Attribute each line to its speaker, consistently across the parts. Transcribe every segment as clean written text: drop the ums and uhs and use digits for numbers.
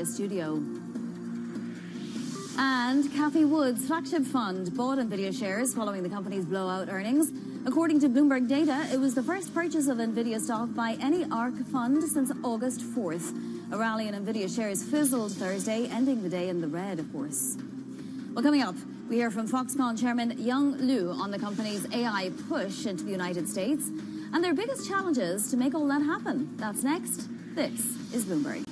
Speaker 1: NVIDIA studio. And Cathie Wood's flagship fund bought NVIDIA shares following the company's blowout earnings. According to Bloomberg data, it was the first purchase of NVIDIA stock by any ARK fund since August 4th. A rally in NVIDIA shares fizzled Thursday, ending the day in the red, of course. Well, coming up, we hear from Foxconn chairman Young Liu on the company's AI push into the United States and their biggest challenges to make all that happen. That's next. This is Bloomberg.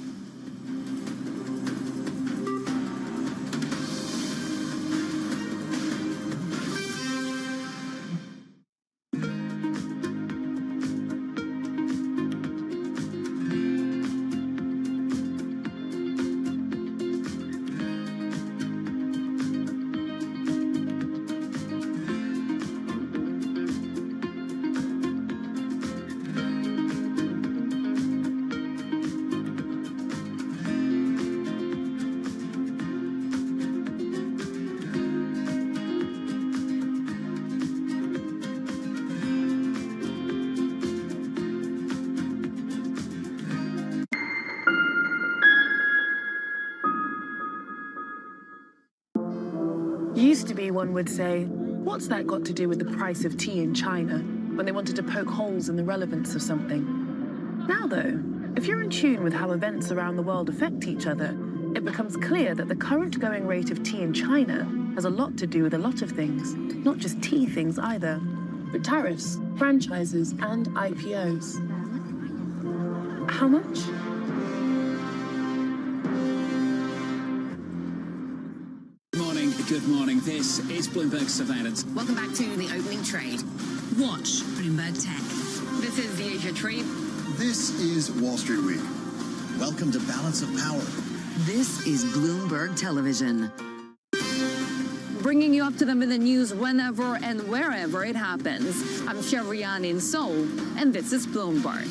Speaker 2: Used to be, one would say, what's that got to do with the price of tea in China, when they wanted to poke holes in the relevance of something. Now, though, if you're in tune with how events around the world affect each other, it becomes clear that the current going rate of tea in China has a lot to do with a lot of things, not just tea things either, but tariffs, franchises, and IPOs. How much?
Speaker 3: Good morning. This is Bloomberg Surveillance.
Speaker 4: Welcome back to the opening trade. Watch Bloomberg Tech. This is the Asia Trade.
Speaker 5: This is Wall Street Week. Welcome to Balance of Power.
Speaker 4: This is Bloomberg Television.
Speaker 6: Bringing you up to them in the news whenever and wherever it happens. I'm Sherian in Seoul, and this is Bloomberg.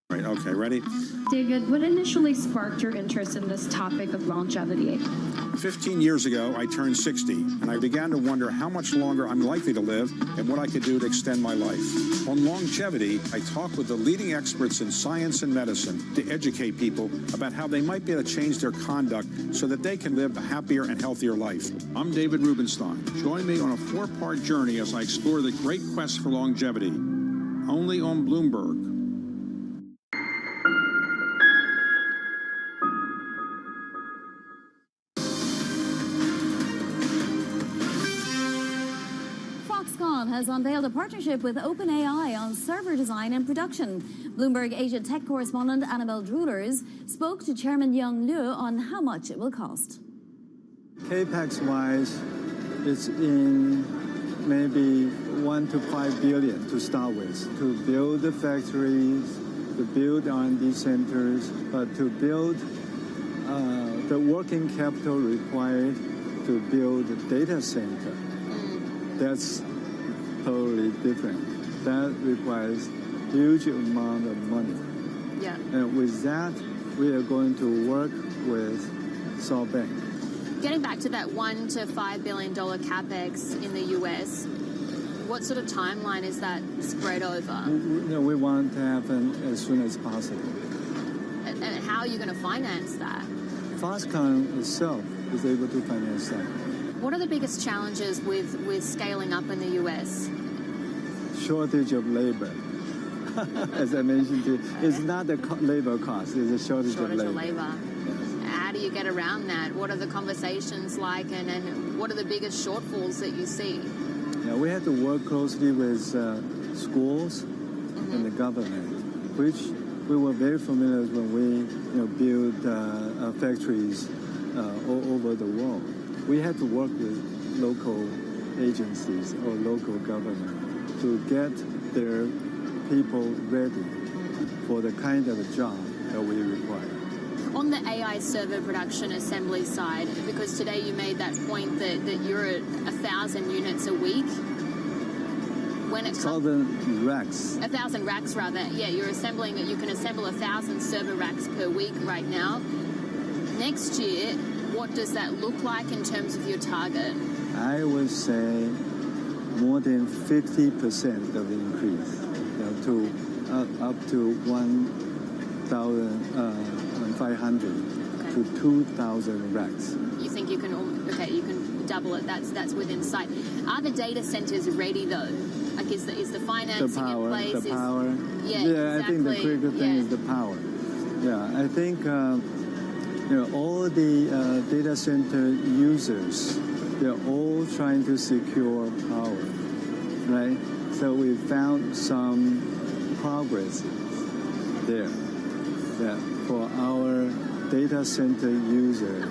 Speaker 7: Right, okay, ready?
Speaker 8: David, what initially sparked your interest in this topic of longevity?
Speaker 7: 15 years ago, I turned 60, and I began to wonder how much longer I'm likely to live and what I could do to extend my life. On longevity, I talked with the leading experts in science and medicine to educate people about how they might be able to change their conduct so that they can live a happier and healthier life. I'm David Rubenstein. Join me on a 4-part journey as I explore the great quest for longevity. Only on Bloomberg.
Speaker 1: Foxconn has unveiled a partnership with OpenAI on server design and production. Bloomberg Asia tech correspondent Annabelle Drulers spoke to Chairman Young Liu on how much it will cost.
Speaker 9: CapEx-wise, it's in maybe 1 to 5 billion to start with, to build the factories, to build R&D centers, but to build the working capital required to build a data center. That's totally different. That requires huge amount of money.
Speaker 1: Yeah.
Speaker 9: And with that, we are going to work with SoftBank.
Speaker 10: Getting back to that $1 to $5 billion capex in the US, what sort of timeline is that spread over?
Speaker 9: We want to happen as soon as possible.
Speaker 10: And how are you going to finance that?
Speaker 9: Foxconn itself is able to finance that.
Speaker 10: What are the biggest challenges with scaling up in the US?
Speaker 9: Shortage of labor. As I mentioned to you, it's not the labor cost, it's a shortage of labor.
Speaker 10: How do you get around that? What are the conversations like, and what are the biggest shortfalls that you see?
Speaker 9: Yeah, we have to work closely with schools and the government, which we were very familiar with when we build factories all over the world. We had to work with local agencies or local government to get their people ready for the kind of job that we require.
Speaker 10: On the AI server production assembly side, because today you made that point that you're at 1,000 units a week. When it
Speaker 9: 1,000 racks.
Speaker 10: 1,000 racks, rather. Yeah, you can assemble 1,000 server racks per week right now. Next year, what does that look like in terms of your target?
Speaker 9: I would say more than 50% of the increase, to up to 1,500 2,500 to 2,000 racks.
Speaker 10: You think you can double it? That's within sight. Are the data centers ready though? Like is the financing in place?
Speaker 9: The power.
Speaker 10: Yeah,
Speaker 9: exactly.
Speaker 10: I
Speaker 9: think the critical thing is the power. Yeah, I think all the data center users, they're all trying to secure power, right? So we found some progress there. Yeah, for our data center user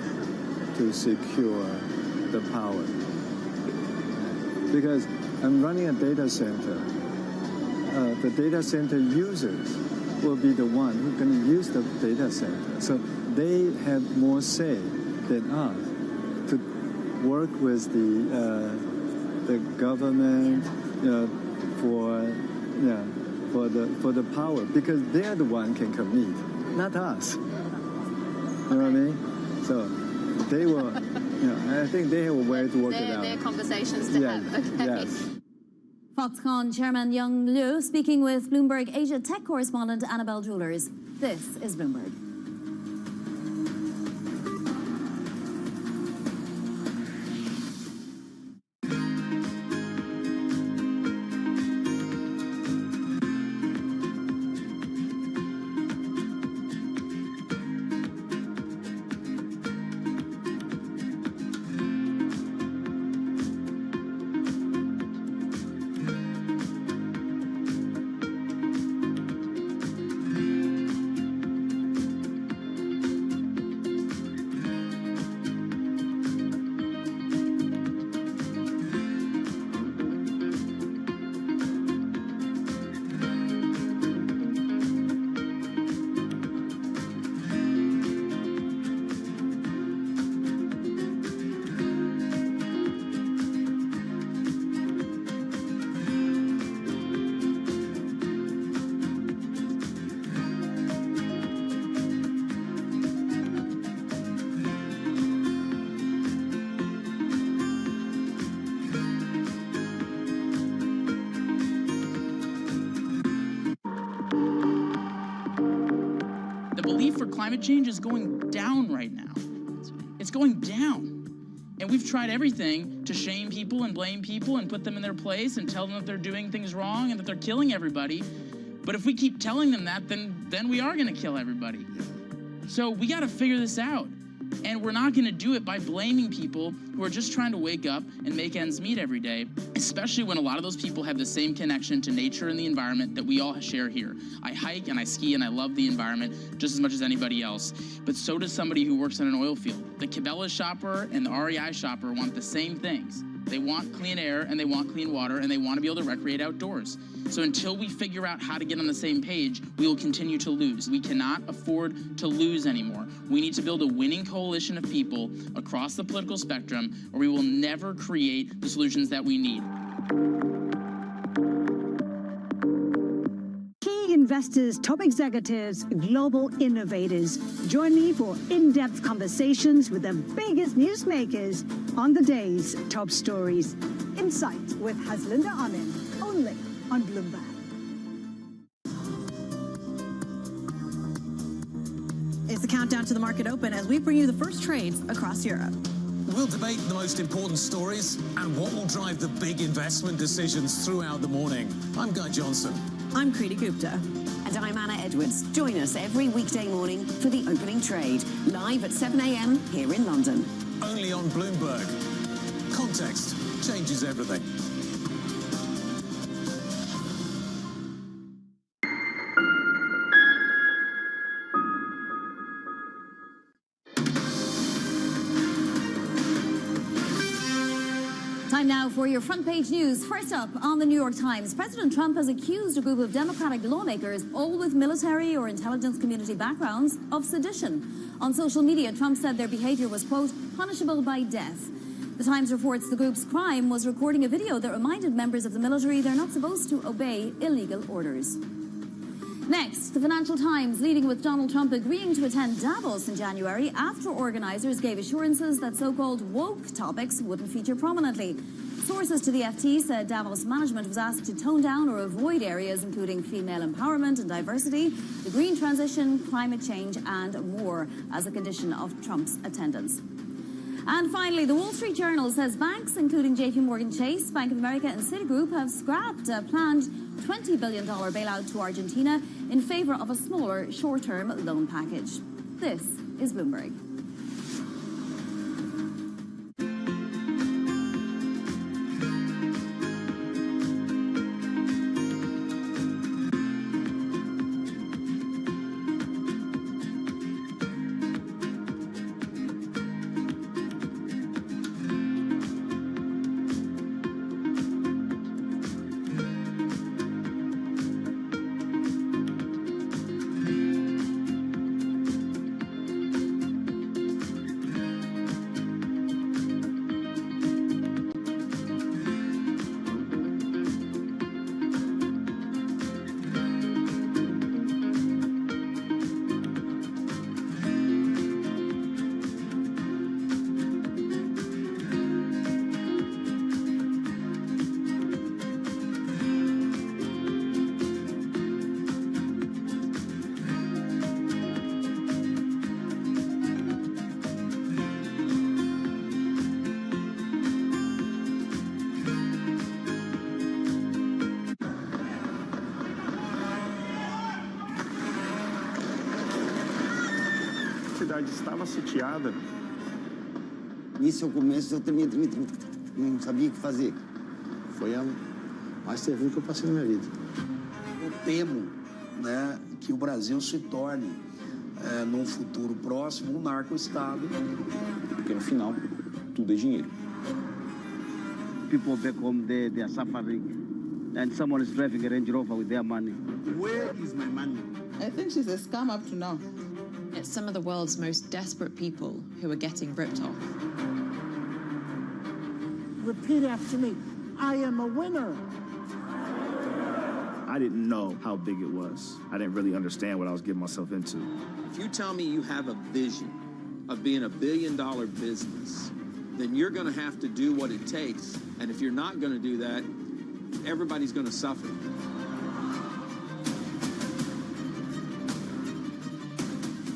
Speaker 9: to secure the power. Because I'm running a data center, the data center users will be the one who's going to use the data center. So they have more say than us to work with the government for the power, because they're the one can commit, not us. You know what I mean? So they will, I think they have a way to work it out.
Speaker 10: Their conversations to have. Okay.
Speaker 9: Yes.
Speaker 1: Foxconn Chairman Young Liu speaking with Bloomberg Asia tech correspondent Annabelle Jewellers. This is Bloomberg.
Speaker 11: Climate change is going down right now. It's going down. And we've tried everything to shame people and blame people and put them in their place and tell them that they're doing things wrong and that they're killing everybody. But if we keep telling them that, then we are going to kill everybody. So we got to figure this out. And we're not going to do it by blaming people who are just trying to wake up and make ends meet every day, especially when a lot of those people have the same connection to nature and the environment that we all share here. I hike and I ski and I love the environment just as much as anybody else, but so does somebody who works in an oil field. The Cabela's shopper and the REI shopper want the same things. They want clean air and they want clean water and they want to be able to recreate outdoors. So until we figure out how to get on the same page, we will continue to lose. We cannot afford to lose anymore. We need to build a winning coalition of people across the political spectrum, or we will never create the solutions that we need.
Speaker 12: Key investors, top executives, global innovators. Join me for in-depth conversations with the biggest newsmakers on the day's top stories. Insight with Haslinda Amin, only on Bloomberg.
Speaker 13: It's the countdown to the market open as we bring you the first trades across Europe.
Speaker 14: We'll debate the most important stories and what will drive the big investment decisions throughout the morning. I'm Guy Johnson.
Speaker 13: I'm Kriti Gupta.
Speaker 15: And I'm Anna Edwards. Join us every weekday morning for the opening trade, live at 7 a.m. here in London.
Speaker 14: Only on Bloomberg. Context changes everything.
Speaker 1: Time now for your front page news. First up on the New York Times, President Trump has accused a group of Democratic lawmakers, all with military or intelligence community backgrounds, of sedition. On social media, Trump said their behavior was, quote, punishable by death. The Times reports the group's crime was recording a video that reminded members of the military they're not supposed to obey illegal orders. Next, the Financial Times leading with Donald Trump agreeing to attend Davos in January after organizers gave assurances that so-called woke topics wouldn't feature prominently. Sources to the FT said Davos management was asked to tone down or avoid areas including female empowerment and diversity, the green transition, climate change and more as a condition of Trump's attendance. And finally, the Wall Street Journal says banks, including JP Morgan Chase, Bank of America and Citigroup, have scrapped a planned $20 billion bailout to Argentina in favor of a smaller short-term loan package. This is Bloomberg.
Speaker 16: Estava sitiada.
Speaker 17: Isso ao começo eu também não sabia o que fazer.
Speaker 16: Foi a mais terrível que eu passei na minha vida.
Speaker 18: Eu temo, né, que o Brasil se torne, num futuro próximo, um narco-estado.
Speaker 16: Porque no final, tudo é dinheiro.
Speaker 17: People back home there, they are suffering, and someone is driving a Range Rover with their money.
Speaker 18: Where is my money?
Speaker 19: I think she's a scam up to now.
Speaker 20: It's some of the world's most desperate people who are getting ripped off.
Speaker 18: Repeat after me. I am a winner.
Speaker 16: I didn't know how big it was. I didn't really understand what I was getting myself into.
Speaker 21: If you tell me you have a vision of being $1 billion business, then you're going to have to do what it takes. And if you're not going to do that, everybody's going to suffer.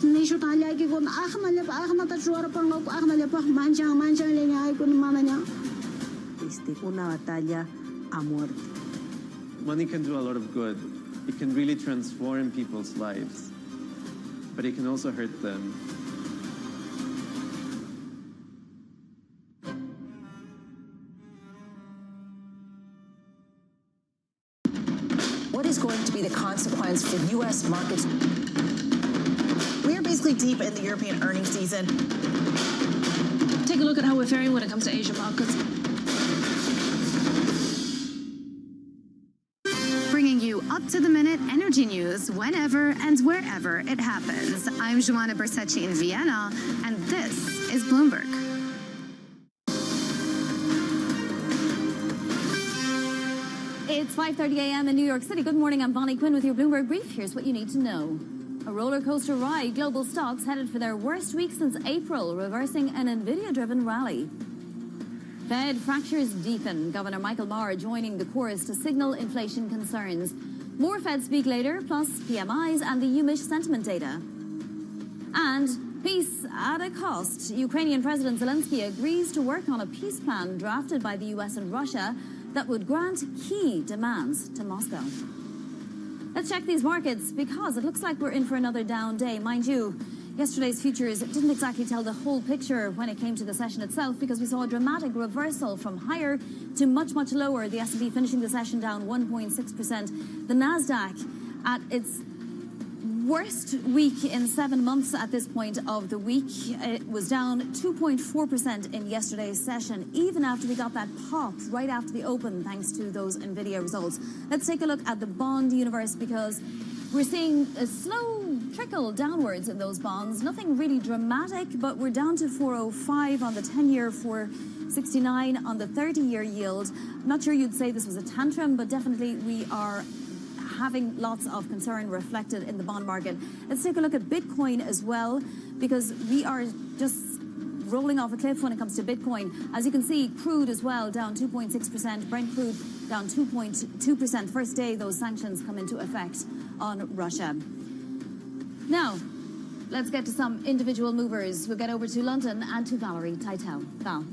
Speaker 22: Nisho talagi ko ahma ta suara pangok ahma le manchang le ngai ko mama nya.
Speaker 23: Una batalla a muerte.
Speaker 24: Money can do a lot of good. It can really transform people's lives, but it can also hurt them.
Speaker 25: What is going to be the consequence for U.S. markets?
Speaker 13: We are basically deep in the European earnings season.
Speaker 6: Take a look at how we're faring when it comes to Asian markets.
Speaker 26: Bringing you up-to-the-minute energy news whenever and wherever it happens. I'm Joanna Bersecci in Vienna, and this is Bloomberg.
Speaker 1: It's 5:30 a.m. in New York City. Good morning, I'm Bonnie Quinn with your Bloomberg Brief. Here's what you need to know. A roller coaster ride, global stocks headed for their worst week since April, reversing an Nvidia-driven rally. Fed fractures deepen. Governor Michael Maher joining the chorus to signal inflation concerns. More Fed speak later, plus PMIs and the UMich sentiment data. And peace at a cost. Ukrainian President Zelensky agrees to work on a peace plan drafted by the US and Russia that would grant key demands to Moscow. Let's check these markets because it looks like we're in for another down day. Mind you, yesterday's futures didn't exactly tell the whole picture when it came to the session itself because we saw a dramatic reversal from higher to much, much lower. The S&P finishing the session down 1.6%. The Nasdaq at its worst week in 7 months at this point of the week. It was down 2.4% in yesterday's session, even after we got that pop right after the open thanks to those Nvidia results. Let's take a look at the bond universe because we're seeing a slow trickle downwards in those bonds. Nothing really dramatic, but we're down to 405 on the 10-year, 469 on the 30-year yield. I'm not sure you'd say this was a tantrum, but definitely we are having lots of concern reflected in the bond market. Let's take a look at Bitcoin as well, because we are just rolling off a cliff when it comes to Bitcoin. As you can see, crude as well, down 2.6%. Brent crude down 2.2%. First day those sanctions come into effect on Russia. Now, let's get to some individual movers. We'll get over to London and to Valerie Titel. Val.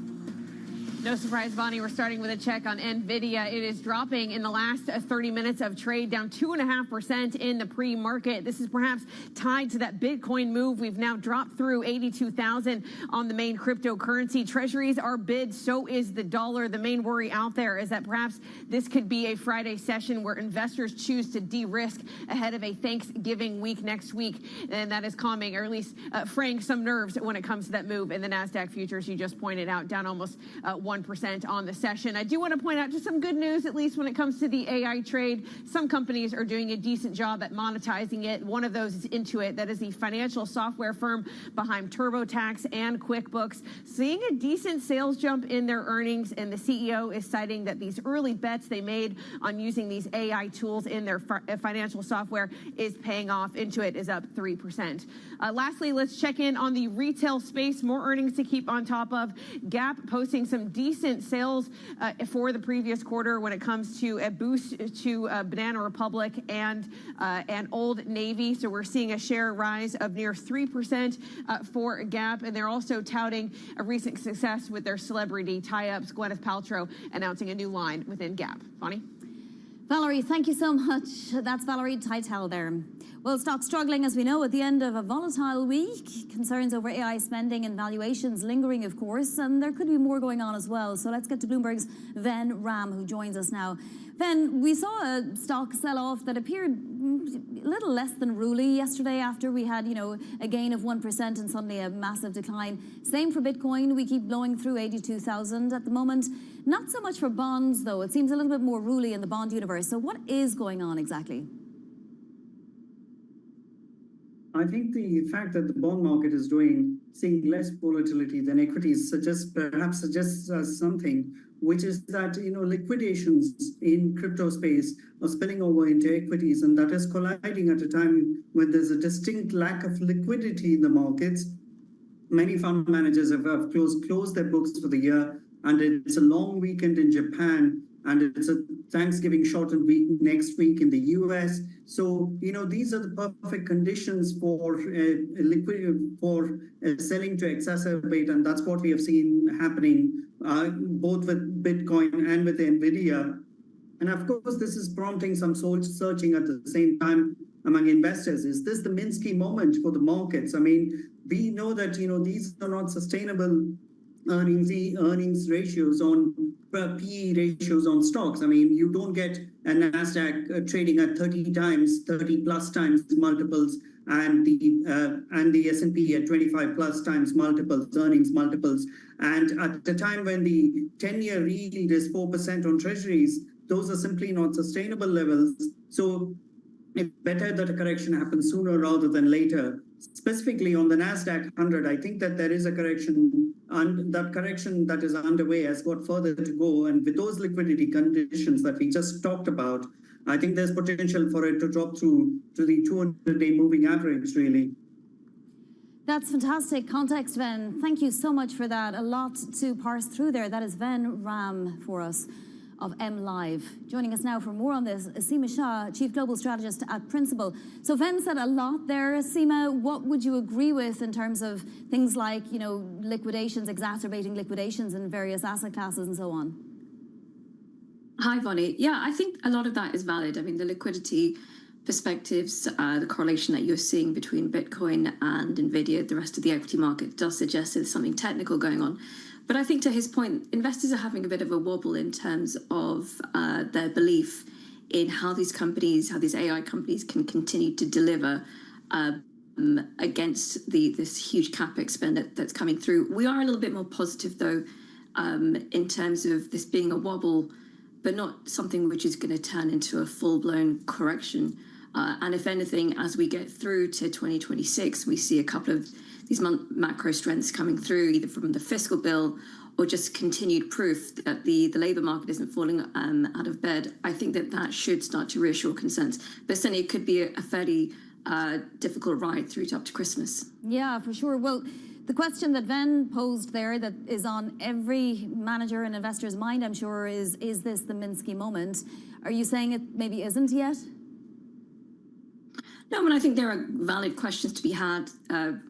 Speaker 2: No surprise, Bonnie, we're starting with a check on NVIDIA. It is dropping in the last 30 minutes of trade, down 2.5% in the pre-market. This is perhaps tied to that Bitcoin move. We've now dropped through 82,000 on the main cryptocurrency. Treasuries are bid, so is the dollar. The main worry out there is that perhaps this could be a Friday session where investors choose to de-risk ahead of a Thanksgiving week next week. And that is calming, or at least fraying some nerves when it comes to that move in the NASDAQ futures. You just pointed out, down almost 1% on the session. I do want to point out just some good news, at least when it comes to the AI trade. Some companies are doing a decent job at monetizing it. One of those is Intuit. That is the financial software firm behind TurboTax and QuickBooks, seeing a decent sales jump in their earnings. And the CEO is citing that these early bets they made on using these AI tools in their financial software is paying off. Intuit is up 3%. Lastly, let's check in on the retail space. More earnings to keep on top of. Gap posting some decent sales for the previous quarter when it comes to a boost to Banana Republic and Old Navy. So we're seeing a share rise of near 3% for Gap. And they're also touting a recent success with their celebrity tie-ups. Gwyneth Paltrow announcing a new line within Gap. Bonnie?
Speaker 1: Valerie, thank you so much. That's Valerie Titel there. Well, stocks struggling, as we know, at the end of a volatile week. Concerns over AI spending and valuations lingering, of course, and there could be more going on as well. So let's get to Bloomberg's Ven Ram, who joins us now. Ven, we saw a stock sell-off that appeared a little less than ruly yesterday after we had, a gain of 1% and suddenly a massive decline. Same for Bitcoin. We keep blowing through 82,000 at the moment. Not so much for bonds, though. It seems a little bit more ruly in the bond universe. So what is going on exactly?
Speaker 3: I think the fact that the bond market is seeing less volatility than equities perhaps suggests us something, which is that liquidations in crypto space are spilling over into equities, and that is colliding at a time when there's a distinct lack of liquidity in the markets. Many fund managers have closed their books for the year, and it's a long weekend in Japan, and it's a Thanksgiving shortened week next week in the US. So, these are the perfect conditions for selling to exacerbate, and that's what we have seen happening both with Bitcoin and with NVIDIA. And of course, this is prompting some soul searching at the same time among investors. Is this the Minsky moment for the markets? I mean, we know that, these are not sustainable earnings ratios on PE ratios on stocks. I mean, you don't get a NASDAQ trading at 30 plus times multiples, and the S&P at 25 plus times multiples, earnings multiples. And at the time when the 10-year yield is 4% on treasuries, those are simply not sustainable levels. So it's better that a correction happens sooner rather than later. Specifically on the NASDAQ 100, I think that there is a correction, and that correction that is underway has got further to go. And with those liquidity conditions that we just talked about, I think there's potential for it to drop through to the 200-day moving average, really.
Speaker 1: That's fantastic context, Ven. Thank you so much for that. A lot to parse through there. That is Ven Ram for us of MLive. Joining us now for more on this, Seema Shah, Chief Global Strategist at Principal. So Ven said a lot there. Seema, what would you agree with in terms of things like, liquidations, exacerbating liquidations in various asset classes and so on?
Speaker 4: Hi, Bonnie. Yeah, I think a lot of that is valid. I mean, the liquidity perspectives, the correlation that you're seeing between Bitcoin and NVIDIA, the rest of the equity market, does suggest there's something technical going on. But I think to his point, investors are having a bit of a wobble in terms of their belief in how these AI companies can continue to deliver against this huge CapEx spend that's coming through. We are a little bit more positive, though, in terms of this being a wobble, but not something which is going to turn into a full-blown correction. And if anything, as we get through to 2026, we see a couple of these macro strengths coming through, either from the fiscal bill or just continued proof that the labour market isn't falling out of bed. I think that should start to reassure concerns. But certainly it could be a fairly difficult ride through up to Christmas.
Speaker 1: Yeah, for sure. Well, The question that Ven posed there that is on every manager and investor's mind, I'm sure, is this the Minsky moment? Are you saying it maybe isn't yet?
Speaker 4: No, I mean, I think there are valid questions to be had.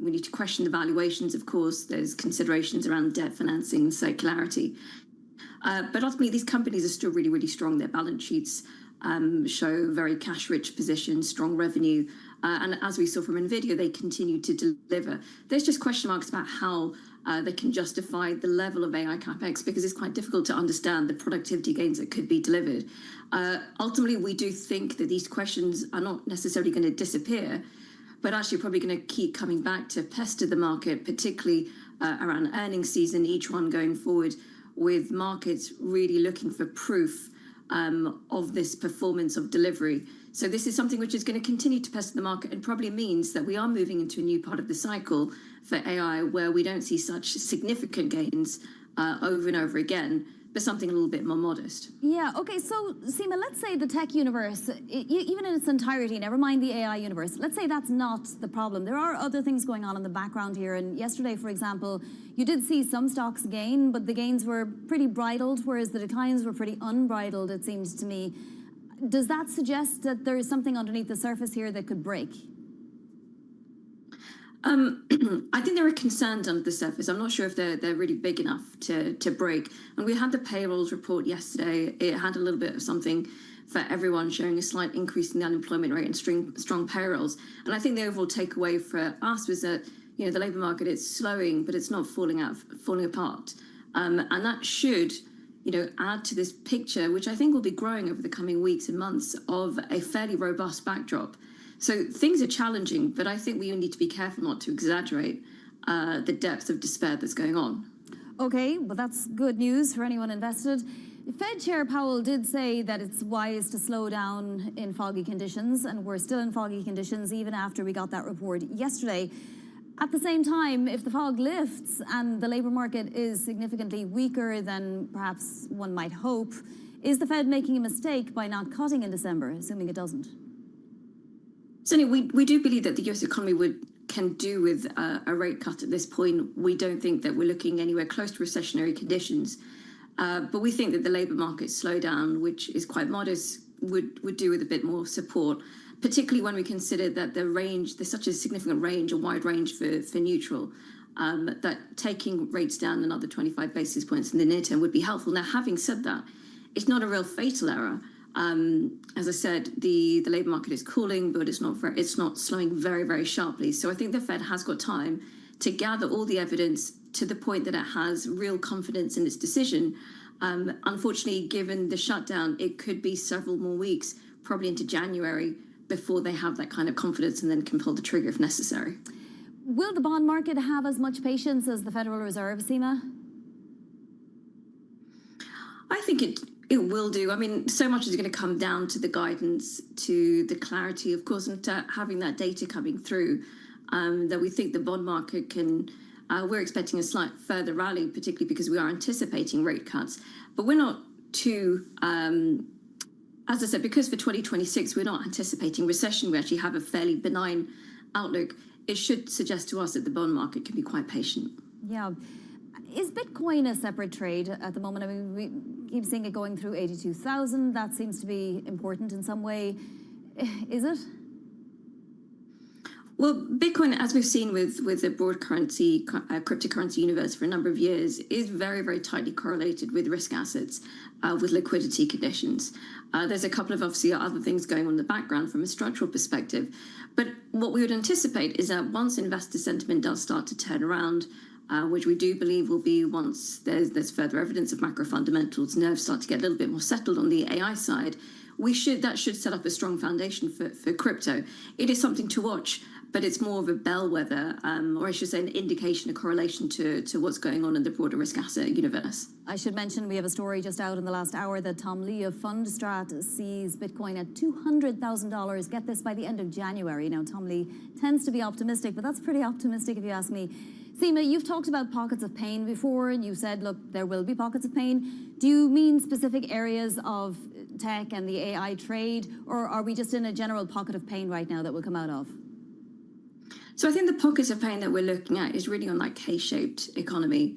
Speaker 4: We need to question the valuations, of course. There's considerations around debt financing and circularity. But ultimately, these companies are still really, really strong. Their balance sheets show very cash-rich positions, strong revenue. And as we saw from NVIDIA, they continue to deliver. There's just question marks about how they can justify the level of AI capex, because it's quite difficult to understand the productivity gains that could be delivered. Ultimately, we do think that these questions are not necessarily going to disappear, but actually probably going to keep coming back to pester the market, particularly around earnings season, each one going forward, with markets really looking for proof of this performance of delivery. So this is something which is going to continue to pester the market, and probably means that we are moving into a new part of the cycle for AI where we don't see such significant gains over and over again, but something a little bit more modest.
Speaker 1: Yeah, okay, so Seema, let's say the tech universe, even in its entirety, never mind the AI universe, let's say that's not the problem. There are other things going on in the background here, and yesterday, for example, you did see some stocks gain, but the gains were pretty bridled, whereas the declines were pretty unbridled, it seems to me. Does that suggest that there is something underneath the surface here that could break?
Speaker 4: I think there are concerns under the surface. I'm not sure if they're really big enough to break. And we had the payrolls report yesterday. It had a little bit of something for everyone, showing a slight increase in the unemployment rate and strong payrolls. And I think the overall takeaway for us was that, you know, the labour market is slowing, but it's not falling apart. And that should, you know, add to this picture, which I think will be growing over the coming weeks and months, of a fairly robust backdrop. So things are challenging, but I think we need to be careful not to exaggerate the depth of despair that's going on.
Speaker 1: Okay, well, that's good news for anyone invested. Fed Chair Powell did say that it's wise to slow down in foggy conditions, and we're still in foggy conditions even after we got that report yesterday. At the same time, if the fog lifts and the labour market is significantly weaker than perhaps one might hope, is the Fed making a mistake by not cutting in December, assuming it doesn't?
Speaker 4: Certainly, we do believe that the US economy can do with a rate cut at this point. We don't think that we're looking anywhere close to recessionary conditions. But we think that the labour market slowdown, which is quite modest, would do with a bit more support, particularly when we consider that there's such a significant range, a wide range for neutral, that taking rates down another 25 basis points in the near term would be helpful. Now, having said that, it's not a real fatal error. As I said, the labour market is cooling, but it's not slowing very, very sharply. So I think the Fed has got time to gather all the evidence to the point that it has real confidence in its decision. Unfortunately, given the shutdown, it could be several more weeks, probably into January, before they have that kind of confidence and then can pull the trigger if necessary.
Speaker 1: Will the bond market have as much patience as the Federal Reserve, Seema?
Speaker 4: I think it will do. I mean, so much is going to come down to the guidance, to the clarity, of course, and to having that data coming through, that we think the bond market can, we're expecting a slight further rally, particularly because we are anticipating rate cuts. But we're not too, as I said, because for 2026, we're not anticipating recession. We actually have a fairly benign outlook. It should suggest to us that the bond market can be quite patient.
Speaker 1: Yeah. Is Bitcoin a separate trade at the moment? I mean, we keep seeing it going through 82,000. That seems to be important in some way. Is it?
Speaker 4: Well, Bitcoin, as we've seen with the broad currency, cryptocurrency universe for a number of years, is very, very tightly correlated with risk assets, with liquidity conditions. There's a couple of obviously other things going on in the background from a structural perspective. But what we would anticipate is that once investor sentiment does start to turn around, which we do believe will be once there's further evidence of macro fundamentals, nerves start to get a little bit more settled on the AI side, that should set up a strong foundation for crypto. It is something to watch, but it's more of a bellwether, or I should say an indication, a correlation to what's going on in the broader risk asset universe.
Speaker 1: I should mention we have a story just out in the last hour that Tom Lee of FundStrat sees Bitcoin at $200,000. Get this, by the end of January. Now, Tom Lee tends to be optimistic, but that's pretty optimistic if you ask me. Seema, you've talked about pockets of pain before, and you said, look, there will be pockets of pain. Do you mean specific areas of tech and the AI trade, or are we just in a general pocket of pain right now that we'll come out of?
Speaker 4: So I think the pockets of pain that we're looking at is really on that K-shaped economy.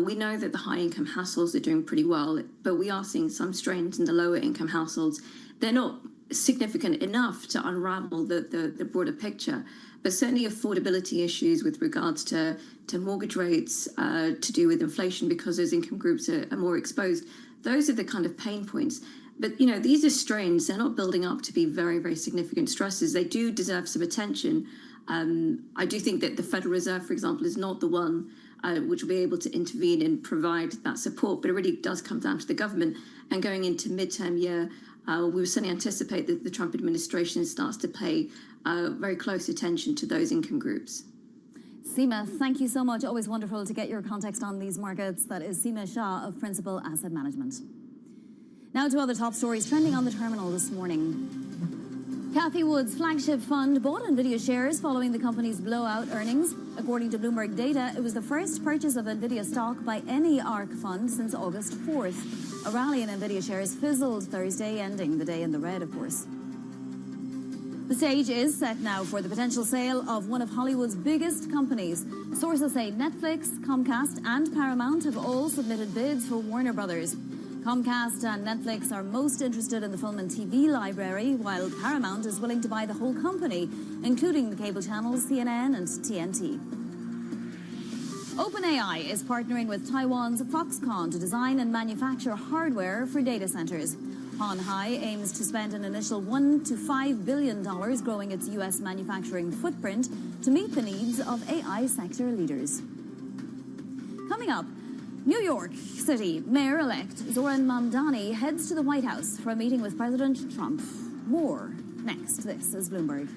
Speaker 4: We know that the high-income households are doing pretty well, but we are seeing some strains in the lower-income households. They're not significant enough to unravel the broader picture, but certainly affordability issues with regards to mortgage rates, to do with inflation because those income groups are more exposed. Those are the kind of pain points. But, you know, these are strains. They're not building up to be very, very significant stresses. They do deserve some attention. I do think that the Federal Reserve, for example, is not the one which will be able to intervene and provide that support, but it really does come down to the government. And going into midterm year, we will certainly anticipate that the Trump administration starts to pay very close attention to those income groups.
Speaker 1: Seema, thank you so much. Always wonderful to get your context on these markets. That is Seema Shah of Principal Asset Management. Now to other top stories trending on the terminal this morning. Cathie Wood's flagship fund bought NVIDIA shares following the company's blowout earnings. According to Bloomberg data, it was the first purchase of NVIDIA stock by any ARK fund since August 4th. A rally in NVIDIA shares fizzled Thursday, ending the day in the red, of course. The stage is set now for the potential sale of one of Hollywood's biggest companies. Sources say Netflix, Comcast and Paramount have all submitted bids for Warner Brothers. Comcast and Netflix are most interested in the film and TV library, while Paramount is willing to buy the whole company, including the cable channels CNN and TNT. OpenAI is partnering with Taiwan's Foxconn to design and manufacture hardware for data centers. Hon Hai aims to spend an initial $1 to $5 billion growing its U.S. manufacturing footprint to meet the needs of AI sector leaders. Coming up, New York City Mayor-elect Zoran Mamdani heads to the White House for a meeting with President Trump. More next. This is Bloomberg.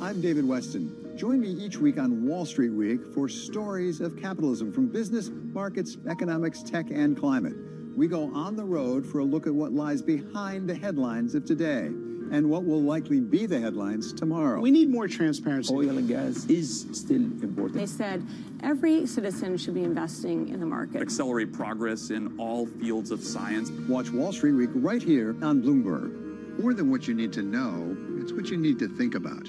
Speaker 5: I'm David Weston. Join me each week on Wall Street Week for stories of capitalism from business, markets, economics, tech, and climate. We go on the road for a look at what lies behind the headlines of today and what will likely be the headlines tomorrow.
Speaker 7: We need more transparency.
Speaker 8: Oil and gas is still important.
Speaker 9: They said every citizen should be investing in the market.
Speaker 10: Accelerate progress in all fields of science.
Speaker 5: Watch Wall Street Week right here on Bloomberg. More than what you need to know, it's what you need to think about.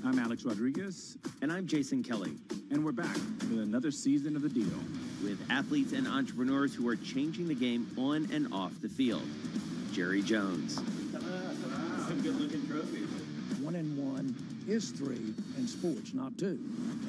Speaker 11: I'm Alex Rodriguez. And I'm Jason Kelly. And we're back with another season of The Deal.
Speaker 27: With athletes and entrepreneurs who are changing the game on and off the field. Jerry Jones.
Speaker 11: Some good-looking trophies.
Speaker 28: 1 and 1 is 3 in sports, not 2.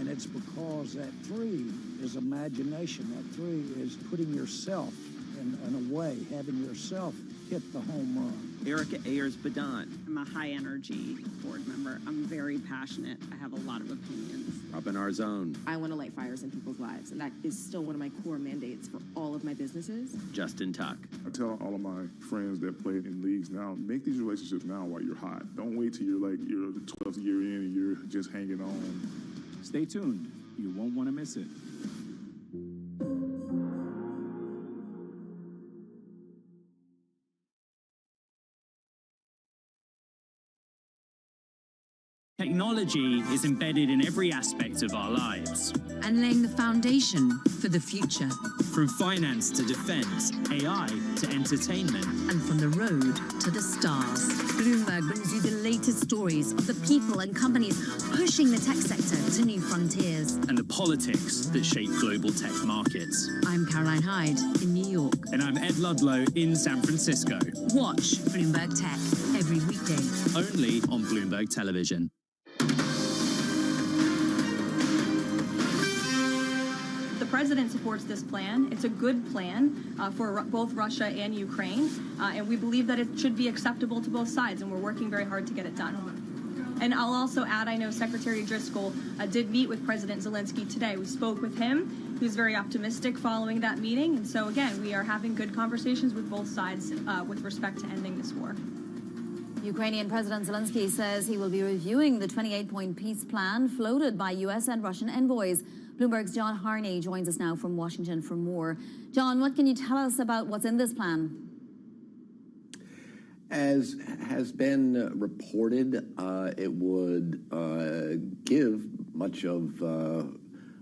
Speaker 28: And it's because that 3 is imagination. That 3 is putting yourself in a way, having yourself hit the home run.
Speaker 27: Erica Ayers-Badon.
Speaker 29: I'm a high-energy board member. I'm very passionate. I have a lot of opinions.
Speaker 27: Robin Arzón.
Speaker 30: I want to light fires in people's lives, and that is still one of my core mandates for all of my businesses.
Speaker 27: Justin Tuck.
Speaker 31: I tell all of my friends that play in leagues now, make these relationships now while you're hot. Don't wait till you're the 12th year in and you're just hanging on.
Speaker 11: Stay tuned. You won't want to miss it.
Speaker 32: Technology is embedded in every aspect of our lives.
Speaker 33: And laying the foundation for the future.
Speaker 32: From finance to defense, AI to entertainment.
Speaker 33: And from the road to the stars. Bloomberg brings you the latest stories of the people and companies pushing the tech sector to new frontiers.
Speaker 32: And the politics that shape global tech markets.
Speaker 33: I'm Caroline Hyde in New York.
Speaker 32: And I'm Ed Ludlow in San Francisco.
Speaker 33: Watch Bloomberg Tech every weekday.
Speaker 32: Only on Bloomberg Television.
Speaker 34: The
Speaker 7: president supports this plan. It's a good plan for both Russia and Ukraine, and we believe that it should be acceptable to both sides, and we're working very hard to get it done. And I'll also add, I know Secretary Driscoll did meet with President Zelensky today. We spoke with him. He was very optimistic following that meeting. And so, again, we are having good conversations with both sides with respect to ending this war.
Speaker 1: Ukrainian President Zelensky says he will be reviewing the 28-point peace plan floated by U.S. and Russian envoys. Bloomberg's John Harney joins us now from Washington for more. John, what can you tell us about what's in this plan?
Speaker 12: As has been reported, it would give much of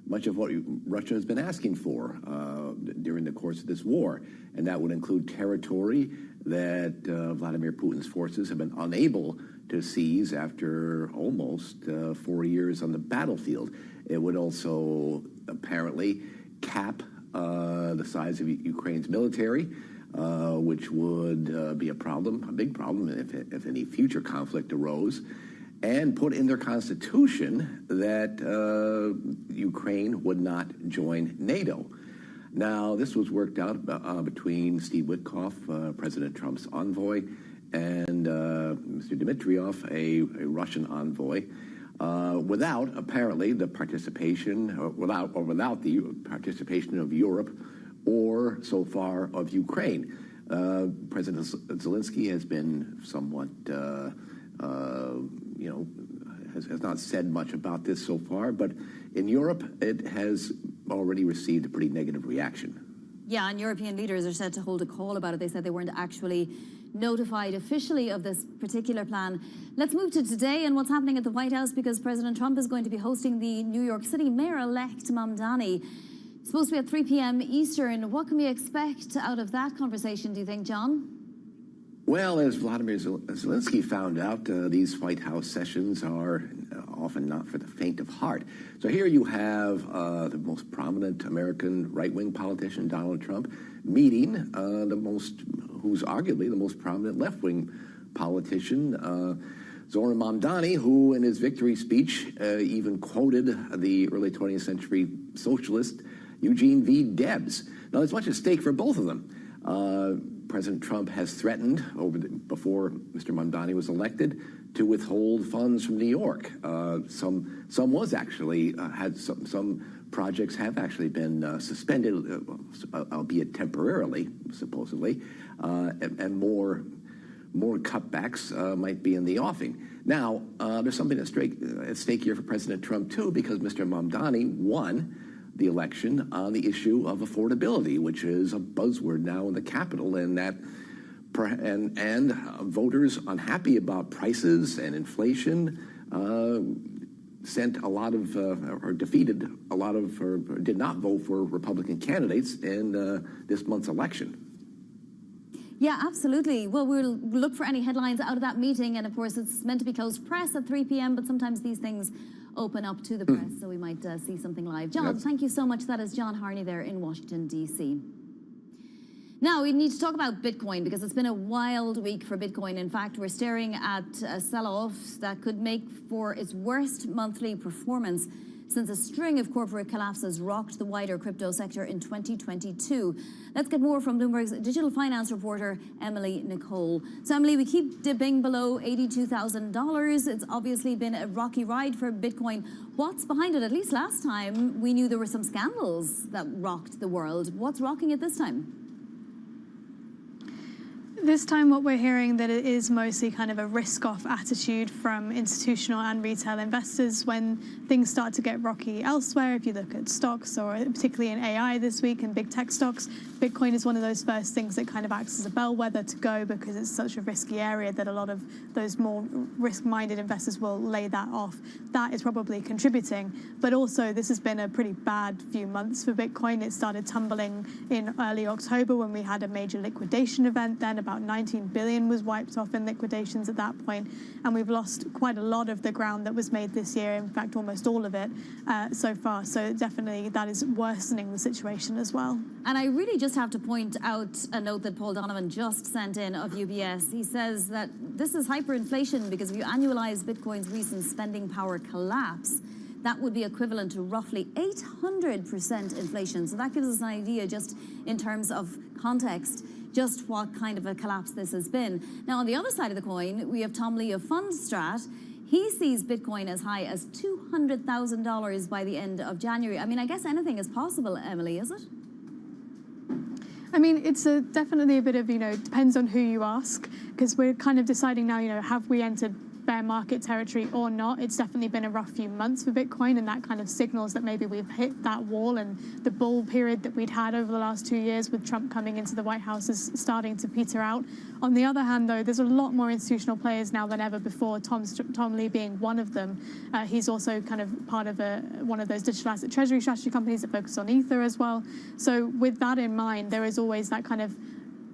Speaker 12: what Russia has been asking for during the course of this war, and that would include territory that Vladimir Putin's forces have been unable to seize after almost 4 years on the battlefield. It would also apparently cap the size of Ukraine's military, which would be a big problem if any future conflict arose, and put in their constitution that Ukraine would not join NATO. Now, this was worked out between Steve Witkoff, President Trump's envoy, and Mr. Dmitriev, a Russian envoy, without apparently the participation, without the participation of Europe, or so far of Ukraine. President Zelensky has been somewhat, has not said much about this so far, but in Europe, it has already received a pretty negative reaction.
Speaker 1: Yeah, and European leaders are said to hold a call about it. They said they weren't actually notified officially of this particular plan. Let's move to today and what's happening at the White House, because President Trump is going to be hosting the New York City Mayor-elect Mamdani. It's supposed to be at 3 p.m. Eastern. What can we expect out of that conversation, do you think, John?
Speaker 12: Well, as Vladimir Zelensky found out, these White House sessions are often not for the faint of heart. So here you have the most prominent American right-wing politician, Donald Trump, meeting who's arguably the most prominent left-wing politician, Zoran Mamdani, who in his victory speech even quoted the early 20th century socialist Eugene V. Debs. Now, there's much at stake for both of them. President Trump has threatened, before Mr. Mamdani was elected, to withhold funds from New York. Some projects have actually been suspended, albeit temporarily, supposedly, and more cutbacks might be in the offing. Now, there's something at stake here for President Trump, too, because Mr. Mamdani won the election on the issue of affordability, which is a buzzword now in the Capitol, and voters unhappy about prices and inflation did not vote for Republican candidates in this month's election.
Speaker 1: Yeah, absolutely. Well, we'll look for any headlines out of that meeting, and of course it's meant to be closed press at 3 p.m., but sometimes these things open up to the press, so we might see something live. John, thank you so much. That is John Harney there in Washington, D.C. Now, we need to talk about Bitcoin, because it's been a wild week for Bitcoin. In fact, we're staring at a sell-off that could make for its worst monthly performance since a string of corporate collapses rocked the wider crypto sector in 2022. Let's get more from Bloomberg's digital finance reporter, Emily Nicole. So, Emily, we keep dipping below $82,000. It's obviously been a rocky ride for Bitcoin. What's behind it? At least last time, we knew there were some scandals that rocked the world. What's rocking it this time?
Speaker 9: This time what we're hearing that it is mostly kind of a risk-off attitude from institutional and retail investors when things start to get rocky elsewhere. If you look at stocks, or particularly in AI this week and big tech stocks, Bitcoin is one of those first things that kind of acts as a bellwether to go, because it's such a risky area that a lot of those more risk-minded investors will lay that off. That is probably contributing. But also, this has been a pretty bad few months for Bitcoin. It started tumbling in early October when we had a major liquidation event. Then about 19 billion was wiped off in liquidations at that point, and we've lost quite a lot of the ground that was made this year, in fact almost all of it so far. So definitely that is worsening the situation as well.
Speaker 1: And I really just have to point out a note that Paul Donovan just sent in of UBS. He says that this is hyperinflation, because if you annualize Bitcoin's recent spending power collapse, that would be equivalent to roughly 800% inflation. So that gives us an idea, just in terms of context, just what kind of a collapse this has been. Now, on the other side of the coin, we have Tom Lee of FundStrat. He sees Bitcoin as high as $200,000 by the end of January. I mean, I guess anything is possible, Emily, is it?
Speaker 9: I mean, it's definitely a bit of, depends on who you ask, because we're kind of deciding now, have we entered bear market territory or not? It's definitely been a rough few months for Bitcoin, and that kind of signals that maybe we've hit that wall, and the bull period that we'd had over the last 2 years with Trump coming into the White House is starting to peter out. On the other hand, though, there's a lot more institutional players now than ever before, Tom Lee being one of them. He's also kind of part of one of those digital asset treasury strategy companies that focus on Ether as well. So with that in mind, there is always that kind of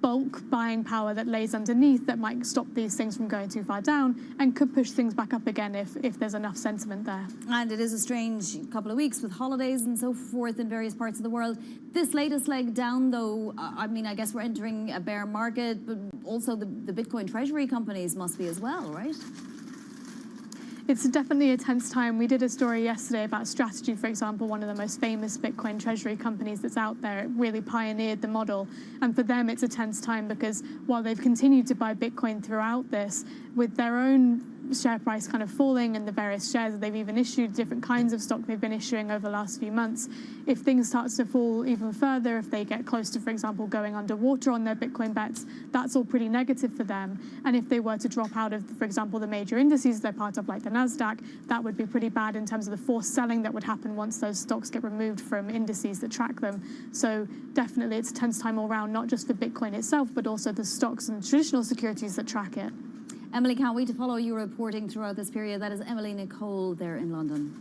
Speaker 9: bulk buying power that lays underneath that might stop these things from going too far down and could push things back up again if there's enough sentiment there.
Speaker 1: And it is a strange couple of weeks with holidays and so forth in various parts of the world. This latest leg down, though, I mean, I guess we're entering a bear market, but also the Bitcoin treasury companies must be as well, right?
Speaker 9: It's definitely a tense time. We did a story yesterday about Strategy, for example, one of the most famous Bitcoin treasury companies that's out there. It really pioneered the model. And for them, it's a tense time because while they've continued to buy Bitcoin throughout this, with their own share price kind of falling and the various shares that they've even issued, different kinds of stock they've been issuing over the last few months, if things start to fall even further, if they get close to, for example, going underwater on their Bitcoin bets, that's all pretty negative for them. And if they were to drop out of, for example, the major indices they're part of, like the NASDAQ, that would be pretty bad in terms of the forced selling that would happen once those stocks get removed from indices that track them. So definitely it's a tense time all around, not just for Bitcoin itself, but also the stocks and traditional securities that track it.
Speaker 1: Emily, can't wait to follow your reporting throughout this period. That is Emily Nicole there in London.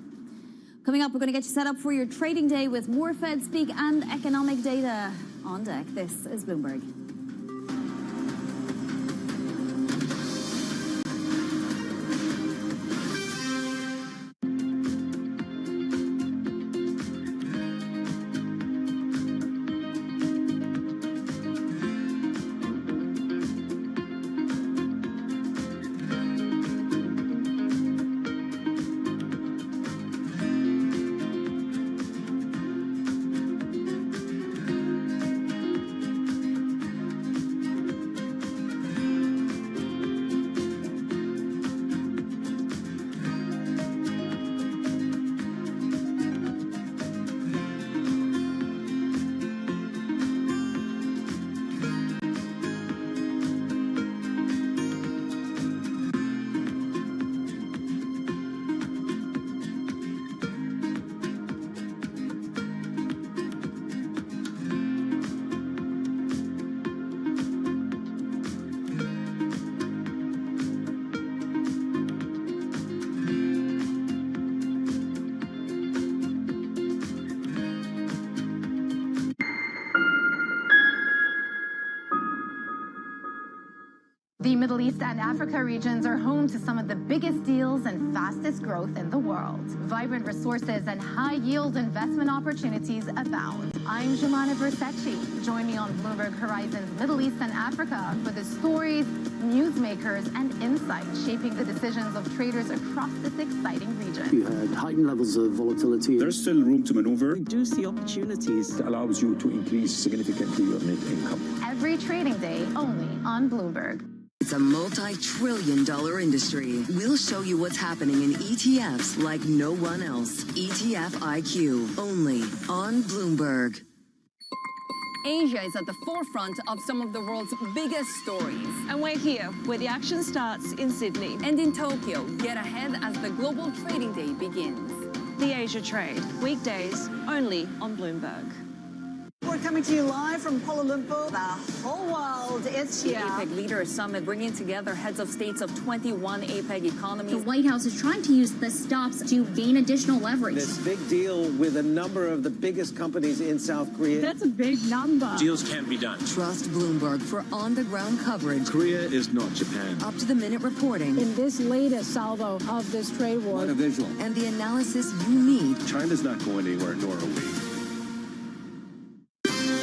Speaker 1: Coming up, we're going to get you set up for your trading day with more Fed speak and economic data on deck. This is Bloomberg.
Speaker 26: The Middle East and Africa regions are home to some of the biggest deals and fastest growth in the world. Vibrant resources and high-yield investment opportunities abound. I'm Jumana Versace. Join me on Bloomberg Horizon's Middle East and Africa for the stories, newsmakers, and insights shaping the decisions of traders across this exciting region.
Speaker 8: You had heightened levels of volatility.
Speaker 31: There's still room to maneuver.
Speaker 8: Reduce the opportunities.
Speaker 31: It allows you to increase significantly your net income.
Speaker 26: Every trading day, only on Bloomberg.
Speaker 13: It's a multi-trillion-dollar industry. We'll show you what's happening in ETFs like no one else. ETF IQ, only on Bloomberg.
Speaker 6: Asia is at the forefront of some of the world's biggest stories.
Speaker 14: And we're here, where the action starts in Sydney.
Speaker 6: And in Tokyo, get ahead as the global trading day begins.
Speaker 14: The Asia Trade, weekdays only on Bloomberg.
Speaker 15: We're coming to you live from Kuala Lumpur. The whole world is here.
Speaker 6: The APEC Leaders Summit bringing together heads of states of 21 APEC economies.
Speaker 16: The White House is trying to use the stops to gain additional leverage.
Speaker 17: This big deal with a number of the biggest companies in South Korea.
Speaker 14: That's a big number.
Speaker 11: Deals can be done.
Speaker 13: Trust Bloomberg for on-the-ground coverage.
Speaker 11: Korea is not Japan.
Speaker 13: Up-to-the-minute reporting.
Speaker 15: In this latest salvo of this trade war.
Speaker 11: What a visual.
Speaker 13: And the analysis you need.
Speaker 11: China's not going anywhere, nor are we.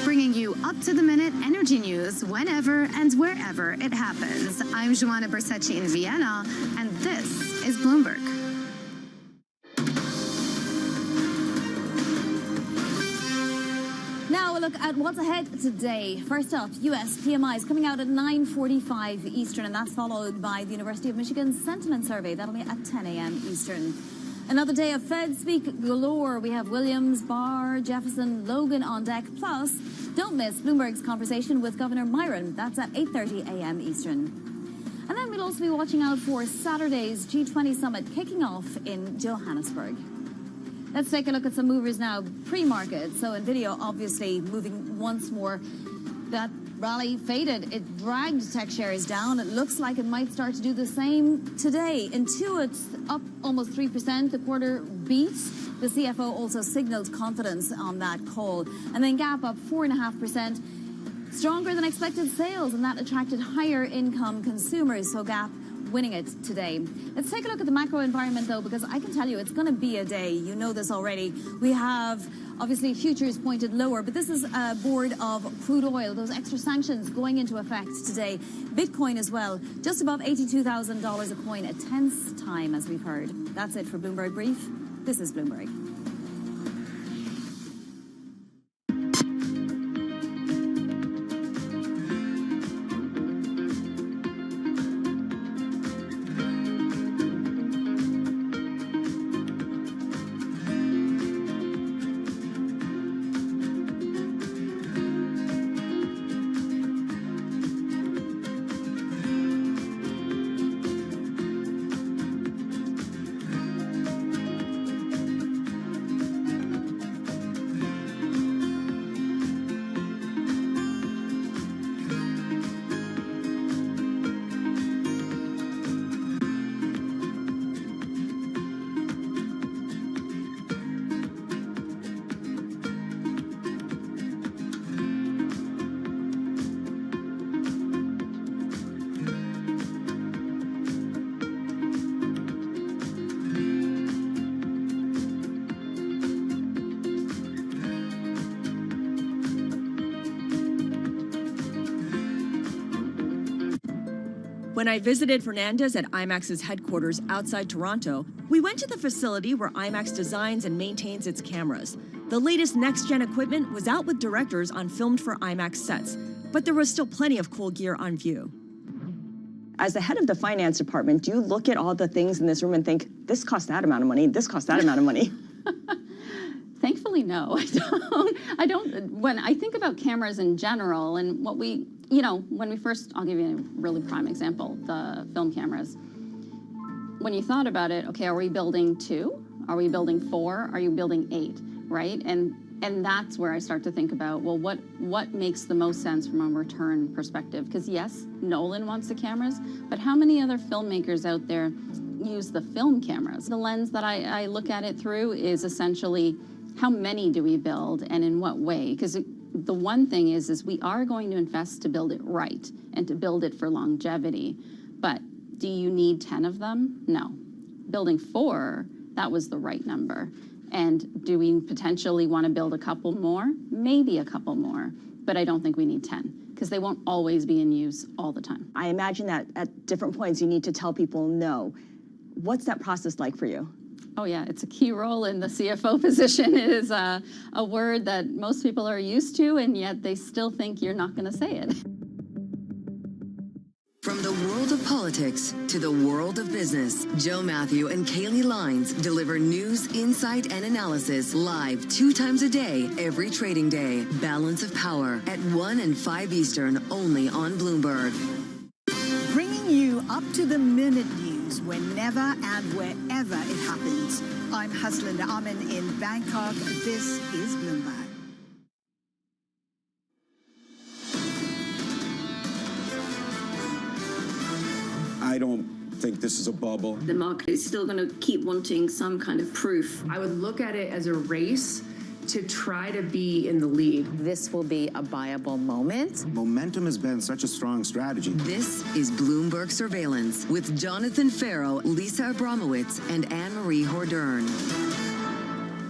Speaker 26: Bringing you up-to-the-minute energy news whenever and wherever it happens. I'm Joanna Bersachi in Vienna, and this is Bloomberg.
Speaker 1: look at what's ahead today. First up, U.S. PMIs coming out at 9:45 Eastern, and that's followed by the University of Michigan Sentiment Survey. That'll be at 10 a.m. Eastern. Another day of Fed speak galore. We have Williams, Barr, Jefferson, Logan on deck. Plus, don't miss Bloomberg's conversation with Governor Myron. That's at 8:30 a.m. Eastern. And then we'll also be watching out for Saturday's G20 summit kicking off in Johannesburg. Let's take a look at some movers now pre-market. So NVIDIA obviously moving once more. That rally faded. It dragged tech shares down. It looks like it might start to do the same today. Intuit's up almost 3%. The quarter beats. The CFO also signaled confidence on that call. And then Gap up 4.5%. Stronger than expected sales, and that attracted higher income consumers. So Gap winning it today. Let's take a look at the macro environment, though, because I can tell you it's going to be a day. You know this already. We have, obviously, futures pointed lower, but this is a board of crude oil. Those extra sanctions going into effect today. Bitcoin as well, just above $82,000 a coin, a tense time, as we've heard. That's it for Bloomberg Brief. This is Bloomberg.
Speaker 2: When I visited Fernandez at IMAX's headquarters outside Toronto, we went to the facility where IMAX designs and maintains its cameras. The latest next-gen equipment was out with directors on filmed for IMAX sets, but there was still plenty of cool gear on view.
Speaker 3: As the head of the finance department, do you look at all the things in this room and think, this costs that amount of money, this costs that amount of money?
Speaker 4: Thankfully, no, I don't. When I think about cameras in general and what we, when we first, I'll give you a really prime example, the film cameras. When you thought about it, okay, are we building 2? Are we building 4? Are you building 8, right? And that's where I start to think about, well, what makes the most sense from a return perspective? Because yes, Nolan wants the cameras, but how many other filmmakers out there use the film cameras? The lens that I look at it through is essentially, how many do we build and in what way? Because the one thing is we are going to invest to build it right and to build it for longevity. But do you need 10 of them? No. Building 4, that was the right number. And do we potentially want to build a couple more? Maybe a couple more, but I don't think we need 10 because they won't always be in use all the time.
Speaker 3: I imagine that at different points you need to tell people no. What's that process like for you?
Speaker 4: Oh yeah, it's a key role in the CFO position. It is a word that most people are used to, and yet they still think you're not going to say it.
Speaker 13: From the world of politics to the world of business, Joe Matthew and Kaylee Lines deliver news, insight, and analysis live 2 times a day, every trading day. Balance of Power at 1 and 5 Eastern, only on Bloomberg.
Speaker 15: Bringing you up-to-the-minute news whenever and wherever it happens. I'm Haslinda Amin in Bangkok. This is Bloomberg.
Speaker 5: I don't think this is a bubble.
Speaker 10: The market is still going to keep wanting some kind of proof.
Speaker 18: I would look at it as a race to try to be in the lead.
Speaker 19: This will be a buyable moment.
Speaker 20: Momentum has been such a strong strategy.
Speaker 13: This is Bloomberg Surveillance with Jonathan Farrow, Lisa Abramowitz, and Anne-Marie Hordern.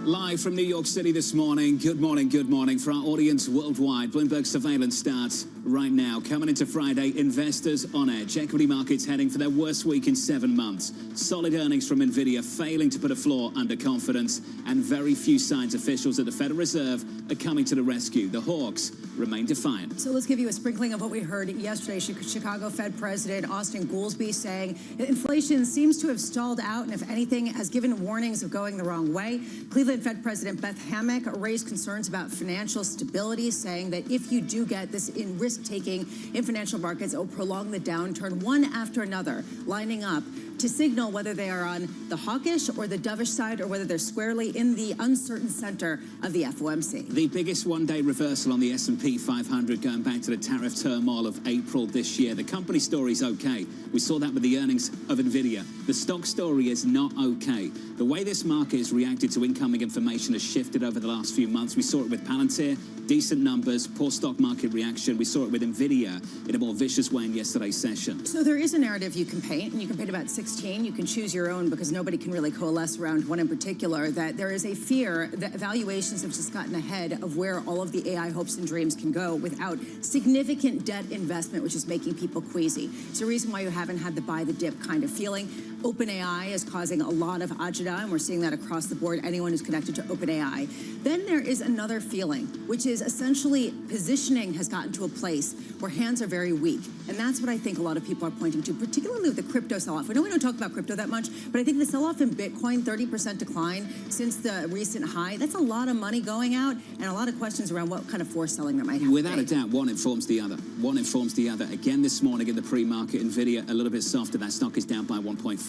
Speaker 21: Live from New York City this morning. Good morning, good morning. For our audience worldwide, Bloomberg Surveillance starts right now. Coming into Friday, investors on edge. Equity markets heading for their worst week in 7 months. Solid earnings from Nvidia failing to put a floor under confidence, and very few signs officials at the Federal Reserve are coming to the rescue. The hawks remain defiant.
Speaker 7: So let's give you a sprinkling of what we heard yesterday. Chicago Fed President Austin Goolsbee saying that inflation seems to have stalled out and, if anything, has given warnings of going the wrong way. Cleveland Fed President Beth Hammack raised concerns about financial stability, saying that if you do get this in risk-taking in financial markets, it will prolong the downturn one after another, lining up to signal whether they are on the hawkish or the dovish side, or whether they're squarely in the uncertain center of the FOMC.
Speaker 21: The biggest one-day reversal on the S&P 500 going back to the tariff turmoil of April this year. The company story is okay. We saw that with the earnings of Nvidia. The stock story is not okay. The way this market has reacted to incoming information has shifted over the last few months. We saw it with Palantir, decent numbers, poor stock market reaction. We saw it with Nvidia in a more vicious way in yesterday's session.
Speaker 7: So there is a narrative you can paint, and you can paint about 16. You can choose your own, because nobody can really coalesce around one in particular, that there is a fear that valuations have just gotten ahead of where all of the AI hopes and dreams can go without significant debt investment, which is making people queasy. It's the reason why you haven't had the buy the dip kind of feeling. OpenAI is causing a lot of agita, and we're seeing that across the board, anyone who's connected to OpenAI. Then there is another feeling, which is essentially positioning has gotten to a place where hands are very weak. And that's what I think a lot of people are pointing to, particularly with the crypto sell-off. I know we don't talk about crypto that much, but I think the sell-off in Bitcoin, 30% decline since the recent high, that's a lot of money going out, and a lot of questions around what kind of forced selling that might have.
Speaker 21: Without a doubt, one informs the other. One informs the other. Again this morning in the pre-market, Nvidia a little bit softer. That stock is down by 1.5%.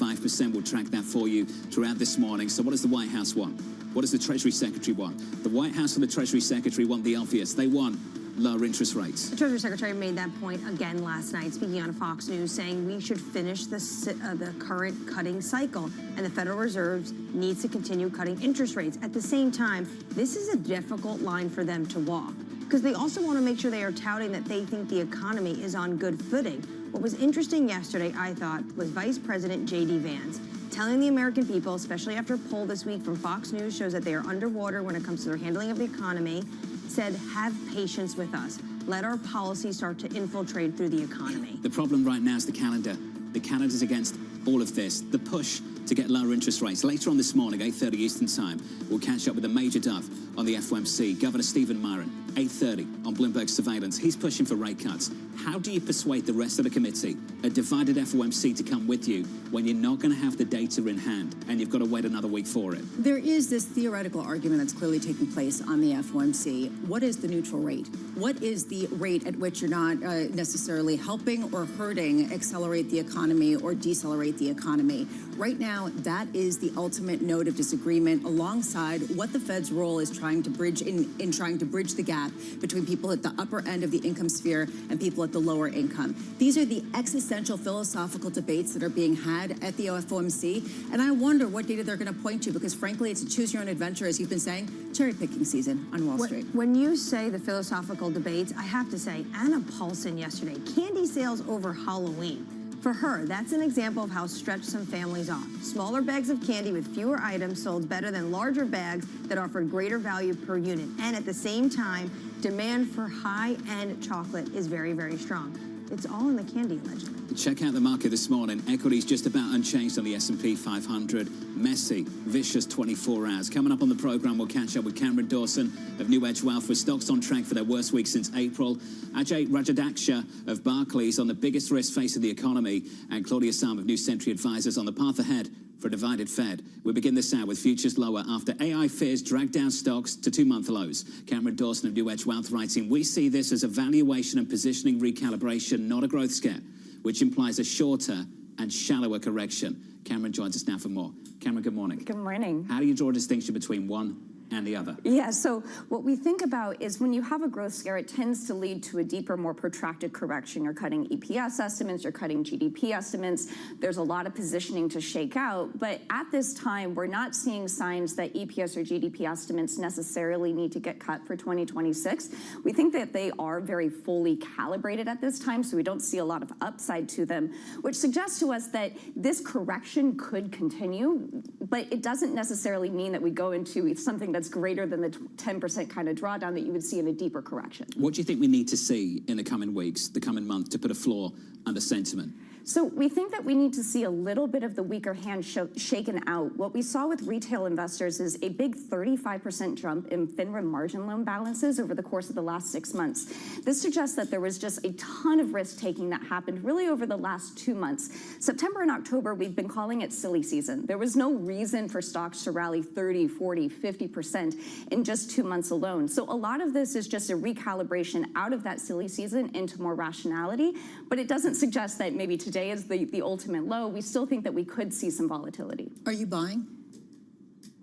Speaker 21: We'll track that for you throughout this morning. So what does the White House want? What does the Treasury Secretary want? The White House and the Treasury Secretary want the obvious. They want lower interest rates.
Speaker 9: The Treasury Secretary made that point again last night, speaking on Fox News, saying we should finish the current cutting cycle, and the Federal Reserve needs to continue cutting interest rates. At the same time, this is a difficult line for them to walk, because they also want to make sure they are touting that they think the economy is on good footing. What was interesting yesterday, I thought, was Vice President J.D. Vance telling the American people, especially after a poll this week from Fox News shows that they are underwater when it comes to their handling of the economy, said, have patience with us. Let our policy start to infiltrate through the economy.
Speaker 21: The problem right now is the calendar. The calendar's against all of this. The push to get lower interest rates. Later on this morning, 8:30 Eastern Time, we'll catch up with a major dove on the FOMC, Governor Stephen Myron, 8:30 on Bloomberg Surveillance. He's pushing for rate cuts. How do you persuade the rest of the committee, a divided FOMC, to come with you when you're not going to have the data in hand and you've got to wait another week for it?
Speaker 7: There is this theoretical argument that's clearly taking place on the FOMC. What is the neutral rate? What is the rate at which you're not necessarily helping or hurting accelerate the economy or decelerate the economy? Right now, that is the ultimate note of disagreement, alongside what the Fed's role is trying to bridge in trying to bridge the gap between people at the upper end of the income sphere and people at the lower income. These are the existential philosophical debates that are being had at the FOMC, and I wonder what data they're going to point to, because frankly, it's a choose your own adventure, as you've been saying, cherry-picking season on Wall Street.
Speaker 9: When you say the philosophical debates, I have to say, Anna Paulson yesterday, candy sales over Halloween. For her, that's an example of how stretched some families are. Smaller bags of candy with fewer items sold better than larger bags that offered greater value per unit. And at the same time, demand for high-end chocolate is very, very strong. It's all in the candy, allegedly.
Speaker 21: Check out the market this morning. Equities just about unchanged on the S&P 500. Messy, vicious 24 hours. Coming up on the program, we'll catch up with Cameron Dawson of New Edge Wealth, with stocks on track for their worst week since April. Ajay Rajadaksha of Barclays on the biggest risk facing the economy, and Claudia Sam of New Century Advisors on the path ahead for a divided Fed. We begin this hour with futures lower after AI fears dragged down stocks to 2-month lows. Cameron Dawson of New Edge Wealth writing, we see this as a valuation and positioning recalibration, not a growth scare, which implies a shorter and shallower correction. Cameron joins us now for more. Cameron, good morning.
Speaker 12: Good morning.
Speaker 21: How do you draw a distinction between one and the other?
Speaker 12: Yeah, so what we think about is when you have a growth scare, it tends to lead to a deeper, more protracted correction. You're cutting EPS estimates, you're cutting GDP estimates. There's a lot of positioning to shake out. But at this time, we're not seeing signs that EPS or GDP estimates necessarily need to get cut for 2026. We think that they are very fully calibrated at this time, so we don't see a lot of upside to them, which suggests to us that this correction could continue, but it doesn't necessarily mean that we go into something that's greater than the 10% kind of drawdown that you would see in a deeper correction.
Speaker 21: What do you think we need to see in the coming weeks, the coming month, to put a floor under sentiment?
Speaker 12: So we think that we need to see a little bit of the weaker hand shaken out. What we saw with retail investors is a big 35% jump in FINRA margin loan balances over the course of the last 6 months. This suggests that there was just a ton of risk-taking that happened really over the last 2 months. September and October, we've been calling it silly season. There was no reason for stocks to rally 30, 40, 50% in just 2 months alone. So a lot of this is just a recalibration out of that silly season into more rationality, but it doesn't suggest that maybe today is the ultimate low. We still think that we could see some volatility.
Speaker 7: Are you buying?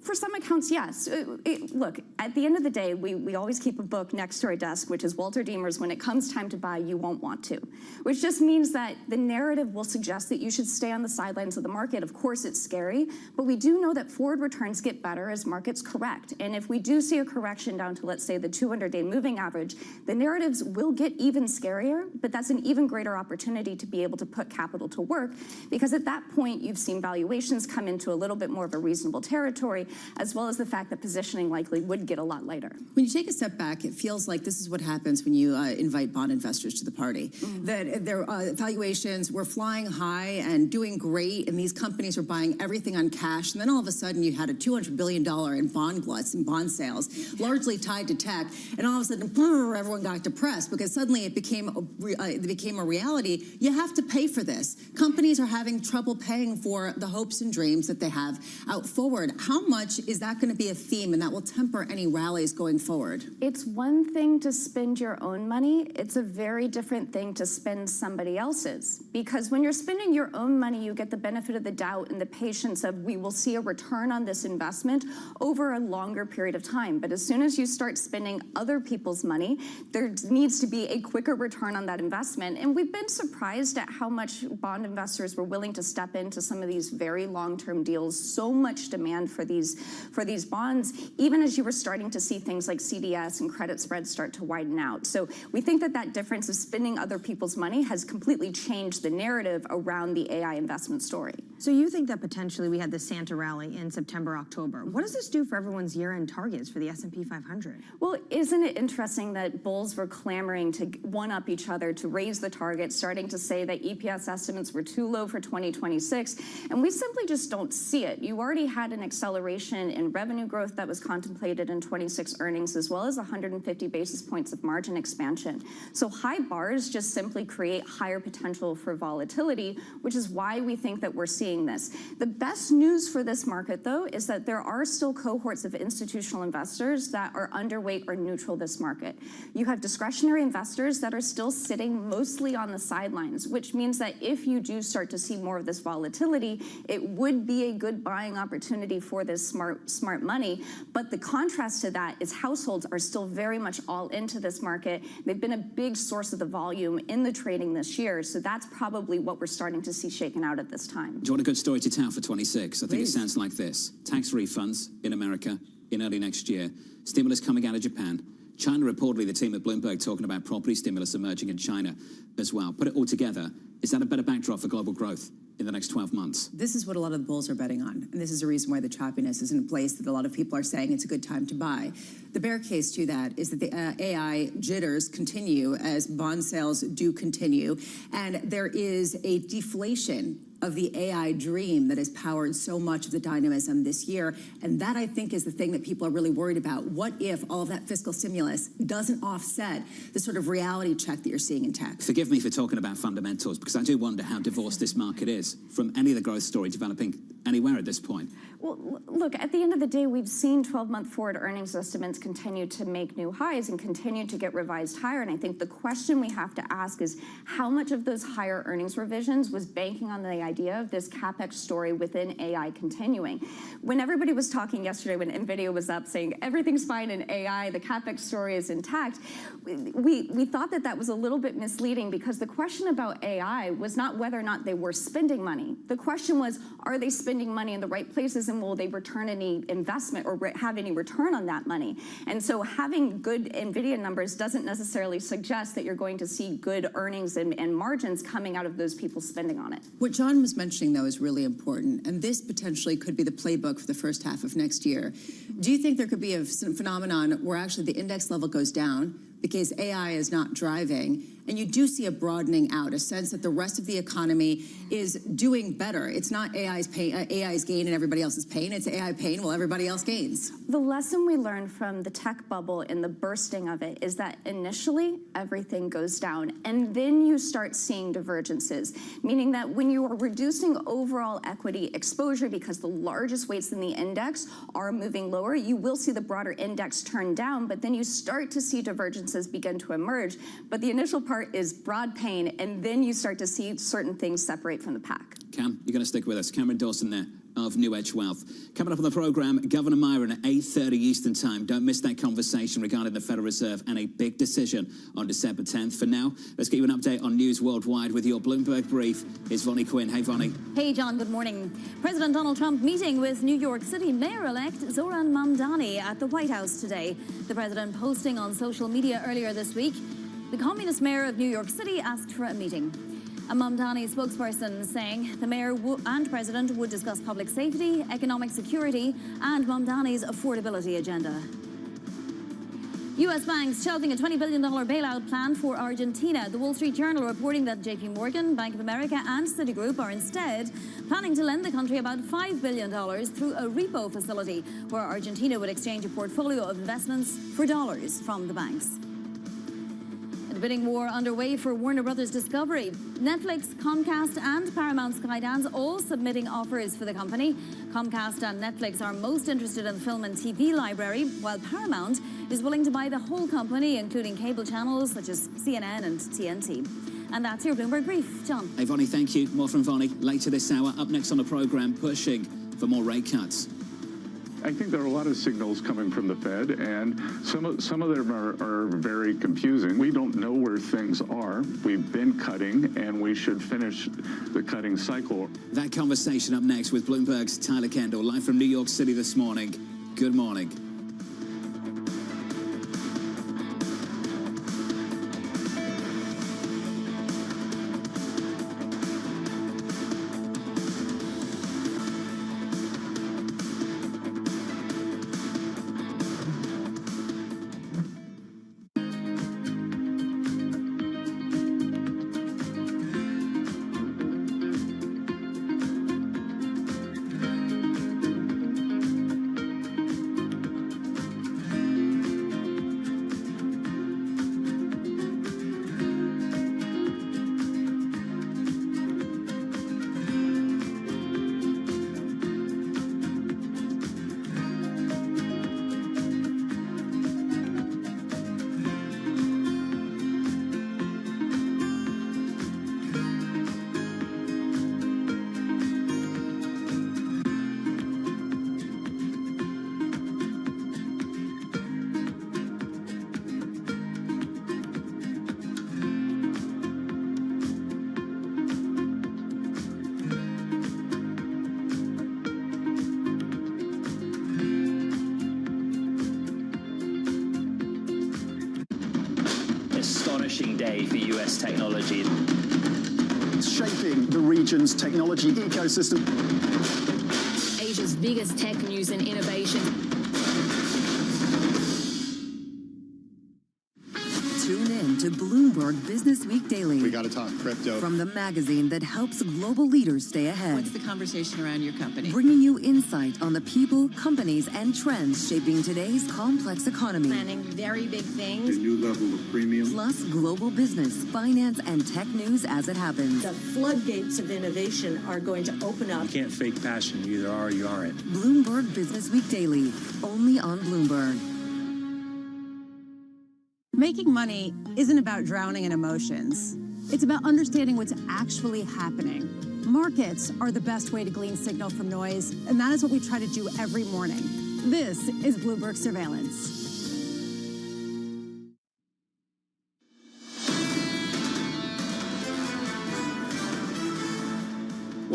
Speaker 12: For some accounts, yes. Look, at the end of the day, we always keep a book next to our desk, which is Walter Deemer's When It Comes Time to Buy, You Won't Want to, which just means that the narrative will suggest that you should stay on the sidelines of the market. Of course, it's scary, but we do know that forward returns get better as markets correct. And if we do see a correction down to, let's say, the 200-day moving average, the narratives will get even scarier, but that's an even greater opportunity to be able to put capital to work, because at that point, you've seen valuations come into a little bit more of a reasonable territory, as well as the fact that positioning likely would get a lot lighter.
Speaker 7: When you take a step back, it feels like this is what happens when you invite bond investors to the party. That their valuations were flying high and doing great, and these companies were buying everything on cash, and then all of a sudden you had a $200 billion in bond gluts and bond sales, largely tied to tech, and all of a sudden, everyone got depressed because suddenly it became a reality. You have to pay for this. Companies are having trouble paying for the hopes and dreams that they have out forward. How much is that going to be a theme, and that will temper any rallies going forward?
Speaker 12: It's one thing to spend your own money. It's a very different thing to spend somebody else's. Because when you're spending your own money, you get the benefit of the doubt and the patience of, we will see a return on this investment over a longer period of time. But as soon as you start spending other people's money, there needs to be a quicker return on that investment. And we've been surprised at how much bond investors were willing to step into some of these very long-term deals. So much demand for these bonds, even as you were starting to see things like CDS and credit spreads start to widen out. So we think that that difference of spending other people's money has completely changed the narrative around the AI investment story.
Speaker 9: So you think that potentially we had the Santa rally in September, October. What does this do for everyone's year-end targets for the S&P 500?
Speaker 12: Well, isn't it interesting that bulls were clamoring to one-up each other, to raise the target, starting to say that EPS estimates were too low for 2026, and we simply just don't see it. You already had an acceleration in revenue growth that was contemplated in 26 earnings, as well as 150 basis points of margin expansion. So high bars just simply create higher potential for volatility, which is why we think that we're seeing this. The best news for this market, though, is that there are still cohorts of institutional investors that are underweight or neutral this market. You have discretionary investors that are still sitting mostly on the sidelines, which means that if you do start to see more of this volatility, it would be a good buying opportunity for this smart money. But the contrast to that is households are still very much all into this market. They've been a big source of the volume in the trading this year. So that's probably what we're starting to see shaken out at this time.
Speaker 21: Do you want a good story to tell for 26? I think it sounds like this. Tax refunds in America in early next year. Stimulus coming out of Japan. China, reportedly, the team at Bloomberg talking about property stimulus emerging in China as well. Put it all together, is that a better backdrop for global growth in the next 12 months?
Speaker 7: This is what a lot of the bulls are betting on, and this is the reason why the choppiness is in place, that a lot of people are saying it's a good time to buy. The bear case to that is that the AI jitters continue as bond sales do continue, and there is a deflation of the AI dream that has powered so much of the dynamism this year. And that, I think, is the thing that people are really worried about. What if all of that fiscal stimulus doesn't offset the sort of reality check that you're seeing in tech?
Speaker 21: Forgive me for talking about fundamentals, because I do wonder how divorced this market is from any of the growth story developing anywhere at this point.
Speaker 12: Well, look, at the end of the day, we've seen 12-month forward earnings estimates continue to make new highs and continue to get revised higher. And I think the question we have to ask is how much of those higher earnings revisions was banking on the idea of this CapEx story within AI continuing? When everybody was talking yesterday, when NVIDIA was up saying everything's fine in AI, the CapEx story is intact, we thought that that was a little bit misleading, because the question about AI was not whether or not they were spending spending money. The question was, are they spending money in the right places, and will they return any investment or have any return on that money? And so having good NVIDIA numbers doesn't necessarily suggest that you're going to see good earnings and margins coming out of those people spending on it.
Speaker 7: What John was mentioning, though, is really important, and this potentially could be the playbook for the first half of next year. Do you think there could be a phenomenon where actually the index level goes down because AI is not driving, and you do see a broadening out, a sense that the rest of the economy is doing better? It's not AI's gain and everybody else's pain. It's AI pain while everybody else gains.
Speaker 12: The lesson we learned from the tech bubble and the bursting of it is that initially everything goes down, and then you start seeing divergences, meaning that when you are reducing overall equity exposure because the largest weights in the index are moving lower, you will see the broader index turn down, but then you start to see divergences begin to emerge. But the initial part is broad pain, and then you start to see certain things separate from the pack.
Speaker 21: Cam, you're going to stick with us. Cameron Dawson there of New Edge Wealth. Coming up on the program, Governor Myron at 8:30 Eastern Time. Don't miss that conversation regarding the Federal Reserve and a big decision on December 10th. For now, let's get you an update on news worldwide with your Bloomberg Brief. It's Vonnie Quinn. Hey, Vonnie.
Speaker 1: Hey, John. Good morning. President Donald Trump meeting with New York City Mayor-elect Zohran Mamdani at the White House today. The president posting on social media earlier this week, the communist mayor of New York City asked for a meeting. A Mamdani spokesperson saying the mayor and president would discuss public safety, economic security, and Mamdani's affordability agenda. U.S. banks shelving a $20 billion bailout plan for Argentina. The Wall Street Journal reporting that J.P. Morgan, Bank of America, and Citigroup are instead planning to lend the country about $5 billion through a repo facility where Argentina would exchange a portfolio of investments for dollars from the banks. The bidding war underway for Warner Brothers Discovery. Netflix, Comcast, and Paramount Skydance all submitting offers for the company. Comcast and Netflix are most interested in the film and TV library, while Paramount is willing to buy the whole company, including cable channels such as CNN and TNT. And that's your Bloomberg Brief. John.
Speaker 21: Hey, Vonnie, thank you. More from Vonnie later this hour. Up next on the program, pushing for more rate cuts.
Speaker 6: I think there are a lot of signals coming from the Fed, and some of them are very confusing. We don't know where things are. We've been cutting, and we should finish the cutting cycle.
Speaker 21: That conversation up next with Bloomberg's Tyler Kendall, live from New York City this morning. Good morning.
Speaker 8: Astonishing day for US technology.
Speaker 22: It's shaping the region's technology ecosystem.
Speaker 26: Asia's biggest tech news and innovation.
Speaker 13: Tune in to Bloomberg Business Week Daily.
Speaker 23: We got to talk crypto.
Speaker 13: From the magazine that helps global leaders stay ahead.
Speaker 24: What's the conversation around your company?
Speaker 13: Bringing you insight on the people, companies, and trends shaping today's complex economy.
Speaker 24: Planning very big things.
Speaker 23: A new level of premium.
Speaker 13: Plus global business, finance, and tech news as it happens.
Speaker 25: The floodgates of innovation are going to open up.
Speaker 11: You can't fake passion. You either are or you aren't.
Speaker 13: Bloomberg Business Week Daily, only on Bloomberg.
Speaker 27: Making money isn't about drowning in emotions. It's about understanding what's actually happening. Markets are the best way to glean signal from noise, and that is what we try to do every morning. This is Bloomberg Surveillance.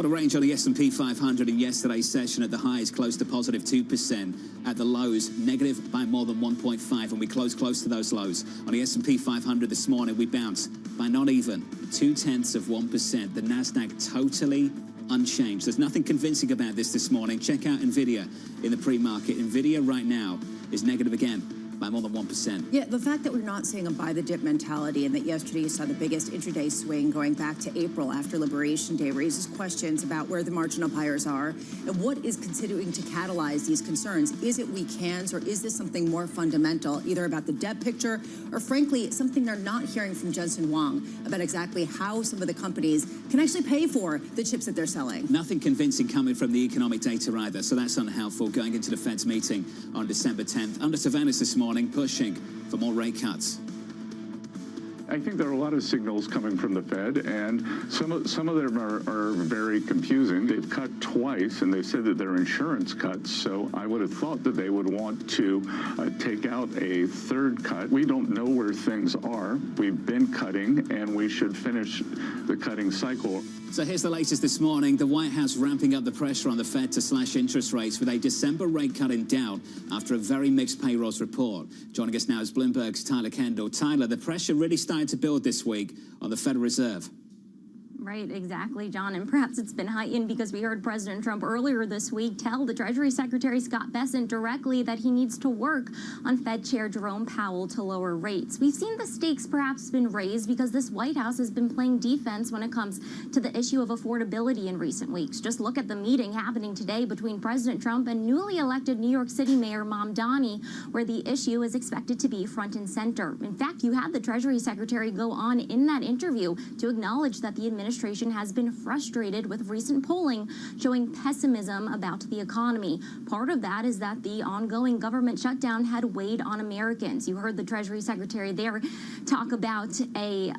Speaker 21: What a range on the S&P 500 in yesterday's session. At the highs, close to positive 2%. At the lows, negative by more than 1.5, and we closed close to those lows. On the S&P 500 this morning, we bounced by not even 0.2%. The Nasdaq totally unchanged. There's nothing convincing about this morning. Check out NVIDIA in the pre-market. NVIDIA right now is negative again by more than 1%.
Speaker 7: Yeah, the fact that we're not seeing a buy the dip mentality and that yesterday you saw the biggest intraday swing going back to April after Liberation Day raises questions about where the marginal buyers are and what is continuing to catalyze these concerns. Is it weak hands, or is this something more fundamental, either about the debt picture or frankly something they're not hearing from Jensen Huang about exactly how some of the companies can actually pay for the chips that they're selling?
Speaker 21: Nothing convincing coming from the economic data either, so that's unhelpful going into the Fed's meeting on December 10th. Under surveillance this morning, pushing for more rate cuts.
Speaker 6: I think there are a lot of signals coming from the Fed, and some of them are very confusing. They've cut twice, and they said that they're insurance cuts, so I would have thought that they would want to take out a third cut. We don't know where things are. We've been cutting, and we should finish the cutting cycle.
Speaker 21: So here's the latest this morning. The White House ramping up the pressure on the Fed to slash interest rates with a December rate cut in doubt after a very mixed payrolls report. Joining us now is Bloomberg's Tyler Kendall. Tyler, the pressure really started to build this week on the Federal Reserve.
Speaker 1: Right, exactly, John. And perhaps it's been heightened because we heard President Trump earlier this week tell the Treasury Secretary Scott Bessent directly that he needs to work on Fed Chair Jerome Powell to lower rates. We've seen the stakes perhaps been raised because this White House has been playing defense when it comes to the issue of affordability in recent weeks. Just look at the meeting happening today between President Trump and newly elected New York City Mayor Mamdani, where the issue is expected to be front and center. In fact, you had the Treasury Secretary go on in that interview to acknowledge that the administration has been frustrated with recent polling showing pessimism about the economy. Part of that is that the ongoing government shutdown had weighed on Americans. You heard the Treasury Secretary there talk about a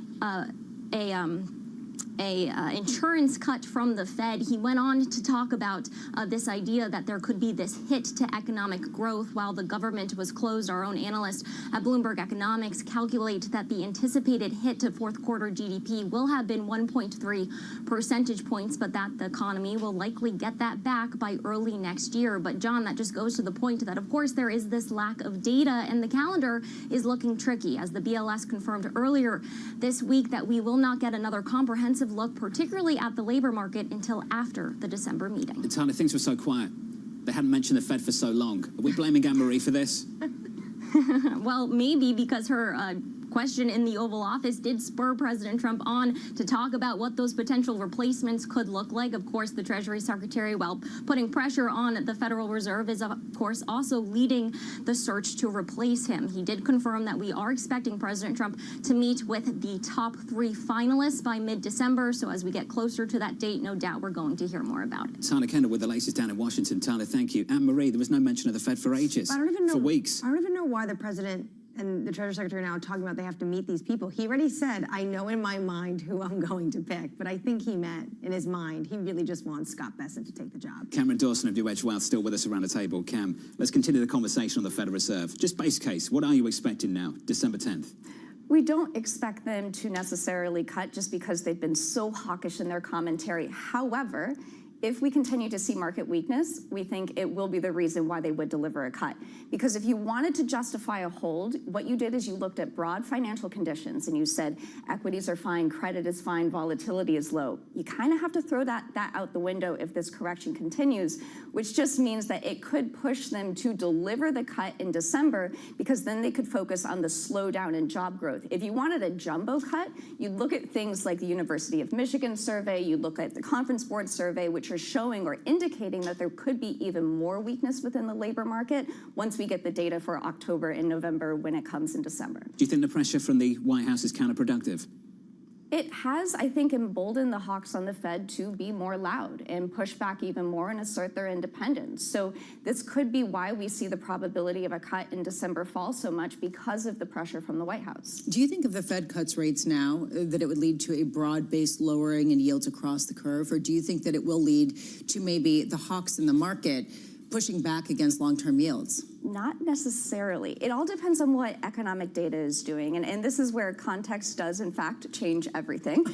Speaker 1: insurance cut from the Fed. He went on to talk about this idea that there could be this hit to economic growth while the government was closed. Our own analyst at Bloomberg Economics calculate that the anticipated hit to fourth quarter GDP will have been 1.3 percentage points, but that the economy will likely get that back by early next year. But John, that just goes to the point that, of course, there is this lack of data, and the calendar is looking tricky, as the BLS confirmed earlier this week that we will not get another comprehensive look, particularly at the labor market, until after the December meeting.
Speaker 21: Tyler, things were so quiet. They hadn't mentioned the Fed for so long. Are we blaming Anne-Marie for this?
Speaker 1: Well, maybe, because her question in the Oval Office did spur President Trump on to talk about what those potential replacements could look like. Of course, the Treasury Secretary, while putting pressure on the Federal Reserve, is of course also leading the search to replace him. He did confirm that we are expecting President Trump to meet with the top 3 finalists by mid-December. So as we get closer to that date, no doubt we're going to hear more about it.
Speaker 21: Tyler Kendall with the latest down in Washington. Tyler, thank you. Anne-Marie, there was no mention of the Fed for ages.
Speaker 9: I don't even know,
Speaker 21: for weeks.
Speaker 9: I don't even know why the president and the Treasury Secretary are now talking about they have to meet these people. He already said, I know in my mind who I'm going to pick, but I think he meant in his mind, he really just wants Scott Bessent to take the job.
Speaker 21: Cameron Dawson of New Edge Wealth still with us around the table. Cam, let's continue the conversation on the Federal Reserve. Just base case, what are you expecting now, December 10th?
Speaker 12: We don't expect them to necessarily cut just because they've been so hawkish in their commentary. However, if we continue to see market weakness, we think it will be the reason why they would deliver a cut. Because if you wanted to justify a hold, what you did is you looked at broad financial conditions and you said equities are fine, credit is fine, volatility is low. You kind of have to throw that out the window if this correction continues, which just means that it could push them to deliver the cut in December, because then they could focus on the slowdown in job growth. If you wanted a jumbo cut, you'd look at things like the University of Michigan survey, you look at the Conference Board survey, which are showing or indicating that there could be even more weakness within the labor market once we get the data for October and November when it comes in December.
Speaker 21: Do you think the pressure from the White House is counterproductive?
Speaker 12: It has, I think, emboldened the hawks on the Fed to be more loud and push back even more and assert their independence. So this could be why we see the probability of a cut in December fall so much, because of the pressure from the White House.
Speaker 7: Do you think if the Fed cuts rates now, that it would lead to a broad-based lowering in yields across the curve? Or do you think that it will lead to maybe the hawks in the market pushing back against long-term yields?
Speaker 12: Not necessarily. It all depends on what economic data is doing. And this is where context does, in fact, change everything.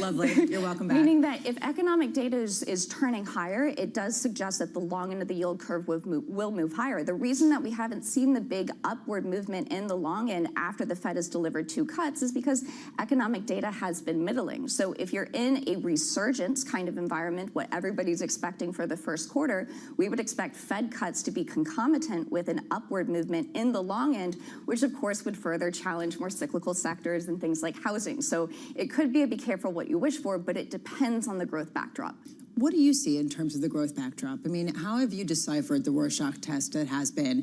Speaker 7: Lovely. You're welcome back.
Speaker 12: Meaning that if economic data is turning higher, it does suggest that the long end of the yield curve will move higher. The reason that we haven't seen the big upward movement in the long end after the Fed has delivered 2 cuts is because economic data has been middling. So if you're in a resurgence kind of environment, what everybody's expecting for the first quarter, we would expect Fed cuts to be concomitant with an upward movement in the long end, which of course would further challenge more cyclical sectors and things like housing. So it could be careful what you wish for, but it depends on the growth backdrop.
Speaker 7: What do you see in terms of the growth backdrop? I mean, how have you deciphered the Rorschach test that has been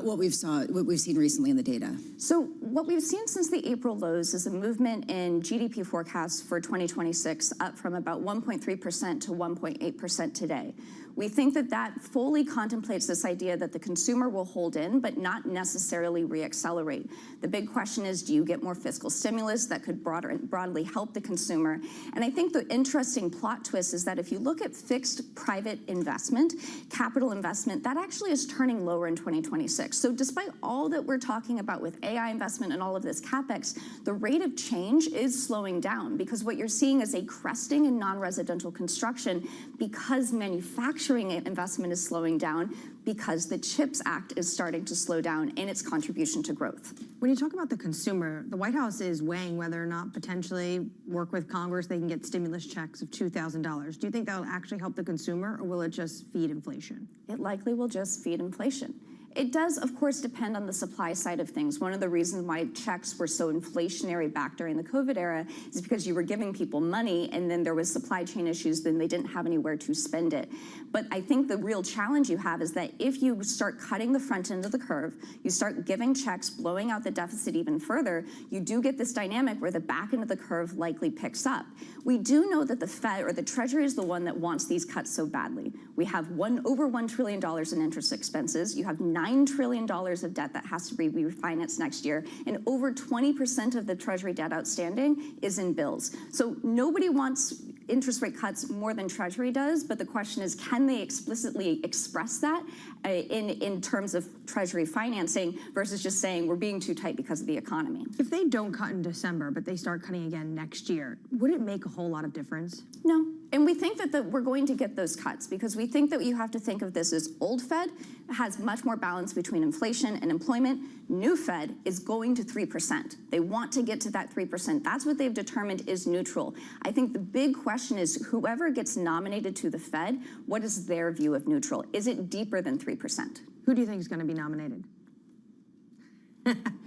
Speaker 7: what we've seen recently in the data?
Speaker 12: So what we've seen since the April lows is a movement in GDP forecasts for 2026 up from about 1.3% to 1.8% today. We think that that fully contemplates this idea that the consumer will hold in, but not necessarily reaccelerate. The big question is, do you get more fiscal stimulus that could broadly help the consumer? And I think the interesting plot twist is that if you look at fixed private investment, capital investment, that actually is turning lower in 2026. So despite all that we're talking about with AI investment and all of this CapEx, the rate of change is slowing down because what you're seeing is a cresting in non-residential construction because manufacturing investment is slowing down because the CHIPS Act is starting to slow down in its contribution to growth.
Speaker 9: When you talk about the consumer, the White House is weighing whether or not potentially work with Congress, they can get stimulus checks of $2,000. Do you think that will actually help the consumer, or will it just feed inflation?
Speaker 12: It likely will just feed inflation. It does, of course, depend on the supply side of things. One of the reasons why checks were so inflationary back during the COVID era is because you were giving people money and then there was supply chain issues, then they didn't have anywhere to spend it. But I think the real challenge you have is that if you start cutting the front end of the curve, you start giving checks, blowing out the deficit even further, you do get this dynamic where the back end of the curve likely picks up. We do know that the Fed or the Treasury is the one that wants these cuts so badly. We have over $1 trillion in interest expenses. You have $9 trillion of debt that has to be refinanced next year, and over 20% of the Treasury debt outstanding is in bills. So nobody wants interest rate cuts more than Treasury does, but the question is, can they explicitly express that in terms of Treasury financing versus just saying we're being too tight because of the economy?
Speaker 9: If they don't cut in December, but they start cutting again next year, would it make a whole lot of difference?
Speaker 12: No. And we think that we're going to get those cuts because we think that you have to think of this as old Fed has much more balance between inflation and employment. New Fed is going to 3%. They want to get to that 3%. That's what they've determined is neutral. I think the big question is whoever gets nominated to the Fed, what is their view of neutral? Is it deeper than 3%?
Speaker 9: Who do you think is going to be nominated?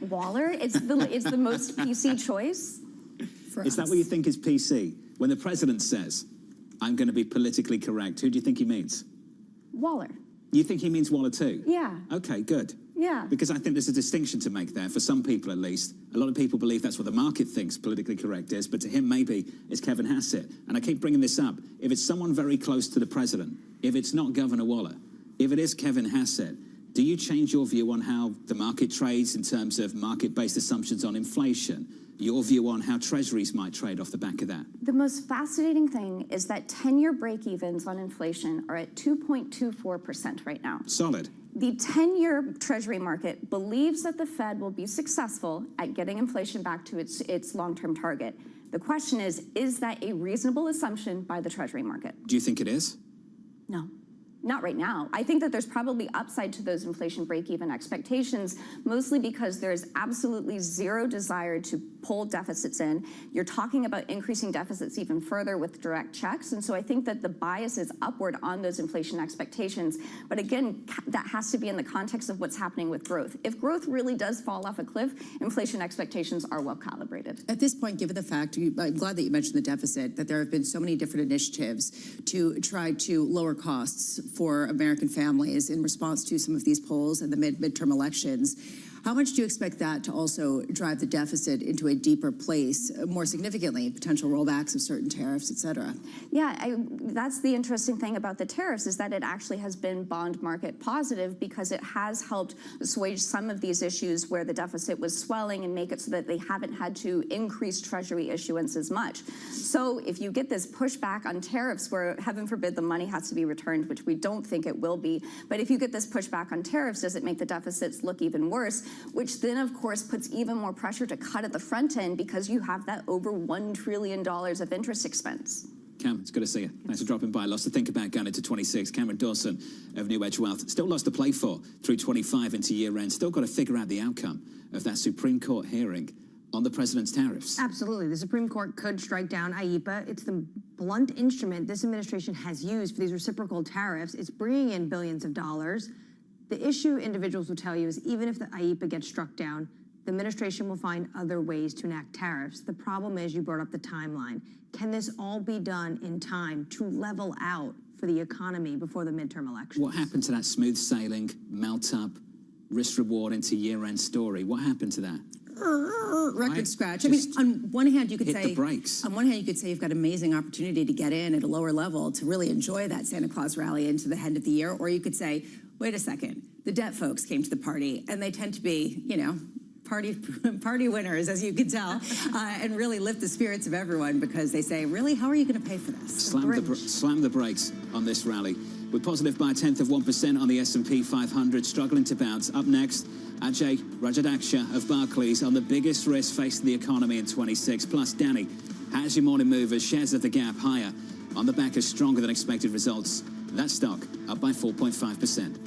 Speaker 12: Waller. It's the most PC choice.
Speaker 21: Is that what you think is PC? When the president says, I'm going to be politically correct, who do you think he means?
Speaker 12: Waller.
Speaker 21: You think he means Waller too?
Speaker 12: Yeah.
Speaker 21: Okay, good.
Speaker 12: Yeah.
Speaker 21: Because I think there's a distinction to make there, for some people at least. A lot of people believe that's what the market thinks politically correct is, but to him maybe it's Kevin Hassett. And I keep bringing this up. If it's someone very close to the president, if it's not Governor Waller, if it is Kevin Hassett, do you change your view on how the market trades in terms of market-based assumptions on inflation? Your view on how treasuries might trade off the back of that?
Speaker 12: The most fascinating thing is that 10-year break-evens on inflation are at 2.24% right now.
Speaker 21: Solid.
Speaker 12: The 10-year Treasury market believes that the Fed will be successful at getting inflation back to its long-term target. The question is that a reasonable assumption by the Treasury market?
Speaker 21: Do you think it is?
Speaker 12: No. Not right now. I think that there's probably upside to those inflation break-even expectations, mostly because there's absolutely zero desire to pull deficits in. You're talking about increasing deficits even further with direct checks, and so I think that the bias is upward on those inflation expectations. But again, that has to be in the context of what's happening with growth. If growth really does fall off a cliff, inflation expectations are well calibrated.
Speaker 7: At this point, given the fact, I'm glad that you mentioned the deficit, that there have been so many different initiatives to try to lower costs for American families in response to some of these polls and the midterm elections. How much do you expect that to also drive the deficit into a deeper place, more significantly, potential rollbacks of certain tariffs, et cetera?
Speaker 12: Yeah, that's the interesting thing about the tariffs is that it actually has been bond market positive because it has helped assuage some of these issues where the deficit was swelling and make it so that they haven't had to increase Treasury issuance as much. So if you get this pushback on tariffs where, heaven forbid, the money has to be returned, which we don't think it will be, but if you get this pushback on tariffs, does it make the deficits look even worse, which then, of course, puts even more pressure to cut at the front end because you have that over $1 trillion of interest expense.
Speaker 21: Cam, it's good to see you. Thanks for dropping by. Lots to think about going into 26. Cameron Dawson of New Edge Wealth. Still lots to play for through 25 into year end. Still got to figure out the outcome of that Supreme Court hearing on the president's tariffs.
Speaker 9: Absolutely. The Supreme Court could strike down IEEPA. It's the blunt instrument this administration has used for these reciprocal tariffs. It's bringing in billions of dollars. The issue individuals will tell you is even if the IEEPA gets struck down, the administration will find other ways to enact tariffs. The problem is you brought up the timeline. Can this all be done in time to level out for the economy before the midterm election?
Speaker 21: What happened to that smooth sailing, melt up, risk reward into year-end story? What happened to that?
Speaker 7: Record scratch. I mean, on one hand, you could say,
Speaker 21: hit the brakes.
Speaker 7: on one hand, you could say you've got an amazing opportunity to get in at a lower level to really enjoy that Santa Claus rally into the end of the year. Or you could say, wait a second, the debt folks came to the party and they tend to be, you know, party winners, as you can tell, and really lift the spirits of everyone because they say, really, how are you going to pay for this?
Speaker 21: Slam the brakes on this rally. We're positive by 1/10% on the S&P 500, struggling to bounce. Up next, Ajay Rajadaksha of Barclays on the biggest risk facing the economy in 26. Plus, Danny, how's your morning movers? Shares of the gap higher on the back of stronger than expected results. That stock up by 4.5%.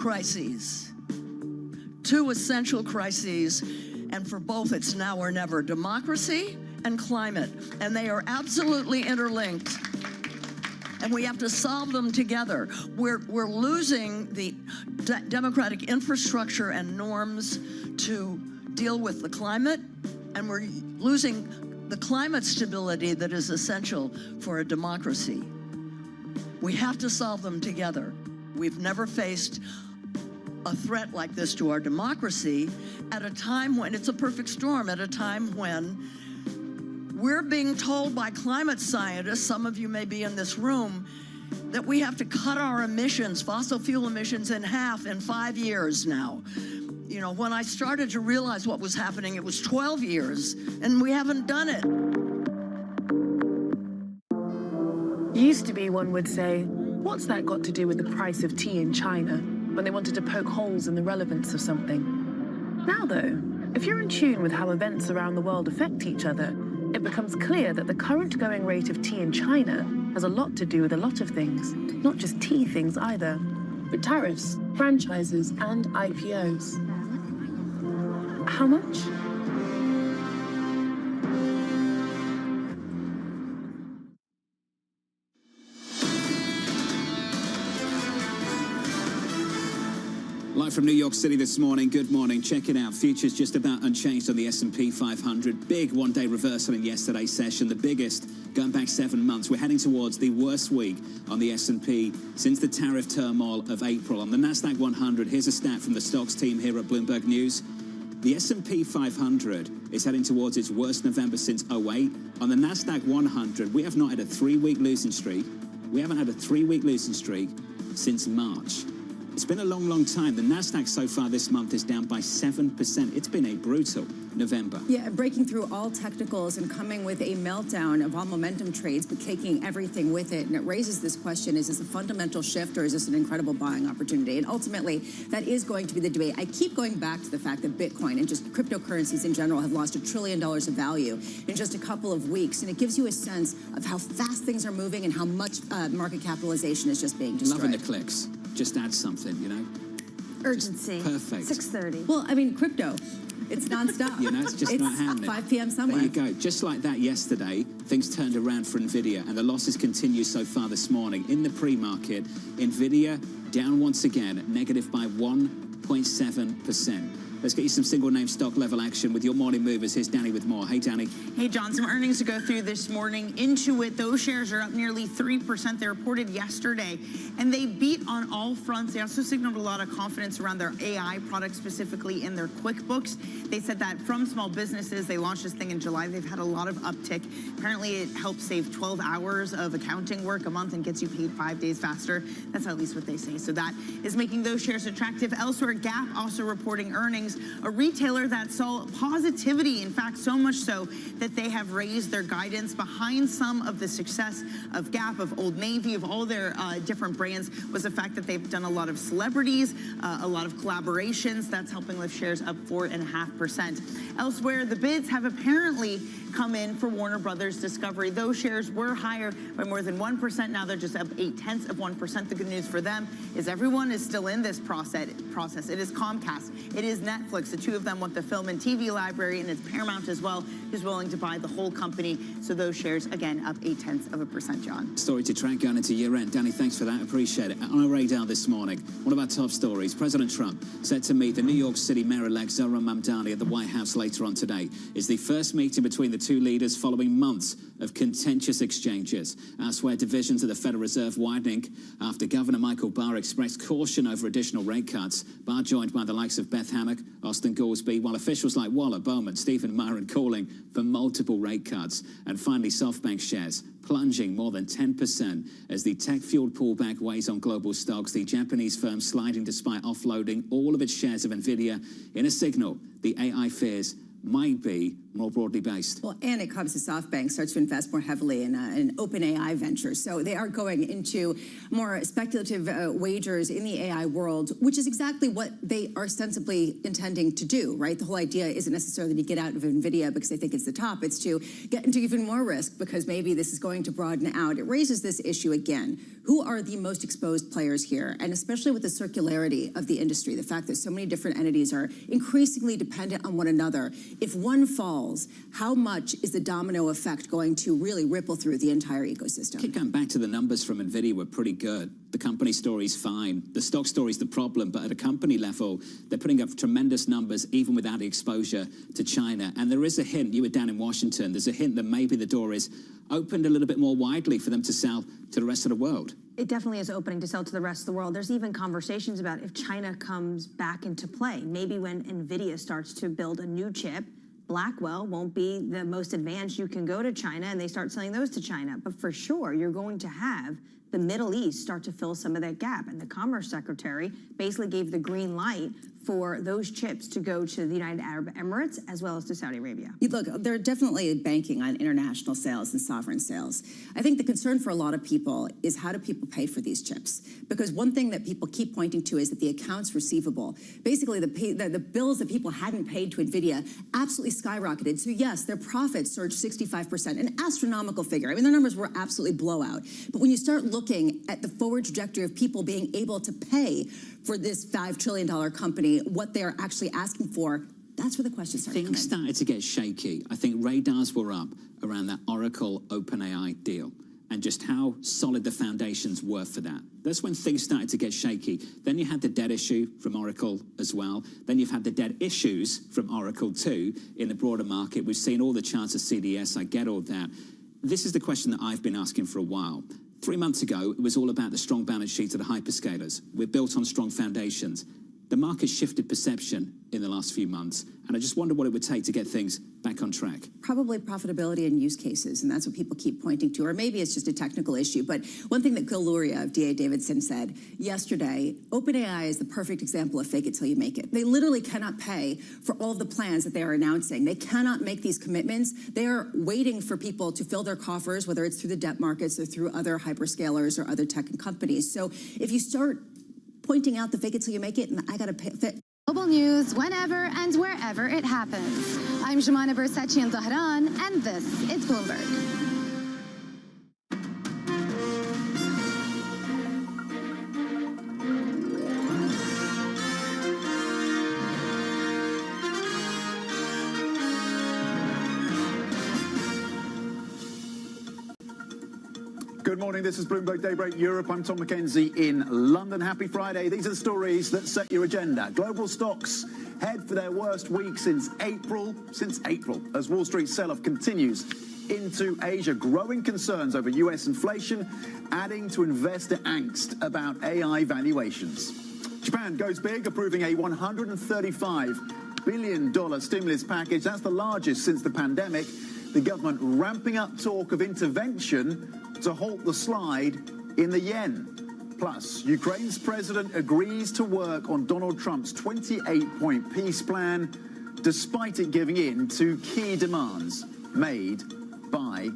Speaker 2: crises, two essential crises, and for both it's now or never: democracy and climate, and they are absolutely interlinked. And we have to solve them together. We're losing the democratic infrastructure and norms to deal with the climate, and we're losing the climate stability that is essential for a democracy. We have to solve them together. We've never faced a threat like this to our democracy at a time when it's a perfect storm, at a time when we're being told by climate scientists, some of you may be in this room, that we have to cut our emissions, fossil fuel emissions, in half in 5 years now. You know, when I started to realize what was happening, it was 12 years, and we haven't done it.
Speaker 3: Used to be, one would say, what's that got to do with the price of tea in China, when they wanted to poke holes in the relevance of something? Now, though, if you're in tune with how events around the world affect each other, it becomes clear that the current going rate of tea in China has a lot to do with a lot of things, not just tea things either, but tariffs, franchises, and IPOs. How much?
Speaker 21: Live from New York City this morning. Good morning. Check it out. Futures just about unchanged on the S&P 500. Big one-day reversal in yesterday's session, the biggest going back 7 months. We're heading towards the worst week on the S&P since the tariff turmoil of April. On the Nasdaq 100, here's a stat from the stocks team here at Bloomberg News. The S&P 500 is heading towards its worst November since 08. On the Nasdaq 100, we have not had a 3-week losing streak. We haven't had a 3-week losing streak since March. It's been a long, long time. The Nasdaq so far this month is down by 7%. It's been a brutal November.
Speaker 7: Yeah, breaking through all technicals and coming with a meltdown of all momentum trades, but taking everything with it. And it raises this question, is this a fundamental shift or is this an incredible buying opportunity? And ultimately, that is going to be the debate. I keep going back to the fact that Bitcoin and just cryptocurrencies in general have lost $1 trillion of value in just a couple of weeks. And it gives you a sense of how fast things are moving and how much market capitalization is just being destroyed.
Speaker 21: Loving the clicks. Just add something, you know?
Speaker 9: Urgency.
Speaker 21: Just perfect.
Speaker 9: 6:30.
Speaker 7: Well, I mean, crypto. It's nonstop.
Speaker 21: You know, it's just not happening.
Speaker 7: 5 p.m. somewhere.
Speaker 21: There you go. Just like that yesterday, things turned around for NVIDIA, and the losses continue so far this morning. In the pre-market, NVIDIA down once again, negative by 1.7%. Let's get you some single-name stock level action with your morning movers. Here's Danny with more. Hey, Danny.
Speaker 4: Hey, John. Some earnings to go through this morning. Intuit, those shares are up nearly 3%. They reported yesterday, and they beat on all fronts. They also signaled a lot of confidence around their AI product, specifically in their QuickBooks. They said that from small businesses, they launched this thing in July. They've had a lot of uptick. Apparently, it helps save 12 hours of accounting work a month and gets you paid 5 days faster. That's at least what they say. So that is making those shares attractive. Elsewhere, Gap also reporting earnings. A retailer that saw positivity, in fact, so much so that they have raised their guidance. Behind some of the success of Gap, of Old Navy, of all their different brands, was the fact that they've done a lot of celebrities, a lot of collaborations. That's helping lift shares up 4.5%. Elsewhere, the bids have apparently come in for Warner Brothers Discovery. Those shares were higher by more than 1%. Now they're just up 0.8%. The good news for them is everyone is still in this process. It is Comcast. It is Netflix. The two of them want the film and TV library, and it's Paramount as well, who's willing to buy the whole company. So those shares, again, up 0.8%, John.
Speaker 21: Story to track going into year end. Danny, thanks for that. Appreciate it. On our radar this morning, one of our top stories. President Trump set to meet the New York City Mayor-elect Zohran Mamdani at the White House later on today. It's the first meeting between the two leaders following months of contentious exchanges. Elsewhere, divisions of the Federal Reserve widening after Governor Michael Barr expressed caution over additional rate cuts. Barr joined by the likes of Beth Hammock, Austin Goolsbee, while officials like Waller, Bowman, Stephen Myron calling for multiple rate cuts. And finally, SoftBank shares plunging more than 10% as the tech-fueled pullback weighs on global stocks. The Japanese firm sliding despite offloading all of its shares of NVIDIA in a signal the AI fears might be more broadly based.
Speaker 7: Well, and it comes to SoftBank starts to invest more heavily in an open AI venture. So they are going into more speculative wagers in the AI world, which is exactly what they are ostensibly intending to do, right? The whole idea isn't necessarily to get out of NVIDIA because they think it's the top. It's to get into even more risk because maybe this is going to broaden out. It raises this issue again. Who are the most exposed players here? And especially with the circularity of the industry, the fact that so many different entities are increasingly dependent on one another. If one falls, how much is the domino effect going to really ripple through the entire ecosystem?
Speaker 21: Keep going back to the numbers from NVIDIA were pretty good. The company story's fine. The stock story's the problem, but at a company level, they're putting up tremendous numbers even without the exposure to China. And there is a hint, you were down in Washington, there's a hint that maybe the door is opened a little bit more widely for them to sell to the rest of the world.
Speaker 9: It definitely is opening to sell to the rest of the world. There's even conversations about if China comes back into play. Maybe when NVIDIA starts to build a new chip, Blackwell won't be the most advanced. You can go to China and they start selling those to China. But for sure, you're going to have the Middle East start to fill some of that gap. And the Commerce Secretary basically gave the green light for those chips to go to the United Arab Emirates as well as to Saudi Arabia?
Speaker 7: Look, they're definitely banking on international sales and sovereign sales. I think the concern for a lot of people is how do people pay for these chips? Because one thing that people keep pointing to is that the accounts receivable, basically the bills that people hadn't paid to NVIDIA absolutely skyrocketed. So yes, their profits surged 65%, an astronomical figure. I mean, their numbers were absolutely blowout. But when you start looking at the forward trajectory of people being able to pay for this $5 trillion company, what they're actually asking for, that's where the questions start.
Speaker 21: Things started to get shaky. I think radars were up around that Oracle OpenAI deal and just how solid the foundations were for that. That's when things started to get shaky. Then you had the debt issue from Oracle as well. Then you've had the debt issues from Oracle too in the broader market. We've seen all the charts of CDS. I get all that. This is the question that I've been asking for a while. 3 months ago, it was all about the strong balance sheets of the hyperscalers. We're built on strong foundations. The market shifted perception in the last few months, and I just wonder what it would take to get things back on track.
Speaker 7: Probably profitability and use cases, and that's what people keep pointing to, or maybe it's just a technical issue. But one thing that Gil Luria of D.A. Davidson said yesterday, OpenAI is the perfect example of fake it till you make it. They literally cannot pay for all of the plans that they are announcing. They cannot make these commitments. They are waiting for people to fill their coffers, whether it's through the debt markets or through other hyperscalers or other tech companies. So if you start pointing out the fake it till you make it, and I got to fit.
Speaker 26: Global news whenever and wherever it happens. I'm Jumana Bersachi in Tehran, and this is Bloomberg.
Speaker 22: Good morning, this is Bloomberg Daybreak Europe. I'm Tom McKenzie in London. Happy Friday. These are the stories that set your agenda. Global stocks head for their worst week since April, as Wall Street sell-off continues into Asia. Growing concerns over US inflation, adding to investor angst about AI valuations. Japan goes big, approving a $135 billion stimulus package. That's the largest since the pandemic. The government ramping up talk of intervention to halt the slide in the yen. Plus, Ukraine's president agrees to work on Donald Trump's 28-point peace plan, despite it giving in to key demands made by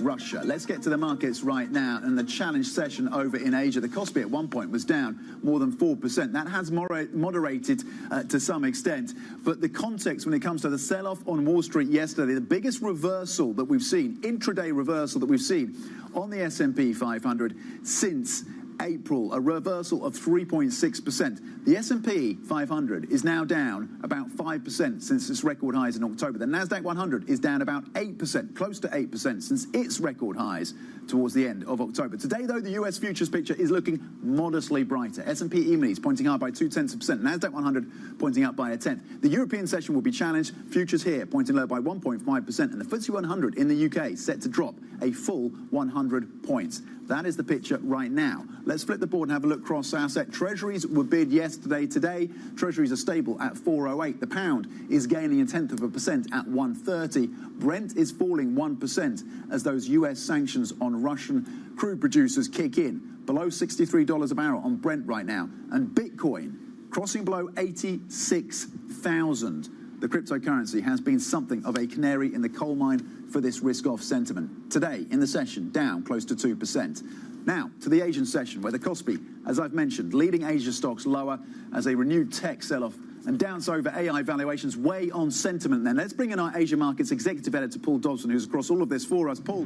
Speaker 22: Russia. Let's get to the markets right now. And the challenge session over in Asia, the Kospi at one point was down more than 4%. That has moderated to some extent. But the context when it comes to the sell-off on Wall Street yesterday, the biggest reversal that we've seen, intraday reversal that we've seen on the S&P 500 since April, a reversal of 3.6%. The S&P 500 is now down about 5% since its record highs in October. The Nasdaq 100 is down about 8%, close to 8% since its record highs towards the end of October. Today, though, the US futures picture is looking modestly brighter. S&P E-minis pointing up by 0.2%. Nasdaq 100 pointing up by 0.1%. The European session will be challenged. Futures here pointing lower by 1.5%, and the FTSE 100 in the UK set to drop a full 100 points. That is the picture right now. Let's flip the board and have a look across asset. Treasuries were bid yesterday. Today, Treasuries are stable at 408. The pound is gaining 0.1% at 130. Brent is falling 1% as those US sanctions on Russian crude producers kick in. Below $63 a barrel on Brent right now. And Bitcoin crossing below 86,000. The cryptocurrency has been something of a canary in the coal mine for this risk-off sentiment. Today, in the session, down close to 2%. Now, to the Asian session, where the Kospi, as I've mentioned, leading Asia stocks lower as a renewed tech sell-off and doubts over AI valuations weigh on sentiment. Then let's bring in our Asia Markets Executive Editor, Paul Dobson, who's across all of this for us. Paul,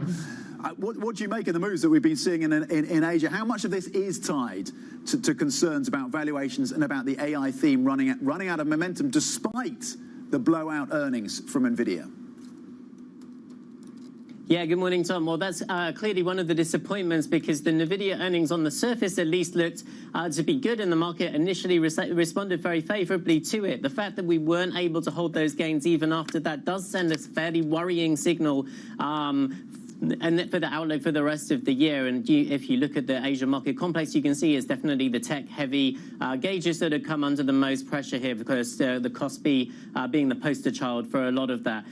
Speaker 22: what do you make of the moves that we've been seeing in Asia? How much of this is tied to concerns about valuations and about the AI theme running out of momentum despite the blowout earnings from NVIDIA?
Speaker 5: Yeah, good morning, Tom. Well, that's clearly one of the disappointments because the NVIDIA earnings on the surface at least looked to be good, and the market initially responded very favorably to it. The fact that we weren't able to hold those gains even after that does send us a fairly worrying signal and for the outlook for the rest of the year. And if you look at the Asia market complex, you can see it's definitely the tech-heavy gauges that have come under the most pressure here because the Kospi being the poster child for a lot of that.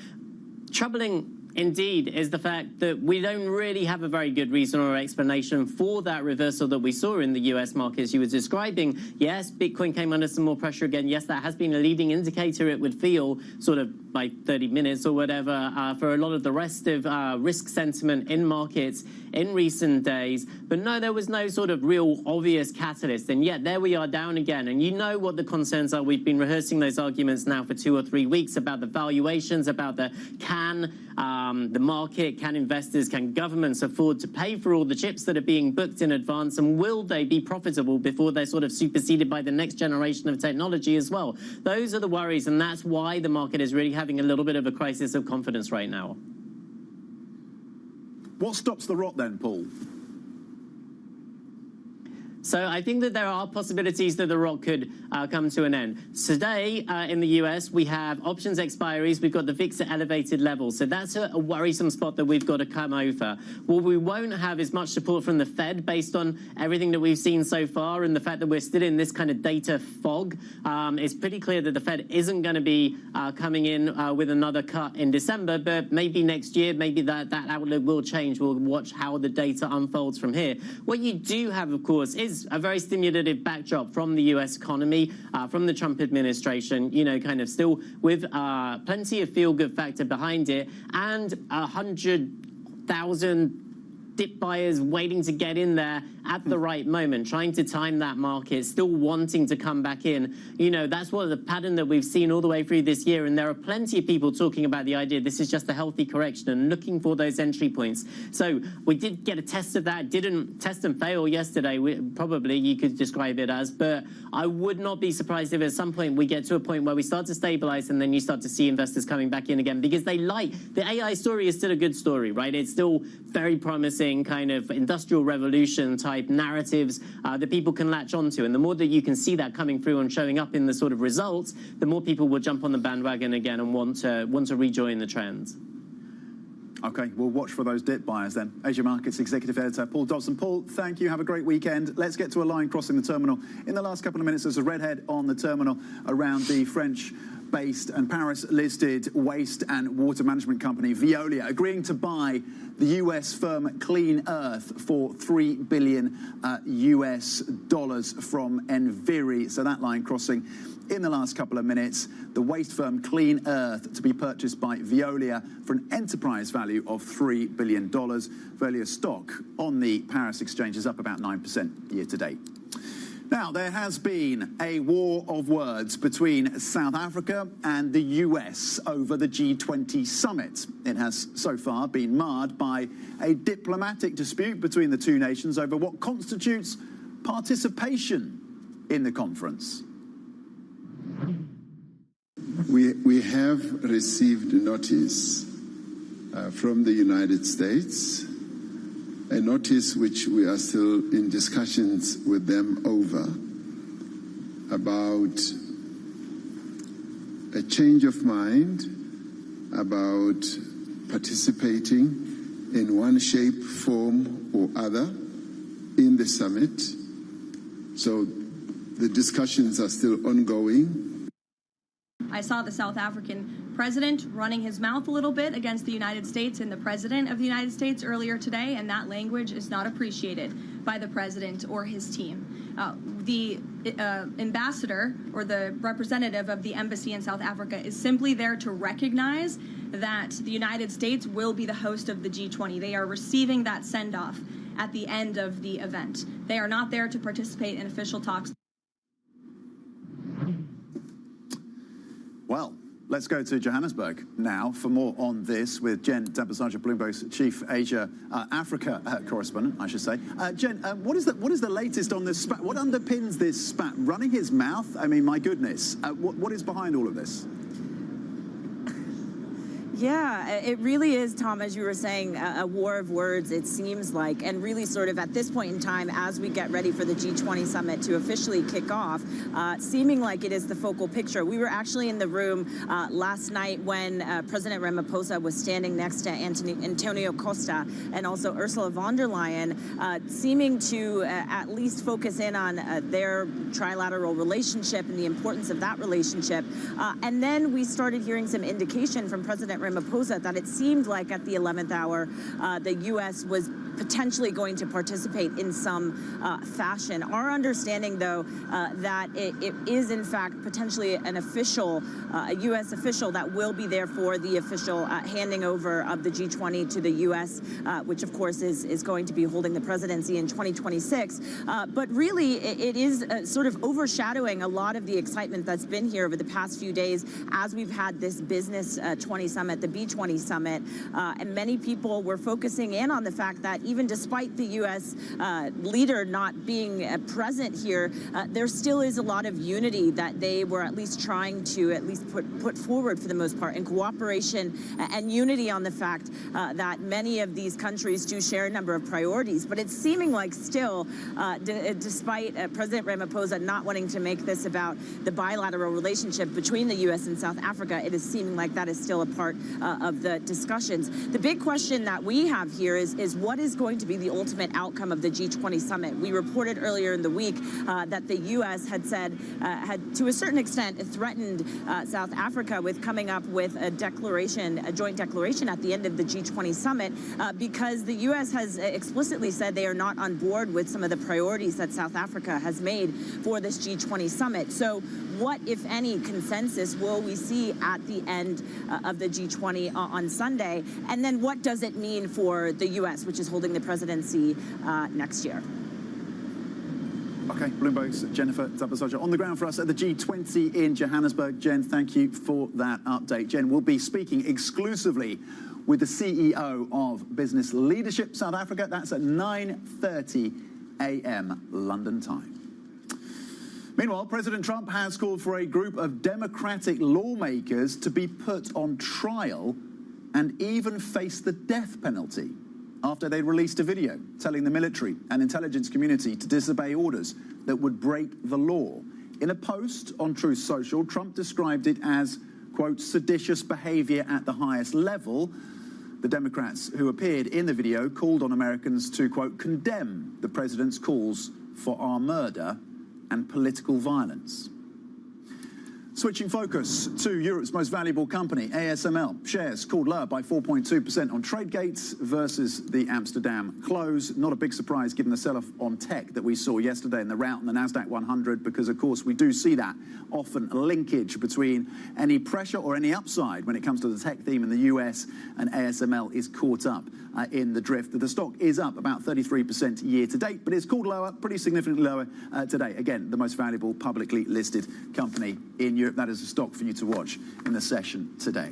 Speaker 5: Troubling indeed is the fact that we don't really have a very good reason or explanation for that reversal that we saw in the US markets you were describing. Yes, Bitcoin came under some more pressure again. Yes, that has been a leading indicator, it would feel, sort of by 30 minutes or whatever, for a lot of the rest of risk sentiment in markets in recent days. But no, there was no sort of real obvious catalyst. And yet there we are down again. And you know what the concerns are. We've been rehearsing those arguments now for 2 or 3 weeks about the valuations, about the market, can investors, can governments afford to pay for all the chips that are being booked in advance, and will they be profitable before they're sort of superseded by the next generation of technology as well? Those are the worries, and that's why the market is really having a little bit of a crisis of confidence right now.
Speaker 22: What stops the rot then, Paul?
Speaker 5: So I think that there are possibilities that the rot could come to an end. Today, in the US, we have options expiries. We've got the VIX at elevated levels. So that's a worrisome spot that we've got to come over. What we won't have is much support from the Fed based on everything that we've seen so far, and the fact that we're still in this kind of data fog. It's pretty clear that the Fed isn't going to be coming in with another cut in December, but maybe next year, maybe that outlook will change. We'll watch how the data unfolds from here. What you do have, of course, is a very stimulative backdrop from the US economy, from the Trump administration, you know, kind of still with plenty of feel-good factor behind it, and 100,000 dip buyers waiting to get in there at the right moment, trying to time that market, still wanting to come back in. You know, that's what the pattern that we've seen all the way through this year, and there are plenty of people talking about the idea this is just a healthy correction and looking for those entry points. So we did get a test of that, didn't test and fail yesterday, probably you could describe it as, but I would not be surprised if at some point we get to a point where we start to stabilize and then you start to see investors coming back in again, because they like, the AI story is still a good story, right? It's still very promising, kind of industrial revolution type narratives that people can latch onto. And the more that you can see that coming through and showing up in the sort of results, the more people will jump on the bandwagon again and want to rejoin the trend.
Speaker 22: Okay, we'll watch for those dip buyers then. Asia Markets Executive Editor Paul Dobson. Paul, thank you. Have a great weekend. Let's get to a line crossing the terminal. In the last couple of minutes, there's a redhead on the terminal around the French-based and Paris-listed waste and water management company Veolia, agreeing to buy the US firm Clean Earth for $3 billion US from Enviri. So that line crossing in the last couple of minutes. The waste firm Clean Earth to be purchased by Veolia for an enterprise value of $3 billion. Veolia stock on the Paris exchange is up about 9% year to date. Now, there has been a war of words between South Africa and the US over the G20 summit. It has so far been marred by a diplomatic dispute between the two nations over what constitutes participation in the conference.
Speaker 23: We have received notice from the United States, a notice which we are still in discussions with them over, about a change of mind about participating in one shape, form or other in the summit. So the discussions are still ongoing.
Speaker 10: I saw the South African president running his mouth a little bit against the United States and the president of the United States earlier today, and that language is not appreciated by the president or his team. The ambassador or the representative of the embassy in South Africa is simply there to recognize that the United States will be the host of the G20. They are receiving that send-off at the end of the event. They are not there to participate in official talks.
Speaker 22: Well, let's go to Johannesburg now for more on this with Jen Tempest-Archer, Bloomberg's chief Asia Africa correspondent, I should say. Jen, what is the latest on this spat? What underpins this spat? Running his mouth? I mean, my goodness. What is behind all of this?
Speaker 14: Yeah, it really is, Tom, as you were saying, a war of words, it seems like, and really sort of at this point in time, as we get ready for the G20 summit to officially kick off, seeming like it is the focal picture. We were actually in the room last night when President Ramaphosa was standing next to Antonio Costa and also Ursula von der Leyen, seeming to at least focus in on their trilateral relationship and the importance of that relationship. And then we started hearing some indication from President Ramaphosa that it seemed like at the 11th hour, the U.S. was potentially going to participate in some fashion. Our understanding, though, that it is in fact potentially an official, a U.S. official that will be there for the official handing over of the G20 to the U.S., which of course is going to be holding the presidency in 2026. But really, it is sort of overshadowing a lot of the excitement that's been here over the past few days as we've had this Business 20 Summit, the B20 Summit, and many people were focusing in on the fact that even despite the U.S. Leader not being present here, there still is a lot of unity that they were at least trying to put forward for the most part, in cooperation and unity on the fact that many of these countries do share a number of priorities. But it's seeming like still, despite President Ramaphosa not wanting to make this about the bilateral relationship between the U.S. and South Africa, it is seeming like that is still a part of the discussions. The big question that we have here is what is going to be the ultimate outcome of the G20 summit? We reported earlier in the week that the U.S. had said, had to a certain extent threatened South Africa with coming up with a declaration, a joint declaration at the end of the G20 summit, because the U.S. has explicitly said they are not on board with some of the priorities that South Africa has made for this G20 summit. So what, if any, consensus will we see at the end of the G20 on Sunday? And then what does it mean for the U.S., which is holding the presidency next year?
Speaker 22: Okay, Bloomberg's Jennifer Tabasoja on the ground for us at the G20 in Johannesburg. Jen, thank you for that update. Jen will be speaking exclusively with the CEO of Business Leadership South Africa. That's at 9:30 a.m. London time. Meanwhile, President Trump has called for a group of Democratic lawmakers to be put on trial and even face the death penalty after they released a video telling the military and intelligence community to disobey orders that would break the law. In a post on Truth Social, Trump described it as, quote, seditious behavior at the highest level. The Democrats who appeared in the video called on Americans to, quote, condemn the president's calls for our murder and political violence. Switching focus to Europe's most valuable company, ASML. Shares called lower by 4.2% on TradeGate versus the Amsterdam close. Not a big surprise given the sell-off on tech that we saw yesterday in the rout on the Nasdaq 100, because, of course, we do see that often linkage between any pressure or any upside when it comes to the tech theme in the US, and ASML is caught up in the drift. The stock is up about 33% year to date, but it's called lower, pretty significantly lower today. Again, the most valuable publicly listed company in Europe. That is a stock for you to watch in the session today.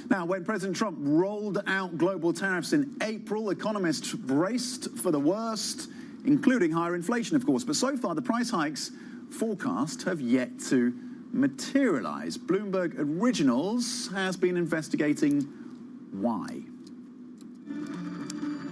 Speaker 22: Now, when President Trump rolled out global tariffs in April, economists braced for the worst, including higher inflation, of course. But so far, the price hikes forecast have yet to materialize. Bloomberg Originals has been investigating why.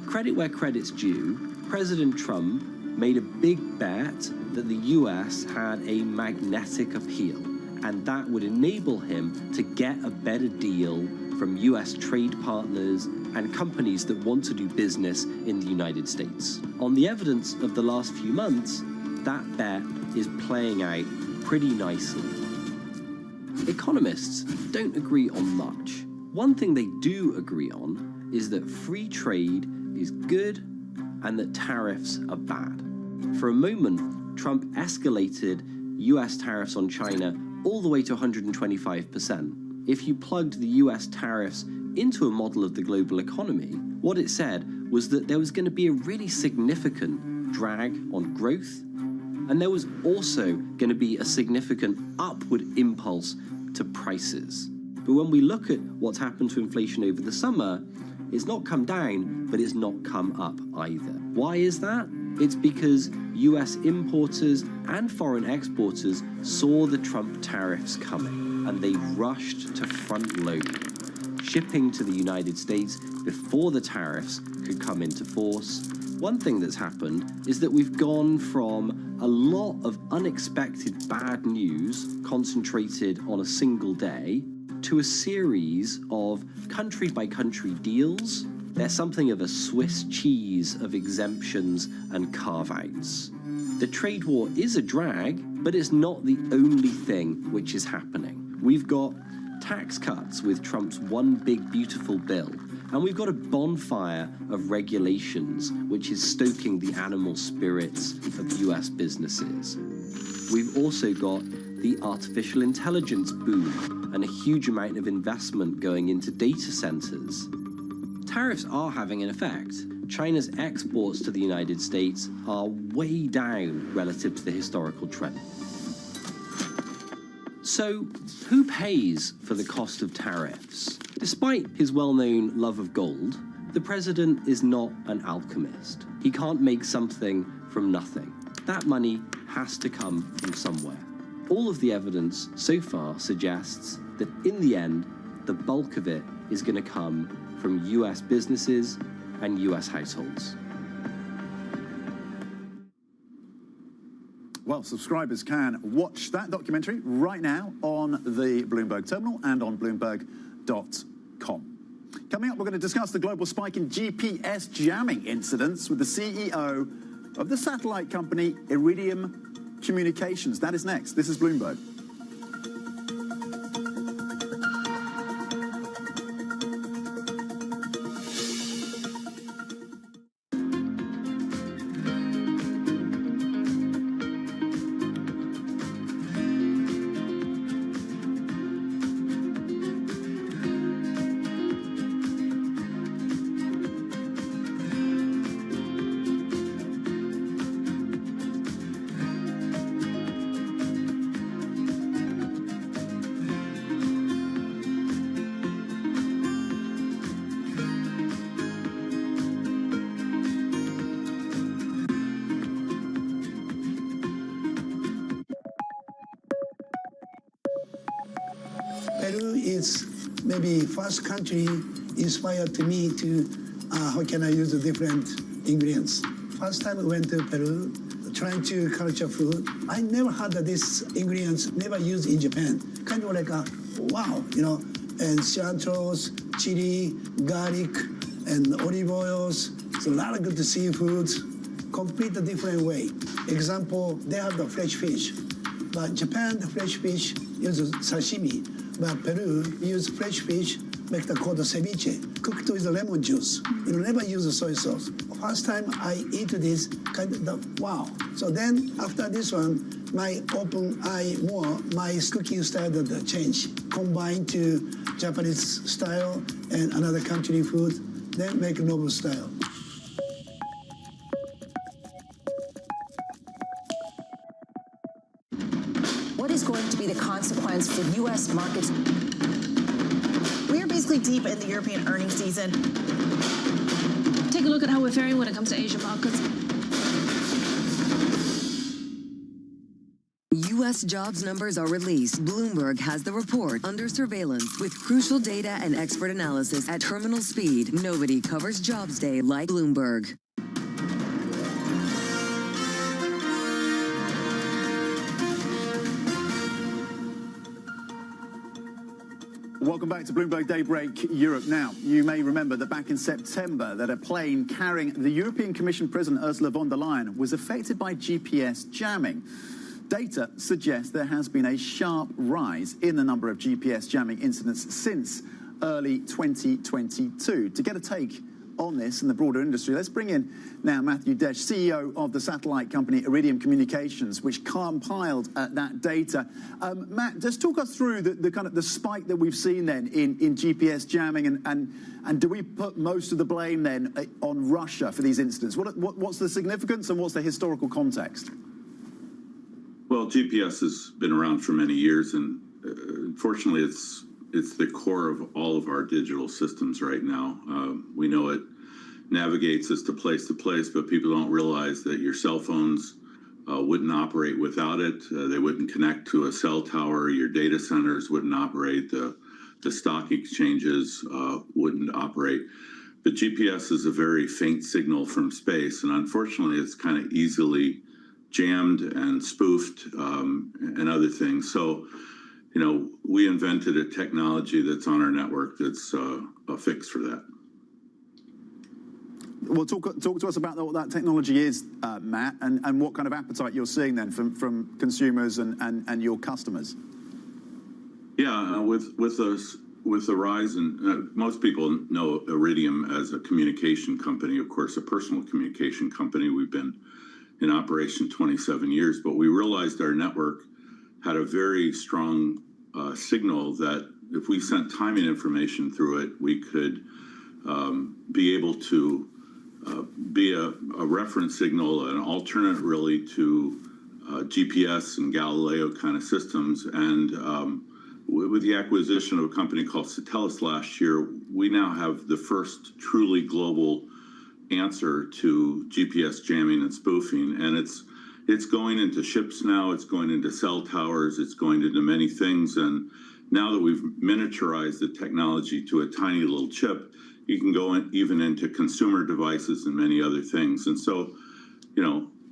Speaker 8: Credit where credit's due, President Trump made a big bet that the US had a magnetic appeal, and that would enable him to get a better deal from US trade partners and companies that want to do business in the United States. On the evidence of the last few months, that bet is playing out pretty nicely. Economists don't agree on much. One thing they do agree on is that free trade is good and that tariffs are bad. For a moment, Trump escalated US tariffs on China all the way to 125%. If you plugged the US tariffs into a model of the global economy, what it said was that there was going to be a really significant drag on growth, and there was also going to be a significant upward impulse to prices. But when we look at what's happened to inflation over the summer, it's not come down, but it's not come up either. Why is that? It's because US importers and foreign exporters saw the Trump tariffs coming, and they rushed to front load, shipping to the United States before the tariffs could come into force. One thing that's happened is that we've gone from a lot of unexpected bad news concentrated on a single day to a series of country-by-country deals. They're something of a Swiss cheese of exemptions and carve-outs. The trade war is a drag, but it's not the only thing which is happening. We've got tax cuts with Trump's One Big Beautiful Bill, and we've got a bonfire of regulations which is stoking the animal spirits of US businesses. We've also got the artificial intelligence boom and a huge amount of investment going into data centers. Tariffs are having an effect. China's exports to the United States are way down relative to the historical trend. So, who pays for the cost of tariffs? Despite his well-known love of gold, the president is not an alchemist. He can't make something from nothing. That money has to come from somewhere. All of the evidence so far suggests that in the end, the bulk of it is going to come from US businesses and US households.
Speaker 22: Well, subscribers can watch that documentary right now on the Bloomberg terminal and on Bloomberg.com. Coming up, we're going to discuss the global spike in GPS jamming incidents with the CEO of the satellite company Iridium Communications. That is next. This is Bloomberg.
Speaker 15: Peru is maybe first country inspired to me to how can I use the different ingredients. First time I went to Peru, trying to culture food, I never had this ingredients never used in Japan. Kind of like a wow, you know, and cilantros, chili, garlic, and olive oils. It's a lot of good seafoods, complete a different way. Example, they have the fresh fish, but Japan, the fresh fish uses sashimi. But Peru use fresh fish, make the called ceviche, cooked with lemon juice. You never use soy sauce. First time I eat this, kind of the, wow. So then after this one, my open eye more, my cooking style that change. Combine to Japanese style and another country food, then make novel style.
Speaker 16: What is going to be the consequence for U.S. markets?
Speaker 17: We are basically deep in the European earnings season.
Speaker 10: Take a look at how we're faring when it comes to Asian markets.
Speaker 13: U.S. jobs numbers are released. Bloomberg has the report under surveillance with crucial data and expert analysis at terminal speed. Nobody covers Jobs Day like Bloomberg.
Speaker 22: Welcome back to Bloomberg Daybreak Europe. Now, you may remember that back in September that a plane carrying the European Commission President Ursula von der Leyen was affected by GPS jamming. Data suggests there has been a sharp rise in the number of GPS jamming incidents since early 2022. To get a take on this in the broader industry, let's bring in now Matthew Desch, CEO of the satellite company Iridium Communications, which compiled that data. Matt, just talk us through the kind of the spike that we've seen then in GPS jamming, and do we put most of the blame then on Russia for these incidents? What's the significance and what's the historical context?
Speaker 18: Well, GPS has been around for many years, and unfortunately, it's the core of all of our digital systems right now. We know it navigates us to place, but people don't realize that your cell phones wouldn't operate without it. They wouldn't connect to a cell tower. Your data centers wouldn't operate. The stock exchanges wouldn't operate. But GPS is a very faint signal from space, and unfortunately, it's kind of easily jammed and spoofed and other things. So, you know, we invented a technology that's on our network that's a fix for that.
Speaker 22: Well, talk to us about what that technology is, Matt, and what kind of appetite you're seeing then from consumers and your customers.
Speaker 18: Yeah, with the rise in most people know Iridium as a communication company, of course, a personal communication company. We've been in operation 27 years, but we realized our network had a very strong signal that if we sent timing information through it, we could be able to be a reference signal, an alternate really to GPS and Galileo kind of systems. And with the acquisition of a company called Satellus last year, we now have the first truly global answer to GPS jamming and spoofing. And it's going into ships now, it's going into cell towers, it's going into many things. And now that we've miniaturized the technology to a tiny little chip, you can go even into consumer devices and many other things. And so,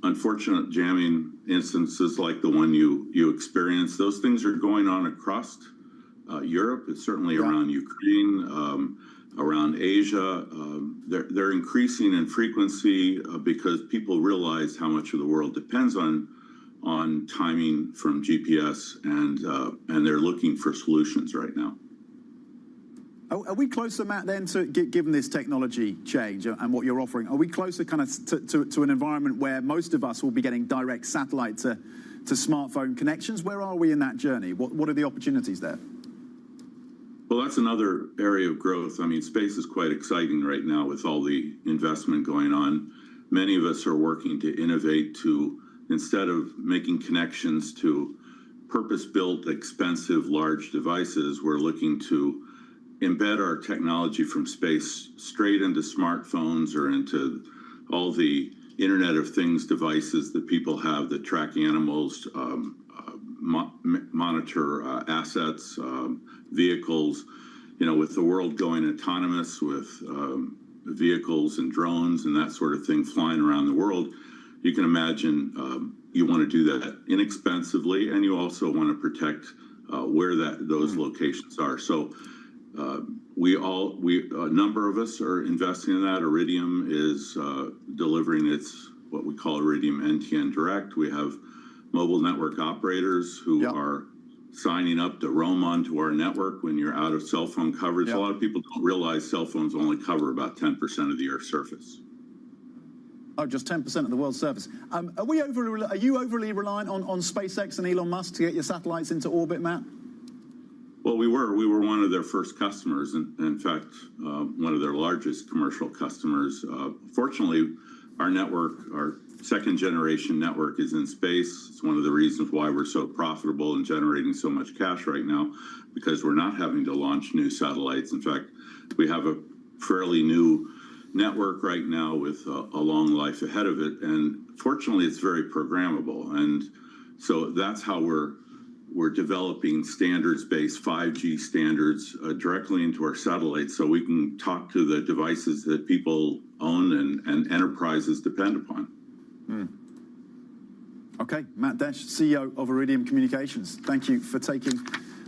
Speaker 18: unfortunate jamming instances like the one you experienced, those things are going on across Europe. It's certainly around Ukraine, around Asia. They're increasing in frequency because people realize how much of the world depends on timing from GPS, and they're looking for solutions right now.
Speaker 22: Are we closer, Matt, then, to given this technology change and what you're offering, are we closer kind of to an environment where most of us will be getting direct satellite to smartphone connections? Where are we in that journey? What are the opportunities there?
Speaker 18: Well, that's another area of growth. I mean, space is quite exciting right now with all the investment going on. Many of us are working to innovate to, instead of making connections to purpose-built, expensive, large devices, we're looking to embed our technology from space straight into smartphones or into all the Internet of Things devices that people have that track animals, monitor assets, vehicles. With the world going autonomous with vehicles and drones and that sort of thing flying around the world, you can imagine you want to do that inexpensively, and you also want to protect where those locations are. So a number of us are investing in that. Iridium is delivering what we call Iridium NTN Direct. We have mobile network operators who are signing up to roam onto our network when you're out of cell phone coverage. A lot of people don't realize cell phones only cover about 10% of the Earth's surface.
Speaker 22: Oh, just 10% of the world's surface. Are you overly reliant on SpaceX and Elon Musk to get your satellites into orbit, Matt?
Speaker 18: Well, we were one of their first customers, and in fact, one of their largest commercial customers. Fortunately, our network, our second generation network, is in space. It's one of the reasons why we're so profitable and generating so much cash right now, because we're not having to launch new satellites. In fact, we have a fairly new network right now with a long life ahead of it, and fortunately, it's very programmable. And so that's how we're developing standards-based 5G standards directly into our satellites, so we can talk to the devices that people own and enterprises depend upon.
Speaker 22: Okay, Matt Desch, CEO of Iridium Communications. Thank you for taking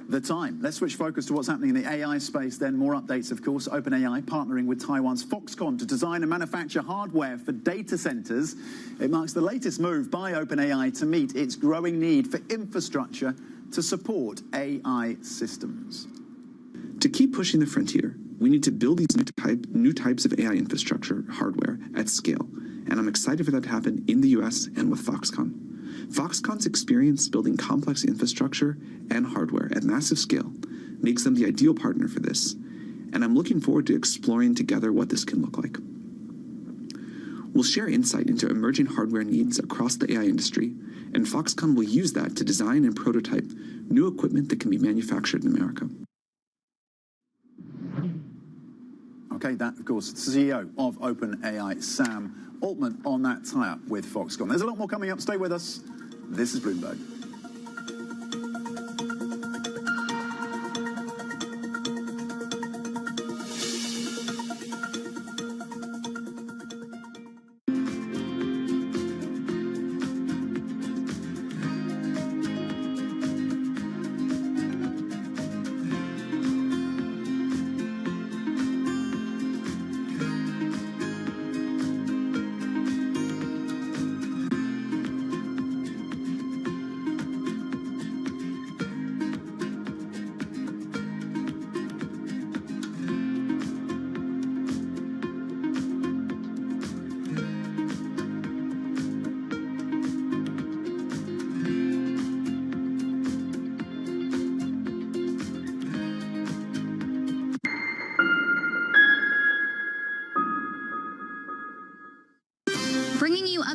Speaker 22: the time. Let's switch focus to what's happening in the AI space then. More updates, of course. OpenAI partnering with Taiwan's Foxconn to design and manufacture hardware for data centers. It marks the latest move by OpenAI to meet its growing need for infrastructure to support AI systems.
Speaker 6: To keep pushing the frontier, we need to build these new types of AI infrastructure hardware at scale. And I'm excited for that to happen in the US and with Foxconn. Foxconn's experience building complex infrastructure and hardware at massive scale makes them the ideal partner for this, and I'm looking forward to exploring together what this can look like. We'll share insight into emerging hardware needs across the AI industry, and Foxconn will use that to design and prototype new equipment that can be manufactured in America.
Speaker 22: Okay, that, of course, CEO of OpenAI, Sam Altman, on that tie-up with Foxconn. There's a lot more coming up. Stay with us. This is Bloomberg.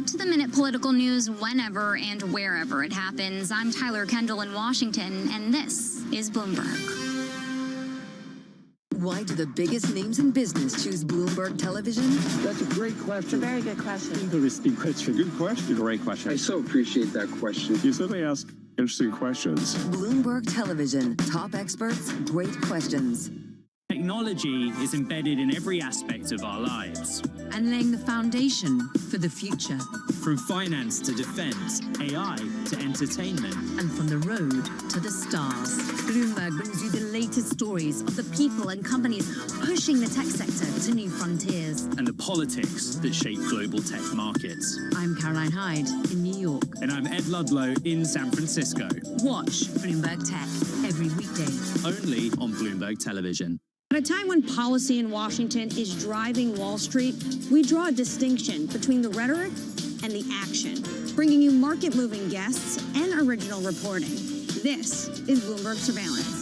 Speaker 1: up-to-the-minute political news whenever and wherever it happens. I'm Tyler Kendall in Washington, and this is Bloomberg.
Speaker 13: Why do the biggest names in business choose Bloomberg Television?
Speaker 11: That's a great question.
Speaker 19: It's a very good question.
Speaker 11: Interesting question. Good question. Great question. I so appreciate that question. You certainly ask interesting questions.
Speaker 13: Bloomberg Television. Top experts, great questions.
Speaker 20: Technology is embedded in every aspect of our lives.
Speaker 24: And laying the foundation for the future.
Speaker 20: From finance to defense, AI to entertainment.
Speaker 24: And from the road to the stars. Bloomberg brings you the latest stories of the people and companies pushing the tech sector to new frontiers.
Speaker 20: And the politics that shape global tech markets.
Speaker 24: I'm Caroline Hyde in New York.
Speaker 20: And I'm Ed Ludlow in San Francisco.
Speaker 24: Watch Bloomberg Tech every weekday.
Speaker 20: Only on Bloomberg Television.
Speaker 9: At a time when policy in Washington is driving Wall Street, we draw a distinction between the rhetoric and the action, bringing you market-moving guests and original reporting. This is Bloomberg Surveillance.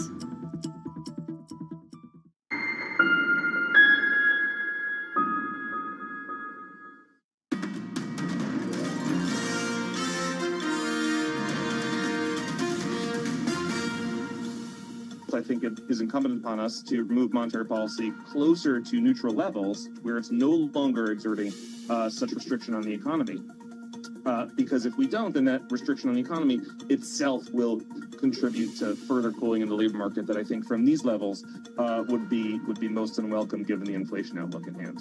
Speaker 25: I think it is incumbent upon us to move monetary policy closer to neutral levels where it's no longer exerting such restriction on the economy. Because if we don't, then that restriction on the economy itself will contribute to further cooling in the labor market that I think from these levels would be most unwelcome given the inflation outlook at hand.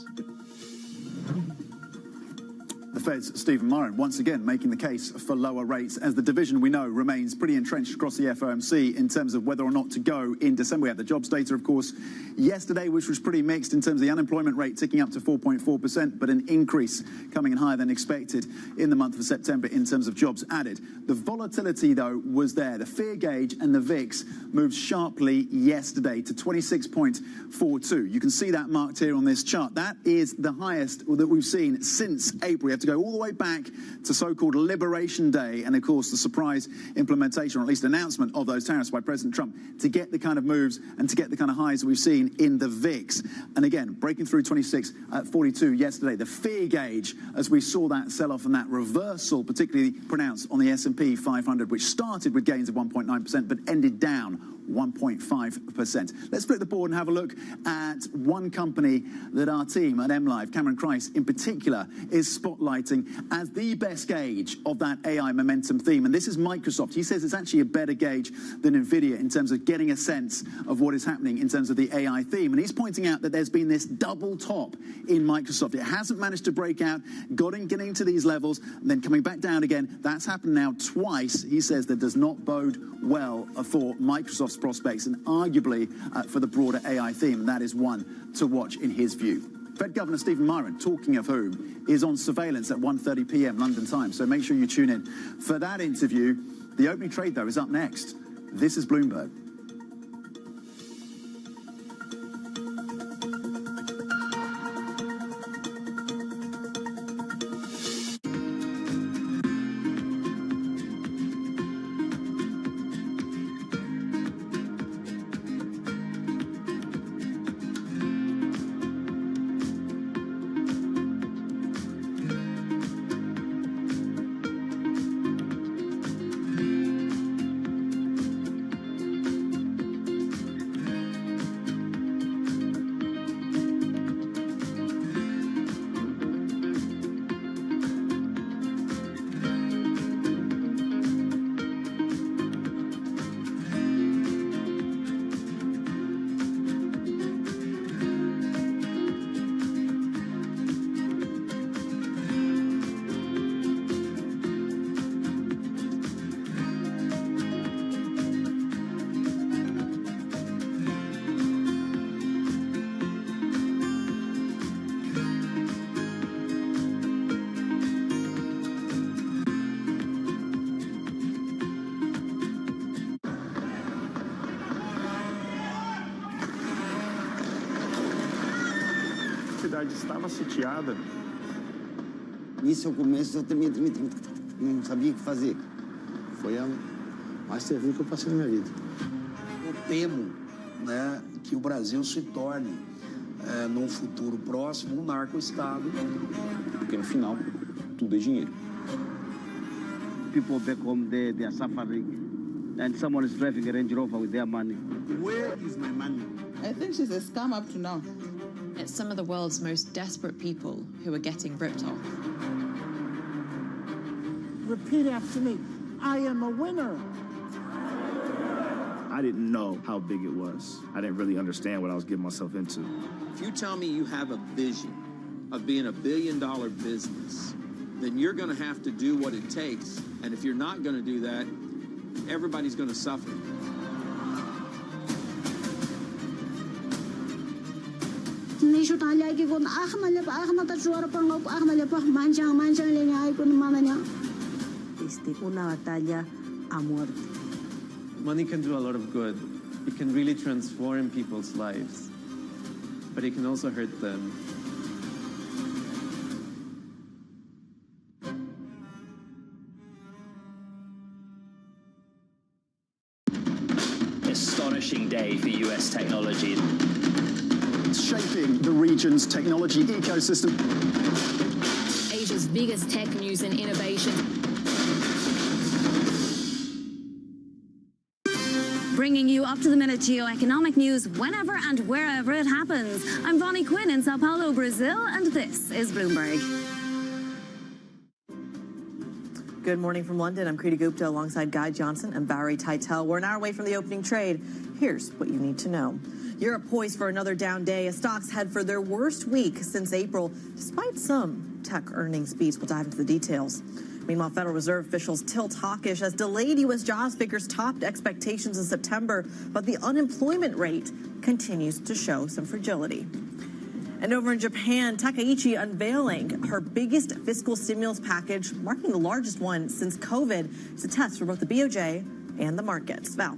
Speaker 22: The Fed's Stephen Murray once again making the case for lower rates as the division we know remains pretty entrenched across the FOMC in terms of whether or not to go in December. We had the jobs data, of course, yesterday, which was pretty mixed in terms of the unemployment rate ticking up to 4.4%, but an increase coming in higher than expected in the month of September in terms of jobs added. The volatility, though, was there. The fear gauge and the VIX moved sharply yesterday to 26.42. You can see that marked here on this chart. That is the highest that we've seen since April. We have to go all the way back to so-called Liberation Day and, of course, the surprise implementation, or at least announcement of those tariffs by President Trump to get the kind of moves and to get the kind of highs that we've seen in the VIX. And again, breaking through 26 at 42 yesterday. The fear gauge, as we saw that sell-off and that reversal particularly pronounced on the S&P 500, which started with gains of 1.9% but ended down 1.5%. Let's flip the board and have a look at one company that our team at MLive, Cameron Christ in particular, is spotlighting as the best gauge of that AI momentum theme. And this is Microsoft. He says it's actually a better gauge than NVIDIA in terms of getting a sense of what is happening in terms of the AI theme. And he's pointing out that there's been this double top in Microsoft. It hasn't managed to break out, getting to these levels, and then coming back down again. That's happened now twice. He says that does not bode well for Microsoft's prospects and arguably for the broader AI theme. That is one to watch in his view. Fed Governor Stephen Murray, talking of whom, is on surveillance at 1:30 p.m. London time. So make sure you tune in for that interview. The opening trade, though, is up next. This is Bloomberg.
Speaker 11: A cidade estava sitiada.
Speaker 27: Isso, ao começo, eu não sabia o que fazer. Foi a mais terrível que eu passei na minha vida.
Speaker 28: Eu temo, né, que o Brasil se torne, num futuro próximo, um narco-estado.
Speaker 29: Porque no final,
Speaker 2: tudo é dinheiro.
Speaker 28: People back home there, they are suffering, and someone is driving a Range Rover with their money. Where is my money?
Speaker 3: I think she's a scam up to now.
Speaker 4: It's some of the world's most desperate people who are getting ripped off.
Speaker 7: Repeat after me. I am a winner.
Speaker 12: I didn't know how big it was. I didn't really understand what I was getting myself into.
Speaker 19: If you tell me you have a vision of being $1 billion business, then you're going to have to do what it takes. And if you're not going to do that, everybody's going to suffer.
Speaker 21: Una batalla a muerte.
Speaker 26: Money can do a lot of good. It can really transform people's lives, but it can also hurt them.
Speaker 29: Astonishing day for US technology.
Speaker 22: It's shaping the region's technology ecosystem.
Speaker 24: Asia's biggest tech news and innovation. Bringing you up-to-the-minute geoeconomic news whenever and wherever it happens. I'm Bonnie Quinn in Sao Paulo, Brazil, and this is Bloomberg.
Speaker 30: Good morning from London. I'm Kriti Gupta alongside Guy Johnson and Barry Teitel. We're an hour away from the opening trade. Here's what you need to know. Europe poised for another down day as stocks head for their worst week since April, despite some tech earnings beats. We'll dive into the details. Meanwhile, Federal Reserve officials tilt hawkish as delayed U.S. jobs figures topped expectations in September, but the unemployment rate continues to show some fragility. And over in Japan, Takaichi unveiling her biggest fiscal stimulus package, marking the largest one since COVID. It's a test for both the BOJ and the markets. Val.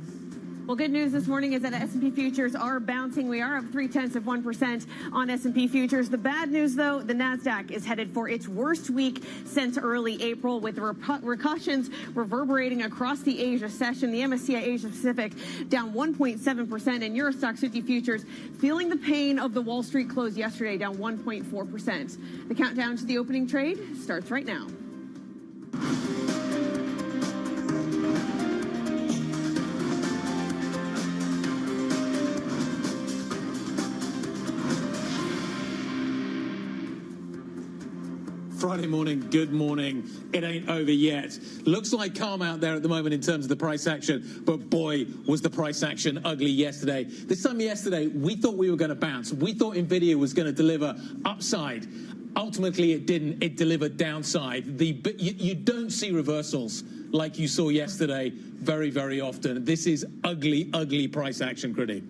Speaker 31: Well, good news this morning is that S&P futures are bouncing. We are up 0.3% on S&P futures. The bad news, though, the Nasdaq is headed for its worst week since early April, with repercussions reverberating across the Asia session. The MSCI Asia Pacific down 1.7%, and Eurostoxx 50 futures feeling the pain of the Wall Street close yesterday, down 1.4%. The countdown to the opening trade starts right now.
Speaker 32: Friday morning, good morning. It ain't over yet. Looks like calm out there at the moment in terms of the price action, but boy, was the price action ugly yesterday. This time yesterday, we thought we were going to bounce. We thought NVIDIA was going to deliver upside. Ultimately, it didn't. It delivered downside. You don't see reversals like you saw yesterday very, very often. This is ugly, ugly price action, Kriti.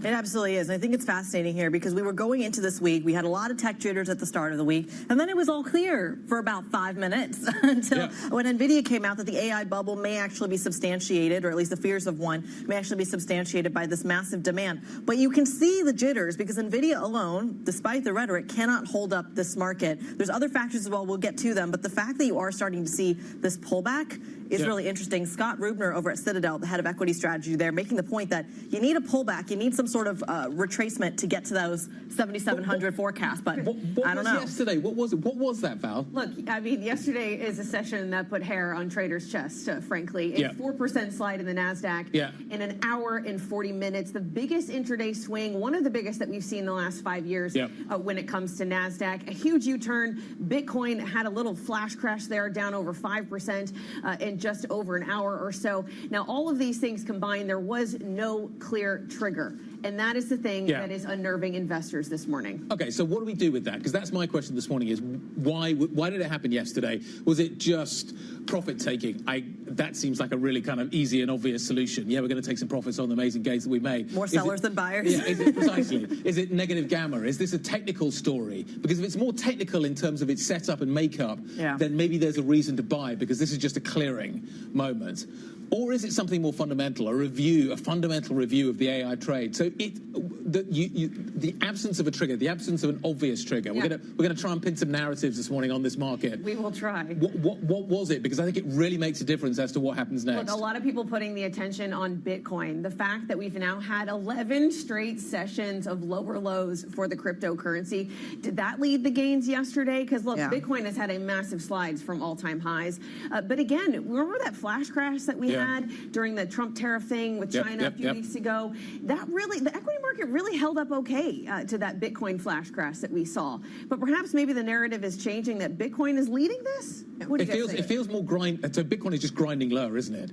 Speaker 30: It absolutely is. And I think it's fascinating here because we were going into this week. We had a lot of tech jitters at the start of the week, and then it was all clear for about 5 minutes until when NVIDIA came out that the AI bubble may actually be substantiated, or at least the fears of one may actually be substantiated by this massive demand. But you can see the jitters because NVIDIA alone, despite the rhetoric, cannot hold up this market. There's other factors as well. We'll get to them. But the fact that you are starting to see this pullback is really interesting. Scott Rubner over at Citadel, the head of equity strategy there, making the point that you need a pullback. You need some sort of retracement to get to those 7,700 forecasts. But I don't know.
Speaker 32: Yesterday, what was it? What was that, Val?
Speaker 31: Look, I mean, yesterday is a session that put hair on traders' chests, frankly. A 4% slide in the Nasdaq in an hour and 40 minutes. The biggest intraday swing, one of the biggest that we've seen in the last 5 years when it comes to Nasdaq. A huge U-turn. Bitcoin had a little flash crash there, down over 5% in just over an hour or so. Now, all of these things combined, there was no clear trigger. And that is the thing that is unnerving investors this morning.
Speaker 32: Okay, so what do we do with that? Because that's my question this morning is why did it happen yesterday? Was it just profit taking? That seems like a really kind of easy and obvious solution. Yeah, we're going to take some profits on the amazing gains that we made.
Speaker 30: More sellers than buyers?
Speaker 32: Yeah, precisely. Is it negative gamma? Is this a technical story? Because if it's more technical in terms of its setup and makeup, then maybe there's a reason to buy because this is just a clearing moment. Or is it something more fundamental, a fundamental review of the AI trade? So the absence of a trigger, the absence of an obvious trigger. We're going to try and pin some narratives this morning on this market.
Speaker 31: We will try.
Speaker 32: What was it? Because I think it really makes a difference as to what happens next.
Speaker 31: Look, a lot of people putting the attention on Bitcoin. The fact that we've now had 11 straight sessions of lower lows for the cryptocurrency. Did that lead the gains yesterday? Because look, Bitcoin has had a massive slides from all-time highs. But again, remember that flash crash that we had during the Trump tariff thing with China a few weeks ago? That really, the equity market really held up okay to that Bitcoin flash crash that we saw. But perhaps maybe the narrative is changing that Bitcoin is leading this?
Speaker 32: It feels more so Bitcoin is just grinding lower, isn't it?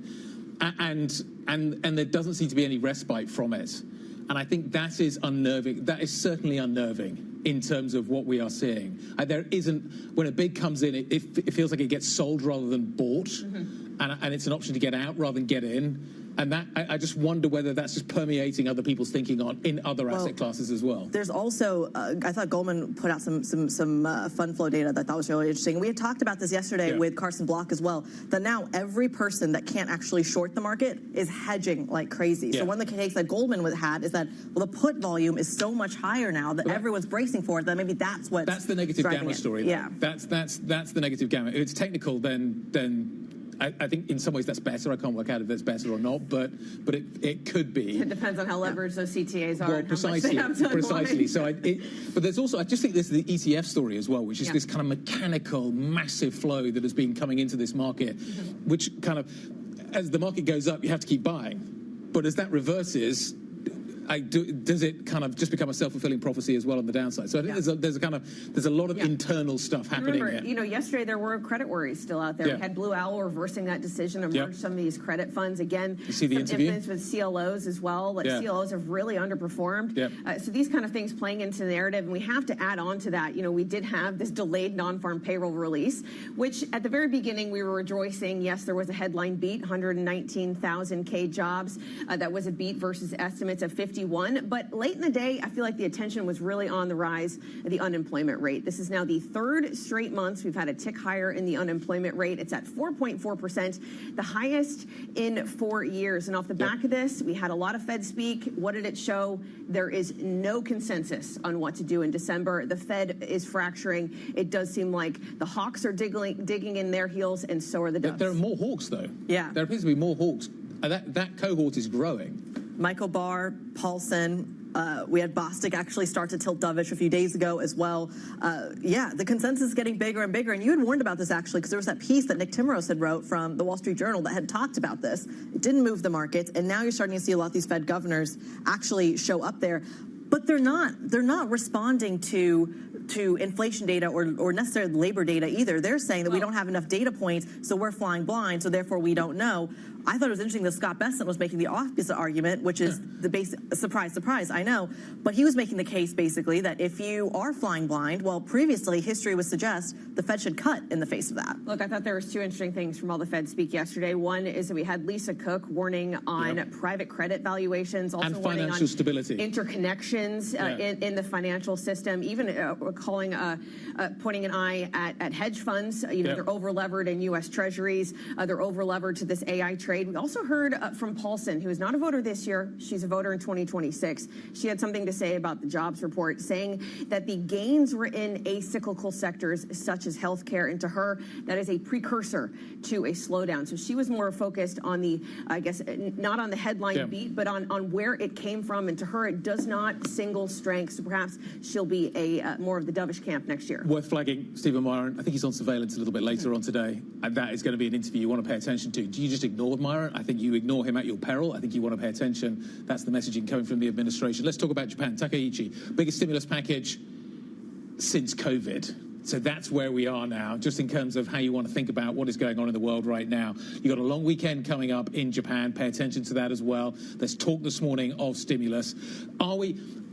Speaker 32: And there doesn't seem to be any respite from it. And I think that is unnerving. That is certainly unnerving in terms of what we are seeing. There isn't, when a bid comes in, it feels like it gets sold rather than bought. And it's an option to get out rather than get in. And that I just wonder whether that's just permeating other people's thinking in other asset classes as well.
Speaker 30: There's also, I thought Goldman put out some fund flow data that I thought was really interesting. We had talked about this yesterday with Carson Block as well, that now every person that can't actually short the market is hedging like crazy. So one of the takes that Goldman had is that, well, the put volume is so much higher now that everyone's bracing for it, that maybe that's what's
Speaker 32: That's the negative gamma story.
Speaker 30: Yeah.
Speaker 32: That's the negative gamma. If it's technical, then I think in some ways that's better. I can't work out if that's better or not, but it could be.
Speaker 31: It depends on how leveraged those CTAs are.
Speaker 32: Well, precisely. So, but there's also, I just think there's the ETF story as well, which is this kind of mechanical, massive flow that has been coming into this market, which kind of, as the market goes up, you have to keep buying, but as that reverses, does it kind of just become a self-fulfilling prophecy as well on the downside? So I think there's a lot of internal stuff happening.
Speaker 31: Remember, yesterday there were credit worries still out there. We had Blue Owl reversing that decision to merge some of these credit funds again.
Speaker 32: You see the interview?
Speaker 31: Influence with CLOs as well. CLOs have really underperformed. So these kind of things playing into the narrative, and we have to add on to that. We did have this delayed non-farm payroll release, which at the very beginning we were rejoicing. Yes, there was a headline beat, 119,000 jobs. That was a beat versus estimates of 50. But late in the day, I feel like the attention was really on the rise of the unemployment rate. This is now the third straight month we've had a tick higher in the unemployment rate. It's at 4.4%, the highest in 4 years. And off the back of this, we had a lot of Fed speak. What did it show? There is no consensus on what to do in December. The Fed is fracturing. It does seem like the hawks are digging in their heels, and so are the doves.
Speaker 32: There are more hawks, though.
Speaker 30: Yeah.
Speaker 32: There appears to be more hawks. That cohort is growing.
Speaker 30: Michael Barr, Paulson, we had Bostic actually start to tilt dovish a few days ago as well. The consensus is getting bigger and bigger. And you had warned about this actually because there was that piece that Nick Timros had wrote from the Wall Street Journal that had talked about this. It didn't move the markets, and now you're starting to see a lot of these Fed governors actually show up there. But they're not responding to inflation data or necessarily labor data either. They're saying that we don't have enough data points, so we're flying blind, so therefore we don't know. I thought it was interesting that Scott Bessent was making the opposite argument, which is the basic, surprise, I know, but he was making the case basically that if you are flying blind, well, previously history would suggest the Fed should cut in the face of that.
Speaker 31: Look, I thought there was two interesting things from all the Fed speak yesterday. One is that we had Lisa Cook warning on private credit valuations, also
Speaker 32: and
Speaker 31: warning
Speaker 32: financial
Speaker 31: on
Speaker 32: stability,
Speaker 31: interconnections in the financial system, even pointing an eye at hedge funds. They're over-levered in U.S. Treasuries. They're over-levered to this AI trade. We also heard from Paulson, who is not a voter this year. She's a voter in 2026. She had something to say about the jobs report, saying that the gains were in acyclical sectors such as healthcare, and to her, that is a precursor to a slowdown. So she was more focused on the, I guess, not on the headline beat, but on where it came from. And to her, it does not single strength. So perhaps she'll be more of the dovish camp next year.
Speaker 32: Worth flagging, Stephen Myron. I think he's on surveillance a little bit later on today. And that is going to be an interview you want to pay attention to. Do you just ignore Myron? I think you ignore him at your peril. I think you want to pay attention. That's the messaging coming from the administration. Let's talk about Japan. Takeichi, biggest stimulus package since COVID. So that's where we are now, just in terms of how you want to think about what is going on in the world right now. You've got a long weekend coming up in Japan. Pay attention to that as well. There's talk this morning of stimulus.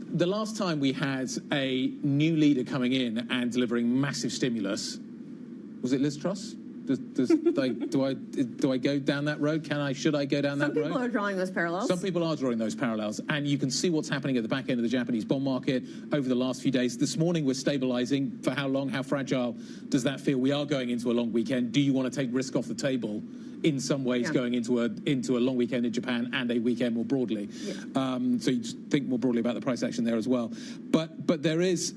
Speaker 32: The last time we had a new leader coming in and delivering massive stimulus, was it Liz Truss? Do I go down that road? Should I go down that road?
Speaker 31: Some people are drawing those parallels.
Speaker 32: Some people are drawing those parallels, and you can see what's happening at the back end of the Japanese bond market over the last few days. This morning we're stabilizing. For how long? How fragile does that feel? We are going into a long weekend. Do you want to take risk off the table in some ways going into a long weekend in Japan and a weekend more broadly. So you just think more broadly about the price action there as well. But there's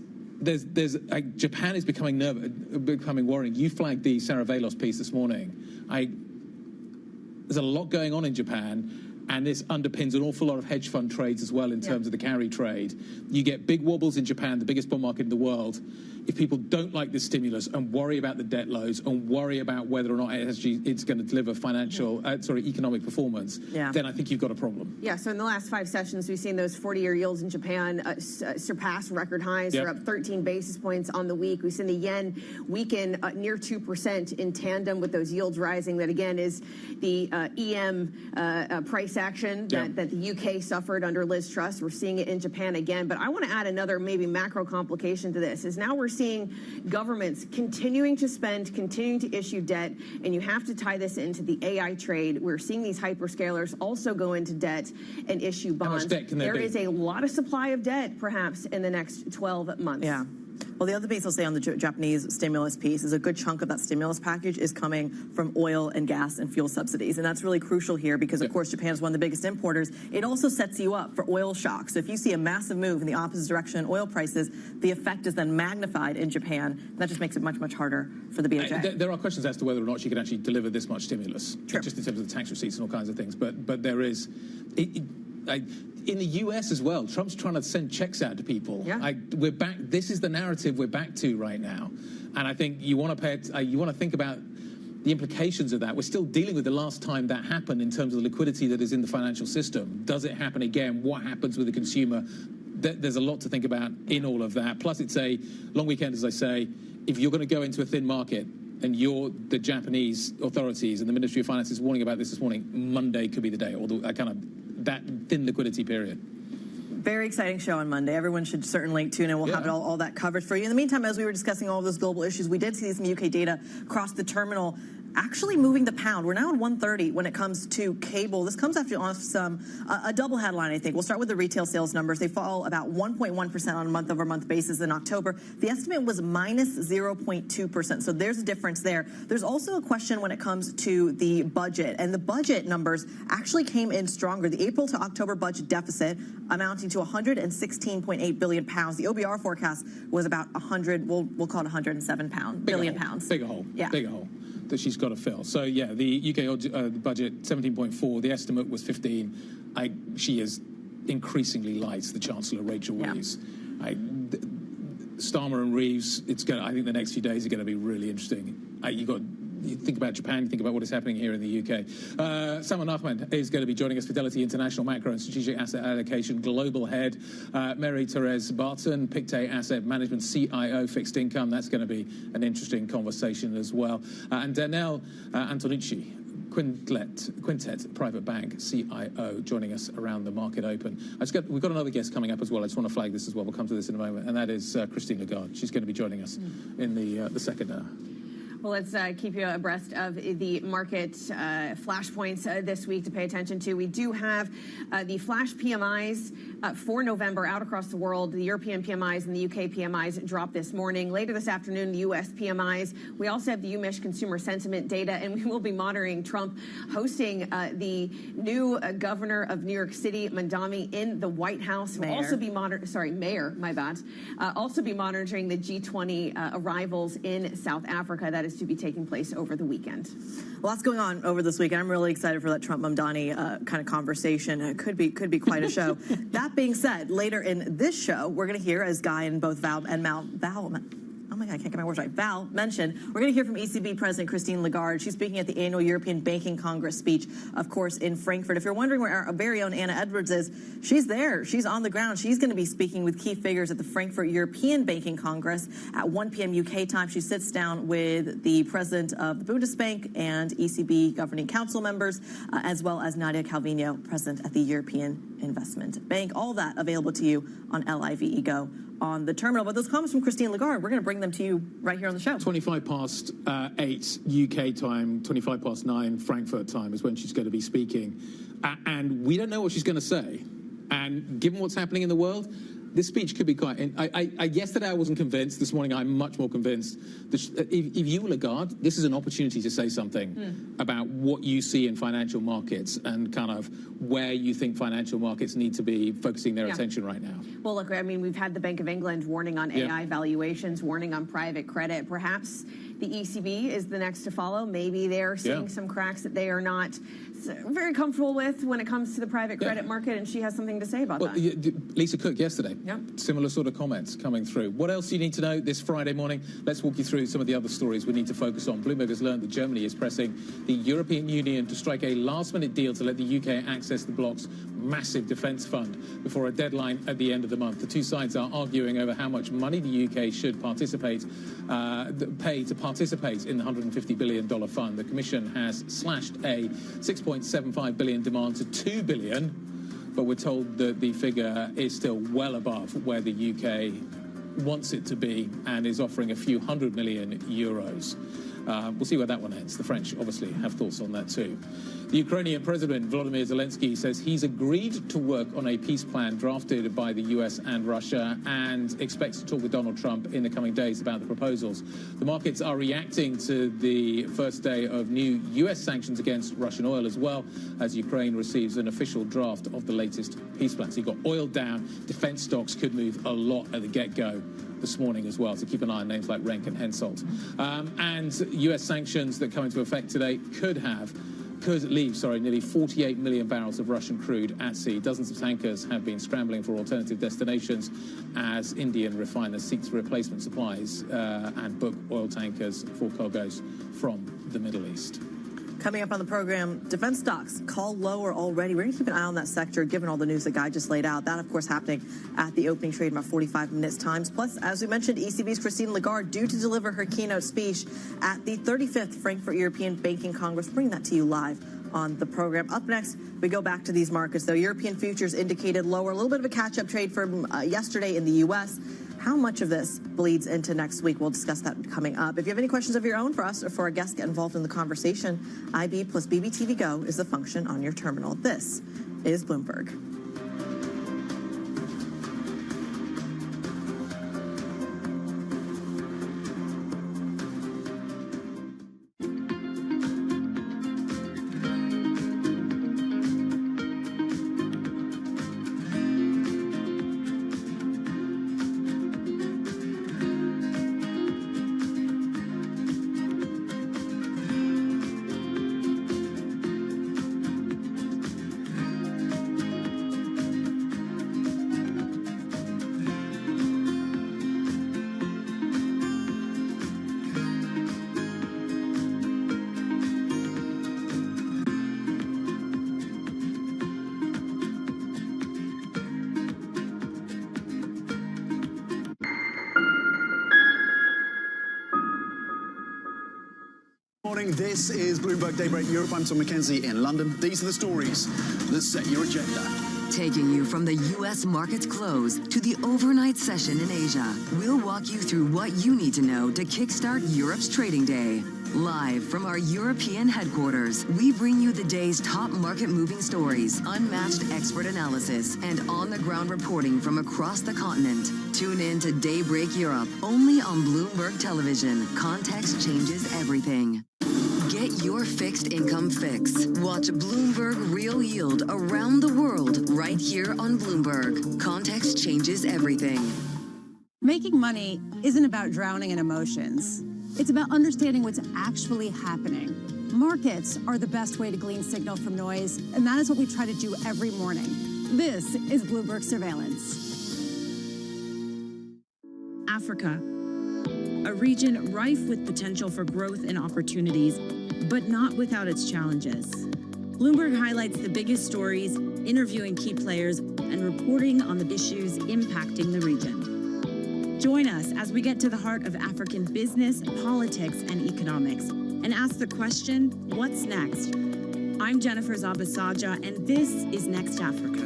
Speaker 32: Japan is becoming worrying. You flagged the Sarah Valos piece this morning. There's a lot going on in Japan. And this underpins an awful lot of hedge fund trades as well in terms of the carry trade. You get big wobbles in Japan, the biggest bond market in the world. If people don't like this stimulus and worry about the debt loads and worry about whether or not it's going to deliver economic performance, then I think you've got a problem.
Speaker 31: Yeah, so in the last 5 sessions, we've seen those 40-year yields in Japan surpass record highs. They're up 13 basis points on the week. We've seen the yen weaken near 2% in tandem with those yields rising. That, again, is the EM price action that the UK suffered under Liz Truss. We're seeing it in Japan again. But I want to add another maybe macro complication to this, is now we're seeing governments continuing to spend, continuing to issue debt, and you have to tie this into the AI trade. We're seeing these hyperscalers also go into debt and issue bonds.
Speaker 32: How much debt can there be?
Speaker 31: There is a lot of supply of debt, perhaps, in the next 12 months.
Speaker 30: Yeah. Well, the other piece I'll say on the Japanese stimulus piece is a good chunk of that stimulus package is coming from oil and gas and fuel subsidies. And that's really crucial here because, of course, Japan is one of the biggest importers. It also sets you up for oil shocks. So if you see a massive move in the opposite direction in oil prices, the effect is then magnified in Japan. And that just makes it much, much harder for the BOJ.
Speaker 32: There are questions as to whether or not she can actually deliver this much stimulus, just in terms of the tax receipts and all kinds of things. But there is... in the US as well, Trump's trying to send checks out to people. We're back. This is the narrative we're back to right now, and I think you want to think about the implications of that. We're still dealing with the last time that happened in terms of the liquidity that is in the financial system. Does it happen again? What happens with the consumer? There's a lot to think about in all of that. Plus, it's a long weekend, as I say. If you're going to go into a thin market, and the Japanese authorities and the Ministry of Finance is warning about this morning, Monday could be the day, or that thin liquidity period.
Speaker 30: Very exciting show on Monday. Everyone should certainly tune in. We'll have all that covered for you. In the meantime, as we were discussing all of those global issues, we did see some UK data across the terminal actually moving the pound. We're now at 130 when it comes to cable. This comes after a double headline, I think. We'll start with the retail sales numbers. They fall about 1.1% on a month-over-month basis in October. The estimate was minus 0.2%, so there's a difference there. There's also a question when it comes to the budget, and the budget numbers actually came in stronger. The April to October budget deficit amounting to 116.8 billion pounds. The OBR forecast was about 100, we'll call it 107 billion pounds.
Speaker 32: Bigger hole. Bigger hole that she's got to fill. So, the UK budget, 17.4. The estimate was 15. She is increasingly light, the Chancellor, Rachel Reeves. Starmer and Reeves, I think the next few days are going to be really interesting. You think about Japan, you think about what is happening here in the UK. Salman Ahmed is going to be joining us, Fidelity International Macro and Strategic Asset Allocation Global Head. Mary-Therese Barton, Pictet Asset Management CIO, Fixed Income. That's going to be an interesting conversation as well. And Danielle Antonucci, Quintet Private Bank CIO, joining us around the market open. We've got another guest coming up as well. I just want to flag this as well. We'll come to this in a moment. And that is Christine Lagarde. She's going to be joining us in the second hour.
Speaker 31: Well, let's keep you abreast of the market flashpoints this week to pay attention to. We do have the flash PMIs for November out across the world. The European PMIs and the UK PMIs dropped this morning. Later this afternoon, the US PMIs. We also have the UMich consumer sentiment data, and we will be monitoring Trump hosting the new governor of New York City, Mandami, in the White House. We'll also be mayor, my bad. Also be monitoring the G20 arrivals in South Africa. That is to be taking place over the weekend.
Speaker 30: Lots going on over this weekend. I'm really excited for that Trump Mamdani kind of conversation. It could be quite a show. That being said, later in this show, we're going to hear, as Guy and both Val I can't get my words right. Val mentioned, we're going to hear from ECB President Christine Lagarde. She's speaking at the annual European Banking Congress speech, of course, in Frankfurt. If you're wondering where our very own Anna Edwards is, she's there. She's on the ground. She's going to be speaking with key figures at the Frankfurt European Banking Congress at 1 p.m. UK time. She sits down with the president of the Bundesbank and ECB Governing Council members, as well as Nadia Calvino, president at the European Investment Bank. All that available to you on LIVE Go on the terminal. But those comments from Christine Lagarde, we're going to bring them to you right here on the show. 25 past 8 UK time, 25 past 9 Frankfurt time is when she's going to be speaking. And we don't know what she's going to say. And given what's happening in the world,
Speaker 32: this speech could be quite. Yesterday I wasn't convinced. This morning I'm much more convinced. If you, Lagarde, this is an opportunity to say something about what you see in financial markets and kind of where you think financial markets need to be focusing their attention right now.
Speaker 31: Well, look, I mean, we've had the Bank of England warning on AI valuations, warning on private credit. Perhaps the ECB is the next to follow. Maybe they're seeing some cracks that they are not very comfortable with when it comes to the private credit market, and she has something to say about that.
Speaker 32: Lisa Cook yesterday, similar sort of comments coming through. What else do you need to know this Friday morning? Let's walk you through some of the other stories we need to focus on. Bloomberg has learned that Germany is pressing the European Union to strike a last-minute deal to let the UK access the bloc's massive defence fund before a deadline at the end of the month. The two sides are arguing over how much money the UK should pay to participate in the $150 billion fund. The Commission has slashed a $6.75 billion demand to $2 billion, but we're told that the figure is still well above where the UK wants it to be and is offering a few $100 million. We'll see where that one ends. The French obviously have thoughts on that too. The Ukrainian President Volodymyr Zelensky says he's agreed to work on a peace plan drafted by the US and Russia and expects to talk with Donald Trump in the coming days about the proposals. The markets are reacting to the first day of new US sanctions against Russian oil as well as Ukraine receives an official draft of the latest peace plan. So you've got oil down, defense stocks could move a lot at the get-go this morning as well, so keep an eye on names like Renk and Hensoldt. And US sanctions that come into effect today could leave nearly 48 million barrels of Russian crude at sea. Dozens of tankers have been scrambling for alternative destinations as Indian refiners seek to replacement supplies and book oil tankers for cargoes from the Middle East.
Speaker 30: Coming up on the program, defense stocks call lower already. We're going to keep an eye on that sector, given all the news that Guy just laid out. That, of course, happening at the opening trade in about 45 minutes times. Plus, as we mentioned, ECB's Christine Lagarde due to deliver her keynote speech at the 35th Frankfurt European Banking Congress. Bring that to you live on the program. Up next, we go back to these markets, though. European futures indicated lower, a little bit of a catch-up trade from yesterday in the U.S. How much of this bleeds into next week? We'll discuss that coming up. If you have any questions of your own for us or for our guests, get involved in the conversation. IB plus BBTV Go is the function on your terminal. This is Bloomberg.
Speaker 22: This is Bloomberg Daybreak Europe. I'm Tom McKenzie in London. These are the stories that set your agenda.
Speaker 13: Taking you from the U.S. market's close to the overnight session in Asia, we'll walk you through what you need to know to kickstart Europe's trading day. Live from our European headquarters, we bring you the day's top market-moving stories, unmatched expert analysis, and on-the-ground reporting from across the continent. Tune in to Daybreak Europe, only on Bloomberg Television. Context changes everything. Get your fixed income fix. Watch Bloomberg Real Yield around the world right here on Bloomberg. Context changes everything.
Speaker 1: Making money isn't about drowning in emotions. It's about understanding what's actually happening. Markets are the best way to glean signal from noise, and that is what we try to do every morning. This is Bloomberg Surveillance.
Speaker 2: Africa, a region rife with potential for growth and opportunities, but not without its challenges. Bloomberg highlights the biggest stories, interviewing key players, and reporting on the issues impacting the region. Join us as we get to the heart of African business, politics, and economics, and ask the question, what's next? I'm Jennifer Zabasaja, and this is Next Africa.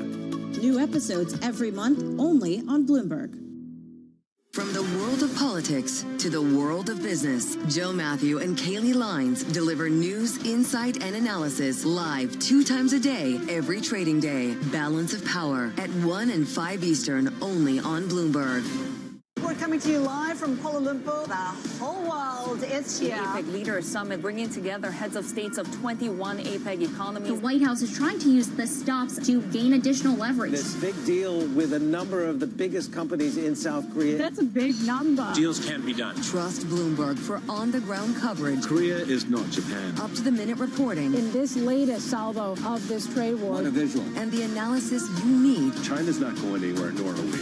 Speaker 2: New episodes every month, only on Bloomberg.
Speaker 13: From the world of politics to the world of business, Joe Matthew and Kaylee Lines deliver news, insight, and analysis live 2 times a day, every trading day. Balance of Power at 1 and 5 Eastern, only on Bloomberg.
Speaker 21: We're coming to you live from Kuala Lumpur. The whole world is here.
Speaker 5: The APEC Leaders Summit bringing together heads of states of 21 APEC economies.
Speaker 24: The White House is trying to use the stops to gain additional leverage.
Speaker 6: This big deal with a number of the biggest companies in South Korea.
Speaker 24: That's a big number.
Speaker 6: Deals can be done.
Speaker 13: Trust Bloomberg for on-the-ground coverage.
Speaker 6: Korea is not Japan.
Speaker 13: Up-to-the-minute reporting.
Speaker 24: In this latest salvo of this trade war.
Speaker 6: What a visual.
Speaker 13: And the analysis you need.
Speaker 6: China's not going anywhere, nor are we.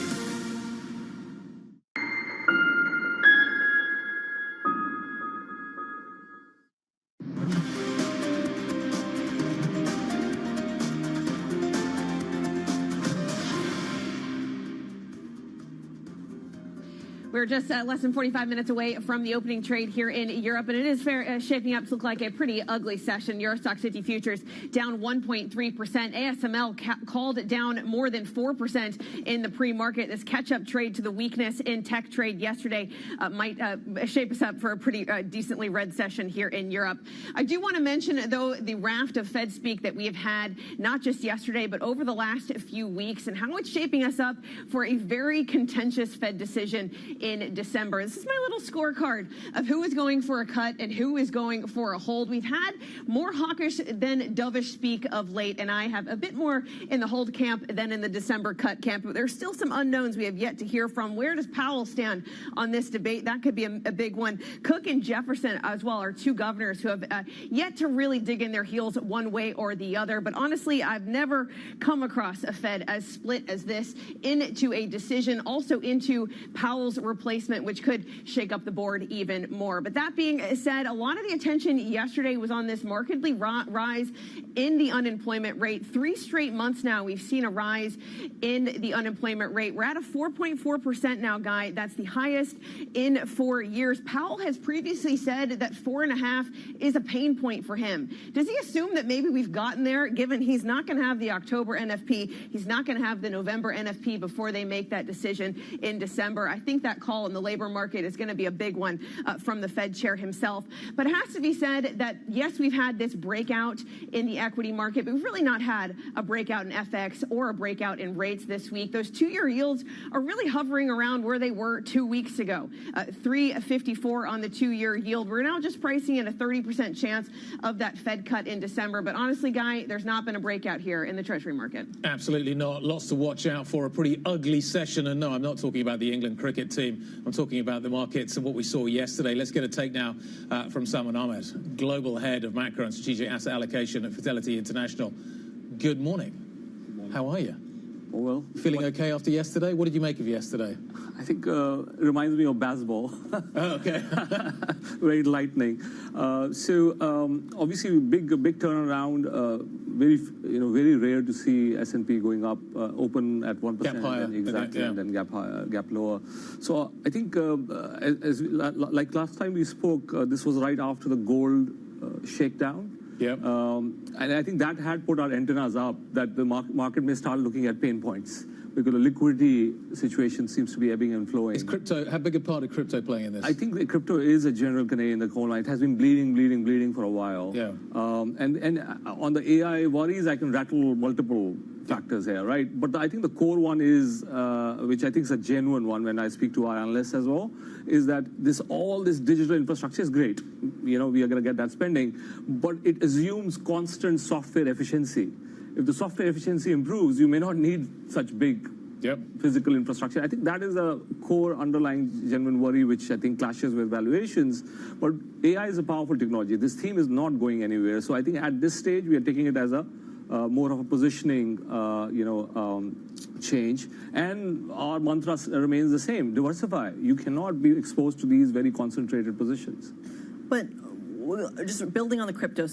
Speaker 31: We're just less than 45 minutes away from the opening trade here in Europe, and it is shaping up to look like a pretty ugly session. Eurostoxx 50 futures down 1.3%. ASML called down more than 4% in the pre-market. This catch-up trade to the weakness in tech trade yesterday might shape us up for a pretty decently red session here in Europe. I do want to mention, though, the raft of Fed speak that we have had, not just yesterday, but over the last few weeks, and how it's shaping us up for a very contentious Fed decision in December. This is my little scorecard of who is going for a cut and who is going for a hold. We've had more hawkish than dovish speak of late, and I have a bit more in the hold camp than in the December cut camp. But there's still some unknowns we have yet to hear from. Where does Powell stand on this debate? That could be a big one. Cook and Jefferson as well are 2 governors who have yet to really dig in their heels one way or the other. But honestly, I've never come across a Fed as split as this into a decision, also into Powell's replacement, which could shake up the board even more. But that being said, a lot of the attention yesterday was on this markedly rise in the unemployment rate. 3 straight months now we've seen a rise in the unemployment rate. We're at a 4.4% now, Guy. That's the highest in 4 years. Powell has previously said that 4.5 is a pain point for him. Does he assume that maybe we've gotten there, given he's not going to have the October NFP, he's not going to have the November NFP before they make that decision in December? I think that call in the labor market is going to be a big one from the Fed chair himself. But it has to be said that, yes, we've had this breakout in the equity market, but we've really not had a breakout in FX or a breakout in rates this week. Those 2-year yields are really hovering around where they were 2 weeks ago. 3.54 on the 2-year yield. We're now just pricing in a 30% chance of that Fed cut in December. But honestly, Guy, there's not been a breakout here in the Treasury market.
Speaker 32: Absolutely not. Lots to watch out for. A pretty ugly session. And no, I'm not talking about the England cricket team. I'm talking about the markets and what we saw yesterday. Let's get a take now from Salman Ahmed, Global Head of Macro and Strategic Asset Allocation at Fidelity International. Good morning. Good morning. How are you?
Speaker 8: Well,
Speaker 32: feeling okay after yesterday? What did you make of yesterday?
Speaker 8: I think it reminds me of baseball.
Speaker 32: Oh, okay.
Speaker 8: Very lightning. Obviously, big turnaround. Very rare to see S&P going up, open at 1%,
Speaker 32: gap higher,
Speaker 8: and then gap lower. So I think, like last time we spoke, this was right after the gold shakedown.
Speaker 32: Yeah.
Speaker 8: And I think that had put our antennas up that the market may start looking at pain points because the liquidity situation seems to be ebbing and flowing.
Speaker 32: Is crypto, how big a part of crypto playing in this?
Speaker 8: I think crypto is a general canary in the coal mine. It has been bleeding for a while.
Speaker 32: Yeah.
Speaker 8: And on the AI worries, I can rattle multiple factors here, right? But I think the core one is, which I think is a genuine one when I speak to our analysts as well, is that all this digital infrastructure is great. We are going to get that spending, but it assumes constant software efficiency. If the software efficiency improves, you may not need such big physical infrastructure. I think that is a core underlying genuine worry, which I think clashes with valuations. But AI is a powerful technology. This theme is not going anywhere. So I think at this stage, we are taking it as a more of a positioning, change. And our mantra remains the same: diversify. You cannot be exposed to these very concentrated positions.
Speaker 30: But just building on the crypto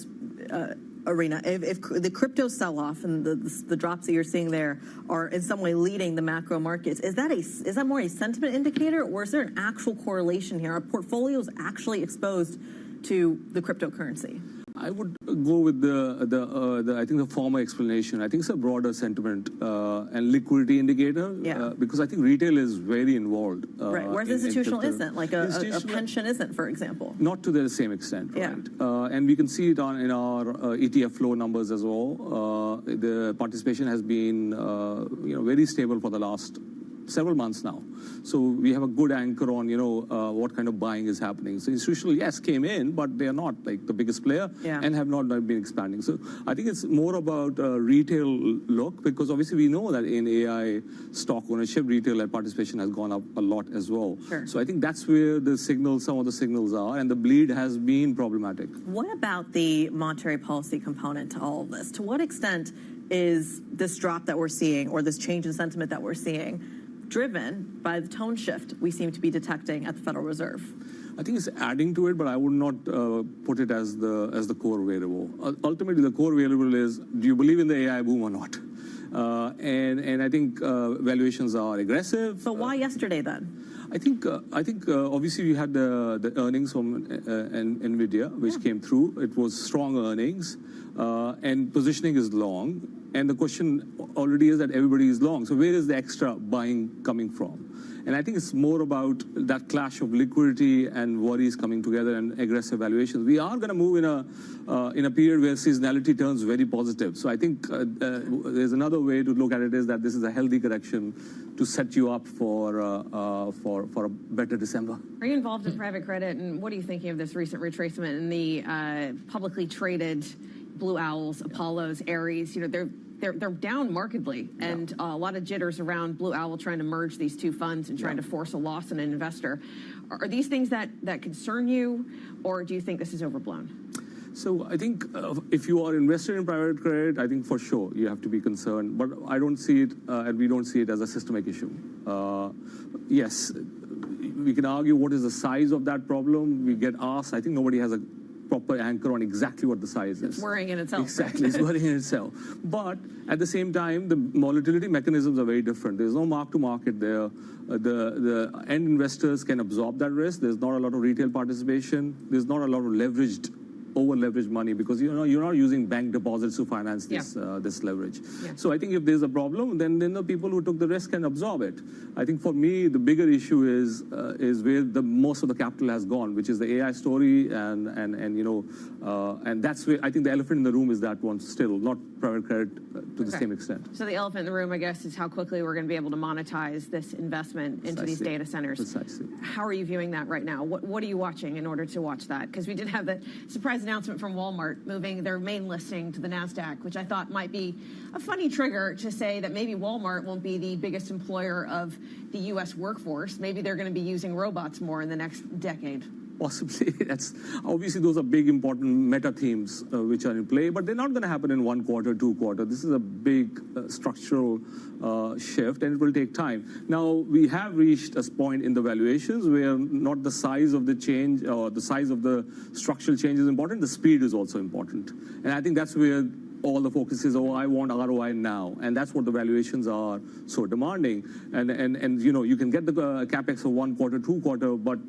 Speaker 30: arena, if the crypto sell-off and the drops that you're seeing there are in some way leading the macro markets, is that more a sentiment indicator, or is there an actual correlation here? Are portfolios actually exposed to the cryptocurrency?
Speaker 8: I would go with I think the former explanation. I think it's a broader sentiment and liquidity indicator because I think retail is very involved.
Speaker 30: Right, whereas institutional isn't, like a pension isn't, for example.
Speaker 8: Not to the same extent, right? And we can see it in our ETF flow numbers as well. The participation has been very stable for the last several months now. So we have a good anchor on, what kind of buying is happening. So institutional, yes, came in, but they are not like the biggest player and have not been expanding. So I think it's more about retail look, because obviously we know that in AI stock ownership, retail participation has gone up a lot as well.
Speaker 30: Sure.
Speaker 8: So I think that's where some of the signals are, and the bleed has been problematic.
Speaker 30: What about the monetary policy component to all of this? To what extent is this drop that we're seeing, or this change in sentiment that we're seeing, driven by the tone shift we seem to be detecting at the Federal Reserve?
Speaker 8: I think it's adding to it, but I would not put it as the core variable. Ultimately, the core variable is, do you believe in the AI boom or not? And I think valuations are aggressive.
Speaker 30: So why yesterday then?
Speaker 8: I think obviously we had the earnings from NVIDIA, which came through. It was strong earnings, and positioning is long. And the question already is that everybody is long. So where is the extra buying coming from? And I think it's more about that clash of liquidity and worries coming together and aggressive valuations. We are going to move in a period where seasonality turns very positive. So I think there's another way to look at it, is that this is a healthy correction to set you up for a better December.
Speaker 31: Are you involved in private credit, and what are you thinking of this recent retracement in the publicly traded Blue Owls, Apollos, Ares? They're down markedly, and a lot of jitters around Blue Owl trying to merge these two funds and trying to force a loss on an investor. Are these things that concern you, or do you think this is overblown?
Speaker 8: So I think if you are invested in private credit, I think for sure you have to be concerned. But I don't see it, and we don't see it as a systemic issue. Yes, we can argue what is the size of that problem. We get asked. I think nobody has a proper anchor on exactly what the size is.
Speaker 31: It's worrying in itself.
Speaker 8: Exactly, it's worrying in itself. But at the same time, the volatility mechanisms are very different. There's no mark to market there. The end investors can absorb that risk. There's not a lot of retail participation. There's not a lot of over-leveraged money, because you're not using bank deposits to finance this leverage. So I think if there's a problem, then the people who took the risk can absorb it. I think for me, the bigger issue is where most of the capital has gone, which is the AI story, and that's where I think the elephant in the room is that one still, not private credit to the same extent.
Speaker 31: So the elephant in the room, I guess, is how quickly we're going to be able to monetize this investment into these data centers.
Speaker 8: Precisely.
Speaker 31: How are you viewing that right now? What are you watching in order to watch that? Because we did have the surprise announcement from Walmart moving their main listing to the NASDAQ, which I thought might be a funny trigger to say that maybe Walmart won't be the biggest employer of the U.S. workforce. Maybe they're going to be using robots more in the next decade.
Speaker 8: Possibly. That's obviously, those are big, important meta themes which are in play, but they're not going to happen in 1 quarter, 2 quarters. This is a big structural shift, and it will take time. Now, we have reached a point in the valuations where not the size of the change or the size of the structural change is important, the speed is also important. And I think that's where all the focus is, I want ROI now. And that's what the valuations are so demanding. And you can get the capex of 1 quarter, 2 quarter, but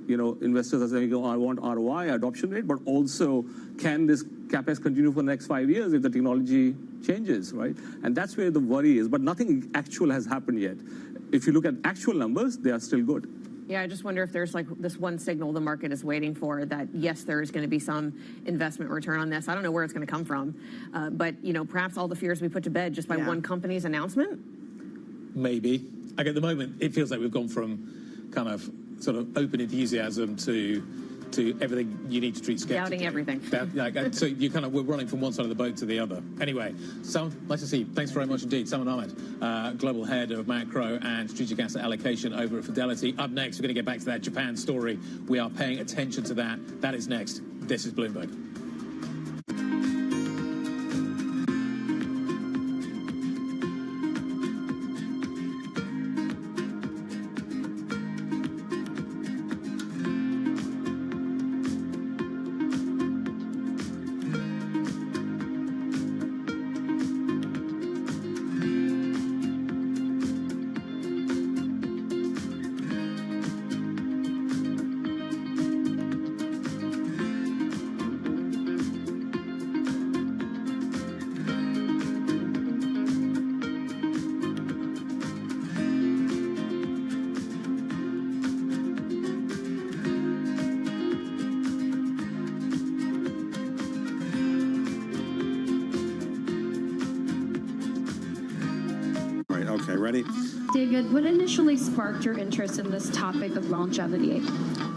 Speaker 8: investors are saying, I want ROI, adoption rate, but also can this capex continue for the next 5 years if the technology changes, right? And that's where the worry is. But nothing actual has happened yet. If you look at actual numbers, they are still good.
Speaker 31: Yeah, I just wonder if there's like this one signal the market is waiting for, that yes, there is going to be some investment return on this. I don't know where it's going to come from, but perhaps all the fears we put to bed just by one company's announcement.
Speaker 32: Maybe. Like at the moment, it feels like we've gone from kind of sort of open enthusiasm to everything you need to treat skeptically.
Speaker 31: Doubting everything.
Speaker 32: So we're running from one side of the boat to the other. Anyway, Sam, nice to see you. Thanks very much indeed. Salman Ahmed, Global Head of Macro and Strategic Asset Allocation over at Fidelity. Up next, we're going to get back to that Japan story. We are paying attention to that. That is next. This is Bloomberg.
Speaker 9: Okay, ready?
Speaker 10: David, what initially sparked your interest in this topic of longevity?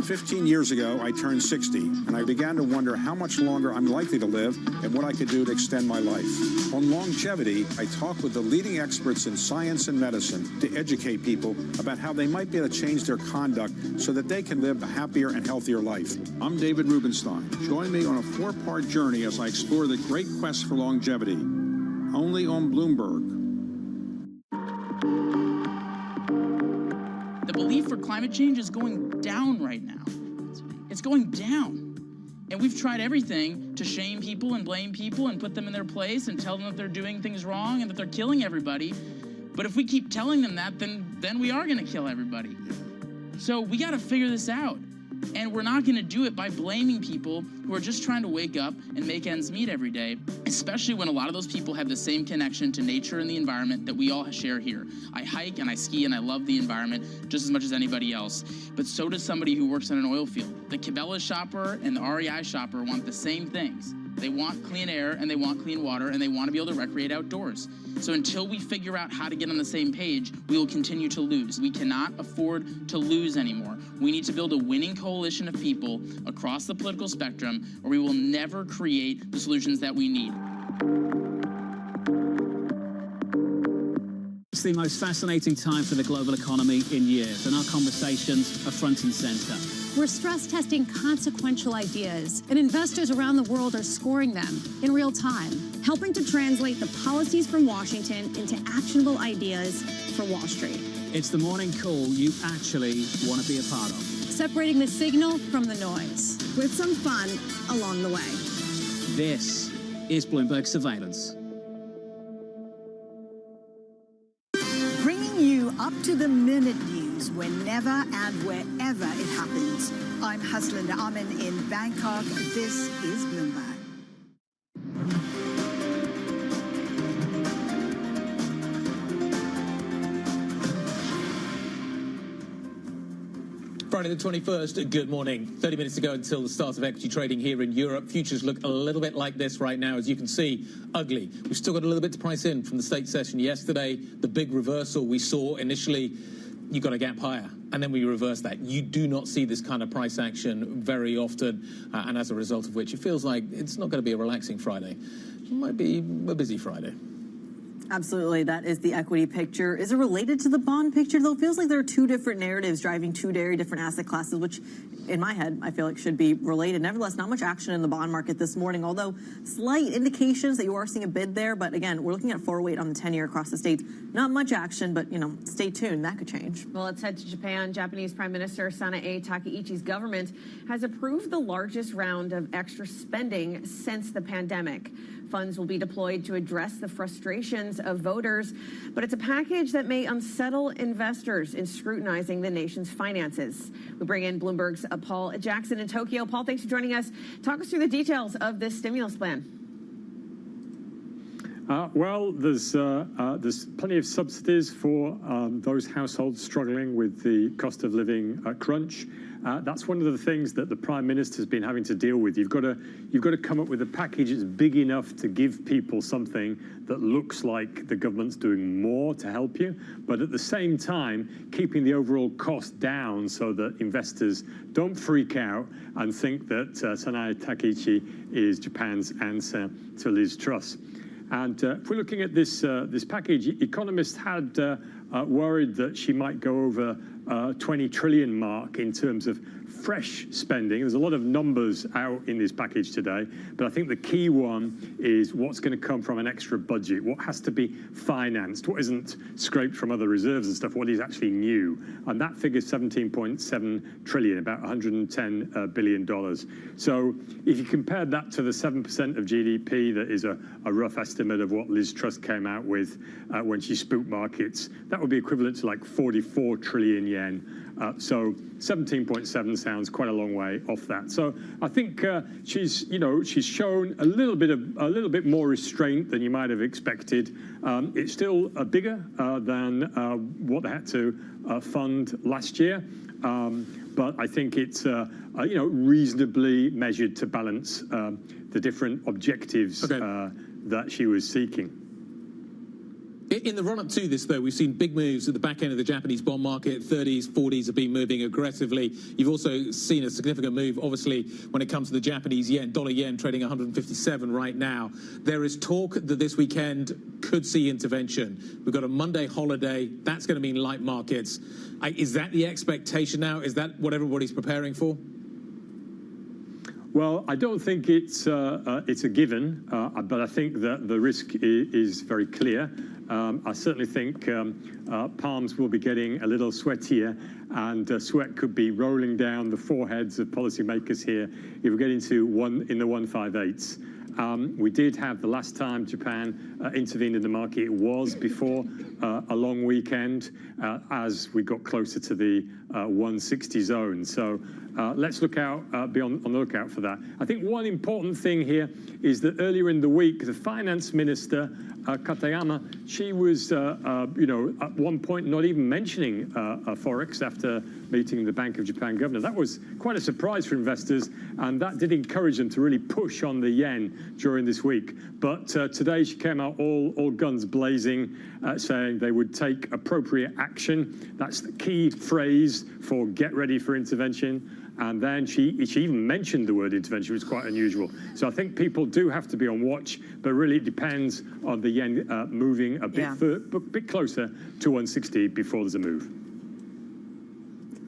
Speaker 9: 15 years ago, I turned 60, and I began to wonder how much longer I'm likely to live and what I could do to extend my life. On longevity, I talked with the leading experts in science and medicine to educate people about how they might be able to change their conduct so that they can live a happier and healthier life. I'm David Rubenstein. Join me on a 4-part journey as I explore the great quest for longevity. Only on Bloomberg.
Speaker 11: The belief for climate change is going down right now. It's going down. And we've tried everything to shame people and blame people and put them in their place and tell them that they're doing things wrong and that they're killing everybody. But if we keep telling them that, then we are going to kill everybody. So we got to figure this out. And we're not going to do it by blaming people who are just trying to wake up and make ends meet every day, especially when a lot of those people have the same connection to nature and the environment that we all share here. I hike and I ski and I love the environment just as much as anybody else, but so does somebody who works in an oil field. The Cabela's shopper and the REI shopper want the same things. They want clean air and they want clean water and they want to be able to recreate outdoors. So until we figure out how to get on the same page, we will continue to lose. We cannot afford to lose anymore. We need to build a winning coalition of people across the political spectrum, or we will never create the solutions that we need.
Speaker 14: It's the most fascinating time for the global economy in years, and our conversations are front and center.
Speaker 1: We're stress testing consequential ideas, and investors around the world are scoring them in real time, helping to translate the policies from Washington into actionable ideas for Wall Street.
Speaker 14: It's the morning call you actually want to be a part of.
Speaker 1: Separating the signal from the noise, with some fun along the way.
Speaker 14: This is Bloomberg Surveillance.
Speaker 21: Bringing you up-to-the-minute news whenever and wherever it happens. I'm Haslinda Amin in Bangkok. This is Bloomberg.
Speaker 32: Friday the 21st, good morning. 30 minutes to go until the start of equity trading here in Europe. Futures look a little bit like this right now. As you can see, ugly. We've still got a little bit to price in from the state session yesterday. The big reversal we saw initially, you got a gap higher, and then we reversed that. You do not see this kind of price action very often, and as a result of which, it feels like it's not going to be a relaxing Friday. It might be a busy Friday.
Speaker 30: Absolutely. That is the equity picture. Is it related to the bond picture, though? It feels like there are two different narratives driving two very different asset classes, which in my head, I feel like should be related. Nevertheless, not much action in the bond market this morning, although slight indications that you are seeing a bid there. But again, we're looking at forward weight on the 10-year across the states. Not much action, but, you know, stay tuned. That could change.
Speaker 31: Well, let's head to Japan. Japanese Prime Minister Sanae Takaichi's government has approved the largest round of extra spending since the pandemic. Funds will be deployed to address the frustrations of voters, but it's a package that may unsettle investors in scrutinizing the nation's finances. We bring in Bloomberg's Paul Jackson in Tokyo. Paul, thanks for joining us. Talk us through the details of this stimulus plan.
Speaker 15: Well, there's plenty of subsidies for those households struggling with the cost of living crunch. That's one of the things that the Prime Minister has been having to deal with. You've got to come up with a package that's big enough to give people something that looks like the government's doing more to help you, but at the same time keeping the overall cost down so that investors don't freak out and think that Sanae Takaichi is Japan's answer to Liz Truss. And if we're looking at this package, economists had worried that she might go over 20 trillion mark in terms of fresh spending. There's a lot of numbers out in this package today, but I think the key one is what's going to come from an extra budget, what has to be financed, what isn't scraped from other reserves and stuff, what is actually new. And that figure is 17.7 trillion, about $110 billion. So if you compare that to the 7% of GDP, that is a rough estimate of what Liz Truss came out with when she spooked markets, that would be equivalent to like 44 trillion yen. So 17.7 sounds quite a long way off that. So I think she's shown a little bit more restraint than you might have expected. It's still bigger than what they had to fund last year, but I think it's reasonably measured to balance the different objectives that she was seeking.
Speaker 32: In the run-up to this, though, we've seen big moves at the back end of the Japanese bond market. 30s, 40s have been moving aggressively. You've also seen a significant move, obviously, when it comes to the Japanese yen, dollar yen trading 157 right now. There is talk that this weekend could see intervention. We've got a Monday holiday. That's going to mean light markets. Is that the expectation now? Is that what everybody's preparing for?
Speaker 15: Well, I don't think it's a given, but I think that the risk is very clear. I certainly think palms will be getting a little sweatier, and sweat could be rolling down the foreheads of policymakers here if we get into in the 158s. We did have the last time Japan intervened in the market, it was before a long weekend as we got closer to the 160 zone. So let's look out, be on the lookout for that. I think one important thing here is that earlier in the week, the finance minister, Katayama, she was, at one point not even mentioning Forex after meeting the Bank of Japan governor. That was quite a surprise for investors, and that did encourage them to really push on the yen during this week. But today she came out all guns blazing, saying they would take appropriate action. That's the key phrase for get ready for intervention. And then she even mentioned the word intervention, which was quite unusual. So I think people do have to be on watch, but really it depends on the yen moving a bit closer to 160 before there's a move.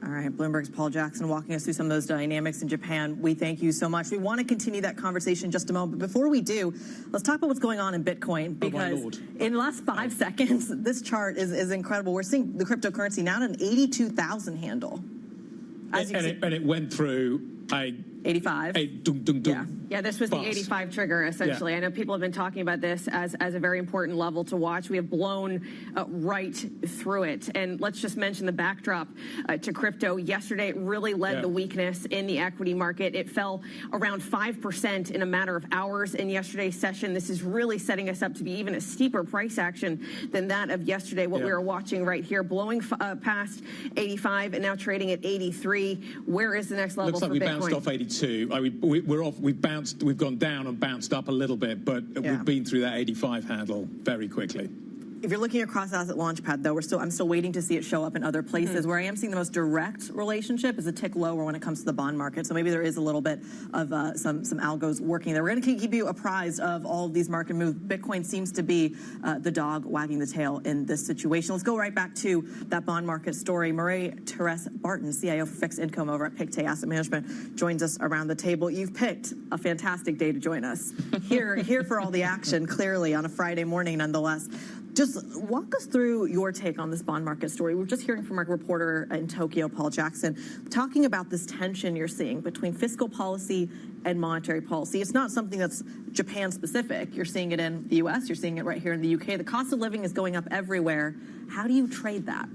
Speaker 30: All right, Bloomberg's Paul Jackson walking us through some of those dynamics in Japan. We thank you so much. We want to continue that conversation in just a moment. But before we do, let's talk about what's going on in Bitcoin, because in the last 5 seconds, this chart is incredible. We're seeing the cryptocurrency now at an 82,000 handle.
Speaker 32: And it went through
Speaker 30: 85.
Speaker 31: Yeah, this was the 85 trigger, essentially. I know people have been talking about this as a very important level to watch. We have blown right through it. And let's just mention the backdrop to crypto. Yesterday, it really led the weakness in the equity market. It fell around 5% in a matter of hours in yesterday's session. This is really setting us up to be even a steeper price action than that of yesterday, what we were watching right here, blowing past 85 and now trading at 83. Where is the next level for Bitcoin?
Speaker 32: Looks like we bounced off 82. We're off. We've gone down and bounced up a little bit, but we've been through that 85 handle very quickly.
Speaker 30: If you're looking across Asset Launchpad, though, I'm still waiting to see it show up in other places. Where I am seeing the most direct relationship is a tick lower when it comes to the bond market. So maybe there is a little bit of some algos working there. We're going to keep you apprised of all of these market moves. Bitcoin seems to be the dog wagging the tail in this situation. Let's go right back to that bond market story. Marie-Therese Barton, CIO for Fixed Income over at Pictet Asset Management, joins us around the table. You've picked a fantastic day to join us. Here for all the action, clearly, on a Friday morning, nonetheless. Just walk us through your take on this bond market story. We're just hearing from our reporter in Tokyo, Paul Jackson, talking about this tension you're seeing between fiscal policy and monetary policy. It's not something that's Japan-specific. You're seeing it in the U.S. You're seeing it right here in the UK. The cost of living is going up everywhere. How do you trade that?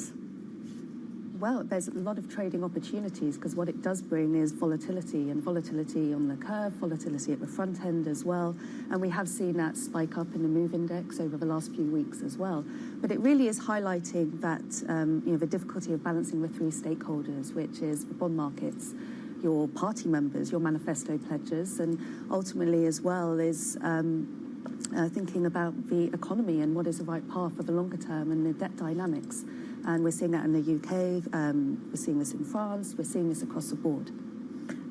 Speaker 3: Well, there's a lot of trading opportunities because what it does bring is volatility, and volatility on the curve, volatility at the front end as well. And we have seen that spike up in the MOVE index over the last few weeks as well. But it really is highlighting that, the difficulty of balancing the three stakeholders, which is the bond markets, your party members, your manifesto pledges, and ultimately as well is thinking about the economy and what is the right path for the longer term and the debt dynamics. And we're seeing that in the UK, we're seeing this in France, we're seeing this across the board.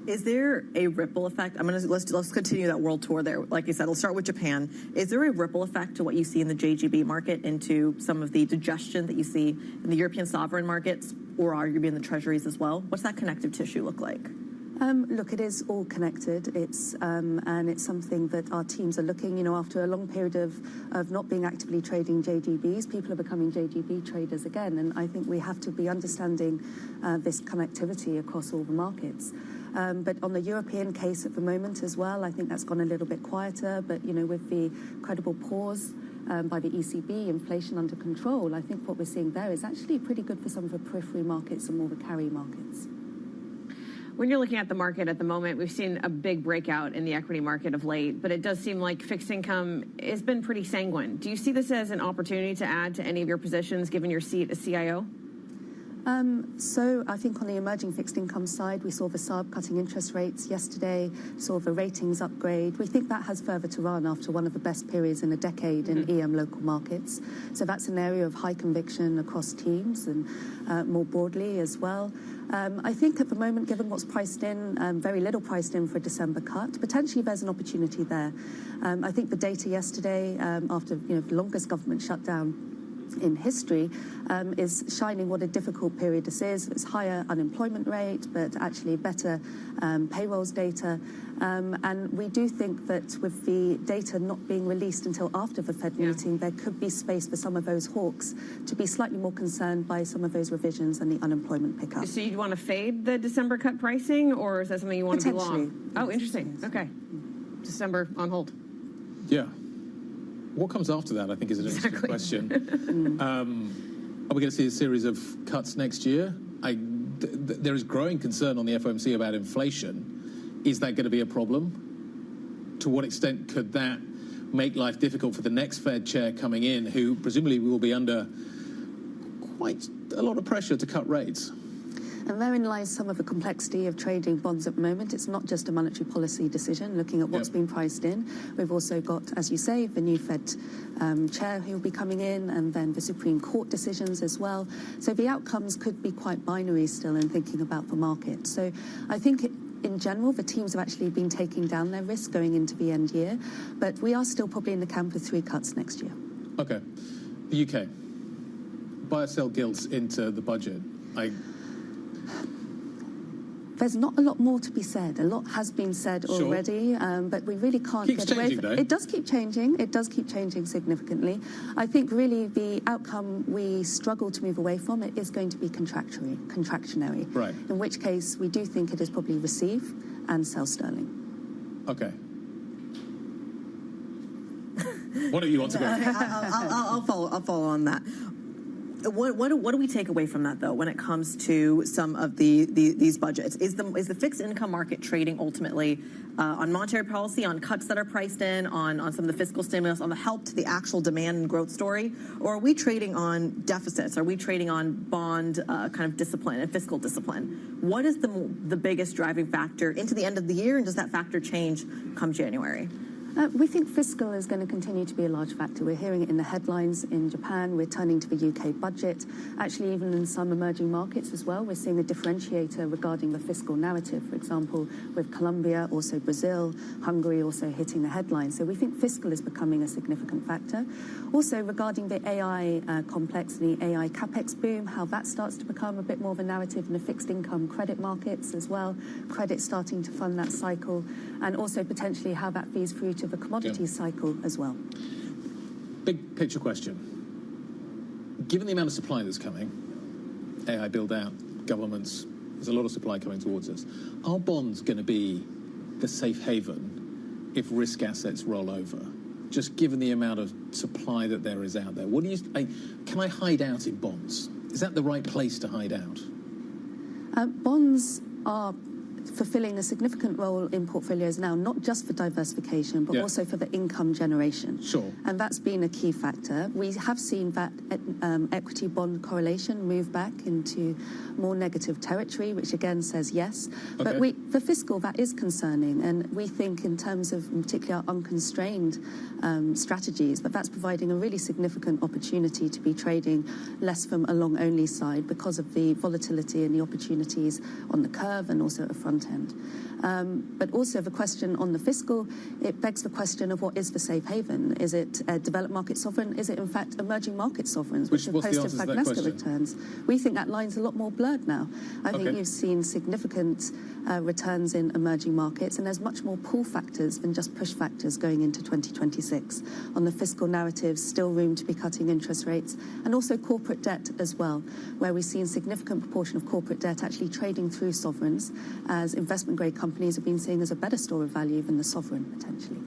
Speaker 30: Is there a ripple effect? Let's continue that world tour there. Like you said, we'll start with Japan. Is there a ripple effect to what you see in the JGB market into some of the digestion that you see in the European sovereign markets or arguably in the treasuries as well? What's that connective tissue look like?
Speaker 3: Look, it is all connected. And it's something that our teams are looking, after a long period of not being actively trading JGBs, people are becoming JGB traders again. And I think we have to be understanding this connectivity across all the markets. But on the European case at the moment as well, I think that's gone a little bit quieter. But, with the credible pause by the ECB, inflation under control, I think what we're seeing there is actually pretty good for some of the periphery markets and more the carry markets.
Speaker 31: When you're looking at the market at the moment, we've seen a big breakout in the equity market of late, but it does seem like fixed income has been pretty sanguine. Do you see this as an opportunity to add to any of your positions given your seat as CIO?
Speaker 3: So I think on the emerging fixed income side, we saw the SARB cutting interest rates yesterday, saw the ratings upgrade. We think that has further to run after one of the best periods in a decade in EM local markets. So that's an area of high conviction across teams and more broadly as well. I think at the moment, given what's priced in, very little priced in for a December cut, potentially there's an opportunity there. I think the data yesterday, after the longest government shutdown in history, is shining what a difficult period this is. It's higher unemployment rate, but actually better payrolls data. And we do think that with the data not being released until after the Fed meeting, there could be space for some of those hawks to be slightly more concerned by some of those revisions and the unemployment pickup.
Speaker 31: So you want to fade the December cut pricing, or is that something you want to be long? Oh, interesting. Okay. December on hold.
Speaker 32: Yeah. What comes after that, I think, is an interesting question. Are we going to see a series of cuts next year? There is growing concern on the FOMC about inflation. Is that going to be a problem? To what extent could that make life difficult for the next Fed chair coming in, who presumably will be under quite a lot of pressure to cut rates?
Speaker 3: And therein lies some of the complexity of trading bonds at the moment. It's not just a monetary policy decision, looking at what's been priced in. We've also got, as you say, the new Fed chair who will be coming in, and then the Supreme Court decisions as well. So the outcomes could be quite binary still in thinking about the market. So I think in general, the teams have actually been taking down their risk going into the end year. But we are still probably in the camp of 3 cuts next year.
Speaker 32: Okay. The UK. Buy or sell gilts into the budget.
Speaker 3: There's not a lot more to be said. A lot has been said already, but we really can't get away from it. It does keep changing. It does keep changing significantly. I think really the outcome we struggle to move away from it is going to be contractionary. Right. In which case, we do think it is probably receive and sell sterling.
Speaker 32: Okay. What do you want to go?
Speaker 30: I'll follow on that. What do we take away from that, though, when it comes to some of these budgets? Is the fixed income market trading ultimately on monetary policy, on cuts that are priced in, on some of the fiscal stimulus, on the help to the actual demand and growth story? Or are we trading on deficits? Are we trading on bond kind of discipline and fiscal discipline? What is the biggest driving factor into the end of the year, and does that factor change come January?
Speaker 3: We think fiscal is going to continue to be a large factor. We're hearing it in the headlines in Japan. We're turning to the UK budget. Actually, even in some emerging markets as well, we're seeing a differentiator regarding the fiscal narrative. For example, with Colombia, also Brazil, Hungary also hitting the headlines. So we think fiscal is becoming a significant factor. Also, regarding the AI complex and the AI capex boom, how that starts to become a bit more of a narrative in the fixed income credit markets as well. Credit starting to fund that cycle, and also potentially how that feeds through to the commodities cycle as well.
Speaker 32: Big picture question. Given the amount of supply that's coming, AI build out, governments, there's a lot of supply coming towards us. Are bonds going to be the safe haven if risk assets roll over? Just given the amount of supply that there is out there, what do you? Can I hide out in bonds? Is that the right place to hide out?
Speaker 3: Bonds are fulfilling a significant role in portfolios now, not just for diversification, but also for the income generation. Sure. And that's been a key factor. We have seen that equity bond correlation move back into more negative territory, which again says yes. Okay. But for fiscal, that is concerning. And we think in terms of in particular unconstrained strategies, that's providing a really significant opportunity to be trading less from a long-only side because of the volatility and the opportunities on the curve and also at front end. But also the question on the fiscal, it begs the question of what is the safe haven? Is it a developed market sovereign? Is it in fact emerging market sovereigns, which have posted prognostic returns? We think that line's a lot more blurred now. I think you've seen significant returns in emerging markets, and there's much more pull factors than just push factors going into 2026. On the fiscal narrative, still room to be cutting interest rates, and also corporate debt as well, where we've seen significant proportion of corporate debt actually trading through sovereigns, as investment grade companies have been seen as a better store of value than the sovereign, potentially.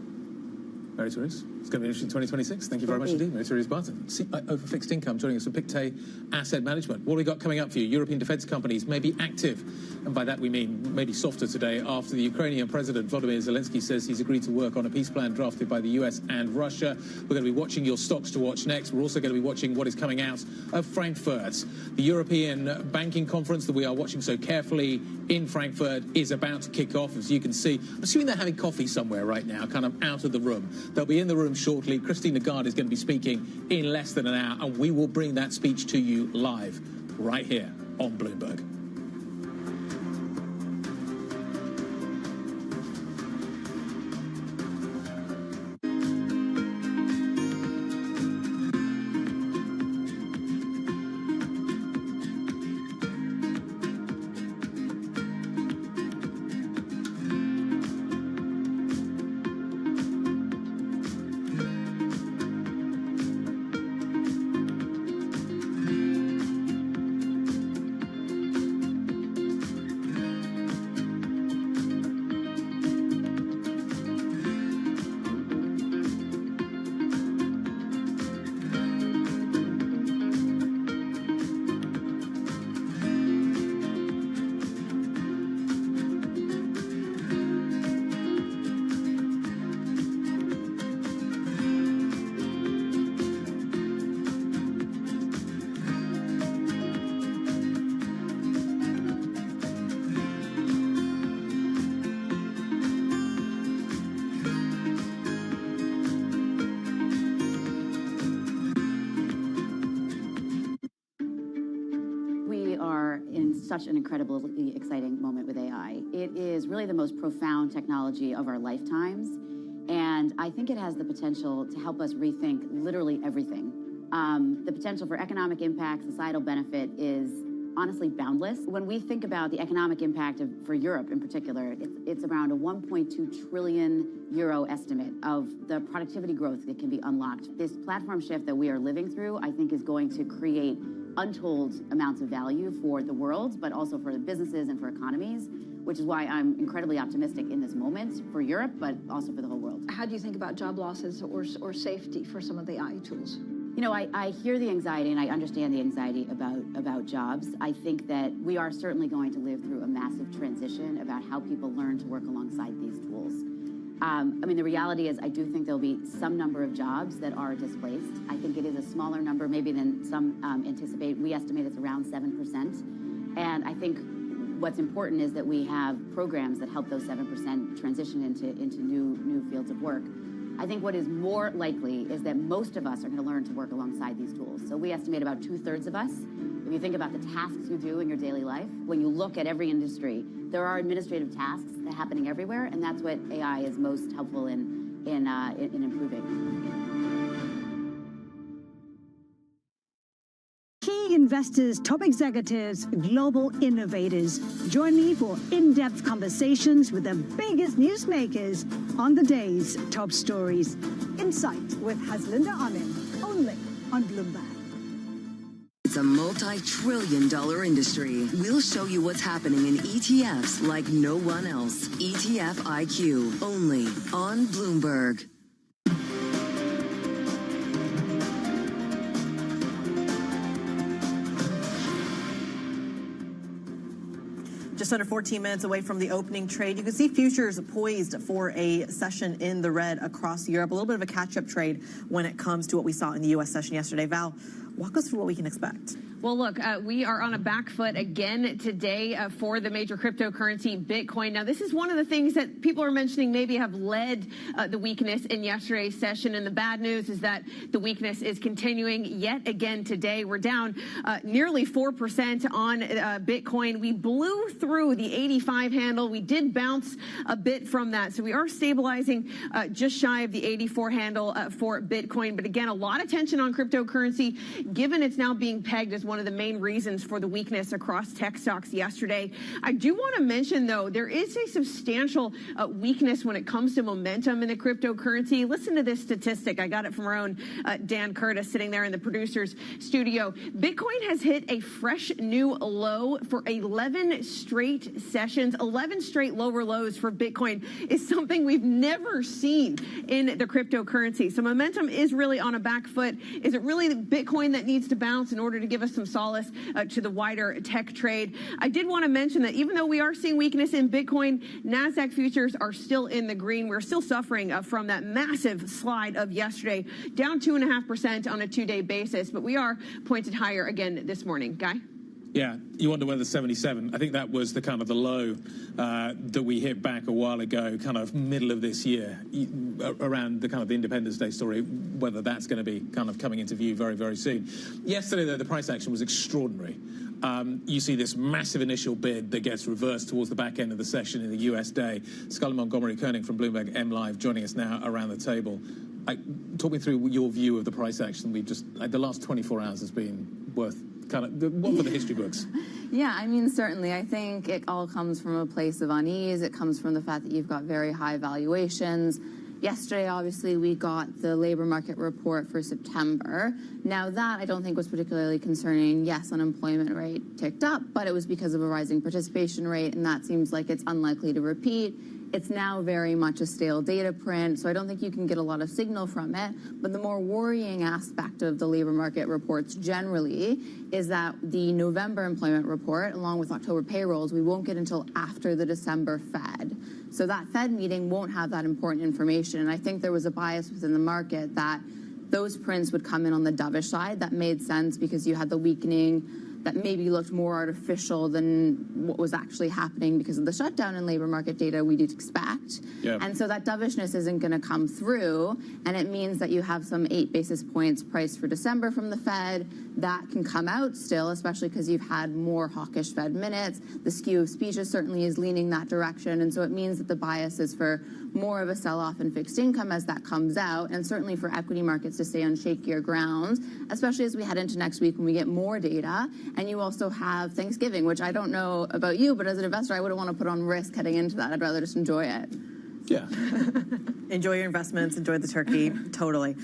Speaker 32: Mary-Therese, it's going to be interesting 2026. Thank you very much indeed, Mary-Therese Barton, CIO for Fixed Income, joining us from Pictet Asset Management. What have we got coming up for you? European defence companies may be active, and by that we mean maybe softer today after the Ukrainian President Volodymyr Zelensky says he's agreed to work on a peace plan drafted by the US and Russia. We're going to be watching your stocks to watch next. We're also going to be watching what is coming out of Frankfurt. The European banking conference that we are watching so carefully in Frankfurt is about to kick off, as you can see. I'm assuming they're having coffee somewhere right now, kind of out of the room. They'll be in the room shortly. Christine Lagarde is going to be speaking in less than an hour, and we will bring that speech to you live right here on Bloomberg.
Speaker 4: Such an incredibly exciting moment with AI. It is really the most profound technology of our lifetimes, and I think it has the potential to help us rethink literally everything. The potential for economic impact, societal benefit is honestly boundless. When we think about the economic impact for Europe in particular, it's around a 1.2 trillion euro estimate of the productivity growth that can be unlocked. This platform shift that we are living through, I think, is going to create untold amounts of value for the world, but also for the businesses and for economies, which is why I'm incredibly optimistic in this moment for Europe, but also for the whole world.
Speaker 7: How do you think about job losses or safety for some of the AI tools?
Speaker 4: You know, I hear the anxiety, and I understand the anxiety about jobs. I think that we are certainly going to live through a massive transition about how people learn to work alongside these tools. I mean, the reality is I do think there'll be some number of jobs that are displaced. I think it is a smaller number maybe than some anticipate. We estimate it's around 7%. And I think what's important is that we have programs that help those 7% transition into new fields of work. I think what is more likely is that most of us are going to learn to work alongside these tools. So we estimate about 2/3 of us. If you think about the tasks you do in your daily life, when you look at every industry, there are administrative tasks that are happening everywhere, and that's what AI is most helpful in improving.
Speaker 21: Key investors, top executives, global innovators. Join me for in-depth conversations with the biggest newsmakers on the day's top stories. Insight with Haslinda Amin, only on Bloomberg.
Speaker 13: It's a multi-trillion-dollar industry. We'll show you what's happening in ETFs like no one else. ETF IQ, only on Bloomberg.
Speaker 30: Just under 14 minutes away from the opening trade, you can see futures poised for a session in the red across Europe. A little bit of a catch-up trade when it comes to what we saw in the U.S. session yesterday. Val, walk us through what we can expect.
Speaker 31: Well, look, we are on a back foot again today for the major cryptocurrency, Bitcoin. Now, this is one of the things that people are mentioning maybe have led the weakness in yesterday's session. And the bad news is that the weakness is continuing yet again today. We're down nearly 4% on Bitcoin. We blew through the 85 handle. We did bounce a bit from that. So we are stabilizing just shy of the 84 handle for Bitcoin. But again, a lot of tension on cryptocurrency given it's now being pegged as one of the main reasons for the weakness across tech stocks yesterday. I do want to mention, though, there is a substantial weakness when it comes to momentum in the cryptocurrency. Listen to this statistic. I got it from our own Dan Curtis sitting there in the producer's studio. Bitcoin has hit a fresh new low for 11 straight sessions. 11 straight lower lows for Bitcoin is something we've never seen in the cryptocurrency. So momentum is really on a back foot. Is it really Bitcoin that needs to bounce in order to give us some solace to the wider tech trade? I did want to mention that even though we are seeing weakness in Bitcoin, NASDAQ futures are still in the green. We're still suffering from that massive slide of yesterday, down 2.5% on a 2-day basis, but we are pointed higher again this morning. Guy?
Speaker 32: Yeah, you wonder whether 77, I think that was the kind of the low that we hit back a while ago, kind of middle of this year, around the kind of the Independence Day story, whether that's going to be kind of coming into view very, very soon. Yesterday, though, the price action was extraordinary. You see this massive initial bid that gets reversed towards the back end of the session in the US day. Scully Montgomery-Koenig from Bloomberg M Live joining us now around the table. Talk me through your view of the price action. We've just, the last 24 hours has been worth kind of, what for the history books?
Speaker 12: Yeah, I mean, certainly. I think it all comes from a place of unease. It comes from the fact that you've got very high valuations. Yesterday, obviously, we got the labor market report for September. Now, that I don't think was particularly concerning. Yes, unemployment rate ticked up, but it was because of a rising participation rate, and that seems like it's unlikely to repeat. It's now very much a stale data print, so I don't think you can get a lot of signal from it. But the more worrying aspect of the labor market reports generally is that the November employment report, along with October payrolls, we won't get until after the December Fed. So that Fed meeting won't have that important information. And I think there was a bias within the market that those prints would come in on the dovish side. That made sense because you had the weakening that maybe looked more artificial than what was actually happening because of the shutdown in labor market data we'd expect. Yep. And so that dovishness isn't going to come through, and it means that you have some 8 basis points priced for December from the Fed. That can come out still, especially because you've had more hawkish Fed minutes. The skew of speeches certainly is leaning that direction, and so it means that the bias is for more of a sell-off in fixed income as that comes out, and certainly for equity markets to stay on shakier grounds, especially as we head into next week when we get more data. And you also have Thanksgiving, which I don't know about you, but as an investor, I wouldn't want to put on risk heading into that. I'd rather just enjoy it.
Speaker 32: Yeah.
Speaker 30: Enjoy your investments, enjoy the turkey, totally.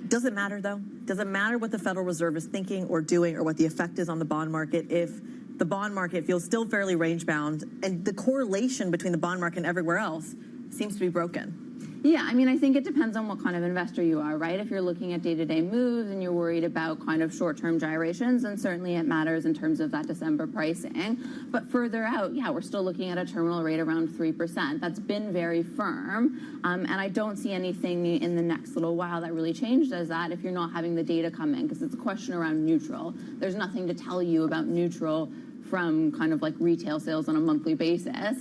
Speaker 30: Does it matter, though? Does it matter what the Federal Reserve is thinking or doing or what the effect is on the bond market if the bond market feels still fairly range-bound and the correlation between the bond market and everywhere else seems to be broken?
Speaker 12: Yeah, I mean, I think it depends on what kind of investor you are, right? If you're looking at day-to-day moves and you're worried about kind of short-term gyrations, then certainly it matters in terms of that December pricing. But further out, yeah, we're still looking at a terminal rate around 3%. That's been very firm, and I don't see anything in the next little while that really changes that if you're not having the data come in, because it's a question around neutral. There's nothing to tell you about neutral from kind of like retail sales on a monthly basis.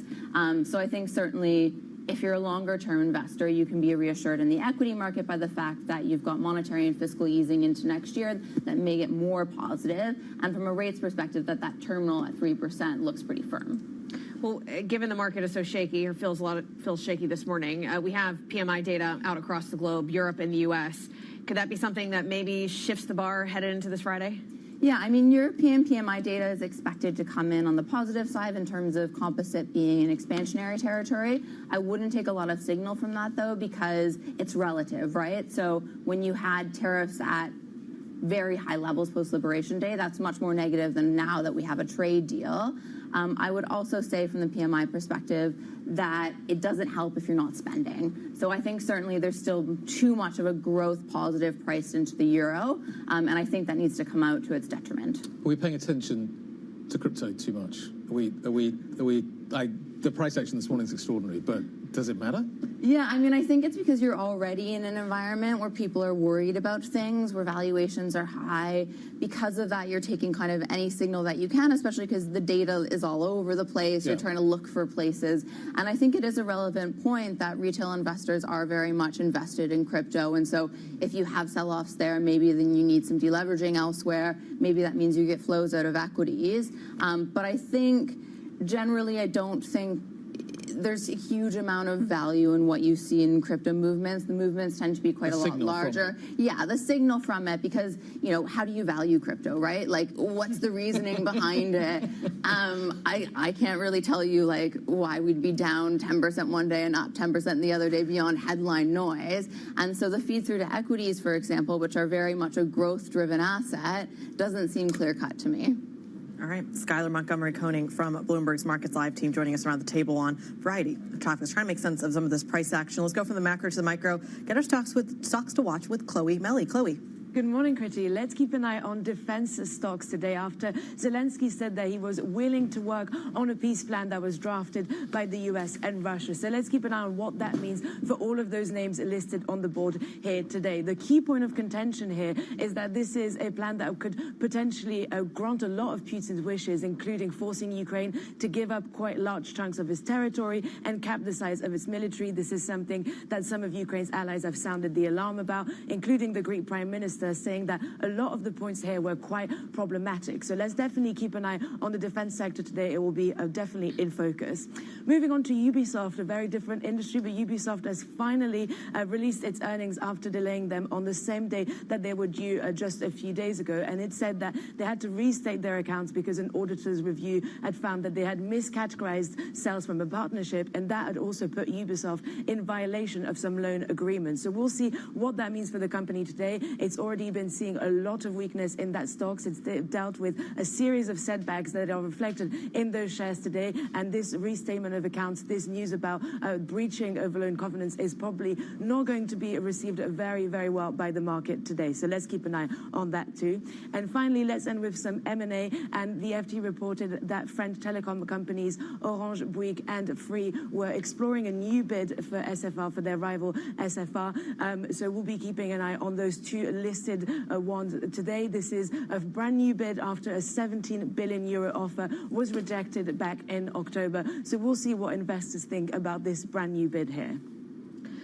Speaker 12: So I think certainly if you're a longer-term investor, you can be reassured in the equity market by the fact that you've got monetary and fiscal easing into next year that may get more positive. And from a rates perspective, that terminal at 3% looks pretty firm.
Speaker 31: Well, given the market is so shaky, or feels shaky this morning, we have PMI data out across the globe, Europe and the U.S. Could that be something that maybe shifts the bar headed into this Friday?
Speaker 12: Yeah, I mean, European PMI data is expected to come in on the positive side in terms of composite being in expansionary territory. I wouldn't take a lot of signal from that, though, because it's relative, right? So when you had tariffs at very high levels post-Liberation Day, that's much more negative than now that we have a trade deal. I would also say from the PMI perspective that it doesn't help if you're not spending. So I think certainly there's still too much of a growth positive priced into the euro, and I think that needs to come out to its detriment.
Speaker 32: Are we paying attention to crypto too much? The price action this morning is extraordinary, but does it matter?
Speaker 12: Yeah, I mean, I think it's because you're already in an environment where people are worried about things, where valuations are high. Because of that, you're taking kind of any signal that you can, especially because the data is all over the place. Yeah. You're trying to look for places. And I think it is a relevant point that retail investors are very much invested in crypto. And so if you have sell-offs there, maybe then you need some deleveraging elsewhere. Maybe that means you get flows out of equities. But I think generally, I don't think there's a huge amount of value in what you see in crypto movements. The movements tend to be quite a lot larger. Yeah, the signal from it, because, you know, how do you value crypto, right? Like, what's the reasoning behind it? I can't really tell you, like, why we'd be down 10% one day and up 10% the other day beyond headline noise. And so the feed through to equities, for example, which are very much a growth-driven asset, doesn't seem clear-cut to me.
Speaker 30: All right, Skylar Montgomery-Koning from Bloomberg's Markets Live team joining us around the table on a variety of topics, trying to make sense of some of this price action. Let's go from the macro to the micro. Get our stocks to watch with Chloe Melly. Chloe.
Speaker 16: Good morning, Kriti. Let's keep an eye on defense stocks today after Zelensky said that he was willing to work on a peace plan that was drafted by the US and Russia. So let's keep an eye on what that means for all of those names listed on the board here today. The key point of contention here is that this is a plan that could potentially grant a lot of Putin's wishes, including forcing Ukraine to give up quite large chunks of its territory and cap the size of its military. This is something that some of Ukraine's allies have sounded the alarm about, including the Greek Prime Minister, saying that a lot of the points here were quite problematic. So let's definitely keep an eye on the defense sector today. It will be definitely in focus. Moving on to Ubisoft, a very different industry, but Ubisoft has finally released its earnings after delaying them on the same day that they were due just a few days ago. And it said that they had to restate their accounts because an auditor's review had found that they had miscategorized sales from a partnership, and that had also put Ubisoft in violation of some loan agreements. So we'll see what that means for the company today. It's already been seeing a lot of weakness in that stocks. It's dealt with a series of setbacks that are reflected in those shares today, and this restatement of accounts, this news about breaching of loan covenants, is probably not going to be received very, very well by the market today. So let's keep an eye on that too. And finally, let's end with some M&A, and the FT reported that French telecom companies Orange, Bouygues and Free were exploring a new bid for SFR, for their rival SFR. So we'll be keeping an eye on those two listed ones today. This is a brand new bid after a 17 billion euro offer was rejected back in October. So we'll see what investors think about this brand new bid here.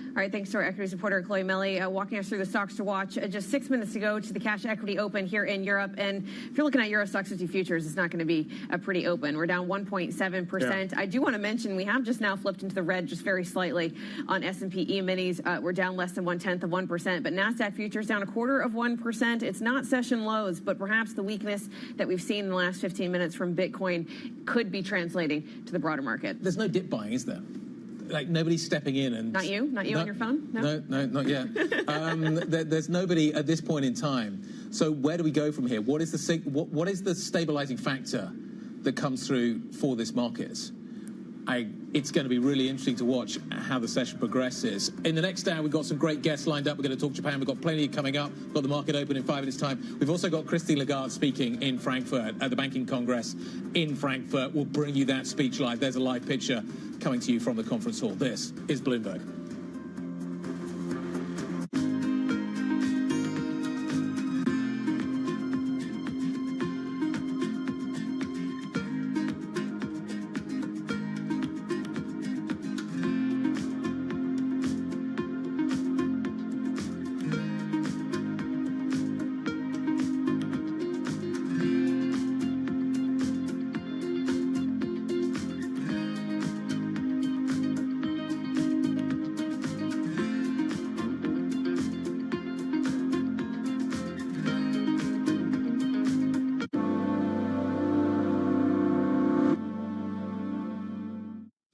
Speaker 31: All right, thanks to our equities reporter, Chloe Melly, walking us through the stocks to watch. Just 6 minutes to go to the cash equity open here in Europe. And if you're looking at Euro Stoxx 50 futures, it's not going to be a pretty open. We're down 1.7%. Yeah. I do want to mention we have just now flipped into the red just very slightly on S&P E-minis. We're down less than 0.1%, but NASDAQ futures down 0.25%. It's not session lows, but perhaps the weakness that we've seen in the last 15 minutes from Bitcoin could be translating to the broader market.
Speaker 32: There's no dip buying, is there? Like, nobody's stepping in and...
Speaker 31: Not you on your phone?
Speaker 32: No, not yet. There's nobody at this point in time. So where do we go from here? What is the stabilizing factor that comes through for this market? It's going to be really interesting to watch how the session progresses. In the next hour, we've got some great guests lined up. We're going to talk Japan. We've got plenty coming up. We've got the market open in 5 minutes' time. We've also got Christine Lagarde speaking in Frankfurt at the Banking Congress in Frankfurt. We'll bring you that speech live. There's a live picture coming to you from the conference hall. This is Bloomberg.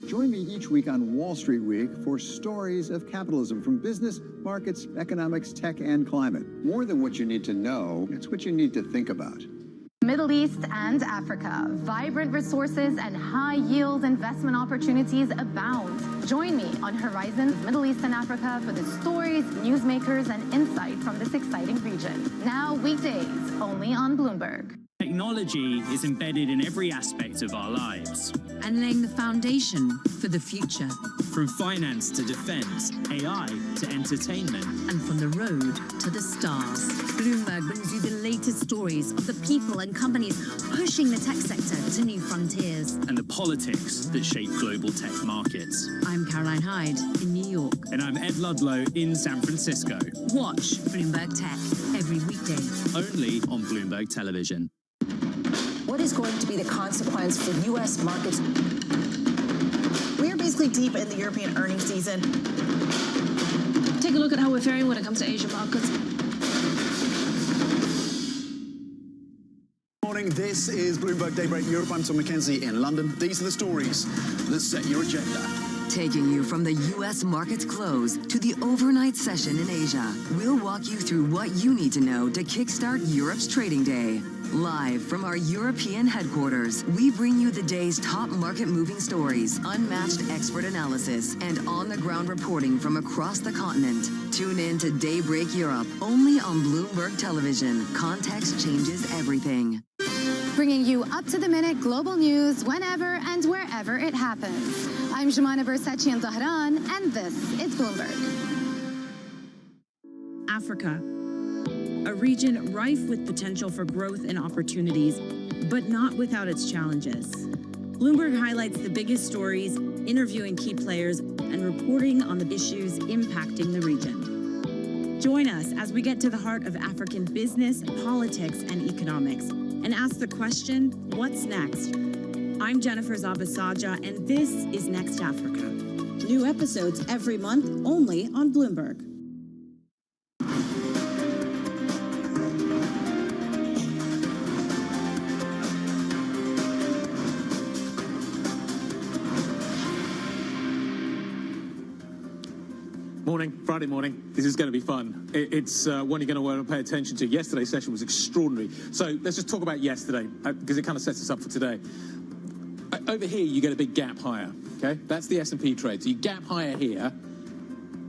Speaker 17: Join me each week on Wall Street Week for stories of capitalism from business, markets, economics, tech, and climate. More than what you need to know, it's what you need to think about.
Speaker 18: Middle East and Africa, vibrant resources and high-yield investment opportunities abound. Join me on Horizons Middle East and Africa for the stories, newsmakers, and insight from this exciting region. Now weekdays, only on Bloomberg.
Speaker 14: Technology is embedded in every aspect of our lives.
Speaker 24: And laying the foundation for the future.
Speaker 14: From finance to defense, AI to entertainment.
Speaker 24: And from the road to the stars. Bloomberg brings you the latest stories of the people and companies pushing the tech sector to new frontiers.
Speaker 14: And the politics that shape global tech markets.
Speaker 24: I'm Caroline Hyde in New York.
Speaker 14: And I'm Ed Ludlow in San Francisco.
Speaker 24: Watch Bloomberg Tech every weekday.
Speaker 14: Only on Bloomberg Television.
Speaker 19: What is going to be the consequence for U.S. markets? We're
Speaker 30: basically deep in the European earnings season.
Speaker 10: Take a look at how we're faring when it comes to Asian markets.
Speaker 2: Morning, this is Bloomberg Daybreak Europe. I'm Tom McKenzie in London. These are the stories that set your agenda.
Speaker 13: Taking you from the U.S. market's close to the overnight session in Asia, we'll walk you through what you need to know to kickstart Europe's trading day. Live from our European headquarters, we bring you the day's top market-moving stories, unmatched expert analysis, and on-the-ground reporting from across the continent. Tune in to Daybreak Europe, only on Bloomberg Television. Context changes everything.
Speaker 18: Bringing you up-to-the-minute global news whenever and wherever it happens. I'm Jumana Bersachi in Tehran, and this is Bloomberg.
Speaker 5: Africa, a region rife with potential for growth and opportunities, but not without its challenges. Bloomberg highlights the biggest stories, interviewing key players, and reporting on the issues impacting the region. Join us as we get to the heart of African business, politics, and economics, and ask the question, what's next? I'm Jennifer Zabasaja, and this is Next Africa. New episodes every month, only on Bloomberg.
Speaker 32: Morning, Friday morning. This is going to be fun. It's one you're going to want to pay attention to. Yesterday's session was extraordinary. So let's just talk about yesterday, because it kind of sets us up for today. Over here, you get a big gap higher, okay? That's the S&P trade. So you gap higher here,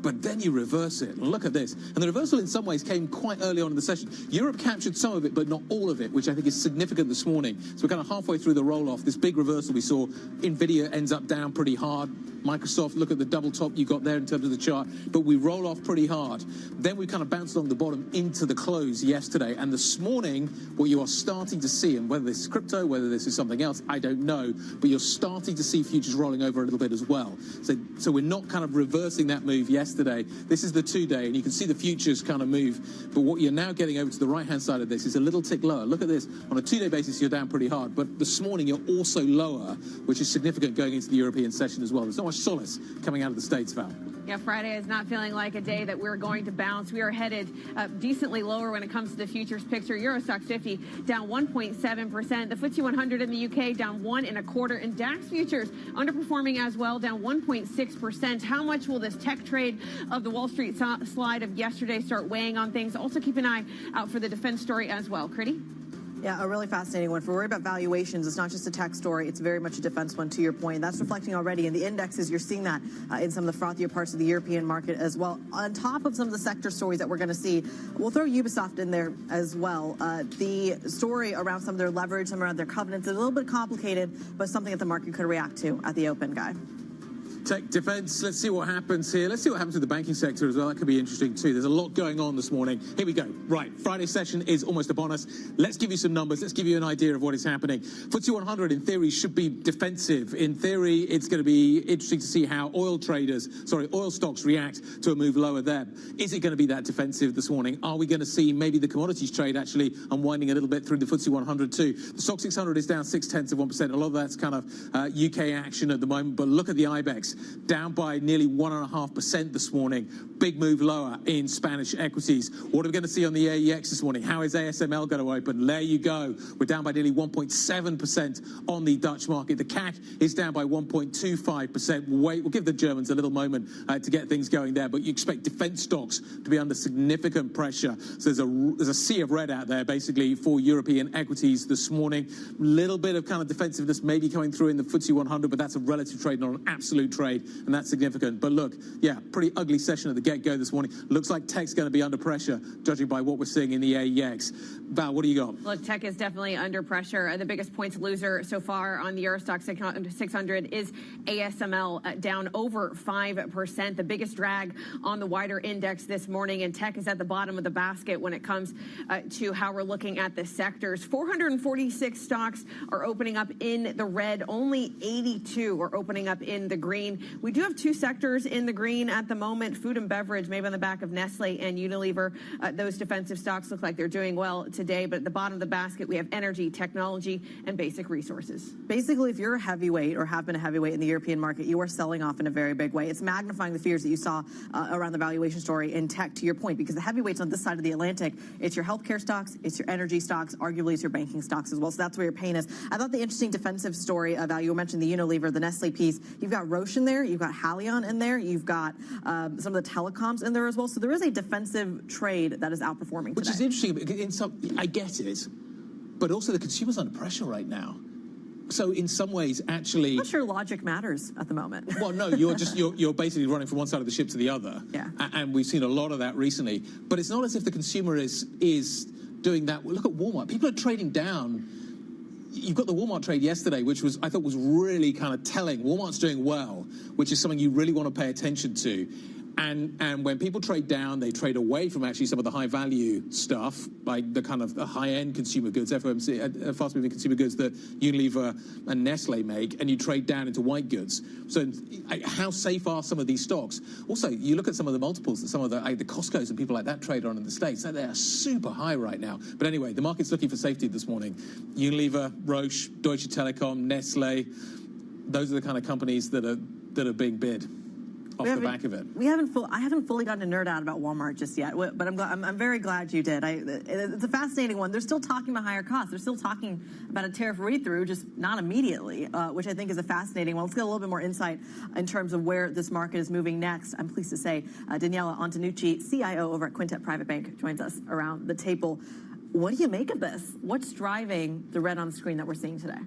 Speaker 32: but then you reverse it. Look at this. And the reversal in some ways came quite early on in the session. Europe captured some of it, but not all of it, which I think is significant this morning. So we're kind of halfway through the roll-off. This big reversal we saw, Nvidia ends up down pretty hard. Microsoft, look at the double top you got there in terms of the chart, but we roll off pretty hard. Then we kind of bounced along the bottom into the close yesterday. And this morning, what you are starting to see, and whether this is crypto, whether this is something else, I don't know, but you're starting to see futures rolling over a little bit as well. So we're not kind of reversing that move yesterday. This is the 2-day, and you can see the futures kind of move. But what you're now getting over to the right-hand side of this is a little tick lower. Look at this. On a 2-day basis, you're down pretty hard. But this morning, you're also lower, which is significant going into the European session as well. There's not much solace coming out of the States, Val.
Speaker 31: Yeah, Friday is not feeling like a day that we're going to bounce. We are headed decently lower when it comes to the futures picture. Euro Stoxx 50 down 1.7%. The FTSE 100 in the UK down 1.25%. And DAX futures underperforming as well, down 1.6%. How much will this tech trade of the Wall Street slide of yesterday start weighing on things? Also keep an eye out for the defense story as well. Critty?
Speaker 30: Yeah, a really fascinating one. If we're worried about valuations, it's not just a tech story. It's very much a defense one, to your point. That's reflecting already in the indexes. You're seeing that in some of the frothier parts of the European market as well. On top of some of the sector stories that we're going to see, we'll throw Ubisoft in there as well. The story around some of their leverage, some around their covenants, is a little bit complicated, but something that the market could react to at the open, Guy.
Speaker 32: Tech defense, let's see what happens here. Let's see what happens with the banking sector as well. That could be interesting too. There's a lot going on this morning. Here we go. Right, Friday session is almost upon us. Let's give you some numbers. Let's give you an idea of what is happening. FTSE 100 in theory should be defensive. In theory, it's going to be interesting to see how oil stocks react to a move lower there. Is it going to be that defensive this morning? Are we going to see maybe the commodities trade actually unwinding a little bit through the FTSE 100 too? The Stoxx 600 is down 0.6%. A lot of that's kind of UK action at the moment, but look at the IBEX. Down by nearly 1.5% this morning. Big move lower in Spanish equities. What are we going to see on the AEX this morning? How is ASML going to open? There you go. We're down by nearly 1.7% on the Dutch market. The CAC is down by 1.25%. We'll give the Germans a little moment to get things going there, but you expect defense stocks to be under significant pressure. So there's a sea of red out there, basically, for European equities this morning. Little bit of kind of defensiveness maybe coming through in the FTSE 100, but that's a relative trade, not an absolute trade. And that's significant. But look, yeah, pretty ugly session at the get-go this morning. Looks like tech's going to be under pressure, judging by what we're seeing in the AEX. Val, what do you got?
Speaker 31: Look, tech is definitely under pressure. The biggest points loser so far on the Euro Stoxx 600 is ASML, down over 5%. The biggest drag on the wider index this morning, and tech is at the bottom of the basket when it comes to how we're looking at the sectors. 446 stocks are opening up in the red. Only 82 are opening up in the green. green. We do have two sectors in the green at the moment, food and beverage, maybe on the back of Nestle and Unilever. Those defensive stocks look like they're doing well today, but at the bottom of the basket, we have energy, technology, and basic resources.
Speaker 30: Basically, if you're a heavyweight or have been a heavyweight in the European market, you are selling off in a very big way. It's magnifying the fears that you saw around the valuation story in tech, to your point, because the heavyweights on this side of the Atlantic, it's your healthcare stocks, it's your energy stocks, arguably it's your banking stocks as well. So that's where your pain is. I thought the interesting defensive story of value, you mentioned the Unilever, the Nestle piece. You've got Roche in there, you've got Haleon in there, you've got some of the telecoms in there as well. So there is a defensive trade that is outperforming
Speaker 32: Which
Speaker 30: today.
Speaker 32: is interesting. I get it, but also the consumer's under pressure right now. So in some ways, actually,
Speaker 30: I'm not sure logic matters at the moment.
Speaker 32: Well, no, you're basically running from one side of the ship to the other.
Speaker 30: Yeah.
Speaker 32: And we've seen a lot of that recently. But it's not as if the consumer is doing that. Look at Walmart. People are trading down. You've got the Walmart trade yesterday, which I thought was really kind of telling. Walmart's doing well, which is something you really want to pay attention to. And when people trade down, they trade away from actually some of the high-value stuff, like the kind of the high-end consumer goods, FMC, fast-moving consumer goods that Unilever and Nestle make, and you trade down into white goods. So how safe are some of these stocks? Also, you look at some of the multiples that some of the Costco's and people like that trade on in the States. They are super high right now. But anyway, the market's looking for safety this morning. Unilever, Roche, Deutsche Telekom, Nestle, those are the kind of companies that are being bid off the back of it.
Speaker 30: I haven't fully gotten to nerd out about Walmart just yet, but I'm very glad you did. It's a fascinating one. They're still talking about higher costs. They're still talking about a tariff read-through, just not immediately, which I think is a fascinating one. Let's get a little bit more insight in terms of where this market is moving next. I'm pleased to say Daniela Antonucci, CIO over at Quintet Private Bank, joins us around the table. What do you make of this? What's driving the red on the screen that we're seeing today?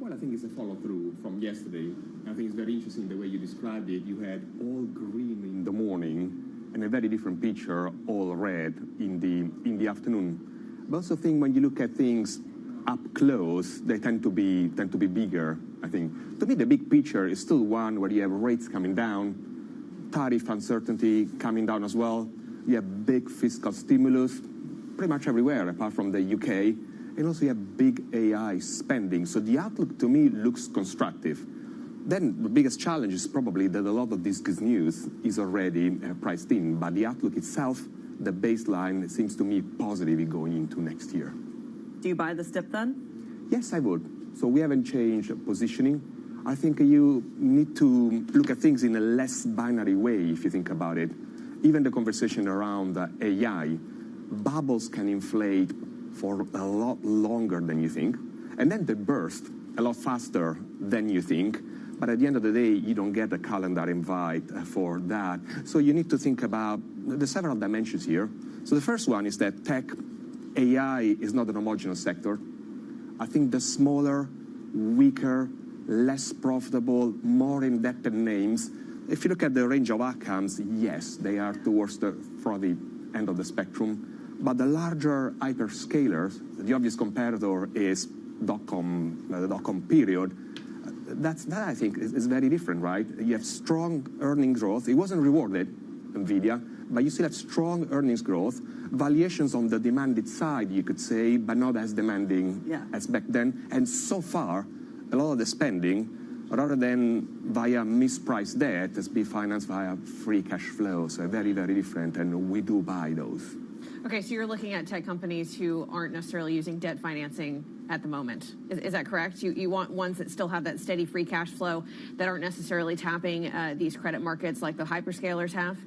Speaker 6: Well, I think it's a follow-through from yesterday. I think it's very interesting the way you described it. You had all green in the morning and a very different picture, all red in the afternoon. But also think when you look at things up close, they tend to be bigger, I think. To me, the big picture is still one where you have rates coming down, tariff uncertainty coming down as well. You have big fiscal stimulus pretty much everywhere apart from the UK. And also you have big AI spending. So the outlook to me looks constructive. Then the biggest challenge is probably that a lot of this good news is already priced in. But the outlook itself, the baseline, seems to me positive going into next year.
Speaker 30: Do you buy the dip then?
Speaker 6: Yes, I would. So we haven't changed positioning. I think you need to look at things in a less binary way if you think about it. Even the conversation around AI, bubbles can inflate for a lot longer than you think, and then they burst a lot faster than you think, but at the end of the day, you don't get a calendar invite for that. So you need to think about the several dimensions here. So the first one is that tech, AI is not an homogeneous sector. I think the smaller, weaker, less profitable, more indebted names, if you look at the range of outcomes, yes, they are towards the frothy end of the spectrum. But the larger hyperscalers, the obvious competitor is the dot-com period. That I think is very different, right? You have strong earnings growth. It wasn't rewarded, NVIDIA, but you still have strong earnings growth. Valuations on the demanded side, you could say, but not as demanding as back then. And so far, a lot of the spending, rather than via mispriced debt, has been financed via free cash flow. So very, very different, and we do buy those.
Speaker 31: Okay, so you're looking at tech companies who aren't necessarily using debt financing at the moment. Is that correct? You want ones that still have that steady free cash flow that aren't necessarily tapping these credit markets like the hyperscalers have?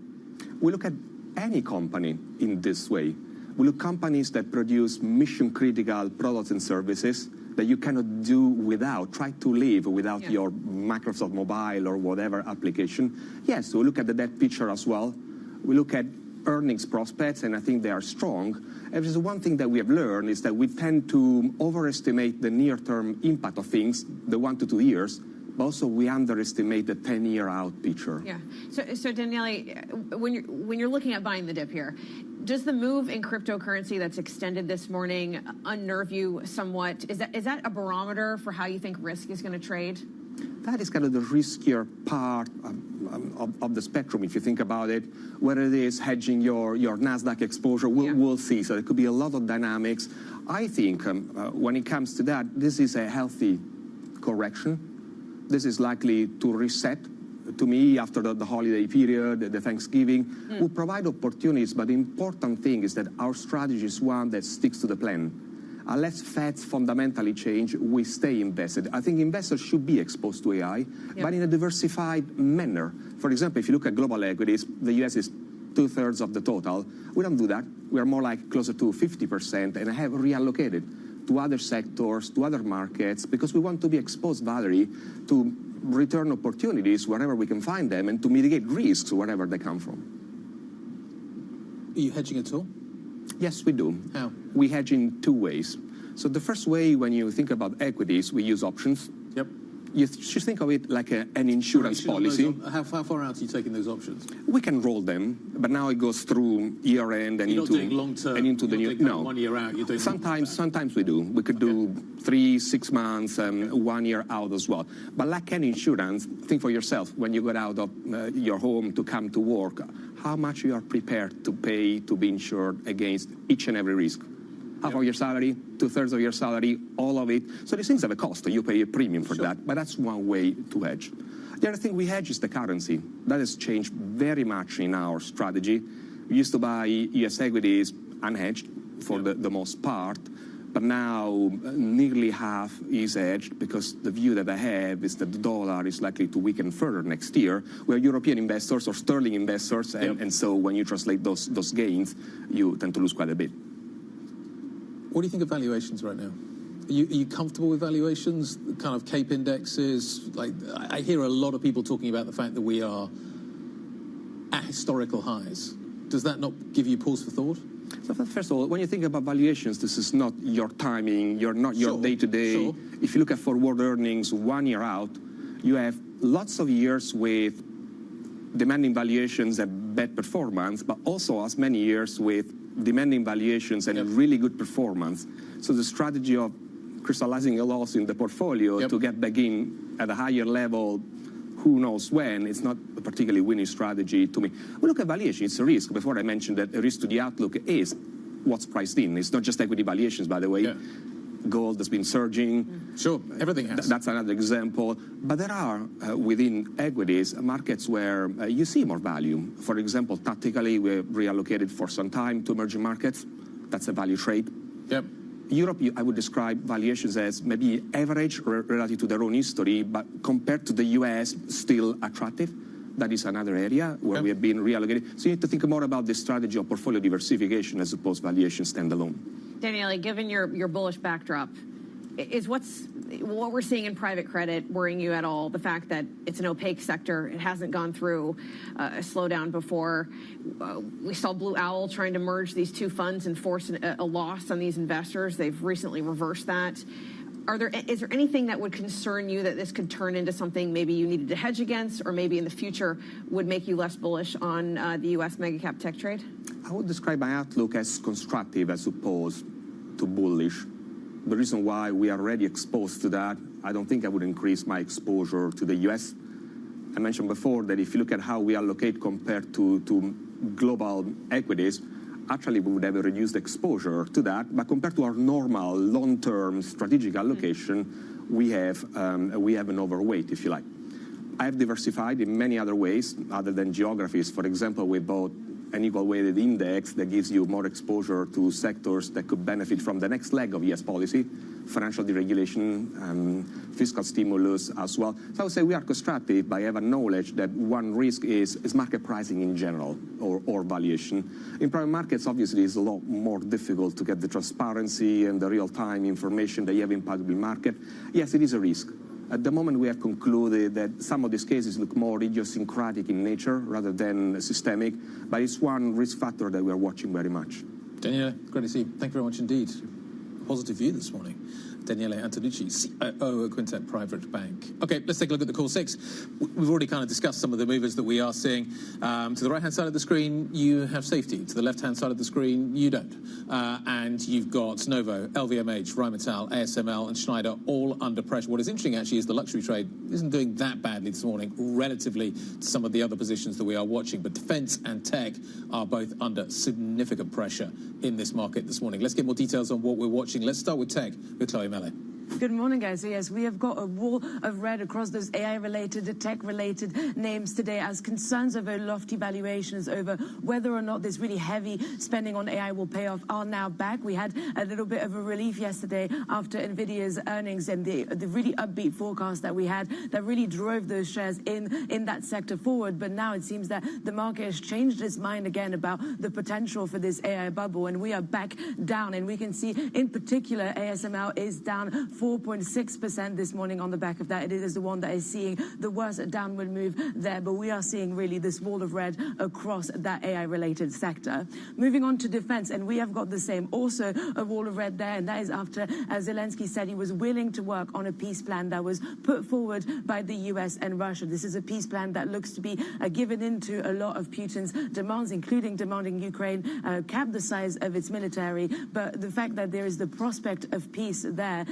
Speaker 6: We look at any company in this way. We look at companies that produce mission-critical products and services that you cannot do without, try to live without your Microsoft Mobile or whatever application. Yes, we look at the debt picture as well. We look at earnings prospects, and I think they are strong. And there's one thing that we have learned is that we tend to overestimate the near-term impact of things, the 1 to 2 years, but also we underestimate the 10-year out picture.
Speaker 31: Yeah. So Daniele, when you're looking at buying the dip here, does the move in cryptocurrency that's extended this morning unnerve you somewhat? Is that a barometer for how you think risk is going to trade?
Speaker 6: That is kind of the riskier part of the spectrum, if you think about it. Whether it is hedging your NASDAQ exposure, we'll see. So there could be a lot of dynamics. I think when it comes to that, this is a healthy correction. This is likely to reset to me, after the holiday period, the Thanksgiving, will provide opportunities, but the important thing is that our strategy is one that sticks to the plan. Unless Feds fundamentally change, we stay invested. I think investors should be exposed to AI, but in a diversified manner. For example, if you look at global equities, the US is 2/3 of the total. We don't do that. We are more like closer to 50%, and have reallocated to other sectors, to other markets, because we want to be exposed, Valerie, to return opportunities wherever we can find them, and to mitigate risks wherever they come from.
Speaker 32: Are you hedging at all?
Speaker 6: Yes, we do.
Speaker 32: How?
Speaker 6: We hedge in two ways. So the first way, when you think about equities, we use options.
Speaker 32: Yep.
Speaker 6: You should think of it like an insurance policy.
Speaker 32: How far out are you taking those options?
Speaker 6: We can roll them, but now it goes through year end and
Speaker 32: You're
Speaker 6: into
Speaker 32: not doing long term.
Speaker 6: and into the new.
Speaker 32: No, 1 year out. You're doing
Speaker 6: sometimes we do. We could do 3, 6 months, 1 year out as well. But like any insurance, think for yourself. When you get out of your home to come to work, how much you are prepared to pay to be insured against each and every risk. Half of your salary, 2/3 of your salary, all of it. So these things have a cost. You pay a premium for that, but that's one way to hedge. The other thing we hedge is the currency. That has changed very much in our strategy. We used to buy US equities unhedged for the most part, but now nearly half is hedged, because the view that I have is that the dollar is likely to weaken further next year. We're European investors or sterling investors, and so when you translate those gains, you tend to lose quite a bit.
Speaker 32: What do you think of valuations right now? Are you comfortable with valuations, kind of CAPE indexes? Like, I hear a lot of people talking about the fact that we are at historical highs. Does that not give you pause for thought?
Speaker 6: So first of all, when you think about valuations, this is not your timing, not your day-to-day. Sure. If you look at forward earnings 1 year out, you have lots of years with demanding valuations and bad performance, but also as many years with demanding valuations and really good performance. So the strategy of crystallizing a loss in the portfolio to get back in at a higher level, who knows when, it's not a particularly winning strategy to me. We look at valuation, it's a risk. Before I mentioned that a risk to the outlook is what's priced in. It's not just equity valuations, by the way. Yeah. Gold has been surging.
Speaker 32: Sure, everything has.
Speaker 6: That's another example. But there are, within equities, markets where you see more value. For example, tactically, we're reallocated for some time to emerging markets. That's a value trade.
Speaker 32: Yep.
Speaker 6: Europe, I would describe valuations as maybe average relative to their own history, but compared to the US, still attractive. That is another area where we have been reallocated. So you need to think more about the strategy of portfolio diversification as opposed to valuation standalone.
Speaker 31: Daniele, given your bullish backdrop, is what we're seeing in private credit worrying you at all? The fact that it's an opaque sector, it hasn't gone through a slowdown before. We saw Blue Owl trying to merge these two funds and force a loss on these investors. They've recently reversed that. Is there anything that would concern you that this could turn into something maybe you needed to hedge against, or maybe in the future would make you less bullish on the U.S. mega-cap tech trade?
Speaker 6: I would describe my outlook as constructive as opposed to bullish. The reason why we are already exposed to that, I don't think I would increase my exposure to the U.S. I mentioned before that if you look at how we allocate compared to global equities, actually we would have a reduced exposure to that. But compared to our normal long-term strategic allocation, we have an overweight, if you like. I have diversified in many other ways other than geographies. For example, we bought an equal weighted index that gives you more exposure to sectors that could benefit from the next leg of US policy, financial deregulation, fiscal stimulus as well. So I would say we are constructive, but I have a knowledge that one risk is market pricing in general or valuation. In private markets, obviously, it's a lot more difficult to get the transparency and the real-time information that you have in public market. Yes, it is a risk. At the moment, we have concluded that some of these cases look more idiosyncratic in nature rather than systemic, but it's one risk factor that we are watching very much.
Speaker 32: Daniele, great to see you. Thank you very much indeed. Positive view this morning. Daniele Antonucci, COO at Quintet Private Bank. Okay, let's take a look at the Core 6. We've already kind of discussed some of the movers that we are seeing. To the right-hand side of the screen, you have safety. To the left-hand side of the screen, you don't. And you've got Novo, LVMH, Rheinmetall, ASML, and Schneider all under pressure. What is interesting, actually, is the luxury trade isn't doing that badly this morning, relatively to some of the other positions that we are watching. But defense and tech are both under significant pressure in this market this morning. Let's get more details on what we're watching. Let's start with tech with Chloe Mele.
Speaker 16: Good morning, guys. So yes, we have got a wall of red across those AI-related, tech-related names today as concerns over lofty valuations, over whether or not this really heavy spending on AI will pay off, are now back. We had a little bit of a relief yesterday after NVIDIA's earnings and the really upbeat forecast that we had that really drove those shares in that sector forward. But now it seems that the market has changed its mind again about the potential for this AI bubble, and we are back down. And we can see, in particular, ASML is down 4.6% this morning on the back of that. It is the one that is seeing the worst downward move there, but we are seeing really this wall of red across that AI-related sector. Moving on to defense, and we have got the same, also a wall of red there, and that is after Zelensky said he was willing to work on a peace plan that was put forward by the US and Russia. This is a peace plan that looks to be given into a lot of Putin's demands, including demanding Ukraine cap the size of its military. But the fact that there is the prospect of peace there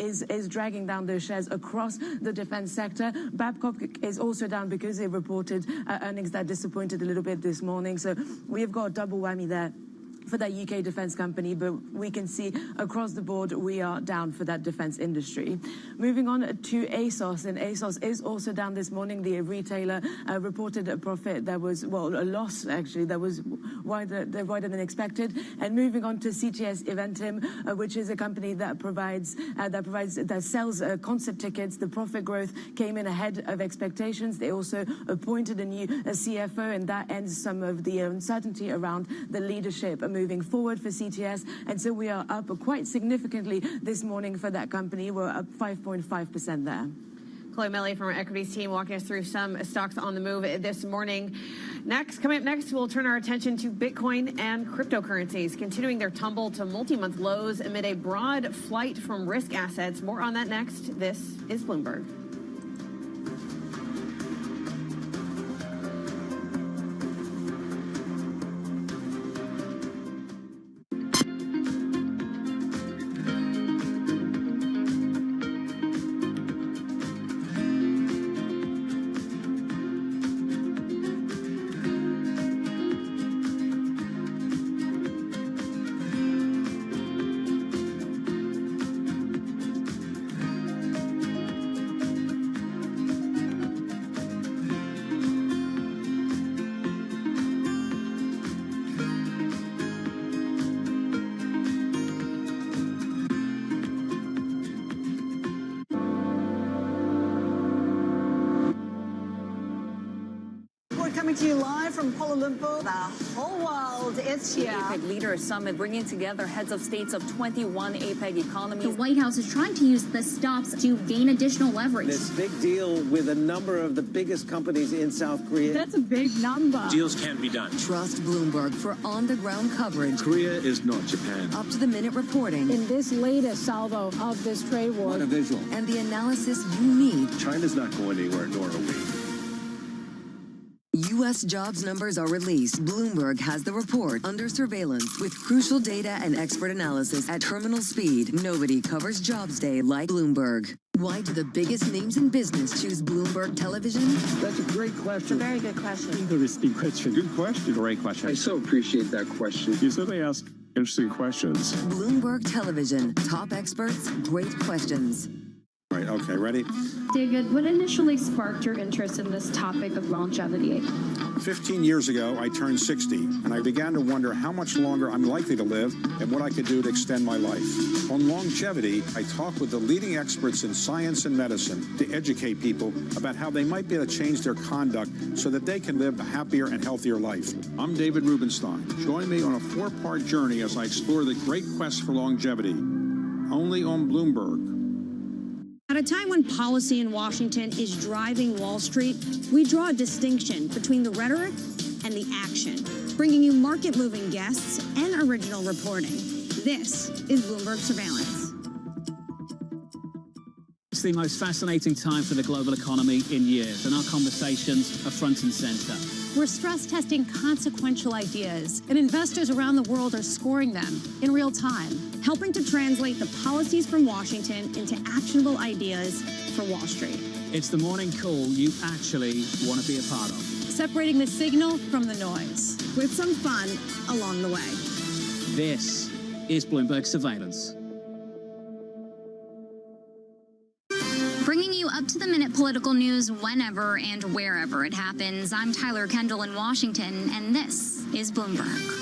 Speaker 16: is dragging down those shares across the defense sector. Babcock is also down because they reported earnings that disappointed a little bit this morning. So we have got a double whammy there for that UK defense company, but we can see across the board we are down for that defense industry. Moving on to ASOS, and ASOS is also down this morning. The retailer reported a profit that was, well, a loss actually, that was wider than expected. And moving on to CTS Eventim, which is a company that sells concert tickets. The profit growth came in ahead of expectations. They also appointed a new CFO, and that ends some of the uncertainty around the leadership moving forward for CTS. And so we are up quite significantly this morning for that company. We're up 5.5% there.
Speaker 31: Chloe Milley from our equities team walking us through some stocks on the move this morning. Coming up next, we'll turn our attention to Bitcoin and cryptocurrencies, continuing their tumble to multi-month lows amid a broad flight from risk assets. More on that next. This is Bloomberg.
Speaker 8: Coming to you live from Kuala Lumpur. The whole world is here.
Speaker 9: The APEC Leaders Summit bringing together heads of states of 21 APEC economies.
Speaker 11: The White House is trying to use the stops to gain additional leverage.
Speaker 19: This big deal with a number of the biggest companies in South Korea.
Speaker 11: That's a big number.
Speaker 19: Deals can be done.
Speaker 13: Trust Bloomberg for on-the-ground coverage.
Speaker 19: Korea is not Japan.
Speaker 13: Up-to-the-minute reporting.
Speaker 11: In this latest salvo of this trade war.
Speaker 19: What a visual.
Speaker 13: And the analysis you need.
Speaker 19: China's not going anywhere, nor are we.
Speaker 13: U.S. jobs numbers are released. Bloomberg has the report under surveillance with crucial data and expert analysis at terminal speed. Nobody covers Jobs Day like Bloomberg. Why do the biggest names in business choose Bloomberg Television?
Speaker 19: That's a great question.
Speaker 11: It's a very good question.
Speaker 19: Interesting question. Good question. Great question. I so appreciate that question. You certainly ask interesting questions.
Speaker 13: Bloomberg Television. Top experts, great questions.
Speaker 19: Right, okay, ready?
Speaker 10: David, what initially sparked your interest in this topic of longevity?
Speaker 20: 15 years ago, I turned 60, and I began to wonder how much longer I'm likely to live and what I could do to extend my life. On longevity, I talk with the leading experts in science and medicine to educate people about how they might be able to change their conduct so that they can live a happier and healthier life. I'm David Rubenstein. Join me on a 4-part journey as I explore the great quest for longevity, only on Bloomberg.
Speaker 5: At a time when policy in Washington is driving Wall Street, we draw a distinction between the rhetoric and the action, bringing you market-moving guests and original reporting. This is Bloomberg Surveillance.
Speaker 14: It's the most fascinating time for the global economy in years, and our conversations are front and center.
Speaker 1: We're stress testing consequential ideas, and investors around the world are scoring them in real time,
Speaker 5: helping to translate the policies from Washington into actionable ideas for Wall Street.
Speaker 14: It's the morning call you actually want to be a part of.
Speaker 1: Separating the signal from the noise,
Speaker 5: with some fun along the way.
Speaker 14: This is Bloomberg Surveillance.
Speaker 11: up-to-the-minute political news whenever and wherever it happens. I'm Tyler Kendall in Washington, and this is Bloomberg.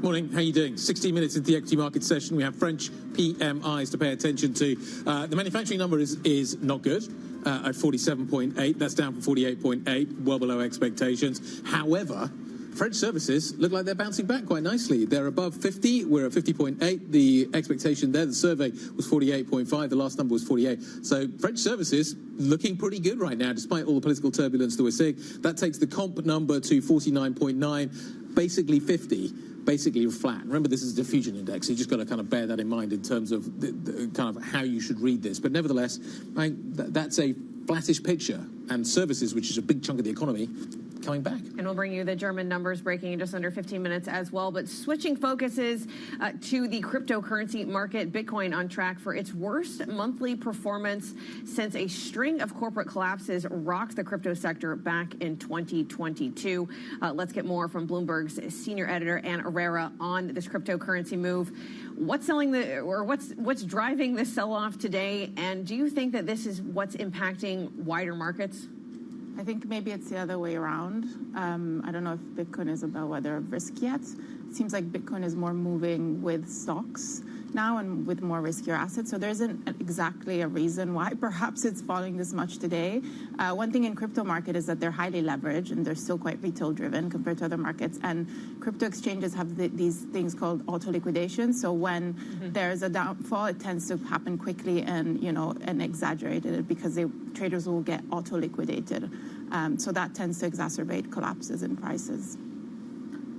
Speaker 32: Morning, how are you doing? 16 minutes into the equity market session. We have French PMIs to pay attention to. The manufacturing number is not good at 47.8. That's down from 48.8, well below expectations. However, French services look like they're bouncing back quite nicely. They're above 50. We're at 50.8. The expectation there, the survey was 48.5. The last number was 48. So French services looking pretty good right now, despite all the political turbulence that we're seeing. That takes the comp number to 49.9, basically 50. Basically flat. Remember, this is a diffusion index, so you just got to kind of bear that in mind in terms of the kind of how you should read this. But nevertheless, that's a flattish picture, and services, which is a big chunk of the economy, coming back.
Speaker 31: And we'll bring you the German numbers breaking in just under 15 minutes as well. But switching focuses to the cryptocurrency market, Bitcoin on track for its worst monthly performance since a string of corporate collapses rocked the crypto sector back in 2022. Let's get more from Bloomberg's senior editor, Anna Herrera, on this cryptocurrency move. What's driving this sell-off today? And do you think that this is what's impacting wider markets?
Speaker 3: I think maybe it's the other way around. I don't know if Bitcoin is a bellwether of risk yet. It seems like Bitcoin is more moving with stocks now and with more riskier assets. So there isn't exactly a reason why perhaps it's falling this much today. One thing in crypto market is that they're highly leveraged and they're still quite retail driven compared to other markets. And crypto exchanges have these things called auto liquidation. So when there's a downfall, it tends to happen quickly and exaggerated because traders will get auto liquidated. So that tends to exacerbate collapses in prices.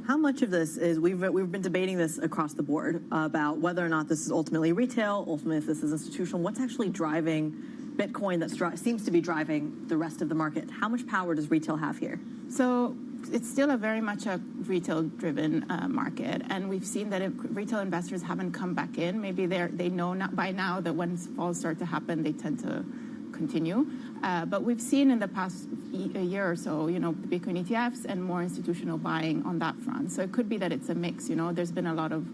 Speaker 30: How much of this is, we've been debating this across the board about whether or not this is ultimately retail, ultimately if this is institutional, what's actually driving Bitcoin that seems to be driving the rest of the market? How much power does retail have here?
Speaker 3: So it's still very much a retail-driven market, and we've seen that if retail investors haven't come back in, maybe they know by now that when falls start to happen, they tend to continue. But we've seen in the past year or so, the Bitcoin ETFs and more institutional buying on that front. So it could be that it's a mix. There's been a lot of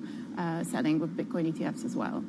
Speaker 3: selling with Bitcoin ETFs as well.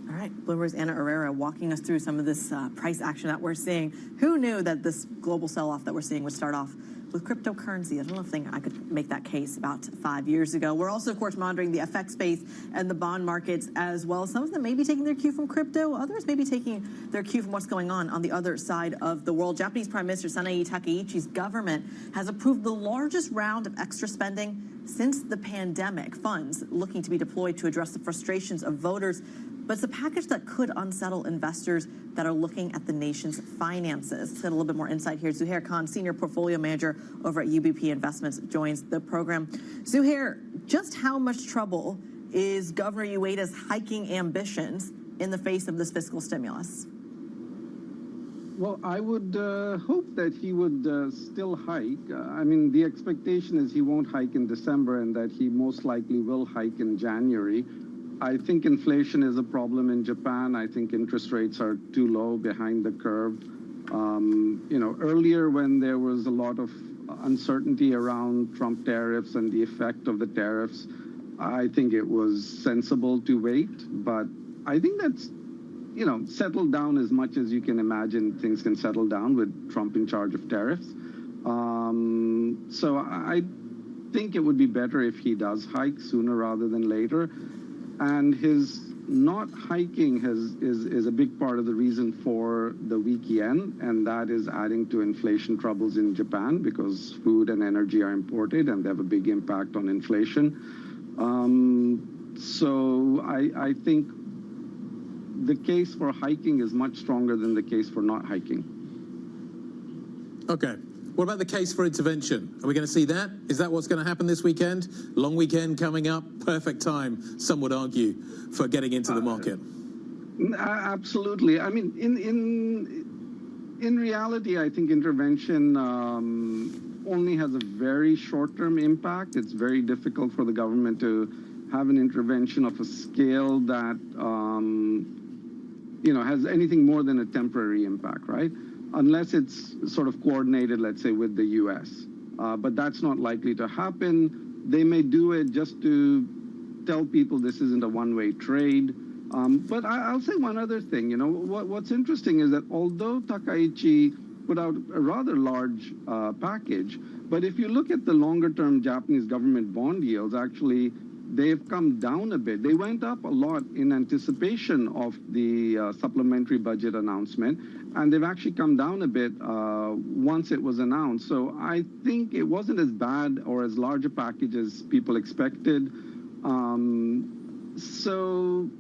Speaker 30: All right, Bloomberg's Anna Herrera walking us through some of this price action that we're seeing. Who knew that this global sell-off that we're seeing would start off with cryptocurrency? I don't know if I could make that case about 5 years ago. We're also, of course, monitoring the FX space and the bond markets as well. Some of them may be taking their cue from crypto. Others may be taking their cue from what's going on the other side of the world. Japanese Prime Minister Sanae Takaichi's government has approved the largest round of extra spending since the pandemic. Funds looking to be deployed to address the frustrations of voters. But it's a package that could unsettle investors that are looking at the nation's finances. Let's get a little bit more insight here. Zuhair Khan, Senior Portfolio Manager over at UBP Investments, joins the program. Zuhair, just how much trouble is Governor Ueda's hiking ambitions in the face of this fiscal stimulus?
Speaker 4: Well, I would hope that he would still hike. I mean, the expectation is he won't hike in December and that he most likely will hike in January. I think inflation is a problem in Japan. I think interest rates are too low behind the curve. Earlier when there was a lot of uncertainty around Trump tariffs and the effect of the tariffs, I think it was sensible to wait. But I think that's, settled down as much as you can imagine things can settle down with Trump in charge of tariffs. So I think it would be better if he does hike sooner rather than later. And his not hiking is a big part of the reason for the weak yen, and that is adding to inflation troubles in Japan because food and energy are imported and they have a big impact on inflation. So I think the case for hiking is much stronger than the case for not hiking.
Speaker 32: Okay. What about the case for intervention? Are we going to see that? Is that what's going to happen this weekend? Long weekend coming up. Perfect time, some would argue, for getting into the market.
Speaker 4: Absolutely. I mean, in reality, I think intervention only has a very short-term impact. It's very difficult for the government to have an intervention of a scale that, has anything more than a temporary impact, right? Unless it's sort of coordinated, let's say, with the U.S. but that's not likely to happen. They may do it just to tell people this isn't a one-way trade. But I'll say one other thing. You know, what's interesting is that although Takaichi put out a rather large package, but if you look at the longer-term Japanese government bond yields, actually, they've come down a bit. They went up a lot in anticipation of the supplementary budget announcement, and they've actually come down a bit once it was announced. So I think it wasn't as bad or as large a package as people expected. So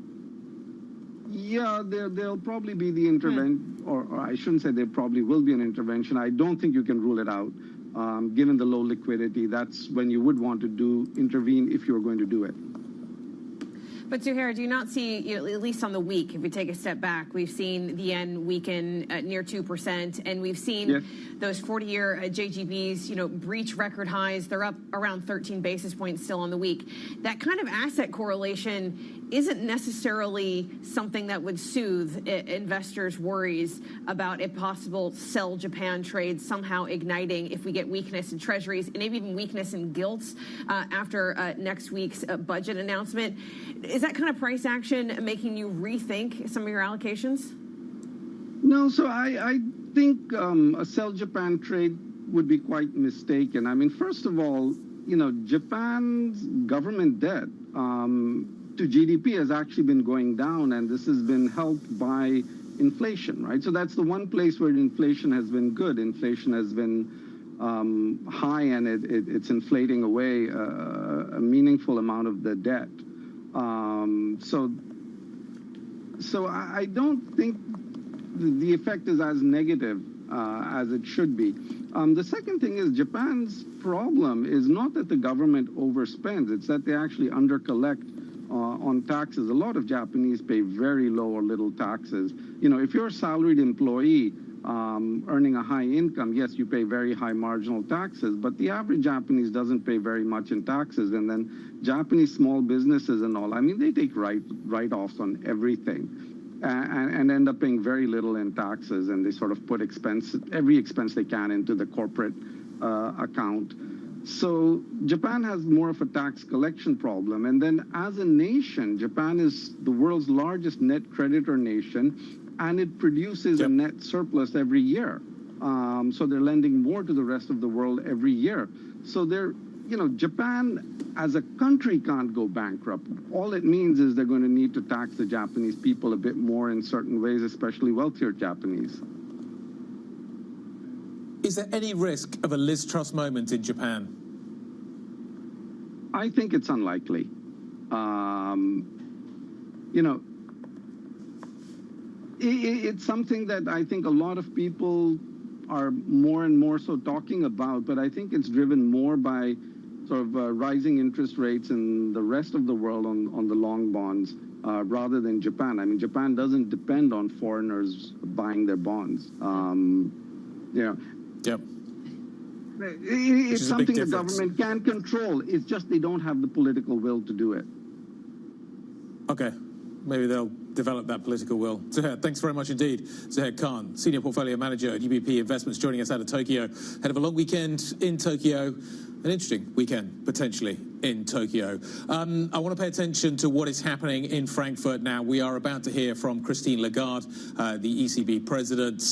Speaker 4: yeah, there'll probably be the intervention, or I shouldn't say there probably will be an intervention. I don't think you can rule it out. Given the low liquidity, that's when you would want to intervene if you were going to do it.
Speaker 31: But Zuhair, do you not see, at least on the week, if we take a step back, we've seen the yen weaken at near 2%, and we've seen those 40-year JGBs, breach record highs. They're up around 13 basis points still on the week. That kind of asset correlation isn't necessarily something that would soothe investors' worries about a possible sell Japan trade somehow igniting if we get weakness in treasuries and maybe even weakness in gilts after next week's budget announcement. Is that kind of price action making you rethink some of your allocations?
Speaker 4: No, so I think a sell Japan trade would be quite mistaken. I mean, first of all, Japan's government debt to GDP has actually been going down, and this has been helped by inflation, right? So that's the one place where inflation has been good. Inflation has been high, and it's inflating away a meaningful amount of the debt. So I don't think the effect is as negative as it should be. The second thing is Japan's problem is not that the government overspends, it's that they actually undercollect on taxes. A lot of Japanese pay very low or little taxes. If you're a salaried employee earning a high income, yes, you pay very high marginal taxes, but the average Japanese doesn't pay very much in taxes. And then Japanese small businesses and all, I mean, they take write-offs on everything and end up paying very little in taxes, and they sort of put every expense they can into the corporate account. So Japan has more of a tax collection problem. And then as a nation, Japan is the world's largest net creditor nation, and it produces a net surplus every year. So they're lending more to the rest of the world every year. So Japan as a country can't go bankrupt. All it means is they're going to need to tax the Japanese people a bit more in certain ways, especially wealthier Japanese.
Speaker 32: Is there any risk of a Liz Truss moment in Japan?
Speaker 4: I think it's unlikely. It's something that I think a lot of people are more and more so talking about, but I think it's driven more by sort of rising interest rates in the rest of the world on the long bonds rather than Japan. I mean, Japan doesn't depend on foreigners buying their bonds. It's something the government can control. It's just they don't have the political will to do it. Okay.
Speaker 32: Maybe they'll develop that political will. Zuhair, thanks very much indeed. Zuhair Khan, Senior Portfolio Manager at UBP Investments, joining us out of Tokyo. Head of a long weekend in Tokyo. An interesting weekend, potentially, in Tokyo. I want to pay attention to what is happening in Frankfurt now. We are about to hear from Christine Lagarde, the ECB president.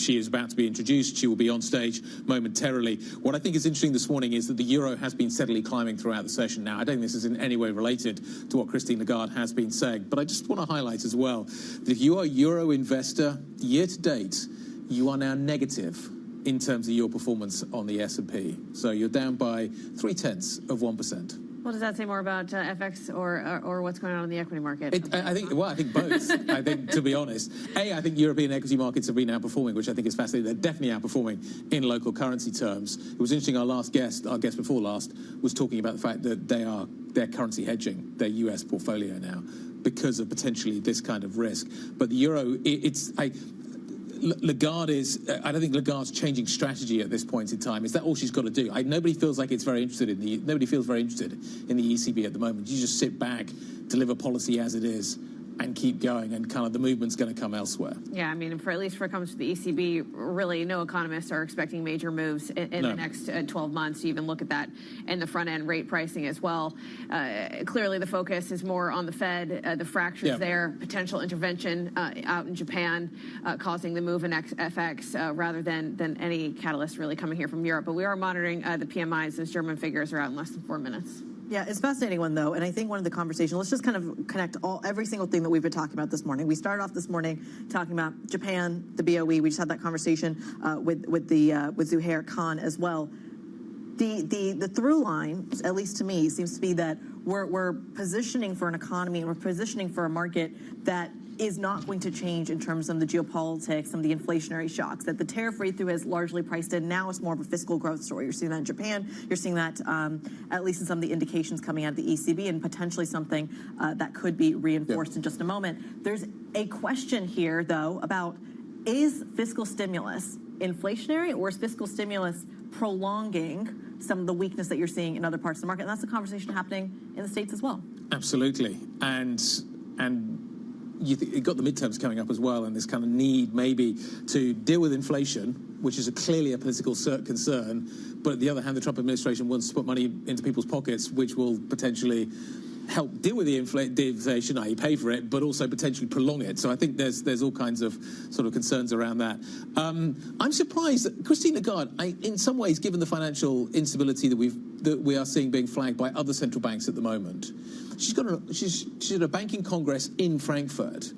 Speaker 32: She is about to be introduced. She will be on stage momentarily. What I think is interesting this morning is that the euro has been steadily climbing throughout the session. Now, I don't think this is in any way related to what Christine Lagarde has been saying, but I just want to highlight as well that if you are a euro investor, year to date, you are now negative in terms of your performance on the S&P. So you're down by 0.3%.
Speaker 31: Well, does that say more about FX or what's going on in the equity market?
Speaker 32: I think both. I think, to be honest, I think European equity markets have been outperforming, which I think is fascinating. They're definitely outperforming in local currency terms. It was interesting. Our guest before last, was talking about the fact that they're currency hedging their US portfolio now because of potentially this kind of risk. But the euro, I don't think Lagarde's changing strategy at this point in time. Is that all she's got to do? Nobody feels very interested in the ECB at the moment. You just sit back, deliver policy as it is, keep going, and kind of the movement's going to come elsewhere.
Speaker 31: Yeah, I mean, at least for it comes to the ECB, really no economists are expecting major moves in the next 12 months. You even look at that in the front end rate pricing as well. Clearly, the focus is more on the Fed, the fractures there, potential intervention out in Japan, causing the move in FX rather than any catalyst really coming here from Europe. But we are monitoring the PMIs. Those German figures are out in less than 4 minutes.
Speaker 30: Yeah, it's a fascinating one, though, and I think one of the conversations, let's just kind of connect every single thing that we've been talking about this morning. We started off this morning talking about Japan, the BOE. We just had that conversation with Zuhair Khan as well. The through line, at least to me, seems to be that we're positioning for an economy and we're positioning for a market that is not going to change in terms of the geopolitics and the inflationary shocks, that the tariff read-through has largely priced in. Now it's more of a fiscal growth story. You're seeing that in Japan. You're seeing that at least in some of the indications coming out of the ECB, and potentially something that could be reinforced in just a moment. There's a question here, though, about is fiscal stimulus inflationary, or is fiscal stimulus prolonging some of the weakness that you're seeing in other parts of the market? And that's the conversation happening in the States as well.
Speaker 32: Absolutely. And you've got the midterms coming up as well, and this kind of need maybe to deal with inflation, which is clearly a political concern. But on the other hand, the Trump administration wants to put money into people's pockets, which will potentially help deal with the inflation, i.e. pay for it, but also potentially prolong it. So I think there's all kinds of sort of concerns around that. I'm surprised that Christine Lagarde, in some ways, given the financial instability that we are seeing being flagged by other central banks at the moment, she's at a banking congress in Frankfurt.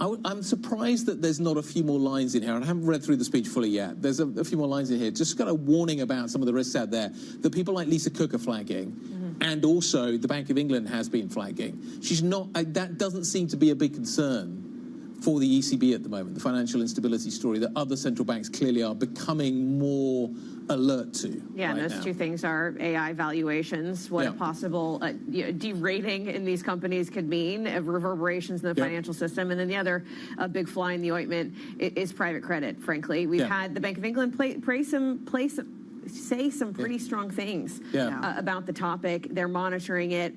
Speaker 32: I'm surprised that there's not a few more lines in here, and I haven't read through the speech fully yet. There's a few more lines in here, just got a warning about some of the risks out there that people like Lisa Cook are flagging, and also the Bank of England has been flagging. She's not. That doesn't seem to be a big concern for the ECB at the moment, the financial instability story that other central banks clearly are becoming more alert to.
Speaker 31: Yeah,
Speaker 32: right
Speaker 31: and those
Speaker 32: now.
Speaker 31: two things are AI valuations, what a possible derating in these companies could mean, reverberations in the financial system, and then the other big fly in the ointment is private credit, frankly. We've had the Bank of England say some pretty strong things about the topic. They're monitoring it.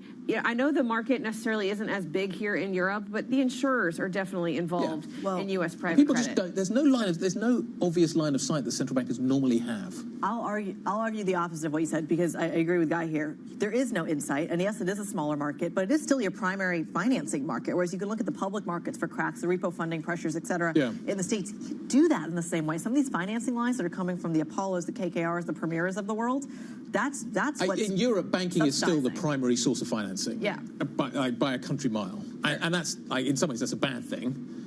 Speaker 31: I know the market necessarily isn't as big here in Europe, but the insurers are definitely involved in U.S. private credit.
Speaker 32: There's no obvious line of sight that central bankers normally have.
Speaker 30: I'll argue the opposite of what you said, because I agree with Guy here. There is no insight, and yes, it is a smaller market, but it is still your primary financing market. Whereas you can look at the public markets for cracks, the repo funding pressures, et cetera. In the States, do that in the same way. Some of these financing lines that are coming from the Apollos, the KKRs, the Premieras of the world, that's what's
Speaker 32: in Europe, banking is still the primary source of financing.
Speaker 30: Yeah,
Speaker 32: by a country mile, and that's in some ways that's a bad thing.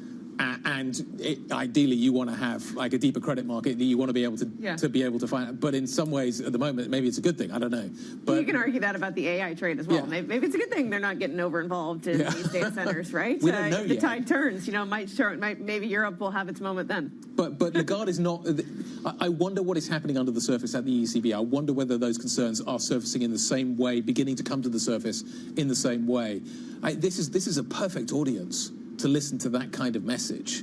Speaker 32: Ideally, you want to have like a deeper credit market that you want to be able to find. But in some ways, at the moment, maybe it's a good thing. I don't know. But
Speaker 31: you can argue that about the AI trade as well. Maybe it's a good thing they're not getting over involved in these data centers, right?
Speaker 32: We don't know
Speaker 31: the
Speaker 32: yet.
Speaker 31: tide turns. Maybe Europe will have its moment then.
Speaker 32: But Lagarde is not. I wonder what is happening under the surface at the ECB. I wonder whether those concerns are surfacing in the same way, beginning to come to the surface in the same way. This is a perfect audience to listen to that kind of message,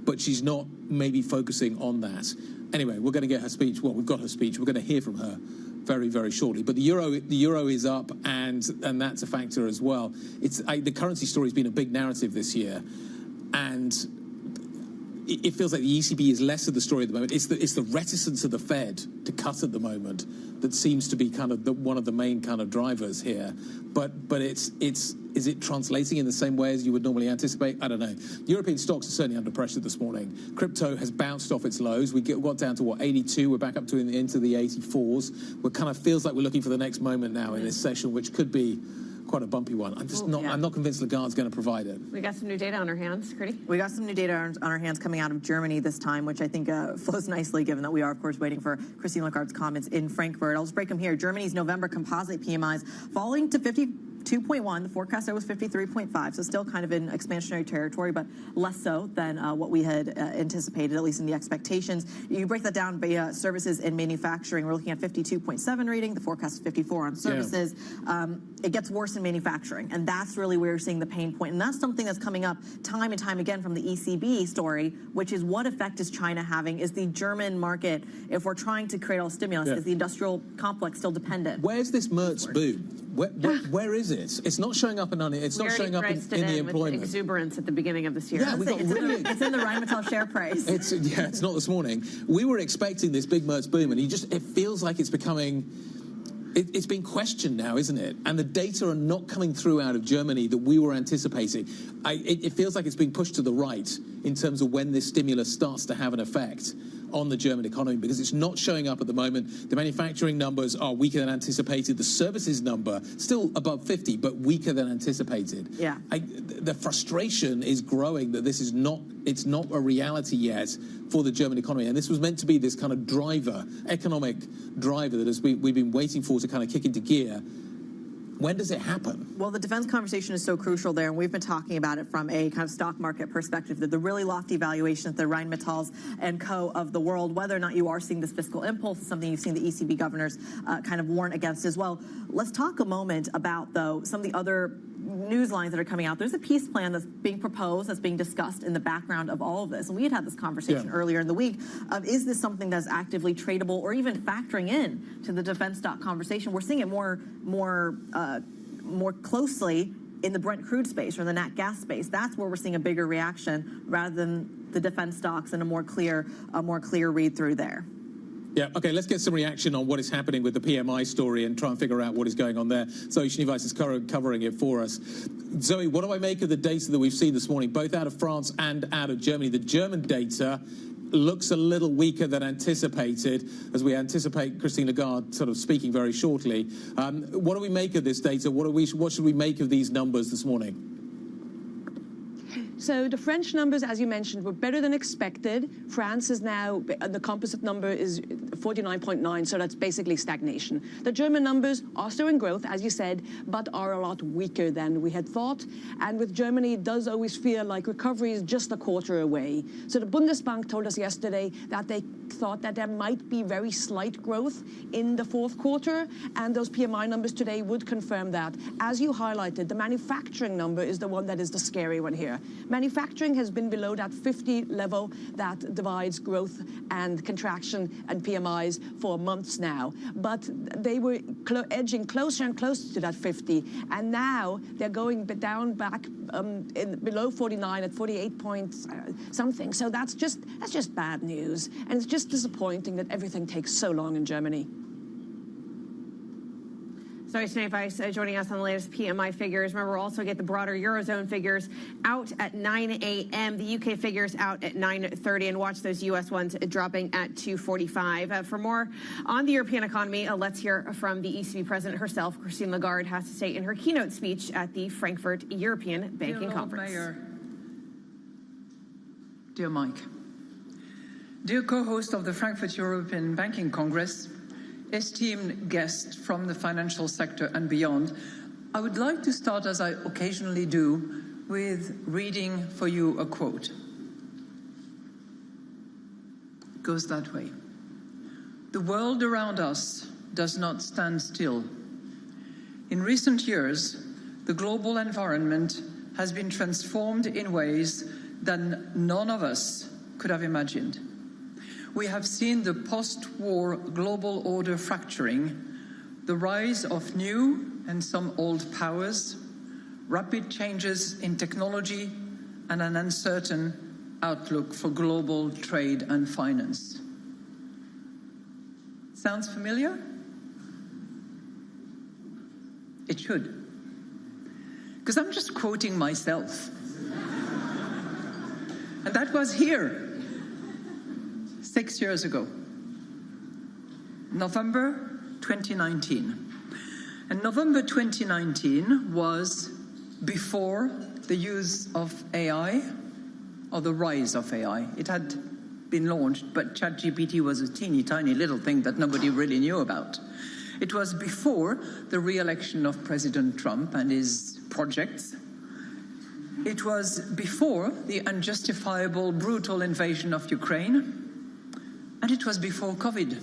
Speaker 32: but she's not maybe focusing on that. Anyway, we're going to get her speech. Well, we've got her speech. We're going to hear from her very, very shortly. But the euro is up, and that's a factor as well. The currency story has been a big narrative this year, and it feels like the ECB is less of the story at the moment. It's the reticence of the Fed to cut at the moment that seems to be kind of one of the main kind of drivers here. But is it translating in the same way as you would normally anticipate? I don't know. European stocks are certainly under pressure this morning. Crypto has bounced off its lows. We got down to 82. We're back up to into the 84s. We're kind of feels like we're looking for the next moment now in this session, which could be quite a bumpy one. I'm not convinced Lagarde's going to provide it.
Speaker 31: We got some new data on our hands, Critty.
Speaker 30: We got some new data on our hands coming out of Germany this time, which I think flows nicely, given that we are, of course, waiting for Christine Lagarde's comments in Frankfurt. I'll just break them here. Germany's November composite PMIs falling to 52.1. The forecast was 53.5, so still kind of in expansionary territory, but less so than what we had anticipated, at least in the expectations. You break that down by services and manufacturing. We're looking at 52.7 reading. The forecast is 54 on services. It gets worse in manufacturing, and that's really where you're seeing the pain point. And that's something that's coming up time and time again from the ECB story, which is what effect is China having? Is the German market, if we're trying to create all stimulus, is the industrial complex still dependent?
Speaker 32: Where's this Merz boom? Where is it? It's not showing up in it's not showing up in the employment.
Speaker 31: With exuberance at the beginning of this year.
Speaker 32: Yeah,
Speaker 31: it's in the Rheinmetall share price.
Speaker 32: It's not this morning. We were expecting this big Merz boom, and it feels like it's becoming. It's been questioned now, isn't it? And the data are not coming through out of Germany that we were anticipating. It feels like it's being pushed to the right in terms of when this stimulus starts to have an effect on the German economy, because it's not showing up at the moment. The manufacturing numbers are weaker than anticipated. The services number still above 50, but weaker than anticipated.
Speaker 31: Yeah.
Speaker 32: The frustration is growing that this is not a reality yet for the German economy. And this was meant to be this kind of economic driver that we've been waiting for to kind of kick into gear. When does it happen?
Speaker 30: Well, the defense conversation is so crucial there, and we've been talking about it from a kind of stock market perspective, that the really lofty valuations, the Rheinmetalls and co. of the world, whether or not you are seeing this fiscal impulse, is something you've seen the ECB governors kind of warn against as well. Let's talk a moment about, though, some of the other news lines that are coming out. There's a peace plan that's being proposed, that's being discussed in the background of all of this. And we had this conversation earlier in the week of, is this something that's actively tradable or even factoring in to the defense stock conversation? We're seeing it more closely in the Brent crude space or the nat gas space. That's where we're seeing a bigger reaction rather than the defense stocks and a more clear read through there.
Speaker 32: Yeah, okay, let's get some reaction on what is happening with the PMI story and try and figure out what is going on there. Zoe Schneeweiss is covering it for us. Zoe, what do I make of the data that we've seen this morning, both out of France and out of Germany? The German data looks a little weaker than anticipated, as we anticipate Christine Lagarde sort of speaking very shortly. What do we make of this data? What should we make of these numbers this morning?
Speaker 16: So the French numbers, as you mentioned, were better than expected. France is now, the composite number is 49.9, so that's basically stagnation. The German numbers are still in growth, as you said, but are a lot weaker than we had thought. And with Germany, it does always feel like recovery is just a quarter away. So the Bundesbank told us yesterday that they thought that there might be very slight growth in the fourth quarter, and those PMI numbers today would confirm that. As you highlighted, the manufacturing number is the one that is the scary one here. Manufacturing has been below that 50 level that divides growth and contraction and PMIs for months now. But they were edging closer and closer to that 50. And now they're going down back below 49 at 48 points something. So that's just bad news. And it's just disappointing that everything takes so long in Germany.
Speaker 31: Zoe Schneeweiss joining us on the latest PMI figures. Remember, we'll also get the broader Eurozone figures out at 9 a.m. The UK figures out at 9:30, and watch those U.S. ones dropping at 2:45. For more on the European economy, let's hear from the ECB president herself. Christine Lagarde has to say in her keynote speech at the Frankfurt European Banking Conference.
Speaker 7: Mayor, dear Mike, dear co-host of the Frankfurt European Banking Congress, esteemed guests from the financial sector and beyond, I would like to start, as I occasionally do, with reading for you a quote. It goes that way. The world around us does not stand still. In recent years, the global environment has been transformed in ways that none of us could have imagined. We have seen the post-war global order fracturing, the rise of new and some old powers, rapid changes in technology, and an uncertain outlook for global trade and finance. Sounds familiar? It should. Because I'm just quoting myself. And that was here 6 years ago, November 2019. And November 2019 was before the use of AI, or the rise of AI. It had been launched, but ChatGPT was a teeny tiny little thing that nobody really knew about. It was before the re-election of President Trump and his projects. It was before the unjustifiable, brutal invasion of Ukraine. And it was before COVID.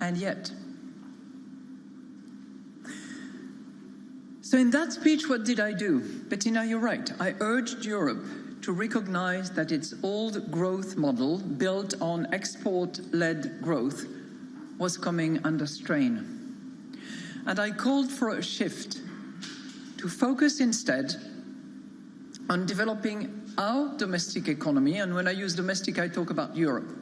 Speaker 7: And yet. So in that speech, what did I do? Bettina, you're right. I urged Europe to recognize that its old growth model, built on export-led growth, was coming under strain. And I called for a shift to focus instead on developing our domestic economy. And when I use domestic, I talk about Europe.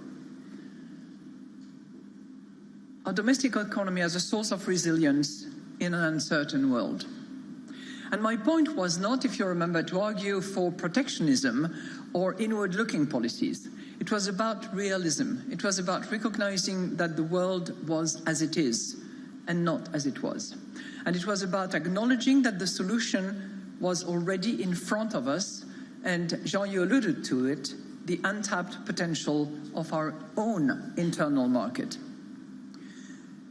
Speaker 7: Our domestic economy as a source of resilience in an uncertain world. And my point was not, if you remember, to argue for protectionism or inward-looking policies. It was about realism. It was about recognizing that the world was as it is and not as it was. And it was about acknowledging that the solution was already in front of us, and Jean, you alluded to it, the untapped potential of our own internal market.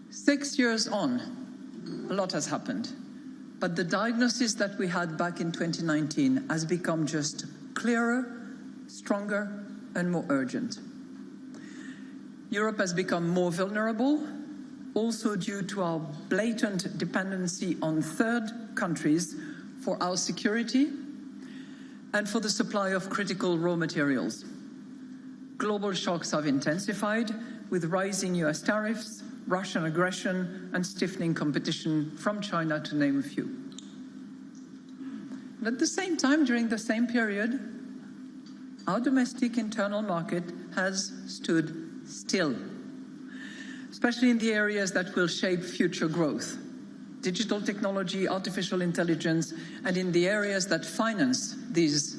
Speaker 7: 6 years on, a lot has happened. But the diagnosis that we had back in 2019 has become just clearer, stronger, and more urgent. Europe has become more vulnerable, also due to our blatant dependency on third countries for our security and for the supply of critical raw materials. Global shocks have intensified with rising US tariffs, Russian aggression, and stiffening competition from China, to name a few. But at the same time, during the same period, our domestic internal market has stood still, especially in the areas that will shape future growth: digital technology, artificial intelligence, and in the areas that finance these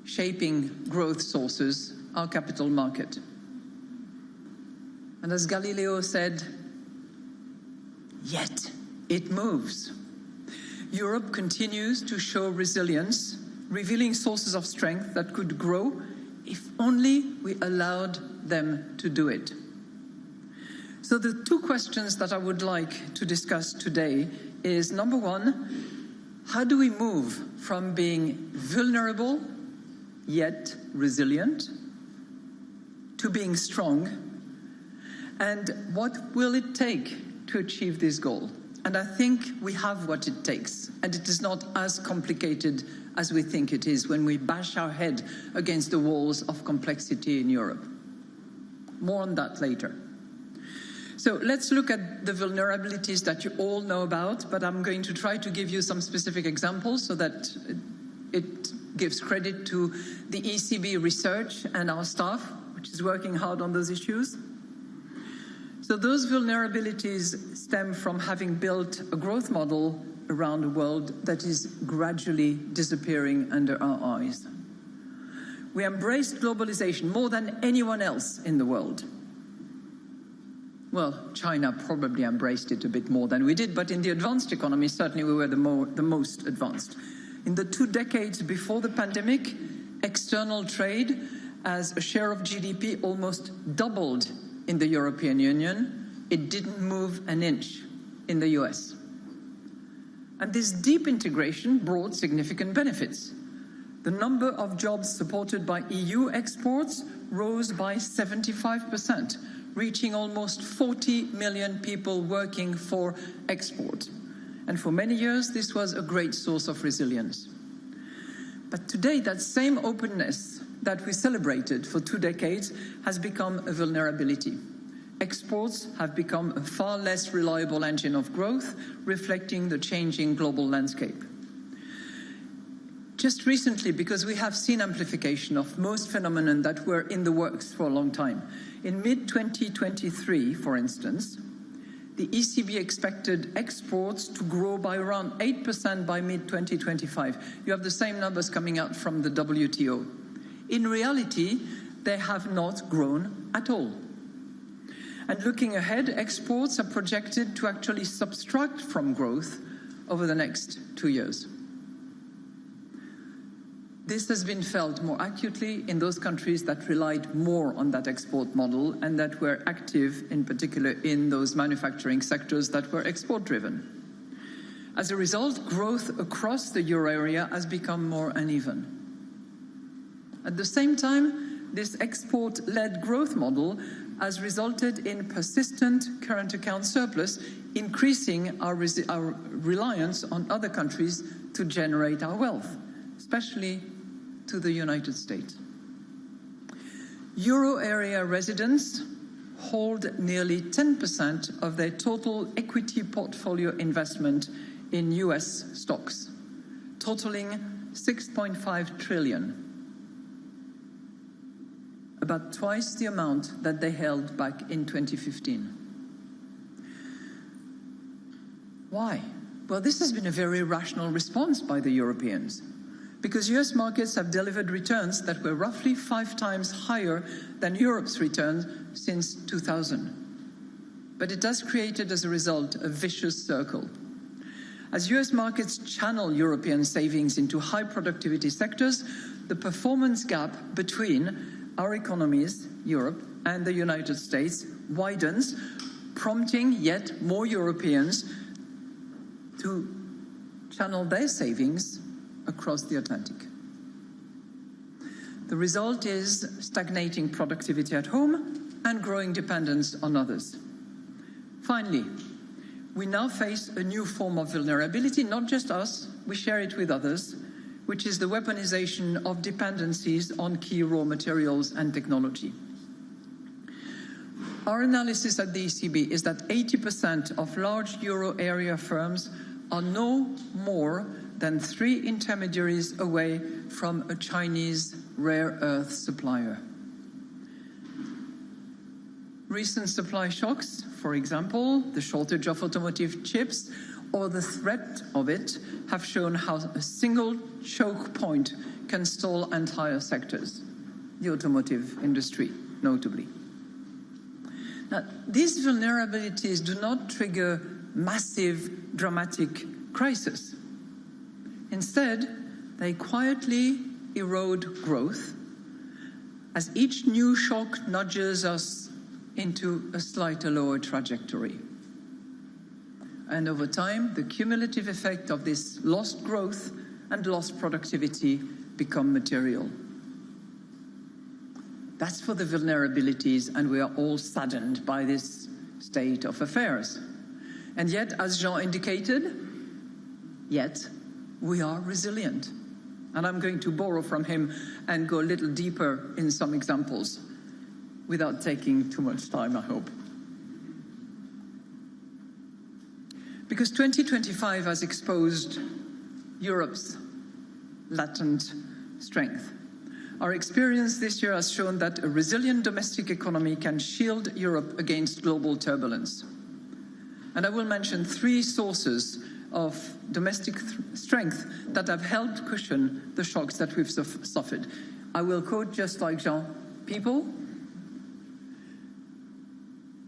Speaker 7: shaping growth sources, our capital market. And as Galileo said, yet it moves. Europe continues to show resilience, revealing sources of strength that could grow if only we allowed them to do it. So the two questions that I would like to discuss today is, number one, how do we move from being vulnerable yet resilient to being strong? And what will it take to achieve this goal? And I think we have what it takes, and it is not as complicated as we think it is when we bash our head against the walls of complexity in Europe. More on that later. So let's look at the vulnerabilities that you all know about, but I'm going to try to give you some specific examples so that it gives credit to the ECB research and our staff, which is working hard on those issues. So those vulnerabilities stem from having built a growth model around the world that is gradually disappearing under our eyes. We embraced globalization more than anyone else in the world. Well, China probably embraced it a bit more than we did, but in the advanced economy, certainly we were the most advanced. In the 2 decades before the pandemic, external trade as a share of GDP almost doubled in the European Union. It didn't move an inch in the US. And this deep integration brought significant benefits. The number of jobs supported by EU exports rose by 75%, reaching almost 40 million people working for export. And for many years, this was a great source of resilience. But today, that same openness that we celebrated for 2 decades has become a vulnerability. Exports have become a far less reliable engine of growth, reflecting the changing global landscape. Just recently, because we have seen amplification of most phenomena that were in the works for a long time. In mid-2023, for instance, the ECB expected exports to grow by around 8% by mid-2025. You have the same numbers coming out from the WTO. In reality, they have not grown at all. And looking ahead, exports are projected to actually subtract from growth over the next 2 years. This has been felt more acutely in those countries that relied more on that export model and that were active, in particular, in those manufacturing sectors that were export-driven. As a result, growth across the euro area has become more uneven. At the same time, this export-led growth model has resulted in persistent current account surplus, increasing our reliance on other countries to generate our wealth, especially to the United States. Euro area residents hold nearly 10% of their total equity portfolio investment in US stocks, totaling 6.5 trillion, about twice the amount that they held back in 2015. Why? Well, this has been a very rational response by the Europeans, because US markets have delivered returns that were roughly 5 times higher than Europe's returns since 2000. But it has created, as a result, a vicious circle. As US markets channel European savings into high productivity sectors, the performance gap between our economies, Europe and the United States, widens, prompting yet more Europeans to channel their savings across the Atlantic. The result is stagnating productivity at home and growing dependence on others. Finally, we now face a new form of vulnerability, not just us, we share it with others, which is the weaponization of dependencies on key raw materials and technology. Our analysis at the ECB is that 80% of large euro area firms are no more than 3 intermediaries away from a Chinese rare earth supplier. Recent supply shocks, for example, the shortage of automotive chips or the threat of it, have shown how a single choke point can stall entire sectors, the automotive industry, notably. Now, these vulnerabilities do not trigger massive, dramatic crisis. Instead, they quietly erode growth as each new shock nudges us into a slightly lower trajectory. And over time, the cumulative effect of this lost growth and lost productivity become material. That's for the vulnerabilities, and we are all saddened by this state of affairs. And yet, as Jean indicated, we are resilient. And I'm going to borrow from him and go a little deeper in some examples without taking too much time, I hope. Because 2025 has exposed Europe's latent strength. Our experience this year has shown that a resilient domestic economy can shield Europe against global turbulence. And I will mention 3 sources of domestic strength that have helped cushion the shocks that we've suffered. I will quote just like Jean: people,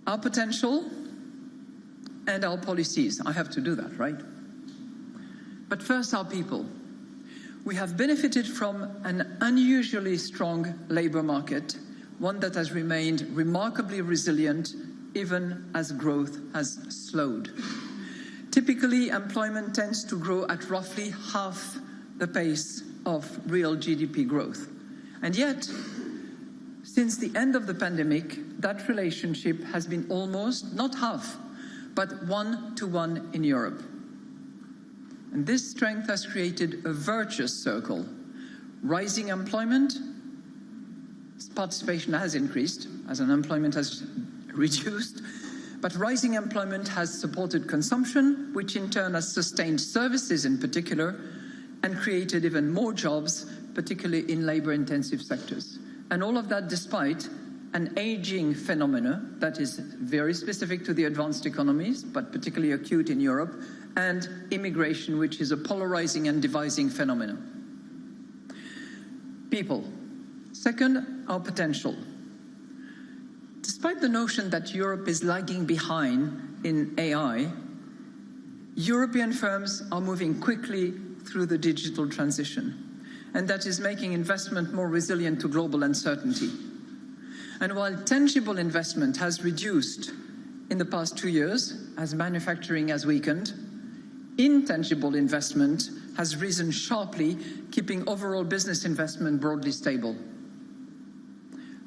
Speaker 7: our potential, and our policies. I have to do that, right? But first, our people. We have benefited from an unusually strong labor market, one that has remained remarkably resilient even as growth has slowed. Typically, employment tends to grow at roughly half the pace of real GDP growth. And yet, since the end of the pandemic, that relationship has been almost, not half, but 1-to-1 in Europe. And this strength has created a virtuous circle. Rising employment, participation has increased as unemployment has reduced, but rising employment has supported consumption, which in turn has sustained services in particular, and created even more jobs, particularly in labor-intensive sectors. And all of that despite an aging phenomena that is very specific to the advanced economies, but particularly acute in Europe, and immigration, which is a polarizing and dividing phenomenon. People. Second, our potential. Despite the notion that Europe is lagging behind in AI, European firms are moving quickly through the digital transition, and that is making investment more resilient to global uncertainty. And while tangible investment has reduced in the past 2 years, as manufacturing has weakened, intangible investment has risen sharply, keeping overall business investment broadly stable.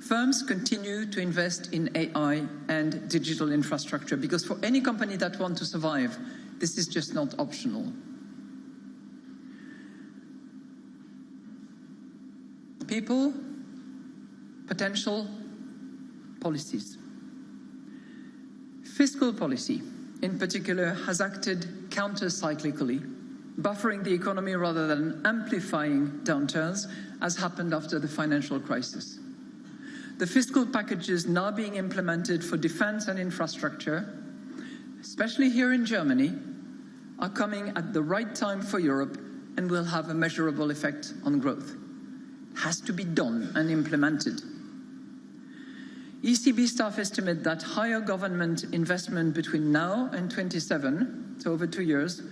Speaker 7: Firms continue to invest in AI and digital infrastructure because for any company that wants to survive, this is just not optional. People, potential, policies. Fiscal policy, in particular, has acted counter-cyclically, buffering the economy rather than amplifying downturns, as happened after the financial crisis. The fiscal packages now being implemented for defense and infrastructure, especially here in Germany, are coming at the right time for Europe and will have a measurable effect on growth. It has to be done and implemented. ECB staff estimate that higher government investment between now and 27, so over 2 years,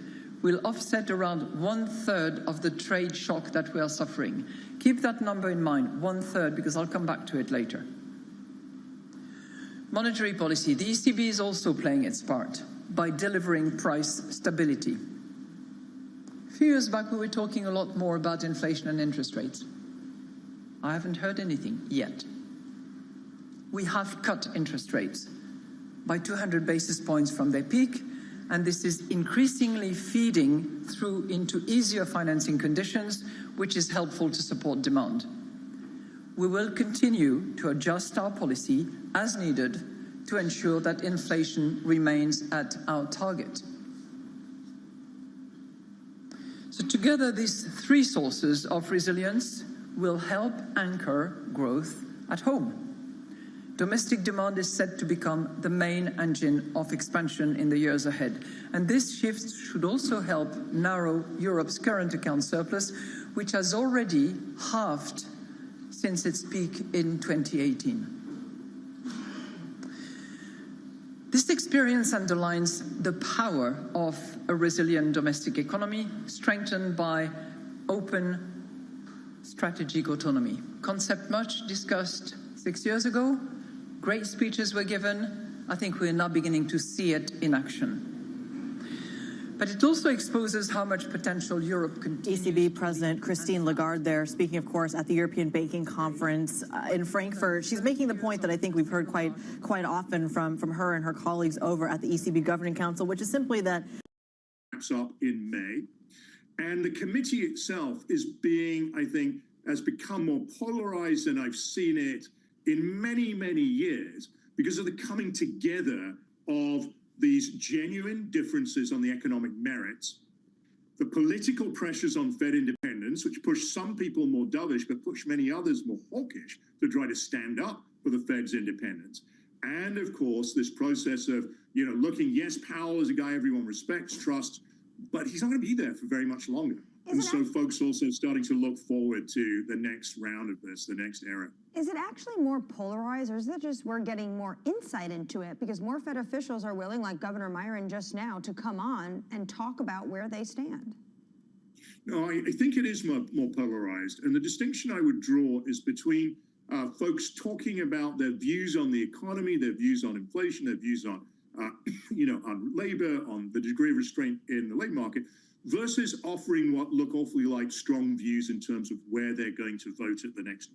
Speaker 7: will offset around 1/3 of the trade shock that we are suffering. Keep that number in mind, 1/3, because I'll come back to it later. Monetary policy. The ECB is also playing its part by delivering price stability. A few years back, we were talking a lot more about inflation and interest rates. I haven't heard anything yet. We have cut interest rates by 200 basis points from their peak, and this is increasingly feeding through into easier financing conditions, which is helpful to support demand. We will continue to adjust our policy as needed to ensure that inflation remains at our target. So together, these three sources of resilience will help anchor growth at home. Domestic demand is set to become the main engine of expansion in the years ahead. And this shift should also help narrow Europe's current account surplus, which has already halved since its peak in 2018. This experience underlines the power of a resilient domestic economy, strengthened by open strategic autonomy. Concept much discussed 6 years ago. Great speeches were given. I think we're now beginning to see it in action. But it also exposes how much potential Europe continues.
Speaker 30: ECB President Christine Lagarde there, speaking, of course, at the European Banking Conference in Frankfurt. She's making the point that I think we've heard quite often from her and her colleagues over at the ECB Governing Council, which is simply that
Speaker 12: up in May. And the committee itself is being, I think, has become more polarized than I've seen it in many, many years because of the coming together of these genuine differences on the economic merits, the political pressures on Fed independence, which push some people more dovish, but push many others more hawkish to try to stand up for the Fed's independence. And of course, this process of, looking, yes, Powell is a guy everyone respects, trusts, but he's not going to be there for very much longer. And so folks also starting to look forward to the next round of this, the next era.
Speaker 15: Is it actually more polarized, or is it just we're getting more insight into it because more Fed officials are willing, like Governor Myron just now, to come on and talk about where they stand?
Speaker 12: No, I think it is more polarized. And the distinction I would draw is between folks talking about their views on the economy, their views on inflation, their views on, on labor, on the degree of restraint in the labor market, versus offering what look awfully like strong views in terms of where they're going to vote at the next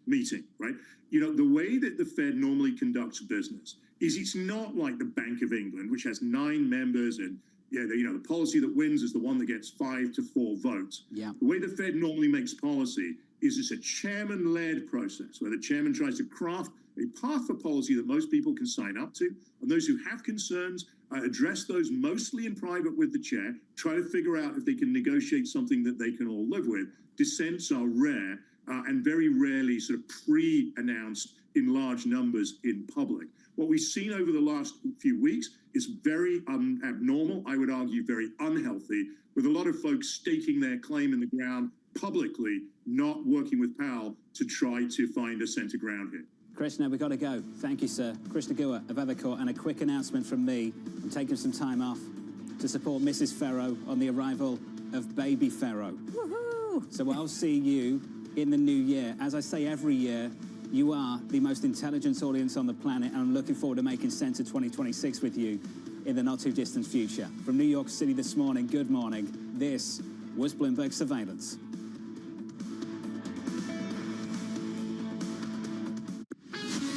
Speaker 12: meeting, right? The way that the Fed normally conducts business is it's not like the Bank of England, which has 9 members and, the policy that wins is the one that gets 5 to 4 votes.
Speaker 14: Yeah.
Speaker 12: The way the Fed normally makes policy is it's a chairman-led process where the chairman tries to craft a path for policy that most people can sign up to, and those who have concerns address those mostly in private with the chair, try to figure out if they can negotiate something that they can all live with. Dissents are rare and very rarely sort of pre-announced in large numbers in public. What we've seen over the last few weeks is very abnormal, I would argue very unhealthy, with a lot of folks staking their claim in the ground publicly, not working with Powell to try to find a center ground here.
Speaker 14: Krishna, we've got to go. Thank you, sir. Krishna Guha of Evercore, and a quick announcement from me. I'm taking some time off to support Mrs. Ferro on the arrival of baby Ferro. Woohoo! So I'll see you in the new year. As I say every year, you are the most intelligent audience on the planet, and I'm looking forward to making sense of 2026 with you in the not-too-distant future. From New York City this morning, good morning. This was Bloomberg Surveillance.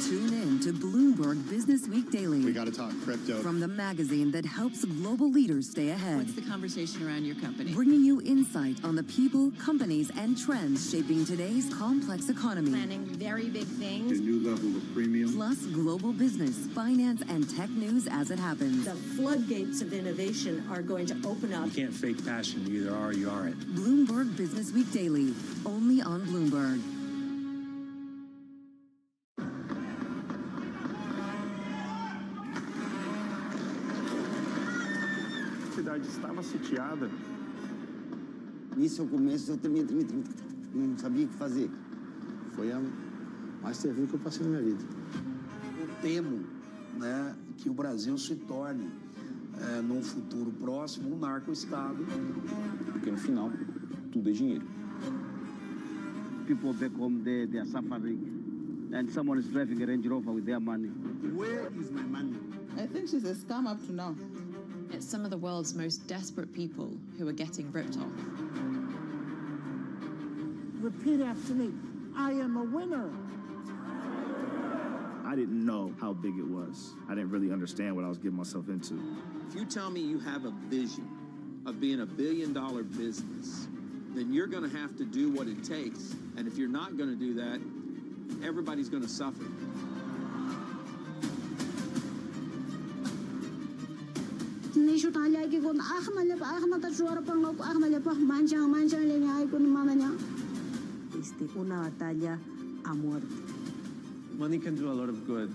Speaker 13: Tune in to Bloomberg Bloomberg Business Week Daily.
Speaker 2: We got to talk crypto.
Speaker 13: From the magazine that helps global leaders stay ahead.
Speaker 17: What's the conversation around your company?
Speaker 13: Bringing you insight on the people, companies, and trends shaping today's complex economy.
Speaker 17: Planning very big things.
Speaker 2: A new level of premium.
Speaker 13: Plus global business, finance, and tech news as it happens.
Speaker 17: The floodgates of innovation are going to open up.
Speaker 19: You can't fake passion. You either are or you aren't.
Speaker 13: Bloomberg Business Week Daily, only on Bloomberg.
Speaker 19: A cidade estava sitiada.
Speaker 18: Nisso eu começo, eu tremia, não sabia o que fazer. Foi a mais terrível que eu passei na minha vida.
Speaker 21: Eu temo, né, que o Brasil se torne, num futuro próximo, um narco-estado.
Speaker 19: Porque no final, tudo é dinheiro.
Speaker 18: People back home there, they are suffering. And someone is driving a Range Rover with their money. Where is my money?
Speaker 22: I think she's a scam up to now.
Speaker 17: It's some of the world's most desperate people who are getting ripped off.
Speaker 18: Repeat after me. I am a winner.
Speaker 19: I didn't know how big it was. I didn't really understand what I was getting myself into.
Speaker 23: If you tell me you have a vision of being $1 billion business, then you're going to have to do what it takes. And if you're not going to do that, everybody's going to suffer.
Speaker 18: Una batalla a muerte.
Speaker 24: Money can do a lot of good.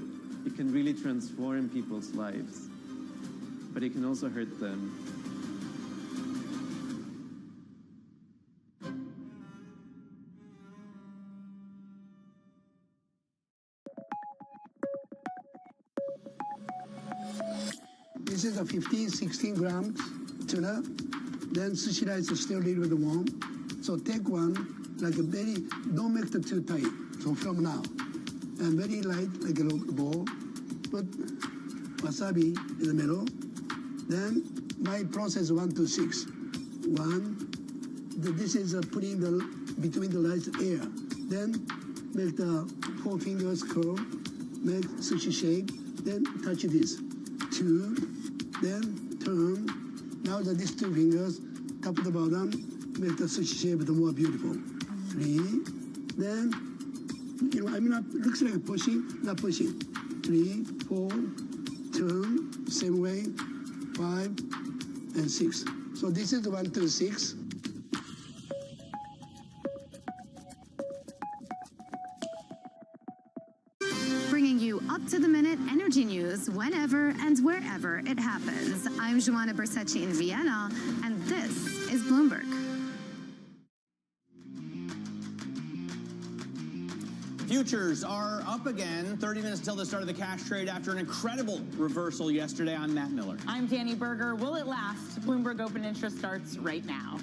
Speaker 24: It can really transform people's lives, but it can also hurt them.
Speaker 18: This is a 15, 16 grams tuna. Then sushi rice is still a little bit warm. So take one, like a very, don't make it too tight. So from now, and very light, like a ball. Put wasabi in the middle. Then my process 1 to 6. 1. This is putting the between the rice air. Then make the 4 fingers curl. Make sushi shape. Then touch this. 2. Then turn. Now that these 2 fingers, top to the bottom, make the sushi shape more beautiful. 3. Then, looks like pushing, not pushing. 3, 4, turn, same way, 5, and 6. So this is 1 to 6.
Speaker 1: Bringing you up-to-the-minute energy news whenever and wherever it happens. I'm Joanna Bersecci in Vienna, and this is Bloomberg.
Speaker 25: Futures are up again, 30 minutes until the start of the cash trade after an incredible reversal yesterday. I'm Matt Miller.
Speaker 26: I'm Danny Berger. Will it last? Bloomberg Open Interest starts right now.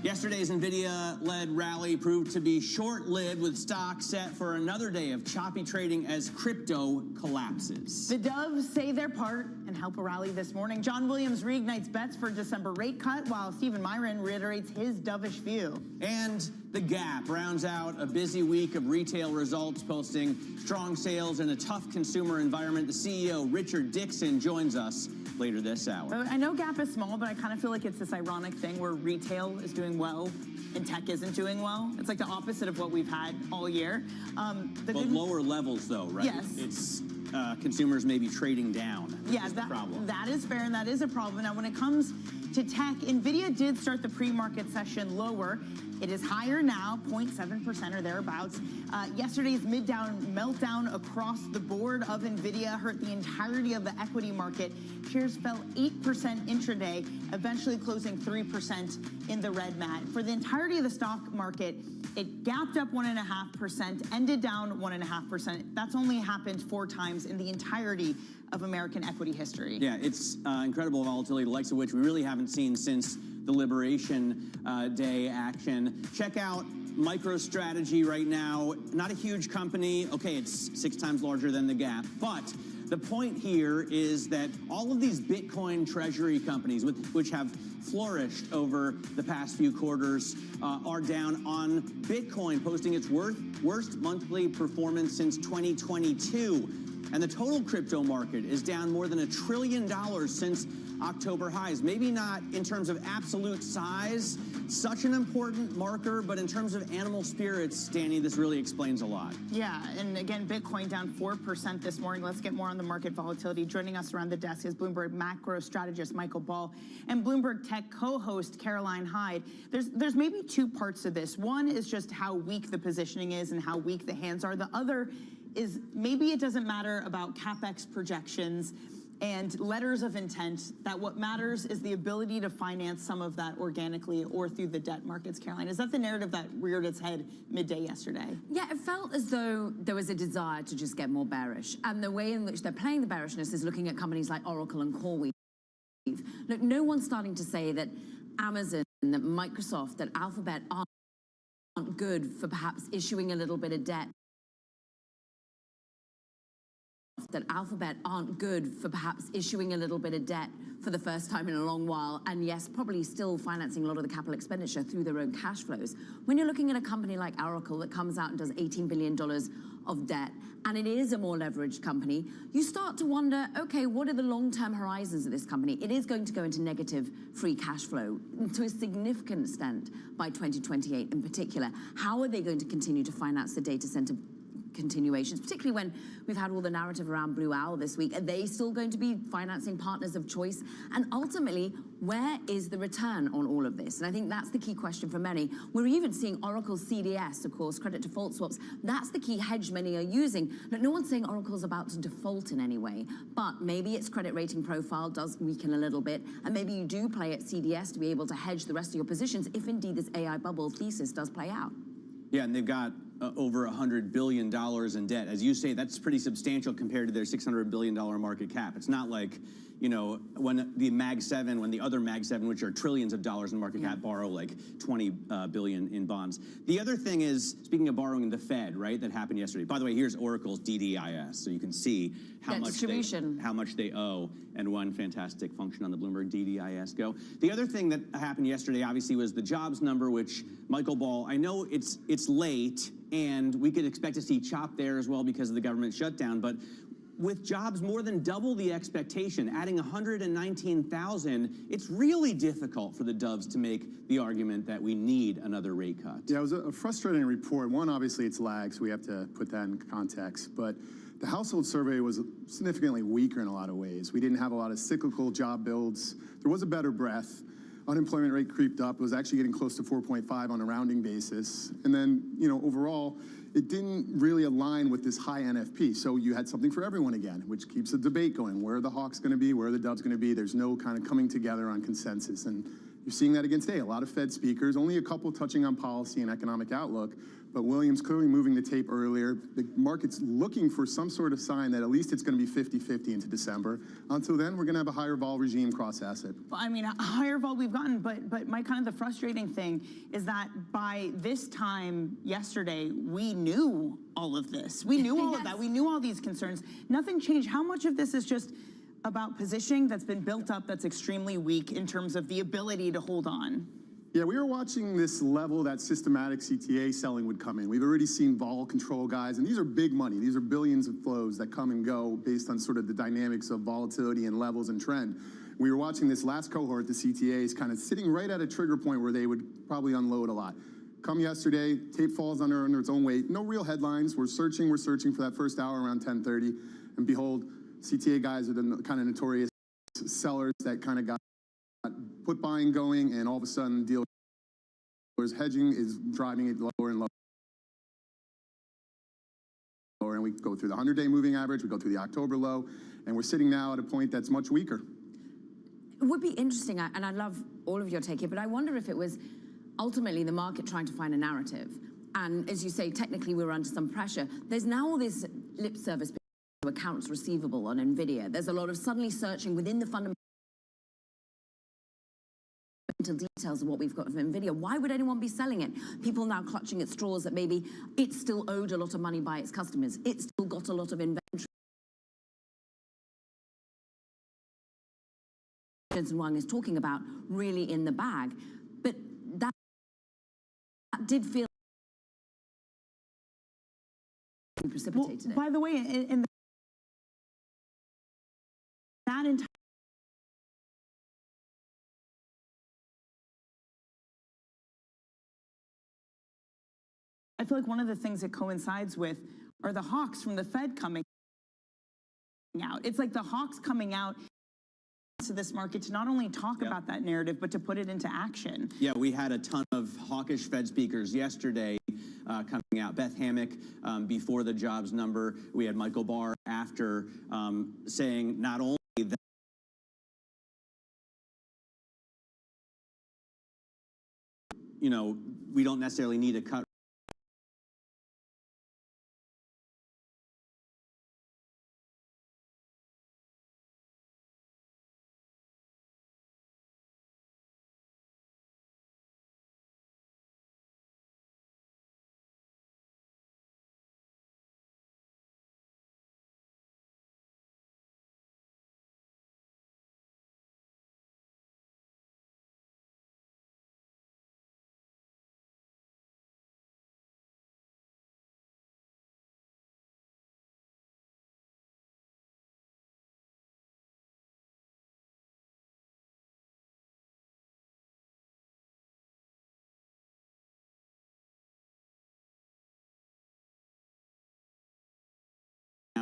Speaker 25: Yesterday's NVIDIA-led rally proved to be short-lived, with stocks set for another day of choppy trading as crypto collapses.
Speaker 26: The doves say their part and help a rally this morning. John Williams reignites bets for December rate cut, while Stephen Myron reiterates his dovish view.
Speaker 25: And the Gap rounds out a busy week of retail results, posting strong sales in a tough consumer environment. The CEO, Richard Dixon, joins us later this hour.
Speaker 26: I know Gap is small, but I kind of feel like it's this ironic thing where retail is doing well and tech isn't doing well. It's like the opposite of what we've had all year.
Speaker 25: But lower levels, though, right?
Speaker 26: Yes.
Speaker 25: It's consumers maybe trading down.
Speaker 26: Yeah, that is fair, and that is a problem. Now, when it comes to tech, NVIDIA did start the pre-market session lower. It is higher now, 0.7% or thereabouts. Yesterday's meltdown across the board of NVIDIA hurt the entirety of the equity market. Shares fell 8% intraday, eventually closing 3% in the red, Matt. For the entirety of the stock market, it gapped up 1.5%, ended down 1.5%. That's only happened 4 times in the entirety of American equity history.
Speaker 25: Yeah, it's incredible volatility, the likes of which we really haven't seen since the Liberation Day action. Check out MicroStrategy right now. Not a huge company. Okay, it's 6 times larger than the Gap, but The point here is that all of these Bitcoin treasury companies, which have flourished over the past few quarters, are down on Bitcoin, posting its worst monthly performance since 2022. And the total crypto market is down more than $1 trillion since October highs. Maybe not in terms of absolute size, such an important marker, but in terms of animal spirits, Danny, this really explains a lot.
Speaker 26: Yeah, and again, Bitcoin down 4% this morning. Let's get more on the market volatility. Joining us around the desk is Bloomberg macro strategist Michael Ball and Bloomberg Tech co-host Caroline Hyde. There's maybe two parts to this. One is just how weak the positioning is and how weak the hands are. The other is maybe it doesn't matter about CapEx projections and letters of intent, that what matters is the ability to finance some of that organically or through the debt markets. Caroline, is that the narrative that reared its head midday yesterday?
Speaker 3: Yeah, it felt as though there was a desire to just get more bearish. And the way in which they're playing the bearishness is looking at companies like Oracle and CoreWeave. Look, no one's starting to say that Amazon, that Microsoft, that Alphabet aren't good for perhaps issuing a little bit of debt. That Alphabet aren't good for perhaps issuing a little bit of debt for the first time in a long while, and yes, probably still financing a lot of the capital expenditure through their own cash flows. When you're looking at a company like Oracle that comes out and does $18 billion of debt, and it is a more leveraged company, you start to wonder, okay, what are the long-term horizons of this company? It is going to go into negative free cash flow to a significant extent by 2028 in particular. How are they going to continue to finance the data center continuations, particularly when we've had all the narrative around Blue Owl this week? Are they still going to be financing partners of choice? And ultimately, where is the return on all of this? And I think that's the key question for many. We're even seeing Oracle's CDS, of course, credit default swaps. That's the key hedge many are using. Look, no one's saying Oracle's about to default in any way, but maybe its credit rating profile does weaken a little bit, and maybe you do play at CDS to be able to hedge the rest of your positions if indeed this AI bubble thesis does play out.
Speaker 25: Yeah, and they've got over $100 billion in debt. As you say, that's pretty substantial compared to their $600 billion market cap. It's not like, you know, when the Mag 7, when the other Mag 7, which are trillions of dollars in market cap, borrow like 20 billion in bonds. The other thing is, speaking of borrowing, the Fed, right, that happened yesterday. By the way, here's Oracle's DDIS, so you can see how much they owe, and one fantastic function on the Bloomberg DDIS Go. The other thing that happened yesterday, obviously, was the jobs number, which Michael Ball, I know it's late, and we could expect to see chop there as well because of the government shutdown, but with jobs more than double the expectation, adding 119,000, it's really difficult for the doves to make the argument that we need another rate cut.
Speaker 2: Yeah, it was a frustrating report. One, obviously, it's lagged, so we have to put that in context. But the household survey was significantly weaker in a lot of ways. We didn't have a lot of cyclical job builds. There was a better breadth. Unemployment rate creeped up. It was actually getting close to 4.5 on a rounding basis. And then, you know, overall, it didn't really align with this high NFP. So you had something for everyone again, which keeps the debate going. Where are the hawks going to be? Where are the doves going to be? There's no kind of coming together on consensus. And you're seeing that again today. A lot of Fed speakers, only a couple touching on policy and economic outlook, but Williams clearly moving the tape earlier. The market's looking for some sort of sign that at least it's going to be 50-50 into December. Until then, we're going to have a higher vol regime cross-asset.
Speaker 26: Well, I mean, a higher vol we've gotten, but my kind of the frustrating thing is that by this time yesterday, we knew all of this. We knew all of that. We knew all these concerns. Nothing changed. How much of this is just about positioning that's been built up that's extremely weak in terms of the ability to hold on?
Speaker 2: Yeah, we were watching this level that systematic CTA selling would come in. We've already seen vol control guys, and these are big money. These are billions of flows that come and go based on sort of the dynamics of volatility and levels and trend. We were watching this last cohort, the CTAs, kind of sitting right at a trigger point where they would probably unload a lot. Come yesterday, tape falls under its own weight. No real headlines. We're searching for that first hour around 10:30, and behold, CTA guys are the kind of notorious sellers that kind of got put buying going, and all of a sudden dealers hedging is driving it lower and lower. And we go through the 100-day moving average, we go through the October low, and we're sitting now at a point that's much weaker.
Speaker 3: It would be interesting, and I love all of your take here, but I wonder if it was ultimately the market trying to find a narrative. And as you say, technically we were under some pressure. There's now all this lip service to accounts receivable on NVIDIA. There's a lot of suddenly searching within the fundamental details of what we've got from NVIDIA. Why would anyone be selling it? People now clutching at straws that maybe it still owed a lot of money by its customers. It still got a lot of inventory. Jensen Huang is talking about really in the bag. But that did feel precipitated.
Speaker 26: By the way, in that entire I feel like one of the things it coincides with are the hawks from the Fed coming out. It's like the hawks coming out to this market to not only talk about that narrative, but to put it into action.
Speaker 25: Yeah, we had a ton of hawkish Fed speakers yesterday coming out. Beth Hammack before the jobs number. We had Michael Barr after saying not only that we don't necessarily need a cut.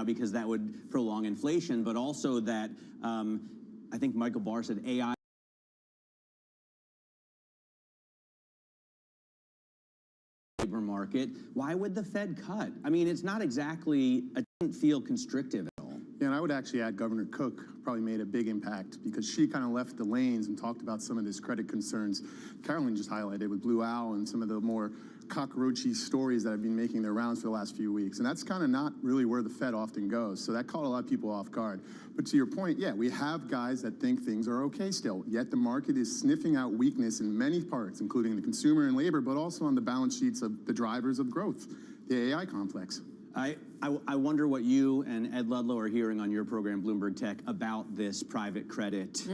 Speaker 25: Because that would prolong inflation, but also that I think Michael Barr said AI labor market. Why would the Fed cut? I mean, it's not exactly, it doesn't feel constrictive at all.
Speaker 2: Yeah, and I would actually add Governor Cook probably made a big impact because she kind of left the lanes and talked about some of these credit concerns Carolyn just highlighted with Blue Owl and some of the more cockroachy stories that have been making their rounds for the last few weeks. And that's kind of not really where the Fed often goes. So that caught a lot of people off guard. But to your point, yeah, we have guys that think things are okay still, yet the market is sniffing out weakness in many parts, including the consumer and labor, but also on the balance sheets of the drivers of growth, the AI complex.
Speaker 25: I wonder what you and Ed Ludlow are hearing on your program, Bloomberg Tech, about this private credit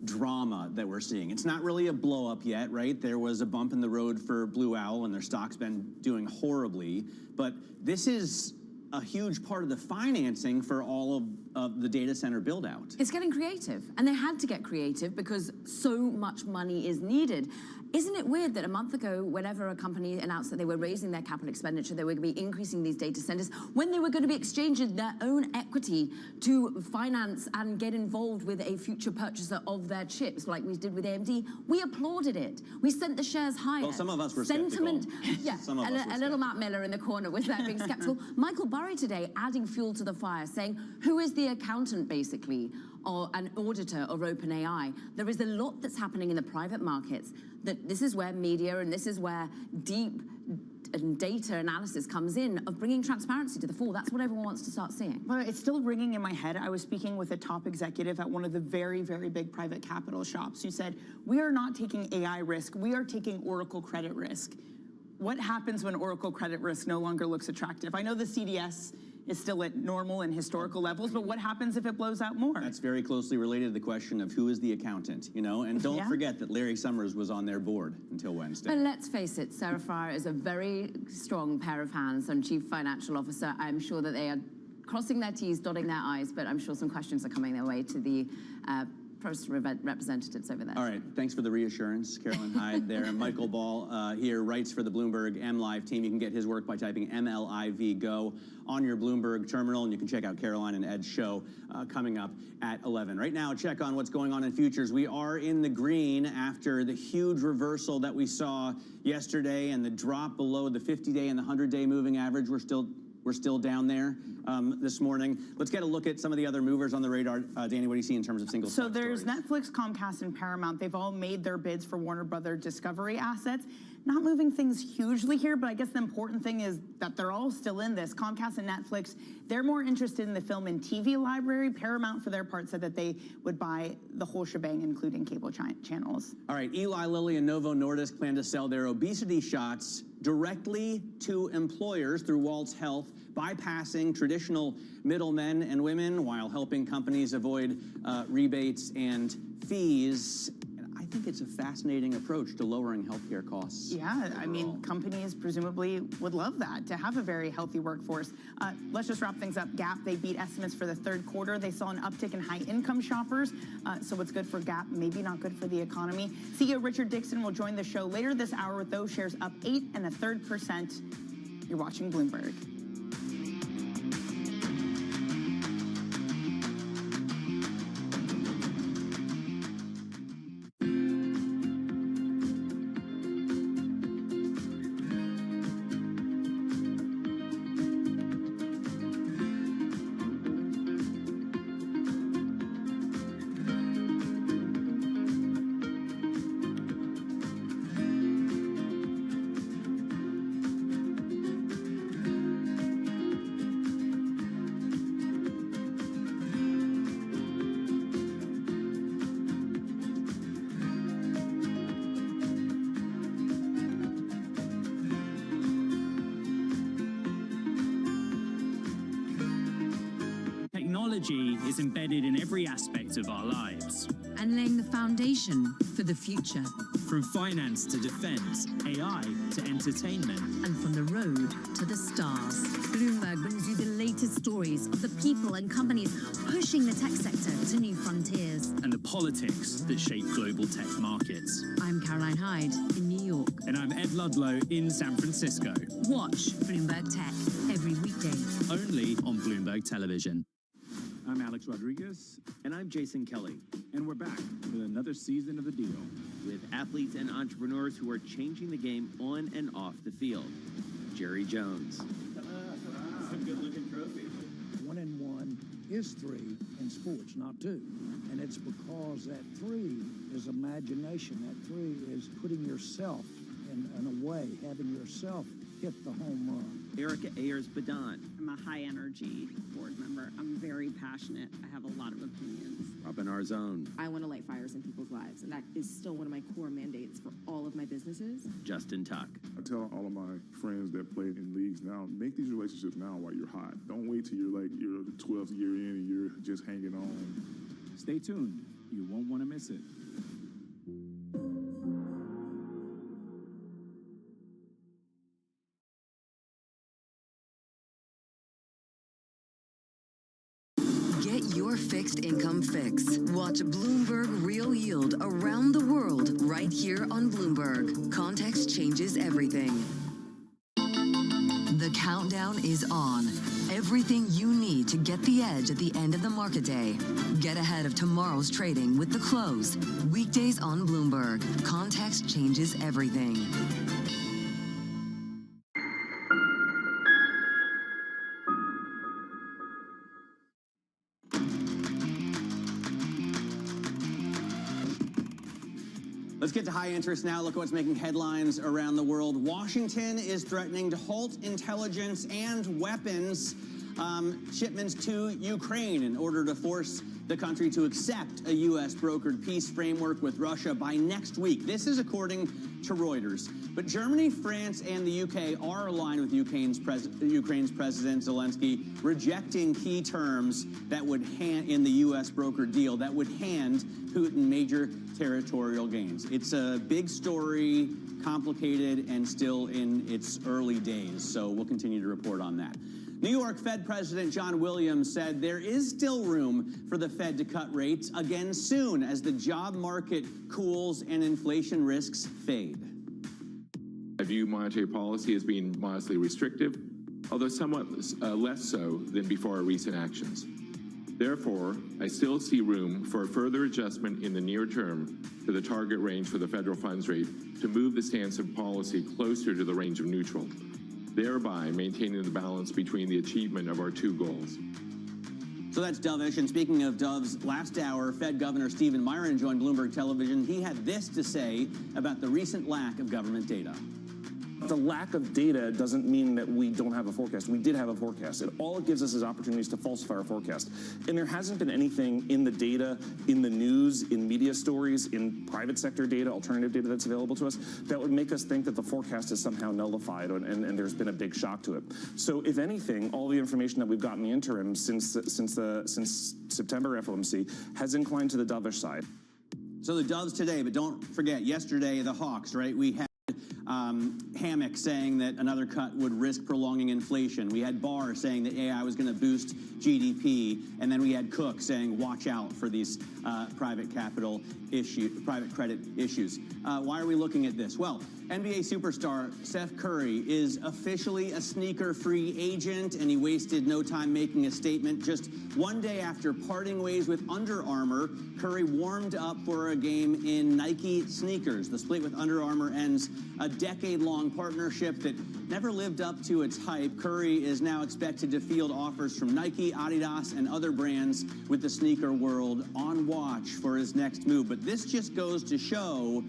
Speaker 25: drama that we're seeing. It's not really a blow up yet, right? There was a bump in the road for Blue Owl and their stock's been doing horribly, but this is a huge part of the financing for all of the data center build out.
Speaker 3: It's getting creative, and they had to get creative because so much money is needed. Isn't it weird that a month ago, whenever a company announced that they were raising their capital expenditure, they were going to be increasing these data centers, when they were going to be exchanging their own equity to finance and get involved with a future purchaser of their chips, like we did with AMD, we applauded it. We sent the shares higher.
Speaker 25: Well, some of us were
Speaker 3: Sentiment,
Speaker 25: skeptical.
Speaker 3: yeah,
Speaker 25: Some of us were
Speaker 3: a little Matt Miller in the corner was there being skeptical. Michael Burry today adding fuel to the fire, saying, who is the accountant, basically, or an auditor of OpenAI? There is a lot that's happening in the private markets. That this is where media and this is where deep data analysis comes in of bringing transparency to the fore. That's what everyone wants to start seeing.
Speaker 26: Well, it's still ringing in my head. I was speaking with a top executive at one of the very, very big private capital shops who said, we are not taking AI risk, we are taking Oracle credit risk. What happens when Oracle credit risk no longer looks attractive? I know the CDS is still at normal and historical levels, but what happens if it blows out more?
Speaker 25: That's very closely related to the question of who is the accountant, and don't forget that Larry Summers was on their board until Wednesday.
Speaker 3: But let's face it, Sarah Friar is a very strong pair of hands and Chief Financial Officer. I'm sure that they are crossing their T's, dotting their I's, but I'm sure some questions are coming their way to the representatives over there.
Speaker 25: All right, thanks for the reassurance, Carolyn Hyde there. Michael Ball here writes for the Bloomberg MLive team. You can get his work by typing MLIV Go on your Bloomberg terminal, and you can check out Caroline and Ed's show coming up at 11. Right now, check on what's going on in futures. We are in the green after the huge reversal that we saw yesterday and the drop below the 50-day and the 100-day moving average. We're still down there this morning. Let's get a look at some of the other movers on the radar. Danny, what do you see in terms of single stock
Speaker 26: So there's
Speaker 25: stories?
Speaker 26: Netflix, Comcast, and Paramount. They've all made their bids for Warner Brothers Discovery assets. not moving things hugely here, but I guess the important thing is that they're all still in this. Comcast and Netflix, they're more interested in the film and TV library. Paramount, for their part, said that they would buy the whole shebang, including cable channels.
Speaker 25: All right, Eli Lilly and Novo Nordisk plan to sell their obesity shots directly to employers through Waltz Health, bypassing traditional middlemen and women while helping companies avoid rebates and fees. I think it's a fascinating approach to lowering healthcare costs.
Speaker 26: Yeah, I mean, companies presumably would love that, to have a very healthy workforce. Let's just wrap things up. Gap, they beat estimates for the third quarter. They saw an uptick in high-income shoppers. So what's good for Gap, maybe not good for the economy. CEO Richard Dixon will join the show later this hour with those shares up 8 1/3%. You're watching Bloomberg.
Speaker 4: Technology is embedded in every aspect of our lives.
Speaker 5: And laying the foundation for the future.
Speaker 4: From finance to defense, AI to entertainment.
Speaker 5: And from the road to the stars. Bloomberg brings you the latest stories of the people and companies pushing the tech sector to new frontiers.
Speaker 4: And the politics that shape global tech markets.
Speaker 5: I'm Caroline Hyde in New York.
Speaker 4: And I'm Ed Ludlow in San Francisco.
Speaker 5: Watch Bloomberg Tech every weekday.
Speaker 4: Only on Bloomberg Television.
Speaker 6: I'm Alex Rodriguez.
Speaker 8: And I'm Jason Kelly.
Speaker 6: And we're back with another season of The Deal.
Speaker 8: With athletes and entrepreneurs who are changing the game on and off the field. Jerry Jones. Some good-looking trophies.
Speaker 30: 1 and 1 is 3 in sports, not 2. And it's because that 3 is imagination. That 3 is putting yourself in a way, having yourself hit the home run.
Speaker 8: Erica Ayers-Badon.
Speaker 31: I'm a high-energy board member. I'm very passionate. I have a lot of opinions.
Speaker 8: Robin Arzón.
Speaker 9: I want to light fires in people's lives, and that is still one of my core mandates for all of my businesses.
Speaker 8: Justin Tuck.
Speaker 10: I tell all of my friends that play in leagues now, make these relationships now while you're hot. Don't wait till you're like your 12th year in and you're just hanging on.
Speaker 6: Stay tuned. You won't want to miss it.
Speaker 13: Get your fixed income fix. Watch Bloomberg Real Yield around the world right here on Bloomberg. Context changes everything. The countdown is on. Everything you need to get the edge at the end of the market day. Get ahead of tomorrow's trading with The Close. Weekdays on Bloomberg. Context changes everything.
Speaker 25: Let's get to high interest now. Look at what's making headlines around the world. Washington is threatening to halt intelligence and weapons shipments to Ukraine in order to force the country to accept a U.S. brokered peace framework with Russia by next week. This is according to Reuters. But Germany, France, and the U.K. are aligned with Ukraine's President Zelensky, rejecting key terms that would in the U.S. brokered deal that would hand Putin major territorial gains. It's a big story, complicated, and still in its early days, so we'll continue to report on that. New York Fed President John Williams said there is still room for the Fed to cut rates again soon as the job market cools and inflation risks fade.
Speaker 11: I view monetary policy as being modestly restrictive, although somewhat less so than before our recent actions. Therefore, I still see room for a further adjustment in the near term to the target range for the federal funds rate to move the stance of policy closer to the range of neutral, thereby maintaining the balance between the achievement of our two goals.
Speaker 25: So that's dovish. And speaking of doves, last hour, Fed Governor Stephen Myron joined Bloomberg Television. He had this to say about the recent lack of government data.
Speaker 7: The lack of data doesn't mean that we don't have a forecast. We did have a forecast. All it gives us is opportunities to falsify our forecast. And there hasn't been anything in the data, in the news, in media stories, in private sector data, alternative data that's available to us, that would make us think that the forecast is somehow nullified and there's been a big shock to it. So if anything, all the information that we've got in the interim since September FOMC has inclined to the dovish side.
Speaker 25: So the doves today, but don't forget, yesterday, the hawks, right? We had Hammock saying that another cut would risk prolonging inflation. We had Barr saying that AI was going to boost GDP, and then we had Cook saying, watch out for these private credit issues. Why are we looking at this? Well, NBA superstar Steph Curry is officially a sneaker-free agent, and he wasted no time making a statement. Just one day after parting ways with Under Armour, Curry warmed up for a game in Nike sneakers. The split with Under Armour ends a decade-long partnership that never lived up to its hype. Curry is now expected to field offers from Nike, Adidas, and other brands, with the sneaker world on watch for his next move. But this just goes to show,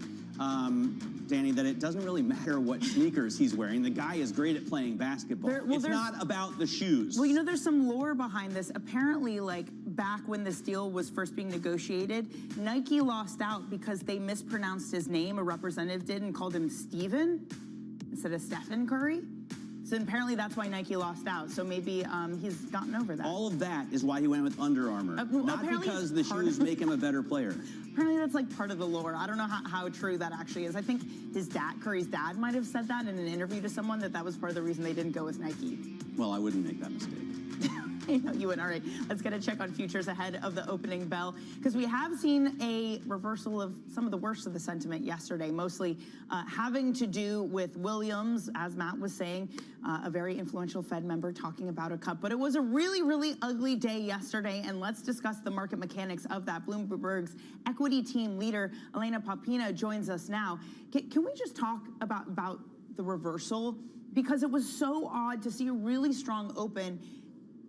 Speaker 25: Danny, that it doesn't really matter what sneakers he's wearing. The guy is great at playing basketball. It's not about the shoes.
Speaker 26: Well, you know, there's some lore behind this. Apparently, like, back when this deal was first being negotiated, Nike lost out because they mispronounced his name. A representative did and called him Stephen instead of Stephen Curry. So apparently that's why Nike lost out. So maybe he's gotten over that.
Speaker 25: All of that is why he went with Under Armour, not because the shoes make him a better player.
Speaker 26: Apparently that's like part of the lore. I don't know how true that actually is. I think his dad, Curry's dad, might have said that in an interview to someone, that was part of the reason they didn't go with Nike.
Speaker 25: Well, I wouldn't make that mistake.
Speaker 26: I know you wouldn't. All right, let's get a check on futures ahead of the opening bell, because we have seen a reversal of some of the worst of the sentiment yesterday, mostly having to do with Williams, as Matt was saying, a very influential Fed member talking about a cut. But it was a really, really ugly day yesterday, and let's discuss the market mechanics of that. Bloomberg's equity team leader, Elena Popina, joins us now. Can we just talk about the reversal? Because it was so odd to see a really strong open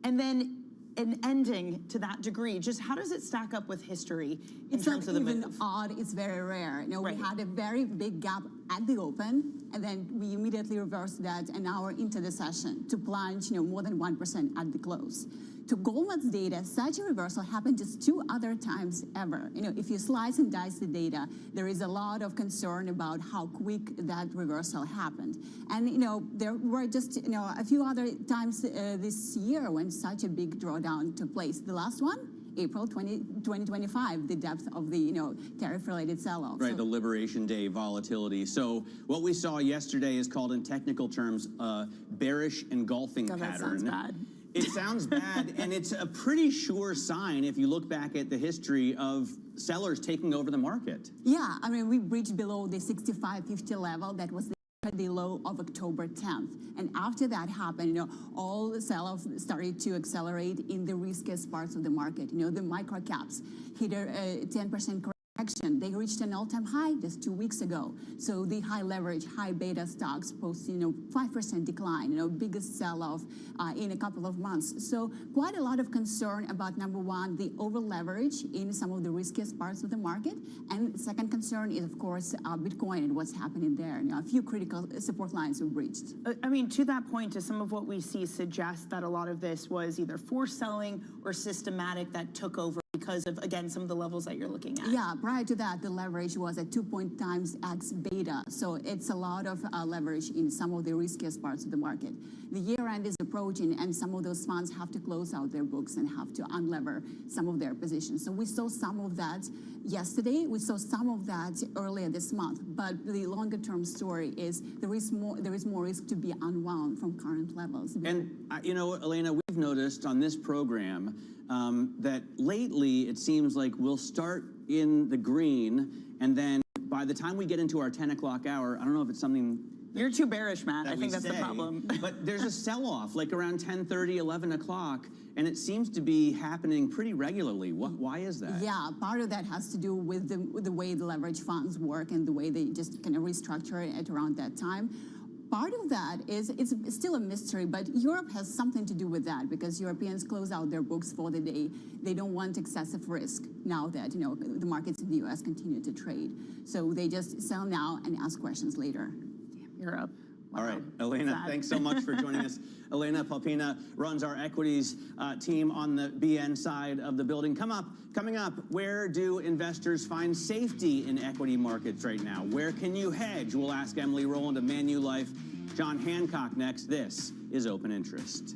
Speaker 26: and then an ending to that degree. Just how does it stack up with history in terms of the move?
Speaker 12: It's not even odd, it's very rare. You know, we had a very big gap at the open, and then we immediately reversed that an hour into the session to plunge, more than 1% at the close. To Goldman's data, such a reversal happened just 2 other times ever. If you slice and dice the data, there is a lot of concern about how quick that reversal happened. And, there were just, a few other times this year when such a big drawdown took place. The last one, April 2025, the depth of the, tariff-related sell-off.
Speaker 25: Right, the Liberation Day volatility. So what we saw yesterday is called in technical terms a bearish engulfing pattern.
Speaker 26: That sounds bad.
Speaker 25: It sounds bad, and it's a pretty sure sign if you look back at the history of sellers taking over the market.
Speaker 12: Yeah, I mean, we breached below the 65.50 level. That was the low of October 10th. And after that happened, all the sell-off started to accelerate in the riskiest parts of the market. The micro caps hit a 10% correction. They reached an all-time high just 2 weeks ago. So the high leverage, high beta stocks post, 5% decline, biggest sell-off in a couple of months. So quite a lot of concern about, number one, the over leverage in some of the riskiest parts of the market. And second concern is, of course, Bitcoin and what's happening there. A few critical support lines were breached.
Speaker 26: I mean, to that point, to some of what we see suggests that a lot of this was either forced selling or systematic that took over because of, again, some of the levels that you're looking at.
Speaker 12: Yeah, prior to that, the leverage was at 2x beta. So it's a lot of leverage in some of the riskiest parts of the market. The year end is approaching, and some of those funds have to close out their books and have to unlever some of their positions. So we saw some of that yesterday. We saw some of that earlier this month. But the longer term story is there is more risk to be unwound from current levels.
Speaker 25: And, Elena, we've noticed on this program that lately it seems like we'll start in the green, and then by the time we get into our 10 o'clock hour, I don't know if it's something...
Speaker 26: You're too bearish, Matt. I think that's the problem.
Speaker 25: But there's a sell-off, like around 10:30, 11 o'clock, and it seems to be happening pretty regularly. Why is that?
Speaker 12: Yeah, part of that has to do with the way the leverage funds work and the way they just kind of restructure it around that time. part of that is it's still a mystery, but Europe has something to do with that because Europeans close out their books for the day. They don't want excessive risk now that the markets in the U.S. continue to trade. So they just sell now and ask questions later.
Speaker 26: Europe.
Speaker 25: All right, Elena, thanks so much for joining us. Elena Palpina runs our equities team on the BN side of the building. Coming up, where do investors find safety in equity markets right now? Where can you hedge? We'll ask Emily Rowland of Manulife. John Hancock next. This is Open Interest.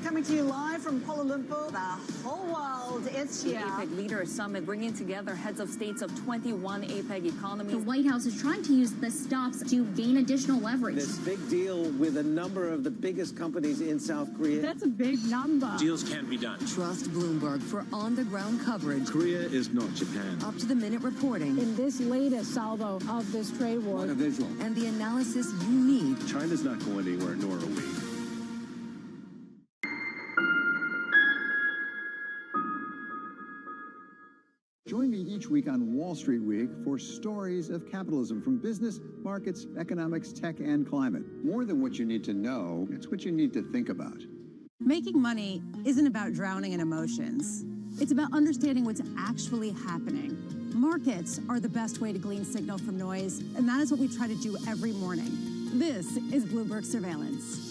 Speaker 30: Coming to you live from Kuala Lumpur. The whole world is here.
Speaker 5: The APEC Leaders Summit bringing together heads of states of 21 APEC economies.
Speaker 14: The White House is trying to use the stops to gain additional leverage.
Speaker 15: This big deal with a number of the biggest companies in South Korea.
Speaker 14: That's a big number.
Speaker 11: Deals can be done.
Speaker 13: Trust Bloomberg for on-the-ground coverage.
Speaker 11: Korea is not Japan.
Speaker 13: Up-to-the-minute reporting.
Speaker 14: In this latest salvo of this trade war.
Speaker 15: What a visual.
Speaker 13: And the analysis you need.
Speaker 11: China's not going anywhere, nor are we.
Speaker 16: Join me each week on Wall Street Week for stories of capitalism from business, markets, economics, tech, and climate. More than what you need to know, it's what you need to think about.
Speaker 1: Making money isn't about drowning in emotions. It's about understanding what's actually happening. Markets are the best way to glean signal from noise, and that is what we try to do every morning. This is Bloomberg Surveillance.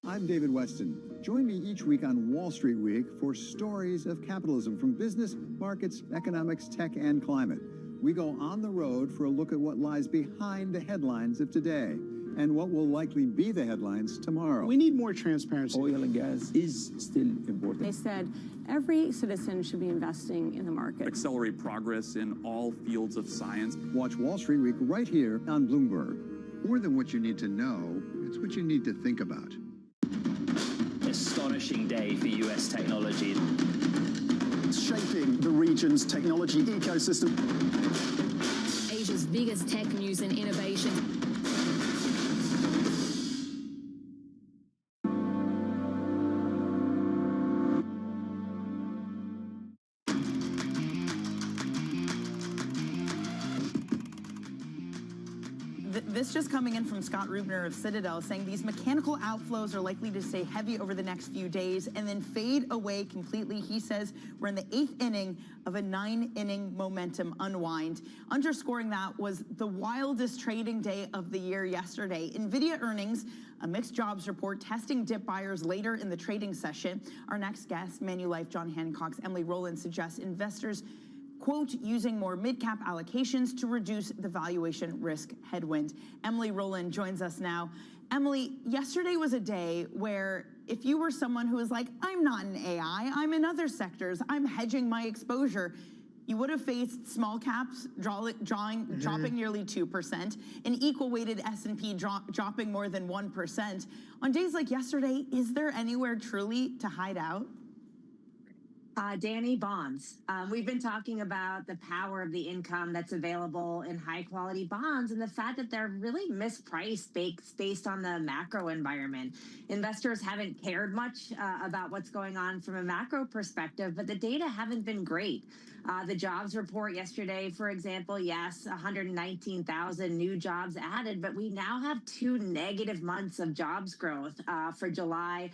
Speaker 16: I'm David Weston. Join me each week on Wall Street Week for stories of capitalism from business, markets, economics, tech, and climate. We go on the road for a look at what lies behind the headlines of today and what will likely be the headlines tomorrow.
Speaker 17: We need more transparency.
Speaker 15: Oil and gas is still important.
Speaker 14: They said every citizen should be investing in the market.
Speaker 19: Accelerate progress in all fields of science.
Speaker 16: Watch Wall Street Week right here on Bloomberg. More than what you need to know, it's what you need to think about.
Speaker 20: Astonishing day for U.S. technology.
Speaker 17: It's shaping the region's technology ecosystem.
Speaker 14: Asia's biggest tech news and innovation.
Speaker 26: This just coming in from Scott Rubner of Citadel saying these mechanical outflows are likely to stay heavy over the next few days and then fade away completely. He says we're in the 8th inning of a 9-inning momentum unwind. Underscoring that was the wildest trading day of the year yesterday. NVIDIA earnings, a mixed jobs report, testing dip buyers later in the trading session. Our next guest, Manulife John Hancock's Emily Rowland, suggests investors quote, using more mid-cap allocations to reduce the valuation risk headwind. Emily Rowland joins us now. Emily, yesterday was a day where if you were someone who was like, I'm not in AI, I'm in other sectors, I'm hedging my exposure, you would have faced small caps dropping nearly 2%, an equal-weighted S&P dropping more than 1%. On days like yesterday, is there anywhere truly to hide out?
Speaker 21: Danny, bonds. We've been talking about the power of the income that's available in high quality bonds and the fact that they're really mispriced based on the macro environment. Investors haven't cared much about what's going on from a macro perspective, but the data haven't been great. The jobs report yesterday, for example, yes, 119,000 new jobs added, but we now have 2 negative months of jobs growth for June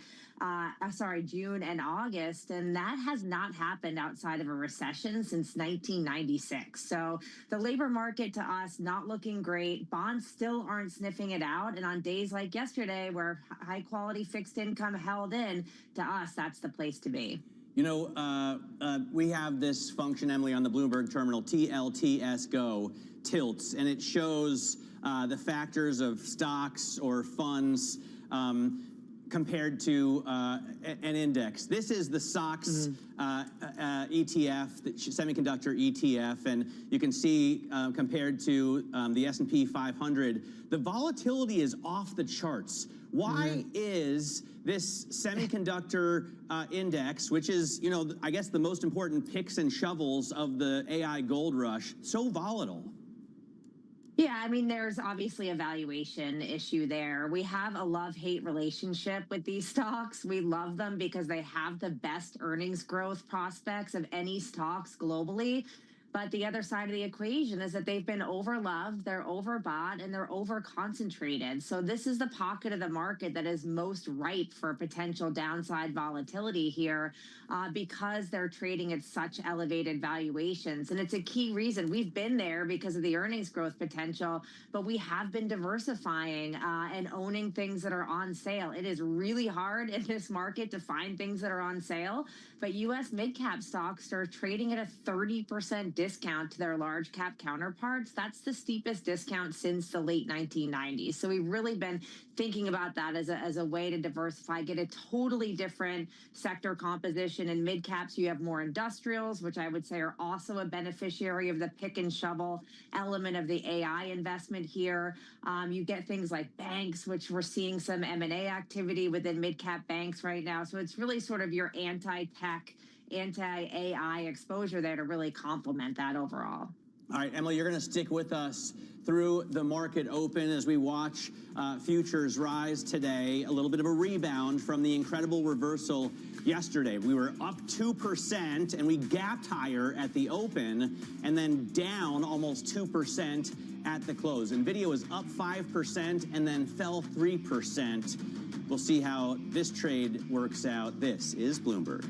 Speaker 21: and August, and that has not happened outside of a recession since 1996. So the labor market to us not looking great. Bonds still aren't sniffing it out, and on days like yesterday where high quality fixed income held in, to us, that's the place to be.
Speaker 25: You know, we have this function, Emily, on the Bloomberg terminal, TLTS Go, tilts, and it shows the factors of stocks or funds compared to an index. This is the SOX ETF, the semiconductor ETF, and you can see compared to the S&P 500, the volatility is off the charts. Why is this semiconductor index, which is, you know, I guess the most important picks and shovels of the AI gold rush, so volatile?
Speaker 21: Yeah, I mean, there's obviously a valuation issue there. We have a love-hate relationship with these stocks. We love them because they have the best earnings growth prospects of any stocks globally. But the other side of the equation is that they've been overloved, they're overbought, and they're overconcentrated. So this is the pocket of the market that is most ripe for potential downside volatility here because they're trading at such elevated valuations. And it's a key reason. We've been there because of the earnings growth potential, but we have been diversifying and owning things that are on sale. It is really hard in this market to find things that are on sale, but U.S. mid-cap stocks are trading at a 30% discount to their large cap counterparts. That's the steepest discount since the late 1990s. So we've really been thinking about that as a way to diversify, get a totally different sector composition. In mid caps, you have more industrials, which I would say are also a beneficiary of the pick and shovel element of the AI investment here. You get things like banks, which we're seeing some M&A activity within mid cap banks right now. So it's really sort of your anti-tech, anti-AI exposure there to really complement that overall.
Speaker 25: All right, Emily, you're going to stick with us through the market open as we watch futures rise today. A little bit of a rebound from the incredible reversal yesterday. We were up 2% and we gapped higher at the open and then down almost 2% at the close. NVIDIA was up 5% and then fell 3%. We'll see how this trade works out. This is Bloomberg.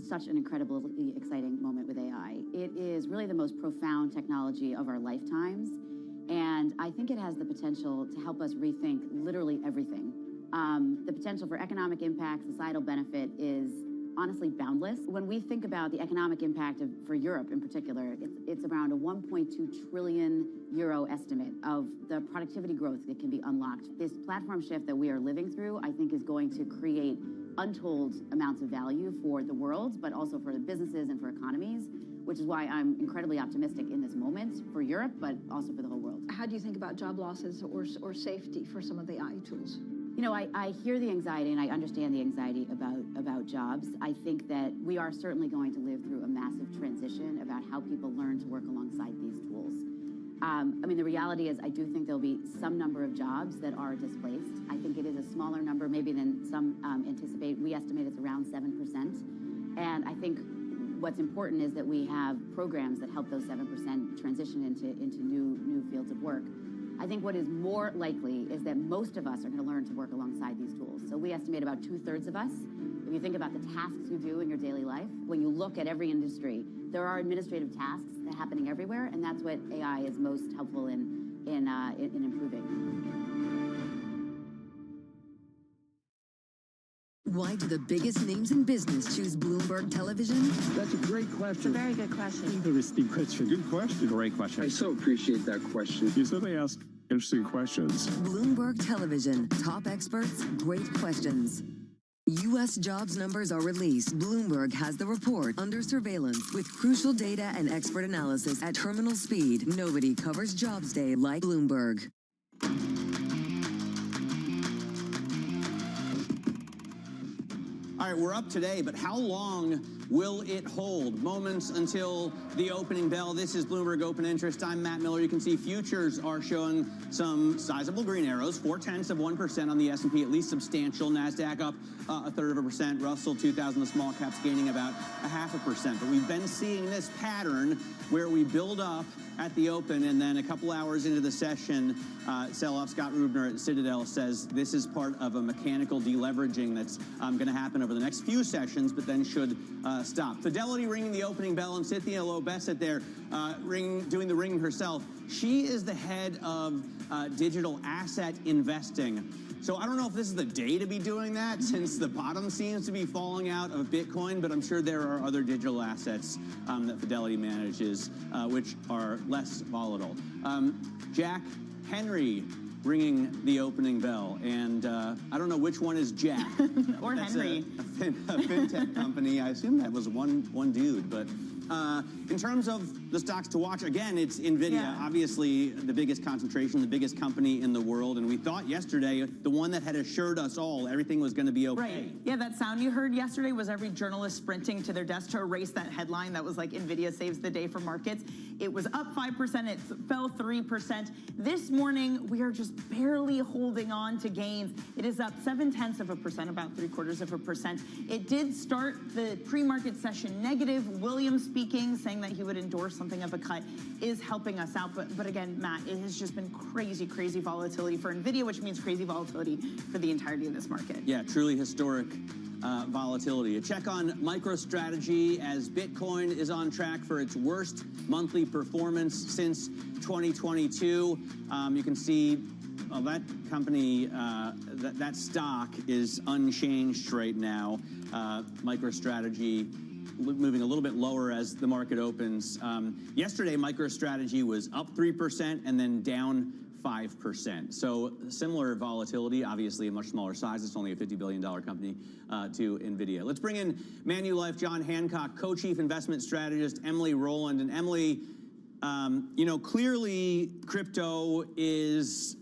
Speaker 2: Such an incredibly exciting moment with AI. It is really the most profound technology of our lifetimes, and I think it has the potential to help us rethink literally everything. The potential for economic impact, societal benefit is honestly boundless. When we think about the economic impact for Europe in particular, it's around a 1.2 trillion euro estimate of the productivity growth that can be unlocked. This platform shift that we are living through, I think, is going to create untold amounts of value for the world, but also for the businesses and for economies, which is why I'm incredibly optimistic in this moment for Europe, but also for the whole world.
Speaker 3: How do you think about job losses or safety for some of the AI tools?
Speaker 2: You know, I hear the anxiety and I understand the anxiety about jobs. I think that we are certainly going to live through a massive transition about how people learn to work alongside these tools. I mean, the reality is I do think there'll be some number of jobs that are displaced. I think it is a smaller number maybe than some anticipate. We estimate it's around 7%. And I think what's important is that we have programs that help those 7% transition into new fields of work. I think what is more likely is that most of us are going to learn to work alongside these tools. So we estimate about 2/3 of us. If you think about the tasks you do in your daily life, when you look at every industry, there are administrative tasks that are happening everywhere, and that's what AI is most helpful in improving.
Speaker 13: Why do the biggest names in business choose Bloomberg Television?
Speaker 4: That's a great question.
Speaker 3: It's a very good question.
Speaker 4: Interesting question. Good question.
Speaker 8: Great question.
Speaker 4: I so appreciate that question. You said they ask interesting questions.
Speaker 13: Bloomberg Television. Top experts, great questions. U.S. jobs numbers are released. Bloomberg has the report under surveillance with crucial data and expert analysis at terminal speed. Nobody covers Jobs Day like Bloomberg.
Speaker 25: All right, we're up today, but how long will it hold? Moments until the opening bell. This is Bloomberg Open Interest. I'm Matt Miller. You can see futures are showing some sizable green arrows, 0.4% on the S&P, at least substantial. NASDAQ up 0.33%. Russell 2000, the small caps gaining about 0.5%. But we've been seeing this pattern where we build up at the open, and then a couple hours into the session, sell-off. Scott Rubner at Citadel says this is part of a mechanical deleveraging that's going to happen over the next few sessions, but then should stop. Fidelity ringing the opening bell, and Cynthia Lowe-Bessett there doing the ringing herself. She is the head of digital asset investing. So I don't know if this is the day to be doing that, since the bottom seems to be falling out of Bitcoin, but I'm sure there are other digital assets that Fidelity manages, which are less volatile. Jack Henry ringing the opening bell, and I don't know which one is Jack.
Speaker 26: Or Henry.
Speaker 25: A fintech company. I assume that was one dude, but in terms of the stocks to watch, again, it's NVIDIA, obviously the biggest concentration, the biggest company in the world, and we thought yesterday, the one that had assured us all everything was going to be okay.
Speaker 26: Right. Yeah, that sound you heard yesterday was every journalist sprinting to their desk to erase that headline that was like, NVIDIA saves the day for markets. It was up 5%, it fell 3%. This morning, we are just barely holding on to gains. It is up 0.7%, about 0.75%. It did start the pre-market session negative. Williams speaking, saying that he would endorse something of a cut, is helping us out. But again, Matt, it has just been crazy volatility for NVIDIA, which means crazy volatility for the entirety of this market.
Speaker 25: Yeah, truly historic volatility. A check on MicroStrategy as Bitcoin is on track for its worst monthly performance since 2022. You can see that company, that stock is unchanged right now. MicroStrategy moving a little bit lower as the market opens. Yesterday, MicroStrategy was up 3% and then down 5%. So similar volatility, obviously a much smaller size. It's only a $50 billion company to NVIDIA. Let's bring in Manulife, John Hancock, co-chief investment strategist, Emily Rowland. And Emily, you know, clearly crypto is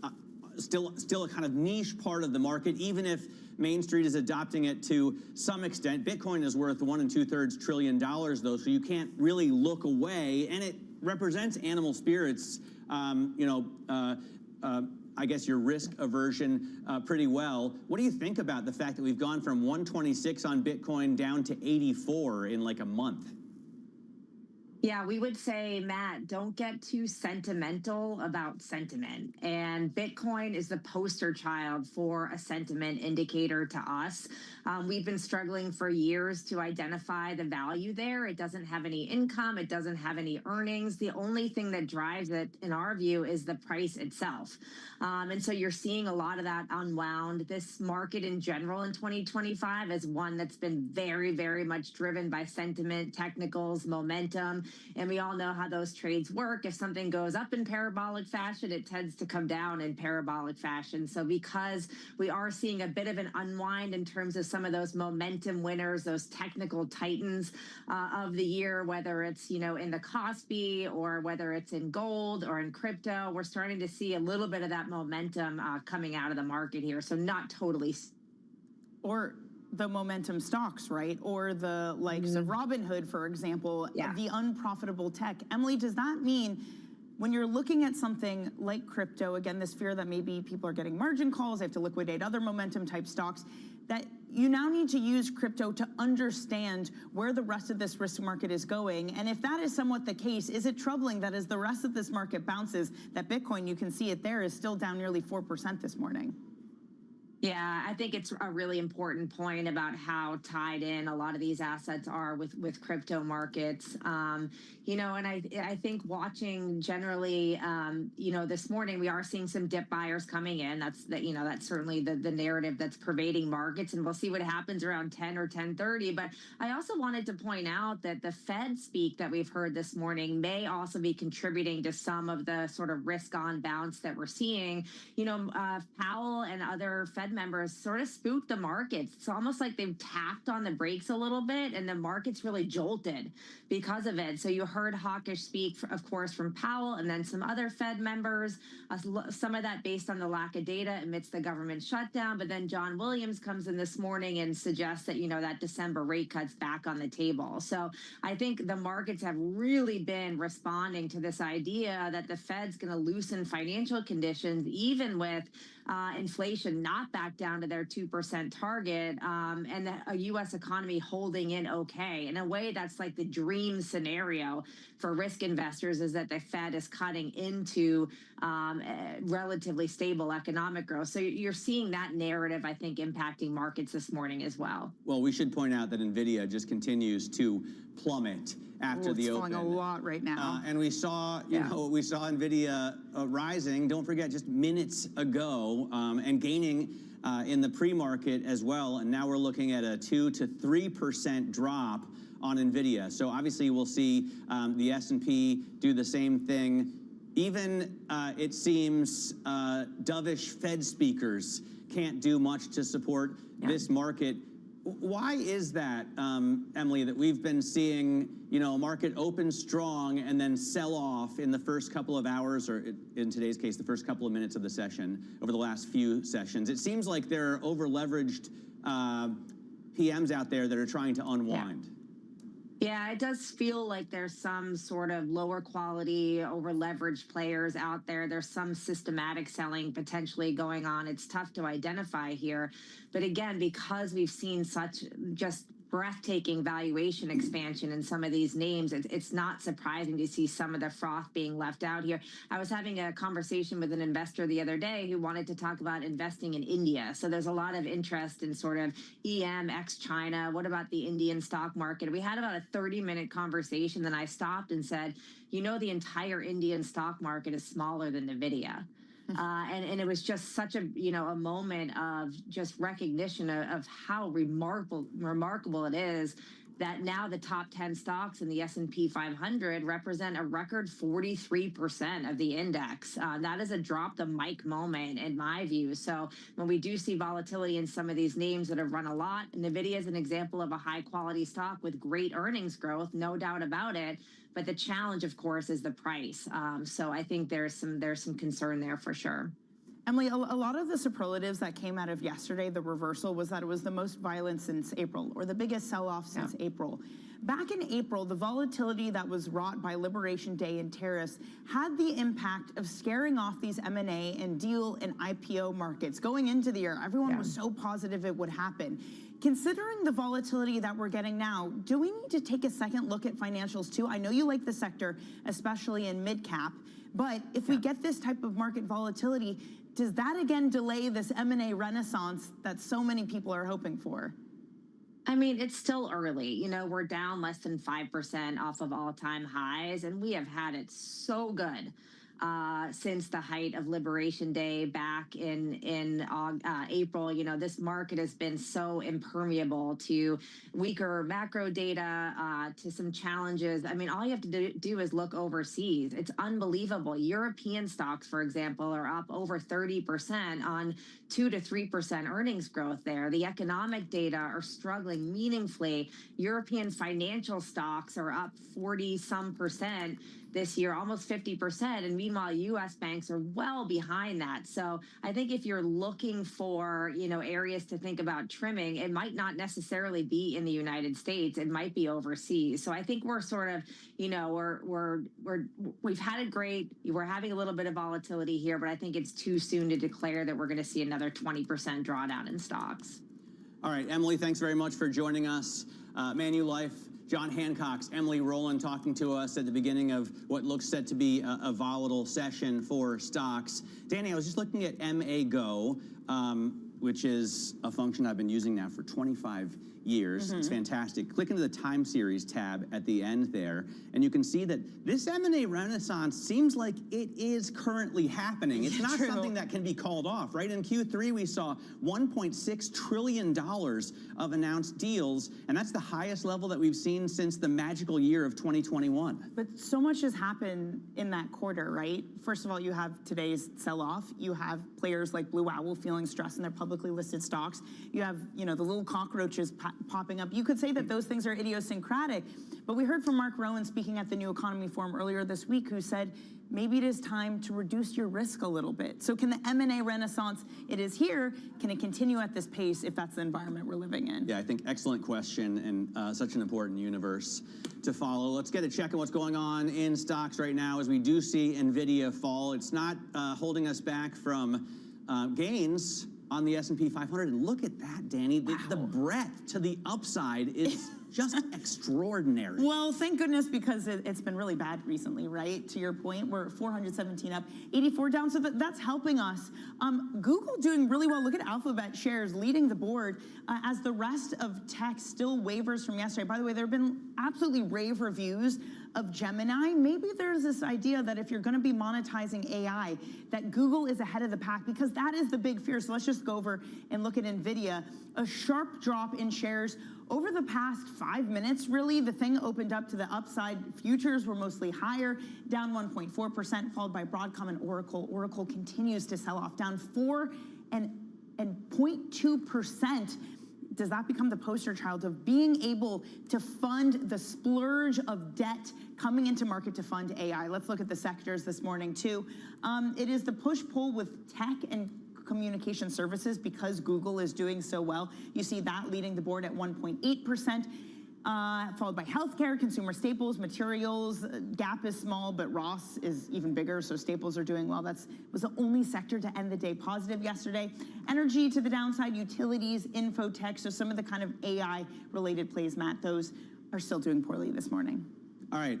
Speaker 25: still a kind of niche part of the market, even if Main Street is adopting it to some extent. Bitcoin is worth $1 2/3 trillion, though, so you can't really look away, and it represents animal spirits. I guess your risk aversion pretty well. What do you think about the fact that we've gone from 126 on Bitcoin down to 84 in like a month?
Speaker 21: Yeah, we would say, Matt, don't get too sentimental about sentiment. And Bitcoin is the poster child for a sentiment indicator to us. We've been struggling for years to identify the value there. It doesn't have any income. It doesn't have any earnings. The only thing that drives it, in our view, is the price itself. And so you're seeing a lot of that unwound. This market in general in 2025 is one that's been very, very much driven by sentiment, technicals, momentum. And we all know how those trades work. If something goes up in parabolic fashion, it tends to come down in parabolic fashion. So because we are seeing a bit of an unwind in terms of some of those momentum winners, those technical titans of the year, whether it's, you know, in the Kospi or whether it's in gold or in crypto, we're starting to see a little bit of that momentum coming out of the market here. So not totally.
Speaker 26: Or the momentum stocks, right? Or the likes of Robinhood, for example, the unprofitable tech. Emily, does that mean when you're looking at something like crypto, again, this fear that maybe people are getting margin calls, they have to liquidate other momentum type stocks, that you now need to use crypto to understand where the rest of this risk market is going? And if that is somewhat the case, is it troubling that as the rest of this market bounces, that Bitcoin, you can see it there, is still down nearly 4% this morning?
Speaker 21: Yeah, I think it's a really important point about how tied in a lot of these assets are with crypto markets. And I think watching generally, this morning we are seeing some dip buyers coming in. That's certainly the narrative that's pervading markets, and we'll see what happens around 10 or 10:30. But I also wanted to point out that the Fed speak that we've heard this morning may also be contributing to some of the sort of risk on bounce that we're seeing. Powell and other Fed members sort of spooked the markets. It's almost like they've tapped on the brakes a little bit, and the market's really jolted because of it. So you heard hawkish speak, of course, from Powell and then some other Fed members, some of that based on the lack of data amidst the government shutdown. But then John Williams comes in this morning and suggests that, that December rate cut's back on the table. So I think the markets have really been responding to this idea that the Fed's going to loosen financial conditions, even with inflation not back down to their 2% target, and a U.S. economy holding in okay. In a way, that's like the dream scenario for risk investors, is that the Fed is cutting into relatively stable economic growth. So you're seeing that narrative, I think, impacting markets this morning as well.
Speaker 25: Well, we should point out that NVIDIA just continues to plummet after the open.
Speaker 26: It's falling a lot right now.
Speaker 25: And we saw, we saw NVIDIA rising, don't forget, just minutes ago, and gaining in the pre-market as well. And now we're looking at a 2 to 3% drop on NVIDIA. So obviously we'll see the S&P do the same thing. Even, it seems, dovish Fed speakers can't do much to support this market. Why is that, Emily, that we've been seeing, a market open strong and then sell off in the first couple of hours, or in today's case, the first couple of minutes of the session over the last few sessions? It seems like there are over-leveraged PMs out there that are trying to unwind.
Speaker 21: Yeah, it does feel like there's some sort of lower quality, over-leveraged players out there. There's some systematic selling potentially going on. It's tough to identify here. But again, because we've seen such just breathtaking valuation expansion in some of these names, it's not surprising to see some of the froth being left out here. I was having a conversation with an investor the other day who wanted to talk about investing in India. So there's a lot of interest in sort of EM ex-China. What about the Indian stock market? We had about a 30-minute conversation. Then I stopped and said, the entire Indian stock market is smaller than NVIDIA. And it was just such a moment of just recognition of how remarkable it is that now the top 10 stocks in the S&P 500 represent a record 43% of the index. That is a drop the mic moment in my view. So when we do see volatility in some of these names that have run a lot, NVIDIA is an example of a high quality stock with great earnings growth, no doubt about it. But the challenge, of course, is the price. So I think there's some concern there for sure.
Speaker 26: Emily, a lot of the superlatives that came out of yesterday, the reversal, was that it was the most violent since April, or the biggest sell-off since April. Back in April, the volatility that was wrought by Liberation Day and tariffs had the impact of scaring off these M&A and deal and IPO markets. Going into the year, everyone was so positive it would happen. Considering the volatility that we're getting now, do we need to take a second look at financials too? I know you like the sector, especially in mid-cap, but if we get this type of market volatility, does that again delay this M&A renaissance that so many people are hoping for?
Speaker 21: I mean, it's still early. We're down less than 5% off of all-time highs, and we have had it so good since the height of Liberation Day back in April. This market has been so impermeable to weaker macro data, to some challenges. I mean, all you have to do is look overseas. It's unbelievable. European stocks, for example, are up over 30% on 2 to 3% earnings growth there. The economic data are struggling meaningfully. European financial stocks are up 40-some% this year, almost 50%. And meanwhile, U.S. banks are well behind that. So I think if you're looking for, areas to think about trimming, it might not necessarily be in the United States. It might be overseas. So I think we're sort of, we've had it great. We're having a little bit of volatility here, but I think it's too soon to declare that we're going to see another 20% drawdown in stocks.
Speaker 25: All right, Emily, thanks very much for joining us. Manulife, John Hancock's Emily Rowland talking to us at the beginning of what looks set to be a volatile session for stocks. Danny, I was just looking at MAGO. which is a function I've been using now for 25 years. It's fantastic. Click into the time series tab at the end there, and you can see that this M&A renaissance seems like it is currently happening. It's not something that can be called off, right? In Q3, we saw $1.6 trillion of announced deals, and that's the highest level that we've seen since the magical year of 2021.
Speaker 26: But so much has happened in that quarter, right? First of all, you have today's sell-off. You have players like Blue Owl feeling stressed in their publicly listed stocks. You have, the little cockroaches popping up. You could say that those things are idiosyncratic, but we heard from Mark Rowan speaking at the New Economy Forum earlier this week, who said maybe it is time to reduce your risk a little bit. So can the M&A renaissance, it is here, can it continue at this pace if that's the environment we're living in?
Speaker 25: Yeah, I think excellent question, and such an important universe to follow. Let's get a check on what's going on in stocks right now as we do see NVIDIA fall. It's not holding us back from gains on the S&P 500. And look at that, Danny. The breadth to the upside is just extraordinary.
Speaker 26: Well, thank goodness, because it's been really bad recently, right? To your point, we're 417 up, 84 down, so that's helping us. Google doing really well. Look at Alphabet shares leading the board as the rest of tech still wavers from yesterday. By the way, there have been absolutely rave reviews of Gemini. Maybe there's this idea that if you're going to be monetizing AI, that Google is ahead of the pack, because that is the big fear. So let's just go over and look at NVIDIA. A sharp drop in shares over the past 5 minutes, really. The thing opened up to the upside. Futures were mostly higher, down 1.4%, followed by Broadcom and Oracle. Oracle continues to sell off, down 4 and 0.2%. Does that become the poster child of being able to fund the splurge of debt coming into market to fund AI? Let's look at the sectors this morning, too. It is the push-pull with tech and communication services because Google is doing so well. You see that leading the board at 1.8%, followed by healthcare, consumer staples, materials. Gap is small, but Ross is even bigger, so staples are doing well. That was the only sector to end the day positive yesterday. Energy to the downside, utilities, infotech, so some of the kind of AI-related plays, Matt, those are still doing poorly this morning.
Speaker 25: All right,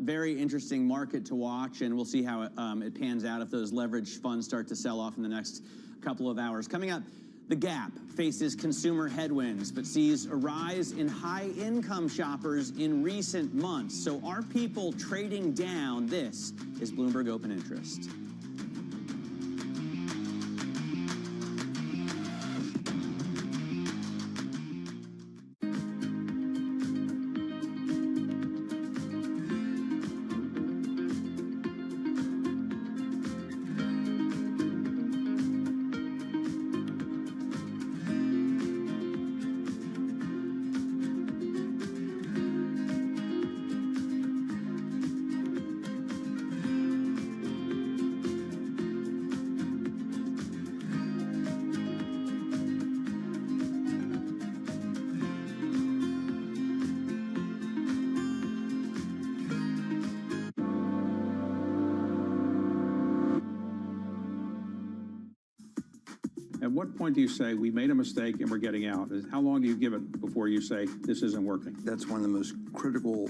Speaker 25: very interesting market to watch, and we'll see how it pans out if those leveraged funds start to sell off in the next couple of hours. Coming up, the Gap faces consumer headwinds, but sees a rise in high-income shoppers in recent months. So are people trading down? This is Bloomberg Open Interest.
Speaker 4: At what point do you say, we made a mistake and we're getting out? How long do you give it before you say, this isn't working?
Speaker 8: That's one of the most critical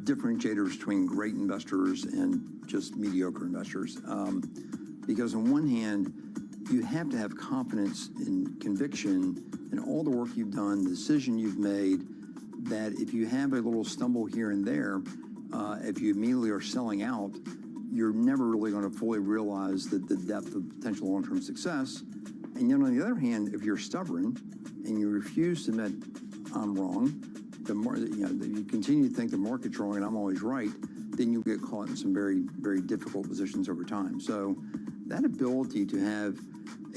Speaker 8: differentiators between great investors and just mediocre investors. Because on one hand, you have to have confidence and conviction in all the work you've done, the decision you've made, that if you have a little stumble here and there, if you immediately are selling out, you're never really going to fully realize the depth of potential long-term success. And yet, on the other hand, if you're stubborn and you refuse to admit I'm wrong, you continue to think the market's wrong and I'm always right, then you'll get caught in some very, very difficult positions over time. So that ability to have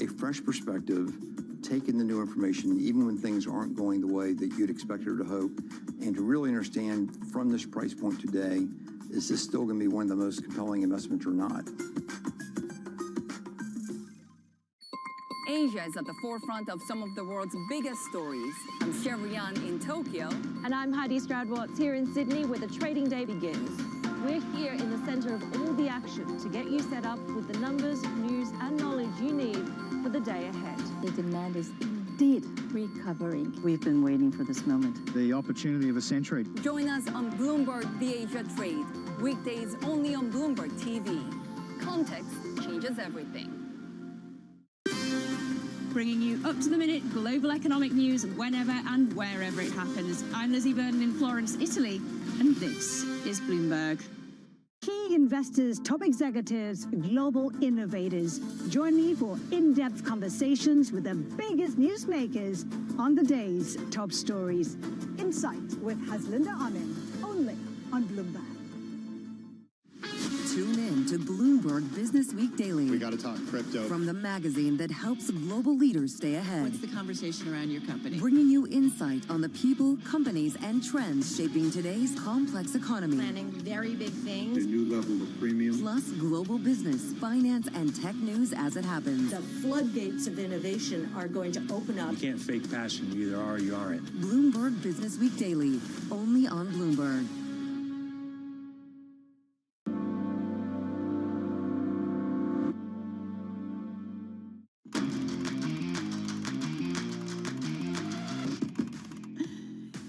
Speaker 8: a fresh perspective, take in the new information, even when things aren't going the way that you'd expect or to hope, and to really understand from this price point today, is this still going to be one of the most compelling investments or not?
Speaker 9: Asia is at the forefront of some of the world's biggest stories. I'm Sherrian in Tokyo.
Speaker 10: And I'm Heidi Stroud-Watts here in Sydney, where the trading day begins. We're here in the center of all the action to get you set up with the numbers, news, and knowledge you need for the day ahead.
Speaker 18: The demand is indeed recovering. We've been waiting for this moment.
Speaker 17: The opportunity of a century.
Speaker 9: Join us on Bloomberg The Asia Trade. Weekdays only on Bloomberg TV. Context changes everything.
Speaker 6: bringing you up-to-the-minute global economic news whenever and wherever it happens. I'm Lizzie Burden in Florence, Italy, and this is Bloomberg.
Speaker 7: Key investors, top executives, global innovators. Join me for in-depth conversations with the biggest newsmakers on the day's top stories. Insight with Haslinda Amin, only on Bloomberg.
Speaker 13: Tune in to Bloomberg Business Week Daily.
Speaker 12: We got to talk crypto.
Speaker 13: From the magazine that helps global leaders stay ahead.
Speaker 22: What's the conversation around your company?
Speaker 13: Bringing you insight on the people, companies, and trends shaping today's complex economy.
Speaker 22: Planning very big things.
Speaker 12: A new level of premium.
Speaker 13: Plus global business, finance, and tech news as it happens.
Speaker 22: The floodgates of innovation are going to open up.
Speaker 12: You can't fake passion. You either are or you aren't.
Speaker 13: Bloomberg Business Week Daily, only on Bloomberg.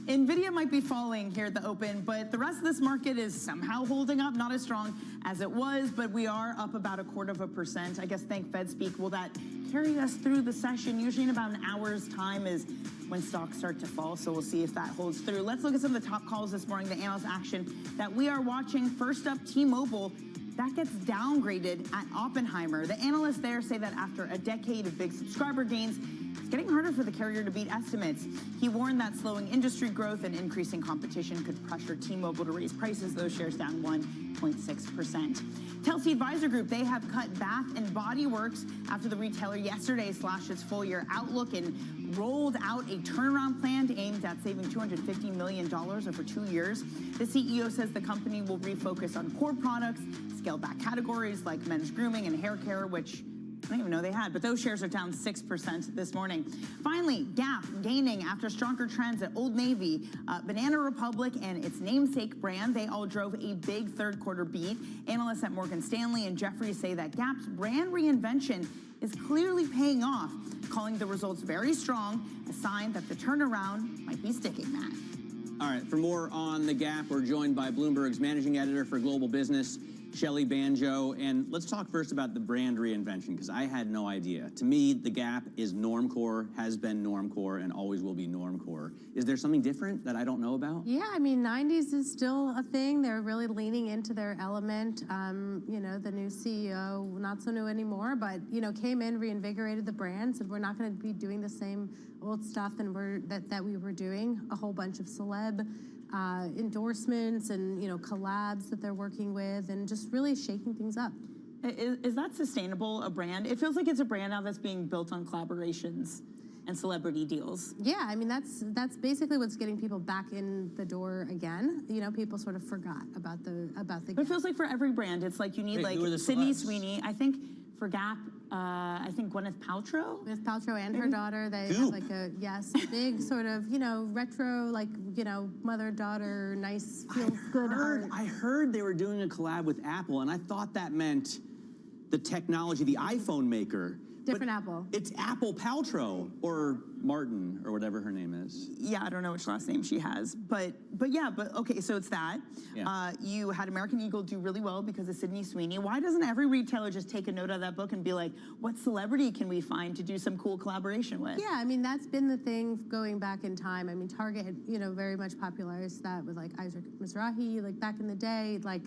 Speaker 26: NVIDIA might be falling here at the open, but the rest of this market is somehow holding up, not as strong as it was, but we are up about 0.25%. I guess thank Fed speak. Will that carry us through the session? Usually in about an hour's time is when stocks start to fall, so we'll see if that holds through. Let's look at some of the top calls this morning, the analyst action that we are watching. First up, T-Mobile. That gets downgraded at Oppenheimer. The analysts there say that after a decade of big subscriber gains, it's getting harder for the carrier to beat estimates. He warned that slowing industry growth and increasing competition could pressure T-Mobile to raise prices. Those shares down 1.6%. Telsey Advisor Group, they have cut Bath and Body Works after the retailer yesterday slashed its full-year outlook and rolled out a turnaround plan aimed at saving $250 million over 2 years. The CEO says the company will refocus on core products, scale back categories like men's grooming and hair care, which I don't even know they had, but those shares are down 6% this morning. Finally, Gap gaining after stronger trends at Old Navy, Banana Republic, and its namesake brand. They all drove a big third quarter beat. Analysts at Morgan Stanley and Jefferies say that Gap's brand reinvention is clearly paying off, calling the results very strong, a sign that the turnaround might be sticking, Matt.
Speaker 25: All right, for more on the Gap, we're joined by Bloomberg's managing editor for global business, Shelley Banjo, and let's talk first about the brand reinvention, because I had no idea. To me, the Gap is normcore, has been normcore, and always will be normcore. Is there something different that I don't know about?
Speaker 23: Yeah, I mean, 90s is still a thing. They're really leaning into their element. You know, the new CEO, not so new anymore, but, you know, came in, reinvigorated the brand, said we're not going to be doing the same old stuff that we were doing. A whole bunch of celeb endorsements and, you know, collabs that they're working with, and just really shaking things up.
Speaker 26: Is that sustainable, a brand? It feels like it's a brand now that's being built on collaborations and celebrity deals.
Speaker 23: Yeah, I mean, that's basically what's getting people back in the door again. You know, people sort of forgot about the
Speaker 26: But it feels like for every brand, it's like you need like Sydney Sweeney. I think for Gap, I think Gwyneth Paltrow.
Speaker 23: Gwyneth Paltrow and her daughter, they have like a big sort of, you know, retro, like, you know, mother-daughter, nice, feels good art.
Speaker 25: I heard they were doing a collab with Apple, and I thought that meant the technology, the iPhone maker.
Speaker 23: Different Apple.
Speaker 25: It's Apple Paltrow, or Martin, or whatever her name is.
Speaker 26: Yeah, I don't know which last name she has, but okay, so it's that.
Speaker 25: Yeah.
Speaker 26: You had American Eagle do really well because of Sydney Sweeney. Why doesn't every retailer just take a note of that book and be like, what celebrity can we find to do some cool collaboration with?
Speaker 23: Yeah, I mean, that's been the thing going back in time. I mean, Target had, you know, very much popularized that with like Isaac Mizrahi, like back in the day. Like,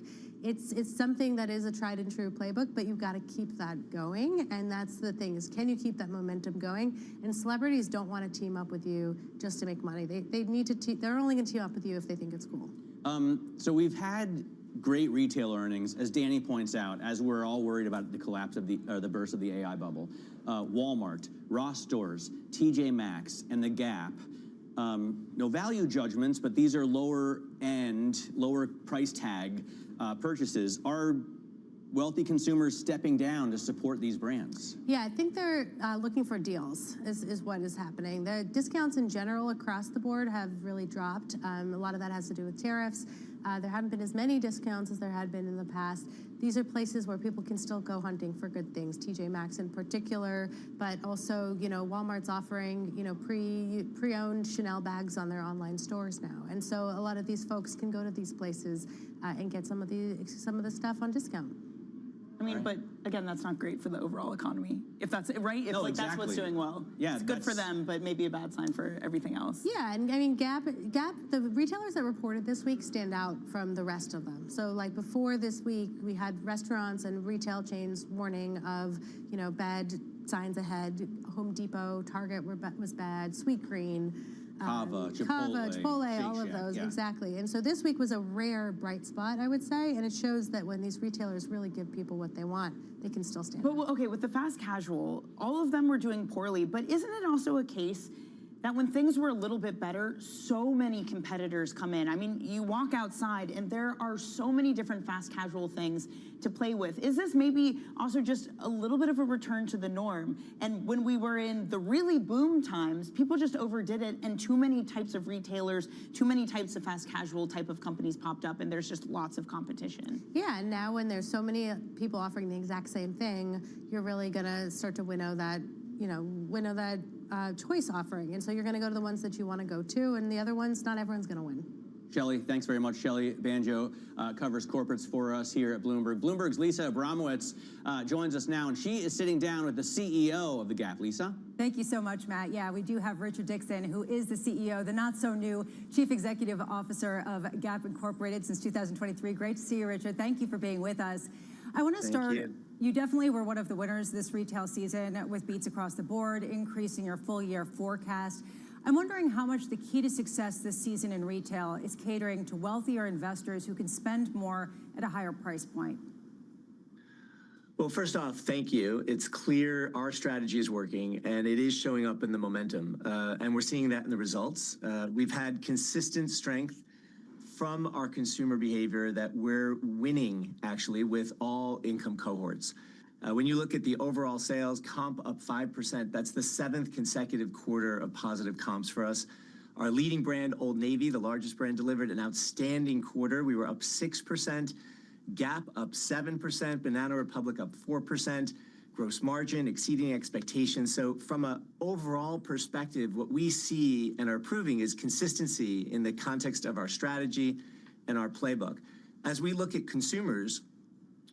Speaker 23: it's something that is a tried and true playbook, but you've got to keep that going. And that's the thing, is can you keep that momentum going? And celebrities don't want to team up with you just to make money. They need to, they're only going to team up with you if they think it's cool.
Speaker 25: So we've had great retail earnings, as Danny points out, as we're all worried about the collapse of the burst of the AI bubble. Walmart, Ross Stores, TJ Maxx, and The Gap. No value judgments, but these are lower end, lower price tag purchases. Are wealthy consumers stepping down to support these brands?
Speaker 23: Yeah, I think they're looking for deals is what is happening. The discounts in general across the board have really dropped. A lot of that has to do with tariffs. There haven't been as many discounts as there had been in the past. These are places where people can still go hunting for good things, TJ Maxx in particular, but also, you know, Walmart's offering, you know, pre-owned Chanel bags on their online stores now. And so a lot of these folks can go to these places and get some of the stuff on discount.
Speaker 26: I mean, but again, that's not great for the overall economy. If that's right, if
Speaker 25: No,
Speaker 26: like that's what's
Speaker 25: exactly.
Speaker 26: doing well,
Speaker 25: Yeah,
Speaker 26: it's good for them, but maybe a bad sign for everything else.
Speaker 23: Yeah, and I mean, Gap, the retailers that reported this week stand out from the rest of them. So like before this week, we had restaurants and retail chains warning of, you know, bad signs ahead. Home Depot, Target was bad, Sweetgreen.
Speaker 25: Kava, Chipotle,
Speaker 23: all of
Speaker 25: Shake Shack,
Speaker 23: those,
Speaker 25: yeah.
Speaker 23: exactly. And so this week was a rare bright spot, I would say, and it shows that when these retailers really give people what they want, they can still stand.
Speaker 26: But okay, with the fast casual, all of them were doing poorly, but isn't it also a case that when things were a little bit better, so many competitors come in? I mean, you walk outside and there are so many different fast casual things to play with. Is this maybe also just a little bit of a return to the norm? And when we were in the really boom times, people just overdid it and too many types of retailers, too many types of fast casual type of companies popped up and there's just lots of competition.
Speaker 23: Yeah, and now when there's so many people offering the exact same thing, you're really gonna start to winnow that choice offering. And so you're going to go to the ones that you want to go to, and the other ones, not everyone's going to win.
Speaker 25: Shelley, thanks very much. Shelley Banjo covers corporates for us here at Bloomberg. Bloomberg's Lisa Abramowitz joins us now, and she is sitting down with the CEO of the Gap. Lisa?
Speaker 1: Thank you so much, Matt. Yeah, we do have Richard Dixon, who is the CEO, the not-so-new Chief Executive Officer of Gap Incorporated since 2023. Great to see you, Richard. Thank you for being with us. I want to start. You definitely were one of the winners this retail season with beats across the board, increasing your full-year forecast. I'm wondering how much the key to success this season in retail is catering to wealthier investors who can spend more at a higher price point.
Speaker 5: Well, first off, thank you. It's clear our strategy is working, and it is showing up in the momentum, and we're seeing that in the results. We've had consistent strength from our consumer behavior that we're winning, actually, with all income cohorts. When you look at the overall sales, comp up 5%, that's the 7th consecutive quarter of positive comps for us. Our leading brand, Old Navy, the largest brand, delivered an outstanding quarter. We were up 6%, Gap up 7%, Banana Republic up 4%, gross margin exceeding expectations. So from an overall perspective, what we see and are proving is consistency in the context of our strategy and our playbook. As we look at consumers,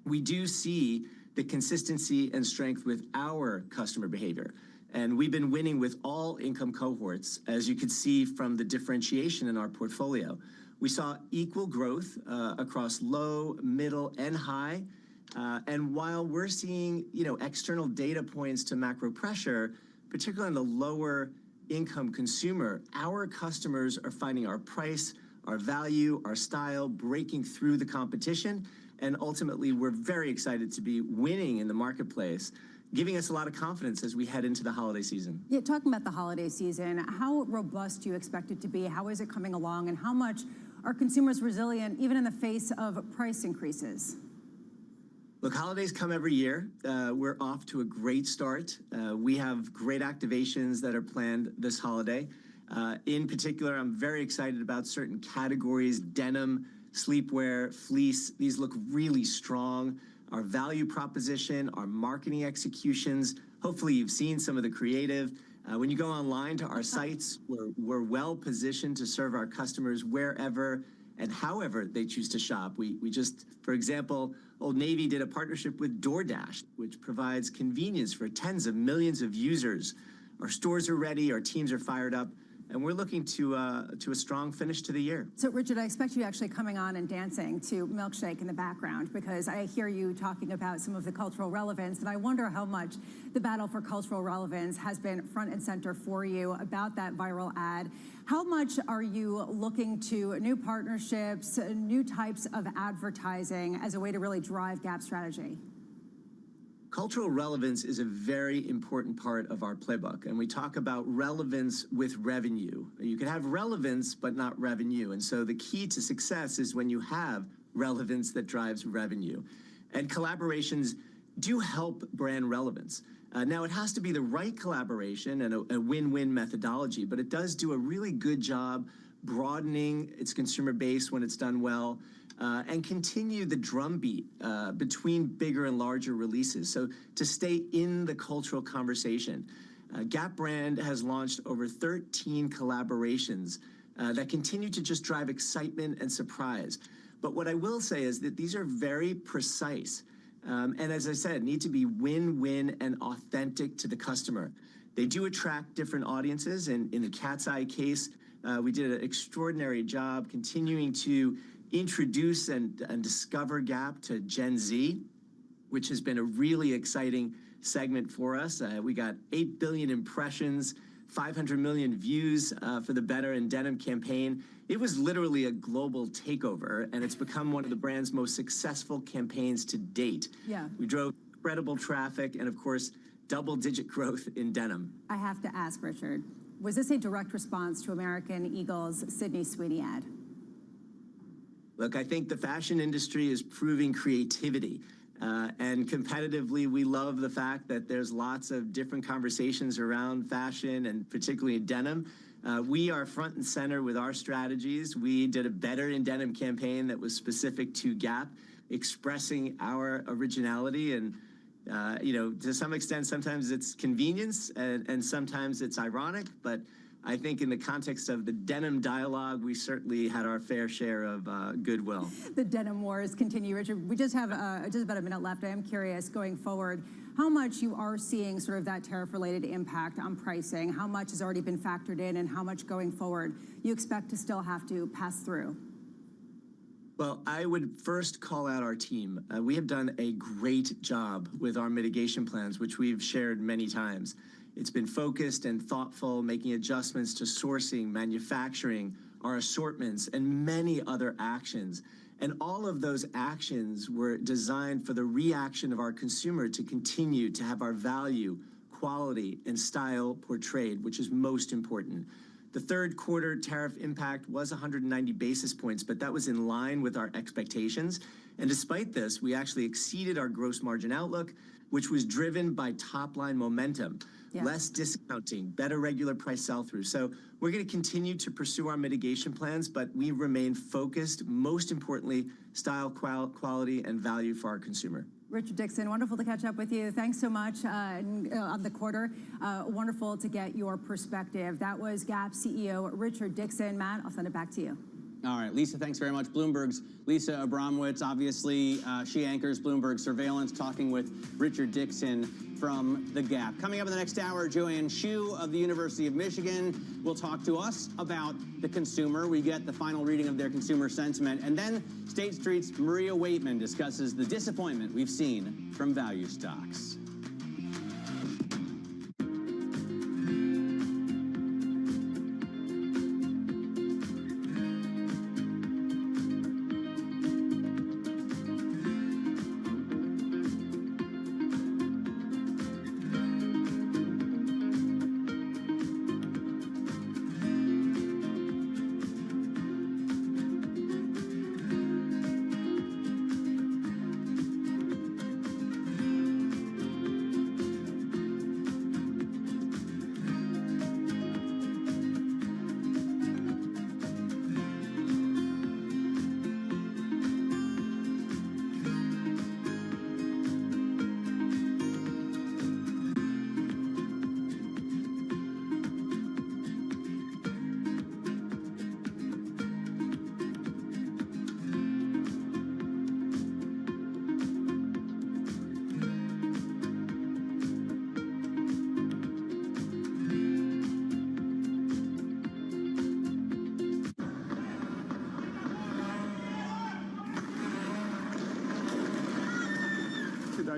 Speaker 5: we do see the consistency and strength with our customer behavior. And we've been winning with all income cohorts, as you could see from the differentiation in our portfolio. We saw equal growth across low, middle, and high. And while we're seeing, external data points to macro pressure, particularly on the lower income consumer, our customers are finding our price, our value, our style, breaking through the competition. And ultimately, we're very excited to be winning in the marketplace, giving us a lot of confidence as we head into the holiday season.
Speaker 1: Yeah, talking about the holiday season, how robust do you expect it to be? How is it coming along? And how much are consumers resilient, even in the face of price increases?
Speaker 5: Look, holidays come every year. We're off to a great start. We have great activations that are planned this holiday. In particular, I'm very excited about certain categories: denim, sleepwear, fleece. These look really strong. Our value proposition, our marketing executions. Hopefully you've seen some of the creative. When you go online to our sites, we're well positioned to serve our customers wherever and however they choose to shop. We just, for example, Old Navy did a partnership with DoorDash, which provides convenience for tens of millions of users. Our stores are ready, our teams are fired up, and we're looking to a strong finish to the year.
Speaker 1: So, Richard, I expect you actually coming on and dancing to Milkshake in the background, because I hear you talking about some of the cultural relevance, and I wonder how much the battle for cultural relevance has been front and center for you about that viral ad. How much are you looking to new partnerships, new types of advertising as a way to really drive Gap strategy?
Speaker 5: Cultural relevance is a very important part of our playbook, and we talk about relevance with revenue. You can have relevance, but not revenue. And so the key to success is when you have relevance that drives revenue. And collaborations do help brand relevance. Now, it has to be the right collaboration and a win-win methodology, but it does do a really good job broadening its consumer base when it's done well, and continue the drumbeat between bigger and larger releases. So to stay in the cultural conversation, Gap brand has launched over 13 collaborations that continue to just drive excitement and surprise. But what I will say is that these are very precise. And as I said, need to be win-win and authentic to the customer. They do attract different audiences, and in the Cat's Eye case, we did an extraordinary job continuing to introduce and discover Gap to Gen Z, which has been a really exciting segment for us. We got 8 billion impressions, 500 million views for the Better in Denim campaign. It was literally a global takeover, and it's become one of the brand's most successful campaigns to date.
Speaker 1: Yeah.
Speaker 5: We drove incredible traffic and, of course, double-digit growth in denim.
Speaker 1: I have to ask, Richard, was this a direct response to American Eagle's Sydney Sweeney ad?
Speaker 5: Look, I think the fashion industry is proving creativity. And competitively, we love the fact that there's lots of different conversations around fashion and particularly denim. We are front and center with our strategies. We did a Better in Denim campaign that was specific to Gap, expressing our originality. And, you know, to some extent, sometimes it's convenience and sometimes it's ironic. But I think in the context of the denim dialogue, we certainly had our fair share of goodwill.
Speaker 1: The denim wars continue, Richard. We just have just about a minute left. I am curious, going forward, how much you are seeing sort of that tariff-related impact on pricing, how much has already been factored in, and how much going forward you expect to still have to pass through?
Speaker 5: Well, I would first call out our team. We have done a great job with our mitigation plans, which we've shared many times. It's been focused and thoughtful, making adjustments to sourcing, manufacturing, our assortments, and many other actions. And all of those actions were designed for the reaction of our consumer to continue to have our value, quality, and style portrayed, which is most important. The third quarter tariff impact was 190 basis points, but that was in line with our expectations. And despite this, we actually exceeded our gross margin outlook, which was driven by top-line momentum. Yeah. Less discounting, better regular price sell-through. So we're going to continue to pursue our mitigation plans, but we remain focused, most importantly, style, quality, and value for our consumer.
Speaker 1: Richard Dixon, wonderful to catch up with you. Thanks so much on the quarter. Wonderful to get your perspective. That was Gap CEO Richard Dixon. Matt, I'll send it back to you.
Speaker 25: All right, Lisa, thanks very much. Bloomberg's Lisa Abramowitz, obviously, she anchors Bloomberg Surveillance, talking with Richard Dixon from The Gap. Coming up in the next hour, Joanne Shu of the University of Michigan will talk to us about the consumer. We get the final reading of their consumer sentiment. And then State Street's Maria Waitman discusses the disappointment we've seen from value stocks.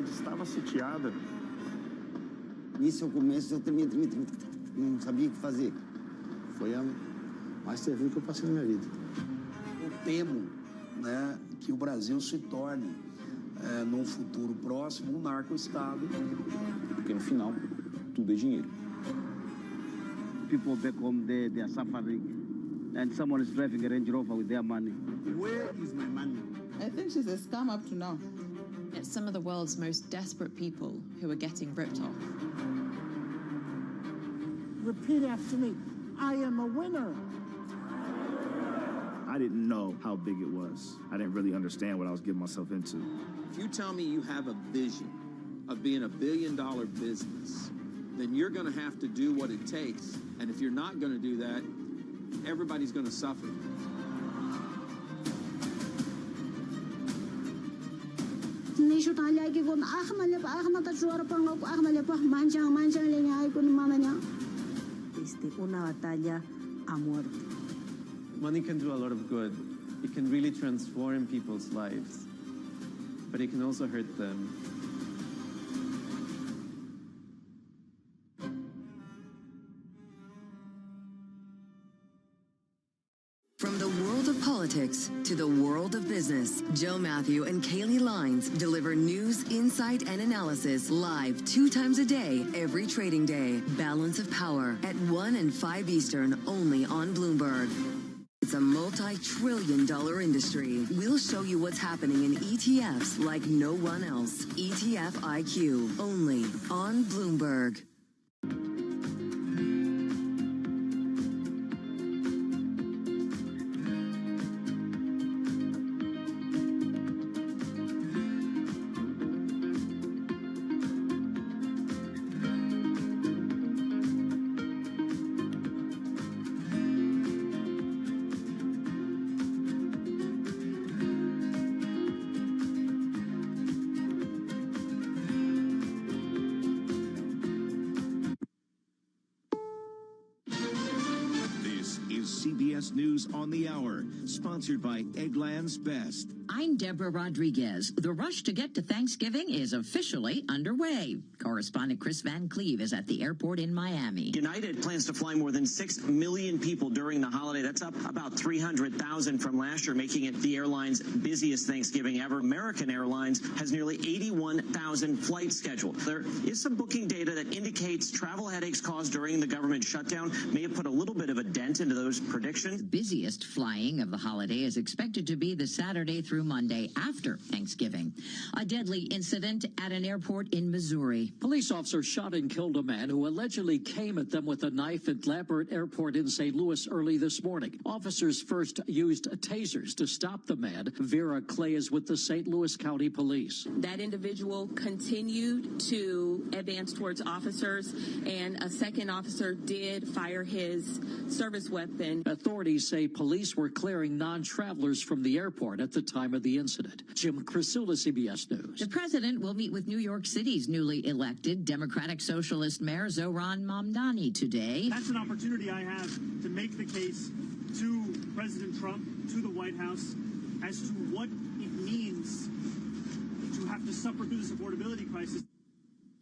Speaker 11: Estava sitiada.
Speaker 15: Nisso eu começo, eu não sabia o que fazer.
Speaker 11: Foi a mais terrível que eu passei na minha vida.
Speaker 16: Eu temo, né, que o Brasil se torne, num futuro próximo, um narco-estado.
Speaker 11: Porque no final, tudo é dinheiro.
Speaker 15: People back home, they are suffering, and someone is driving a Range Rover with their money.
Speaker 16: Where is my money?
Speaker 19: I think she's a scam up to now.
Speaker 20: It's some of the world's most desperate people who are getting ripped off.
Speaker 16: Repeat after me. I am a winner.
Speaker 11: I didn't know how big it was. I didn't really understand what I was getting myself into.
Speaker 24: If you tell me you have a vision of being $1 billion business, then you're going to have to do what it takes. And if you're not going to do that, everybody's going to suffer.
Speaker 7: nisho tanya ki kon ahmale suara pango ahmale pa manchang le nya kon mamanya. Una batalla a muerte.
Speaker 2: Money can do a lot of good. It can really transform people's lives, but it can also hurt them.
Speaker 13: From the world of politics to the world of business, Joe Matthew and Kaylee Lines deliver news, insight, and analysis live 2 times a day, every trading day. Balance of Power at 1 and 5 Eastern, only on Bloomberg. It's a multi-trillion-dollar industry. We'll show you what's happening in ETFs like no one else. ETF IQ, only on Bloomberg.
Speaker 3: CBS News on the Hour, sponsored by Eggland's Best.
Speaker 4: I'm Deborah Rodriguez. The rush to get to Thanksgiving is officially underway. Correspondent Chris Van Cleve is at the airport in Miami.
Speaker 8: United plans to fly more than 6 million people during the holiday. That's up about 300,000 from last year, making it the airline's busiest Thanksgiving ever. American Airlines has nearly 81,000 flights scheduled. There is some booking data that indicates travel headaches caused during the government shutdown may have put a little bit of a dent into those predictions.
Speaker 4: The busiest flying of the holiday is expected to be the Saturday through Monday after Thanksgiving. A deadly incident at an airport in Missouri.
Speaker 14: Police officers shot and killed a man who allegedly came at them with a knife at Lambert Airport in St. Louis early this morning. Officers first used tasers to stop the man. Vera Clay is with the St. Louis County Police.
Speaker 21: That individual continued to advance towards officers, and a second officer did fire his service weapon.
Speaker 14: Authorities say police were clearing non-travelers from the airport at the time of the incident. Jim Crisula, CBS News.
Speaker 4: The president will meet with New York City's newly elected Democratic Socialist Mayor Zohran Mamdani today.
Speaker 27: That's an opportunity I have to make the case to President Trump, to the White House, as to what it means to have to suffer through this affordability crisis.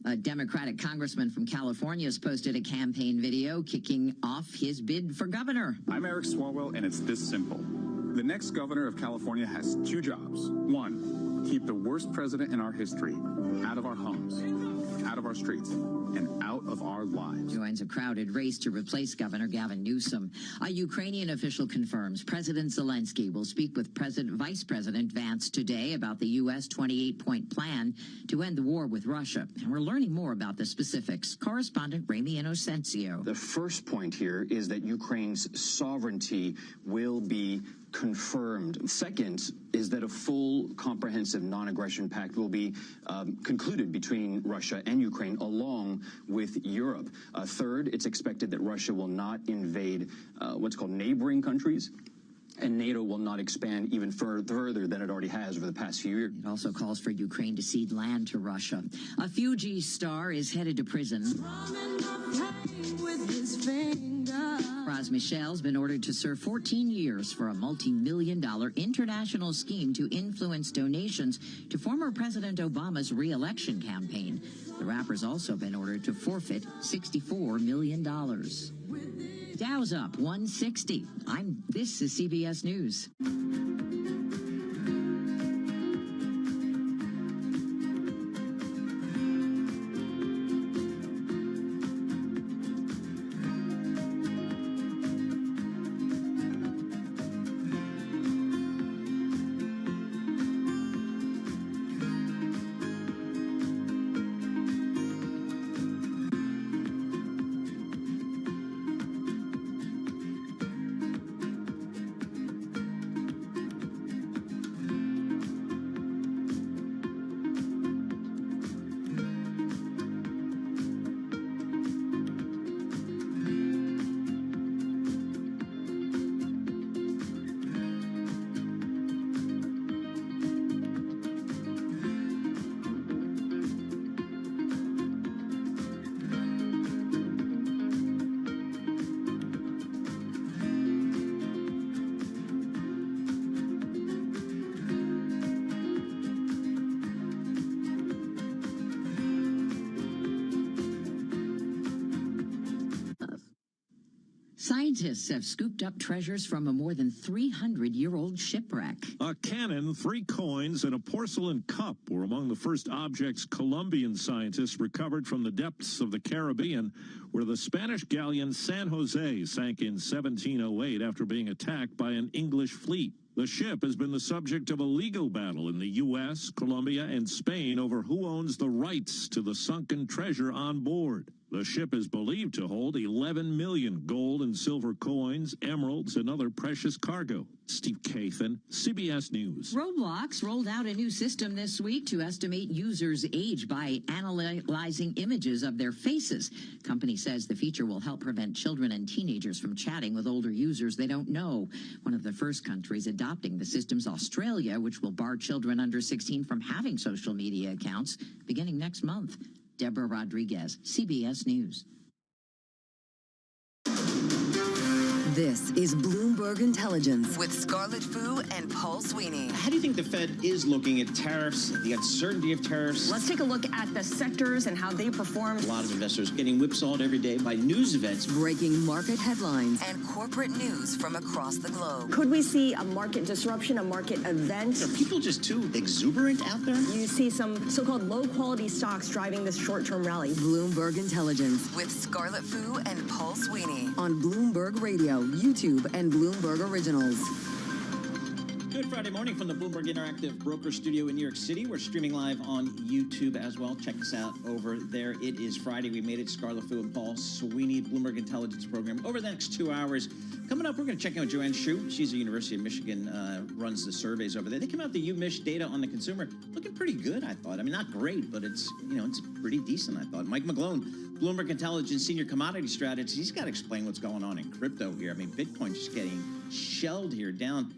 Speaker 4: A Democratic congressman from California has posted a campaign video kicking off his bid for governor.
Speaker 28: I'm Eric Swalwell, and it's this simple. The next governor of California has 2 jobs. 1, keep the worst president in our history out of our homes, out of our streets, and out of our lives.
Speaker 4: Joins a crowded race to replace Governor Gavin Newsom. A Ukrainian official confirms President Zelensky will speak with Vice President Vance today about the U.S. 28-point plan to end the war with Russia. And we're learning more about the specifics. Correspondent Ramy Inocencio.
Speaker 29: The first point here is that Ukraine's sovereignty will be confirmed. Second is that a full, comprehensive non-aggression pact will be concluded between Russia and Ukraine, along with Europe. Third, it's expected that Russia will not invade what's called neighboring countries, and NATO will not expand even further than it already has over the past few years.
Speaker 4: It also calls for Ukraine to cede land to Russia. A Fuji star is headed to prison. Raz Michel's been ordered to serve 14 years for a multi-million-dollar international scheme to influence donations to former President Obama's re-election campaign. The rapper's also been ordered to forfeit $64 million. Dow's up 160. This is CBS News. Scientists have scooped up treasures from a more than 300-year-old shipwreck.
Speaker 6: A cannon, 3 coins, and a porcelain cup were among the first objects Colombian scientists recovered from the depths of the Caribbean, where the Spanish galleon San Jose sank in 1708 after being attacked by an English fleet. The ship has been the subject of a legal battle in the U.S., Colombia, and Spain over who owns the rights to the sunken treasure on board. The ship is believed to hold 11 million gold and silver coins, emeralds, and other precious cargo. Steve Kathan, CBS News.
Speaker 4: Roblox rolled out a new system this week to estimate users' age by analyzing images of their faces. Company says the feature will help prevent children and teenagers from chatting with older users they don't know. One of the first countries adopting the system's Australia, which will bar children under 16 from having social media accounts beginning next month. Deborah Rodriguez, CBS News.
Speaker 13: This is Bloomberg Intelligence with Scarlett Fu and Paul Sweeney.
Speaker 9: How do you think the Fed is looking at tariffs, the uncertainty of tariffs?
Speaker 10: Let's take a look at the sectors and how they perform.
Speaker 9: A lot of investors getting whipsawed every day by news events.
Speaker 13: Breaking market headlines and corporate news from across the globe.
Speaker 10: Could we see a market disruption, a market event?
Speaker 9: Are people just too exuberant out there?
Speaker 10: You see some so-called low-quality stocks driving this short-term rally.
Speaker 13: Bloomberg Intelligence with Scarlett Fu and Paul Sweeney on Bloomberg Radio, YouTube, and Bloomberg Originals.
Speaker 9: Good Friday morning from the Bloomberg Interactive Broker Studio in New York City. We're streaming live on YouTube as well. Check us out over there. It is Friday. We made it. Scarlett Fu and Paul Sweeney, Bloomberg Intelligence Program. Over the next 2 hours, coming up, we're going to check in with Joanne Shu. She's a University of Michigan, runs the surveys over there. They came out the UMich data on the consumer, looking pretty good, I thought. I mean, not great, but it's pretty decent, I thought. Mike McGlone, Bloomberg Intelligence Senior Commodity Strategist. He's got to explain what's going on in crypto here. I mean, Bitcoin just getting shelled here, down,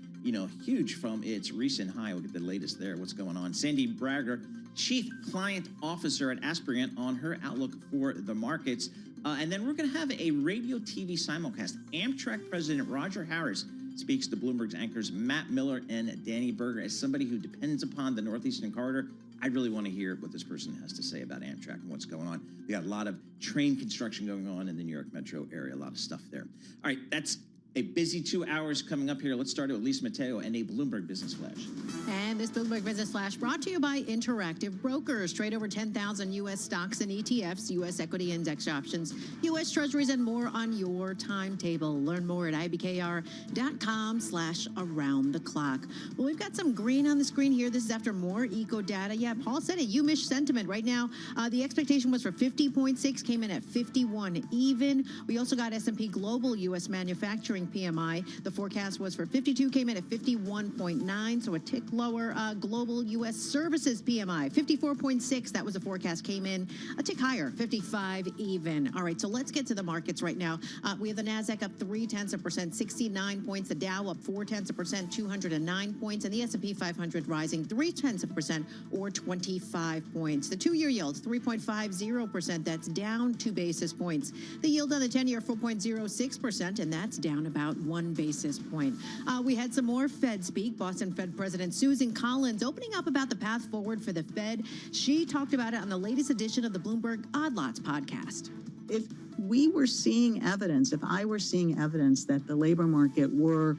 Speaker 9: huge from its recent high. We'll get the latest there, what's going on. Sandy Bragger, Chief Client Officer at Asperient, on her outlook for the markets. And then we're going to have a radio TV simulcast. Amtrak President Roger Harris speaks to Bloomberg's anchors Matt Miller and Danny Berger. As somebody who depends upon the Northeastern Corridor, I really want to hear what this person has to say about Amtrak and what's going on. We got a lot of train construction going on in the New York metro area, a lot of stuff there. All right, that's a busy 2 hours coming up here. Let's start with Lisa Mateo and a Bloomberg Business Flash.
Speaker 20: And this Bloomberg Business Flash brought to you by Interactive Brokers. Trade over 10,000 U.S. stocks and ETFs, U.S. equity index options, U.S. treasuries, and more on your timetable. Learn more at ibkr.com/around-the-clock. Well, we've got some green on the screen here. This is after more eco data. Yeah, Paul said it. UMich sentiment right now. The expectation was for 50.6, came in at 51 even. We also got S&P Global U.S. manufacturing PMI. The forecast was for 52, came in at 51.9, so a tick lower. Global U.S. services PMI, 54.6. That was the forecast, came in a tick higher, 55 even. All right, so let's get to the markets right now. We have the Nasdaq up 0.3%, 69 points. The Dow up 0.4%, 209 points, and the S&P 500 rising 0.3%, or 25 points. The 2-year yield 3.50%. That's down 2 basis points. The yield on the 10-year 4.06%, and that's down about 1 basis point. We had some more Fed speak. Boston Fed President Susan Collins opening up about the path forward for the Fed. She talked about it on the latest edition of the Bloomberg Odd Lots podcast.
Speaker 12: If we were seeing evidence, if I were seeing evidence that the labor market were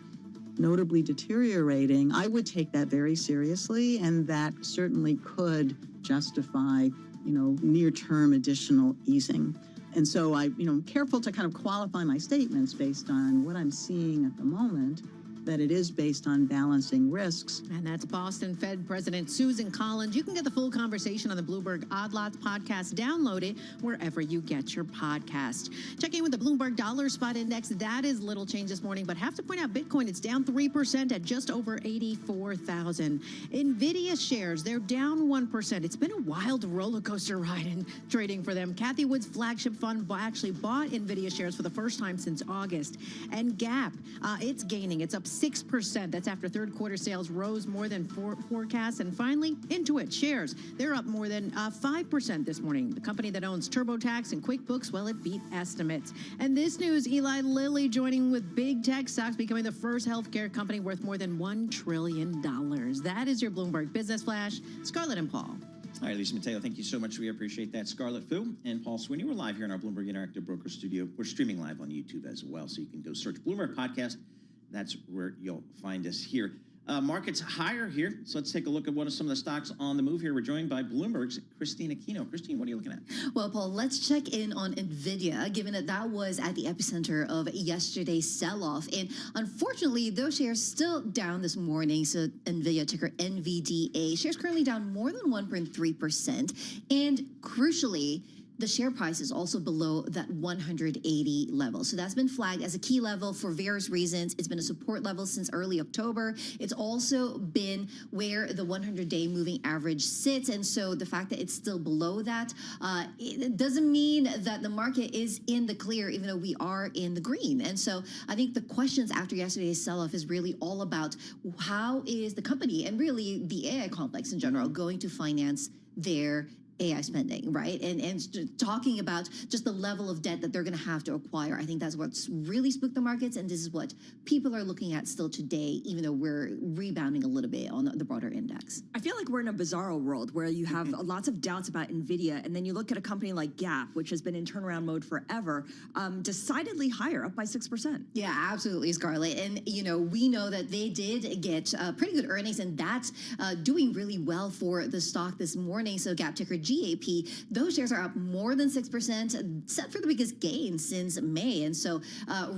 Speaker 12: notably deteriorating, I would take that very seriously, and that certainly could justify, near-term additional easing. And so I'm careful to kind of qualify my statements based on what I'm seeing at the moment, that it is based on balancing risks.
Speaker 20: And that's Boston Fed President Susan Collins. You can get the full conversation on the Bloomberg Odd Lots podcast. Download it wherever you get your podcast. Checking with the Bloomberg Dollar Spot Index. That is little change this morning, but have to point out Bitcoin, it's down 3% at just over 84,000. NVIDIA shares, they're down 1%. It's been a wild roller coaster ride in trading for them. Kathy Wood's flagship fund actually bought NVIDIA shares for the first time since August. And Gap, it's gaining. It's up 6%. That's after third quarter sales rose more than forecasts. And finally, Intuit shares. They're up more than 5% this morning. The company that owns TurboTax and QuickBooks, well, it beat estimates. And this news, Eli Lilly joining with big tech stocks, becoming the first healthcare company worth more than $1 trillion. That is your Bloomberg Business Flash. Scarlett and Paul.
Speaker 9: All right, Lisa Mateo, thank you so much. We appreciate that. Scarlett Fu and Paul Sweeney, we're live here in our Bloomberg Interactive Broker Studio. We're streaming live on YouTube as well, so you can go search Bloomberg Podcast. That's where you'll find us here. Markets higher here, so let's take a look at what are some of the stocks on the move here. We're joined by Bloomberg's Christine Aquino. Christine, what are you looking at?
Speaker 1: Well, Paul, let's check in on NVIDIA, given that that was at the epicenter of yesterday's sell-off. And unfortunately, those shares still down this morning. So NVIDIA, ticker NVDA, shares currently down more than 1.3%. And crucially, the share price is also below that 180 level. So that's been flagged as a key level for various reasons. It's been a support level since early October. It's also been where the 100-day moving average sits. And so the fact that it's still below that, it doesn't mean that the market is in the clear, even though we are in the green. And so I think the questions after yesterday's sell-off is really all about how is the company and really the AI complex in general going to finance their AI spending, right? And talking about just the level of debt that they're going to have to acquire. I think that's what's really spooked the markets, and this is what people are looking at still today, even though we're rebounding a little bit on the broader index.
Speaker 10: I feel like we're in a bizarro world where you have lots of doubts about NVIDIA, and then you look at a company like Gap, which has been in turnaround mode forever, decidedly higher, up by 6%.
Speaker 1: Yeah, absolutely, Scarlett. And, we know that they did get pretty good earnings, and that's doing really well for the stock this morning. So Gap ticker GAP, those shares are up more than 6%, set for the biggest gain since May. And so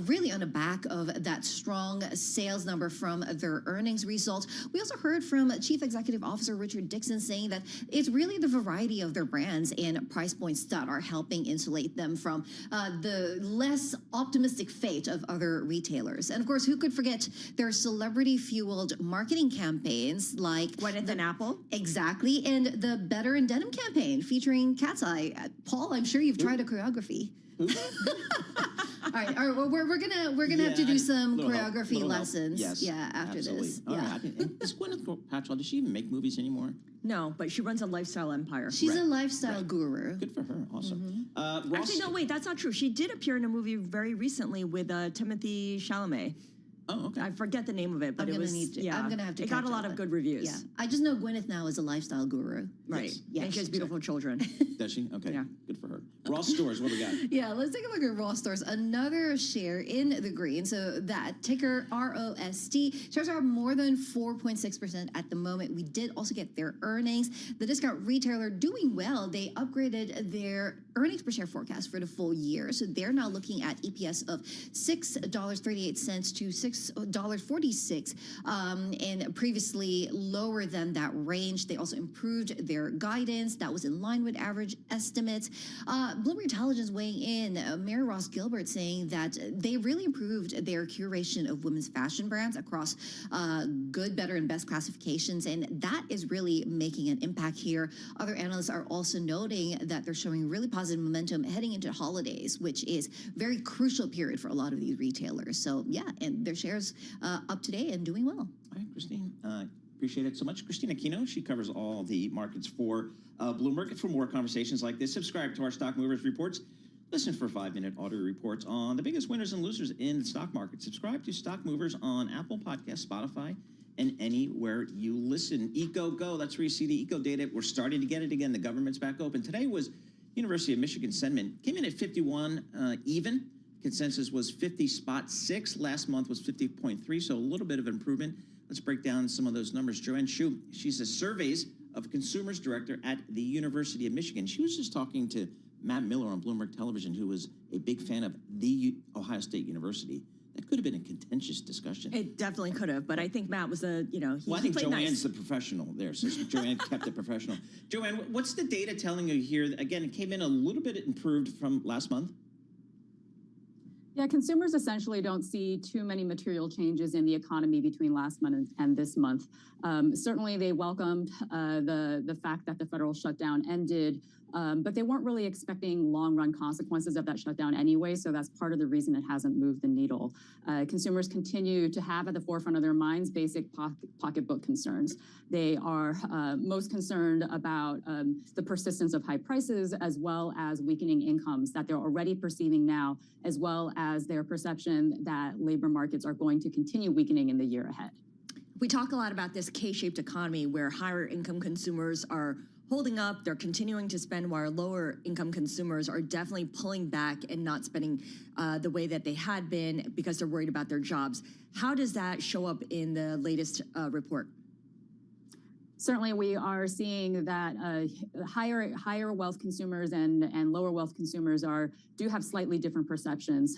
Speaker 1: really on the back of that strong sales number from their earnings results. We also heard from Chief Executive Officer Richard Dixon saying that it's really the variety of their brands and price points that are helping insulate them from the less optimistic fate of other retailers. And of course, who could forget their celebrity-fueled marketing campaigns like
Speaker 10: Gwyneth and Apple?
Speaker 1: Exactly, and the Better in Denim campaign featuring Cat's Eye. Paul, I'm sure you've tried a choreography. All right. Well, we're gonna have to do some choreography lessons.
Speaker 9: Yes,
Speaker 1: yeah, after
Speaker 9: absolutely.
Speaker 1: this.
Speaker 9: All
Speaker 1: yeah.
Speaker 9: right. Is Gwyneth Paltrow, does she even make movies anymore?
Speaker 10: No, but she runs a lifestyle empire.
Speaker 1: She's a lifestyle guru.
Speaker 9: Good for her. Awesome.
Speaker 10: Actually, no, wait, that's not true. She did appear in a movie very recently with Timothée Chalamet.
Speaker 9: Oh, okay.
Speaker 10: I forget the name of it, but
Speaker 1: I'm
Speaker 10: it was,
Speaker 1: I'm gonna have to.
Speaker 10: It got a
Speaker 1: catch
Speaker 10: lot
Speaker 1: up.
Speaker 10: of good reviews.
Speaker 1: Yeah, I just know Gwyneth now is a lifestyle guru.
Speaker 10: Right.
Speaker 1: Yes.
Speaker 10: And she has beautiful children.
Speaker 9: Does she? Okay.
Speaker 10: Yeah.
Speaker 9: Good for her. Ross Stores, what do we got?
Speaker 1: Yeah, let's take a look at Ross Stores. Another share in the green. So that ticker ROST. Shares are up more than 4.6% at the moment. We did also get their earnings. The discount retailer doing well. They upgraded their earnings per share forecast for the full year. So they're now looking at EPS of $6.38 to $6.46, and previously lower than that range. They also improved their guidance. That was in line with average estimates. Bloomberg Intelligence weighing in, Mary Ross Gilbert saying that they really improved their curation of women's fashion brands across good, better, and best classifications, and that is really making an impact here. Other analysts are also noting that they're showing really positive momentum heading into holidays, which is very crucial period for a lot of these retailers. So yeah, and their shares up today and doing well.
Speaker 9: All right, Christine. Appreciate it so much. Christina Aquino, she covers all the markets for Bloomberg. For more conversations like this, subscribe to our Stock Movers Reports. Listen for 5-minute audio reports on the biggest winners and losers in the stock market. Subscribe to Stock Movers on Apple Podcasts, Spotify, and anywhere you listen. Eco Go, that's where you see the eco data. We're starting to get it again. The government's back open. Today was University of Michigan sentiment. Came in at 51 even. Consensus was 50.6. Last month was 50.3, so a little bit of improvement. Let's break down some of those numbers. Joanne Shu, she's a surveys of consumers director at the University of Michigan. She was just talking to Matt Miller on Bloomberg Television, who was a big fan of the Ohio State University. That could have been a contentious discussion.
Speaker 10: It definitely could have, but I think Matt was I
Speaker 9: think Joanne's the professional there, so Joanne kept it professional. Joanne, what's the data telling you here? Again, it came in a little bit improved from last month.
Speaker 5: Yeah, consumers essentially don't see too many material changes in the economy between last month and this month. Certainly, they welcomed the fact that the federal shutdown ended, but they weren't really expecting long-run consequences of that shutdown anyway, so that's part of the reason it hasn't moved the needle. Consumers continue to have at the forefront of their minds basic pocketbook concerns. They are most concerned about the persistence of high prices as well as weakening incomes that they're already perceiving now, as well as their perception that labor markets are going to continue weakening in the year ahead.
Speaker 10: We talk a lot about this K-shaped economy where higher income consumers are holding up. They're continuing to spend, while lower income consumers are definitely pulling back and not spending the way that they had been because they're worried about their jobs. How does that show up in the latest report?
Speaker 5: Certainly, we are seeing that higher wealth consumers and lower wealth consumers do have slightly different perceptions.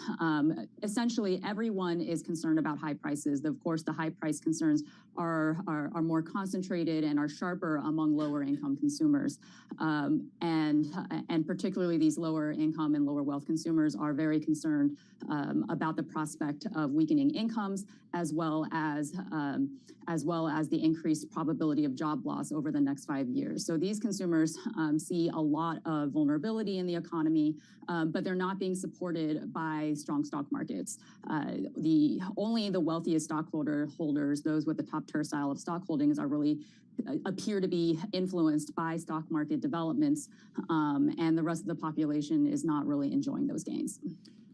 Speaker 5: Essentially, everyone is concerned about high prices. Of course, the high price concerns are more concentrated and are sharper among lower income consumers, and particularly these lower income and lower wealth consumers are very concerned about the prospect of weakening incomes, as well as the increased probability of job loss over the next 5 years. So these consumers see a lot of vulnerability in the economy, but they're not being supported by strong stock markets. Only the wealthiest stockholders, those with the top tercile of stock holdings, are really appear to be influenced by stock market developments, and the rest of the population is not really enjoying those gains.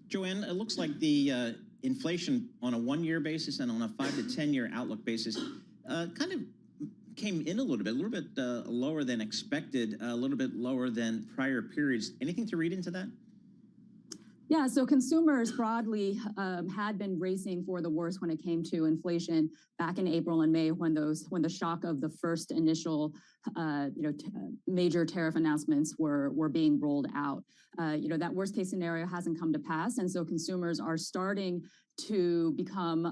Speaker 9: Joanne, it looks like the inflation on a 1-year basis and on a 5 to 10-year outlook basis kind of came in a little bit lower than expected, a little bit lower than prior periods. Anything to read into that?
Speaker 5: Yeah, so consumers broadly had been racing for the worst when it came to inflation back in April and May, when the shock of the first initial major tariff announcements were being rolled out. That worst case scenario hasn't come to pass, and so consumers are starting to become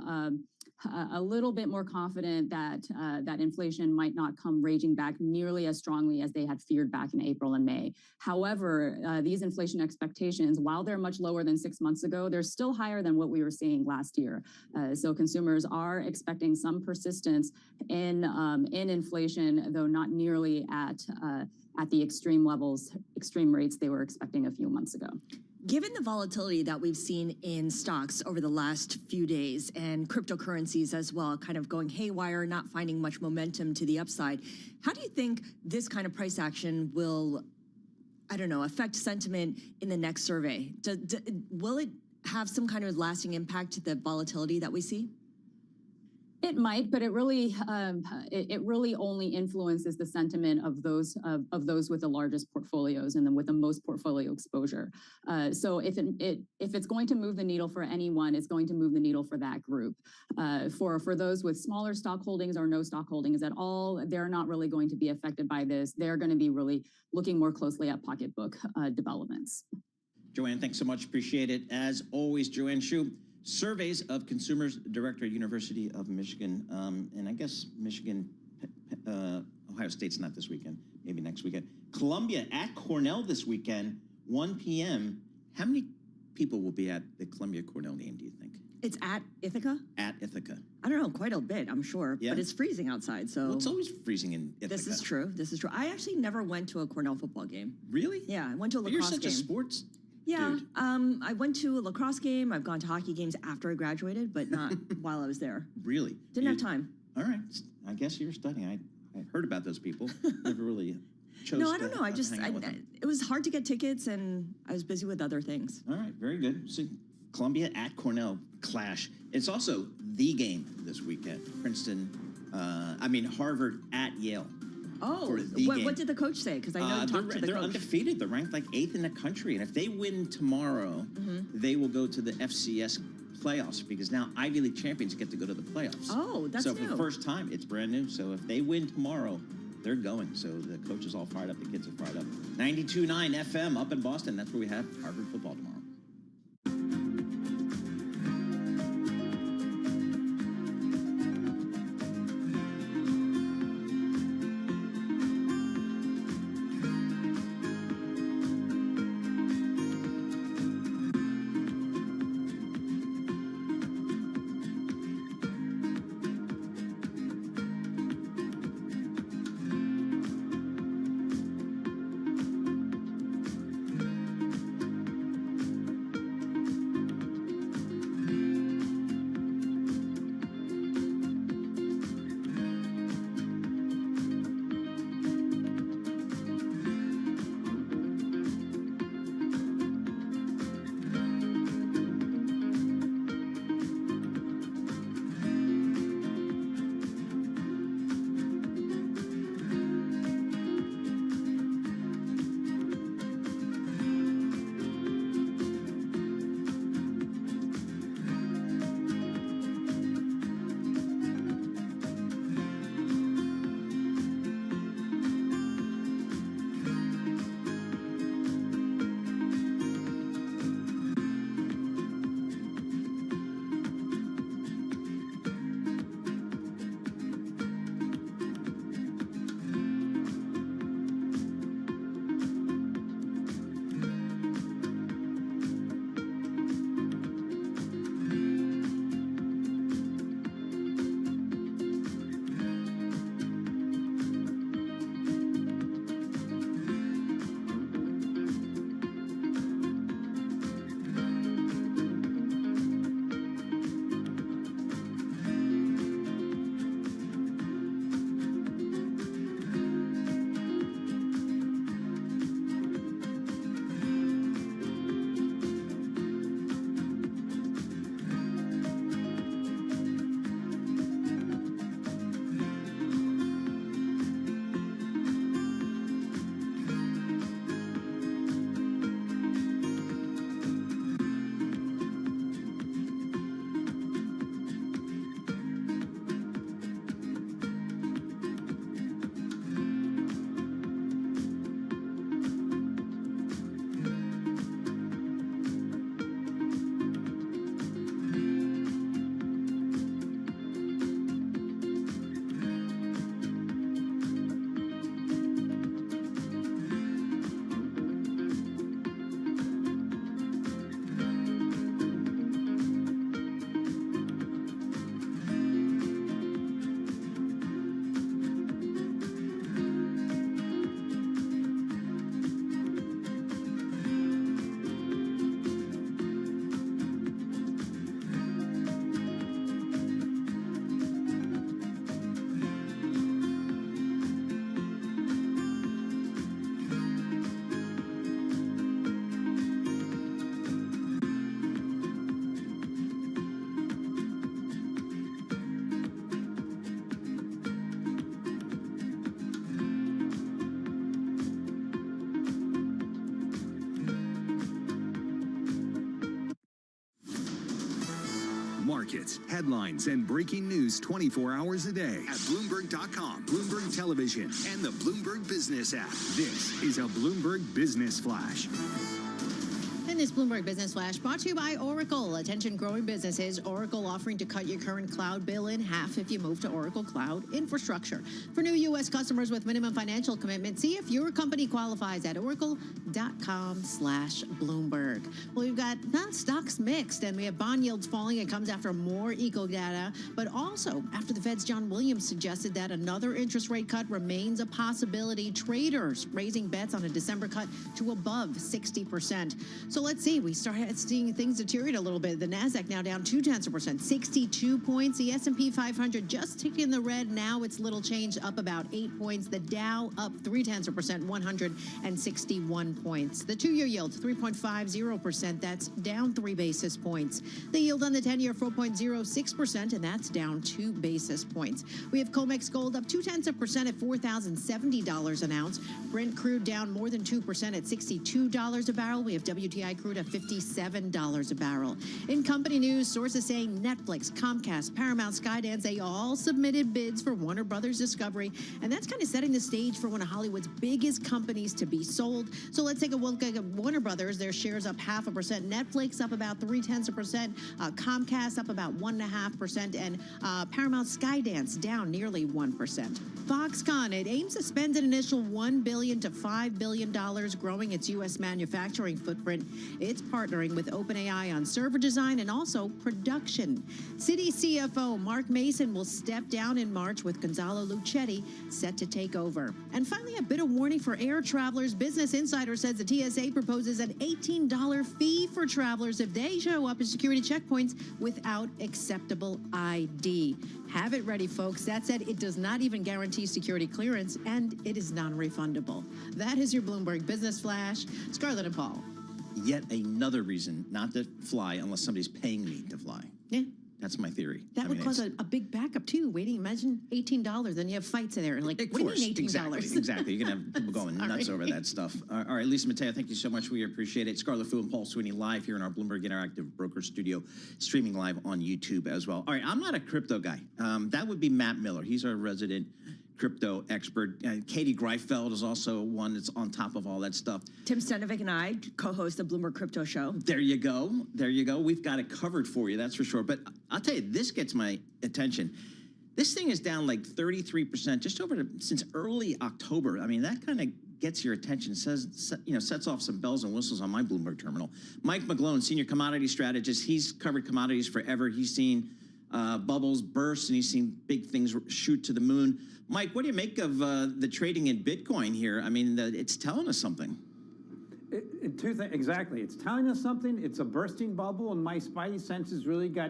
Speaker 5: a little bit more confident that inflation might not come raging back nearly as strongly as they had feared back in April and May. However, these inflation expectations, while they're much lower than 6 months ago, they're still higher than what we were seeing last year. So consumers are expecting some persistence in inflation, though not nearly at the extreme rates they were expecting a few months ago.
Speaker 10: Given the volatility that we've seen in stocks over the last few days and cryptocurrencies as well, kind of going haywire, not finding much momentum to the upside, how do you think this kind of price action will, affect sentiment in the next survey? Will it have some kind of lasting impact to the volatility that we see?
Speaker 5: It might, but it really only influences the sentiment of those with the largest portfolios and then with the most portfolio exposure. So if it's going to move the needle for anyone, it's going to move the needle for that group. For those with smaller stock holdings or no stock holdings at all, they're not really going to be affected by this. They're going to be really looking more closely at pocketbook developments.
Speaker 9: Joanne, thanks so much. Appreciate it. As always, Joanne Shu, Surveys of Consumers Director, University of Michigan, and I guess Michigan, Ohio State's not this weekend, maybe next weekend. Columbia at Cornell this weekend, 1 p.m. How many people will be at the Columbia-Cornell game, do you think?
Speaker 10: It's at Ithaca?
Speaker 9: At Ithaca.
Speaker 10: I don't know, quite a bit, I'm sure,
Speaker 9: Yeah.
Speaker 10: but it's freezing outside, so.
Speaker 9: Well, it's always freezing in Ithaca.
Speaker 10: This is true. I actually never went to a Cornell football game.
Speaker 9: Really?
Speaker 10: Yeah, I went to a lacrosse game.
Speaker 9: You're such a sports
Speaker 10: Yeah,
Speaker 9: dude.
Speaker 10: I went to a lacrosse game. I've gone to hockey games after I graduated, but not while I was there.
Speaker 9: Really?
Speaker 10: Didn't have time.
Speaker 9: All right. I guess you were studying. I heard about those people. Never really chose
Speaker 10: No, I don't know.
Speaker 9: hang out with them.
Speaker 10: It was hard to get tickets, and I was busy with other things.
Speaker 9: All right, very good. So Columbia at Cornell clash. It's also the game this weekend. Harvard at Yale.
Speaker 10: Oh,
Speaker 9: for the game.
Speaker 10: what did the coach say? Because I know you talked to the
Speaker 9: they're
Speaker 10: coach.
Speaker 9: undefeated. They're ranked like 8th in the country. And if they win tomorrow, they will go to the FCS playoffs, because now Ivy League champions get to go to the playoffs.
Speaker 10: Oh, that's
Speaker 9: so
Speaker 10: new.
Speaker 9: for the first time, it's brand new. So if they win tomorrow, they're going. So the coach is all fired up. The kids are fired up. 92.9 FM up in Boston. That's where we have Harvard football tomorrow.
Speaker 15: markets, headlines, and breaking news 24 hours a day at Bloomberg.com, Bloomberg Television, and the Bloomberg Business app. This is a Bloomberg Business Flash.
Speaker 20: And this Bloomberg Business Flash brought to you by Oracle. Attention growing businesses. Oracle offering to cut your current cloud bill in half if you move to Oracle Cloud Infrastructure. For new U.S. customers with minimum financial commitment, see if your company qualifies at oracle.com/Bloomberg. Well, we've got stocks mixed, and we have bond yields falling. It comes after more eco data, but also after the Fed's John Williams suggested that another interest rate cut remains a possibility. Traders raising bets on a December cut to above 60%. So let's see. We start seeing things deteriorate a little bit. The Nasdaq now down 0.2%, 62 points. The S&P 500 just ticked in the red. Now it's little change, up about 8 points. The Dow up 0.3%, 161 points. The 2-year yield 3.50%. That's down 3 basis points. The yield on the 10-year 4.06%, and that's down 2 basis points. We have COMEX gold up 0.2% at $4,070 an ounce. Brent crude down more than 2% at $62 a barrel. We have WTI crude at $57 a barrel. In company news, sources saying Netflix, Comcast, Paramount, Skydance, they all submitted bids for Warner Brothers Discovery, and that's kind of setting the stage for one of Hollywood's biggest companies to be sold. So let's take a look at Warner Brothers. Their shares up 0.5%. Netflix up about 0.3%. Comcast up about 1.5%, and Paramount, Skydance down nearly 1%. Foxconn, it aims to spend an initial $1 billion to $5 billion growing its U.S. manufacturing footprint. It's partnering with OpenAI on server design and also production. Citi CFO Mark Mason will step down in March with Gonzalo Luchetti set to take over. And finally, a bit of warning for air travelers. Business Insider says the TSA proposes an $18 fee for travelers if they show up at security checkpoints without acceptable ID. Have it ready, folks. That said, it does not even guarantee security clearance, and it is non-refundable. That is your Bloomberg Business Flash. Scarlett and Paul.
Speaker 9: Yet another reason not to fly unless somebody's paying me to fly.
Speaker 20: Yeah.
Speaker 9: That's my theory.
Speaker 20: That would cause a big backup, too. Waiting, imagine $18, then you have fights in there. Like, what do you mean $18?
Speaker 9: Exactly. You're going to have people going nuts over that stuff. All right, Lisa Mateo, thank you so much. We appreciate it. Scarlett Fu and Paul Sweeney live here in our Bloomberg Interactive Broker Studio, streaming live on YouTube as well. All right, I'm not a crypto guy. That would be Matt Miller. He's our resident crypto expert. Katie Greifeld is also one that's on top of all that stuff.
Speaker 10: Tim Stenovic and I co-host the Bloomberg Crypto Show.
Speaker 9: There you go. There you go. We've got it covered for you, that's for sure. But I'll tell you, this gets my attention. This thing is down like 33%, just over since early October. I mean, that kind of gets your attention, sets off some bells and whistles on my Bloomberg terminal. Mike McGlone, senior commodity strategist, he's covered commodities forever. He's seen bubbles burst, and he's seen big things shoot to the moon. Mike, what do you make of the trading in Bitcoin here? I mean, it's telling us something.
Speaker 16: Two things, exactly. It's telling us something. It's a bursting bubble, and my spidey senses really got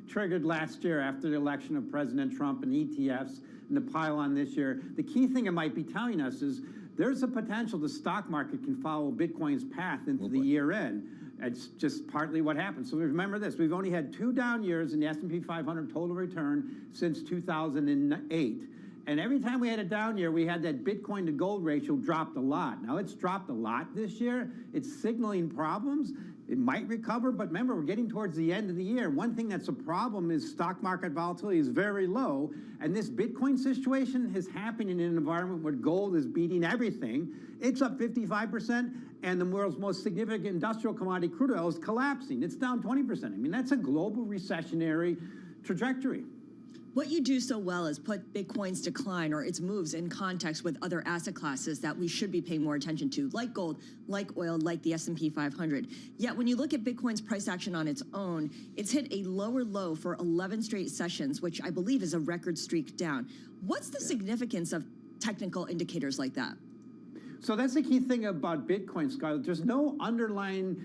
Speaker 16: triggered last year after the election of President Trump and ETFs and the pile-on this year. The key thing it might be telling us is there's a potential the stock market can follow Bitcoin's path into the year end. It's just partly what happened. So remember this, we've only had 2 down years in the S&P 500 total return since 2008. And every time we had a down year, we had that Bitcoin to gold ratio dropped a lot. Now it's dropped a lot this year. It's signaling problems. It might recover, but remember, we're getting towards the end of the year. One thing that's a problem is stock market volatility is very low. And this Bitcoin situation is happening in an environment where gold is beating everything. It's up 55%, and the world's most significant industrial commodity, crude oil, is collapsing. It's down 20%. I mean, that's a global recessionary trajectory.
Speaker 10: What you do so well is put Bitcoin's decline or its moves in context with other asset classes that we should be paying more attention to, like gold, like oil, like the S&P 500. Yet when you look at Bitcoin's price action on its own, it's hit a lower low for 11 straight sessions, which I believe is a record streak down. What's the significance of technical indicators like that?
Speaker 16: So that's the key thing about Bitcoin, Scarlett. There's no underlying,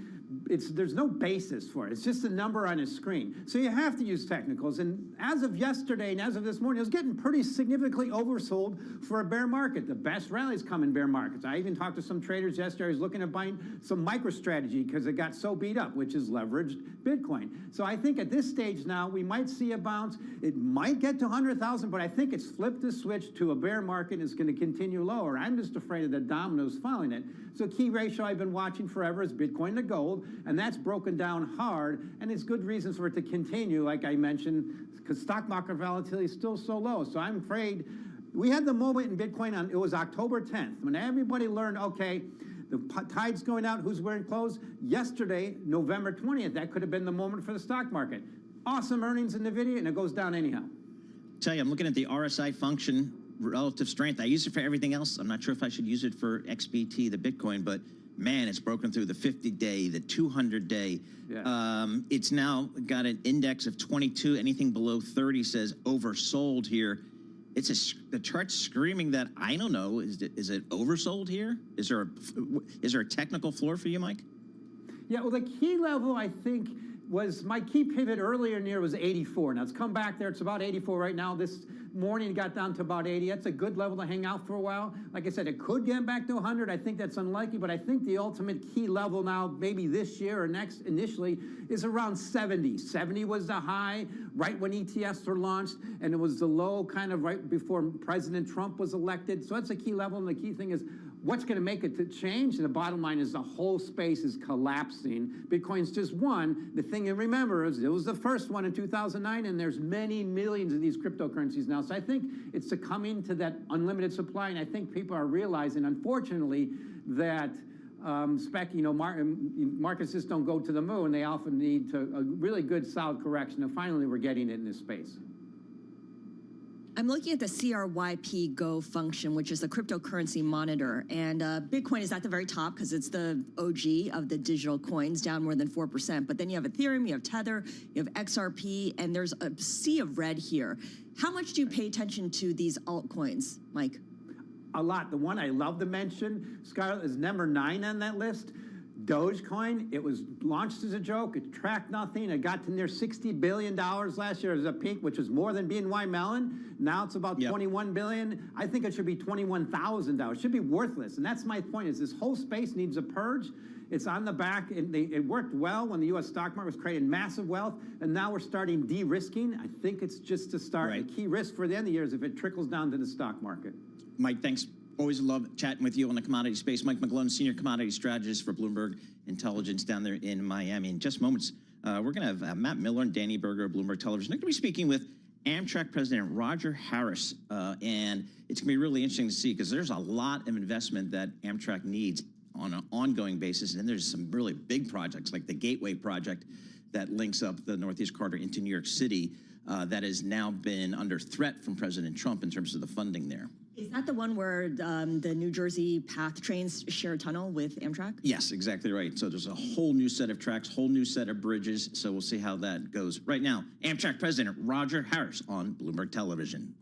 Speaker 16: there's no basis for it. It's just a number on a screen. So you have to use technicals. And as of yesterday and as of this morning, it was getting pretty significantly oversold for a bear market. The best rallies come in bear markets. I even talked to some traders yesterday. I was looking at buying some MicroStrategy because it got so beat up, which is leveraged Bitcoin. So I think at this stage now, we might see a bounce. It might get to 100,000, but I think it's flipped the switch to a bear market and it's going to continue lower. I'm just afraid of the dominoes following it. So key ratio I've been watching forever is Bitcoin to gold. crypto, and that's broken down hard, and it's good reasons for it to continue, like I mentioned, because stock market volatility is still so low. So I'm afraid we had the moment in Bitcoin it was October 10th, when everybody learned, okay, the tide's going out, who's wearing clothes? Yesterday, November 20th, that could have been the moment for the stock market. Awesome earnings in NVIDIA, and it goes down anyhow.
Speaker 9: Tell you, I'm looking at the RSI function, relative strength. I use it for everything else. I'm not sure if I should use it for XBT, the Bitcoin, but man, it's broken through the 50-day, the 200-day. Yeah. It's now got an index of 22. Anything below 30 says oversold here. The chart's screaming that, I don't know, is it oversold here? Is there a technical floor for you, Mike?
Speaker 16: Yeah, well, the key level, I think, was my key pivot earlier in the year was 84. Now, it's come back there. It's about 84 right now. This morning, it got down to about 80. That's a good level to hang out for a while. Like I said, it could get back to 100. I think that's unlikely, but I think the ultimate key level now, maybe this year or next initially, is around 70. 70 was the high right when ETFs were launched, and it was the low kind of right before President Trump was elected. So that's a key level, and the key thing is what's going to make it to change? And the bottom line is the whole space is collapsing. Bitcoin's just one. The thing to remember is it was the first one in 2009, and there's many millions of these cryptocurrencies now. So I think it's succumbing to that unlimited supply, and I think people are realizing, unfortunately, that markets just don't go to the moon. They often need a really good, solid correction, and finally we're getting it in this space.
Speaker 10: I'm looking at the CRYP Go function, which is the cryptocurrency monitor, and Bitcoin is at the very top because it's the OG of the digital coins, down more than 4%. But then you have Ethereum, you have Tether, you have XRP, and there's a sea of red here. How much do you pay attention to these altcoins, Mike?
Speaker 16: A lot. The one I love to mention, Scarlett, is number 9 on that list. Dogecoin, it was launched as a joke. It tracked nothing. It got to near $60 billion last year as a peak, which was more than BNY Mellon. Now it's about $21 billion. I think it should be $21,000. It should be worthless. And that's my point, is this whole space needs a purge. It's on the back. It worked well when the U.S. stock market was creating massive wealth, and now we're starting de-risking. I think it's just to start. Right. The key risk for the end of the year is if it trickles down to the stock market.
Speaker 9: Mike, thanks. Always love chatting with you on the commodity space. Mike McGlone, Senior Commodity Strategist for Bloomberg Intelligence down there in Miami. In just moments, we're going to have Matt Miller and Danny Berger of Bloomberg Television. They're going to be speaking with Amtrak President Roger Harris, and it's going to be really interesting to see because there's a lot of investment that Amtrak needs on an ongoing basis, and there's some really big projects like the Gateway project that links up the Northeast Corridor into New York City that has now been under threat from President Trump in terms of the funding there.
Speaker 10: Is that the one where the New Jersey PATH trains share a tunnel with Amtrak?
Speaker 9: Yes, exactly right. So there's a whole new set of tracks, whole new set of bridges. So we'll see how that goes. Right now, Amtrak President Roger Harris on Bloomberg Television.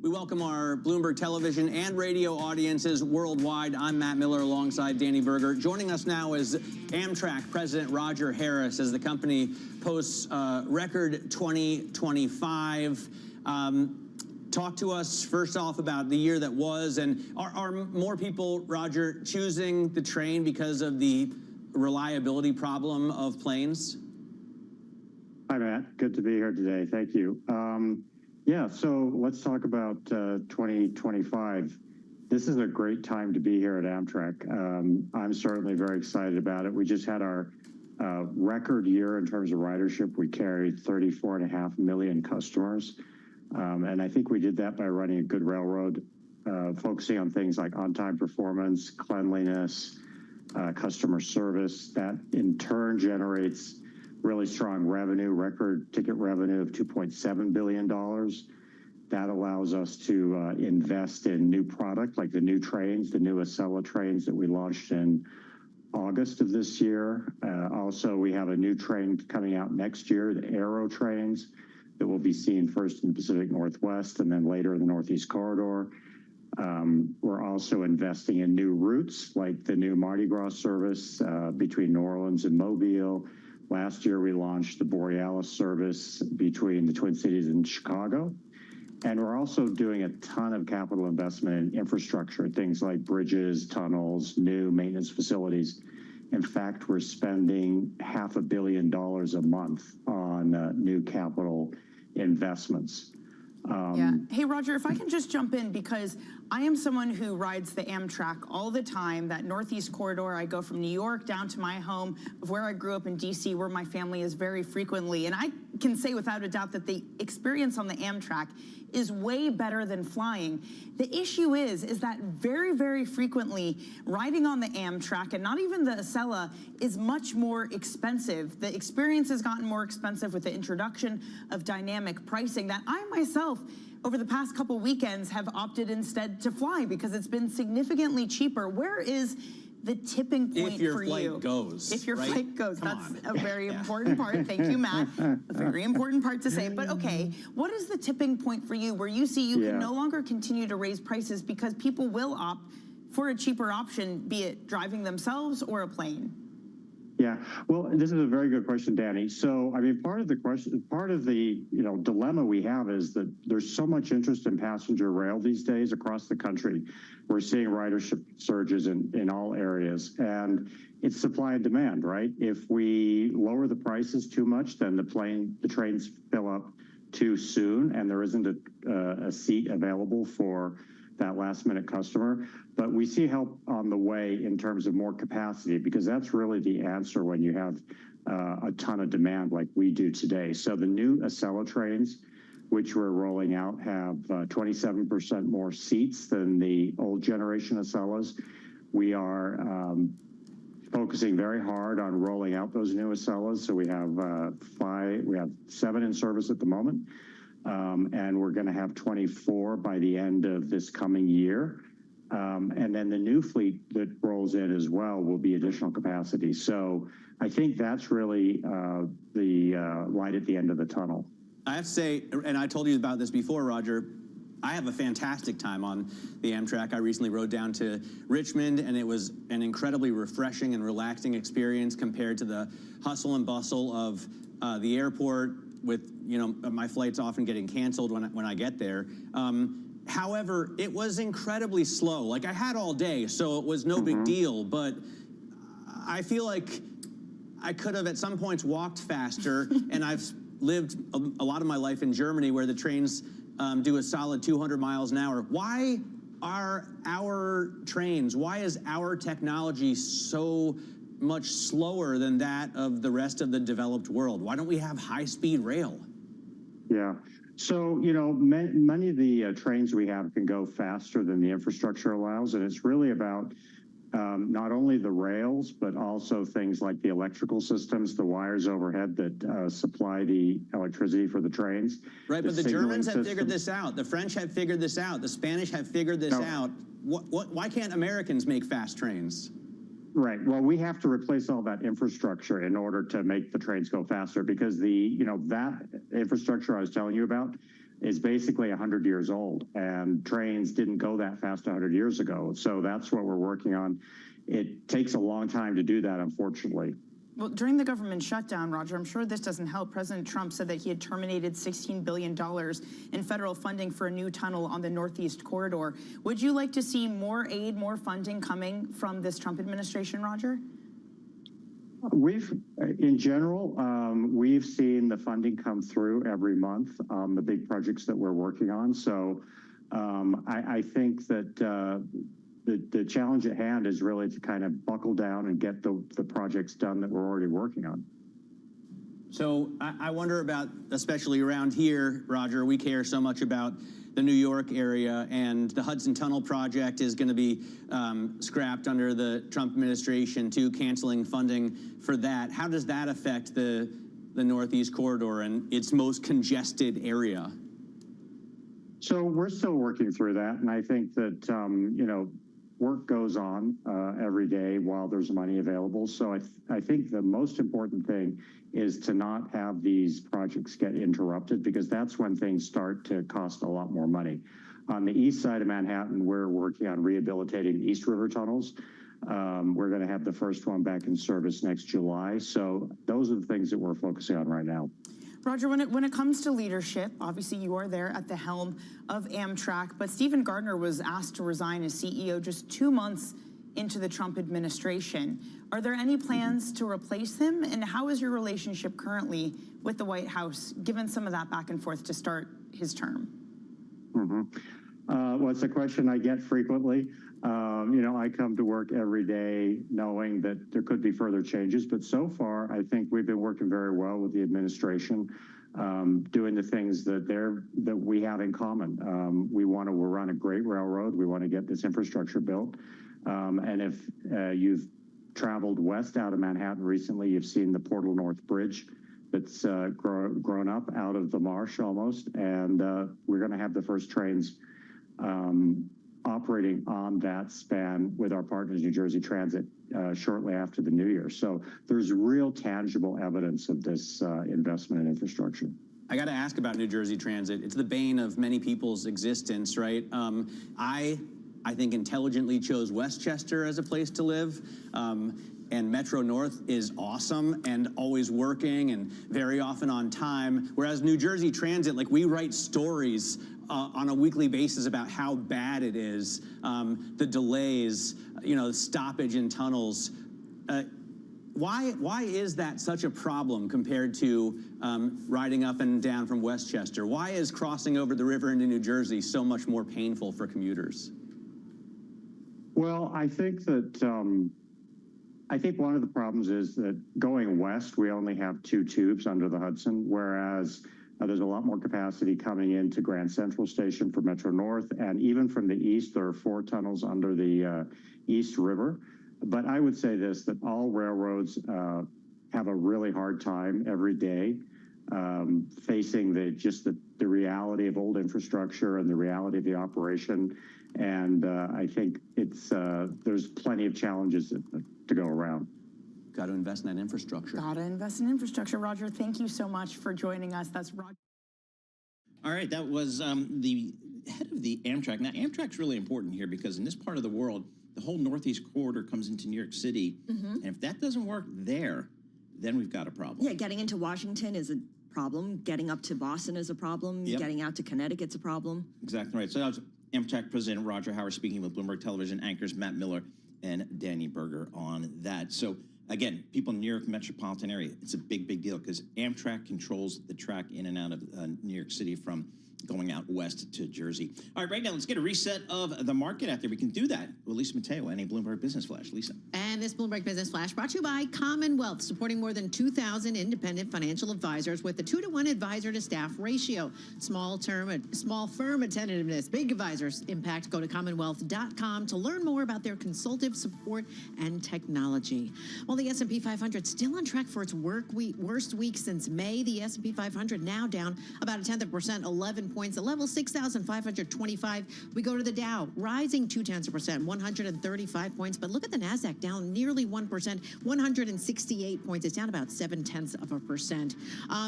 Speaker 11: We welcome our Bloomberg Television and radio audiences worldwide. I'm Matt Miller alongside Danny Berger. Joining us now is Amtrak President Roger Harris as the company posts record 2025. Talk to us first off about the year that was, and are more people, Roger, choosing the train because of the reliability problem of planes?
Speaker 17: Hi, Matt. Good to be here today. Thank you. Yeah, so let's talk about 2025. This is a great time to be here at Amtrak. I'm certainly very excited about it. We just had our record year in terms of ridership. We carried 34.5 million customers. And I think we did that by running a good railroad, focusing on things like on-time performance, cleanliness, customer service. That in turn generates really strong revenue, record ticket revenue of $2.7 billion. That allows us to invest in new product like the new trains, the new Acela trains that we launched in August of this year. Also, we have a new train coming out next year, the Aero trains, that will be seen first in the Pacific Northwest and then later in the Northeast Corridor. We're also investing in new routes like the new Mardi Gras service between New Orleans and Mobile. Last year, we launched the Borealis service between the Twin Cities and Chicago. And we're also doing a ton of capital investment in infrastructure, things like bridges, tunnels, new maintenance facilities. In fact, we're spending $500 million a month on new capital investments.
Speaker 2: Yeah. Hey, Roger, if I can just jump in, because I am someone who rides the Amtrak all the time, that Northeast corridor. I go from New York down to my home of where I grew up in D.C., where my family is very frequently. And I can say without a doubt that the experience on the Amtrak is way better than flying. The issue is that very, very frequently riding on the Amtrak, and not even the Acela, is much more expensive. The experience has gotten more expensive with the introduction of dynamic pricing, that I myself, over the past couple weekends, have opted instead to fly because it's been significantly cheaper. Where is the tipping point
Speaker 11: if your
Speaker 2: for
Speaker 11: flight
Speaker 2: you?
Speaker 11: goes,
Speaker 2: If your
Speaker 11: right?
Speaker 2: flight goes.
Speaker 11: Come
Speaker 2: That's
Speaker 11: on.
Speaker 2: a very important part. Thank you, Matt. A very important part to say. But okay, what is the tipping point for you where you see you can no longer continue to raise prices because people will opt for a cheaper option, be it driving themselves or a plane?
Speaker 17: Yeah, well, this is a very good question, Danny. So, I mean, part of the dilemma we have is that there's so much interest in passenger rail these days across the country. We're seeing ridership surges in all areas, and it's supply and demand, right? If we lower the prices too much, then the trains fill up too soon, and there isn't a seat available for that last minute customer. But we see help on the way in terms of more capacity, because that's really the answer when you have a ton of demand like we do today. So the new Acela trains, which we're rolling out, have 27% more seats than the old generation Acelas. We are focusing very hard on rolling out those new Acelas. So we have 7 in service at the moment. And we're going to have 24 by the end of this coming year. And then the new fleet that rolls in as well will be additional capacity. So I think that's really the light at the end of the tunnel.
Speaker 11: I have to say, and I told you about this before, Roger, I have a fantastic time on the Amtrak. I recently rode down to Richmond, and it was an incredibly refreshing and relaxing experience compared to the hustle and bustle of the airport, with my flights often getting canceled when I get there. However, it was incredibly slow. Like, I had all day, so it was no big deal, but I feel like I could have at some points walked faster, and I've lived a lot of my life in Germany, where the trains do a solid 200 miles an hour. Why are our trains, why is our technology so much slower than that of the rest of the developed world? Why don't we have high-speed rail?
Speaker 17: Yeah. So, many of the trains we have can go faster than the infrastructure allows, and it's really about not only the rails, but also things like the electrical systems, the wires overhead that supply the electricity for the trains.
Speaker 11: Right, but the Germans have figured this out. The French have figured this out. The Spanish have figured this out. Why can't Americans make fast trains?
Speaker 17: Right. Well, we have to replace all that infrastructure in order to make the trains go faster, because that infrastructure I was telling you about is basically 100 years old, and trains didn't go that fast 100 years ago. So that's what we're working on. It takes a long time to do that, unfortunately.
Speaker 2: Well, during the government shutdown, Roger, I'm sure this doesn't help. President Trump said that he had terminated $16 billion in federal funding for a new tunnel on the Northeast corridor. Would you like to see more aid, more funding coming from this Trump administration, Roger?
Speaker 17: In general, we've seen the funding come through every month on the big projects that we're working on. So I think that the challenge at hand is really to kind of buckle down and get the projects done that we're already working on.
Speaker 11: So I wonder about, especially around here, Roger, we care so much about the New York area, and the Hudson Tunnel project is going to be scrapped under the Trump administration too, canceling funding for that. How does that affect the Northeast corridor and its most congested area?
Speaker 17: So we're still working through that, and I think that work goes on every day while there's money available. So I think the most important thing is to not have these projects get interrupted, because that's when things start to cost a lot more money. On the east side of Manhattan, we're working on rehabilitating East River tunnels. We're going to have the first one back in service next July. So those are the things that we're focusing on right now.
Speaker 2: Roger, when it comes to leadership, obviously you are there at the helm of Amtrak, but Stephen Gardner was asked to resign as CEO just 2 months into the Trump administration. Are there any plans to replace him? And how is your relationship currently with the White House, given some of that back and forth to start his term?
Speaker 17: Well, it's a question I get frequently. I come to work every day knowing that there could be further changes, but so far, I think we've been working very well with the administration, doing the things that we have in common. We're on a great railroad. We want to get this infrastructure built. And if you've traveled west out of Manhattan recently, you've seen the Portal North Bridge that's grown up out of the marsh almost, and we're going to have the first trains operating on that span with our partners, New Jersey Transit, shortly after the new year. So there's real tangible evidence of this investment in infrastructure.
Speaker 11: I got to ask about New Jersey Transit. It's the bane of many people's existence, right? I think intelligently chose Westchester as a place to live. And Metro North is awesome and always working and very often on time. Whereas New Jersey Transit, like, we write stories on a weekly basis about how bad it is, the delays, the stoppage in tunnels. Why is that such a problem compared to riding up and down from Westchester? Why is crossing over the river into New Jersey so much more painful for commuters?
Speaker 17: Well, I think that I think one of the problems is that going west, we only have 2 tubes under the Hudson, whereas there's a lot more capacity coming into Grand Central Station for Metro North, and even from the east, there are 4 tunnels under the East River. But I would say this, that all railroads have a really hard time every day facing the reality of old infrastructure and the reality of the operation. And I think there's plenty of challenges to go around.
Speaker 11: Got to invest in that infrastructure.
Speaker 2: Got to invest in infrastructure. Roger, thank you so much for joining us. That's Roger.
Speaker 9: All right, that was the head of the Amtrak. Now, Amtrak's really important here because in this part of the world, the whole Northeast corridor comes into New York City. And if that doesn't work there, then we've got a problem.
Speaker 10: Yeah, getting into Washington is a problem. Getting up to Boston is a problem.
Speaker 9: Yep.
Speaker 10: Getting out to Connecticut's a problem.
Speaker 9: Exactly right. So that was Amtrak President Roger Howard speaking with Bloomberg Television anchors Matt Miller and Danny Berger on that. So again, people in the New York metropolitan area, it's a big, big deal because Amtrak controls the track in and out of New York City from going out west to Jersey. All right, right now, let's get a reset of the market out there. We can do that with Lisa Mateo and a Bloomberg Business Flash. Lisa.
Speaker 20: And this Bloomberg Business Flash brought to you by Commonwealth, supporting more than 2,000 independent financial advisors with a 2-to-1 advisor to staff ratio. Small firm attentiveness, big advisors impact. Go to commonwealth.com to learn more about their consultative support and technology. While the S&P 500 still on track for its worst week since May, the S&P 500 now down about 0.1%, 11 points, a level 6,525. We go to the Dow, rising 0.2%, 135 points. But look at the Nasdaq, down nearly 1%, 168 points. It's down about 0.7%.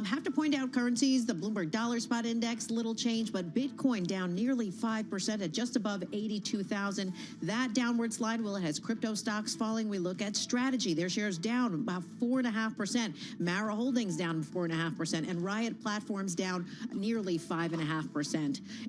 Speaker 20: Have to point out currencies. The Bloomberg Dollar Spot Index, little change, but Bitcoin down nearly 5% at just above 82,000. That downward slide, well, it has crypto stocks falling. We look at Strategy. Their shares down about 4.5%. Mara Holdings down 4.5%, and Riot Platforms down nearly 5.5%.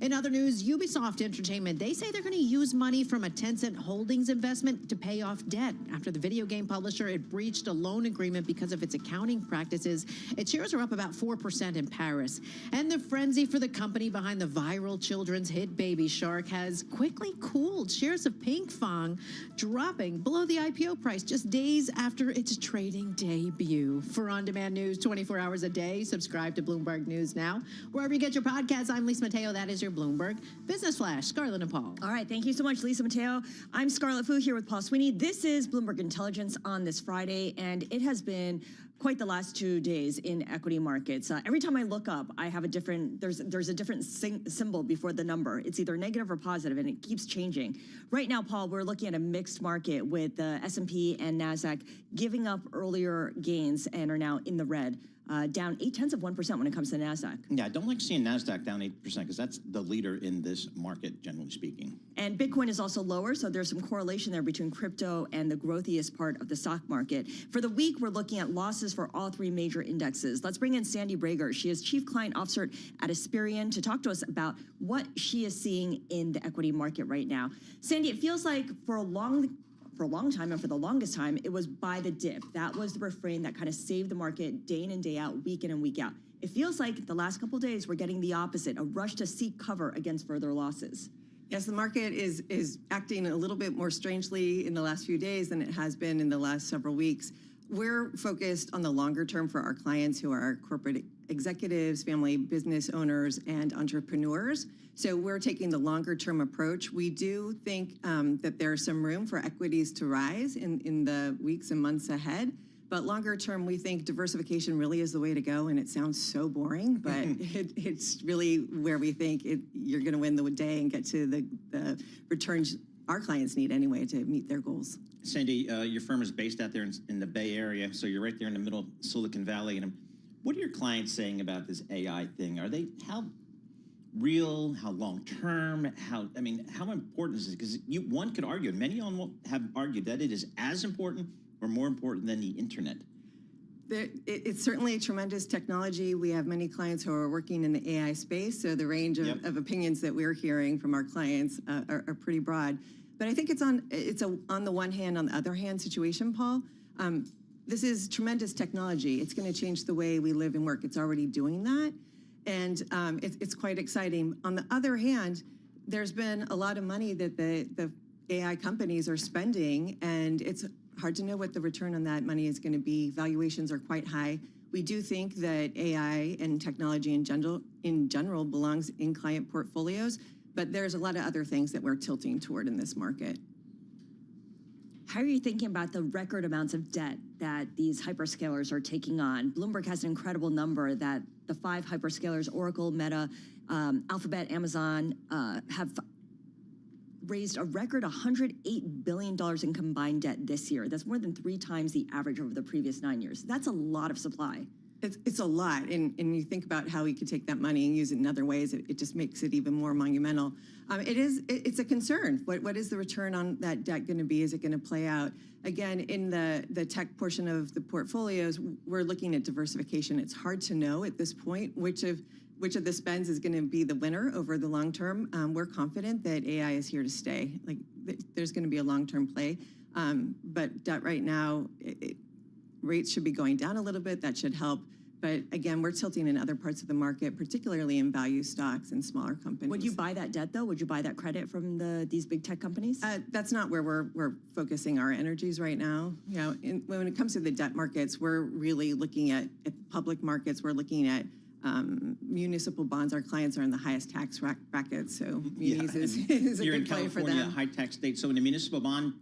Speaker 20: In other news, Ubisoft Entertainment, they say they're going to use money from a Tencent Holdings investment to pay off debt. After the video game publisher, it breached a loan agreement because of its accounting practices. Its shares are up about 4% in Paris. And the frenzy for the company behind the viral children's hit Baby Shark has quickly cooled. Shares of Pinkfong dropping below the IPO price just days after its trading debut. For on-demand news 24 hours a day, subscribe to Bloomberg News Now. Wherever you get your podcasts, I'm Lisa Mateo. That is your Bloomberg Business Flash. Scarlett and Paul.
Speaker 10: All right. Thank you so much, Lisa Mateo. I'm Scarlett Fu here with Paul Sweeney. This is Bloomberg Intelligence on this Friday, and it has been quite the last 2 days in equity markets. Every time I look up, I have a different, there's a different symbol before the number. It's either negative or positive, and it keeps changing. Right now, Paul, we're looking at a mixed market with the S&P and NASDAQ giving up earlier gains and are now in the red. Down 0.8% when it comes to NASDAQ.
Speaker 9: Yeah, I don't like seeing NASDAQ down 8% because that's the leader in this market, generally speaking.
Speaker 10: And Bitcoin is also lower, so there's some correlation there between crypto and the growthiest part of the stock market. For the week, we're looking at losses for all 3 major indexes. Let's bring in Sandy Brager. She is Chief Client Officer at Asperian to talk to us about what she is seeing in the equity market right now. Sandy, it feels like for a long time and for the longest time, it was buy the dip. That was the refrain that kind of saved the market day in and day out, week in and week out. It feels like the last couple of days we're getting the opposite, a rush to seek cover against further losses.
Speaker 3: Yes, the market is acting a little bit more strangely in the last few days than it has been in the last several weeks. We're focused on the longer term for our clients who are our corporate executives, family business owners, and entrepreneurs. So we're taking the longer term approach. We do think that there's some room for equities to rise in the weeks and months ahead. But longer term, we think diversification really is the way to go. And it sounds so boring, but it's really where we think you're going to win the day and get to the returns our clients need anyway to meet their goals.
Speaker 9: Sandy, your firm is based out there in the Bay Area, so you're right there in the middle of Silicon Valley. And what are your clients saying about this AI thing? Are they, how real, how long-term, how important is it? Because one could argue, and many have argued that it is as important or more important than the internet.
Speaker 3: It's certainly a tremendous technology. We have many clients who are working in the AI space, so the range of opinions that we're hearing from our clients are pretty broad. But I think it's on the one hand, on the other hand situation, Paul. This is tremendous technology. It's going to change the way we live and work. It's already doing that, and it's quite exciting. On the other hand, there's been a lot of money that the AI companies are spending, and it's hard to know what the return on that money is going to be. Valuations are quite high. We do think that AI and technology in general belongs in client portfolios, but there's a lot of other things that we're tilting toward in this market.
Speaker 10: How are you thinking about the record amounts of debt that these hyperscalers are taking on? Bloomberg has an incredible number that the 5 hyperscalers, Oracle, Meta, Alphabet, Amazon, have raised a record $108 billion in combined debt this year. That's more than 3 times the average over the previous 9 years. That's a lot of supply.
Speaker 3: It's a lot, and you think about how we could take that money and use it in other ways, it just makes it even more monumental. It's a concern. What is the return on that debt going to be? Is it going to play out? Again, in the tech portion of the portfolios, we're looking at diversification. It's hard to know at this point which of the spends is going to be the winner over the long term. We're confident that AI is here to stay. Like there's going to be a long-term play, but debt right now, rates should be going down a little bit. That should help. But again, we're tilting in other parts of the market, particularly in value stocks and smaller companies.
Speaker 10: Would you buy that debt though? Would you buy that credit from these big tech companies?
Speaker 3: That's not where we're focusing our energies right now. You know, when it comes to the debt markets, we're really looking at public markets. We're looking at municipal bonds. Our clients are in the highest tax brackets, so munis is a good play for them.
Speaker 9: You're in California, high tax state. So in the municipal bond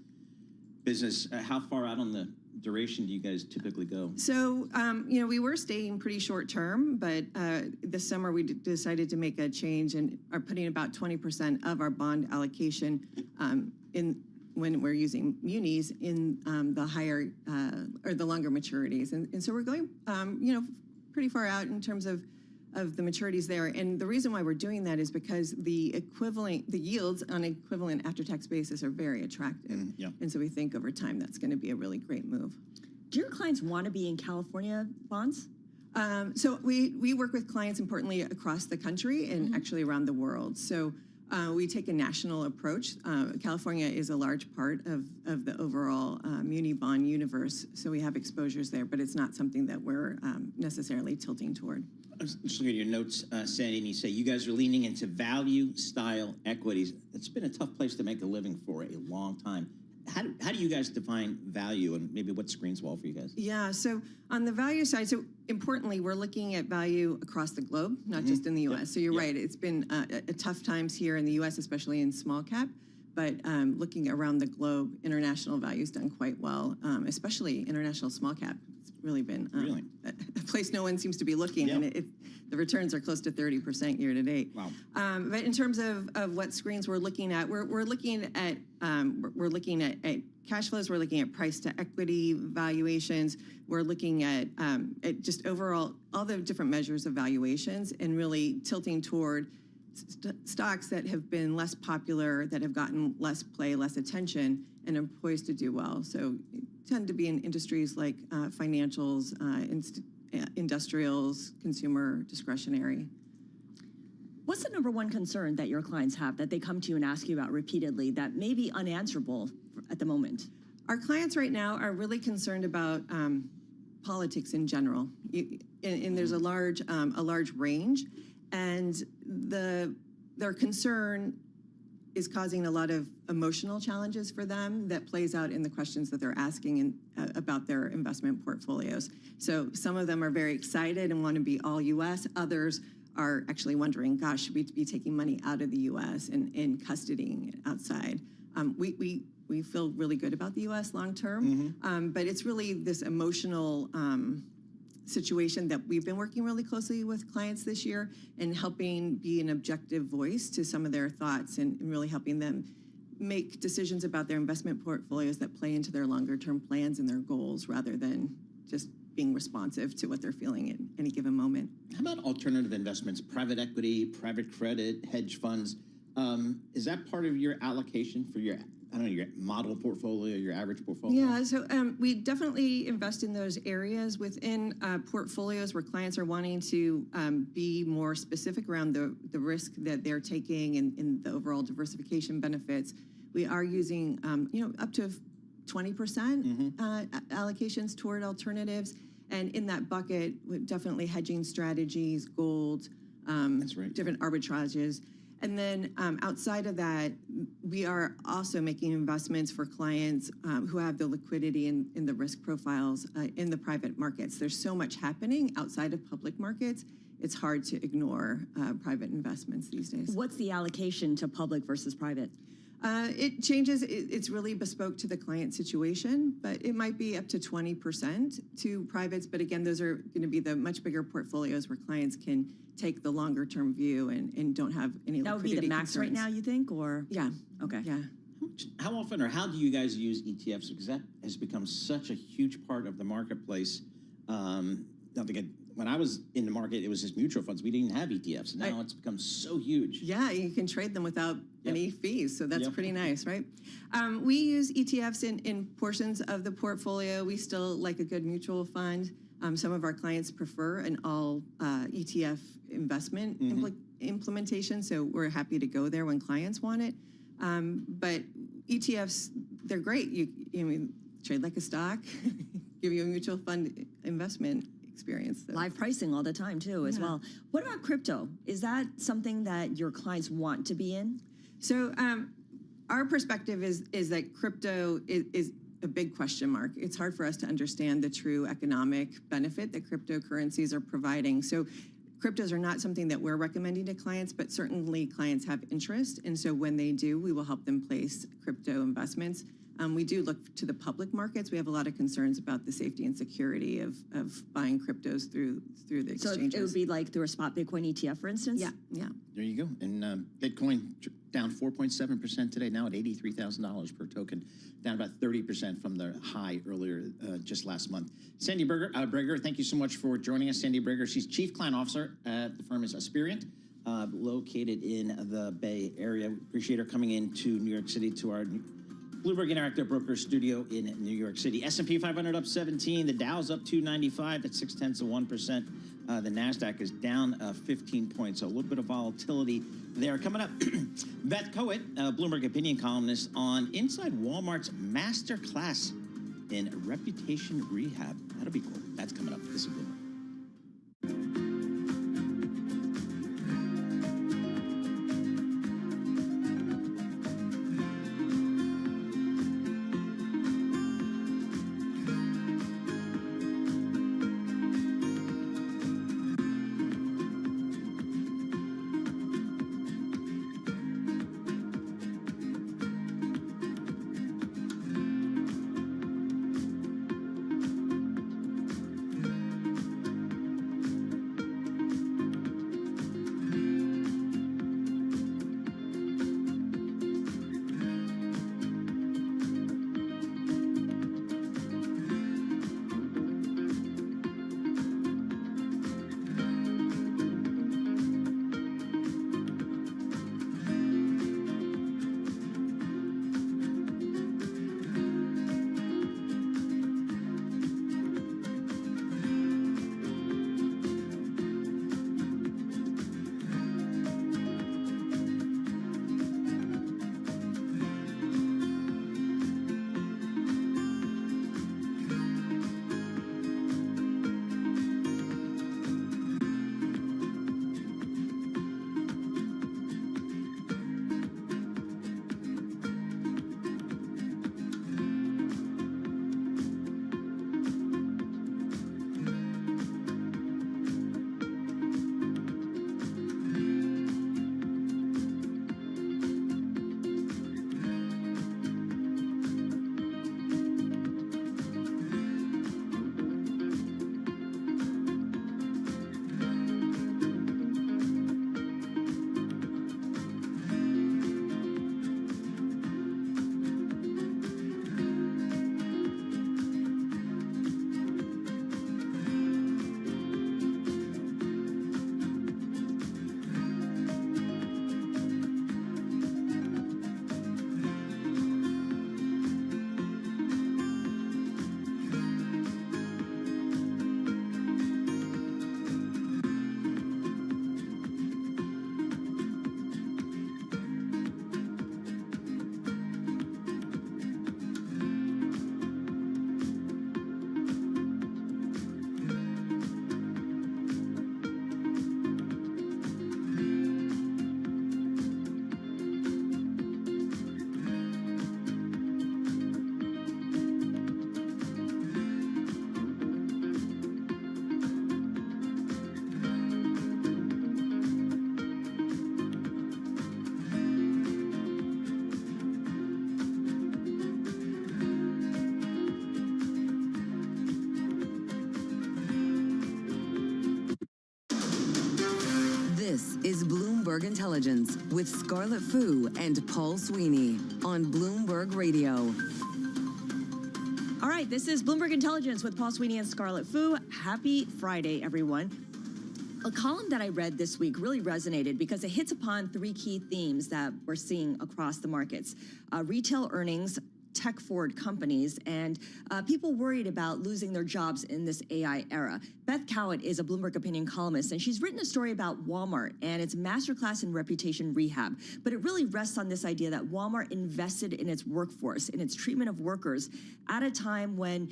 Speaker 9: business, how far out on the duration do you guys typically go?
Speaker 3: So, we were staying pretty short term, but this summer we decided to make a change and are putting about 20% of our bond allocation when we're using munis in the higher or the longer maturities. And so we're going, pretty far out in terms of the maturities there. And the reason why we're doing that is because the yields on an equivalent after-tax basis are very attractive. And so we think over time that's going to be a really great move.
Speaker 10: Do your clients want to be in California bonds?
Speaker 3: So we work with clients importantly across the country and actually around the world. So we take a national approach. California is a large part of the overall muni bond universe. So we have exposures there, but it's not something that we're necessarily tilting toward.
Speaker 9: I was just looking at your notes, Sandy, and you say you guys are leaning into value-style equities. It's been a tough place to make a living for a long time. How do you guys define value, and maybe what screens well for you guys?
Speaker 3: Yeah, so on the value side, so importantly, we're looking at value across the globe, not just in the U.S. So you're right, it's been a tough times here in the U.S., especially in small cap, but looking around the globe, international value's done quite well, especially international small cap. It's really been a place no one seems to be looking, and the returns are close to 30% year to date.
Speaker 9: Wow.
Speaker 3: But in terms of what screens we're looking at, we're looking at cash flows. We're looking at price to equity valuations. We're looking at just overall all the different measures of valuations and really tilting toward stocks that have been less popular, that have gotten less play, less attention, and are poised to do well. So tend to be in industries like financials, industrials, consumer discretionary.
Speaker 10: What's the number one concern that your clients have that they come to you and ask you about repeatedly that may be unanswerable at the moment?
Speaker 3: Our clients right now are really concerned about politics in general. and there's a large range, and their concern is causing a lot of emotional challenges for them that plays out in the questions that they're asking about their investment portfolios. So some of them are very excited and want to be all U.S. Others are actually wondering, gosh, should we be taking money out of the U.S. and custodying it outside? We feel really good about the U.S. long term, but it's really this emotional situation that we've been working really closely with clients this year and helping be an objective voice to some of their thoughts and really helping them make decisions about their investment portfolios that play into their longer term plans and their goals rather than just being responsive to what they're feeling at any given moment.
Speaker 9: How about alternative investments, private equity, private credit, hedge funds? Is that part of your allocation for your, I don't know, your model portfolio, your average portfolio?
Speaker 3: Yeah, so we definitely invest in those areas within portfolios where clients are wanting to be more specific around the risk that they're taking and the overall diversification benefits. We are using, up to 20% allocations toward alternatives. And in that bucket, definitely hedging strategies, gold, different arbitrages. And then outside of that, we are also making investments for clients who have the liquidity and the risk profiles in the private markets. There's so much happening outside of public markets. It's hard to ignore private investments these days.
Speaker 10: What's the allocation to public versus private?
Speaker 3: It changes. It's really bespoke to the client situation, but it might be up to 20% to privates. But again, those are going to be the much bigger portfolios where clients can take the longer term view and don't have any liquidity.
Speaker 10: That would be the max right now, you think, or?
Speaker 3: Yeah.
Speaker 10: Okay.
Speaker 3: Yeah.
Speaker 9: How often or how do you guys use ETFs? Because that has become such a huge part of the marketplace. When I was in the market, it was just mutual funds. We didn't have ETFs. Now it's become so huge.
Speaker 3: Yeah, you can trade them without any fees. So that's pretty nice, right? We use ETFs in portions of the portfolio. We still like a good mutual fund. Some of our clients prefer an all ETF investment implementation. So we're happy to go there when clients want it. But ETFs, they're great. You trade like a stock, give you a mutual fund investment experience. So.
Speaker 10: Live pricing all the time too, as well. What about crypto? Is that something that your clients want to be in?
Speaker 3: So our perspective is that crypto is a big question mark. It's hard for us to understand the true economic benefit that cryptocurrencies are providing. So cryptos are not something that we're recommending to clients, but certainly clients have interest. And so when they do, we will help them place crypto investments. We do look to the public markets. We have a lot of concerns about the safety and security of buying cryptos through the exchanges.
Speaker 10: So it would be like through a spot Bitcoin ETF, for instance?
Speaker 3: Yeah.
Speaker 9: There you go. And Bitcoin down 4.7% today, now at $83,000 per token, down about 30% from the high earlier just last month. Sandy Breger, thank you so much for joining us. Sandy Breger, she's Chief Client Officer at the firm is Aspirant, located in the Bay Area. Appreciate her coming into New York City to our Bloomberg Interactive Broker Studio in New York City. S&P 500 up 17. The Dow's up 295. That's 0.6%. The NASDAQ is down 15 points. So a little bit of volatility there. Coming up, Beth Coet, Bloomberg opinion columnist, on Inside Walmart's master class in reputation rehab. That'll be cool. That's coming up. This is Bloomberg.
Speaker 13: is Bloomberg Intelligence with Scarlett Fu and Paul Sweeney on Bloomberg Radio.
Speaker 10: All right, this is Bloomberg Intelligence with Paul Sweeney and Scarlett Fu. Happy Friday, everyone. A column that I read this week really resonated because it hits upon three key themes that we're seeing across the markets. Retail earnings, tech-forward companies, and people worried about losing their jobs in this AI era. Beth Cowett is a Bloomberg Opinion columnist, and she's written a story about Walmart and its masterclass in reputation rehab. But it really rests on this idea that Walmart invested in its workforce, in its treatment of workers, at a time when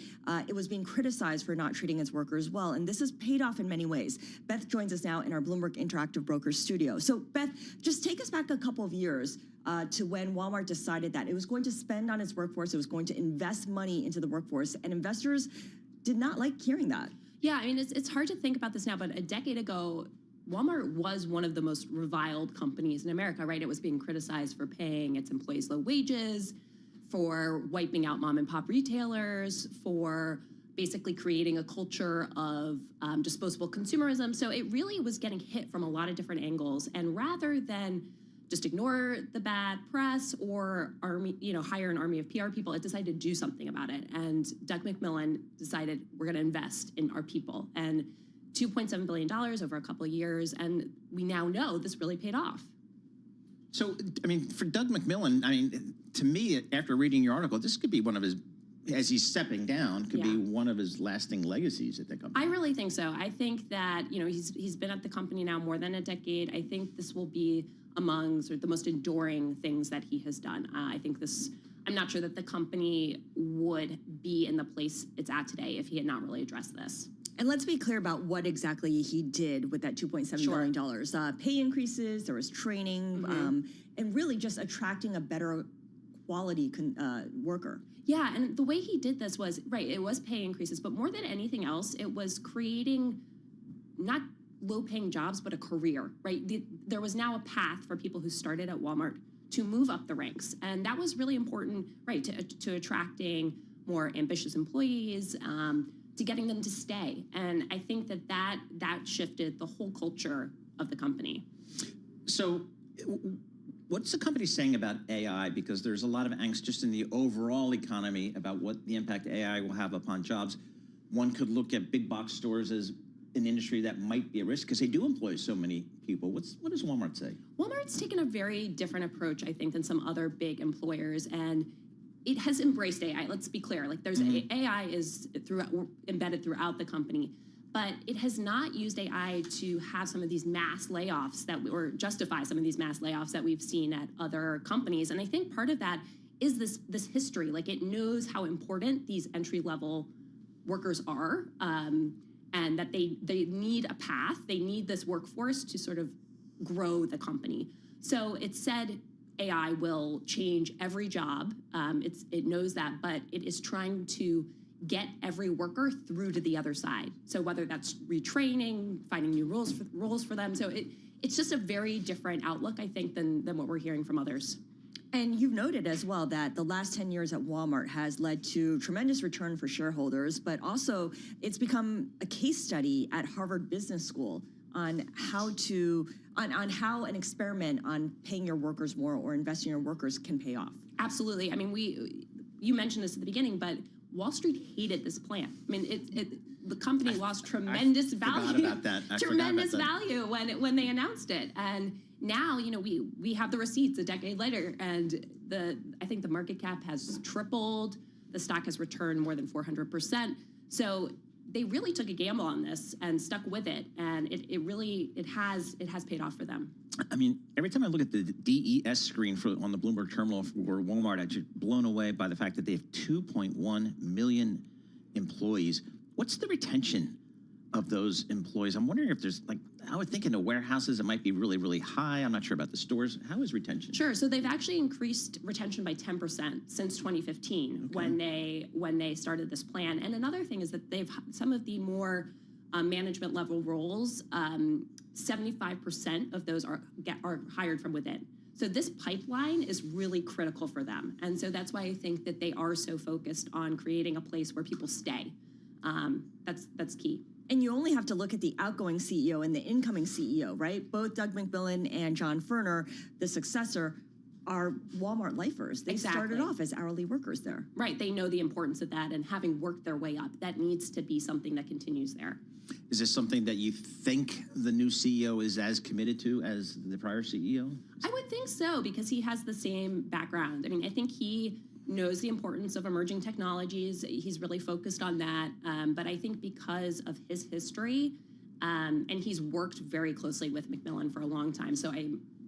Speaker 10: it was being criticized for not treating its workers well. And this has paid off in many ways. Beth joins us now in our Bloomberg Interactive Brokers studio. So, Beth, just take us back a couple of years to when Walmart decided that it was going to spend on its workforce, it was going to invest money into the workforce, and investors did not like hearing that.
Speaker 7: Yeah, I mean, it's hard to think about this now, but a decade ago, Walmart was one of the most reviled companies in America, right? It was being criticized for paying its employees low wages, for wiping out mom and pop retailers, for basically creating a culture of disposable consumerism. So it really was getting hit from a lot of different angles. And rather than just ignore the bad press or hire an army of PR people, it decided to do something about it. And Doug McMillon decided we're going to invest in our people. And $2.7 billion over a couple of years. And we now know this really paid off.
Speaker 9: So, I mean, for Doug McMillon, I mean, to me, after reading your article, this could be one of his, as he's stepping down, could be one of his lasting legacies at the company.
Speaker 7: I really think so. I think that, he's been at the company now more than a decade. I think this will be among sort of the most enduring things that he has done. I think I'm not sure that the company would be in the place it's at today if he had not really addressed this.
Speaker 10: And let's be clear about what exactly he did with that $2.7 billion. Pay increases, there was training, and really just attracting a better quality worker.
Speaker 7: Yeah, and the way he did this was, it was pay increases, but more than anything else, it was creating not low-paying jobs, but a career, right? There was now a path for people who started at Walmart to move up the ranks. And that was really important, right, to attracting more ambitious employees, to getting them to stay. And I think that shifted the whole culture of the company.
Speaker 9: So what's the company saying about AI? Because there's a lot of angst just in the overall economy about what the impact AI will have upon jobs. One could look at big box stores as an industry that might be at risk because they do employ so many people. What does Walmart say?
Speaker 7: Walmart's taken a very different approach, I think, than some other big employers, and it has embraced AI. Let's be clear. Like, there's AI is embedded throughout the company, but it has not used AI to have some of these mass layoffs or justify some of these mass layoffs that we've seen at other companies. And I think part of that is this history. Like, it knows how important these entry-level workers are, and that they need a path. They need this workforce to sort of grow the company. So it said AI will change every job. It knows that, but it is trying to get every worker through to the other side. So whether that's retraining, finding new roles for them. So it's just a very different outlook, I think, than what we're hearing from others.
Speaker 10: And you've noted as well that the last 10 years at Walmart has led to tremendous return for shareholders, but also it's become a case study at Harvard Business School on how an experiment on paying your workers more or investing in your workers can pay off.
Speaker 7: Absolutely. I mean, you mentioned this at the beginning, but Wall Street hated this plan. I mean, the company lost tremendous value.
Speaker 9: Forgot about that.
Speaker 7: Tremendous value when they announced it. And now, we have the receipts a decade later, and I think the market cap has tripled. The stock has returned more than 400%. So they really took a gamble on this and stuck with it, and it has paid off for them.
Speaker 9: I mean, every time I look at the DES screen on the Bloomberg terminal for Walmart, I'm just blown away by the fact that they have 2.1 million employees. What's the retention of those employees? I'm wondering if there's, I would think in the warehouses it might be really, really high. I'm not sure about the stores. How is retention?
Speaker 7: Sure. So they've actually increased retention by 10% since 2015 when they started this plan. And another thing is that they've some of the more management level roles, 75% of those are hired from within. So this pipeline is really critical for them. And so that's why I think that they are so focused on creating a place where people stay. That's key.
Speaker 10: And you only have to look at the outgoing CEO and the incoming CEO, right? Both Doug McMillon and John Furner, the successor, are Walmart lifers. They started off as hourly workers there.
Speaker 7: Right. They know the importance of that, and having worked their way up, that needs to be something that continues there.
Speaker 9: Is this something that you think the new CEO is as committed to as the prior CEO?
Speaker 7: I would think so, because he has the same background. I mean, I think he knows the importance of emerging technologies. He's really focused on that. But I think because of his history, and he's worked very closely with McMillan for a long time, so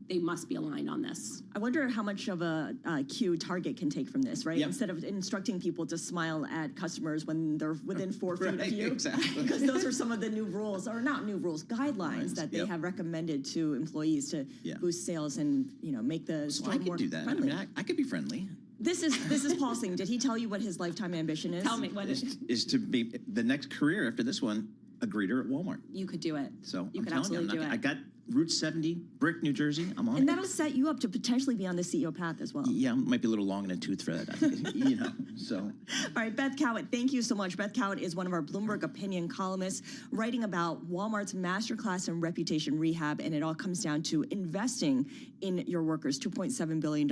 Speaker 7: they must be aligned on this.
Speaker 10: I wonder how much of a cue Target can take from this, right?
Speaker 9: Yep.
Speaker 10: Instead of instructing people to smile at customers when they're within 4 feet of you.
Speaker 9: Exactly.
Speaker 10: Because those are some of the new rules, or not new rules, guidelines that they have recommended to employees to boost sales and make the store
Speaker 9: I could
Speaker 10: more
Speaker 9: do that.
Speaker 10: friendly.
Speaker 9: I mean, I could be friendly.
Speaker 10: This is Paul's thing. Did he tell you what his lifetime ambition is?
Speaker 7: Tell me what
Speaker 9: is to be the next career after this one, a greeter at Walmart.
Speaker 7: You could do it.
Speaker 9: So
Speaker 7: You
Speaker 9: I'm
Speaker 7: could
Speaker 9: telling
Speaker 7: absolutely
Speaker 9: you,
Speaker 7: do it.
Speaker 9: I got Route 70, Brick, New Jersey. I'm on
Speaker 10: And
Speaker 9: it.
Speaker 10: that'll set you up to potentially be on the CEO path as well.
Speaker 9: Yeah, might be a little long in a tooth for that. So.
Speaker 10: All right, Beth Cowett, thank you so much. Beth Cowett is one of our Bloomberg opinion columnists writing about Walmart's masterclass in reputation rehab, and it all comes down to investing in your workers. $2.7 billion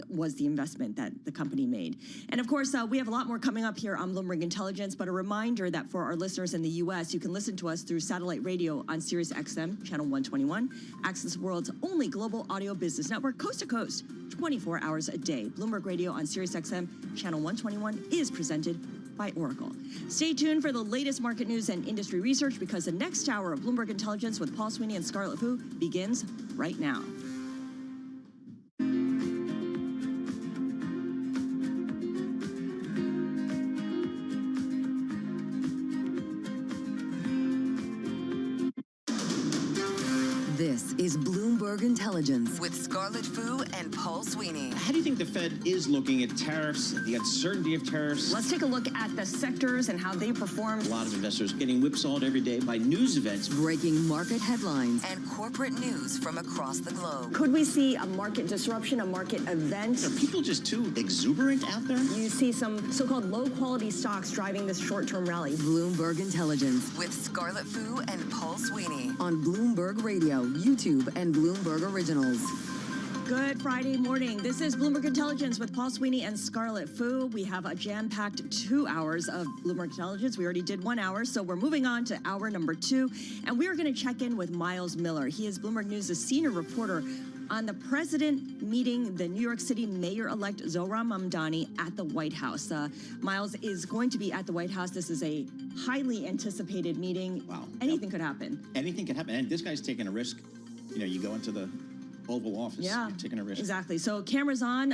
Speaker 10: was the investment that the company made. And of course, we have a lot more coming up here on Bloomberg Intelligence, but a reminder that for our listeners in the U.S., you can listen to us through satellite radio on Sirius XM, channel 121, Access World's only global audio business network, coast to coast, 24 hours a day. Bloomberg Radio on Sirius XM, channel 121 is presented by Oracle. Stay tuned for the latest market news and industry research, because the next hour of Bloomberg Intelligence with Paul Sweeney and Scarlett Fu begins right now.
Speaker 13: This is Bloomberg Intelligence with Scarlett Fu and Paul Sweeney.
Speaker 9: How do you think the Fed is looking at tariffs, the uncertainty of tariffs?
Speaker 10: Let's take a look at the sectors and how they performed.
Speaker 9: A lot of investors getting whipsawed every day by news events.
Speaker 13: Breaking market headlines and corporate news from across the globe.
Speaker 10: Could we see a market disruption, a market event?
Speaker 9: Are people just too exuberant out there?
Speaker 10: You see some so-called low-quality stocks driving this short-term rally.
Speaker 13: Bloomberg Intelligence with Scarlett Fu and Paul Sweeney on Bloomberg Radio, YouTube, and Bloomberg Originals.
Speaker 10: Good Friday morning. This is Bloomberg Intelligence with Paul Sweeney and Scarlett Fu. We have a jam-packed 2 hours of Bloomberg Intelligence. We already did 1 hour, so we're moving on to hour number 2. And we are going to check in with Miles Miller. He is Bloomberg News' senior reporter on the president meeting the New York City mayor-elect Zohran Mamdani at the White House. Miles is going to be at the White House. This is a highly anticipated meeting.
Speaker 9: Wow.
Speaker 10: Anything could happen.
Speaker 9: Anything could happen. And this guy's taking a risk. You go into the Oval Office, you're taking a risk.
Speaker 10: Exactly. So cameras on,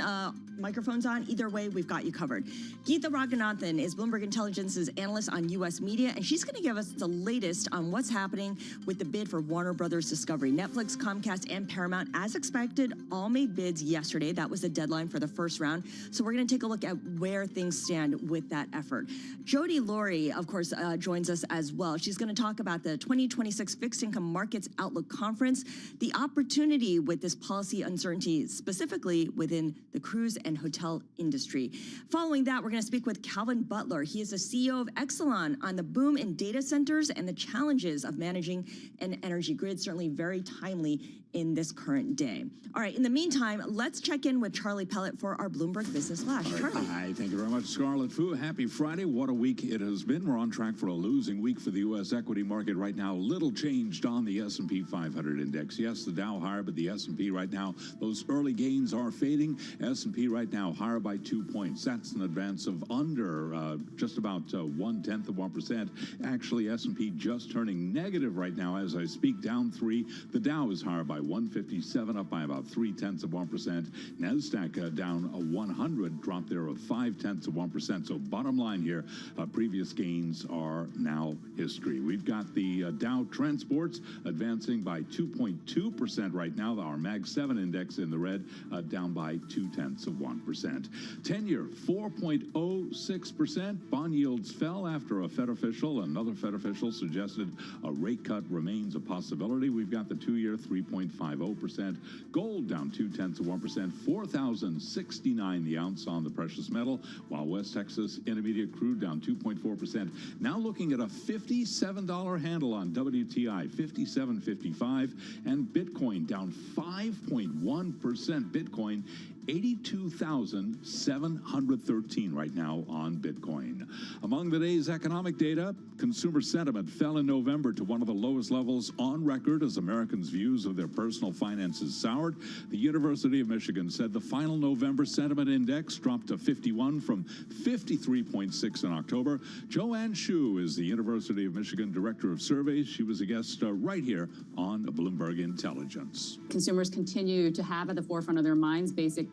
Speaker 10: microphones on. Either way, we've got you covered. Geetha Raghunathan is Bloomberg Intelligence's analyst on U.S. media, and she's going to give us the latest on what's happening with the bid for Warner Brothers Discovery. Netflix, Comcast, and Paramount, as expected, all made bids yesterday. That was the deadline for the first round. So we're going to take a look at where things stand with that effort. Jody Laurie, of course, joins us as well. She's going to talk about the 2026 Fixed Income Markets Outlook Conference, the opportunity with this policy uncertainty, specifically within the cruise and hotel industry. Following that, we're going to speak with Calvin Butler. He is the CEO of Exelon on the boom in data centers and the challenges of managing an energy grid, certainly very timely in this current day. All right, in the meantime, let's check in with Charlie Pellet for our Bloomberg Business Flash. Charlie.
Speaker 8: Hi, thank you very much, Scarlett Fu. Happy Friday. What a week it has been. We're on track for a losing week for the U.S. equity market right now. Little changed on the S&P 500 index. Yes, the Dow higher, but the S&P right now, those early gains are fading. S&P right now higher by 2 points. That's an advance of under just about 0.1%. Actually, S&P just turning negative right now as I speak, down 3. The Dow is higher by 157, up by about 0.3%. NASDAQ down a 100, drop there of 0.5%. So bottom line here, previous gains are now history. We've got the Dow Transports advancing by 2.2% right now. Our Mag 7 index in the red, down by 0.2%. 10-year, 4.06%. Bond yields fell after another Fed official suggested a rate cut remains a possibility. We've got the 2-year, 3.5%. 0.50%. Gold down 0.2%, 4,069 the ounce on the precious metal, while West Texas Intermediate crude down 2.4%. Now looking at a $57 handle on WTI, 57.55, and Bitcoin down 5.1%. Bitcoin 82,713 right now on Bitcoin. Among the day's economic data, consumer sentiment fell in November to one of the lowest levels on record as Americans' views of their personal finances soured. The University of Michigan said the final November sentiment index dropped to 51 from 53.6 in October. Joanne Shu is the University of Michigan Director of Surveys. She was a guest right here on Bloomberg Intelligence.
Speaker 5: Consumers continue to have at the forefront of their minds basic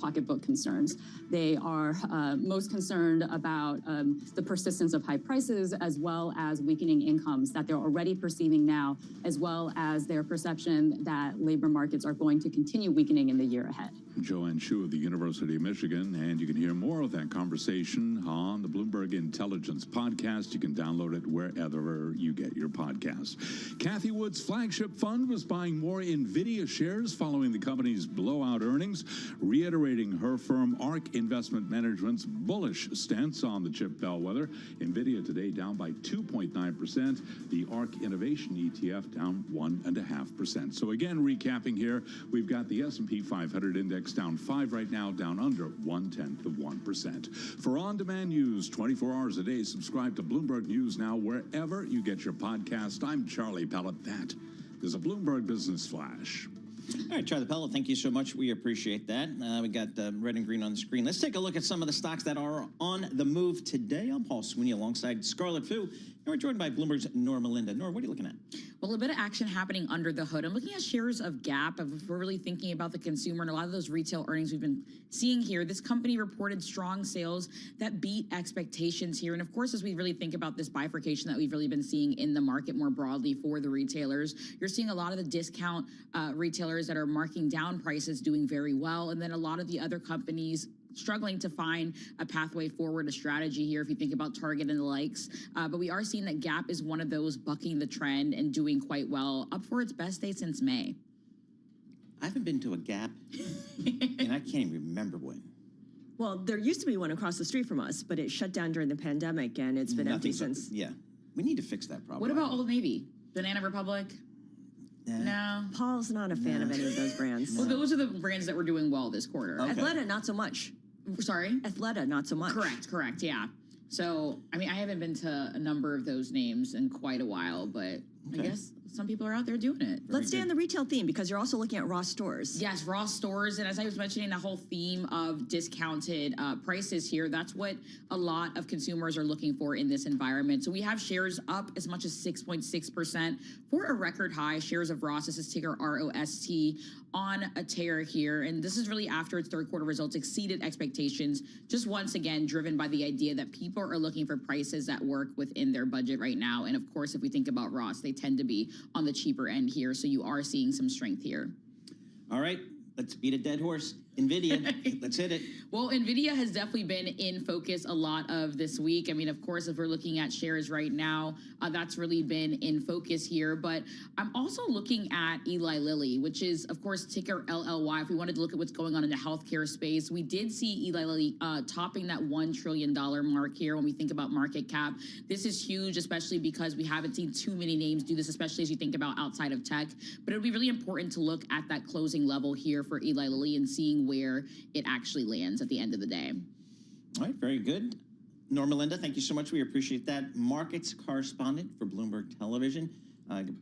Speaker 5: pocketbook concerns. They are most concerned about the persistence of high prices as well as weakening incomes that they're already perceiving now, as well as their perception that labor markets are going to continue weakening in the year ahead.
Speaker 8: Joanne Shu of the University of Michigan, and you can hear more of that conversation on the Bloomberg Intelligence podcast. You can download it wherever you get your podcasts. Cathie Wood's flagship fund was buying more NVIDIA shares following the company's blowout earnings, reiterating her firm ARK Investment Management's bullish stance on the chip bellwether. NVIDIA today down by 2.9%. The ARK Innovation ETF down 1.5%. So again, recapping here, we've got the S&P 500 index down 5 right now, down under 0.1%. For on-demand news 24 hours a day, subscribe to Bloomberg News Now wherever you get your podcast. I'm Charlie Pellet. That is a Bloomberg Business Flash.
Speaker 9: All right, Charlie Pellet, thank you so much. We appreciate that. We got red and green on the screen. Let's take a look at some of the stocks that are on the move today. I'm Paul Sweeney alongside Scarlett Fu, and we're joined by Bloomberg's Nora Melinda. Nora, what are you looking at?
Speaker 14: Well, a bit of action happening under the hood. I'm looking at shares of Gap. If we're really thinking about the consumer and a lot of those retail earnings we've been seeing here, this company reported strong sales that beat expectations here. And of course, as we really think about this bifurcation that we've really been seeing in the market more broadly for the retailers, you're seeing a lot of the discount retailers that are marking down prices doing very well. And then a lot of the other companies struggling to find a pathway forward, a strategy here, if you think about Target and the likes. But we are seeing that Gap is one of those bucking the trend and doing quite well, up for its best day since May.
Speaker 9: I haven't been to a Gap, and I can't even remember when.
Speaker 10: Well, there used to be one across the street from us, but it shut down during the pandemic, and it's been empty since.
Speaker 9: Yeah, we need to fix that problem.
Speaker 14: What about Old Navy? Banana Republic? No.
Speaker 10: Paul's not a fan of any of those brands.
Speaker 14: Well, those are the brands that were doing well this quarter.
Speaker 10: Okay. Athleta, not so much.
Speaker 14: Sorry?
Speaker 10: Athleta, not so much.
Speaker 14: Correct, yeah. So, I mean, I haven't been to a number of those names in quite a while, but I guess some people are out there doing it.
Speaker 10: Let's stay on the retail theme because you're also looking at Ross Stores.
Speaker 14: Yes, Ross Stores. And as I was mentioning, the whole theme of discounted prices here, that's what a lot of consumers are looking for in this environment. So we have shares up as much as 6.6% for a record high. Shares of Ross, this is ticker ROST, on a tear here. And this is really after its third quarter results exceeded expectations, just once again driven by the idea that people are looking for prices that work within their budget right now. And of course, if we think about Ross, they tend to be on the cheaper end here. So you are seeing some strength here.
Speaker 9: All right, let's beat a dead horse. NVIDIA, let's hit it.
Speaker 14: Well, NVIDIA has definitely been in focus a lot of this week. I mean, of course, if we're looking at shares right now, that's really been in focus here. But I'm also looking at Eli Lilly, which is, of course, ticker LLY. If we wanted to look at what's going on in the healthcare space, we did see Eli Lilly topping that $1 trillion mark here when we think about market cap. This is huge, especially because we haven't seen too many names do this, especially as you think about outside of tech. But it'll be really important to look at that closing level here for Eli Lilly and seeing where it actually lands at the end of the day.
Speaker 9: All right, very good. Nora Melinda, thank you so much. We appreciate that. Markets correspondent for Bloomberg Television,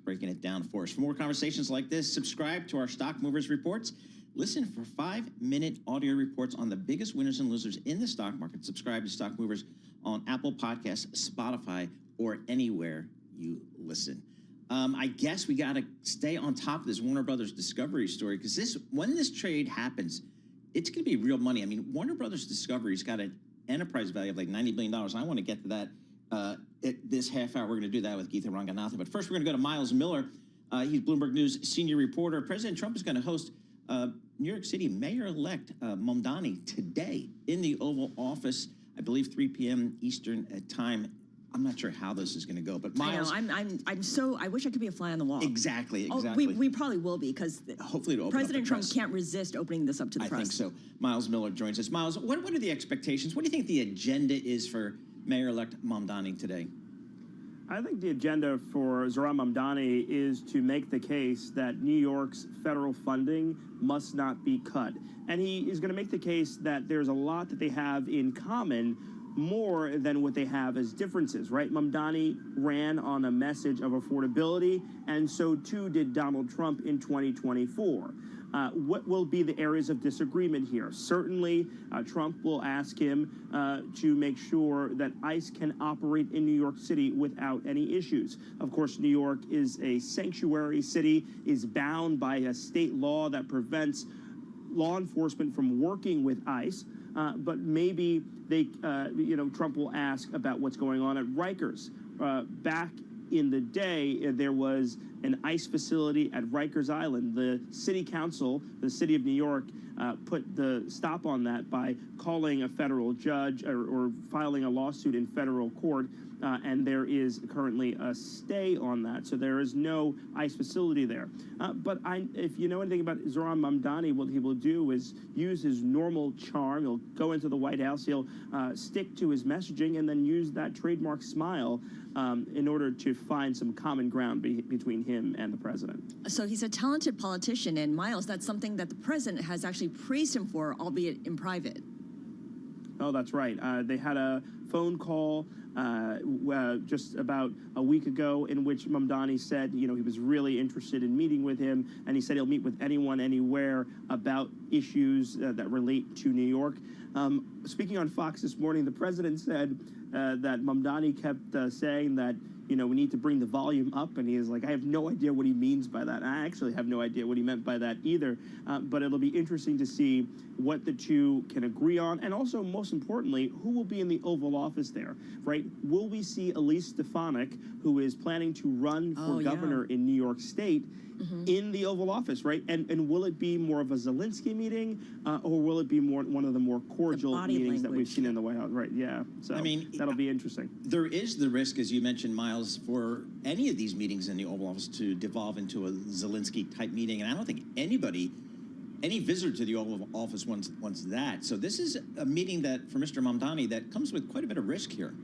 Speaker 9: breaking it down for us. For more conversations like this, subscribe to our Stock Movers Reports. Listen for 5-minute audio reports on the biggest winners and losers in the stock market. Subscribe to Stock Movers on Apple Podcasts, Spotify, or anywhere you listen. I guess we got to stay on top of this Warner Brothers Discovery story because when this trade happens, it's going to be real money. I mean, Warner Brothers Discovery's got an enterprise value of like $90 billion. And I want to get to that this half hour. We're going to do that with Geetha Ranganathan. But first, we're going to go to Miles Miller. He's Bloomberg News senior reporter. President Trump is going to host New York City Mayor-elect Mamdani today in the Oval Office, I believe 3 p.m. Eastern time. I'm not sure how this is going to go, but
Speaker 10: I know.
Speaker 9: Miles,
Speaker 10: I wish I could be a fly on the wall.
Speaker 9: Exactly.
Speaker 10: Oh, we probably will be, because
Speaker 9: hopefully it'll open
Speaker 10: President
Speaker 9: up the
Speaker 10: Trump
Speaker 9: press.
Speaker 10: can't resist opening this up to the press.
Speaker 9: I think so. Miles Miller joins us. Miles, what are the expectations? What do you think the agenda is for Mayor-elect Mamdani today?
Speaker 18: I think the agenda for Zohran Mamdani is to make the case that New York's federal funding must not be cut. And he is going to make the case that there's a lot that they have in common, more than what they have as differences, right? Mamdani ran on a message of affordability, and so too did Donald Trump in 2024. What will be the areas of disagreement here? Certainly, Trump will ask him to make sure that ICE can operate in New York City without any issues. Of course, New York is a sanctuary city, is bound by a state law that prevents law enforcement from working with ICE. But maybe Trump will ask about what's going on at Rikers. Back in the day, there was an ICE facility at Rikers Island. The city council, the city of New York, put the stop on that by calling a federal judge or filing a lawsuit in federal court. And there is currently a stay on that, so there is no ICE facility there. But if you know anything about Zohran Mamdani, what he will do is use his normal charm. He'll go into the White House, he'll stick to his messaging, and then use that trademark smile in order to find some common ground between him and the president.
Speaker 10: So he's a talented politician, and Miles, that's something that the president has actually praised him for, albeit in private.
Speaker 18: Oh, that's right. They had a phone call just about a week ago in which Mamdani said, he was really interested in meeting with him, and he said he'll meet with anyone, anywhere about issues that relate to New York. Speaking on Fox this morning, the president said that Mamdani kept saying that, we need to bring the volume up, and he is like, I have no idea what he means by that. I actually have no idea what he meant by that either, but it'll be interesting to see what the two can agree on, and also, most importantly, who will be in the Oval Office there, right? Will we see Elise Stefanik, who is planning to run for governor in New York State, in the Oval Office, right? And will it be more of a Zelensky meeting, or will it be one of the more cordial meetings that we've seen in the White House? Right, yeah. So that'll be interesting.
Speaker 9: There is the risk, as you mentioned, Miles, for any of these meetings in the Oval Office to devolve into a Zelensky-type meeting, and I don't think any visitor to the Oval Office wants that. So this is a meeting that, for Mr. Mamdani, that comes with quite a bit of risk here.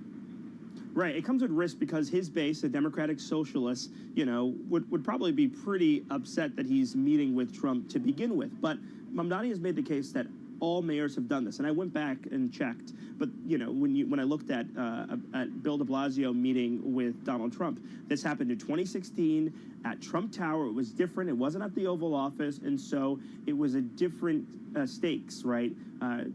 Speaker 18: Right, it comes with risk because his base, the Democratic Socialists, would probably be pretty upset that he's meeting with Trump to begin with. But Mamdani has made the case that all mayors have done this, and I went back and checked. But when I looked at Bill de Blasio meeting with Donald Trump, this happened in 2016 at Trump Tower. It was different. It wasn't at the Oval Office, and so it was a different stakes, right,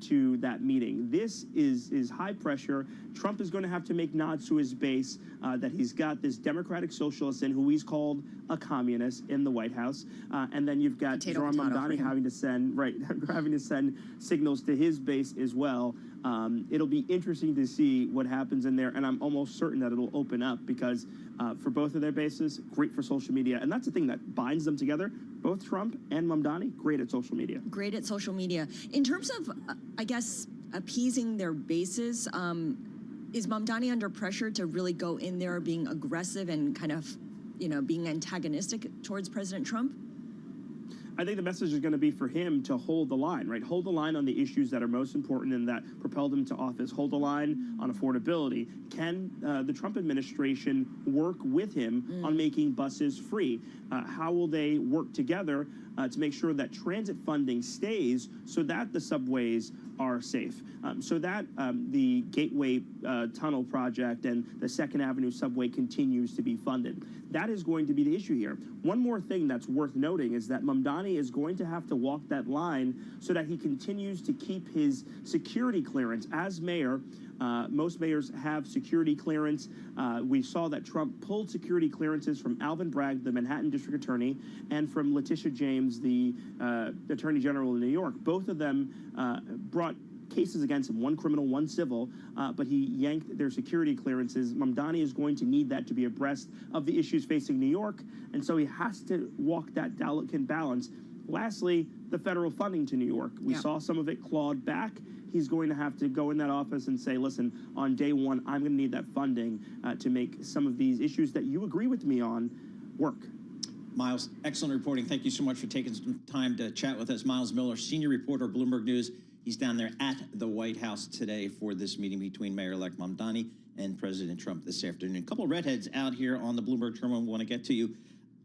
Speaker 18: to that meeting. This is high pressure. Trump is going to have to make nods to his base that he's got this Democratic Socialist in, who he's called a communist, in the White House, and then you've got Zohran Mamdani having to send signals to his base as well. It'll be interesting to see what happens in there, and I'm almost certain that it'll open up because for both of their bases, great for social media, and that's the thing that binds them together. Both Trump and Mamdani, great at social media.
Speaker 10: Great at social media. In terms of, I guess, appeasing their bases, is Mamdani under pressure to really go in there being aggressive and kind of, being antagonistic towards President Trump?
Speaker 18: I think the message is going to be for him to hold the line, right? Hold the line on the issues that are most important and that propelled him to office. Hold the line on affordability. Can the Trump administration work with him on making buses free? How will they work together to make sure that transit funding stays so that the subways are safe, so that the Gateway Tunnel project and the 2nd Avenue subway continues to be funded? That is going to be the issue here. One more thing that's worth noting is that Mamdani is going to have to walk that line so that he continues to keep his security clearance. As mayor, most mayors have security clearance. We saw that Trump pulled security clearances from Alvin Bragg, the Manhattan District Attorney, and from Letitia James, the Attorney General of New York. Both of them brought cases against him, one criminal, one civil, but he yanked their security clearances. Mamdani is going to need that to be abreast of the issues facing New York, and so he has to walk that delicate balance. Lastly, the federal funding to New York. We saw some of it clawed back. he's going to have to go in that office and say, listen, on day one, I'm going to need that funding to make some of these issues that you agree with me on work.
Speaker 9: Miles, excellent reporting. Thank you so much for taking some time to chat with us. Miles Miller, senior reporter, Bloomberg News. He's down there at the White House today for this meeting between Mayor-elect Mamdani and President Trump this afternoon. A couple of redheads out here on the Bloomberg terminal we want to get to you.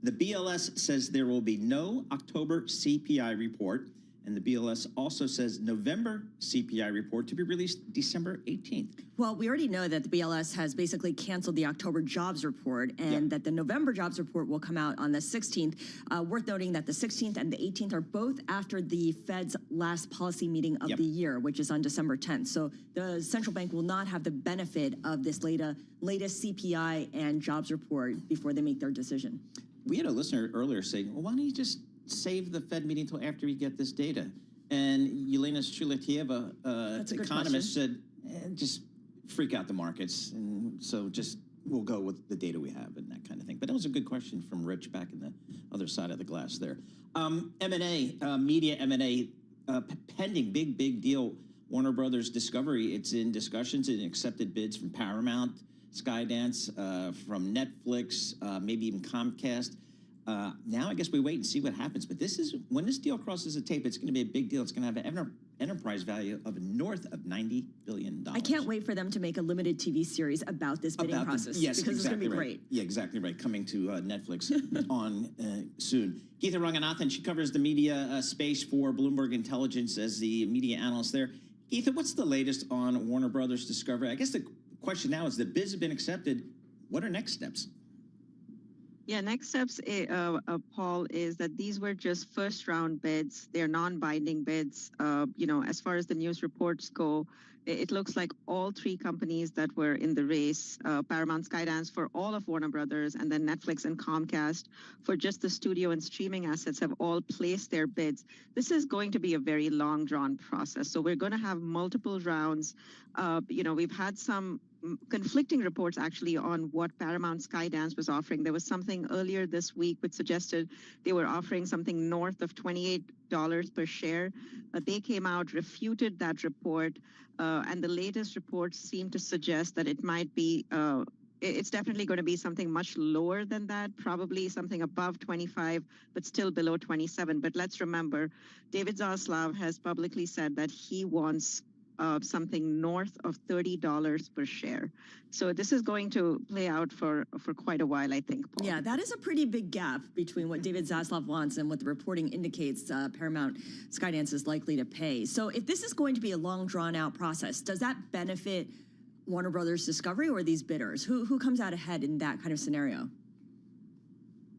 Speaker 9: The BLS says there will be no October CPI report, and the BLS also says November CPI report to be released December 18th.
Speaker 10: Well, we already know that the BLS has basically canceled the October jobs report and that the November jobs report will come out on the 16th. Worth noting that the 16th and the 18th are both after the Fed's last policy meeting of the year, which is on December 10th. So the central bank will not have the benefit of this latest CPI and jobs report before they make their decision.
Speaker 9: We had a listener earlier saying, well, why don't you just save the Fed meeting until after we get this data? And Yelena Shuletieva, economist, said, just freak out the markets. And so just we'll go with the data we have and that kind of thing. But that was a good question from Rich back in the other side of the glass there. M&A, media M&A, pending, big deal. Warner Brothers Discovery, it's in discussions and accepted bids from Paramount, Skydance, from Netflix, maybe even Comcast. Now I guess we wait and see what happens. But this is, when this deal crosses the tape, it's going to be a big deal. It's going to have an enterprise value of north of $90 billion.
Speaker 10: I can't wait for them to make a limited TV series about this bidding process.
Speaker 9: Yes,
Speaker 10: because
Speaker 9: exactly
Speaker 10: it's going to be
Speaker 9: right.
Speaker 10: great.
Speaker 9: Yeah, exactly right. Coming to Netflix on soon. Geetha Ranganathan, she covers the media space for Bloomberg Intelligence as the media analyst there. Geetha, what's the latest on Warner Brothers Discovery? I guess the question now is the bids have been accepted. What are next steps?
Speaker 19: Yeah, next steps, Paul, is that these were just first round bids. They're non-binding bids. As far as the news reports go, it looks like all three companies that were in the race, Paramount, Skydance for all of Warner Brothers, and then Netflix and Comcast for just the studio and streaming assets have all placed their bids. This is going to be a very long drawn process. So we're going to have multiple rounds. We've had some conflicting reports actually on what Paramount Skydance was offering. There was something earlier this week which suggested they were offering something north of $28 per share. They came out, refuted that report, and the latest reports seem to suggest that it might be it's definitely going to be something much lower than that, probably something above 25, but still below 27. But let's remember, David Zaslav has publicly said that he wants something north of $30 per share. So this is going to play out for quite a while, I think, Paul.
Speaker 10: Yeah, that is a pretty big gap between what David Zaslav wants and what the reporting indicates Paramount Skydance is likely to pay. So if this is going to be a long, drawn-out process, does that benefit Warner Brothers Discovery or these bidders? Who comes out ahead in that kind of scenario?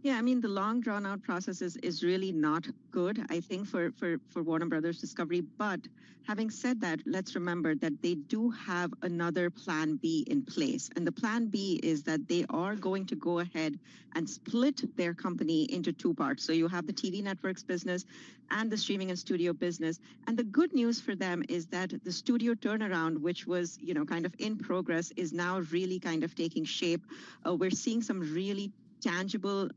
Speaker 19: Yeah, I mean, the long drawn-out process is really not good, I think, for Warner Brothers Discovery. But having said that, let's remember that they do have another plan B in place. And the plan B is that they are going to go ahead and split their company into two parts. So you have the TV networks business and the streaming and studio business. And the good news for them is that the studio turnaround, which was, kind of in progress, is now really kind of taking shape. We're seeing some really tangible,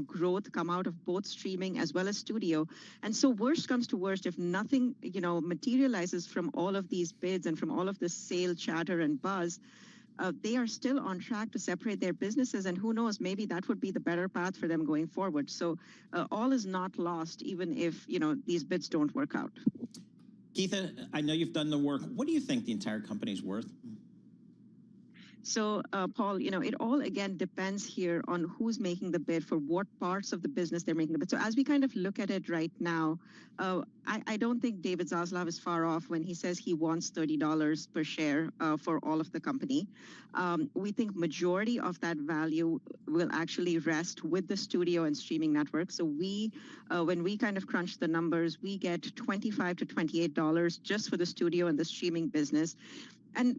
Speaker 19: growth come out of both streaming as well as studio. And so worst comes to worst, if nothing, materializes from all of these bids and from all of this sale chatter and buzz, they are still on track to separate their businesses. And who knows, maybe that would be the better path for them going forward. So all is not lost, even if, these bids don't work out.
Speaker 9: Geetha, I know you've done the work. What do you think the entire company's worth?
Speaker 19: So, Paul, it all, again, depends here on who's making the bid for what parts of the business they're making the bid. So as we kind of look at it right now, I don't think David Zaslav is far off when he says he wants $30 per share for all of the company. We think majority of that value will actually rest with the studio and streaming network. So when we kind of crunch the numbers, we get $25 to $28 just for the studio and the streaming business.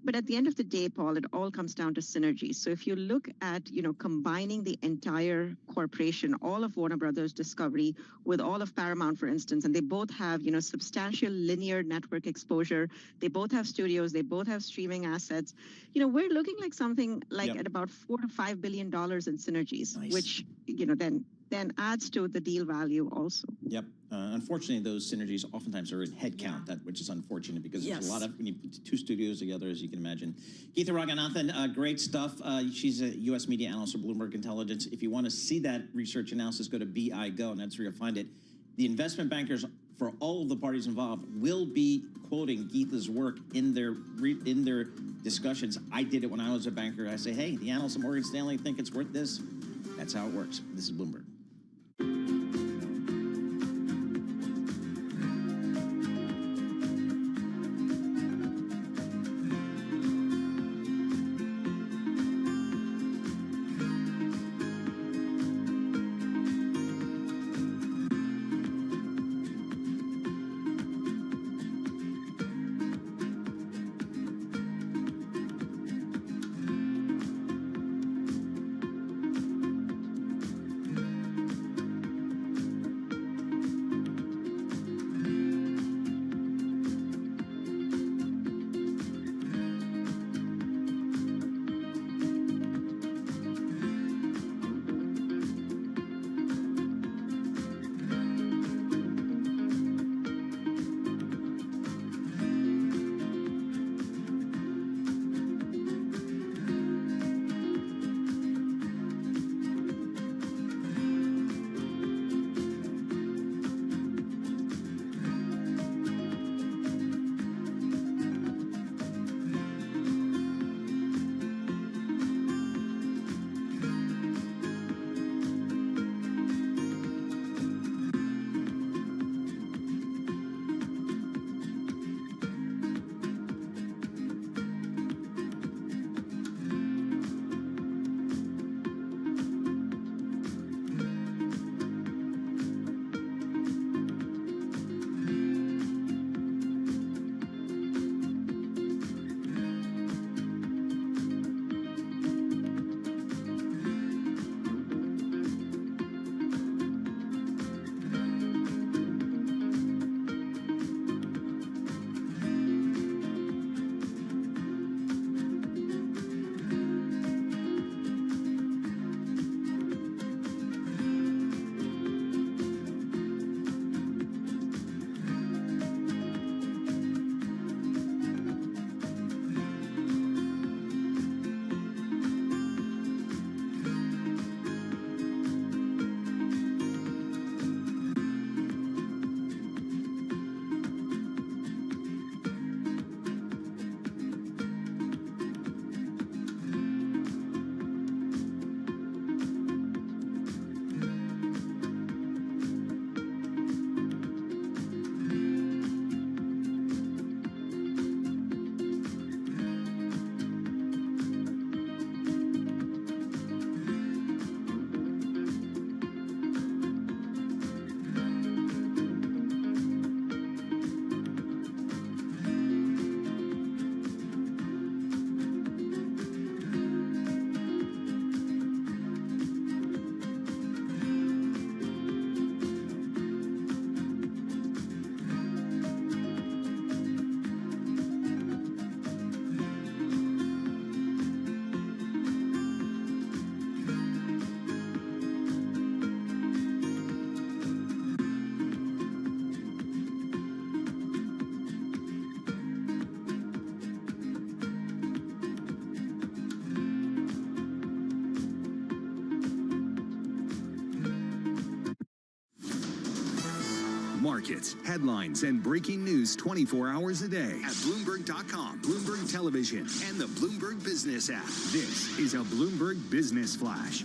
Speaker 19: But at the end of the day, Paul, it all comes down to synergies. So if you look at, combining the entire corporation, all of Warner Brothers Discovery with all of Paramount, for instance, and they both have, substantial linear network exposure. They both have studios. They both have streaming assets. We're looking like something like at about $4 to $5 billion in synergies, which, then then adds to the deal value also.
Speaker 9: Yep. Unfortunately, those synergies oftentimes are in headcount, which is unfortunate because there's a lot of, when you put two studios together, as you can imagine. Geetha Raghunathan, great stuff. She's a U.S. media analyst for Bloomberg Intelligence. If you want to see that research analysis, go to BIGO, and that's where you'll find it. The investment bankers for all of the parties involved will be quoting Geetha's work in their discussions. I did it when I was a banker. I say, hey, the analysts at Morgan Stanley think it's worth this. That's how it works. This is Bloomberg.
Speaker 15: Markets, headlines, and breaking news 24 hours a day at Bloomberg.com, Bloomberg Television, and the Bloomberg Business app. This is a Bloomberg Business Flash.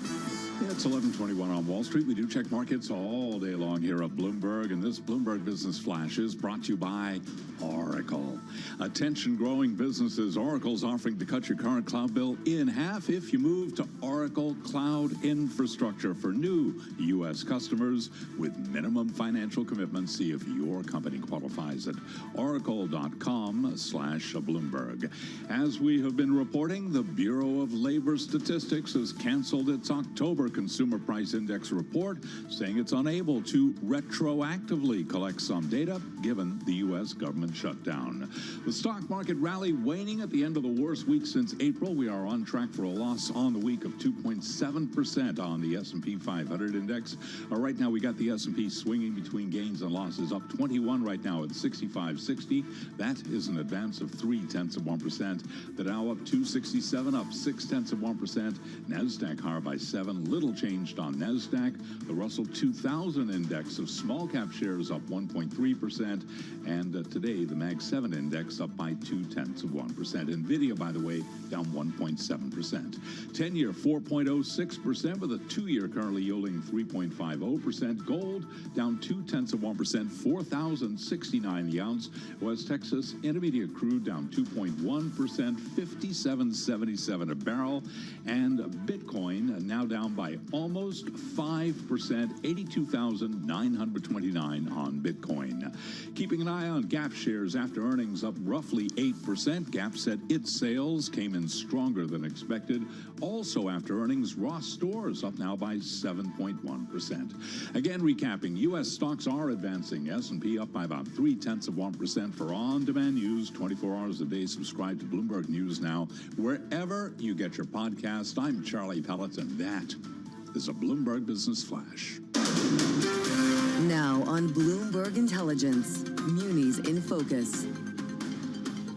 Speaker 8: Yeah, it's 11:21 on Wall Street. We do check markets all day long here at Bloomberg, and this Bloomberg Business Flash is brought to you by Oracle. Attention growing businesses, Oracle's offering to cut your current cloud bill in half if you move to Oracle Cloud Infrastructure for new U.S. customers with minimum financial commitments. See if your company qualifies at oracle.com/Bloomberg. As we have been reporting, the Bureau of Labor Statistics has canceled its October October Consumer Price Index report, saying it's unable to retroactively collect some data given the U.S. government shutdown. The stock market rally waning at the end of the worst week since April. We are on track for a loss on the week of 2.7% on the S&P 500 index. Right now, we got the S&P swinging between gains and losses, up 21 right now at 65.60. That is an advance of 0.3%. The Dow up 267, up 0.6%. NASDAQ higher by 7, little changed on NASDAQ. The Russell 2000 index of small cap shares up 1.3%. And today, the Mag 7 index up by 0.2%. NVIDIA, by the way, down 1.7%. 10-year 4.06%, with a 2-year currently yielding 3.50%. Gold down 0.2%, 4,069 the ounce. West Texas Intermediate crude down 2.1%, 57.77 a barrel. And Bitcoin now down by almost 5%, 82,929 on Bitcoin. Keeping an eye on Gap shares after earnings up roughly 8%. Gap said its sales came in stronger than expected. Also after earnings, Ross Stores up now by 7.1%. Again, recapping, U.S. stocks are advancing. S&P up by about 0.3% for on-demand news 24 hours a day. Subscribe to Bloomberg News Now wherever you get your podcast. I'm Charlie Pellet, and that is a Bloomberg Business Flash.
Speaker 13: Now on Bloomberg Intelligence, Munis in Focus.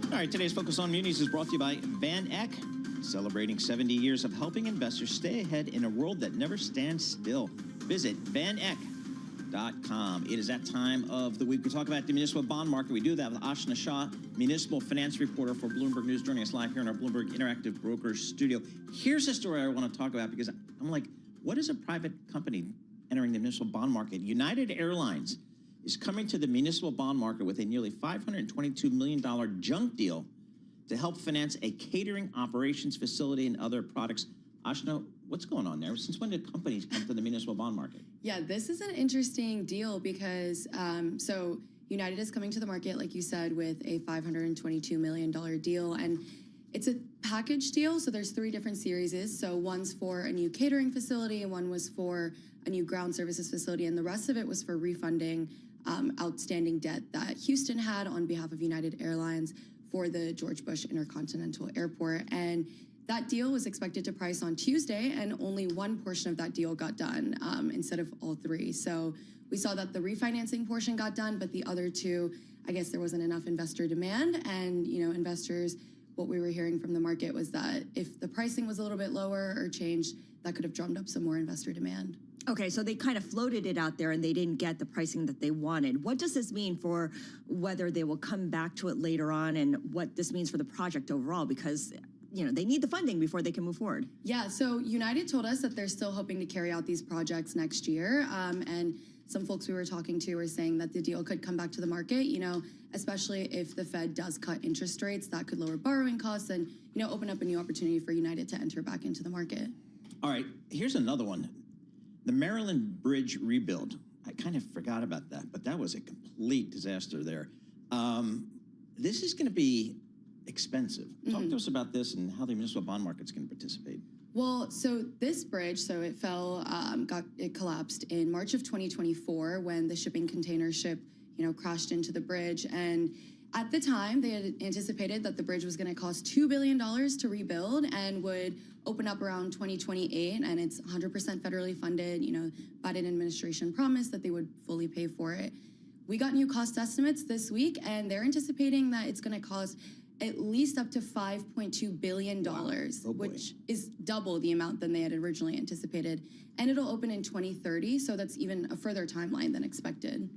Speaker 9: All right, today's Focus on Munis is brought to you by Van Eck, celebrating 70 years of helping investors stay ahead in a world that never stands still. Visit vaneck.com. It is that time of the week we talk about the municipal bond market. We do that with Ashna Shah, municipal finance reporter for Bloomberg News, joining us live here in our Bloomberg Interactive Brokers studio. Here's a story I want to talk about because I'm like, what is a private company entering the municipal bond market? United Airlines is coming to the municipal bond market with a nearly $522 million junk deal to help finance a catering operations facility and other products. Ashna, what's going on there? Since when did companies come to the municipal bond market?
Speaker 21: Yeah, this is an interesting deal because so United is coming to the market, like you said, with a $522 million deal. And it's a package deal. So there's 3 different series. So one's for a new catering facility, and one was for a new ground services facility. And the rest of it was for refunding outstanding debt that Houston had on behalf of United Airlines for the George Bush Intercontinental Airport. And that deal was expected to price on Tuesday, and only one portion of that deal got done instead of all 3. So we saw that the refinancing portion got done, but the other 2, I guess there wasn't enough investor demand. And, you know, investors, what we were hearing from the market was that if the pricing was a little bit lower or changed, that could have drummed up some more investor demand.
Speaker 10: Okay, so they kind of floated it out there and they didn't get the pricing that they wanted. What does this mean for whether they will come back to it later on, and what this means for the project overall? Because, you know, they need the funding before they can move forward.
Speaker 21: Yeah, so United told us that they're still hoping to carry out these projects next year. And some folks we were talking to were saying that the deal could come back to the market, you know, especially if the Fed does cut interest rates. That could lower borrowing costs and, you know, open up a new opportunity for United to enter back into the market.
Speaker 9: All right, here's another one. The Maryland Bridge rebuild. I kind of forgot about that, but that was a complete disaster there. This is going to be expensive. Talk to us about this and how the municipal bond market's going to participate.
Speaker 21: Well, so this bridge, so it fell, it collapsed in March of 2024 when the shipping container ship, you know, crashed into the bridge. And at the time, they had anticipated that the bridge was going to cost $2 billion to rebuild and would open up around 2028, and it's 100% federally funded. You know, Biden administration promised that they would fully pay for it. We got new cost estimates this week, and they're anticipating that it's going to cost at least up to $5.2 billion, which is double the amount than they had originally anticipated. And it'll open in 2030, so that's even a further timeline than expected.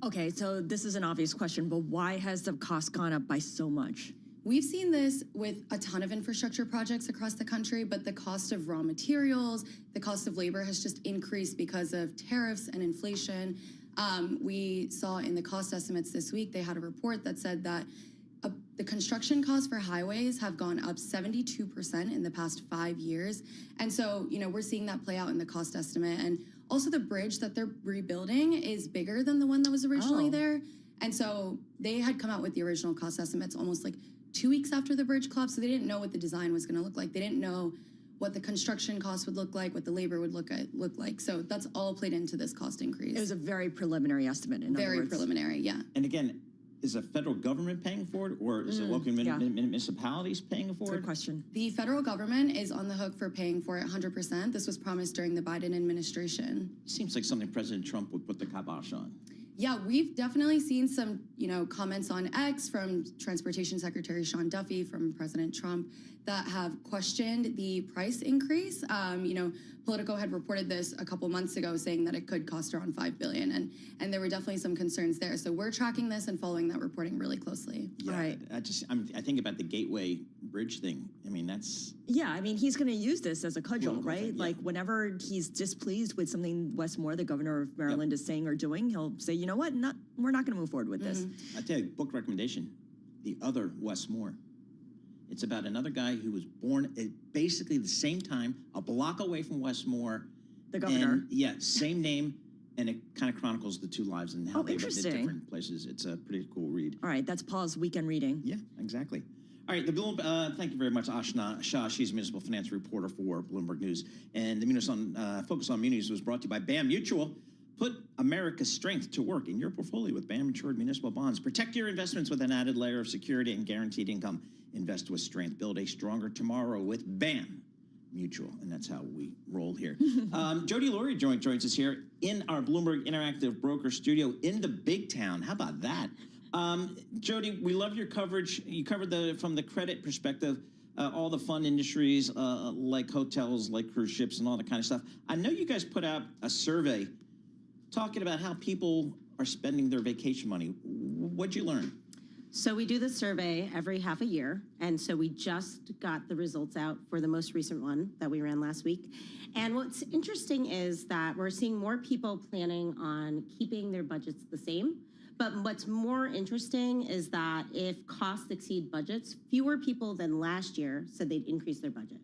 Speaker 10: Okay, so this is an obvious question, but why has the cost gone up by so much?
Speaker 21: We've seen this with a ton of infrastructure projects across the country, but the cost of raw materials, the cost of labor has just increased because of tariffs and inflation. We saw in the cost estimates this week, they had a report that said that the construction costs for highways have gone up 72% in the past 5 years. And so, you know, we're seeing that play out in the cost estimate. And also the bridge that they're rebuilding is bigger than the one that was originally there. And so they had come out with the original cost estimates almost like 2 weeks after the bridge collapsed. So they didn't know what the design was going to look like. They didn't know what the construction costs would look like, what the labor would look like. So that's all played into this cost increase.
Speaker 10: It was a very preliminary estimate, in other
Speaker 21: Very
Speaker 10: words.
Speaker 21: preliminary, yeah.
Speaker 9: And again, is the federal government paying for it, or is it local municipalities paying for it?
Speaker 10: Good question.
Speaker 21: The federal government is on the hook for paying for it 100%. This was promised during the Biden administration.
Speaker 9: Seems like something President Trump would put the kibosh on.
Speaker 21: Yeah, we've definitely seen some, comments on X from Transportation Secretary Sean Duffy, from President Trump, that have questioned the price increase. Politico had reported this a couple months ago, saying that it could cost around $5 billion, and there were definitely some concerns there. So we're tracking this and following that reporting really closely.
Speaker 9: Yeah, right. I think about the Gateway Bridge thing. I mean, that's...
Speaker 10: Yeah, I mean, he's going to use this as a cudgel, right?
Speaker 9: Thing, yeah.
Speaker 10: Like, whenever he's displeased with something Wes Moore, the governor of Maryland, is saying or doing, he'll say, you know what, we're not going to move forward with this.
Speaker 9: I tell you, book recommendation, The Other Wes Moore. It's about another guy who was born at basically the same time, a block away from Wes Moore.
Speaker 10: The governor.
Speaker 9: And, same name, and it kind of chronicles the two lives and how they lived at
Speaker 10: interesting.
Speaker 9: different places. It's a pretty cool read.
Speaker 10: All right, that's Paul's weekend reading.
Speaker 9: Yeah, exactly. All right, thank you very much, Ashna Shah. She's a municipal finance reporter for Bloomberg News. And the Focus on Munis was brought to you by BAM Mutual. Put America's strength to work in your portfolio with BAM-insured municipal bonds. Protect your investments with an added layer of security and guaranteed income. Invest with strength. Build a stronger tomorrow with BAM Mutual. And that's how we roll here. Jody Laurie joins us here in our Bloomberg Interactive Broker Studio in the Big Town. How about that? Jody, we love your coverage. You covered from the credit perspective, all the fun industries like hotels, like cruise ships, and all that kind of stuff. I know you guys put out a survey talking about how people are spending their vacation money. What'd you learn?
Speaker 6: So we do this survey every half a year, and so we just got the results out for the most recent one that we ran last week. And what's interesting is that we're seeing more people planning on keeping their budgets the same. But what's more interesting is that if costs exceed budgets, fewer people than last year said they'd increase their budget.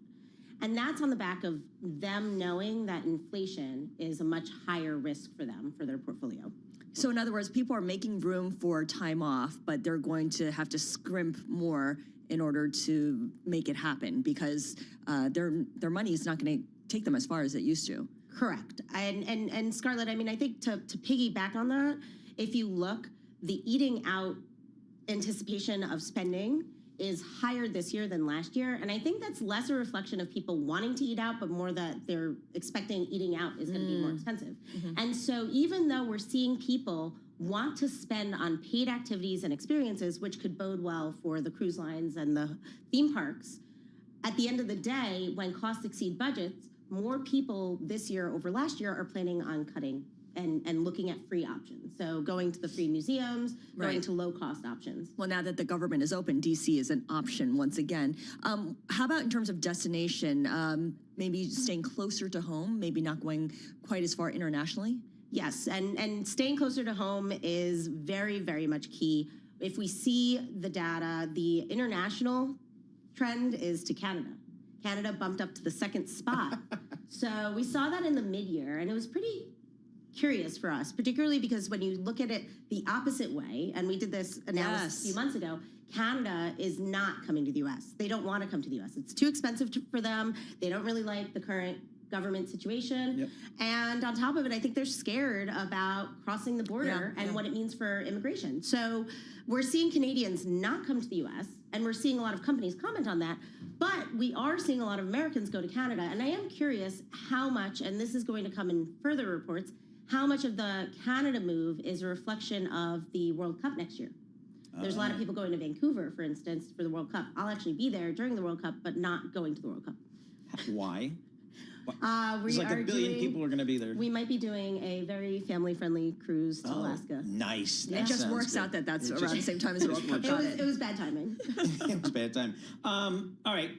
Speaker 6: And that's on the back of them knowing that inflation is a much higher risk for them, for their portfolio.
Speaker 10: So in other words, people are making room for time off, but they're going to have to scrimp more in order to make it happen because their money is not going to take them as far as it used to.
Speaker 6: Correct. And Scarlett, I mean, I think to piggyback on that, if you look, the eating out anticipation of spending is higher this year than last year. And I think that's less a reflection of people wanting to eat out, but more that they're expecting eating out is going to be more expensive. And so even though we're seeing people want to spend on paid activities and experiences, which could bode well for the cruise lines and the theme parks, at the end of the day, when costs exceed budgets, more people this year over last year are planning on cutting and looking at free options. So going to the free museums, going to low-cost options.
Speaker 10: Well, now that the government is open, DC is an option once again. How about in terms of destination? Maybe staying closer to home, maybe not going quite as far internationally?
Speaker 6: Yes, and staying closer to home is very, very much key. If we see the data, the international trend is to Canada. Canada bumped up to the second spot. So we saw that in the mid-year, and it was pretty curious for us, particularly because when you look at it the opposite way, and we did this analysis a few months ago, Canada is not coming to the U.S. They don't want to come to the U.S. It's too expensive for them. They don't really like the current government situation. And on top of it, I think they're scared about crossing the border and what it means for immigration. So we're seeing Canadians not come to the U.S., and we're seeing a lot of companies comment on that. But we are seeing a lot of Americans go to Canada. And I am curious how much, and this is going to come in further reports, how much of the Canada move is a reflection of the World Cup next year. There's a lot of people going to Vancouver, for instance, for the World Cup. I'll actually be there during the World Cup, but not going to the World Cup.
Speaker 9: Why?
Speaker 6: It's
Speaker 9: like a billion people are going to be there.
Speaker 6: We might be doing a very family-friendly cruise to Alaska.
Speaker 9: Nice.
Speaker 6: Yeah.
Speaker 10: It just works out that that's around the same time as the World Cup.
Speaker 6: It was bad timing.
Speaker 9: It was bad time. All right.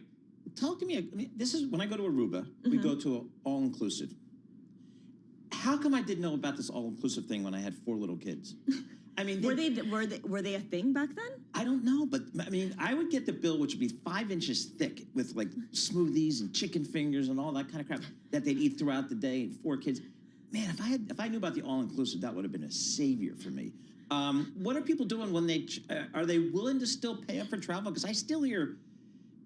Speaker 9: Talk to me. This is when I go to Aruba, we go to an all-inclusive. How come I didn't know about this all-inclusive thing when I had 4 little kids? I mean,
Speaker 10: were they a thing back then?
Speaker 9: I don't know, but I mean, I would get the bill, which would be 5 inches thick, with like smoothies and chicken fingers and all that kind of crap that they'd eat throughout the day. 4 kids, man. If I knew about the all-inclusive, that would have been a savior for me. What are people doing when are they willing to still pay up for travel? Because I still hear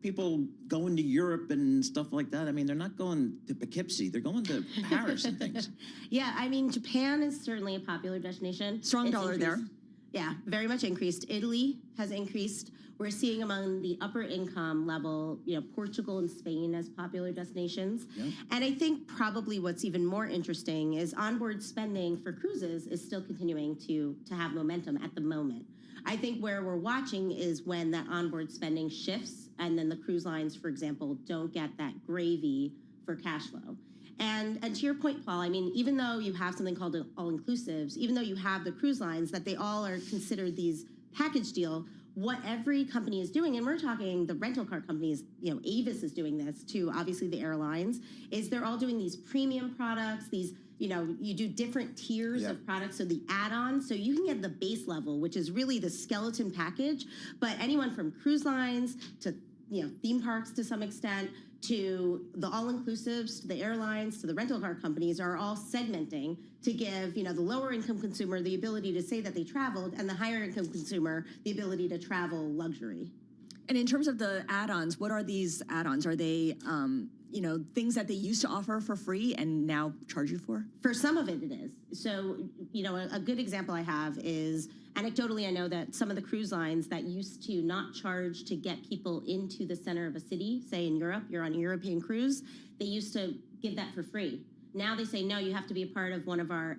Speaker 9: people going to Europe and stuff like that. I mean, they're not going to Poughkeepsie. They're going to Paris and things.
Speaker 6: Yeah, I mean, Japan is certainly a popular destination.
Speaker 10: Strong
Speaker 6: It's
Speaker 10: dollar
Speaker 6: increased.
Speaker 10: there.
Speaker 6: Yeah, very much increased. Italy has increased. We're seeing among the upper income level, Portugal and Spain as popular destinations.
Speaker 9: Yep.
Speaker 6: And I think probably what's even more interesting is onboard spending for cruises is still continuing to have momentum at the moment. I think where we're watching is when that onboard spending shifts and then the cruise lines, for example, don't get that gravy for cash flow. And to your point, Paul, I mean, even though you have something called all-inclusives, even though you have the cruise lines that they all are considered these package deal, what every company is doing, and we're talking the rental car companies, Avis is doing this too, obviously the airlines, is they're all doing these premium products, these, you do different tiers of products, so the add-ons, so you can get the base level, which is really the skeleton package, but anyone from cruise lines to theme parks to some extent, to the all-inclusives, to the airlines, to the rental car companies are all segmenting to give, the lower income consumer the ability to say that they traveled and the higher income consumer the ability to travel luxury.
Speaker 10: And in terms of the add-ons, what are these add-ons? Are they, things that they used to offer for free and now charge you for?
Speaker 6: For some of it, it is. So, a good example I have is, anecdotally, I know that some of the cruise lines that used to not charge to get people into the center of a city, say in Europe, you're on a European cruise, they used to give that for free. Now they say, no, you have to be a part of one of our,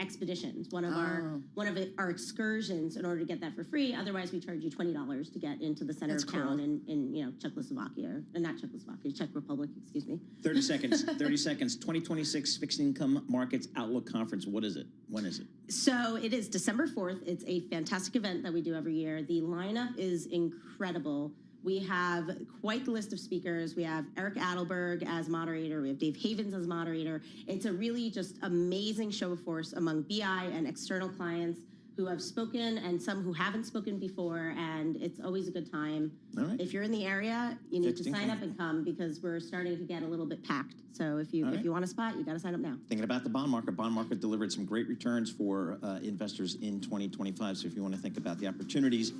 Speaker 6: expeditions, one of our excursions in order to get that for free. Otherwise, we charge you $20 to get into the center of town in Czechoslovakia, or not Czechoslovakia, Czech Republic, excuse me.
Speaker 9: 30 seconds. 30 seconds. 2026 Fixed Income Markets Outlook Conference. What is it? When is it?
Speaker 6: So it is December 4th. It's a fantastic event that we do every year. The lineup is incredible. We have quite the list of speakers. We have Eric Adelberg as moderator. We have Dave Havens as moderator. It's a really just amazing show of force among BI and external clients who have spoken and some who haven't spoken before, and it's always a good time.
Speaker 9: All right.
Speaker 6: If you're in the area, you need to sign up and come because we're starting to get a little bit packed. So if you want a spot, you got to sign up now.
Speaker 9: Thinking about the bond market. Bond market delivered some great returns for investors in 2025. So if you want to think about the opportunities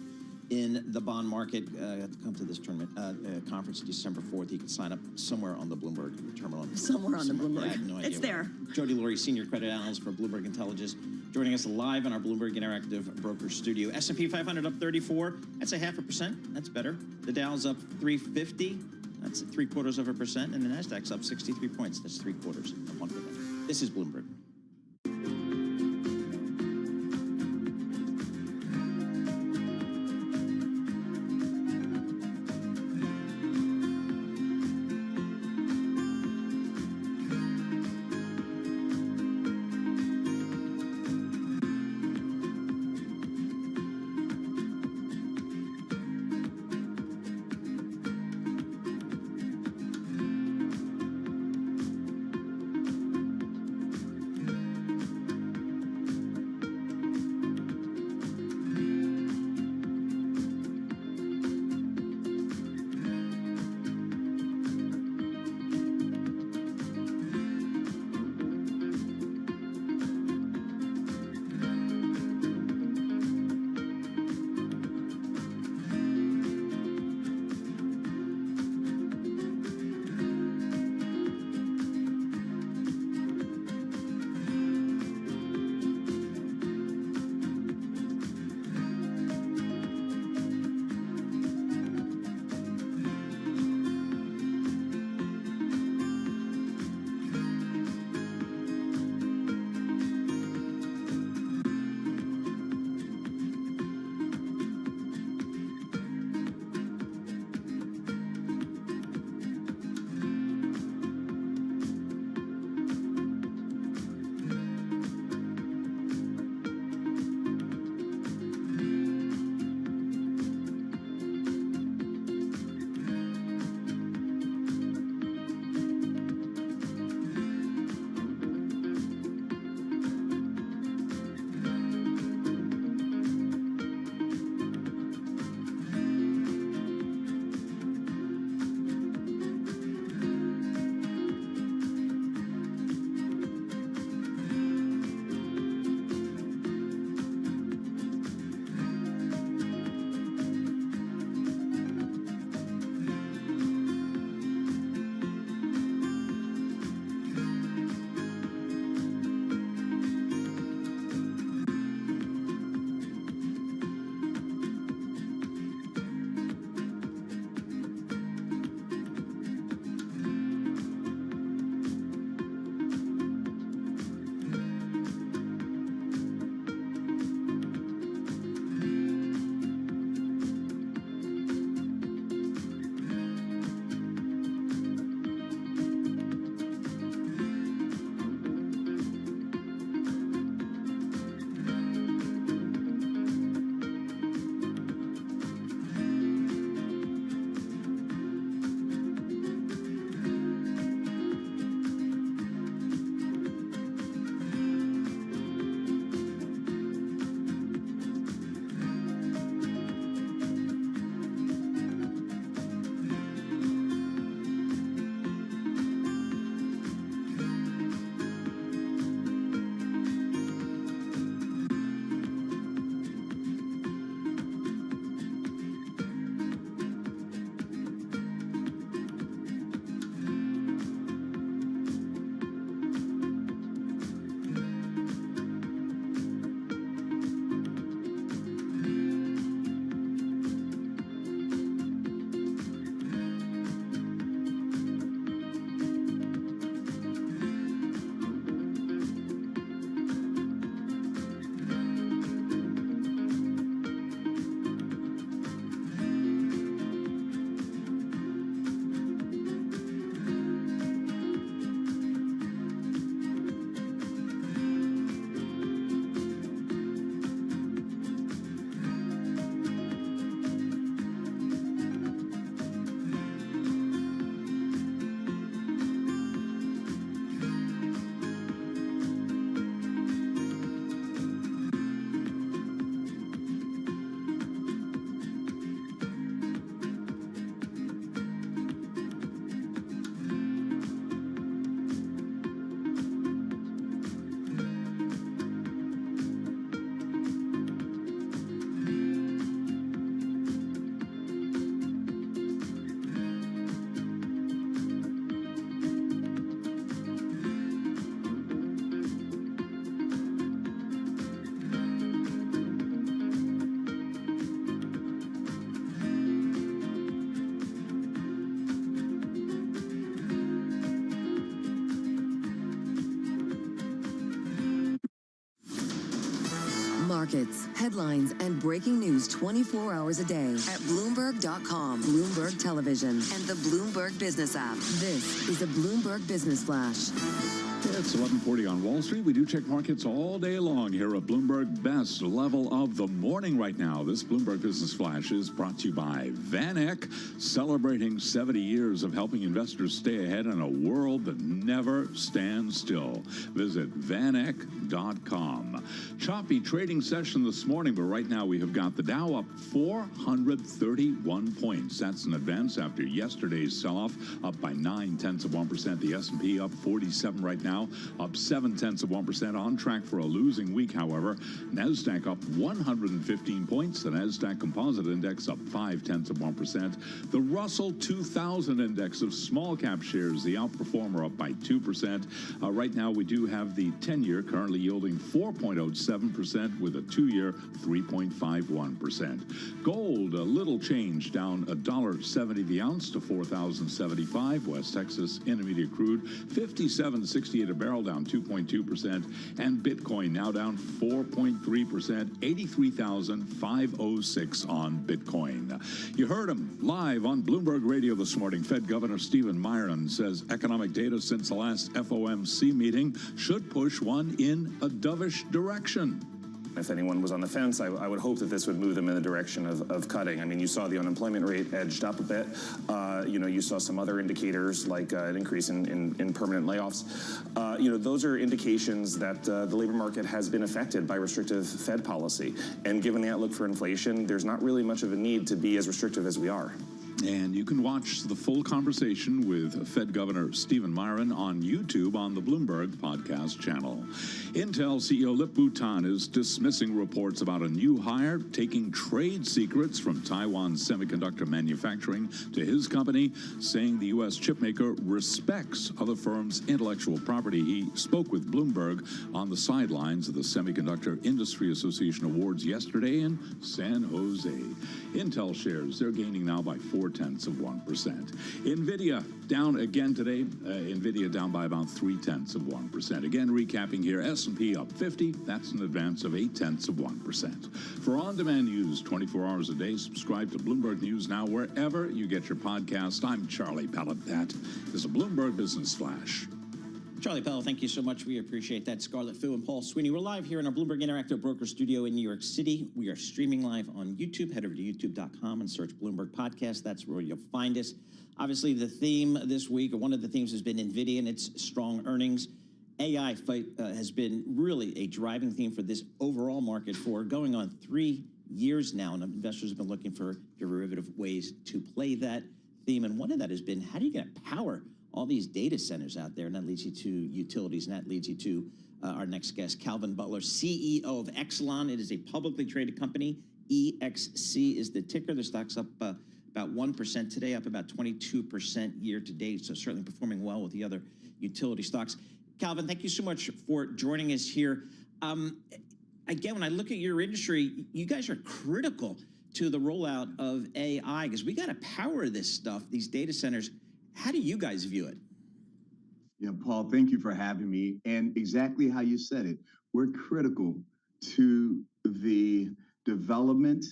Speaker 9: in the bond market, come to this tournament conference December 4th. You can sign up somewhere on the Bloomberg terminal.
Speaker 10: Somewhere on the Bloomberg.
Speaker 9: Yeah, I have no idea
Speaker 10: it's there.
Speaker 9: Jody Laurie, Senior Credit Analyst for Bloomberg Intelligence, joining us live in our Bloomberg Interactive Broker Studio. S&P 500 up 34. That's 0.5%. That's better. The Dow's up 350. That's 0.75%. And the Nasdaq's up 63 points. That's 0.75%. This is Bloomberg.
Speaker 13: markets, headlines, and breaking news 24 hours a day at Bloomberg.com, Bloomberg Television, and the Bloomberg Business app. This is a Bloomberg Business Flash.
Speaker 8: It's 11:40 on Wall Street. We do check markets all day long here at Bloomberg. Best level of the morning right now. This Bloomberg Business Flash is brought to you by Van Eck, celebrating 70 years of helping investors stay ahead in a world that never stands still. Visit vaneck.com. Choppy trading session this morning, but right now we have got the Dow up 431 points. That's an advance after yesterday's sell-off, up by 0.9%. The S&P up 47 right now, up 0.7%, on track for a losing week, however. NASDAQ up 115 points. The NASDAQ Composite Index up 0.5%. The Russell 2000 Index of small cap shares, the outperformer, up by 2%. Right now we do have the 10-year currently yielding 4.07% with a 2-year 3.51%. Gold, a little change, down $1.70 the ounce to $4,075. West Texas Intermediate crude 57.68 a barrel, down 2.2%, and Bitcoin now down 4.3%, 83,506 on Bitcoin. You heard him live on Bloomberg Radio this morning. Fed Governor Stephen Miron says economic data since the last FOMC meeting should push one in a dovish direction.
Speaker 4: If anyone was on the fence, I would hope that this would move them in the direction of cutting. I mean, you saw the unemployment rate edged up a bit. You saw some other indicators like an increase in permanent layoffs. Those are indications that the labor market has been affected by restrictive Fed policy. And given the outlook for inflation, there's not really much of a need to be as restrictive as we are.
Speaker 8: And you can watch the full conversation with Fed Governor Stephen Miron on YouTube on the Bloomberg podcast channel. Intel CEO Lip Bhutan is dismissing reports about a new hire taking trade secrets from Taiwan's semiconductor manufacturing to his company, saying the U.S. chipmaker respects other firms' intellectual property. He spoke with Bloomberg on the sidelines of the Semiconductor Industry Association Awards yesterday in San Jose. Intel shares, they're gaining now by 0.4%. NVIDIA down again today. NVIDIA down by about 0.3%. Again, recapping here, S&P up 50. That's an advance of 0.8%. For on-demand news 24 hours a day, subscribe to Bloomberg News Now wherever you get your podcast. I'm Charlie Pellet. That is a Bloomberg Business Flash.
Speaker 9: Charlie Pell, thank you so much. We appreciate that. Scarlett Fu and Paul Sweeney. We're live here in our Bloomberg Interactive Broker Studio in New York City. We are streaming live on YouTube. Head over to youtube.com and search Bloomberg Podcast. That's where you'll find us. Obviously, the theme this week, or one of the themes, has been NVIDIA and its strong earnings. AI has been really a driving theme for this overall market for going on 3 years now, and investors have been looking for derivative ways to play that theme. And one of that has been, how do you get power all these data centers out there? And that leads you to utilities, and that leads you to our next guest, Calvin Butler, CEO of Exelon. It is a publicly traded company. EXC is the ticker. The stock's up about 1% today, up about 22% year to date, so certainly performing well with the other utility stocks. Calvin, thank you so much for joining us here. Again, when I look at your industry, you guys are critical to the rollout of AI, because we got to power this stuff, these data centers. How do you guys view it?
Speaker 22: Yeah, Paul, thank you for having me. And exactly how you said it, we're critical to the development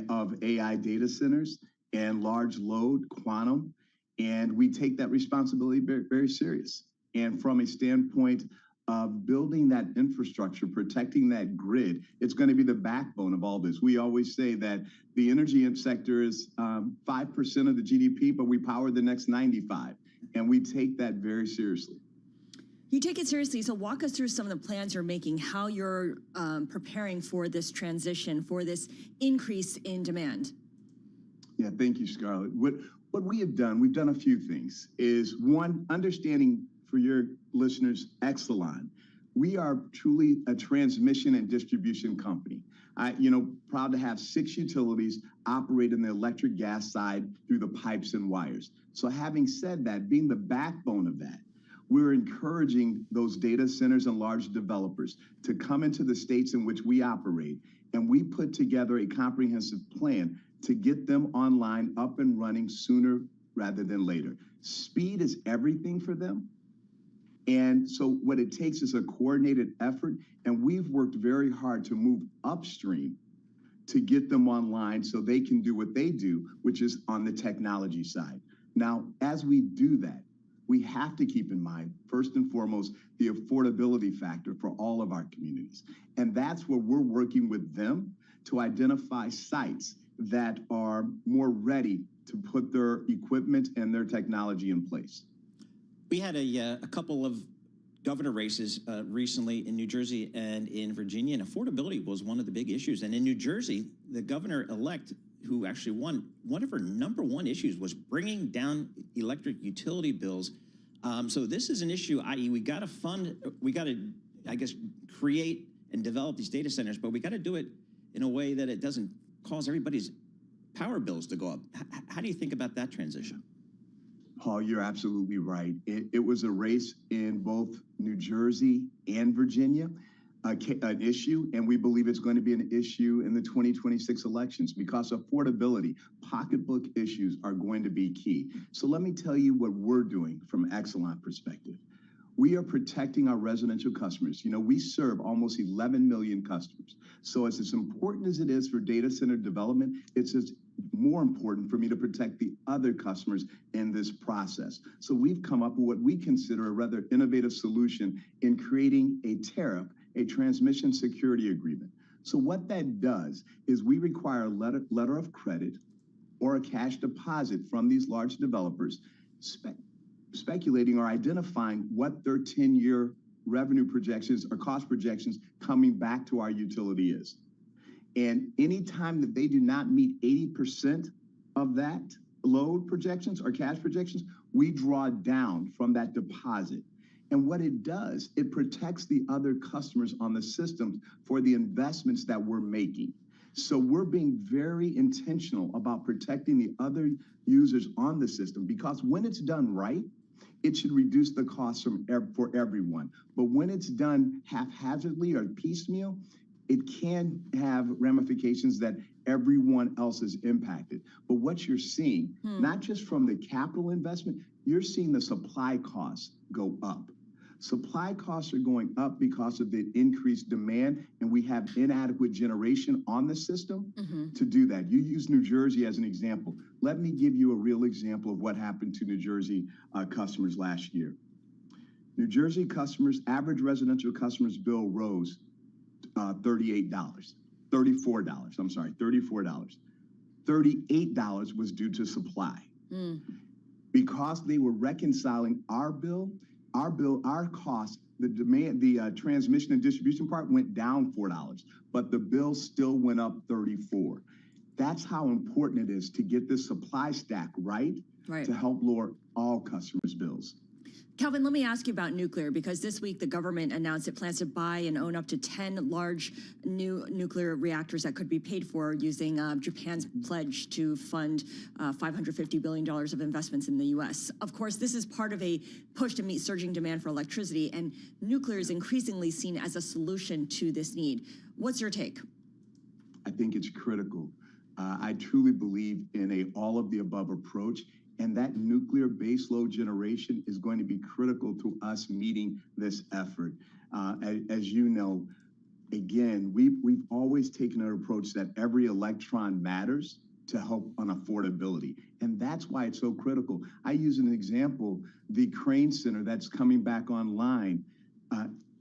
Speaker 22: of AI data centers and large load quantum. And we take that responsibility very, very serious. And from a standpoint of building that infrastructure, protecting that grid, it's going to be the backbone of all this. We always say that the energy sector is 5% of the GDP, but we power the next 95%. And we take that very seriously.
Speaker 10: You take it seriously. So walk us through some of the plans you're making, how you're preparing for this transition, for this increase in demand.
Speaker 22: Yeah, thank you, Scarlett. What we have done, we've done a few things, is one, understanding for your listeners, Exelon. We are truly a transmission and distribution company. Proud to have 6 utilities operate in the electric gas side through the pipes and wires. So having said that, being the backbone of that, we're encouraging those data centers and large developers to come into the states in which we operate, and we put together a comprehensive plan to get them online, up and running sooner rather than later. Speed is everything for them. And so what it takes is a coordinated effort, and we've worked very hard to move upstream to get them online so they can do what they do, which is on the technology side. Now, as we do that, we have to keep in mind, first and foremost, the affordability factor for all of our communities. And that's where we're working with them to identify sites that are more ready to put their equipment and their technology in place.
Speaker 9: We had a couple of governor races recently in New Jersey and in Virginia, and affordability was one of the big issues. And in New Jersey, the governor-elect who actually won, one of her #1 issues was bringing down electric utility bills. So this is an issue, i.e. we got to, I guess, create and develop these data centers, but we got to do it in a way that it doesn't cause everybody's power bills to go up. How do you think about that transition?
Speaker 22: Paul, you're absolutely right. It was a race in both New Jersey and Virginia, an issue, and we believe it's going to be an issue in the 2026 elections because affordability, pocketbook issues are going to be key. So let me tell you what we're doing from an Exelon perspective. We are protecting our residential customers. You know, we serve almost 11 million customers. So as important as it is for data center development, it's as more important for me to protect the other customers in this process. So we've come up with what we consider a rather innovative solution in creating a tariff, a transmission security agreement. So what that does is we require a letter of credit or a cash deposit from these large developers, speculating or identifying what their 10-year revenue projections or cost projections coming back to our utility is. And anytime that they do not meet 80% of that load projections or cash projections, we draw down from that deposit. And what it does, it protects the other customers on the system for the investments that we're making. So we're being very intentional about protecting the other users on the system, because when it's done right, it should reduce the costs for everyone. But when it's done haphazardly or piecemeal, it can have ramifications that everyone else is impacted. But what you're seeing, not just from the capital investment, you're seeing the supply costs go up. Supply costs are going up because of the increased demand, and we have inadequate generation on the system to do that. You use New Jersey as an example. Let me give you a real example of what happened to New Jersey customers last year. New Jersey customers, average residential customers' bill rose $34. $38 was due to supply. Because they were reconciling our cost, the demand, the transmission and distribution part went down $4, but the bill still went up $34. That's how important it is to get this supply stack right. To help lower all customers' bills.
Speaker 10: Calvin, let me ask you about nuclear, because this week the government announced it plans to buy and own up to 10 large new nuclear reactors that could be paid for using Japan's pledge to fund $550 billion of investments in the U.S. Of course, this is part of a push to meet surging demand for electricity, and nuclear is increasingly seen as a solution to this need. What's your take?
Speaker 22: I think it's critical. I truly believe in a all-of-the-above approach. And that nuclear baseload generation is going to be critical to us meeting this effort. As you know, again, we've always taken an approach that every electron matters to help on affordability. And that's why it's so critical. I use an example, the Crane Center that's coming back online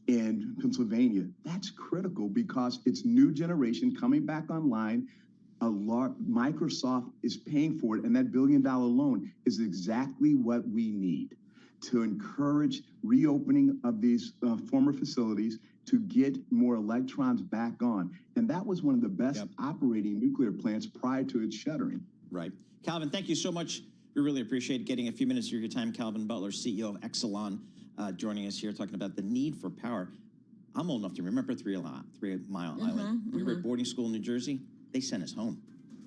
Speaker 22: in Pennsylvania. That's critical because it's new generation coming back online. Microsoft is paying for it, and that $1 billion loan is exactly what we need to encourage reopening of these former facilities to get more electrons back on. And that was one of the best operating nuclear plants prior to its shuttering.
Speaker 9: Right. Calvin, thank you so much. We really appreciate getting a few minutes of your time. Calvin Butler, CEO of Exelon, joining us here talking about the need for power. I'm old enough to remember 3 Mile Island. We were at boarding school in New Jersey. They sent us home.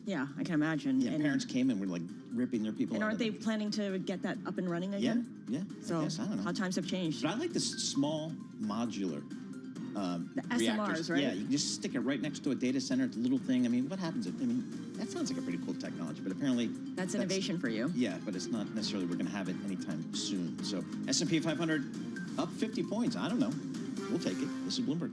Speaker 10: Yeah, I can imagine.
Speaker 9: Yeah, and parents came and were like ripping their people.
Speaker 10: And aren't they planning to get that up and running again?
Speaker 9: Yeah.
Speaker 10: So
Speaker 9: I guess, I don't know.
Speaker 10: How times have changed.
Speaker 9: But I like this small modular
Speaker 10: the
Speaker 9: reactors.
Speaker 10: SMRs, right?
Speaker 9: Yeah, you can just stick it right next to a data center. It's a little thing. I mean, what happens? That sounds like a pretty cool technology, but apparently
Speaker 10: that's innovation for you.
Speaker 9: Yeah, but it's not necessarily we're going to have it anytime soon. So S&P 500 up 50 points. I don't know. We'll take it. This is Bloomberg.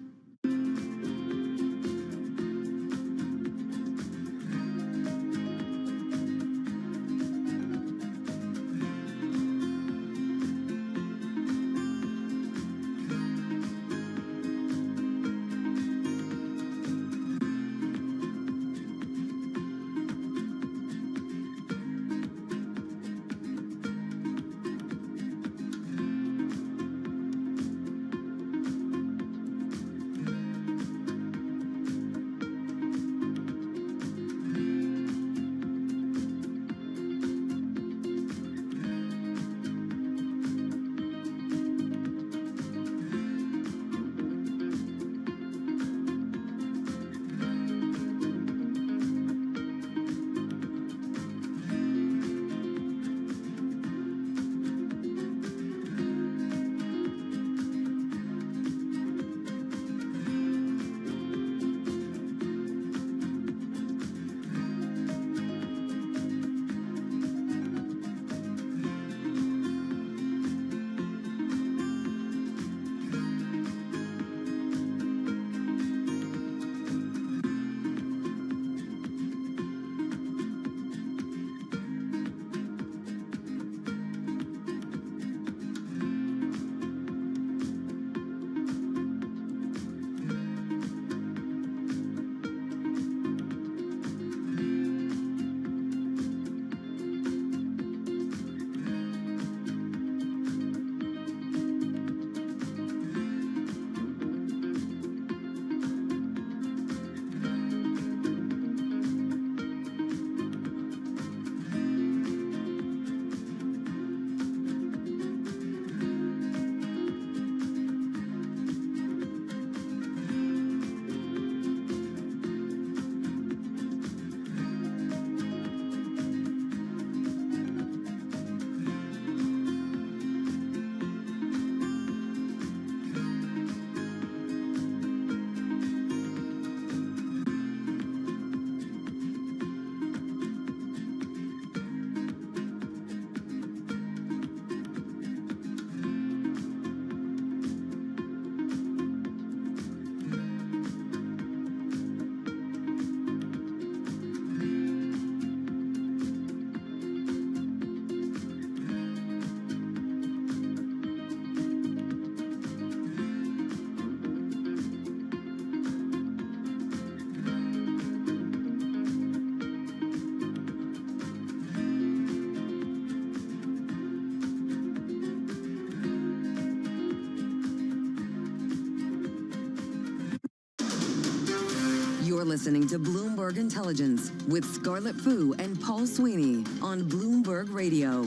Speaker 13: You're listening to Bloomberg Intelligence with Scarlett Fu and Paul Sweeney on Bloomberg Radio.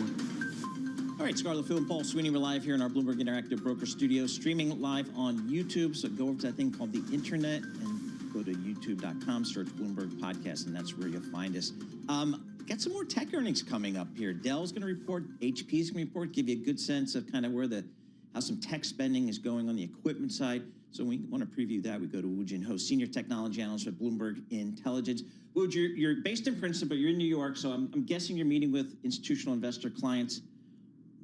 Speaker 9: All right, Scarlett Fu and Paul Sweeney, we're live here in our Bloomberg Interactive Broker Studio, streaming live on YouTube. So go over to that thing called the Internet and go to youtube.com, search Bloomberg Podcast, and that's where you'll find us. Got some more tech earnings coming up here. Dell's going to report, HP's going to report, give you a good sense of kind of how some tech spending is going on the equipment side. So we want to preview that. We go to Woo Jin Ho, Senior Technology Analyst at Bloomberg Intelligence. Woo, you're based in Princeton, but you're in New York, so I'm guessing you're meeting with institutional investor clients.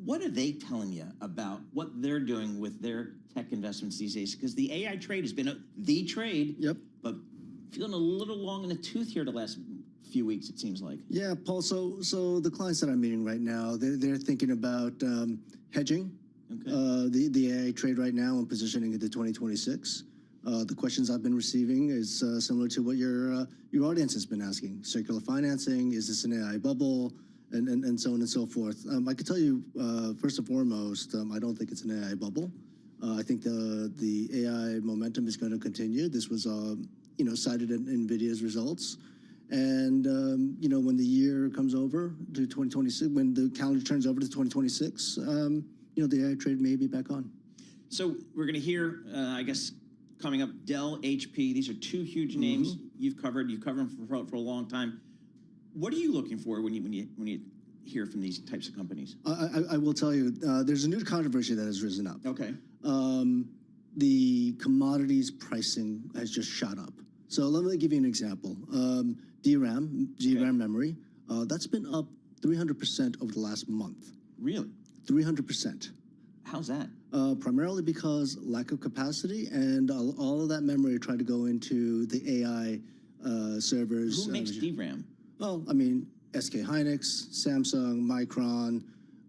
Speaker 9: What are they telling you about what they're doing with their tech investments these days? Because the AI trade has been the trade, but feeling a little long in the tooth here the last few weeks, it seems like.
Speaker 1: Yeah, Paul, so the clients that I'm meeting right now, they're thinking about hedging the AI trade right now and positioning into 2026. The questions I've been receiving is similar to what your audience has been asking. Circular financing, is this an AI bubble, and so on and so forth. I can tell you, first and foremost, I don't think it's an AI bubble. I think the AI momentum is going to continue. This was, cited in NVIDIA's results. And, when the year comes over to 2026, when the calendar turns over to 2026, the AI trade may be back on.
Speaker 9: So we're going to hear, I guess, coming up, Dell, HP. These are two huge names you've covered. You've covered them for a long time. What are you looking for when you hear from these types of companies?
Speaker 1: I will tell you, there's a new controversy that has risen up.
Speaker 9: Okay.
Speaker 1: The commodities pricing has just shot up. So let me give you an example. DRAM memory, that's been up 300% over the last month.
Speaker 9: Really?
Speaker 1: 300%.
Speaker 9: How's that?
Speaker 1: Primarily because lack of capacity and all of that memory tried to go into the AI servers.
Speaker 9: Who makes DRAM?
Speaker 1: Well, I mean, SK Hynix, Samsung, Micron.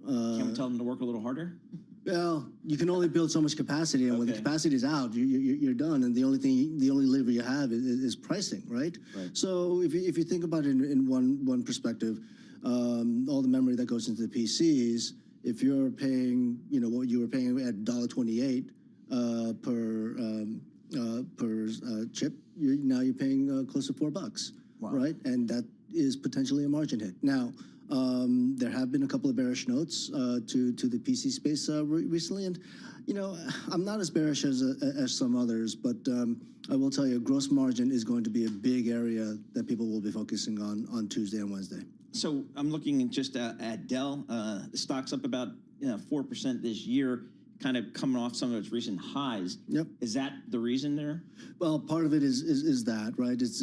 Speaker 9: Can we tell them to work a little harder?
Speaker 1: Well, you can only build so much capacity, and when the capacity is out, you're done. And the only lever you have is pricing, right? So if you think about it in one perspective, all the memory that goes into the PCs, if you're paying, what you were paying at $1.28 per chip, now you're paying close to $4, right? And that is potentially a margin hit. Now, there have been a couple of bearish notes to the PC space recently, and I'm not as bearish as some others, but I will tell you, gross margin is going to be a big area that people will be focusing on Tuesday and Wednesday.
Speaker 9: So I'm looking just at Dell. The stock's up about 4% this year, kind of coming off some of its recent highs.
Speaker 1: Yep.
Speaker 9: Is that the reason there?
Speaker 1: Well, part of it is that, right? It's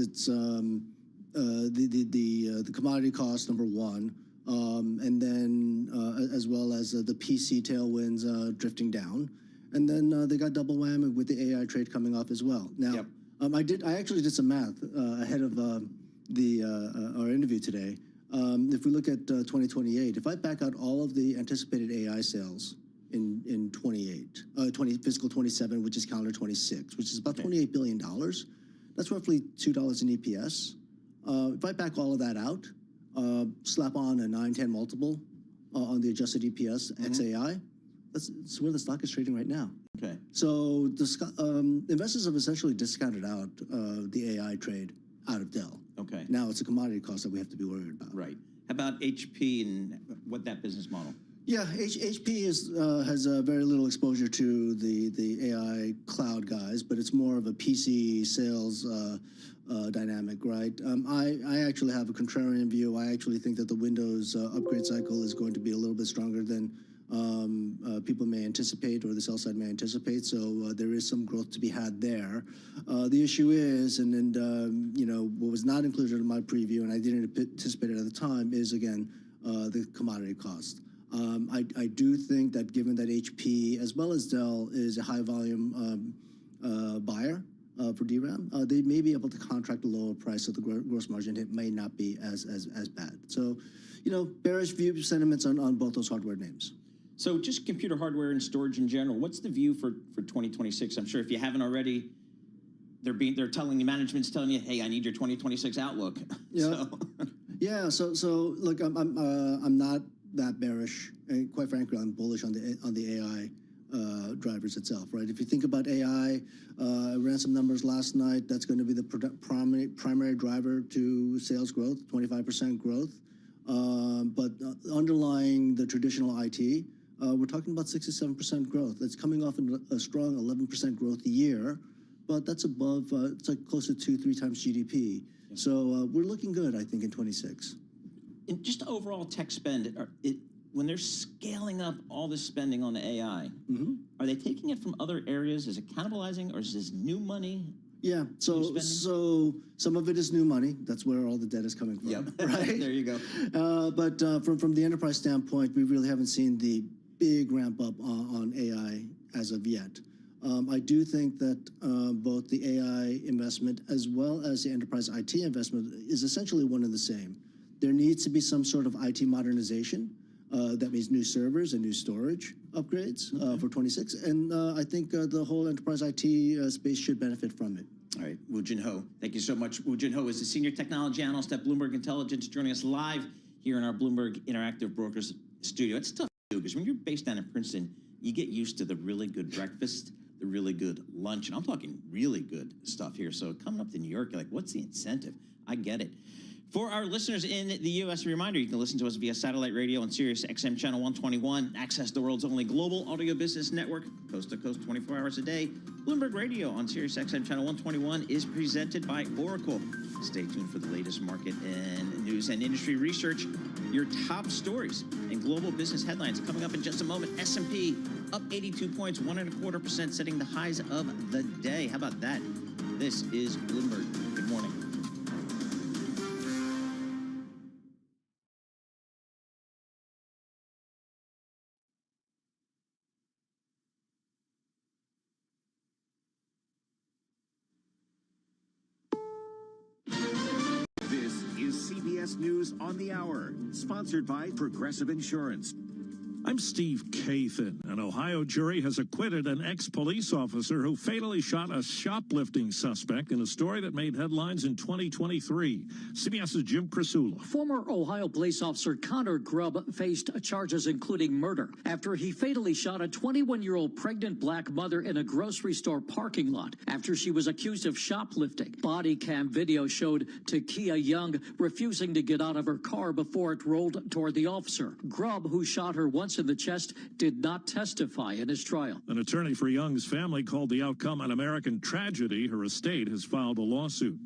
Speaker 1: the commodity cost, number one, and then as well as the PC tailwinds drifting down, and then they got double whammy with the AI trade coming off as well. Now, I actually did some math ahead of our interview today. If we look at 2028, if I back out all of the anticipated AI sales in fiscal 27, which is calendar 26, which is about $28 billion, that's roughly $2 in EPS. If I back all of that out, slap on a 9-10 multiple on the adjusted EPS XAI, that's where the stock is trading right now.
Speaker 9: Okay.
Speaker 1: So investors have essentially discounted out the AI trade out of Dell.
Speaker 9: Okay.
Speaker 1: Now it's a commodity cost that we have to be worried about.
Speaker 9: Right. How about HP and what that business model?
Speaker 1: Yeah, HP has very little exposure to the AI cloud guys, but it's more of a PC sales dynamic, right? I actually have a contrarian view. I actually think that the Windows upgrade cycle is going to be a little bit stronger than people may anticipate or the sell side may anticipate. So there is some growth to be had there. The issue is, and what was not included in my preview, and I didn't anticipate it at the time, is again the commodity cost. I do think that given that HP as well as Dell is a high volume buyer for DRAM, they may be able to contract a lower price, so the gross margin hit may not be as bad. So, bearish view sentiments on both those hardware names.
Speaker 9: So just computer hardware and storage in general, what's the view for 2026? I'm sure if you haven't already, they're telling you, management's telling you, hey, I need your 2026 outlook.
Speaker 1: Yeah. So look, I'm not that bearish, and quite frankly, I'm bullish on the AI drivers itself, right? If you think about AI, I ran some numbers last night. That's going to be the primary driver to sales growth, 25% growth. But underlying the traditional IT, we're talking about 67% growth. That's coming off a strong 11% growth a year, but that's above, it's like close to 2-3 times GDP. So we're looking good, I think, in 26.
Speaker 9: And just overall tech spend, when they're scaling up all this spending on the AI, are they taking it from other areas? Is it cannibalizing, or is this new money?
Speaker 1: Yeah, so some of it is new money. That's where all the debt is coming from, right?
Speaker 9: There you go.
Speaker 1: But from the enterprise standpoint, we really haven't seen the big ramp up on AI as of yet. I do think that both the AI investment as well as the enterprise IT investment is essentially one and the same. There needs to be some sort of IT modernization. That means new servers and new storage upgrades for 26. And I think the whole enterprise IT space should benefit from it.
Speaker 9: All right, Woo Jin Ho, thank you so much. Woo Jin Ho is the Senior Technology Analyst at Bloomberg Intelligence, joining us live here in our Bloomberg Interactive Brokers studio. It's tough to do because when you're based down in Princeton, you get used to the really good breakfast, the really good lunch, and I'm talking really good stuff here. So coming up to New York, you're like, what's the incentive? I get it. For our listeners in the U.S., a reminder, you can listen to us via satellite radio on Sirius XM Channel 121, access the world's only global audio business network, coast to coast, 24 hours a day. Bloomberg Radio on Sirius XM Channel 121 is presented by Oracle. Stay tuned for the latest market and news and industry research. Your top stories and global business headlines coming up in just a moment. S&P up 82 points, 1.25%, setting the highs of the day. How about that? This is Bloomberg. Good morning.
Speaker 15: CBS News on the Hour, sponsored by Progressive Insurance.
Speaker 12: I'm Steve Kathan. An Ohio jury has acquitted an ex-police officer who fatally shot a shoplifting suspect in a story that made headlines in 2023. CBS's Jim Crisula.
Speaker 16: Former Ohio police officer Connor Grubb faced charges including murder after he fatally shot a 21-year-old pregnant black mother in a grocery store parking lot after she was accused of shoplifting. Body cam video showed Takia Young refusing to get out of her car before it rolled toward the officer. Grubb, who shot her once in the chest, did not testify in his trial.
Speaker 12: An attorney for Young's family called the outcome an American tragedy. Her estate has filed a lawsuit.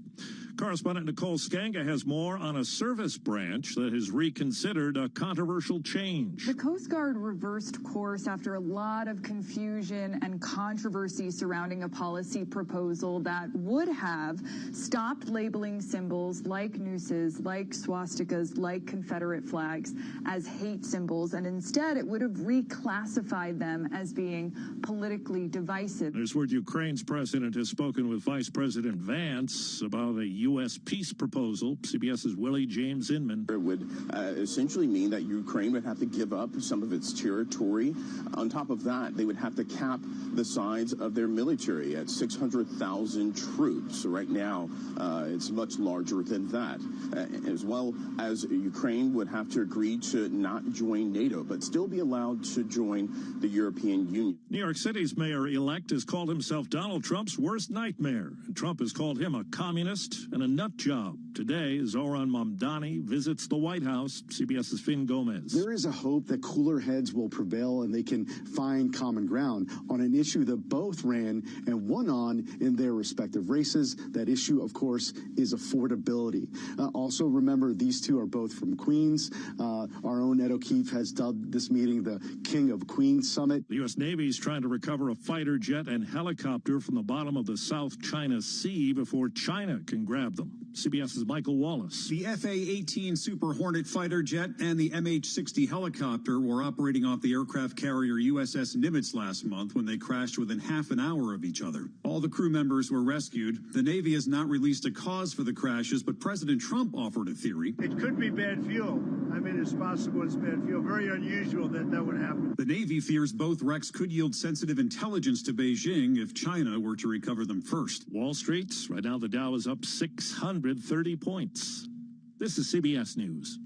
Speaker 12: Correspondent Nicole Skanga has more on a service branch that has reconsidered a controversial change.
Speaker 23: The Coast Guard reversed course after a lot of confusion and controversy surrounding a policy proposal that would have stopped labeling symbols like nooses, like swastikas, like Confederate flags as hate symbols, and instead it would have reclassified them as being politically divisive.
Speaker 12: There's word Ukraine's president has spoken with Vice President Vance about a U.S. peace proposal. CBS's Willie James Inman.
Speaker 24: It would essentially mean that Ukraine would have to give up some of its territory. On top of that, they would have to cap the size of their military at 600,000 troops. So right now, it's much larger than that. As well as Ukraine would have to agree to not join NATO, but still be allowed to join the European Union.
Speaker 12: New York City's mayor-elect has called himself Donald Trump's worst nightmare. And Trump has called him a communist and a nut job. Today, Zohran Mamdani visits the White House. CBS's Finn Gomez.
Speaker 25: There is a hope that cooler heads will prevail and they can find common ground on an issue that both ran and won on in their respective races. That issue, of course, is affordability. Also, remember, these two are both from Queens. Our own Ed O'Keefe has dubbed this meeting the King of Queens Summit.
Speaker 12: The U.S. Navy is trying to recover a fighter jet and helicopter from the bottom of the South China Sea before China can grab them. CBS's Michael Wallace.
Speaker 26: The FA-18 Super Hornet fighter jet and the MH-60 helicopter were operating off the aircraft carrier USS Nimitz last month when they crashed within half an hour of each other. All the crew members were rescued. The Navy has not released a cause for the crashes, but President Trump offered a theory.
Speaker 27: It could be bad fuel. I mean, it's possible it's bad fuel. Very unusual that that would happen.
Speaker 26: The Navy fears both wrecks could yield sensitive intelligence to Beijing if China were to recover them first.
Speaker 12: Wall Street, right now the Dow is up 630 points. This is CBS News.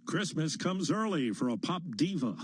Speaker 12: Christmas comes early for a pop diva.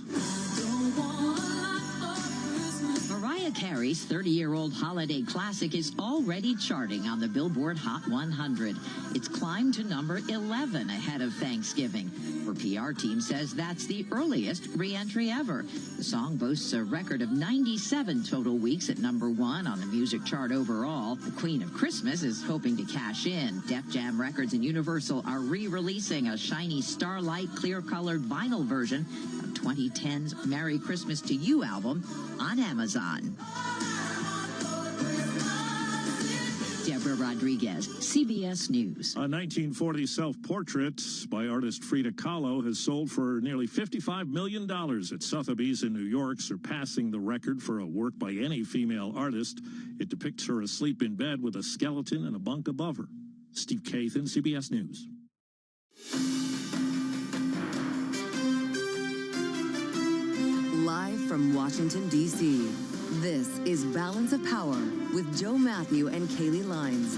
Speaker 28: Mariah Carey's 30-year-old holiday classic is already charting on the Billboard Hot 100. It's climbed to number 11 ahead of Thanksgiving. Her PR team says that's the earliest re-entry ever. The song boasts a record of 97 total weeks at number 1 on the music chart overall. The Queen of Christmas is hoping to cash in. Def Jam Records and Universal are re-releasing a shiny starlight clear-colored vinyl version of 2010's Merry Christmas to You album on Amazon. Deborah Rodriguez, CBS News.
Speaker 12: A 1940 self-portrait by artist Frida Kahlo has sold for nearly $55 million at Sotheby's in New York, surpassing the record for a work by any female artist. It depicts her asleep in bed with a skeleton and a bunk above her. Steve Kathan, CBS News.
Speaker 13: Live from Washington, D.C., this is Balance of Power with Joe Matthew and Kaylee Lines.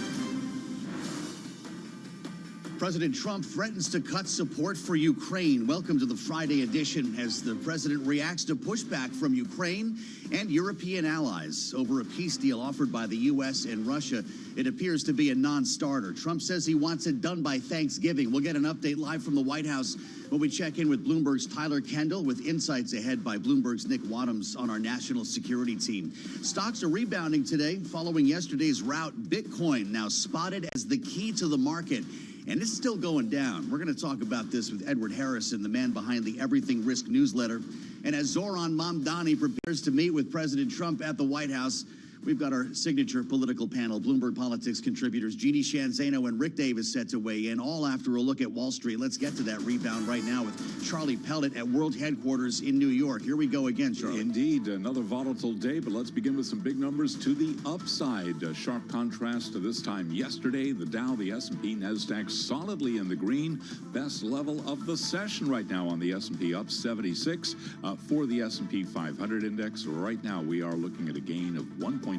Speaker 2: President Trump threatens to cut support for Ukraine. Welcome to the Friday edition as the president reacts to pushback from Ukraine and European allies over a peace deal offered by the U.S. and Russia. It appears to be a non-starter. Trump says he wants it done by Thanksgiving. We'll get an update live from the White House when we check in with Bloomberg's Tyler Kendall with insights ahead by Bloomberg's Nick Wadhams on our national security team. Stocks are rebounding today following yesterday's rout. Bitcoin now spotted as the key to the market. And it's still going down. We're going to talk about this with Edward Harrison, the man behind the Everything Risk newsletter. And as Zoran Mamdani prepares to meet with President Trump at the White House, we've got our signature political panel. Bloomberg Politics contributors Jeannie Shanzano and Rick Davis set to weigh in, all after a look at Wall Street. Let's get to that rebound right now with Charlie Pellet at World Headquarters in New York. Here we go again, Charlie.
Speaker 8: Indeed, another volatile day, but let's begin with some big numbers to the upside. A sharp contrast to this time yesterday. The Dow, the S&P, NASDAQ solidly in the green. Best level of the session right now on the S&P, up 76 for the S&P 500 index. Right now, we are looking at a gain of 1.2%.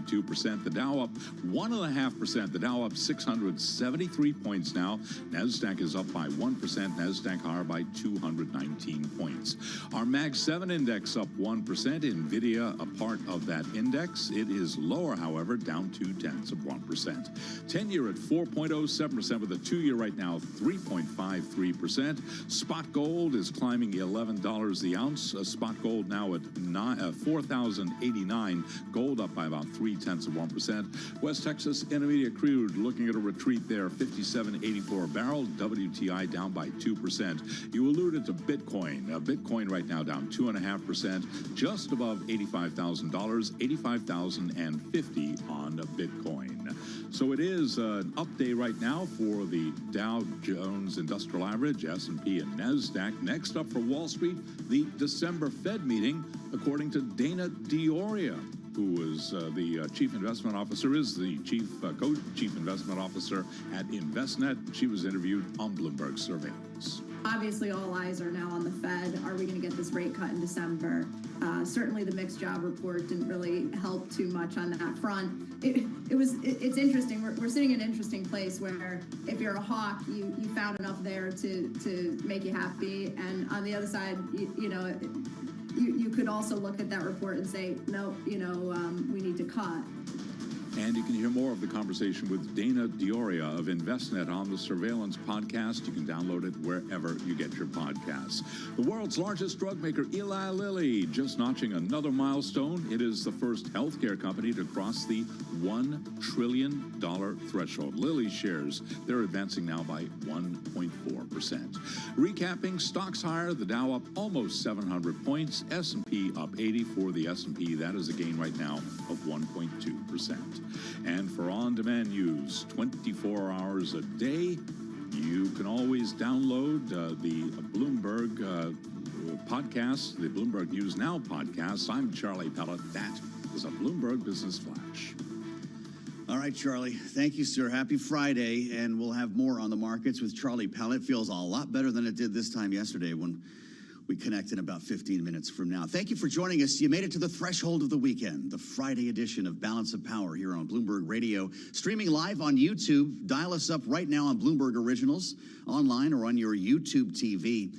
Speaker 8: The Dow up 1.5%. The Dow up 673 points now. NASDAQ is up by 1%. NASDAQ higher by 219 points. Our Mag 7 index up 1%. NVIDIA a part of that index. It is lower, however, down 0.2%. 10-year at 4.07% with a 2-year right now 3.53%. Spot gold is climbing $11 the ounce. Spot gold now at $4,089. Gold up by about 0.3%. West Texas Intermediate crude looking at a retreat there, 57.84 a barrel. WTI down by 2%. You alluded to Bitcoin. Bitcoin right now down 2.5%, just above $85,000, $85,050 on Bitcoin. So it is an up day right now for the Dow Jones Industrial Average, S&P, and NASDAQ. Next up for Wall Street, the December Fed meeting, according to Dana Dioria, who is the chief investment officer, is the co-chief investment officer at Investnet. She was interviewed on Bloomberg Surveillance.
Speaker 3: Obviously, all eyes are now on the Fed. Are we going to get this rate cut in December? Certainly, the mixed job report didn't really help too much on that front. It's interesting. We're sitting in an interesting place where if you're a hawk, you found enough there to make you happy, and on the other side, you could also look at that report and say, no, we need to cut.
Speaker 8: And you can hear more of the conversation with Dana Dioria of Investnet on the Surveillance podcast. You can download it wherever you get your podcasts. The world's largest drug maker, Eli Lilly, just notching another milestone. It is the first healthcare company to cross the $1 trillion threshold. Lilly shares, they're advancing now by 1.4%. Recapping, stocks higher, the Dow up almost 700 points, S&P up 80 for the S&P. That is a gain right now of 1.2%. And for on-demand news, 24 hours a day, you can always download the Bloomberg podcast, the Bloomberg News Now podcast. I'm Charlie Pellet. That is a Bloomberg Business Flash.
Speaker 2: All right, Charlie. Thank you, sir. Happy Friday. And we'll have more on the markets with Charlie Pellet. Feels a lot better than it did this time yesterday when we connect in about 15 minutes from now. Thank you for joining us. You made it to the threshold of the weekend, the Friday edition of Balance of Power here on Bloomberg Radio. Streaming live on YouTube. Dial us up right now on Bloomberg Originals, online or on your YouTube TV.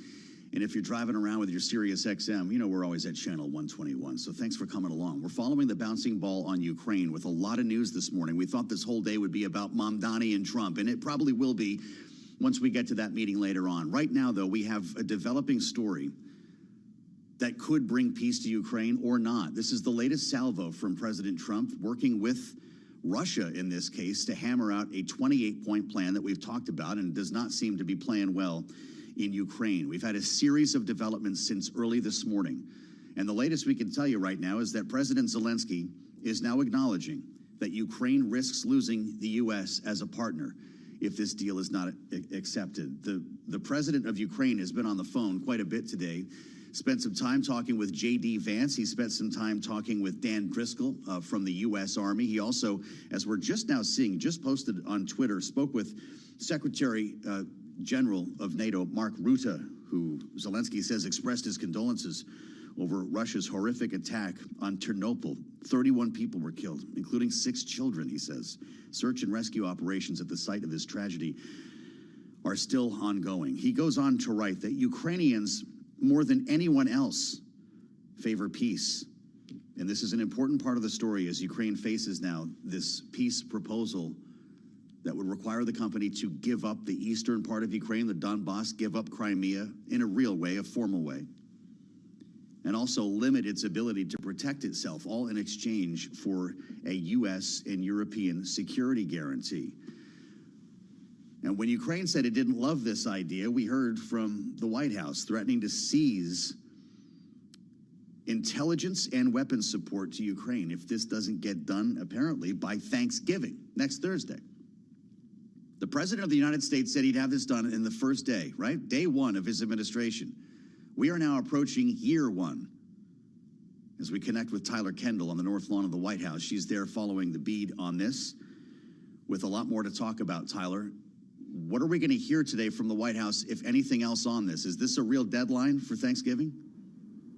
Speaker 2: And if you're driving around with your Sirius XM, we're always at channel 121. So thanks for coming along. We're following the bouncing ball on Ukraine with a lot of news this morning. We thought this whole day would be about Mamdani and Trump, and it probably will be once we get to that meeting later on. Right now, though, we have a developing story that could bring peace to Ukraine or not. This is the latest salvo from President Trump, working with Russia in this case to hammer out a 28-point plan that we've talked about and does not seem to be playing well in Ukraine. We've had a series of developments since early this morning. And the latest we can tell you right now is that President Zelensky is now acknowledging that Ukraine risks losing the U.S. as a partner if this deal is not accepted. The president of Ukraine has been on the phone quite a bit today, spent some time talking with J.D. Vance. He spent some time talking with Dan Driscoll from the U.S. Army. He also, as we're just now seeing, just posted on Twitter, spoke with Secretary General of NATO, Mark Rutte, who Zelensky says expressed his condolences over Russia's horrific attack on Ternopil. 31 people were killed, including 6 children, he says. Search and rescue operations at the site of this tragedy are still ongoing. He goes on to write that Ukrainians, more than anyone else, favor peace. And this is an important part of the story as Ukraine faces now this peace proposal that would require the company to give up the eastern part of Ukraine, the Donbass, give up Crimea in a real way, a formal way, and also limit its ability to protect itself, all in exchange for a U.S. and European security guarantee. And when Ukraine said it didn't love this idea, we heard from the White House threatening to seize intelligence and weapons support to Ukraine if this doesn't get done, apparently, by Thanksgiving, next Thursday. The President of the United States said he'd have this done in the first day, right? Day 1 of his administration. We are now approaching year 1 as we connect with Tyler Kendall on the North Lawn of the White House. She's there following the beat on this with a lot more to talk about, Tyler. What are we going to hear today from the White House, if anything else, on this? Is this a real deadline for Thanksgiving?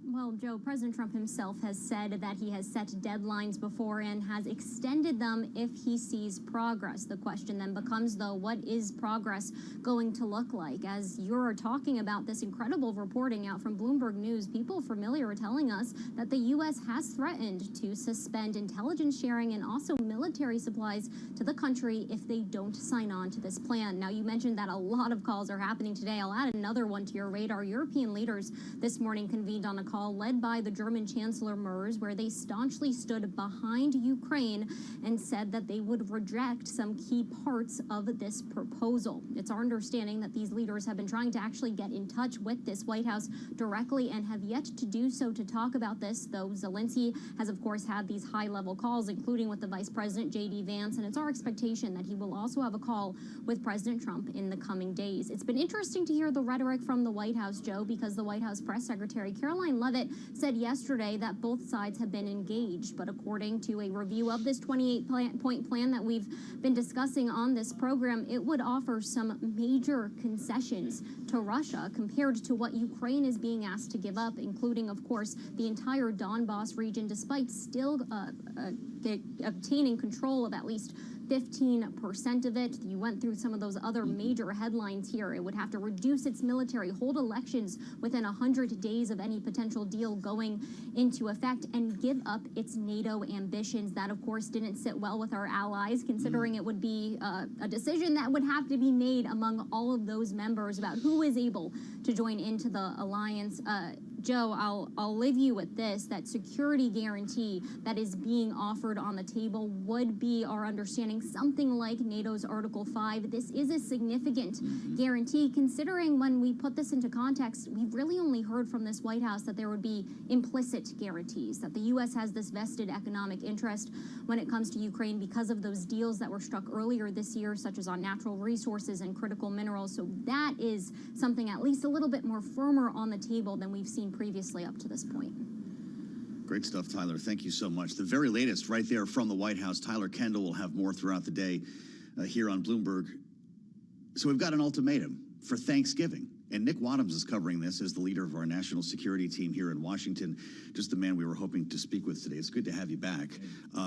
Speaker 5: Well, Joe, President Trump himself has said that he has set deadlines before and has extended them if he sees progress. The question then becomes, though, what is progress going to look like? As you're talking about this incredible reporting out from Bloomberg News, people familiar are telling us that the U.S. has threatened to suspend intelligence sharing and also military supplies to the country if they don't sign on to this plan. Now, you mentioned that a lot of calls are happening today. I'll add another one to your radar. European leaders this morning convened on a call led by the German Chancellor Merz, where they staunchly stood behind Ukraine and said that they would reject some key parts of this proposal. It's our understanding that these leaders have been trying to actually get in touch with this White House directly and have yet to do so to talk about this, though Zelensky has, of course, had these high-level calls, including with the Vice President, J.D. Vance, and it's our expectation that he will also have a call with President Trump in the coming days. It's been interesting to hear the rhetoric from the White House, Joe, because the White House Press Secretary Caroline Leavitt said yesterday that both sides have been engaged. But according to a review of this 28-point plan that we've been discussing on this program, it would offer some major concessions to Russia compared to what Ukraine is being asked to give up, including, of course, the entire Donbass region, despite still obtaining control of at least 15% of it. You went through some of those other major headlines here. It would have to reduce its military, hold elections within 100 days of any potential deal going into effect, and give up its NATO ambitions. That, of course, didn't sit well with our allies, considering it would be a decision that would have to be made among all of those members about who is able to join into the alliance. Joe, I'll leave you with this, that security guarantee that is being offered on the table would be, our understanding, something like NATO's Article 5. This is a significant guarantee, considering when we put this into context, we've really only heard from this White House that there would be implicit guarantees, that the U.S. has this vested economic interest when it comes to Ukraine because of those deals that were struck earlier this year, such as on natural resources and critical minerals. So that is something at least a little bit more firmer on the table than we've seen previously up to this point.
Speaker 2: Great stuff, Tyler. Thank you so much. The very latest right there from the White House. Tyler Kendall will have more throughout the day here on Bloomberg. So we've got an ultimatum for Thanksgiving. And Nick Wadhams is covering this as the leader of our national security team here in Washington, just the man we were hoping to speak with today. It's good to have you back.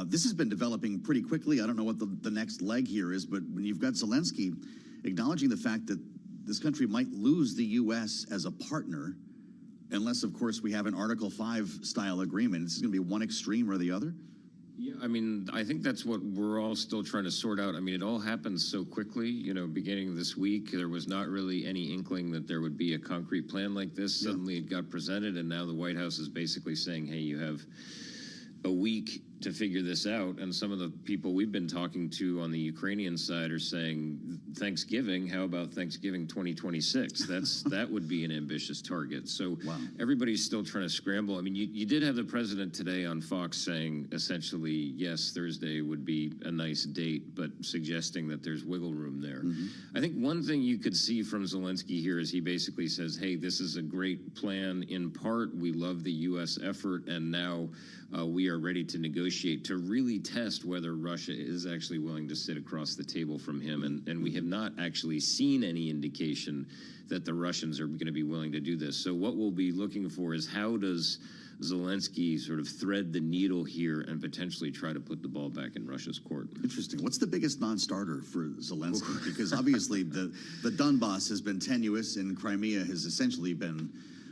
Speaker 2: This has been developing pretty quickly. I don't know what the next leg here is, but when you've got Zelensky acknowledging the fact that this country might lose the U.S. as a partner, unless, of course, we have an Article 5 style agreement. This is going to be one extreme or the other?
Speaker 7: Yeah, I mean, I think that's what we're all still trying to sort out. I mean, it all happened so quickly, you know, beginning this week. There was not really any inkling that there would be a concrete plan like this. Yeah. Suddenly it got presented, and now the White House is basically saying, hey, you have a week to figure this out. And some of the people we've been talking to on the Ukrainian side are saying, Thanksgiving, how about Thanksgiving 2026? That would be an ambitious target. So everybody's still trying to scramble. I mean, you did have the president today on Fox saying essentially, yes, Thursday would be a nice date, but suggesting that there's wiggle room there. I think one thing you could see from Zelensky here is he basically says, hey, this is a great plan in part. We love the U.S. effort, and now we are ready to negotiate negotiate to really test whether Russia is actually willing to sit across the table from him. And we have not actually seen any indication that the Russians are going to be willing to do this. So what we'll be looking for is how does Zelensky sort of thread the needle here and potentially try to put the ball back in Russia's court.
Speaker 2: Interesting. What's the biggest non-starter for Zelensky? Because obviously the Donbass has been tenuous and Crimea has essentially been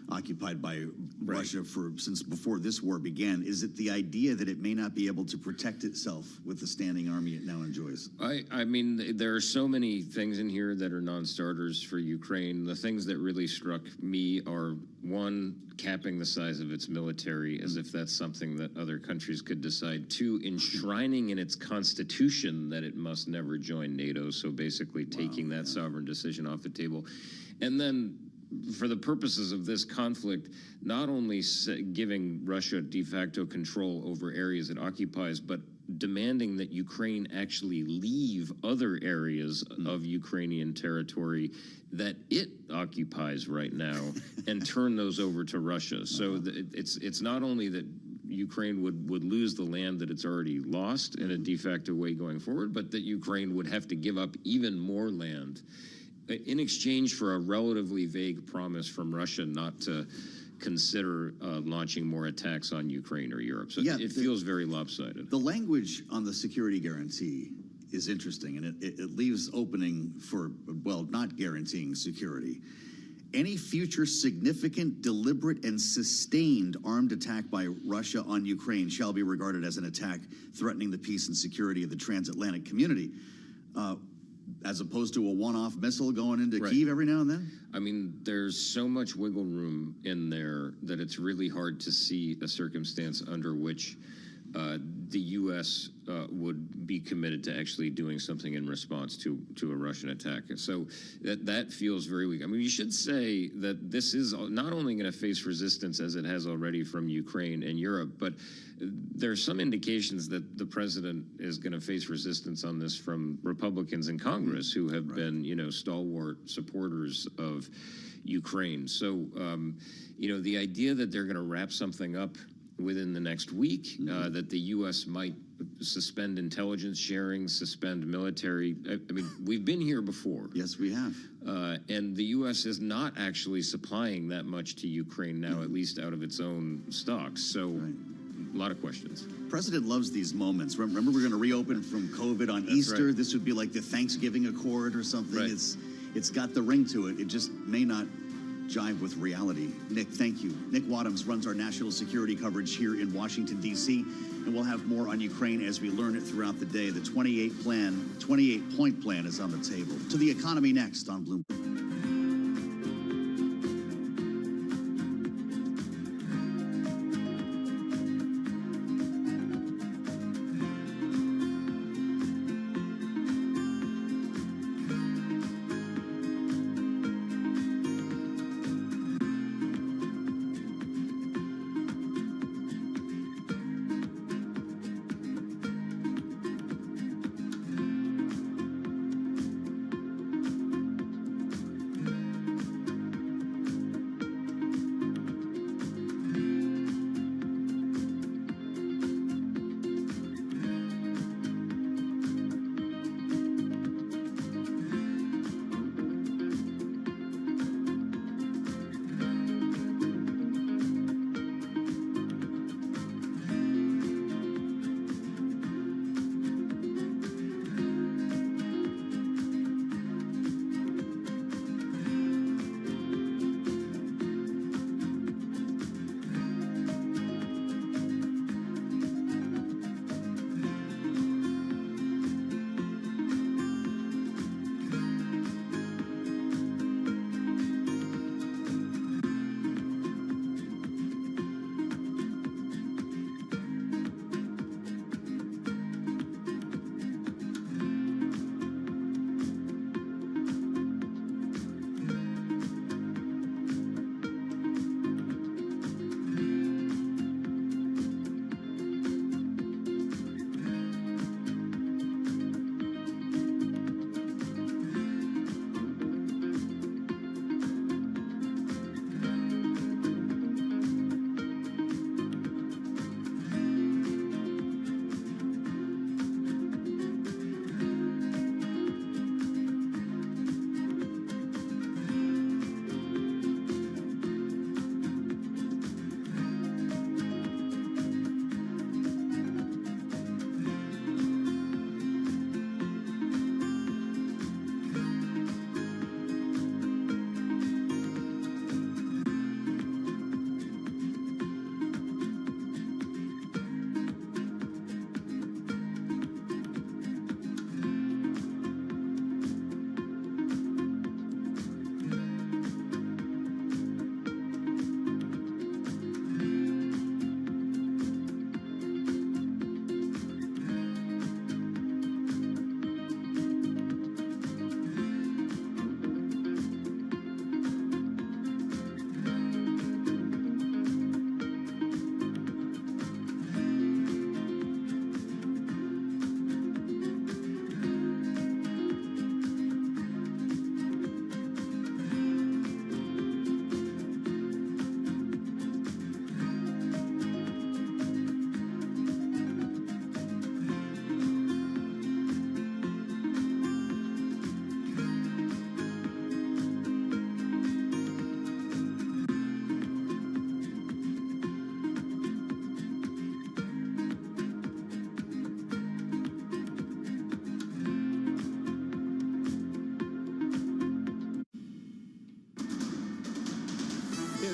Speaker 2: occupied by Russia since before this war began. Is it the idea that it may not be able to protect itself with the standing army it now enjoys?
Speaker 7: I mean, there are so many things in here that are non-starters for Ukraine. The things that really struck me are, one, capping the size of its military as if that's something that other countries could decide. Two, enshrining in its constitution that it must never join NATO, so basically taking that sovereign decision off the table. And then, for the purposes of this conflict, not only giving Russia de facto control over areas it occupies, but demanding that Ukraine actually leave other areas of Ukrainian territory that it occupies right now and turn those over to Russia. So it's not only that Ukraine would lose the land that it's already lost in a de facto way going forward, but that Ukraine would have to give up even more land in exchange for a relatively vague promise from Russia not to consider launching more attacks on Ukraine or Europe. So it feels very lopsided.
Speaker 2: The language on the security guarantee is interesting, and it leaves opening for, well, not guaranteeing security. Any future significant, deliberate, and sustained armed attack by Russia on Ukraine shall be regarded as an attack threatening the peace and security of the transatlantic community. As opposed to a one-off missile going into Kyiv every now and then?
Speaker 7: I mean, there's so much wiggle room in there that it's really hard to see a circumstance under which the U.S. Would be committed to actually doing something in response to a Russian attack. So that feels very weak. I mean, you should say that this is not only going to face resistance as it has already from Ukraine and Europe, but there are some indications that the president is going to face resistance on this from Republicans in Congress who have been, stalwart supporters of Ukraine. So, the idea that they're going to wrap something up within the next week, that the U.S. might suspend intelligence sharing, suspend military. I mean, we've been here before.
Speaker 2: Yes, we have.
Speaker 7: And the U.S. is not actually supplying that much to Ukraine now, at least out of its own stocks. So a lot of questions.
Speaker 2: President loves these moments. Remember, we're going to reopen from COVID on Easter. This would be like the Thanksgiving Accord or something. It's got the ring to it. It just may not jive with reality. Nick, thank you. Nick Wadhams runs our national security coverage here in Washington, D.C., and we'll have more on Ukraine as we learn it throughout the day. The 28-point plan is on the table. To the economy next on Bloomberg.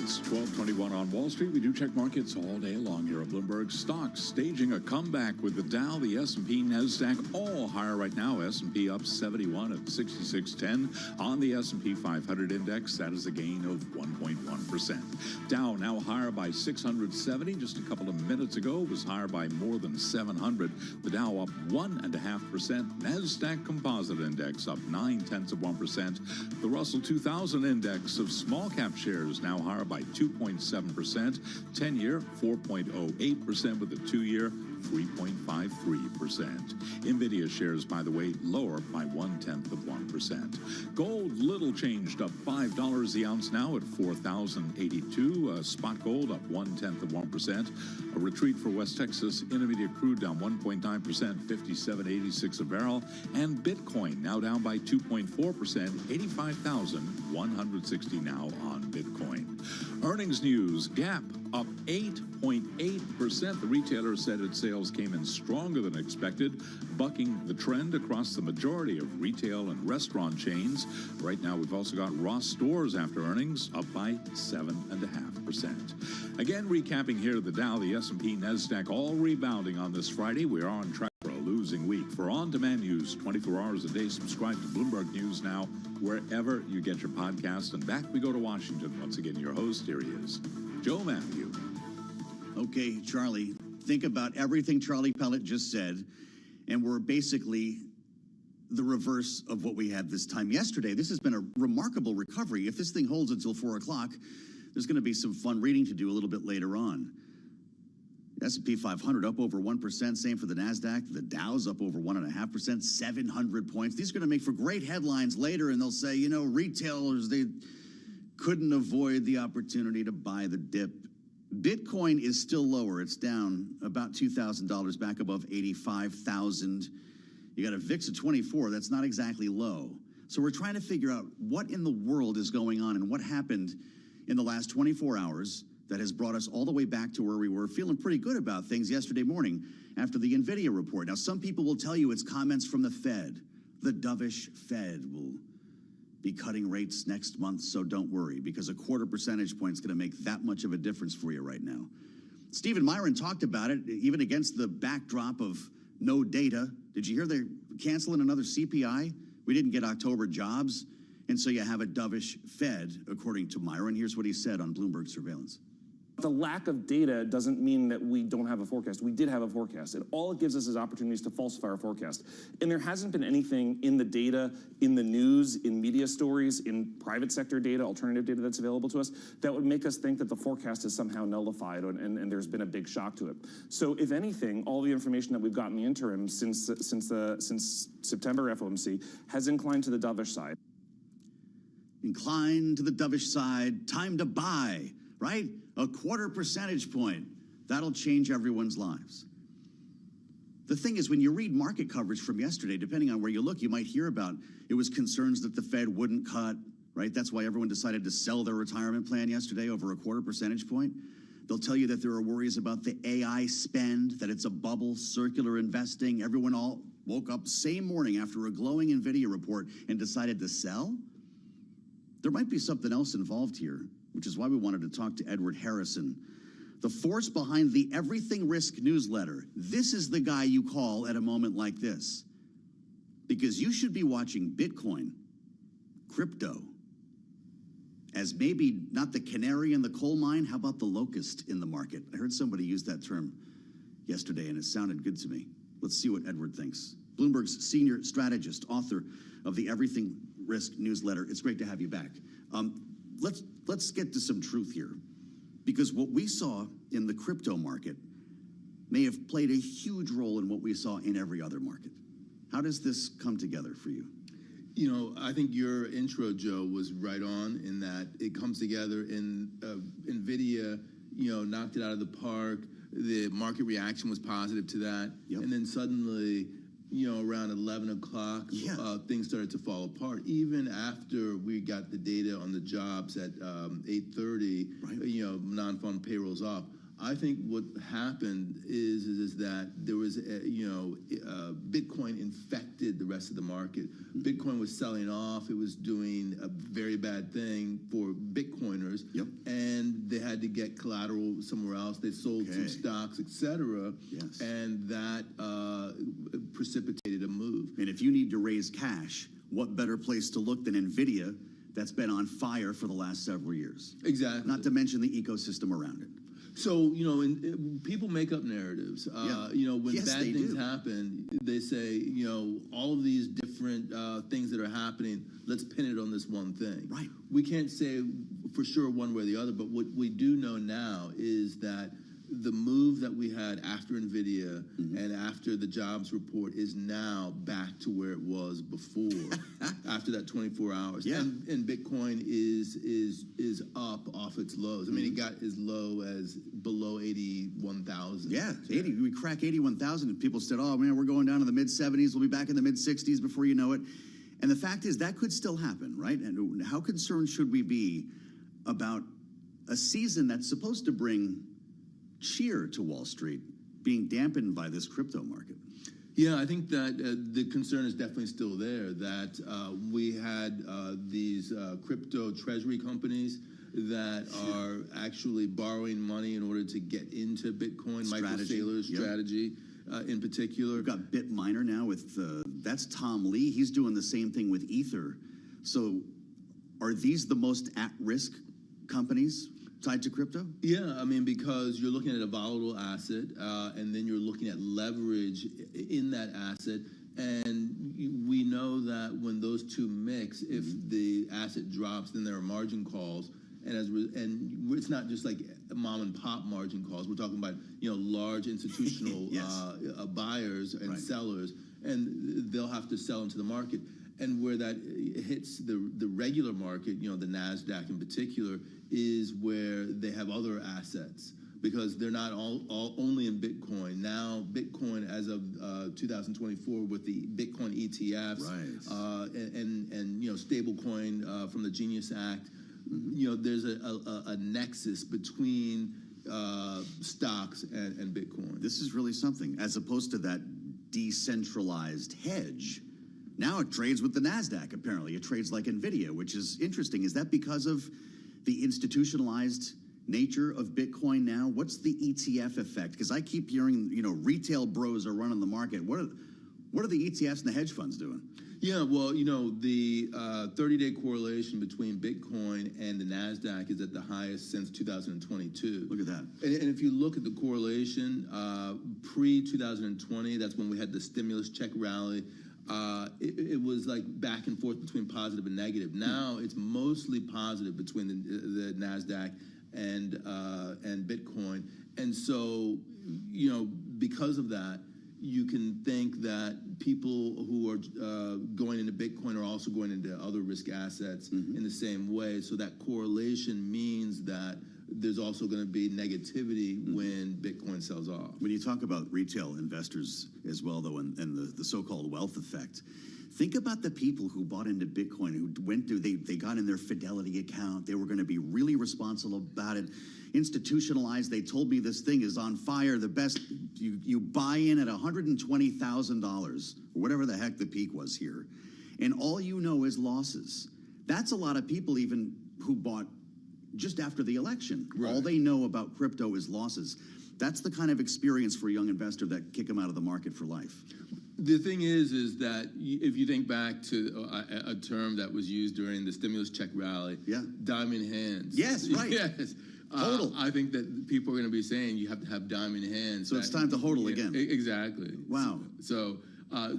Speaker 8: It's 12:21 on Wall Street. We do check markets all day long here at Bloomberg. Stocks staging a comeback with the Dow, the S&P, NASDAQ all higher right now. S&P up 71 at 6610 on the S&P 500 index. That is a gain of 1.1%. Dow now higher by 670. Just a couple of minutes ago it was higher by more than 700. The Dow up 1.5%. NASDAQ Composite Index up 0.9%. The Russell 2000 Index of small cap shares now higher by 2.7%. 10-year 4.08% with the 2-year 3.53%. Nvidia shares, by the way, lower by 0.1%. Gold little changed, up $5 the ounce now at $4,082. Spot gold up 0.1%. A retreat for West Texas Intermediate crude down 1.9%, $57.86 a barrel. And Bitcoin now down by 2.4%, 85,160 now on Bitcoin. Earnings news, Gap up 8.8%. The retailer said its sales came in stronger than expected, bucking the trend across the majority of retail and restaurant chains. Right now, we've also got Ross Stores after earnings up by 7.5%. Again, recapping here, the Dow, the S&P, NASDAQ all rebounding on this Friday. We are on track for a losing week. For on-demand news 24 hours a day, subscribe to Bloomberg News now wherever you get your podcast. And back we go to Washington. Once again, your host, here he is, Joe Matthew.
Speaker 2: Okay, Charlie, think about everything Charlie Pellet just said, and we're basically the reverse of what we had this time yesterday. This has been a remarkable recovery. If this thing holds until 4 o'clock, there's going to be some fun reading to do a little bit later on. S&P 500 up over 1%, same for the NASDAQ. The Dow's up over 1.5%, 700 points. These are going to make for great headlines later, and they'll say, you know, retailers, they couldn't avoid the opportunity to buy the dip. Bitcoin is still lower. It's down about $2,000, back above 85,000. You got a VIX of 24. That's not exactly low. So we're trying to figure out what in the world is going on and what happened in the last 24 hours that has brought us all the way back to where we were feeling pretty good about things yesterday morning after the NVIDIA report. Now, some people will tell you it's comments from the Fed. The dovish Fed will be cutting rates next month, so don't worry, because a 0.25 percentage point is going to make that much of a difference for you right now. Stephen Myron talked about it, even against the backdrop of no data. Did you hear they're canceling another CPI? We didn't get October jobs, and so you have a dovish Fed, according to Myron. Here's what he said on Bloomberg Surveillance.
Speaker 4: The lack of data doesn't mean that we don't have a forecast. We did have a forecast. And all it gives us is opportunities to falsify our forecast. And there hasn't been anything in the data, in the news, in media stories, in private sector data, alternative data that's available to us, that would make us think that the forecast is somehow nullified and there's been a big shock to it. So if anything, all the information that we've got in the interim since September FOMC has inclined to the dovish side.
Speaker 2: Inclined to the dovish side, time to buy, right? A 0.25 percentage point. That'll change everyone's lives. The thing is, when you read market coverage from yesterday, depending on where you look, you might hear about it was concerns that the Fed wouldn't cut, right? That's why everyone decided to sell their retirement plan yesterday over a 0.25 percentage point. They'll tell you that there are worries about the AI spend, that it's a bubble, circular investing. Everyone all woke up same morning after a glowing NVIDIA report and decided to sell. There might be something else involved here, which is why we wanted to talk to Edward Harrison, the force behind the Everything Risk newsletter. This is the guy you call at a moment like this, because you should be watching Bitcoin, crypto, as maybe not the canary in the coal mine. How about the locust in the market? I heard somebody use that term yesterday, and it sounded good to me. Let's see what Edward thinks. Bloomberg's senior strategist, author of the Everything Risk newsletter. It's great to have you back. Let's get to some truth here, because what we saw in the crypto market may have played a huge role in what we saw in every other market. How does this come together for you?
Speaker 6: You know, I think your intro, Joe, was right on in that it comes together in NVIDIA, knocked it out of the park. The market reaction was positive to that. Yep. And then suddenly, around 11 o'clock, things started to fall apart. Even after we got the data on the jobs at 8:30, right. Non-farm payrolls off. I think what happened is that there was, Bitcoin infected did the rest of the market. Bitcoin was selling off. It was doing a very bad thing for Bitcoiners.
Speaker 2: Yep.
Speaker 6: And they had to get collateral somewhere else. They sold some stocks, etc.
Speaker 2: Yes.
Speaker 6: And that precipitated a move.
Speaker 2: And if you need to raise cash, what better place to look than NVIDIA, that's been on fire for the last several years?
Speaker 6: Exactly.
Speaker 2: Not to mention the ecosystem around it.
Speaker 6: So, you know, people make up narratives. You know, when
Speaker 2: Yes,
Speaker 6: bad
Speaker 2: they
Speaker 6: things
Speaker 2: do.
Speaker 6: happen, they say, you know, all of these different things that are happening, let's pin it on this one thing.
Speaker 2: Right.
Speaker 6: We can't say for sure one way or the other, but what we do know now is that the move that we had after NVIDIA and after the jobs report is now back to where it was before, after that 24 hours.
Speaker 2: Yeah.
Speaker 6: And Bitcoin is up off its lows. I mean, it got as low as below 81,000.
Speaker 2: Yeah, 80. We crack 81,000, and people said, "Oh man, we're going down to the mid 70s. We'll be back in the mid 60s before you know it." And the fact is, that could still happen, right? And how concerned should we be about a season that's supposed to bring cheer to Wall Street being dampened by this crypto market?
Speaker 6: Yeah, I think that the concern is definitely still there, that we had these crypto treasury companies that are actually borrowing money in order to get into Bitcoin, Michael Saylor's strategy in particular.
Speaker 2: We've got BitMiner now with, that's Tom Lee. He's doing the same thing with Ether. So are these the most at-risk companies tied to crypto?
Speaker 6: Yeah, I mean, because you're looking at a volatile asset, and then you're looking at leverage in that asset, and we know that when those two mix, if the asset drops, then there are margin calls, and it's not just like mom and pop margin calls. We're talking about, you know, large institutional buyers and sellers, and they'll have to sell into the market. And where that hits the regular market, you know, the NASDAQ in particular, is where they have other assets, because they're not all only in Bitcoin. Now, Bitcoin, as of 2024, with the Bitcoin ETFs, and you know, stablecoin from the Genius Act, you know, there's a nexus between stocks and Bitcoin.
Speaker 2: This is really something, as opposed to that decentralized hedge. Now it trades with the NASDAQ, apparently. It trades like NVIDIA, which is interesting. Is that because of the institutionalized nature of Bitcoin now? What's the ETF effect? Because I keep hearing, you know, retail bros are running the market. What are the ETFs and the hedge funds doing?
Speaker 6: Yeah, well, you know, the 30-day correlation between Bitcoin and the NASDAQ is at the highest since 2022.
Speaker 2: Look at that.
Speaker 6: And if you look at the correlation, pre-2020, that's when we had the stimulus check rally, it was like back and forth between positive and negative. Now it's mostly positive between the NASDAQ and Bitcoin. And so, you know, because of that, you can think that people who are going into Bitcoin are also going into other risk assets in the same way. So that correlation means that there's also going to be negativity when Bitcoin sells off.
Speaker 2: When you talk about retail investors as well, though, and the so-called wealth effect, think about the people who bought into Bitcoin, who went through, they got in their Fidelity account. They were going to be really responsible about it, institutionalized. They told me this thing is on fire. The best, you buy in at $120,000, or whatever the heck the peak was here, and all you know is losses. That's a lot of people even who bought just after the election. All they know about crypto is losses. That's the kind of experience for a young investor that kick them out of the market for life.
Speaker 6: The thing is that if you think back to a term that was used during the stimulus check rally, diamond hands.
Speaker 2: Yes, right.
Speaker 6: Yes.
Speaker 2: Hodl.
Speaker 6: I think that people are going to be saying you have to have diamond hands.
Speaker 2: So it's time to hodl again.
Speaker 6: Exactly.
Speaker 2: Wow.
Speaker 6: So,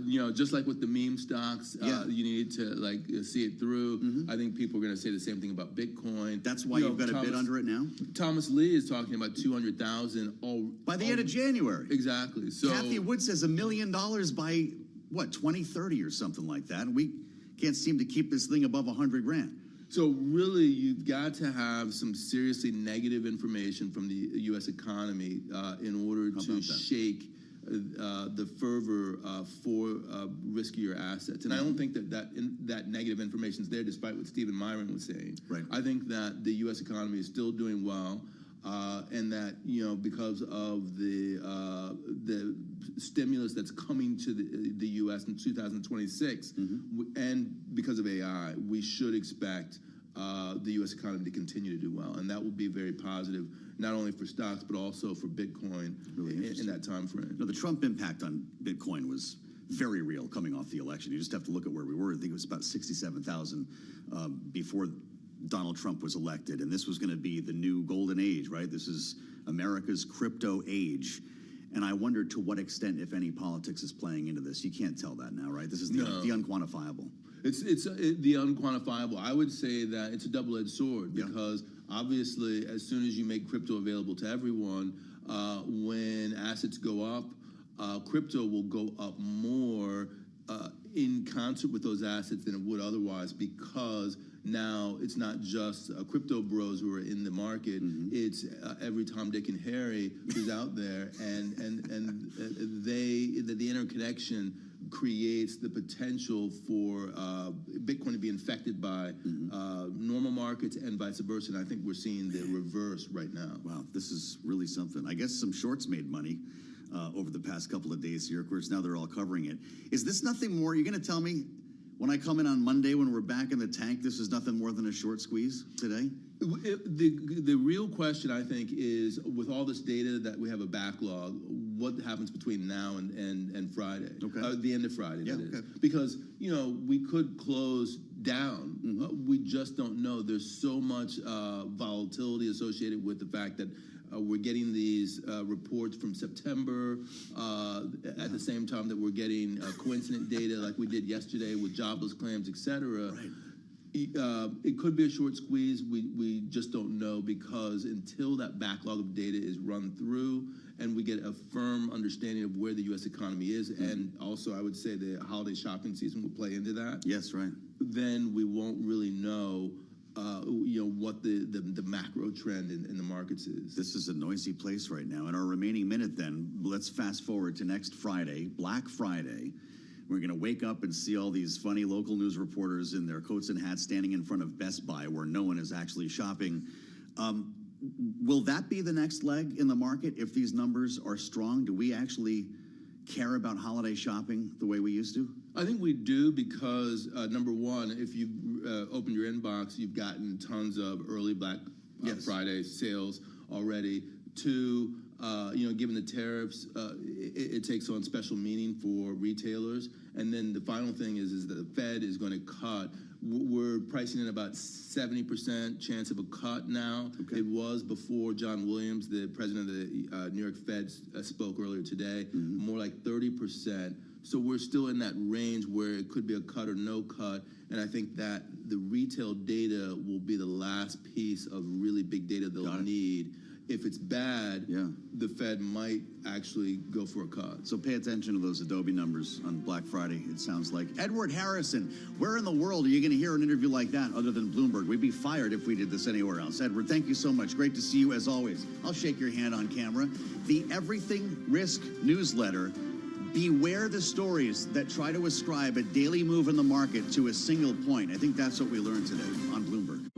Speaker 6: you know, just like with the meme stocks, you need to like see it through. I think people are going to say the same thing about Bitcoin.
Speaker 2: That's why you've got a bid under it now?
Speaker 6: Thomas Lee is talking about 200,000
Speaker 2: by the end of January.
Speaker 6: Exactly. So
Speaker 2: Kathy Wood says $1 million by, what, 2030 or something like that. And we can't seem to keep this thing above 100 grand.
Speaker 6: So really, you've got to have some seriously negative information from the U.S. economy in order to shake the fervor for riskier assets. And I don't think that negative information is there, despite what Stephen Myron was saying.
Speaker 2: Right.
Speaker 6: I think that the U.S. economy is still doing well, and that, you know, because of the stimulus that's coming to the U.S. in 2026, and because of AI, we should expect the U.S. economy to continue to do well, and that will be very positive, not only for stocks but also for Bitcoin in that time frame.
Speaker 2: No, the Trump impact on Bitcoin was very real coming off the election. You just have to look at where we were. I think it was about 67,000 before Donald Trump was elected, and this was going to be the new golden age, right? This is America's crypto age. And I wonder to what extent, if any, politics is playing into this. You can't tell that now, right? This is the unquantifiable.
Speaker 6: It's the unquantifiable. I would say that it's a double-edged sword because obviously, as soon as you make crypto available to everyone, when assets go up, crypto will go up more in concert with those assets than it would otherwise, because now it's not just crypto bros who are in the market. It's every Tom, Dick, and Harry who's out there, and the interconnection creates the potential for Bitcoin to be infected by normal markets and vice versa. And I think we're seeing the reverse right now.
Speaker 2: Wow, this is really something. I guess some shorts made money over the past couple of days here. Of course, now they're all covering it. Is this nothing more? You're going to tell me when I come in on Monday when we're back in the tank, this is nothing more than a short squeeze today?
Speaker 6: The real question, I think, is with all this data that we have a backlog, what happens between now and Friday? The end of Friday, that is. Because, we could close down. We just don't know. There's so much volatility associated with the fact that we're getting these reports from September at the same time that we're getting coincident data like we did yesterday with jobless claims, et cetera. Right. It could be a short squeeze. We just don't know, because until that backlog of data is run through and we get a firm understanding of where the U.S. economy is, and also I would say the holiday shopping season will play into that.
Speaker 2: Yes, right.
Speaker 6: Then we won't really know what the macro trend in the markets is.
Speaker 2: This is a noisy place right now. In our remaining minute then, let's fast forward to next Friday, Black Friday. We're going to wake up and see all these funny local news reporters in their coats and hats standing in front of Best Buy where no one is actually shopping. Will that be the next leg in the market if these numbers are strong? Do we actually care about holiday shopping the way we used to?
Speaker 6: I think we do, because number one, if you open your inbox, you've gotten tons of early Black Friday sales already. Two, given the tariffs, it takes on special meaning for retailers. And then the final thing is that the Fed is going to cut. We're pricing in about 70% chance of a cut now. It was before John Williams, the president of the New York Fed, spoke earlier today, more like 30%. So we're still in that range where it could be a cut or no cut. And I think that the retail data will be the last piece of really big data they'll need. If it's bad, the Fed might actually go for a cut.
Speaker 2: So pay attention to those Adobe numbers on Black Friday, it sounds like. Edward Harrison, where in the world are you going to hear an interview like that other than Bloomberg? We'd be fired if we did this anywhere else. Edward, thank you so much. Great to see you as always. I'll shake your hand on camera. The Everything Risk newsletter. Beware the stories that try to ascribe a daily move in the market to a single point. I think that's what we learned today on Bloomberg.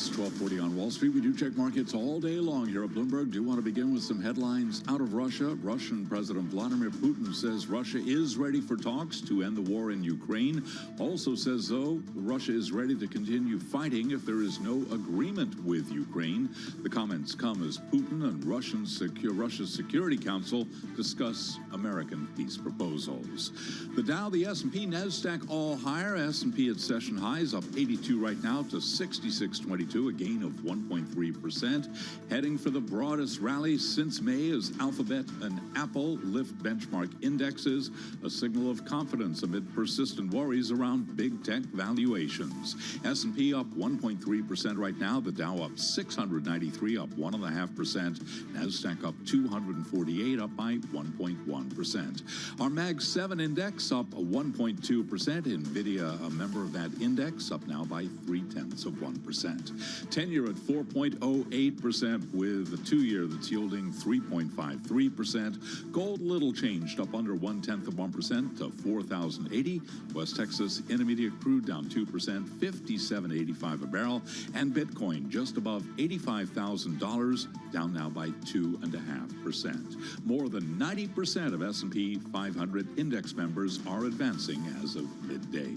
Speaker 8: It's 12:40 on Wall Street. We do check markets all day long here at Bloomberg. Do want to begin with some headlines out of Russia. Russian President Vladimir Putin says Russia is ready for talks to end the war in Ukraine. Also says, though, Russia is ready to continue fighting if there is no agreement with Ukraine. The comments come as Putin and Russia's Security Council discuss American peace proposals. The Dow, the S&P, NASDAQ all higher. S&P at session highs up 82 right now to 66.22, a gain of 1.3%. Heading for the broadest rally since May as Alphabet and Apple lift benchmark indexes, a signal of confidence amid persistent worries around big tech valuations. S&P up 1.3% right now. The Dow up 693, up 1.5%. NASDAQ up 248, up by 1.1%. Our Mag 7 index up 1.2%. NVIDIA, a member of that index, up now by 0.3%. 10-year at 4.08%, with a 2-year that's yielding 3.53%. Gold little changed, up under 0.1% to $4,080. West Texas Intermediate crude down 2%, $57.85 a barrel, and Bitcoin just above $85,000, down now by 2.5%. More than 90% of S&P 500 index members are advancing as of midday.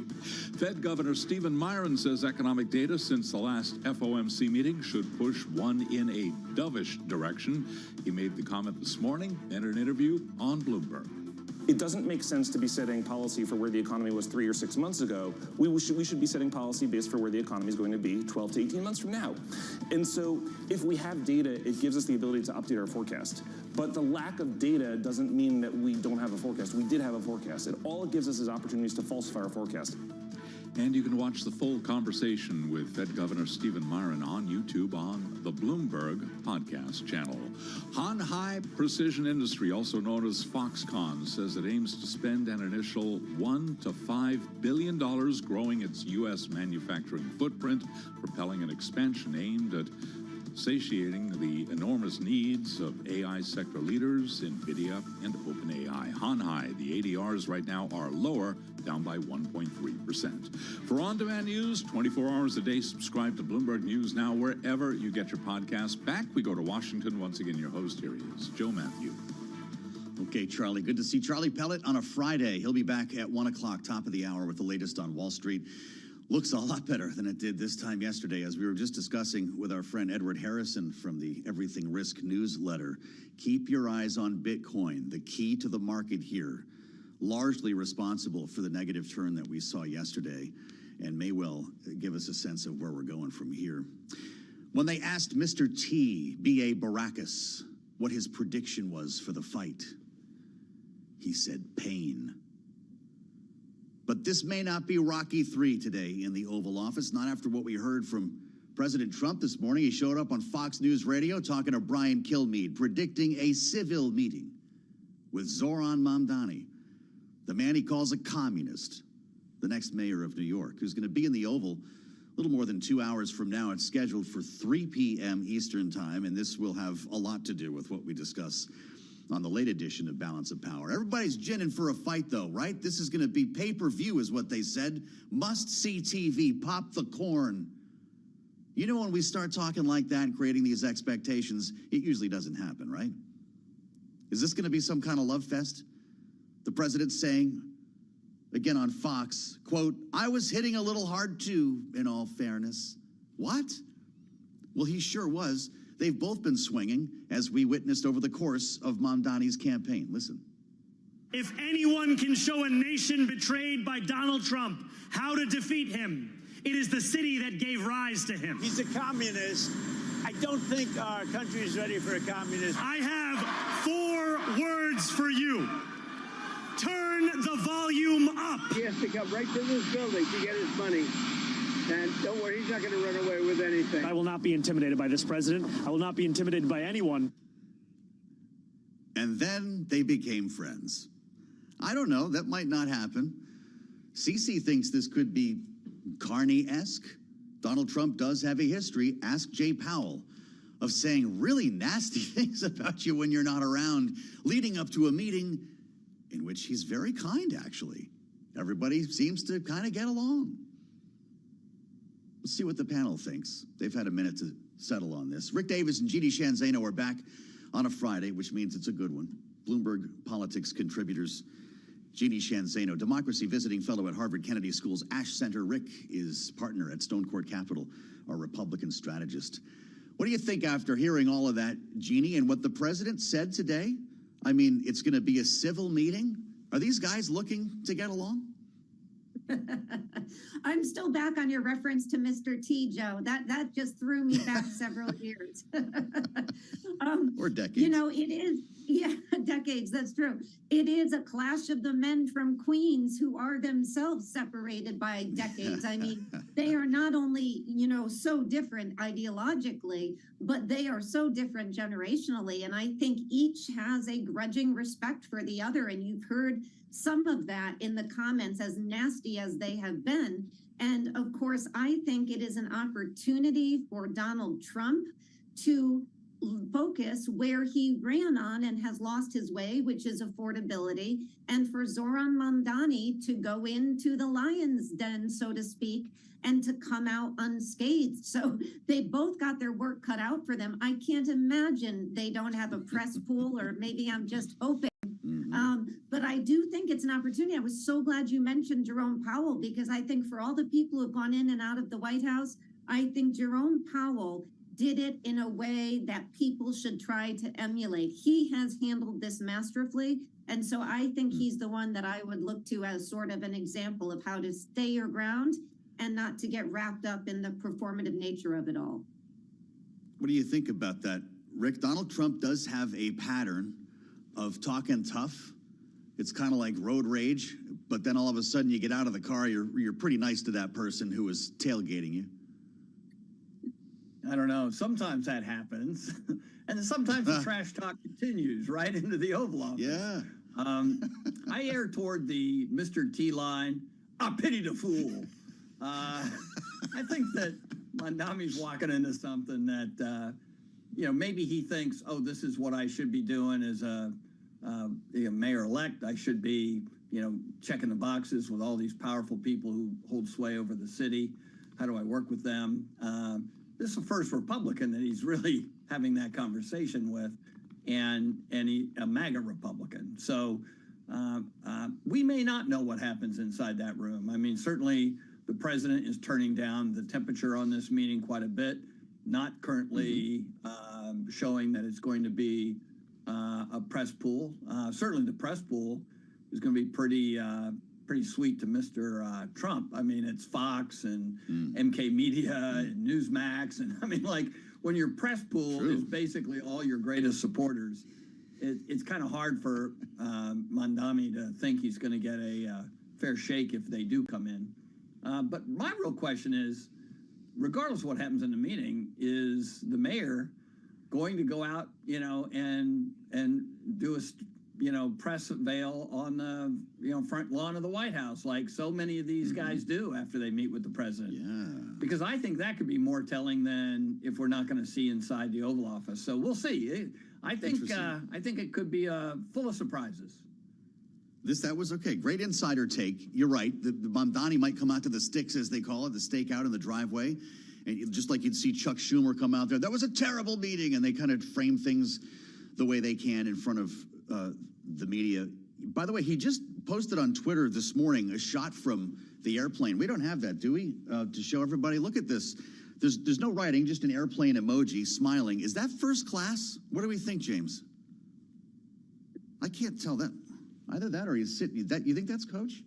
Speaker 8: Fed Governor Stephen Miron says economic data since the last FOMC meeting should push one in a dovish direction. He made the comment this morning in an interview on Bloomberg.
Speaker 4: It doesn't make sense to be setting policy for where the economy was 3 or 6 months ago. We should be setting policy based for where the economy is going to be 12 to 18 months from now. And so if we have data, it gives us the ability to update our forecast. But the lack of data doesn't mean that we don't have a forecast. We did have a forecast. And all it gives us is opportunities to falsify our forecast.
Speaker 8: And you can watch the full conversation with Fed Governor Stephen Miron on YouTube on the Bloomberg podcast channel. Han High Precision Industry, also known as Foxconn, says it aims to spend an initial $1 to $5 billion growing its U.S. manufacturing footprint, propelling an expansion aimed at satiating the enormous needs of AI sector leaders, NVIDIA and OpenAI. Han High, the ADRs right now are lower, down by 1.3%. For on-demand news, 24 hours a day, subscribe to Bloomberg News Now wherever you get your podcasts. Back we go to Washington. Once again, your host here is Joe Matthew.
Speaker 2: Okay, Charlie, good to see Charlie Pellet on a Friday. He'll be back at 1 o'clock, top of the hour, with the latest on Wall Street. Looks a lot better than it did this time yesterday, as we were just discussing with our friend Edward Harrison from the Everything Risk newsletter. Keep your eyes on Bitcoin, the key to the market here, largely responsible for the negative turn that we saw yesterday, and may well give us a sense of where we're going from here. When they asked Mr. T, B.A. Baracus, what his prediction was for the fight, he said pain. But this may not be Rocky III today in the Oval Office, not after what we heard from President Trump this morning. He showed up on Fox News Radio talking to Brian Kilmeade, predicting a civil meeting with Zoran Mamdani, the man he calls a communist, the next mayor of New York, who's going to be in the Oval a little more than 2 hours from now. It's scheduled for 3 p.m. Eastern Time, and this will have a lot to do with what we discuss on the late edition of Balance of Power. Everybody's ginning for a fight, though, right? This is going to be pay-per-view, is what they said. Must-see TV, pop the corn. You know, when we start talking like that and creating these expectations, it usually doesn't happen, right? Is this going to be some kind of love fest? The president's saying, again on Fox, quote, "I was hitting a little hard too, in all fairness." What? Well, he sure was. They've both been swinging, as we witnessed over the course of Mamdani's campaign. Listen.
Speaker 11: If anyone can show a nation betrayed by Donald Trump how to defeat him, it is the city that gave rise to him.
Speaker 27: He's a communist. I don't think our country is ready for a communist.
Speaker 11: I have 4 words for you. Turn the volume up.
Speaker 27: He has to come right to this building to get his money. And don't worry, he's not going to run away with anything.
Speaker 11: I will not be intimidated by this president. I will not be intimidated by anyone.
Speaker 2: And then they became friends. I don't know, that might not happen. Cece thinks this could be Carney-esque. Donald Trump does have a history, ask Jay Powell, of saying really nasty things about you when you're not around, leading up to a meeting in which he's very kind, actually. Everybody seems to kind of get along. We'll see what the panel thinks. They've had a minute to settle on this. Rick Davis and Jeannie Sheehan Zaino are back on a Friday, which means it's a good one. Bloomberg Politics contributors Jeannie Sheehan Zaino, Democracy Visiting Fellow at Harvard Kennedy School's Ash Center. Rick is partner at Stone Court Capital, our Republican strategist. What do you think after hearing all of that, Jeannie, and what the president said today? I mean, it's going to be a civil meeting. Are these guys looking to get along?
Speaker 10: I'm still back on your reference to Mr. T, Joe. That just threw me back several years.
Speaker 2: Or decades.
Speaker 10: You know, it is, yeah, decades, that's true. It is a clash of the men from Queens who are themselves separated by decades. I mean, they are not only, you know, so different ideologically, but they are so different generationally. And I think each has a grudging respect for the other. And you've heard some of that in the comments, as nasty as they have been. And of course, I think it is an opportunity for Donald Trump to focus where he ran on and has lost his way, which is affordability, and for Zoran Mamdani to go into the lion's den, so to speak, and to come out unscathed. So they both got their work cut out for them. I can't imagine they don't have a press pool, or maybe I'm just hoping. But I do think it's an opportunity. I was so glad you mentioned Jerome Powell, because I think for all the people who've gone in and out of the White House, I think Jerome Powell did it in a way that people should try to emulate. He has handled this masterfully. And so I think he's the one that I would look to as sort of an example of how to stay your ground and not to get wrapped up in the performative nature of it all.
Speaker 2: What do you think about that, Rick? Donald Trump does have a pattern of talking tough. It's kind of like road rage, but then all of a sudden you get out of the car, you're pretty nice to that person who was tailgating you.
Speaker 14: I don't know. Sometimes that happens. And sometimes the trash talk continues right into the Oval Office.
Speaker 2: Yeah.
Speaker 14: I err toward the Mr. T line. I pity the fool. I think that Mondami's walking into something that, you know, maybe he thinks, oh, this is what I should be doing as a mayor-elect. I should be, you know, checking the boxes with all these powerful people who hold sway over the city. How do I work with them? This is the first Republican that he's really having that conversation with, and a MAGA Republican. So we may not know what happens inside that room. I mean, certainly the president is turning down the temperature on this meeting quite a bit, not currently showing that it's going to be a press pool. Certainly the press pool is going to be pretty sweet to Mr. Trump. I mean, it's Fox and MK Media and Newsmax. And I mean, like, when your press pool is basically all your greatest supporters, it's kind of hard for Mondami to think he's going to get a fair shake if they do come in. But my real question is, regardless of what happens in the meeting, is the mayor going to go out, you know, and do a press veil on the, front lawn of the White House, like so many of these guys do after they meet with the president?
Speaker 2: Yeah.
Speaker 14: Because I think that could be more telling than if we're not going to see inside the Oval Office. So we'll see. I think it could be full of surprises.
Speaker 2: That was okay. Great insider take. You're right. The Mamdani might come out to the sticks, as they call it, the stake out in the driveway. And just like you'd see Chuck Schumer come out there, that was a terrible meeting. And they kind of frame things the way they can in front of the media. By the way, he just posted on Twitter this morning a shot from the airplane. We don't have that, do we? To show everybody. Look at this. There's no writing, just an airplane emoji smiling. Is that first class? What do we think, James? I can't tell that. Either that or you think that's Coach?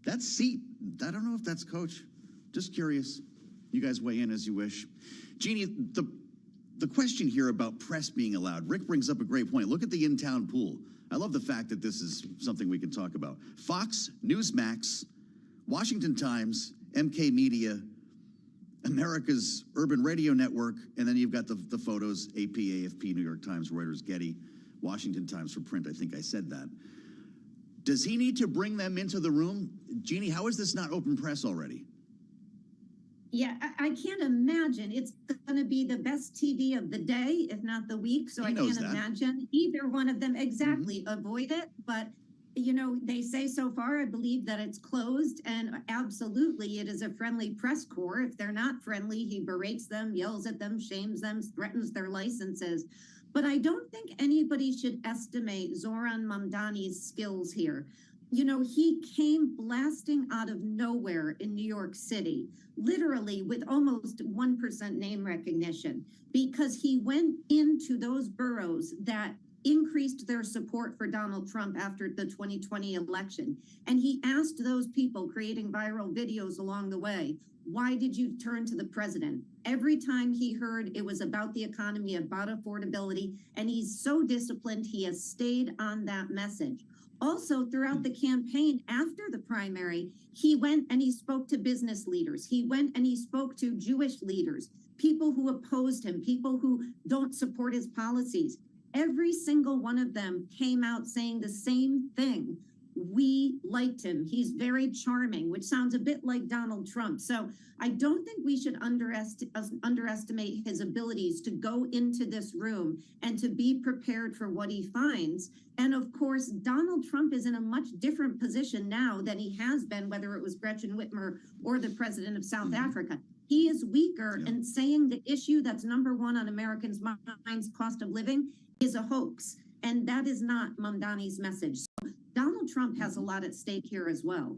Speaker 2: That seat, I don't know if that's Coach. Just curious. You guys weigh in as you wish. Jeannie, the question here about press being allowed, Rick brings up a great point. Look at the in-town pool. I love the fact that this is something we can talk about. Fox, Newsmax, Washington Times, MK Media, America's Urban Radio Network, and then you've got the photos, AP, AFP, New York Times, Reuters, Getty, Washington Times for print. I think I said that. Does he need to bring them into the room? Jeannie, how is this not open press already?
Speaker 10: Yeah, I can't imagine. It's going to be the best TV of the day, if not the week. So I can't imagine either one of them exactly avoid it. But you know, they say so far, I believe that it's closed, and absolutely it is a friendly press corps. If they're not friendly, he berates them, yells at them, shames them, threatens their licenses. But I don't think anybody should estimate Zoran Mamdani's skills here. You know, he came blasting out of nowhere in New York City, literally with almost 1% name recognition, because he went into those boroughs that increased their support for Donald Trump after the 2020 election. And he asked those people creating viral videos along the way, why did you turn to the president? Every time he heard it was about the economy, about affordability, and he's so disciplined, he has stayed on that message. Also, throughout the campaign after the primary, he went and he spoke to business leaders. He went and he spoke to Jewish leaders, people who opposed him, people who don't support his policies. Every single one of them came out saying the same thing. We liked him. He's very charming, which sounds a bit like Donald Trump. So I don't think we should underestimate his abilities to go into this room and to be prepared for what he finds. And of course, Donald Trump is in a much different position now than he has been, whether it was Gretchen Whitmer or the president of South Africa. He is weaker, and saying the issue that's number one on Americans' minds, cost of living, is a hoax. And that is not Mamdani's message. So Donald Trump has a lot at stake here as well.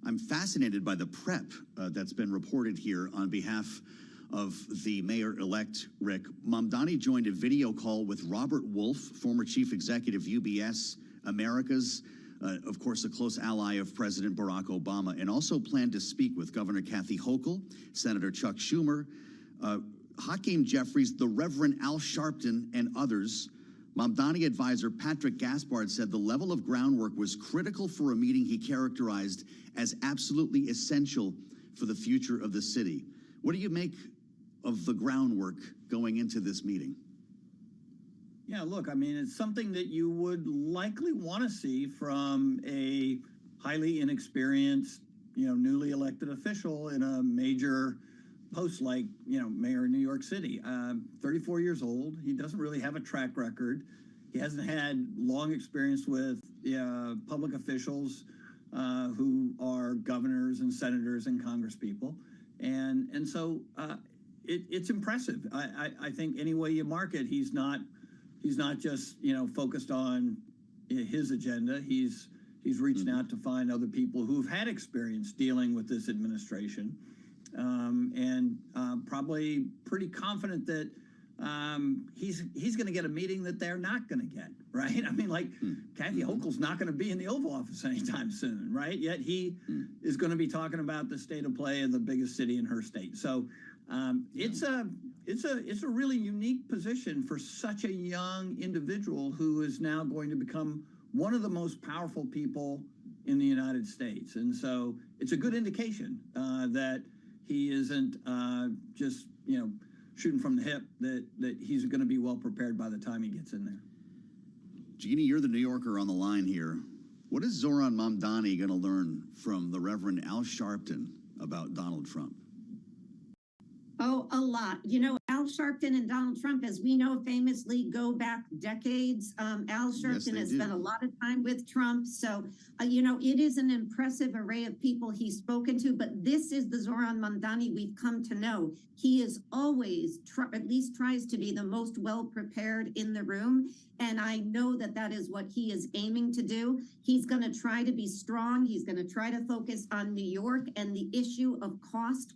Speaker 2: I'm fascinated by the prep that's been reported here on behalf of the mayor-elect, Rick. Mamdani joined a video call with Robert Wolf, former chief executive UBS Americas, of course, a close ally of President Barack Obama, and also planned to speak with Governor Kathy Hochul, Senator Chuck Schumer, Hakeem Jeffries, the Reverend Al Sharpton, and others. Mamdani advisor Patrick Gaspard said the level of groundwork was critical for a meeting he characterized as absolutely essential for the future of the city. What do you make of the groundwork going into this meeting?
Speaker 14: Yeah, look, I mean, it's something that you would likely want to see from a highly inexperienced, newly elected official in a major post like, mayor of New York City. 34 years old. He doesn't really have a track record. He hasn't had long experience with public officials who are governors and senators and congresspeople. And so it's impressive. I think any way you mark it, he's not just, focused on his agenda. He's reaching out to find other people who've had experience dealing with this administration. And probably pretty confident that he's going to get a meeting that they're not going to get, right? I mean, like Kathy Hochul's not going to be in the Oval Office anytime soon, right? Yet he is going to be talking about the state of play in the biggest city in her state. So it's a really unique position for such a young individual who is now going to become one of the most powerful people in the United States. And so it's a good indication that he isn't just, shooting from the hip, that he's going to be well prepared by the time he gets in there.
Speaker 2: Jeannie, you're the New Yorker on the line here. What is Zoran Mamdani going to learn from the Reverend Al Sharpton about Donald Trump?
Speaker 10: Oh, a lot. Al Sharpton and Donald Trump, as we know, famously go back decades. Al Sharpton has spent a lot of time with Trump. So, it is an impressive array of people he's spoken to. But this is the Zoran Mamdani we've come to know. He is always, at least tries to be the most well-prepared in the room. And I know that that is what he is aiming to do. He's going to try to be strong. He's going to try to focus on New York and the issue of cost.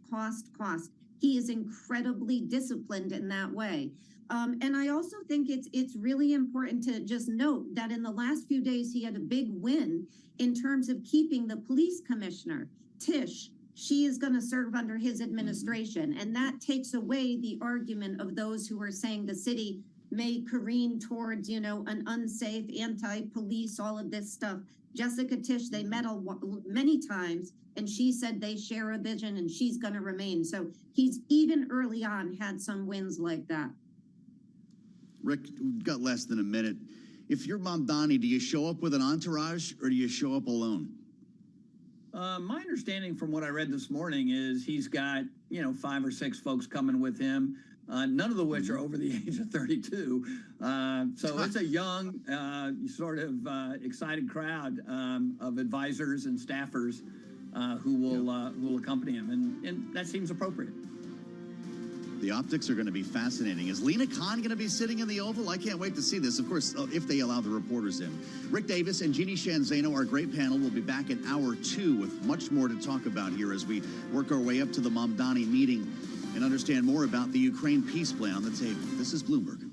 Speaker 10: He is incredibly disciplined in that way. And I also think it's really important to just note that in the last few days, he had a big win in terms of keeping the police commissioner, Tish. She is going to serve under his administration. And that takes away the argument of those who are saying the city may careen towards, an unsafe, anti-police, all of this stuff. Jessica Tish, they met many times, and she said they share a vision and she's going to remain. So he's even early on had some wins like that.
Speaker 2: Rick, we've got less than a minute. If you're Mamdani, do you show up with an entourage or do you show up alone?
Speaker 14: My understanding from what I read this morning is he's got, 5 or 6 folks coming with him. none of which are over the age of 32. So it's a young, sort of excited crowd of advisors and staffers who will accompany him, and that seems appropriate.
Speaker 2: The optics are going to be fascinating. Is Lena Khan going to be sitting in the Oval? I can't wait to see this. Of course, if they allow the reporters in. Rick Davis and Jeannie Shanzano, our great panel, will be back in hour 2 with much more to talk about here as we work our way up to the Mamdani meeting and understand more about the Ukraine peace plan on the table. This is Bloomberg.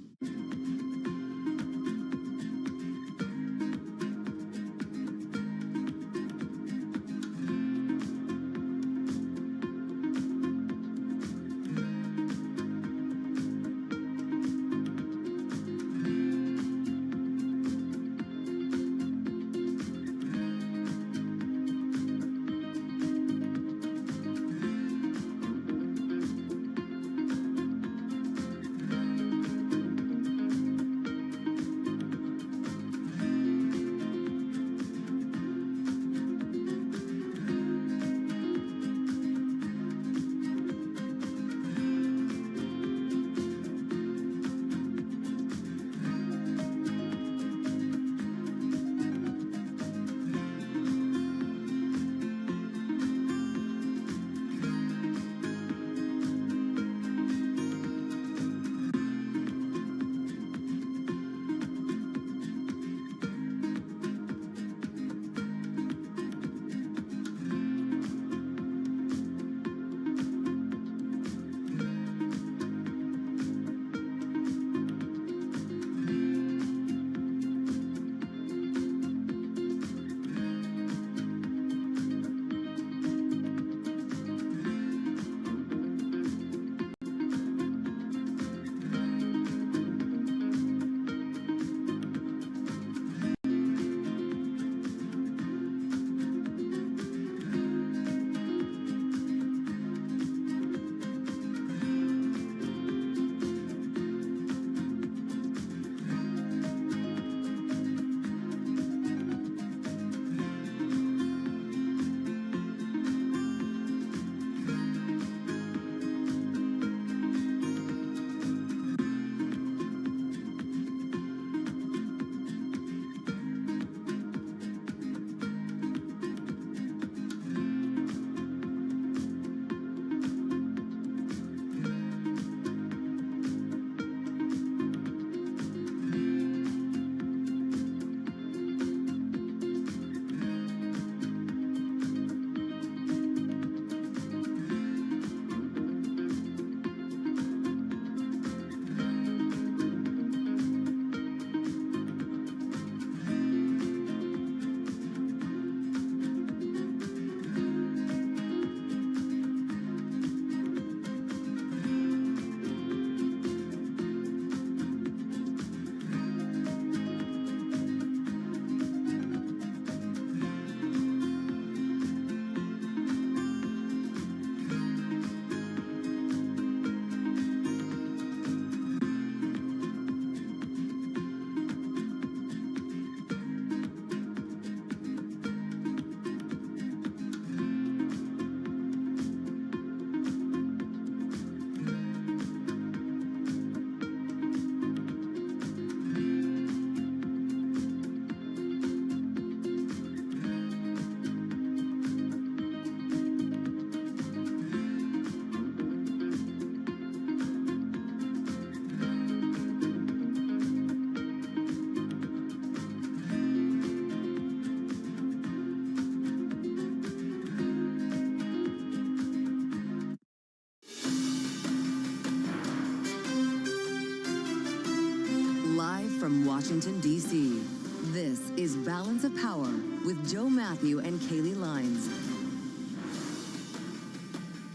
Speaker 13: From Washington, D.C., this is Balance of Power with Joe Matthew and Kaylee Lines.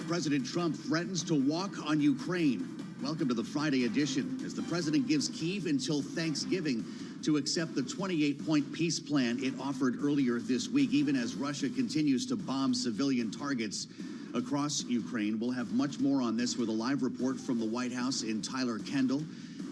Speaker 2: President Trump threatens to walk on Ukraine. Welcome to the Friday edition, as the president gives Kyiv until Thanksgiving to accept the 28-point peace plan it offered earlier this week, even as Russia continues to bomb civilian targets across Ukraine. We'll have much more on this with a live report from the White House in Tyler Kendall.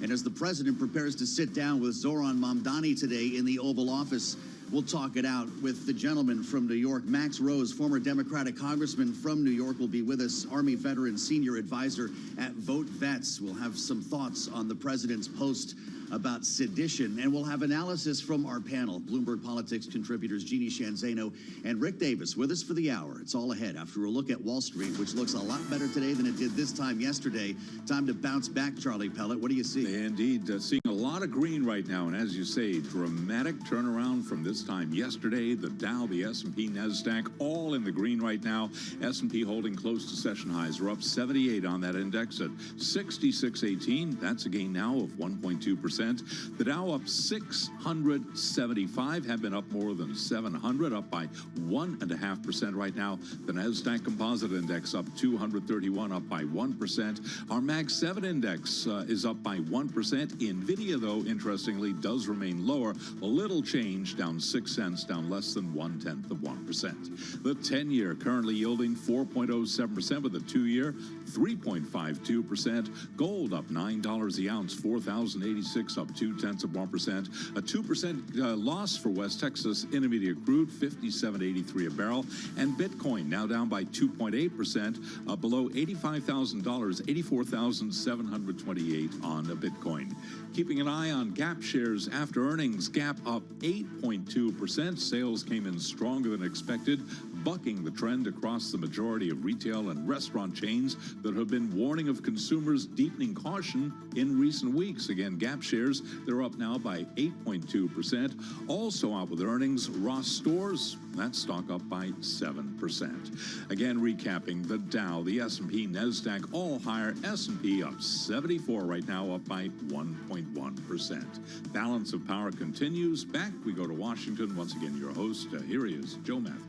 Speaker 2: And as the president prepares to sit down with Zoran Mamdani today in the Oval Office, We'll talk it out with the gentleman from New York. Max Rose, former Democratic congressman from New York, will be with us. Army veteran, senior advisor at Vote Vets. We'll have some thoughts on the president's post about sedition, and we'll have analysis from our panel. Bloomberg Politics contributors Jeannie Shanzano and Rick Davis with us for the hour. It's all ahead after a look at Wall Street, which looks a lot better today than it did this time yesterday. Time to bounce back, Charlie Pellet. What do you see?
Speaker 8: Indeed, seeing a lot of green right now, and as you say, dramatic turnaround from this time yesterday. The Dow, the S&P, NASDAQ, all in the green right now. S&P holding close to session highs. We're up 78 on that index at 66.18. That's a gain now of 1.2%. The Dow up 675, have been up more than 700, up by 1.5% right now. The NASDAQ Composite Index up 231, up by 1%. Our Mag 7 Index is up by 1%. NVIDIA, though, interestingly, does remain lower. A little change, down 6 cents, down less than 0.1%. The 10-year currently yielding 4.07%, with a 2-year 3.52%. Gold up $9 the ounce, 4,086, up 0.2%. A 2% loss for West Texas Intermediate crude, 57.83 a barrel. And Bitcoin now down by 2.8%, below $85,000, 84,728 on a Bitcoin. Keeping an eye on Gap shares after earnings. Gap up 8.2%. Sales came in stronger than expected, bucking the trend across the majority of retail and restaurant chains that have been warning of consumers' deepening caution in recent weeks. Again, Gap shares, they're up now by 8.2%. Also out with earnings, Ross Stores, that stock up by 7%. Again, recapping, the Dow, the S&P, NASDAQ, all higher. S&P up 74 right now, up by 1.1%. Balance of power continues. Back we go to Washington. Once again, your host, here he is, Joe Matthew.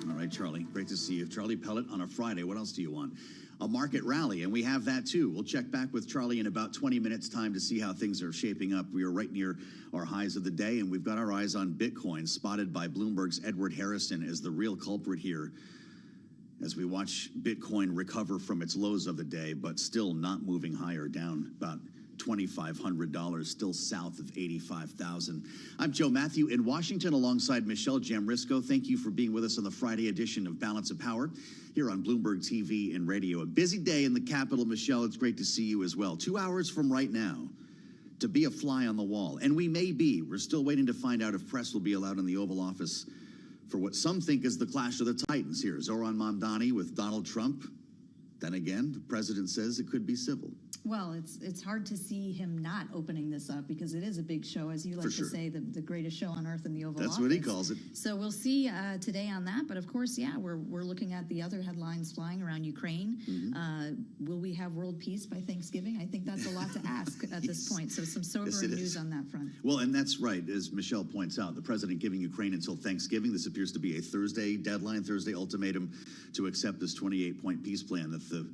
Speaker 2: All right, Charlie, great to see you. Charlie Pellet on a Friday. What else do you want? A market rally, and we have that too. We'll check back with Charlie in about 20 minutes' time to see how things are shaping up. We are right near our highs of the day, and we've got our eyes on Bitcoin, spotted by Bloomberg's Edward Harrison as the real culprit here, as we watch Bitcoin recover from its lows of the day, but still not moving higher, down about $2,500, still south of 85,000. I'm Joe Matthew in Washington alongside Michelle Jamrisco. Thank you for being with us on the Friday edition of Balance of Power here on Bloomberg TV and radio. A busy day in the Capitol, Michelle. It's great to see you as well. 2 hours from right now to be a fly on the wall. And we may be. We're still waiting to find out if press will be allowed in the Oval Office for what some think is the clash of the titans here. Zohran Mamdani with Donald Trump. Then again, the president says it could be civil.
Speaker 1: Well, it's hard to see him not opening this up because it is a big show, as you like to say, the greatest show on earth in the Oval Office.
Speaker 2: That's what he calls it.
Speaker 1: So we'll see today on that. But of course, yeah, we're looking at the other headlines flying around Ukraine.
Speaker 2: Mm-hmm.
Speaker 1: Will we have world peace by Thanksgiving? I think that's a lot to ask at this point. So some sobering news on that front.
Speaker 2: Well, and that's right, as Michelle points out, the president giving Ukraine until Thanksgiving. This appears to be a Thursday deadline, Thursday ultimatum to accept this 28-point peace plan that the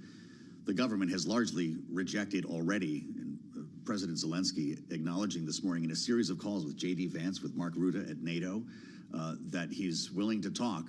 Speaker 2: government has largely rejected already. And President Zelensky acknowledging this morning in a series of calls with J.D. Vance, with Mark Rutte at NATO, that he's willing to talk,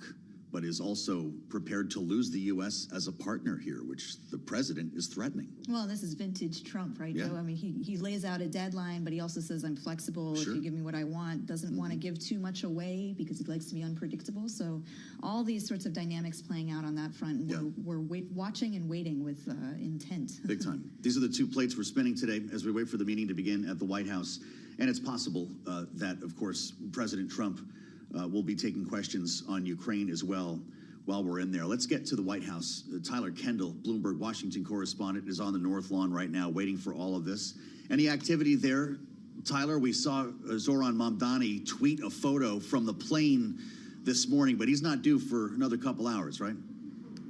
Speaker 2: but is also prepared to lose the U.S. as a partner here, which the president is threatening.
Speaker 1: Well, this is vintage Trump, right,
Speaker 2: Yeah.
Speaker 1: Joe? I mean, he lays out a deadline, but he also says, I'm flexible if you give me what I want. Doesn't want to give too much away because he likes to be unpredictable. So all these sorts of dynamics playing out on that front. And we're watching and waiting with intent.
Speaker 2: Big time. These are the two plates we're spinning today as we wait for the meeting to begin at the White House. And it's possible that, of course, President Trump will be taking questions on Ukraine as well while we're in there. Let's get to the White House. Tyler Kendall, Bloomberg Washington correspondent, is on the North Lawn right now waiting for all of this. Any activity there, Tyler? We saw Zohran Mamdani tweet a photo from the plane this morning, but he's not due for another couple hours, right?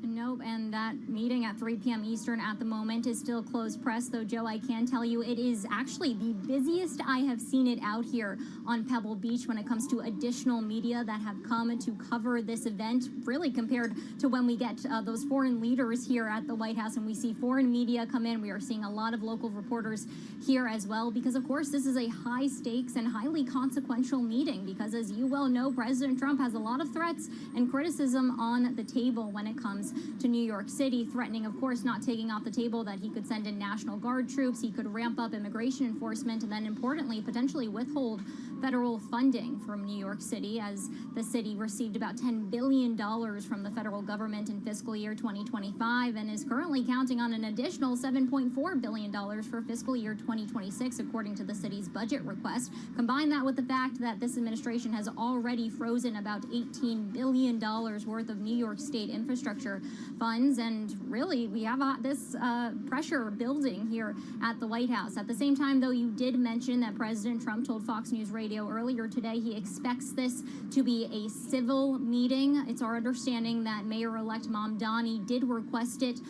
Speaker 5: Nope, and that meeting at 3 p.m. Eastern at the moment is still closed press, though, Joe, I can tell you it is actually the busiest I have seen it out here on Pebble Beach when it comes to additional media that have come to cover this event, really compared to when we get those foreign leaders here at the White House and we see foreign media come in. We are seeing a lot of local reporters here as well because, of course, this is a high-stakes and highly consequential meeting because, as you well know, President Trump has a lot of threats and criticism on the table when it comes to New York City, threatening, of course, not taking off the table that he could send in National Guard troops, he could ramp up immigration enforcement, and then importantly, potentially withhold federal funding from New York City, as the city received about $10 billion from the federal government in fiscal year 2025 and is currently counting on an additional $7.4 billion for fiscal year 2026, according to the city's budget request. Combine that with the fact that this administration has already frozen about $18 billion worth of New York State infrastructure funds, and really we have this pressure building here at the White House. At the same time, though, you did mention that President Trump told Fox News Radio earlier today he expects this to be a civil meeting. It's our understanding that Mayor-elect Mamdani did request it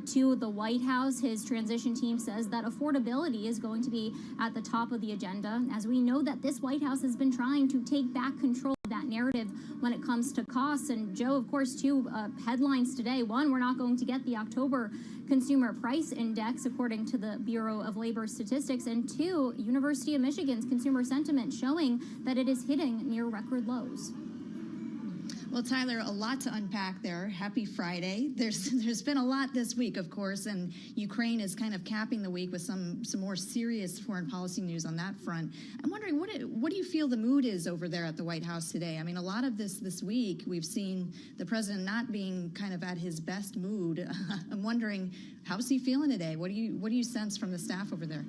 Speaker 5: to the White House. His transition team says that affordability is going to be at the top of the agenda, as we know that this White House has been trying to take back control of that narrative when it comes to costs. And Joe, of course, two headlines today. One, we're not going to get the October Consumer Price Index, according to the Bureau of Labor Statistics. And two, University of Michigan's consumer sentiment showing that it is hitting near record lows.
Speaker 1: Well, Tyler, a lot to unpack there. Happy Friday. There's been a lot this week, of course, and Ukraine is kind of capping the week with some more serious foreign policy news on that front. I'm wondering, what do you feel the mood is over there at the White House today? I mean, a lot of this week, we've seen the president not being kind of at his best mood. I'm wondering, how's he feeling today? What do you sense from the staff over there?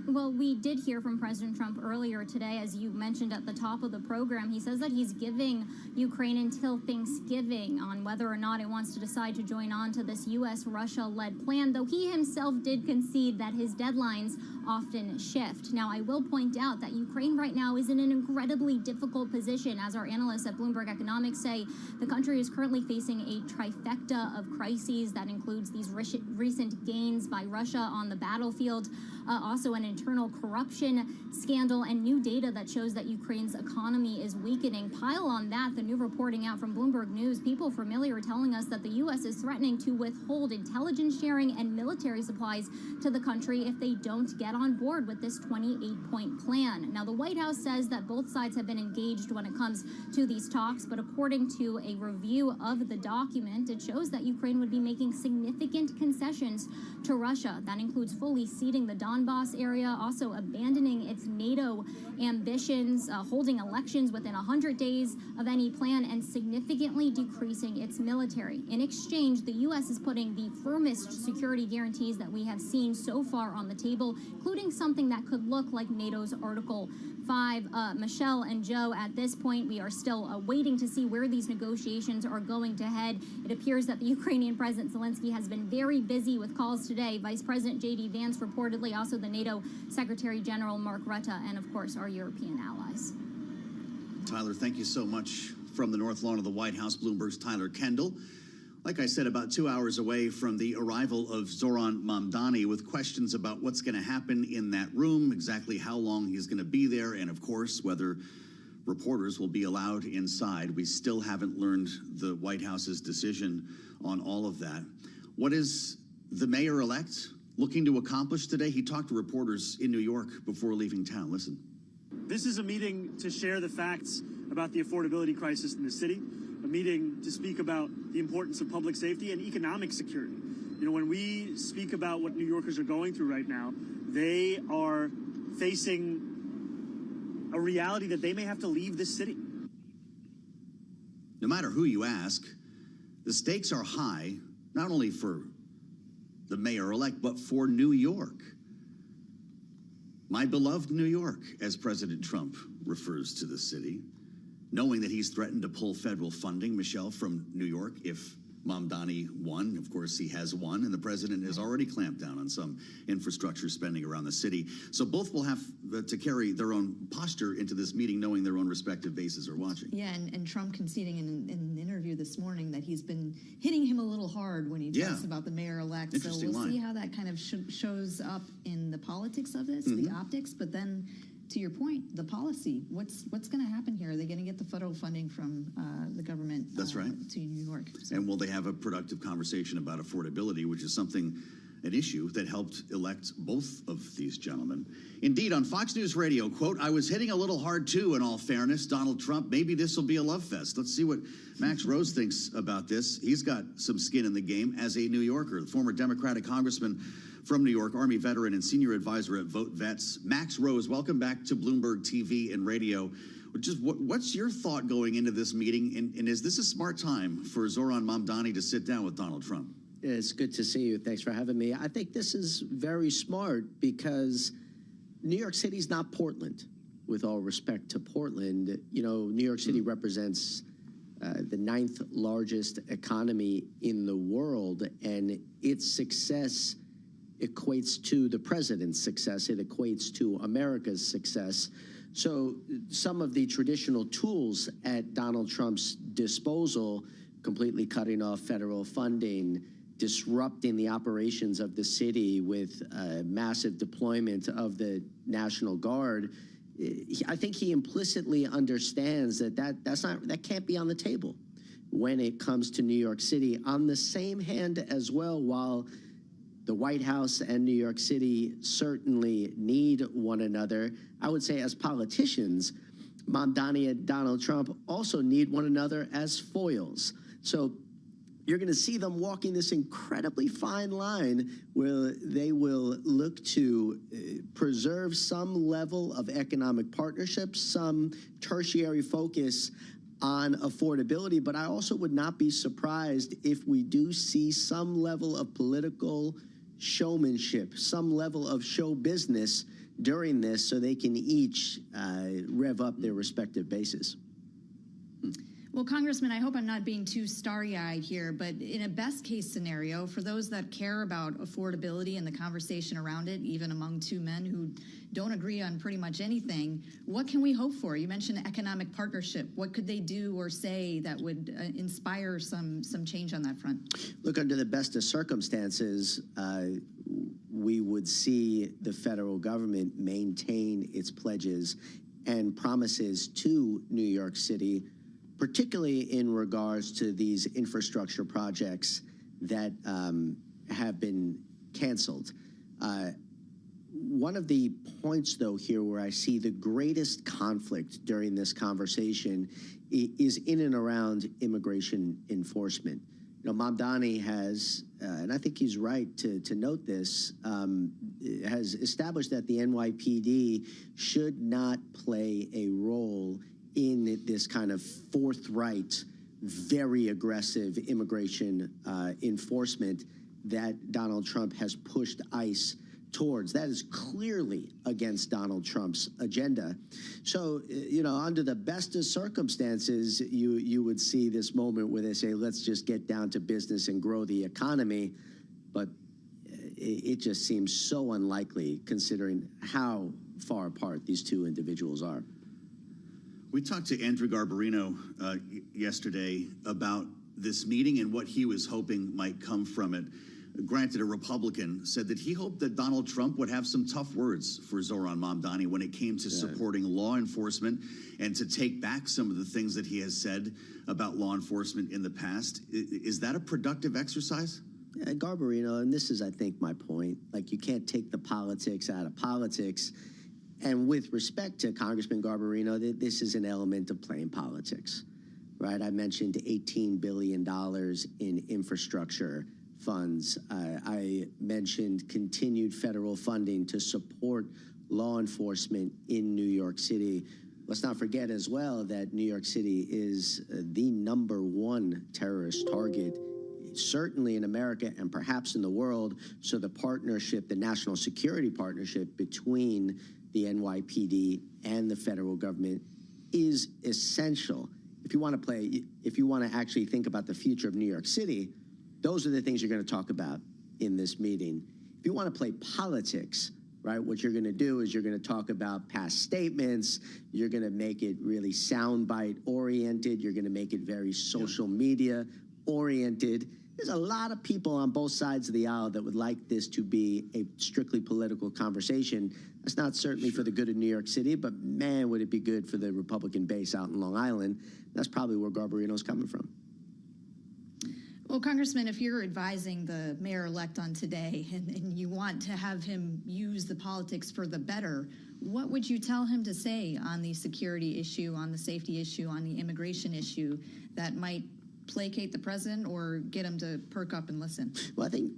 Speaker 5: Well, we did hear from President Trump earlier today, as you mentioned at the top of the program. He says that he's giving Ukraine until Thanksgiving on whether or not it wants to decide to join on to this U.S.-Russia-led plan, though he himself did concede that his deadlines often shift. Now, I will point out that Ukraine right now is in an incredibly difficult position. As our analysts at Bloomberg Economics say, the country is currently facing a trifecta of crises that includes these recent gains by Russia on the battlefield, also an internal corruption scandal, and new data that shows that Ukraine's economy is weakening. Pile on that the new reporting out from Bloomberg News, people familiar telling us that the U.S. is threatening to withhold intelligence sharing and military supplies to the country if they don't get on board with this 28-point plan. Now, the White House says that both sides have been engaged when it comes to these talks, but according to a review of the document, it shows that Ukraine would be making significant concessions to Russia. That includes fully ceding the Donbass area, also abandoning its NATO ambitions, holding elections within 100 days of any plan, and significantly decreasing its military. In exchange, the U.S. is putting the firmest security guarantees that we have seen so far on the table, including something that could look like NATO's Article 5. Michelle and Joe, at this point, we are still waiting to see where these negotiations are going to head. It appears that the Ukrainian President Zelensky has been very busy with calls today. Vice President J.D. Vance reportedly, also the NATO Secretary General Mark Rutte, and of course our European allies.
Speaker 2: Tyler, thank you so much. From the North Lawn of the White House, Bloomberg's Tyler Kendall. Like I said, about 2 hours away from the arrival of Zoran Mamdani, with questions about what's going to happen in that room, exactly how long he's going to be there, and of course, whether reporters will be allowed inside. We still haven't learned the White House's decision on all of that. What is the mayor-elect looking to accomplish today? He talked to reporters in New York before leaving town. Listen.
Speaker 9: This is a meeting to share the facts about the affordability crisis in the city, a meeting to speak about the importance of public safety and economic security. You know, when we speak about what New Yorkers are going through right now, they are facing a reality that they may have to leave this city.
Speaker 2: No matter who you ask, the stakes are high, not only for the mayor-elect, but for New York. My beloved New York, as President Trump refers to the city, knowing that he's threatened to pull federal funding, Michelle, from New York if Mamdani won. Of course, he has won, and the president has already clamped down on some infrastructure spending around the city. So both will have to carry their own posture into this meeting, knowing their own respective bases are watching.
Speaker 1: Yeah, and Trump conceding in an interview this morning that he's been hitting him a little hard when he talks about the mayor-elect. So we'll see how that kind of shows up in the politics of this, the optics, but then to your point, the policy. What's going to happen here? Are they going to get the federal funding from the government?
Speaker 2: That's right.
Speaker 1: To New York. So.
Speaker 2: And will they have a productive conversation about affordability, which is something an issue that helped elect both of these gentlemen. Indeed, on Fox News Radio, quote, "I was hitting a little hard too, in all fairness, Donald Trump. Maybe this will be a love fest." Let's see what Max Rose thinks about this. He's got some skin in the game as a New Yorker, the former Democratic congressman from New York, Army veteran and senior advisor at Vote Vets. Max Rose, welcome back to Bloomberg TV and radio. Just what's your thought going into this meeting, and is this a smart time for Zoran Mamdani to sit down with Donald Trump?
Speaker 15: It's good to see you. Thanks for having me. I think this is very smart because New York City's not Portland. With all respect to Portland, you know, New York City represents the 9th largest economy in the world, and its success equates to the president's success. It equates to America's success. So some of the traditional tools at Donald Trump's disposal, completely cutting off federal funding, disrupting the operations of the city with massive deployment of the National Guard, I think he implicitly understands that can't be on the table when it comes to New York City. On the same hand as well, while the White House and New York City certainly need one another, I would say as politicians, Mamdani and Donald Trump also need one another as foils. So you're going to see them walking this incredibly fine line where they will look to preserve some level of economic partnership, some tertiary focus on affordability. But I also would not be surprised if we do see some level of political showmanship, some level of show business during this so they can each rev up their respective bases.
Speaker 1: Well, Congressman, I hope I'm not being too starry-eyed here, but in a best-case scenario, for those that care about affordability and the conversation around it, even among two men who don't agree on pretty much anything, what can we hope for? You mentioned economic partnership. What could they do or say that would inspire some change on that front?
Speaker 15: Look, under the best of circumstances, we would see the federal government maintain its pledges and promises to New York City, particularly in regards to these infrastructure projects that have been canceled. One of the points, though, here where I see the greatest conflict during this conversation is in and around immigration enforcement. You know, Mamdani has, and I think he's right to note this, has established that the NYPD should not play a role in this kind of forthright, very aggressive immigration enforcement that Donald Trump has pushed ICE towards. That is clearly against Donald Trump's agenda. So, you know, under the best of circumstances, you would see this moment where they say, let's just get down to business and grow the economy. But it just seems so unlikely considering how far apart these two individuals are.
Speaker 2: We talked to Andrew Garbarino yesterday about this meeting and what he was hoping might come from it. Granted, a Republican said that he hoped that Donald Trump would have some tough words for Zoran Mamdani when it came to supporting law enforcement and to take back some of the things that he has said about law enforcement in the past. Is that a productive exercise?
Speaker 15: Yeah, Garbarino, and this is, I think, my point. Like, you can't take the politics out of politics. And with respect to Congressman Garbarino, this is an element of playing politics, right? I mentioned $18 billion in infrastructure funds. I mentioned continued federal funding to support law enforcement in New York City. Let's not forget as well that New York City is the #1 terrorist target, certainly in America and perhaps in the world. So the partnership, the national security partnership between the NYPD and the federal government is essential. If you want to actually think about the future of New York City, those are the things you're going to talk about in this meeting. If you want to play politics, right, what you're going to do is you're going to talk about past statements. You're going to make it really soundbite oriented. You're going to make it very social media oriented. There's a lot of people on both sides of the aisle that would like this to be a strictly political conversation. That's not certainly for the good of New York City, but man, would it be good for the Republican base out in Long Island. That's probably where Garbarino's coming from.
Speaker 1: Well, Congressman, if you're advising the mayor-elect on today and you want to have him use the politics for the better, what would you tell him to say on the security issue, on the safety issue, on the immigration issue that might placate the president or get him to perk up and listen?
Speaker 15: Well, I think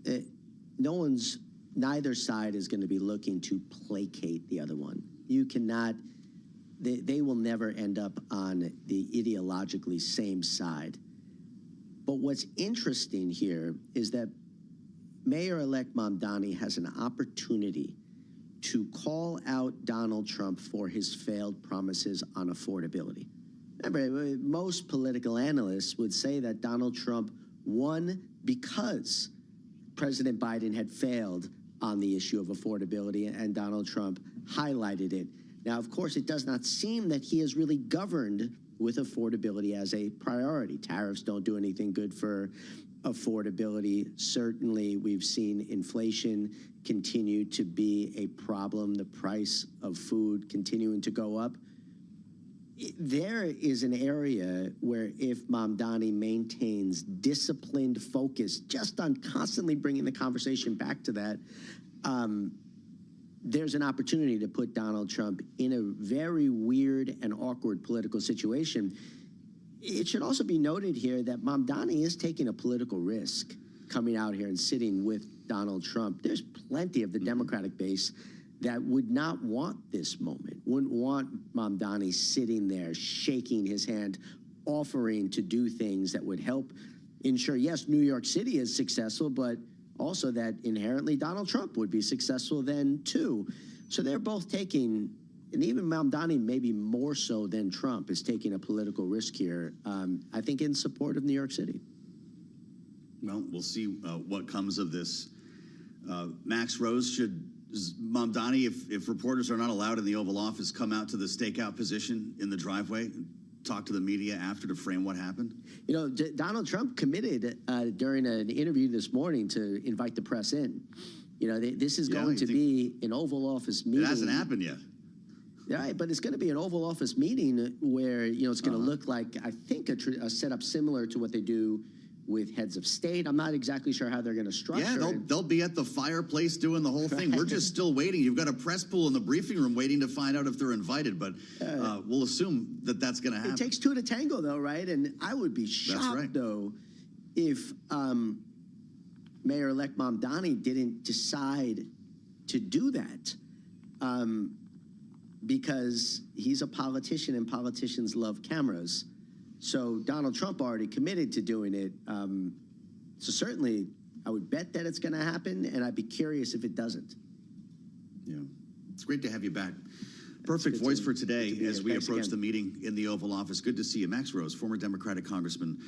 Speaker 15: neither side is going to be looking to placate the other one. You cannot, they will never end up on the ideologically same side. But what's interesting here is that Mayor-elect Mamdani has an opportunity to call out Donald Trump for his failed promises on affordability. Remember, most political analysts would say that Donald Trump won because President Biden had failed on the issue of affordability, and Donald Trump highlighted it. Now, of course, it does not seem that he has really governed with affordability as a priority. Tariffs don't do anything good for affordability. Certainly, we've seen inflation continue to be a problem, the price of food continuing to go up. There is an area where if Mamdani maintains disciplined focus just on constantly bringing the conversation back to that, there's an opportunity to put Donald Trump in a very weird and awkward political situation. It should also be noted here that Mamdani is taking a political risk coming out here and sitting with Donald Trump. There's plenty of the Democratic base that would not want this moment, wouldn't want Mamdani sitting there, shaking his hand, offering to do things that would help ensure, yes, New York City is successful, but also that inherently Donald Trump would be successful then too. So they're both taking, and even Mamdani maybe more so than Trump is taking a political risk here, I think in support of New York City.
Speaker 2: Well, we'll see what comes of this. Max Rose, should Mamdani, if reporters are not allowed in the Oval Office, come out to the stakeout position in the driveway, talk to the media after to frame what happened?
Speaker 15: You know, Donald Trump committed during an interview this morning to invite the press in. You know, this is going to be an Oval Office meeting.
Speaker 2: It hasn't happened yet.
Speaker 15: Right, but it's going to be an Oval Office meeting where, you know, it's going to look like, I think, a setup similar to what they do with heads of state. I'm not exactly sure how they're going to structure it.
Speaker 2: Yeah, they'll be at the fireplace doing the whole thing. We're just still waiting. You've got a press pool in the briefing room waiting to find out if they're invited, but we'll assume that that's going to happen.
Speaker 15: It takes two to tango, though, right? And I would be shocked, though, if Mayor-elect Mamdani didn't decide to do that, because he's a politician and politicians love cameras. So Donald Trump already committed to doing it. So certainly, I would bet that it's going to happen, and I'd be curious if it doesn't.
Speaker 2: Yeah, it's great to have you back. Perfect voice for today as we approach the meeting in the Oval Office. Good to see you. Max Rose, former Democratic congressman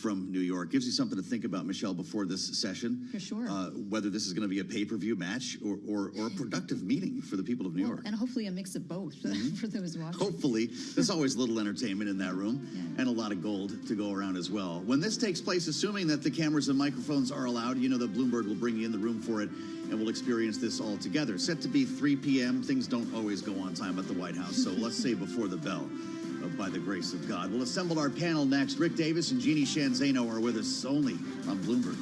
Speaker 2: from New York. Gives you something to think about, Michelle, before this session.
Speaker 1: For sure.
Speaker 2: Whether this is going to be a pay-per-view match or a productive meeting for the people of New York.
Speaker 1: And hopefully a mix of both for those watching.
Speaker 2: Hopefully. There's always little entertainment in that room and a lot of gold to go around as well. When this takes place, assuming that the cameras and microphones are allowed, you know that Bloomberg will bring you in the room for it, and we'll experience this all together. Set to be 3 p.m. Things don't always go on time at the White House, so let's say before the bell, by the grace of God. We'll assemble our panel next. Rick Davis and Jeannie Shanzano are with us only on Bloomberg.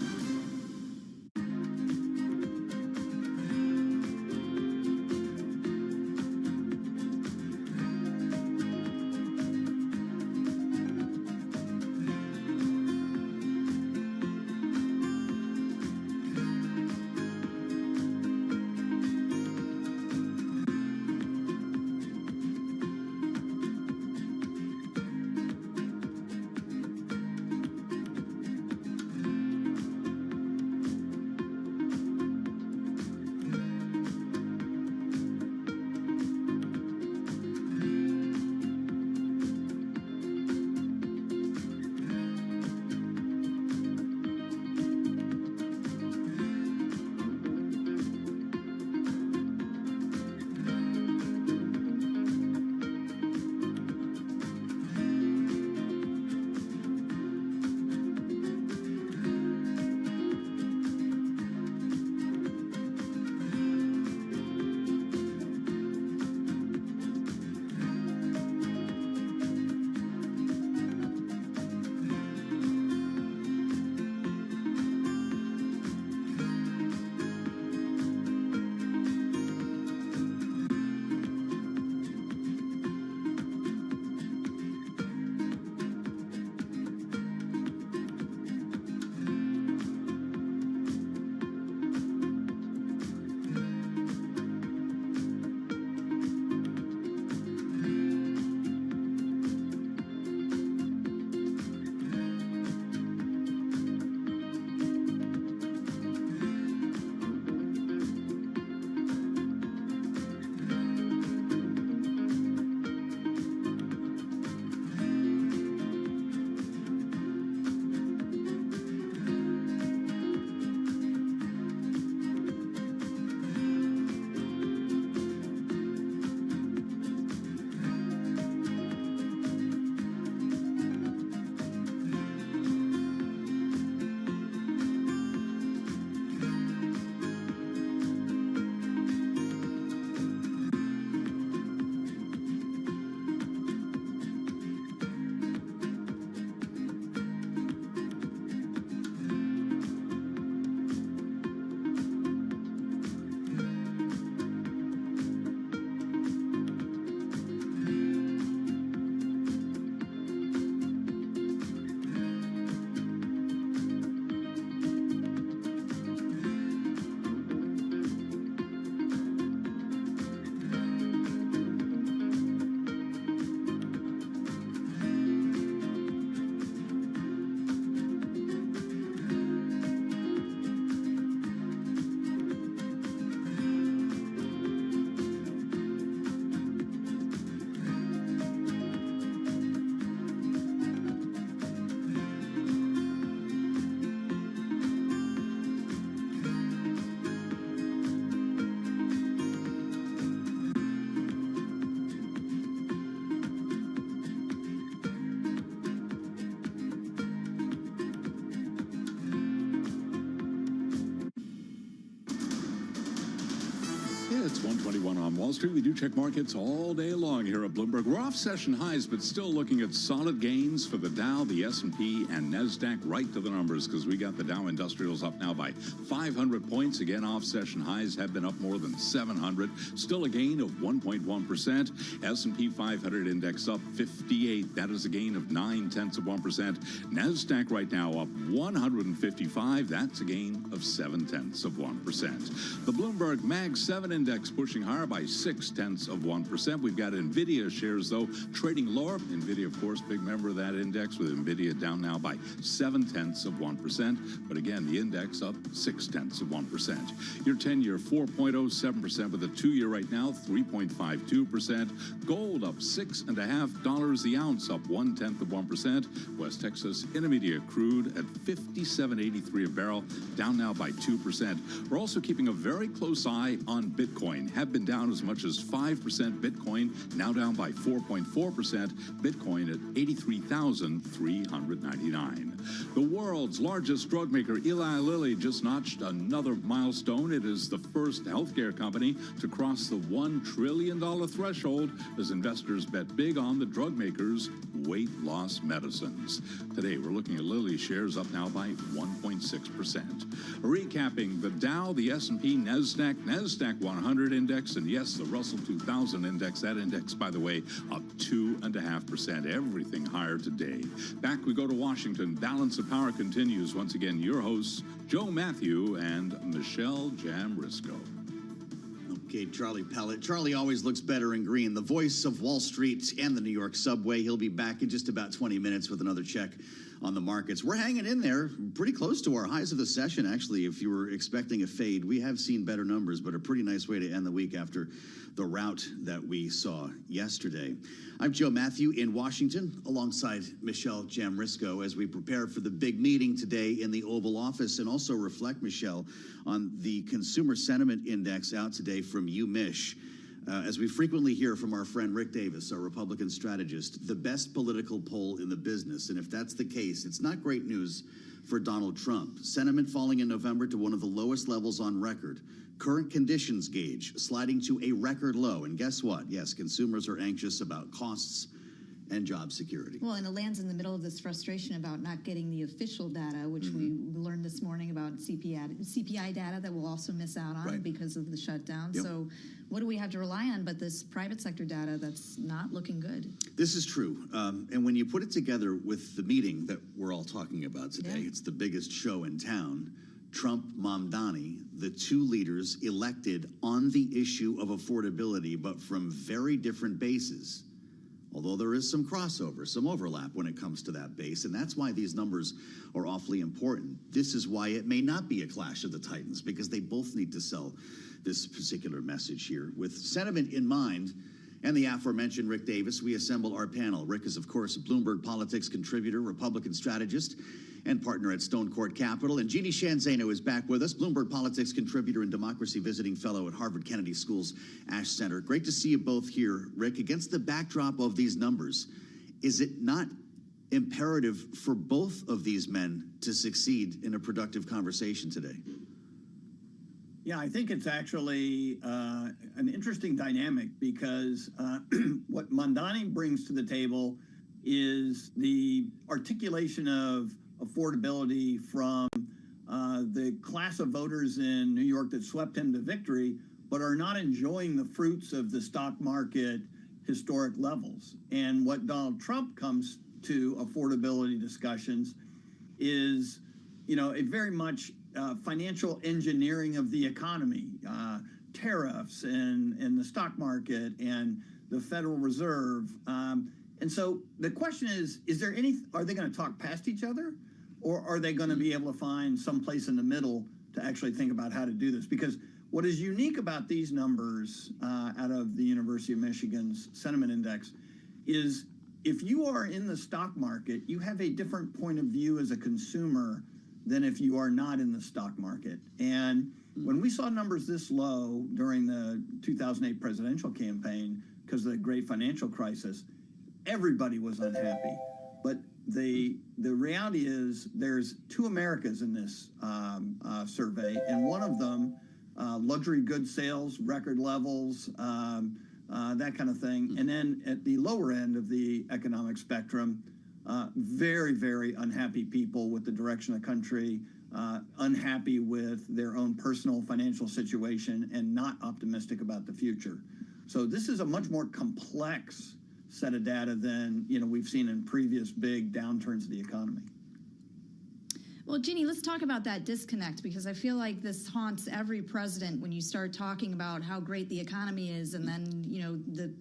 Speaker 8: It's 121 on Wall Street. We do check markets all day long here at Bloomberg. We're off session highs, but still looking at solid gains for the Dow, the S&P, and NASDAQ right to the numbers because we got the Dow Industrials up now by 500 points. Again, off session highs have been up more than 700. Still a gain of 1.1%. S&P 500 index up 58. That is a gain of 0.9%. NASDAQ right now up 155. That's a gain of 0.7%. The Bloomberg Mag 7 index pushing higher by 0.6%. We've got NVIDIA shares, though, trading lower. NVIDIA, of course, big member of that index, with NVIDIA down now by 0.7%. But again, the index up 0.6%. Your 10-year 4.07%, with a 2-year right now 3.52%. Gold up $6.50 the ounce, up 0.1%. West Texas Intermediate crude at $57.83 a barrel, down now by 2%. We're also keeping a very close eye on Bitcoin. Have been down as much as 5%. Bitcoin now down by 4.4%. Bitcoin at 83,399. The world's largest drug maker, Eli Lilly, just notched another milestone. It is the first healthcare company to cross the $1 trillion threshold as investors bet big on the drug maker's weight loss medicines. Today, we're looking at Lilly shares up now by 1.6%. Recapping the Dow, the S&P, NASDAQ 100 index, and yes, the Russell 2000 index. That index, by the way, up 2.5%. Everything higher today. Back we go to Washington. Balance of Power continues. Once again, your hosts, Joe Matthew and Michelle Jamrisco.
Speaker 2: Okay, Charlie Pellet. Charlie always looks better in green. The voice of Wall Street and the New York subway. He'll be back in just about 20 minutes with another check on the markets. We're hanging in there, pretty close to our highs of the session, actually. If you were expecting a fade, we have seen better numbers, but a pretty nice way to end the week after the rout that we saw yesterday. I'm Joe Matthew in Washington, alongside Michelle Jamrisco, as we prepare for the big meeting today in the Oval Office, and also reflect, Michelle, on the Consumer Sentiment Index out today from UMich. As we frequently hear from our friend Rick Davis, our Republican strategist, the best political poll in the business. And if that's the case, it's not great news for Donald Trump. Sentiment falling in November to one of the lowest levels on record. Current conditions gauge sliding to a record low. And guess what? Yes, consumers are anxious about costs and job security.
Speaker 1: Well, and it lands in the middle of this frustration about not getting the official data, which we learned this morning about CPI data that we'll also miss out on because of the shutdown.
Speaker 2: Yep.
Speaker 1: So what do we have to rely on but this private sector data that's not looking good?
Speaker 2: This is true. And when you put it together with the meeting that we're all talking about today, it's the biggest show in town. Trump, Mamdani, the two leaders elected on the issue of affordability, but from very different bases. Although there is some crossover, some overlap when it comes to that base, and that's why these numbers are awfully important. This is why it may not be a clash of the titans, because they both need to sell this particular message here. With sentiment in mind, and the aforementioned Rick Davis, we assemble our panel. Rick is, of course, a Bloomberg Politics contributor, Republican strategist, and partner at Stone Court Capital. And Jeannie Shanzano is back with us, Bloomberg Politics contributor and democracy visiting fellow at Harvard Kennedy School's Ash Center. Great to see you both here. Rick, against the backdrop of these numbers, is it not imperative for both of these men to succeed in a productive conversation today?
Speaker 14: Yeah, I think it's actually an interesting dynamic because what Mamdani brings to the table is the articulation of affordability from the class of voters in New York that swept him to victory, but are not enjoying the fruits of the stock market historic levels. And what Donald Trump comes to affordability discussions is, you know, a very much financial engineering of the economy, tariffs and the stock market and the Federal Reserve. And so the question is there are they going to talk past each other, or are they going to be able to find some place in the middle to actually think about how to do this? Because what is unique about these numbers out of the University of Michigan's Sentiment Index is if you are in the stock market, you have a different point of view as a consumer than if you are not in the stock market. And when we saw numbers this low during the 2008 presidential campaign because of the great financial crisis, everybody was unhappy. But the reality is there's two Americas in this survey, and one of them luxury goods sales, record levels, that kind of thing. And then at the lower end of the economic spectrum, very, very unhappy people with the direction of the country, unhappy with their own personal financial situation, and not optimistic about the future. So this is a much more complex set of data than we've seen in previous big downturns of the economy.
Speaker 1: Well, Jeannie, let's talk about that disconnect, because I feel like this haunts every president when you start talking about how great the economy is, and then,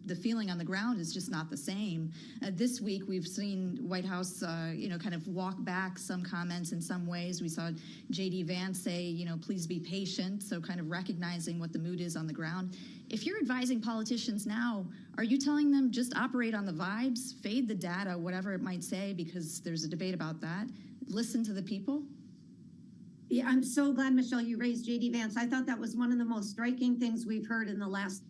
Speaker 1: the feeling on the ground is just not the same. This week, we've seen White House, kind of walk back some comments in some ways. We saw J.D. Vance say, please be patient, so kind of recognizing what the mood is on the ground. If you're advising politicians now, are you telling them just operate on the vibes, fade the data, whatever it might say, because there's a debate about that? Listen to the people?
Speaker 10: Yeah, I'm so glad, Michelle, you raised J.D. Vance. I thought that was one of the most striking things we've heard in the last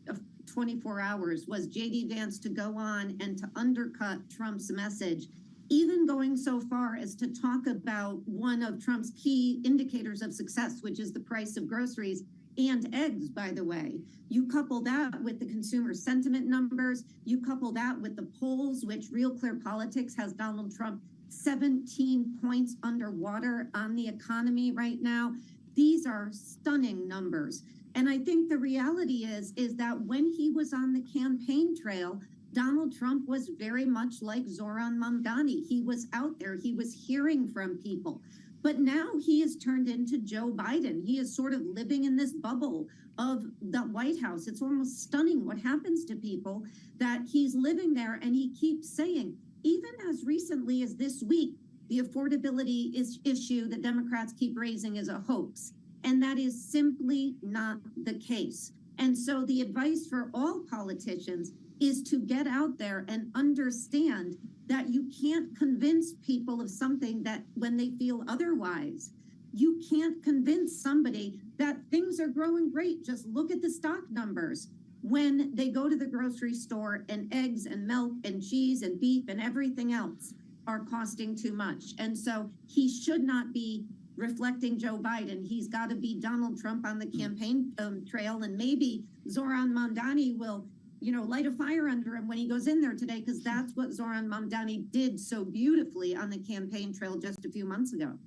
Speaker 10: 24 hours was J.D. Vance to go on and to undercut Trump's message, even going so far as to talk about one of Trump's key indicators of success, which is the price of groceries and eggs, by the way. You couple that with the consumer sentiment numbers, you couple that with the polls, which Real Clear Politics has Donald Trump 17 points underwater on the economy right now. These are stunning numbers. And I think the reality is that when he was on the campaign trail, Donald Trump was very much like Zoran Mamdani. He was out there, he was hearing from people. But now he has turned into Joe Biden. He is sort of living in this bubble of the White House. It's almost stunning what happens to people, that he's living there and he keeps saying, even as recently as this week, the affordability issue that Democrats keep raising is a hoax. And that is simply not the case. And so the advice for all politicians is to get out there and understand that you can't convince people of something that when they feel otherwise. You can't convince somebody that things are growing great. Just look at the stock numbers. When they go to the grocery store and eggs and milk and cheese and beef and everything else are costing too much. And so he should not be reflecting Joe Biden. He's got to be Donald Trump on the campaign trail. And maybe Zoran Mamdani will, light a fire under him when he goes in there today, because that's what Zoran Mamdani did so beautifully on the campaign trail just a few months ago.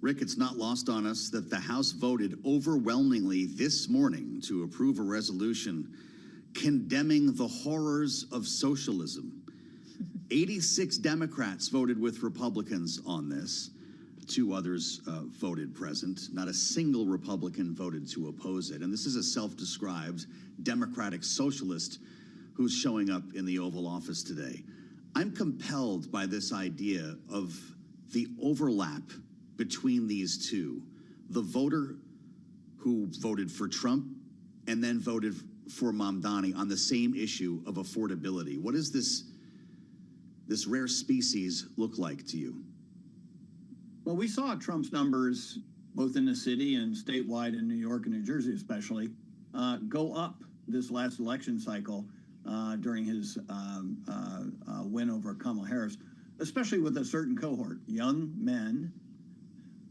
Speaker 2: Rick, it's not lost on us that the House voted overwhelmingly this morning to approve a resolution condemning the horrors of socialism. 86 Democrats voted with Republicans on this. 2 others voted present. Not a single Republican voted to oppose it. And this is a self-described democratic socialist who's showing up in the Oval Office today. I'm compelled by this idea of the overlap between these two. The voter who voted for Trump and then voted for Mamdani on the same issue of affordability. What does this rare species look like to you?
Speaker 14: Well, we saw Trump's numbers, both in the city and statewide in New York and New Jersey especially, go up this last election cycle during his win over Kamala Harris, especially with a certain cohort, young men,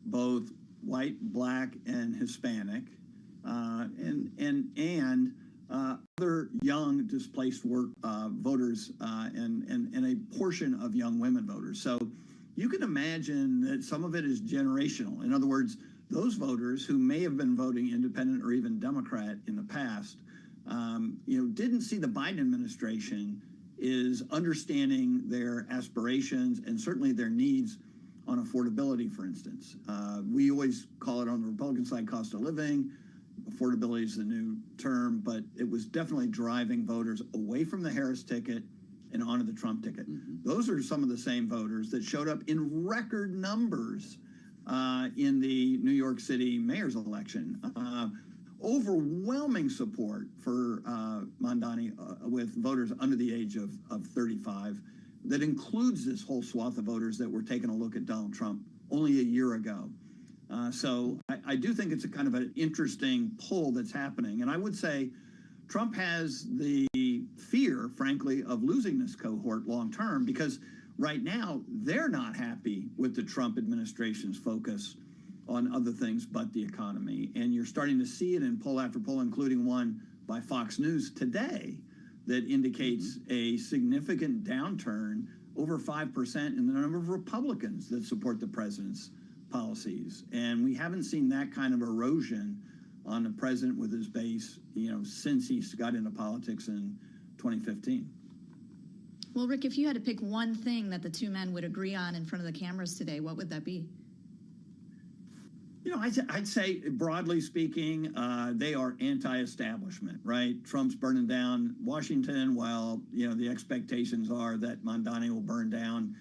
Speaker 14: both white, black, and Hispanic, and other young displaced voters, and a portion of young women voters. So you can imagine that some of it is generational. In other words, those voters who may have been voting independent or even Democrat in the past, didn't see the Biden administration is understanding their aspirations and certainly their needs on affordability, for instance. We always call it on the Republican side cost of living. Affordability is the new term, but it was definitely driving voters away from the Harris ticket and onto the Trump ticket. Those are some of the same voters that showed up in record numbers in the New York City mayor's election. Overwhelming support for Mamdani with voters under the age of 35. That includes this whole swath of voters that were taking a look at Donald Trump only a year ago. So I do think it's a kind of an interesting pull that's happening. And I would say Trump has the fear, frankly, of losing this cohort long term, because right now they're not happy with the Trump administration's focus on other things but the economy. And you're starting to see it in poll after poll, including one by Fox News today that indicates a significant downturn, over 5% in the number of Republicans that support the president's policies. And we haven't seen that kind of erosion on the president with his base, since he got into politics in 2015.
Speaker 1: Well, Rick, if you had to pick one thing that the two men would agree on in front of the cameras today, what would that be?
Speaker 14: I'd say, broadly speaking, they are anti-establishment, right? Trump's burning down Washington, while, the expectations are that Mamdani will burn down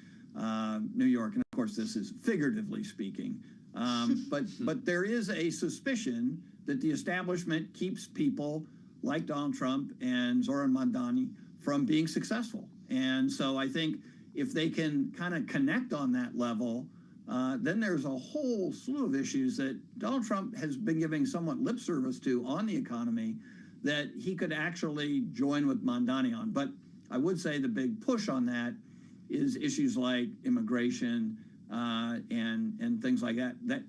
Speaker 14: New York. And, of course, this is figuratively speaking. But there is a suspicion that the establishment keeps people like Donald Trump and Zoran Mamdani from being successful. And so I think if they can kind of connect on that level, then there's a whole slew of issues that Donald Trump has been giving somewhat lip service to on the economy that he could actually join with Mamdani on. But I would say the big push on that is issues like immigration and things like that,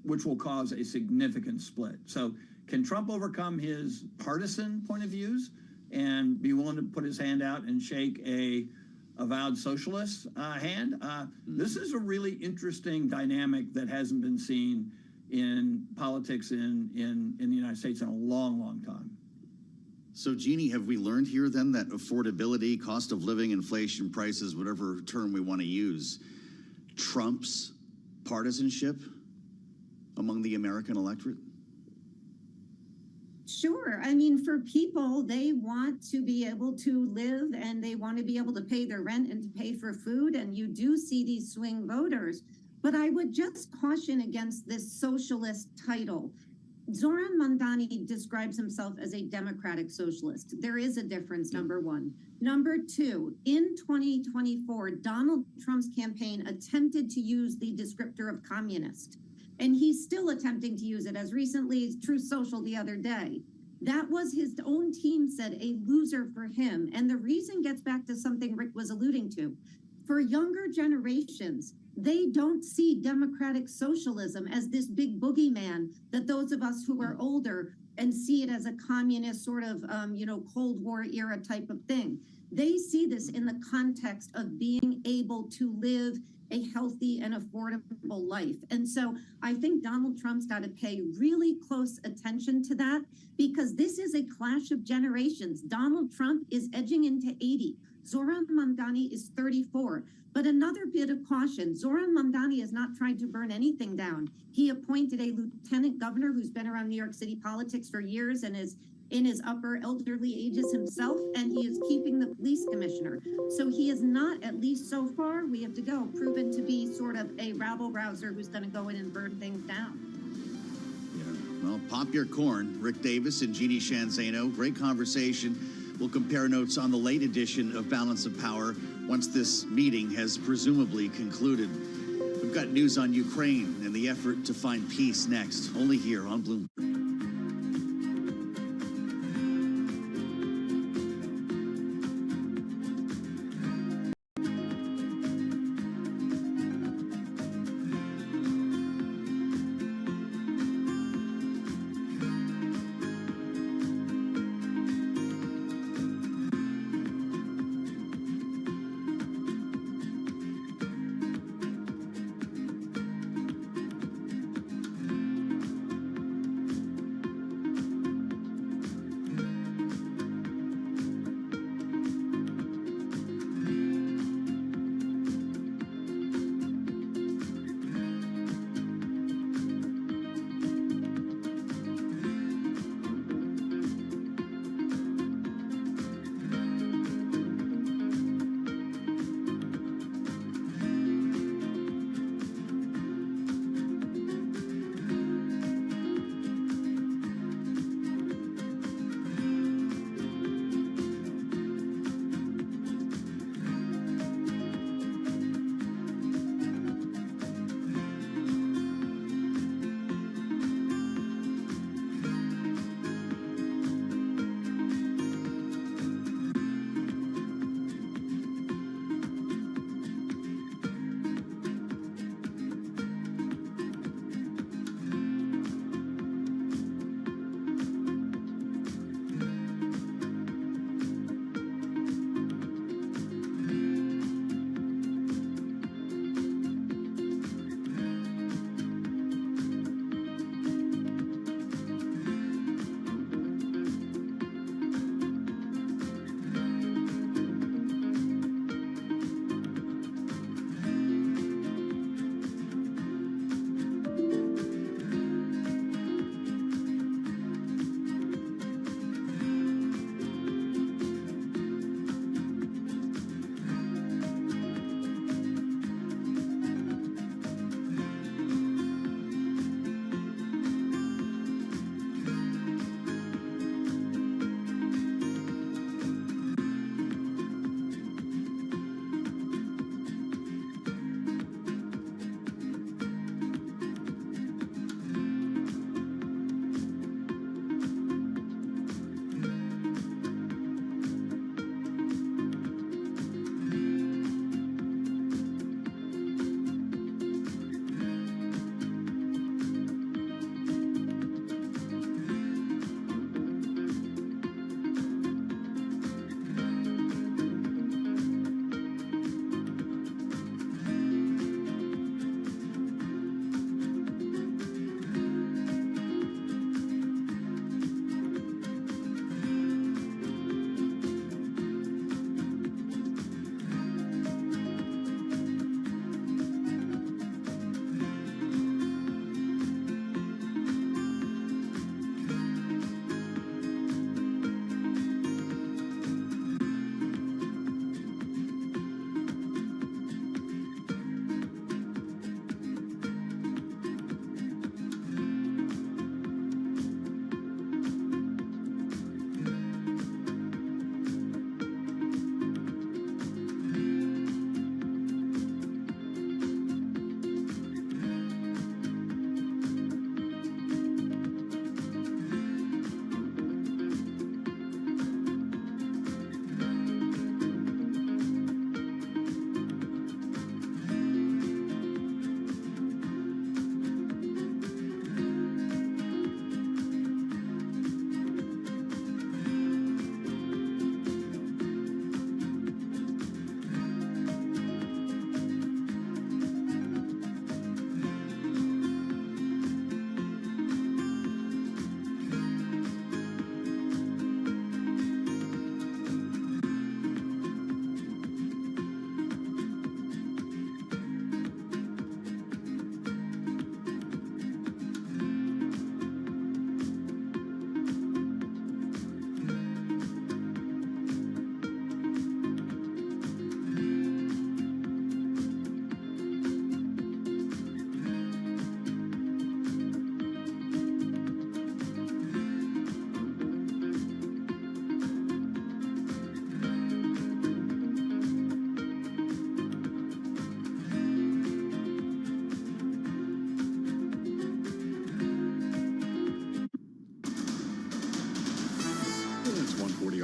Speaker 14: which will cause a significant split. So can Trump overcome his partisan point of views and be willing to put his hand out and shake a avowed socialist hand? This is a really interesting dynamic that hasn't been seen in politics in the United States in a long, long time.
Speaker 2: So, Jeannie, have we learned here then that affordability, cost of living, inflation, prices, whatever term we want to use, trumps partisanship among the American electorate?
Speaker 10: Sure. I mean, for people, they want to be able to live and they want to be able to pay their rent and to pay for food. And you do see these swing voters. But I would just caution against this socialist title. Zoran Mamdani describes himself as a democratic socialist. There is a difference, number one. Number two, in 2024, Donald Trump's campaign attempted to use the descriptor of communist. And he's still attempting to use it as recently as Truth Social the other day. That was his own team said a loser for him. And the reason gets back to something Rick was alluding to. For younger generations, they don't see democratic socialism as this big boogeyman that those of us who are older and see it as a communist sort of, Cold War era type of thing. They see this in the context of being able to live a healthy and affordable life. And so I think Donald Trump's got to pay really close attention to that because this is a clash of generations. Donald Trump is edging into 80. Zoran Mamdani is 34. But another bit of caution, Zoran Mamdani is not trying to burn anything down. He appointed a lieutenant governor who's been around New York City politics for years and is in his upper elderly ages himself, and he is keeping the police commissioner. So he is not, at least so far, we have to go, proven to be sort of a rabble-rouser who's going to go in and burn things down.
Speaker 2: Yeah. Well, pop your corn. Rick Davis and Jeannie Shanzano. Great conversation. We'll compare notes on the late edition of Balance of Power once this meeting has presumably concluded. We've got news on Ukraine and the effort to find peace next, only here on Bloomberg.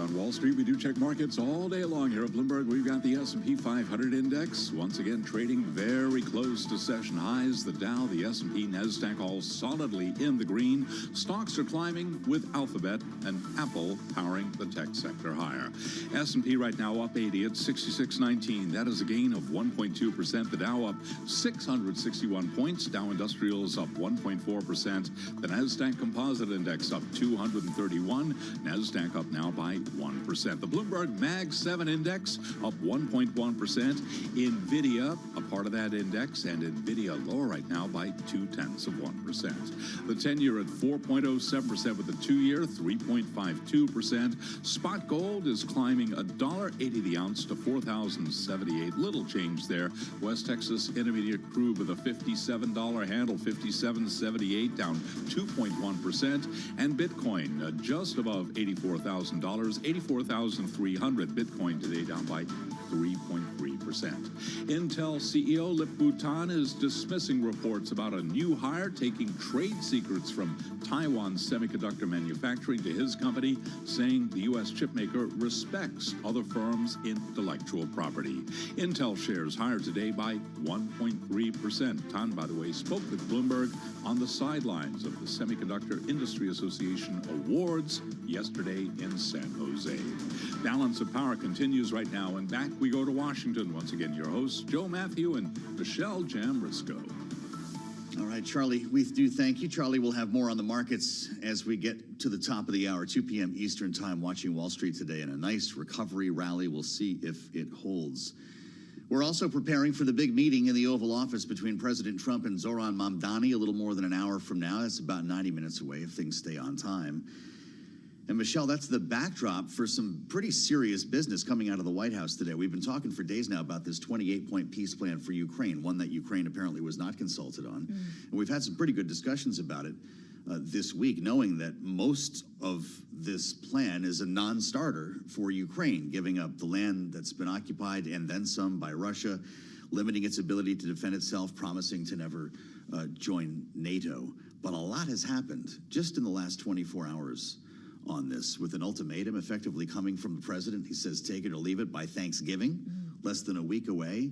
Speaker 8: on Wall Street. We do check markets all day long here at Bloomberg. We've got the S&P 500 index once again trading very close to session highs. The Dow, the S&P, NASDAQ all solidly in the green. Stocks are climbing with Alphabet and Apple powering the tech sector higher. S&P right now up 80 at 66.19. That is a gain of 1.2%. The Dow up 661 points. Dow Industrials up 1.4%. The NASDAQ Composite Index up 231. NASDAQ up now by 1%. The Bloomberg Mag 7 Index up 1.1%. NVIDIA, a part of that index, and NVIDIA lower right now by 0.2%. The 10-year at 4.07% with the 2-year 3.52%. Spot gold is climbing $1.80 the ounce to $4,078. Little change there. West Texas Intermediate crude with a $57 handle, $57.78, down 2.1%. And Bitcoin just above $84,000, $84,300. Bitcoin today down by 3.3%. Intel CEO Lip Bhutan is dismissing reports about a new hire taking trade secrets from Taiwan semiconductor manufacturing to his company, saying the U.S. chipmaker respects other firms' intellectual property. Intel shares higher today by 1.3%. Tan, by the way, spoke with Bloomberg on the sidelines of the Semiconductor Industry Association Awards yesterday in San Jose. Balance of Power continues right now, and back we go to Washington. Once again, your hosts, Joe Matthew and Michelle Jamrisco.
Speaker 2: All right, Charlie, we do thank you. Charlie will have more on the markets as we get to the top of the hour, 2 p.m. Eastern Time, watching Wall Street today in a nice recovery rally. We'll see if it holds. We're also preparing for the big meeting in the Oval Office between President Trump and Zoran Mamdani a little more than an hour from now. That's about 90 minutes away if things stay on time. And Michelle, that's the backdrop for some pretty serious business coming out of the White House today. We've been talking for days now about this 28-point peace plan for Ukraine, one that Ukraine apparently was not consulted on. And we've had some pretty good discussions about it this week, knowing that most of this plan is a non-starter for Ukraine, giving up the land that's been occupied and then some by Russia, limiting its ability to defend itself, promising to never join NATO. But a lot has happened just in the last 24 hours on this, with an ultimatum effectively coming from the president. He says, take it or leave it by Thanksgiving, less than a week away,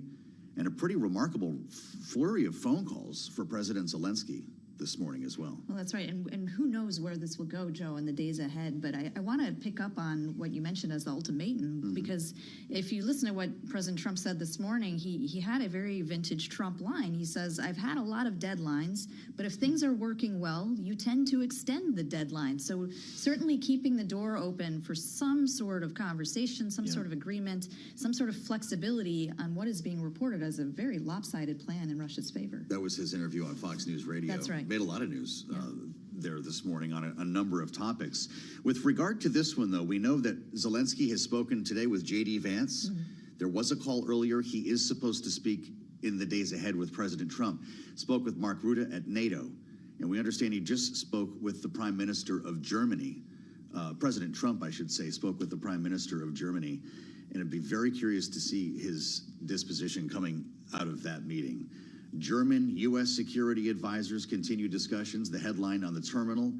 Speaker 2: and a pretty remarkable flurry of phone calls for President Zelensky this morning as well.
Speaker 1: Well, that's right. And who knows where this will go, Joe, in the days ahead. But I want to pick up on what you mentioned as the ultimatum, because if you listen to what President Trump said this morning, he had a very vintage Trump line. He says, I've had a lot of deadlines, but if things are working well, you tend to extend the deadline. So certainly keeping the door open for some sort of conversation, some sort of agreement, some sort of flexibility on what is being reported as a very lopsided plan in Russia's favor.
Speaker 2: That was his interview on Fox News Radio.
Speaker 1: That's right.
Speaker 2: Made a lot of news there this morning on a number of topics. With regard to this one, though, we know that Zelensky has spoken today with J.D. Vance. There was a call earlier. He is supposed to speak in the days ahead with President Trump. Spoke with Mark Rutte at NATO. And we understand he just spoke with the Prime Minister of Germany. President Trump, I should say, spoke with the Prime Minister of Germany. And I'd be very curious to see his disposition coming out of that meeting. German U.S. security advisors continue discussions. The headline on the terminal,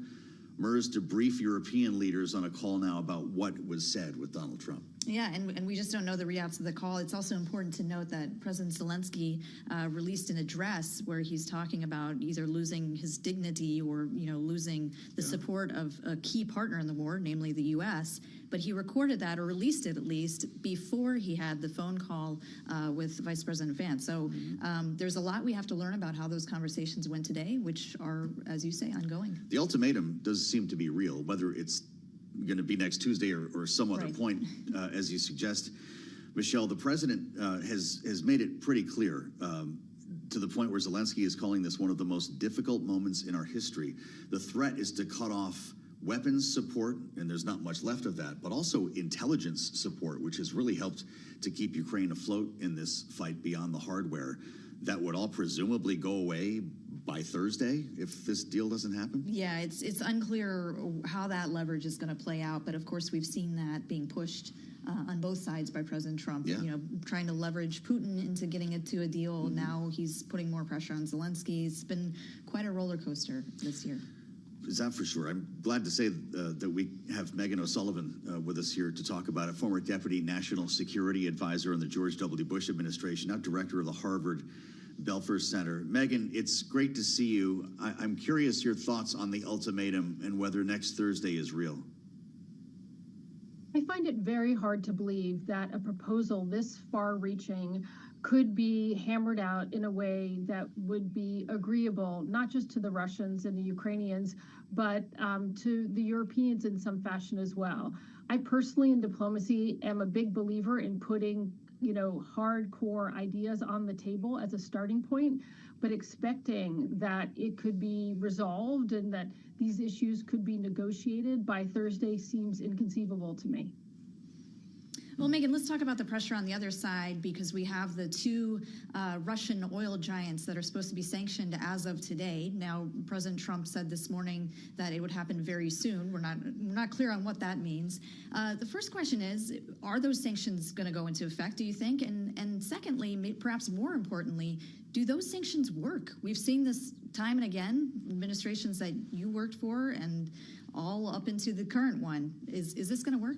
Speaker 2: MERS to brief European leaders on a call now about what was said with Donald Trump.
Speaker 1: Yeah, and we just don't know the readouts of the call. It's also important to note that President Zelensky released an address where he's talking about either losing his dignity or, losing the support of a key partner in the war, namely the U.S., but he recorded that, or released it at least, before he had the phone call with Vice President Vance. So there's a lot we have to learn about how those conversations went today, which are, as you say, ongoing.
Speaker 2: The ultimatum does seem to be real, whether it's going to be next Tuesday or some other point, as you suggest. Michelle, the president has made it pretty clear to the point where Zelensky is calling this one of the most difficult moments in our history. The threat is to cut off weapons support, and there's not much left of that, but also intelligence support, which has really helped to keep Ukraine afloat in this fight beyond the hardware. That would all presumably go away by Thursday if this deal doesn't happen?
Speaker 1: Yeah, it's unclear how that leverage is going to play out, but of course we've seen that being pushed on both sides by President Trump, trying to leverage Putin into getting it to a deal. Now he's putting more pressure on Zelensky. It's been quite a roller coaster this year.
Speaker 2: is that for sure. I'm glad to say that we have Megan O'Sullivan with us here to talk about it, former Deputy National Security Advisor in the George W. Bush administration, now Director of the Harvard Belfer Center. Megan, it's great to see you. I'm curious your thoughts on the ultimatum and whether next Thursday is real.
Speaker 16: I find it very hard to believe that a proposal this far-reaching could be hammered out in a way that would be agreeable, not just to the Russians and the Ukrainians, but to the Europeans in some fashion as well. I personally, in diplomacy, am a big believer in putting, hardcore ideas on the table as a starting point, but expecting that it could be resolved and that these issues could be negotiated by Thursday seems inconceivable to me.
Speaker 1: Well, Megan, let's talk about the pressure on the other side, because we have the two Russian oil giants that are supposed to be sanctioned as of today. Now, President Trump said this morning that it would happen very soon. We're not clear on what that means. The first question is, are those sanctions going to go into effect, do you think? And secondly, perhaps more importantly, do those sanctions work? We've seen this time and again, administrations that you worked for and all up into the current one. Is this going to work?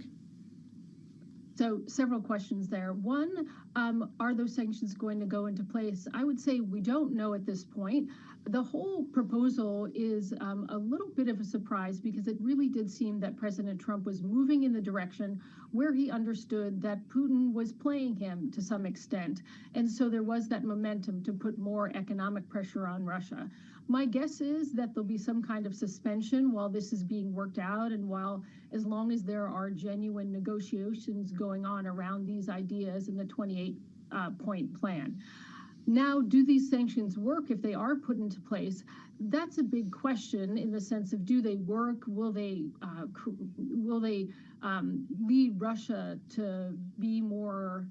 Speaker 16: So several questions there. One, are those sanctions going to go into place? I would say we don't know at this point. The whole proposal is a little bit of a surprise because it really did seem that President Trump was moving in the direction where he understood that Putin was playing him to some extent. And so there was that momentum to put more economic pressure on Russia. My guess is that there'll be some kind of suspension while this is being worked out and as long as there are genuine negotiations going on around these ideas in the 28-point plan. Now, do these sanctions work if they are put into place? That's a big question in the sense of, do they work? Will they lead Russia to be more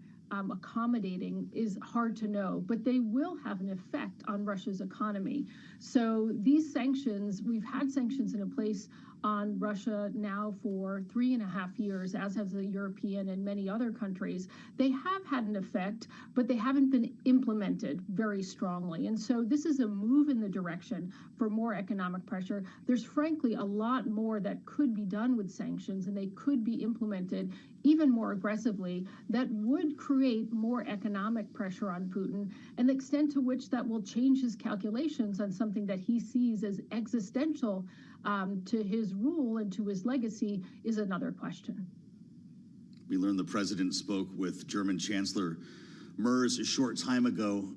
Speaker 16: accommodating is hard to know, but they will have an effect on Russia's economy. So these sanctions, we've had sanctions in place on Russia now for 3.5 years, as has the European and many other countries. They have had an effect, but they haven't been implemented very strongly. And so this is a move in the direction for more economic pressure. There's frankly a lot more that could be done with sanctions, and they could be implemented even more aggressively that would create more economic pressure on Putin, and the extent to which that will change his calculations on something that he sees as existential to his rule and to his legacy is another question.
Speaker 2: We learned the president spoke with German Chancellor Merz a short time ago.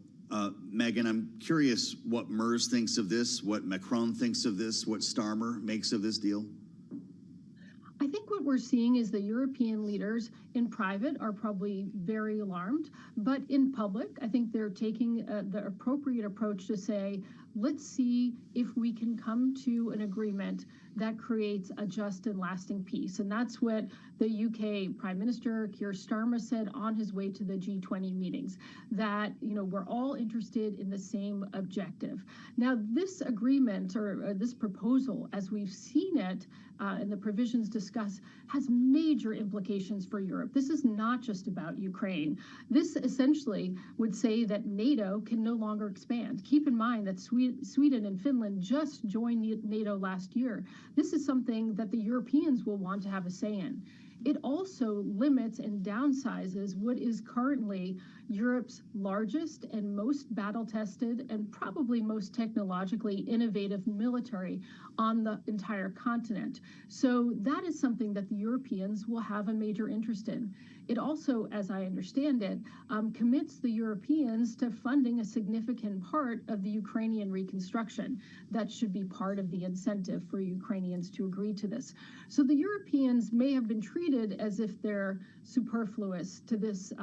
Speaker 2: Megan, I'm curious what Merz thinks of this, what Macron thinks of this, what Starmer makes of this deal.
Speaker 16: I think what we're seeing is the European leaders in private are probably very alarmed, but in public, I think they're taking the appropriate approach to say, let's see if we can come to an agreement that creates a just and lasting peace. And that's what the UK Prime Minister Keir Starmer said on his way to the G20 meetings, that we're all interested in the same objective. Now, this agreement or this proposal, as we've seen it and the provisions discussed, has major implications for Europe. This is not just about Ukraine. This essentially would say that NATO can no longer expand. Keep in mind that Sweden and Finland just joined NATO last year. This is something that the Europeans will want to have a say in. It also limits and downsizes what is currently Europe's largest and most battle-tested and probably most technologically innovative military on the entire continent. So that is something that the Europeans will have a major interest in. It also, as I understand it, commits the Europeans to funding a significant part of the Ukrainian reconstruction. That should be part of the incentive for Ukrainians to agree to this. So the Europeans may have been treated as if they're superfluous to this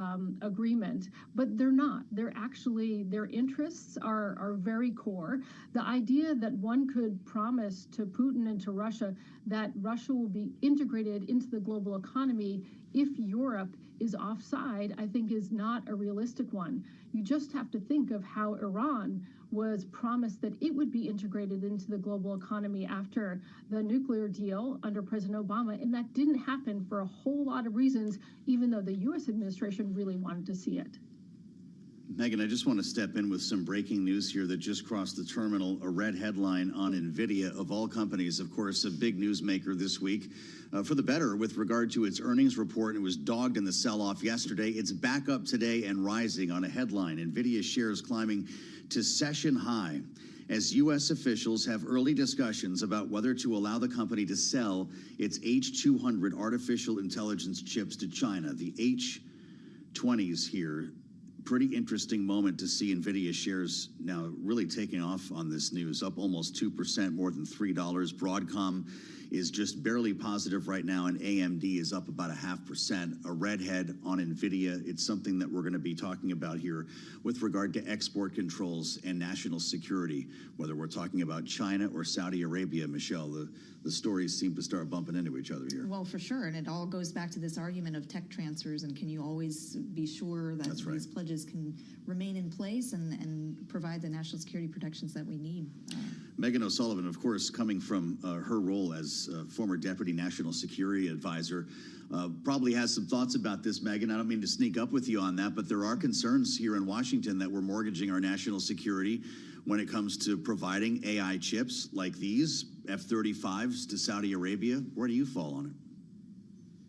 Speaker 16: agreement, but they're not. They're actually, their interests are very core. The idea that one could promise to Putin and to Russia that Russia will be integrated into the global economy if Europe is offside, I think is not a realistic one. You just have to think of how Iran was promised that it would be integrated into the global economy after the nuclear deal under President Obama, and that didn't happen for a whole lot of reasons, even though the U.S. administration really wanted to see it.
Speaker 2: Megan, I just want to step in with some breaking news here that just crossed the terminal. A red headline on NVIDIA, of all companies, of course, a big newsmaker this week. For the better with regard to its earnings report. It was dogged in the sell-off yesterday. It's back up today and rising on a headline. NVIDIA shares climbing to session high as U.S. officials have early discussions about whether to allow the company to sell its H200 artificial intelligence chips to China. The H20s here. Pretty interesting moment to see NVIDIA shares now really taking off on this news, up almost 2%, more than $3. Broadcom is just barely positive right now, and AMD is up about 0.5%. A redhead on NVIDIA. It's something that we're going to be talking about here with regard to export controls and national security, whether we're talking about China or Saudi Arabia. Michelle, the stories seem to start bumping into each other here.
Speaker 1: Well, for sure, and it all goes back to this argument of tech transfers, and can you always be sure that these pledges can remain in place and provide the national security protections that we need?
Speaker 2: Megan O'Sullivan, of course, coming from her role as former Deputy National Security Advisor, probably has some thoughts about this, Megan. I don't mean to sneak up with you on that, but there are concerns here in Washington that we're mortgaging our national security when it comes to providing AI chips like these, F-35s, to Saudi Arabia. Where do you fall on it?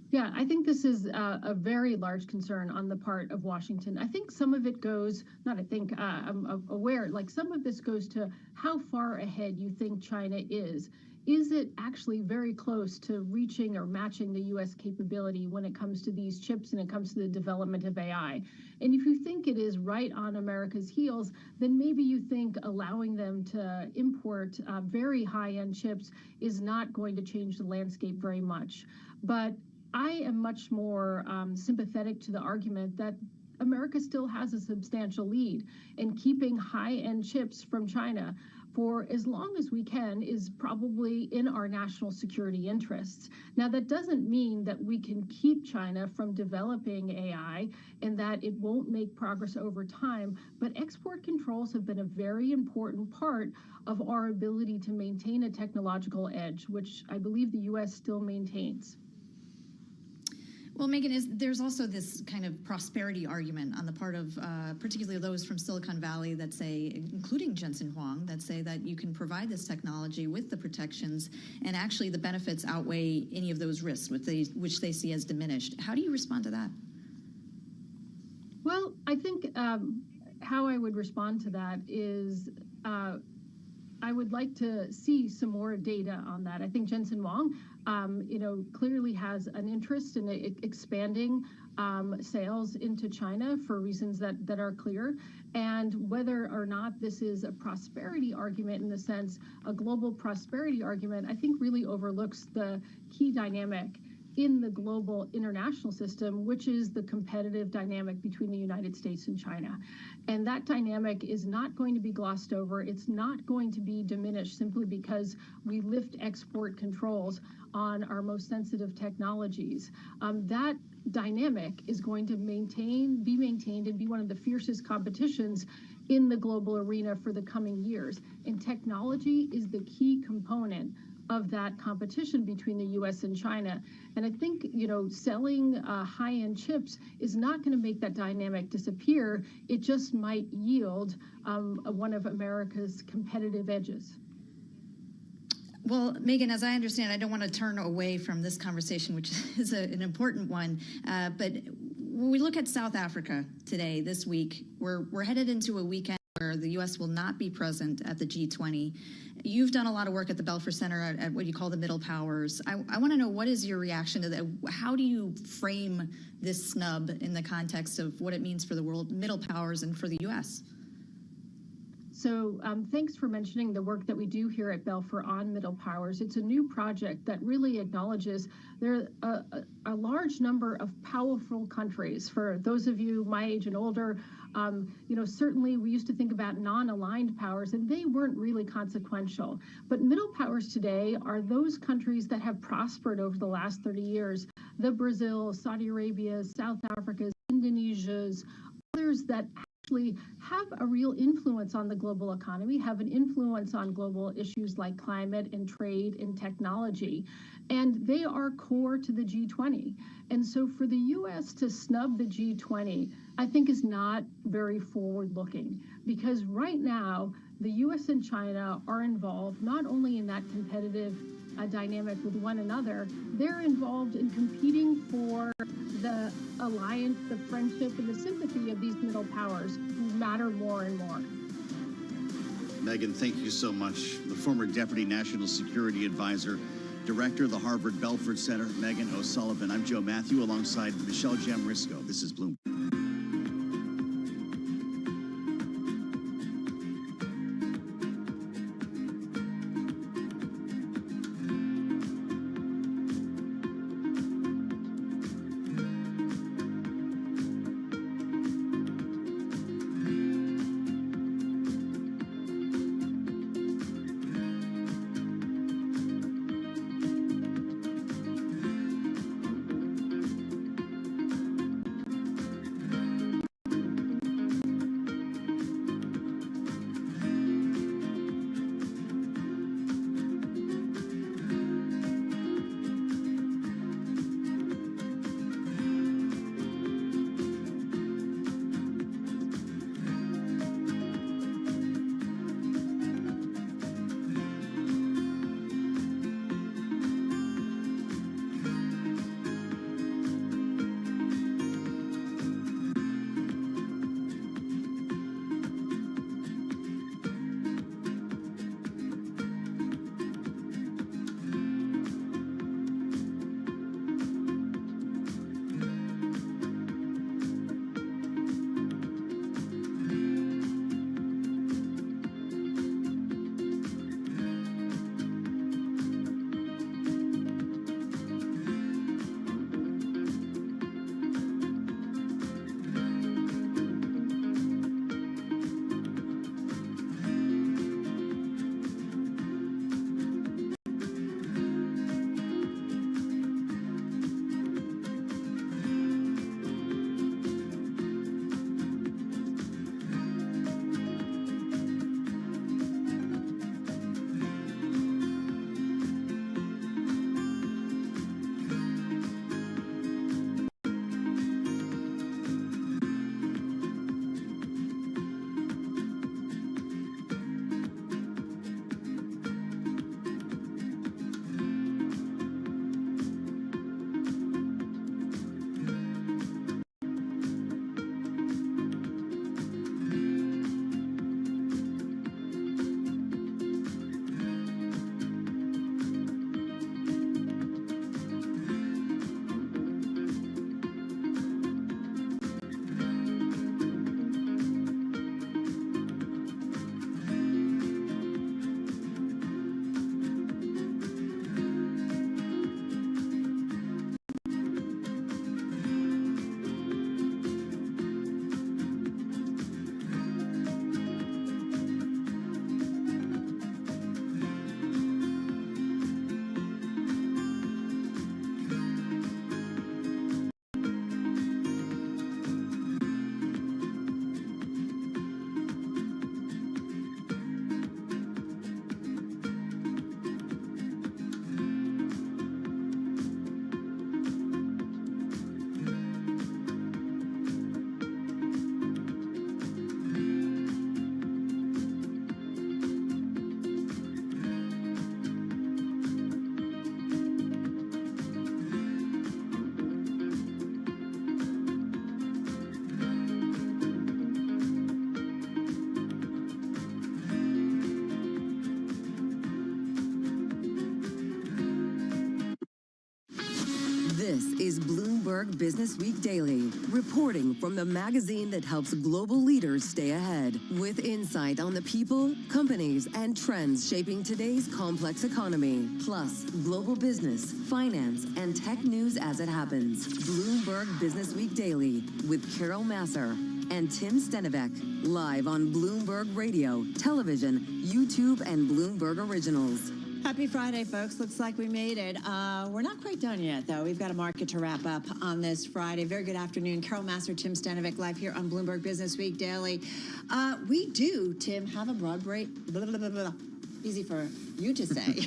Speaker 16: Yeah, I think this is a very large concern on the part of Washington. I think some of it goes, not I think, I'm aware, like some of this goes to how far ahead you think China is. Is it actually very close to reaching or matching the U.S. capability when it comes to these chips and it comes to the development of AI? And if you think it is right on America's heels, then maybe you think allowing them to import very high-end chips is not going to change the landscape very much. But I am much more sympathetic to the argument that America still has a substantial lead, and keeping high-end chips from China for as long as we can is probably in our national security interests. Now, that doesn't mean that we can keep China from developing AI and that it won't make progress over time, but export controls have been a very important part of our ability to maintain a technological edge, which I believe the U.S. still maintains.
Speaker 1: Well, Megan, there's also this kind of prosperity argument on the part of particularly those from Silicon Valley that say, including Jensen Huang, that say that you can provide this technology with the protections and actually the benefits outweigh any of those risks, which they see as diminished. How do you respond to that?
Speaker 16: Well, I think how I would respond to that is I would like to see some more data on that. I think Jensen Huang, clearly has an interest in expanding sales into China for reasons that are clear. And whether or not this is a prosperity argument in the sense, a global prosperity argument, I think really overlooks the key dynamic in the global international system, which is the competitive dynamic between the United States and China. And that dynamic is not going to be glossed over. It's not going to be diminished simply because we lift export controls on our most sensitive technologies. That dynamic is going to be maintained and be one of the fiercest competitions in the global arena for the coming years. And technology is the key component of that competition between the U.S. and China. And I think, selling high-end chips is not going to make that dynamic disappear. It just might yield one of America's competitive edges.
Speaker 1: Well, Megan, as I understand, I don't want to turn away from this conversation, which is an important one, but when we look at South Africa today, this week, we're headed into a weekend where the U.S. will not be present at the G20. You've done a lot of work at the Belfer Center at what you call the middle powers. I want to know, what is your reaction to that? How do you frame this snub in the context of what it means for the world middle powers and for the U.S.?
Speaker 16: So thanks for mentioning the work that we do here at Belfer on middle powers. It's a new project that really acknowledges there are a large number of powerful countries. For those of you my age and older, certainly we used to think about non-aligned powers, and they weren't really consequential. But middle powers today are those countries that have prospered over the last 30 years. The Brazil, Saudi Arabia, South Africa's, Indonesia's, others that actually have a real influence on the global economy, have an influence on global issues like climate and trade and technology. And they are core to the G20. And so for the U.S. to snub the G20 I think is not very forward-looking, because right now the U.S. and China are involved not only in that competitive dynamic with one another, they're involved in competing for the alliance, the friendship, and the sympathy of these middle powers who matter more and more.
Speaker 2: Megan, thank you so much. The former Deputy National Security Advisor, Director of the Harvard Belford Center, Megan O'Sullivan. I'm Joe Matthew alongside Michelle Jamrisco. This is Bloomberg.
Speaker 13: This is Bloomberg Business Week Daily, reporting from the magazine that helps global leaders stay ahead, with insight on the people, companies, and trends shaping today's complex economy, plus global business, finance, and tech news as it happens. Bloomberg Business Week Daily with Carol Masser and Tim Stenivek, live on Bloomberg Radio, television, YouTube, and Bloomberg Originals.
Speaker 17: Happy Friday, folks. Looks like we made it. We're not quite done yet, though. We've got a market to wrap up on this Friday. Very good afternoon. Carol Masser, Tim Stenivek, live here on Bloomberg Business Week Daily. We do, Tim, have a broad break. easy for you to say.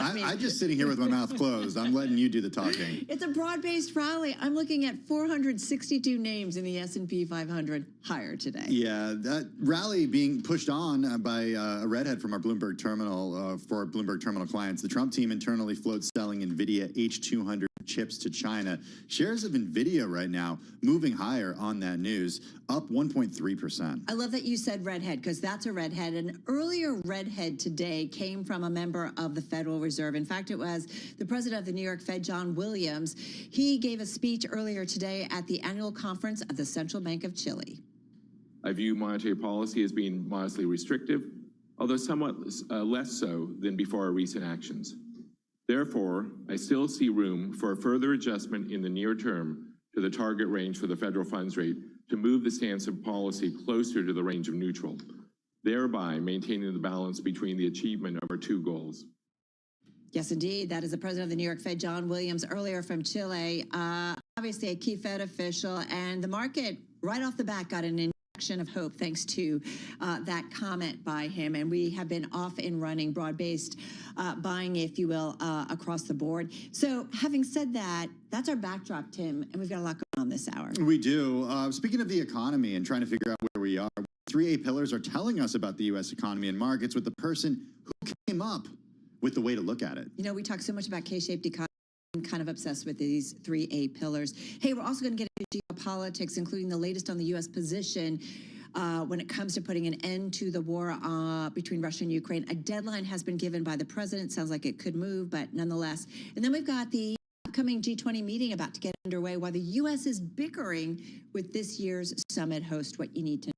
Speaker 18: I'm just sitting here with my mouth closed. I'm letting you do the talking.
Speaker 17: It's a broad-based rally. I'm looking at 462 names in the S&P 500 higher today.
Speaker 18: Yeah, that rally being pushed on by a redhead from our Bloomberg terminal for our Bloomberg terminal clients. The Trump team internally floats selling NVIDIA H200 chips to China. Shares of NVIDIA right now moving higher on that news, up 1.3%.
Speaker 17: I love that you said redhead, because that's a redhead. An earlier redhead today came from a member of the Federal Reserve. In fact, it was the president of the New York Fed, John Williams. He gave a speech earlier today at the annual conference of the Central Bank of Chile.
Speaker 19: I view monetary policy as being modestly restrictive, although somewhat less so than before our recent actions. Therefore, I still see room for a further adjustment in the near term to the target range for the federal funds rate to move the stance of policy closer to the range of neutral, thereby maintaining the balance between the achievement of our two goals.
Speaker 17: Yes, indeed. That is the president of the New York Fed, John Williams, earlier from Chile. Obviously a key Fed official, and the market right off the bat got an injection of hope thanks to that comment by him. And we have been off and running, broad-based buying, if you will, across the board. So having said that, that's our backdrop, Tim, and we've got a lot going on this hour.
Speaker 18: We do. Speaking of the economy and trying to figure out where we are, 3A pillars are telling us about the U.S. economy and markets with the person who came up with the way to look at it.
Speaker 17: You know, we talk so much about K-shaped economy. I'm kind of obsessed with these 3A pillars. Hey, we're also going to get into geopolitics, including the latest on the U.S. position when it comes to putting an end to the war between Russia and Ukraine. A deadline has been given by the president. Sounds like it could move, but nonetheless. And then we've got the upcoming G20 meeting about to get underway while the U.S. is bickering with this year's summit host. What you need to know.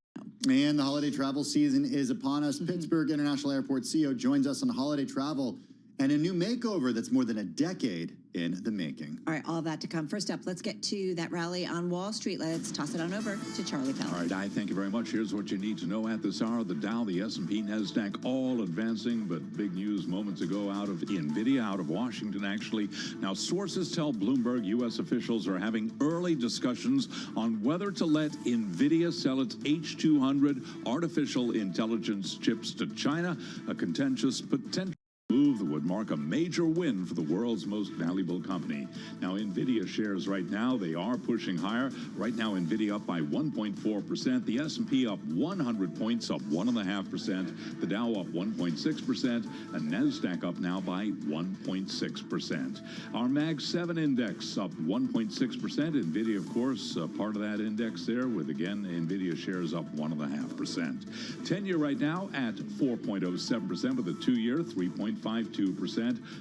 Speaker 18: And the holiday travel season is upon us. Pittsburgh International Airport CEO joins us on holiday travel and a new makeover that's more than a decade in the making.
Speaker 17: All right, all of that to come. First up, let's get to that rally on Wall Street. Let's toss it on over to Charlie Pell.
Speaker 8: All right, I thank you very much. Here's what you need to know at this hour. The Dow, the S&P, NASDAQ, all advancing, but big news moments ago out of NVIDIA, out of Washington, actually. Now, sources tell Bloomberg U.S. officials are having early discussions on whether to let NVIDIA sell its H200 artificial intelligence chips to China, a contentious potential move that would mark a major win for the world's most valuable company. Now, NVIDIA shares right now, they are pushing higher. Right now, NVIDIA up by 1.4%. The S&P up 100 points, up 1.5%. The Dow up 1.6%. And NASDAQ up now by 1.6%. Our Mag 7 index up 1.6%. NVIDIA, of course, part of that index there with, again, NVIDIA shares up 1.5%. 10-year right now at 4.07% with a 2-year 3.52%.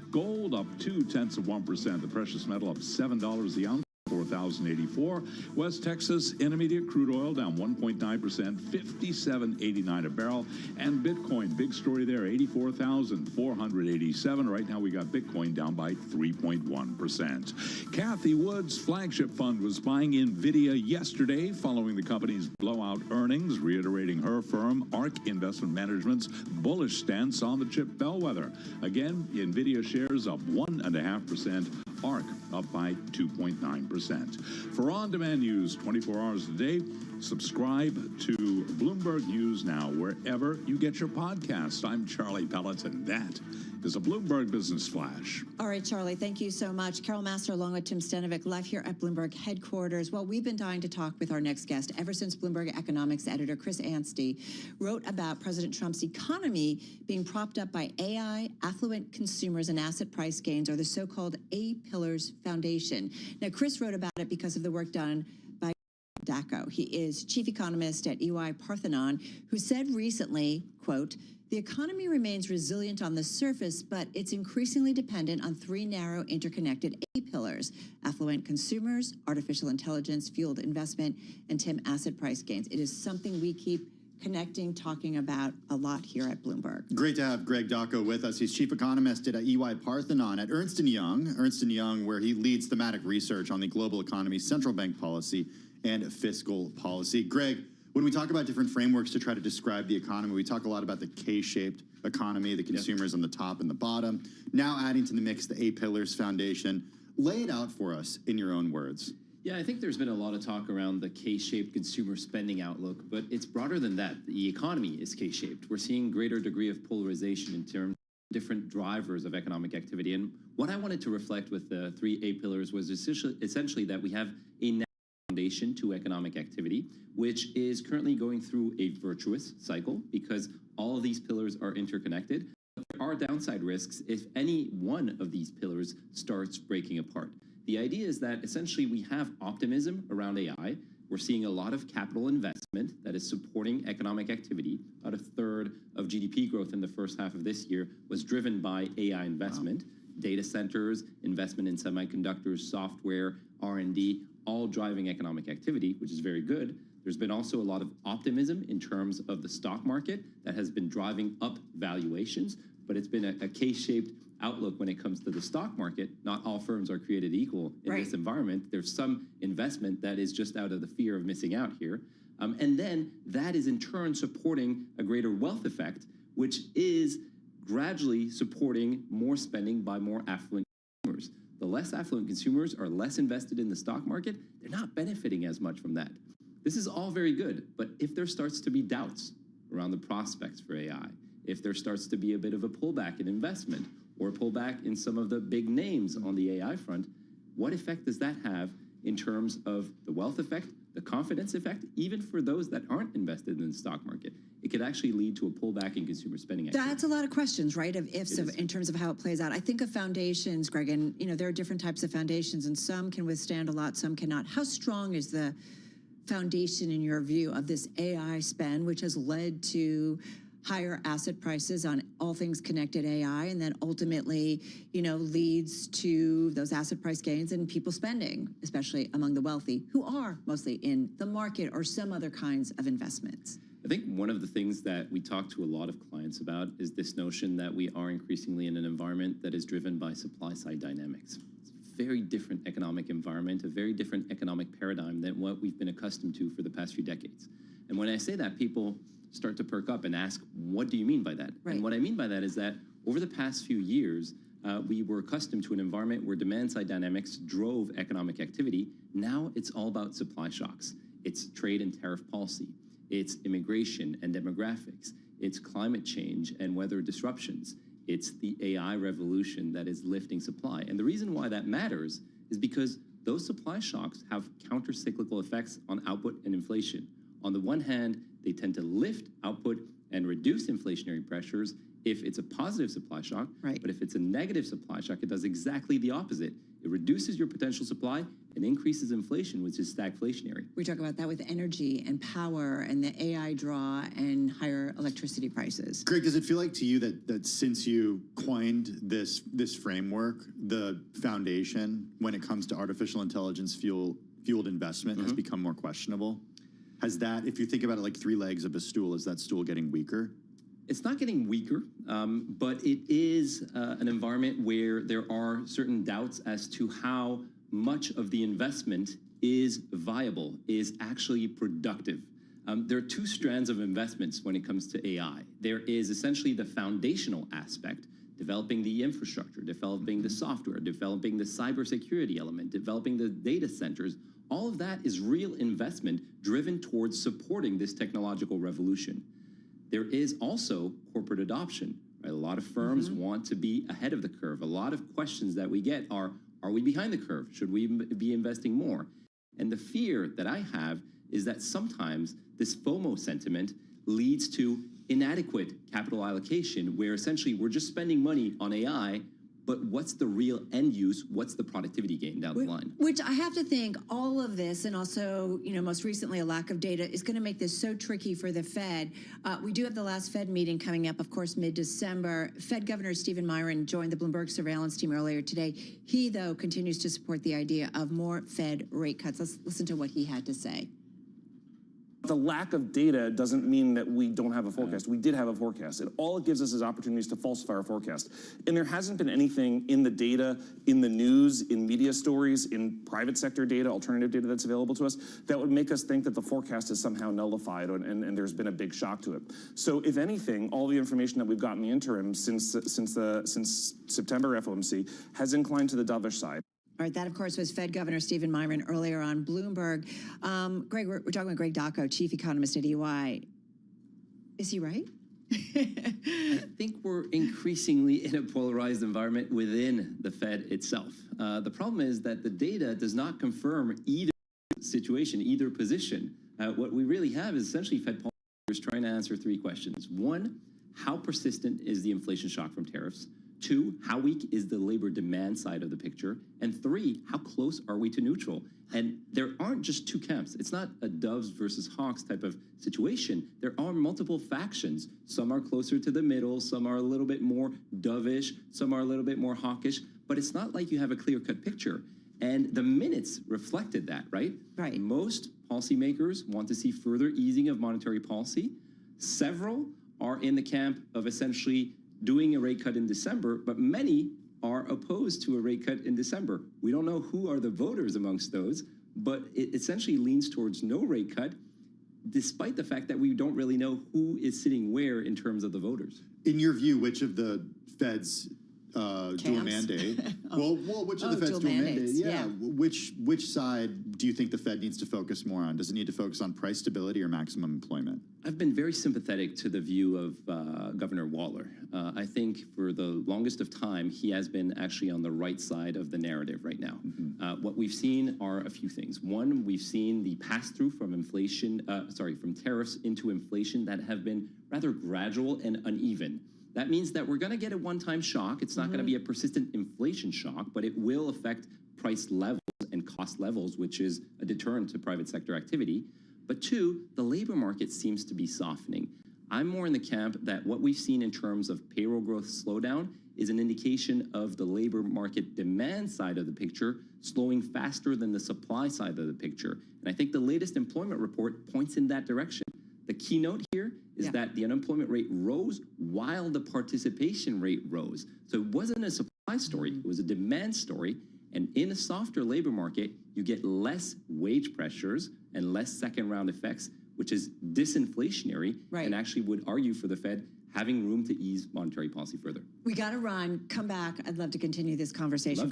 Speaker 8: Gold up 0.2%. The precious metal up $7 the ounce. 4,084. West Texas Intermediate crude oil down 1.9%, 57.89 a barrel. And Bitcoin, big story there, 84,487. Right now we got Bitcoin down by 3.1%. Kathy Wood's flagship fund was buying NVIDIA yesterday following the company's blowout earnings, reiterating her firm, ARK Investment Management's bullish stance on the chip bellwether. Again, NVIDIA shares up 1.5%. ARK up by 2.9%. For on-demand news 24 hours a day, subscribe to Bloomberg News Now wherever you get your podcasts. I'm Charlie Pellet, and that is a Bloomberg Business Flash.
Speaker 17: All right, Charlie, thank you so much. Carol Master along with Tim Stenovic live here at Bloomberg headquarters. Well, we've been dying to talk with our next guest ever since Bloomberg economics editor Chris Anstey wrote about President Trump's economy being propped up by AI, affluent consumers, and asset price gains, or the so-called A-Pillars Foundation. Now, Chris wrote about it because of the work done by Dacko. He is chief economist at EY Parthenon, who said recently, quote, "The economy remains resilient on the surface, but it's increasingly dependent on 3 narrow interconnected A-pillars: affluent consumers, artificial intelligence, fueled investment, and Tim, asset price gains." It is something we keep connecting, talking about a lot here at Bloomberg.
Speaker 18: Great to have Greg Dacko with us. He's chief economist at EY Parthenon at Ernst & Young, where he leads thematic research on the global economy, central bank policy, and fiscal policy. Greg, when we talk about different frameworks to try to describe the economy, we talk a lot about the K-shaped economy, the consumers on the top and the bottom. Now adding to the mix the A-Pillars Foundation. Lay it out for us in your own words.
Speaker 20: Yeah, I think there's been a lot of talk around the K-shaped consumer spending outlook, but it's broader than that. The economy is K-shaped. We're seeing greater degree of polarization in terms of different drivers of economic activity. And what I wanted to reflect with the 3 A pillars was essentially that we have a foundation to economic activity, which is currently going through a virtuous cycle because all of these pillars are interconnected. But there are downside risks if any one of these pillars starts breaking apart. The idea is that essentially we have optimism around AI. We're seeing a lot of capital investment that is supporting economic activity. About a third of GDP growth in the first half of this year was driven by AI investment. Wow. Data centers, investment in semiconductors, software, R&D, all driving economic activity, which is very good. There's been also a lot of optimism in terms of the stock market that has been driving up valuations, but it's been a K-shaped outlook when it comes to the stock market. Not all firms are created equal in this environment. There's some investment that is just out of the fear of missing out here. And then that is in turn supporting a greater wealth effect, which is gradually supporting more spending by more affluent consumers. The less affluent consumers are less invested in the stock market. They're not benefiting as much from that. This is all very good, but if there starts to be doubts around the prospects for AI, if there starts to be a bit of a pullback in investment or pullback in some of the big names on the AI front, what effect does that have in terms of the wealth effect, the confidence effect, even for those that aren't invested in the stock market? It could actually lead to a pullback in consumer spending activity.
Speaker 17: That's a lot of questions, right, of ifs in terms of how it plays out. I think of foundations, Greg, and there are different types of foundations, and some can withstand a lot, some cannot. How strong is the foundation, in your view, of this AI spend, which has led to higher asset prices on all things connected AI, and then ultimately, leads to those asset price gains and people spending, especially among the wealthy, who are mostly in the market or some other kinds of investments?
Speaker 20: I think one of the things that we talk to a lot of clients about is this notion that we are increasingly in an environment that is driven by supply-side dynamics. It's a very different economic environment, a very different economic paradigm than what we've been accustomed to for the past few decades. And when I say that, people start to perk up and ask, what do you mean by that? Right. And what I mean by that is that over the past few years, we were accustomed to an environment where demand-side dynamics drove economic activity. Now it's all about supply shocks. It's trade and tariff policy. It's immigration and demographics. It's climate change and weather disruptions. It's the AI revolution that is lifting supply. And the reason why that matters is because those supply shocks have counter-cyclical effects on output and inflation. On the one hand, they tend to lift output and reduce inflationary pressures if it's a positive supply shock. Right. But if it's a negative supply shock, it does exactly the opposite. It reduces your potential supply and increases inflation, which is stagflationary.
Speaker 17: We talk about that with energy and power and the AI draw and higher electricity prices.
Speaker 18: Greg, does it feel like to you that since you coined this framework, the foundation when it comes to artificial intelligence fueled investment has become more questionable? Has that, if you think about it like 3 legs of a stool, is that stool getting weaker?
Speaker 20: It's not getting weaker, but it is an environment where there are certain doubts as to how much of the investment is viable, is actually productive. There are 2 strands of investments when it comes to AI. There is essentially the foundational aspect, developing the infrastructure, developing the software, developing the cybersecurity element, developing the data centers. All of that is real investment driven towards supporting this technological revolution. There is also corporate adoption. Right? A lot of firms want to be ahead of the curve. A lot of questions that we get are we behind the curve? Should we be investing more? And the fear that I have is that sometimes this FOMO sentiment leads to inadequate capital allocation, where essentially we're just spending money on AI, but what's the real end use? What's the productivity gain down the line?
Speaker 17: Which I have to think all of this, and also, most recently a lack of data, is going to make this so tricky for the Fed. We do have the last Fed meeting coming up, of course, mid-December. Fed Governor Stephen Myron joined the Bloomberg surveillance team earlier today. He, though, continues to support the idea of more Fed rate cuts. Let's listen to what he had to say.
Speaker 4: The lack of data doesn't mean that we don't have a forecast. We did have a forecast. All it gives us is opportunities to falsify our forecast. And there hasn't been anything in the data, in the news, in media stories, in private sector data, alternative data that's available to us, that would make us think that the forecast is somehow nullified and there's been a big shock to it. So if anything, all the information that we've got in the interim since September FOMC has inclined to the dovish side.
Speaker 17: All right, that, of course, was Fed Governor Stephen Myron earlier on Bloomberg. Greg, we're talking with Greg Dacco, chief economist at EY. Is he right?
Speaker 20: I think we're increasingly in a polarized environment within the Fed itself. The problem is that the data does not confirm either situation, either position. What we really have is essentially Fed policymakers trying to answer three questions. One, how persistent is the inflation shock from tariffs? Two, how weak is the labor demand side of the picture? And three, how close are we to neutral? And there aren't just two camps. It's not a doves versus hawks type of situation. There are multiple factions. Some are closer to the middle, some are a little bit more dovish, some are a little bit more hawkish, but it's not like you have a clear-cut picture. And the minutes reflected that, right?
Speaker 17: Right.
Speaker 20: Most policymakers want to see further easing of monetary policy. Several are in the camp of essentially doing a rate cut in December, but many are opposed to a rate cut in December. We don't know who are the voters amongst those, but it essentially leans towards no rate cut, despite the fact that we don't really know who is sitting where in terms of the voters.
Speaker 18: In your view, which of the Fed's dual mandate? Well, which of the Fed's dual mandate? Yeah. Which side do you think the Fed needs to focus more on? Does it need to focus on price stability or maximum employment?
Speaker 20: I've been very sympathetic to the view of Governor Waller. I think for the longest of time, he has been actually on the right side of the narrative right now. What we've seen are a few things. One, we've seen the pass-through from from tariffs into inflation that have been rather gradual and uneven. That means that we're going to get a one-time shock. It's not going to be a persistent inflation shock, but it will affect price levels and cost levels, which is a deterrent to private sector activity. But two, the labor market seems to be softening. I'm more in the camp that what we've seen in terms of payroll growth slowdown is an indication of the labor market demand side of the picture slowing faster than the supply side of the picture. And I think the latest employment report points in that direction. The keynote here is that the unemployment rate rose while the participation rate rose. So it wasn't a supply story, it was a demand story. And in a softer labor market, you get less wage pressures and less second round effects, which is disinflationary and actually would argue for the Fed having room to ease monetary policy further.
Speaker 17: We got to run. Come back. I'd love to continue this conversation.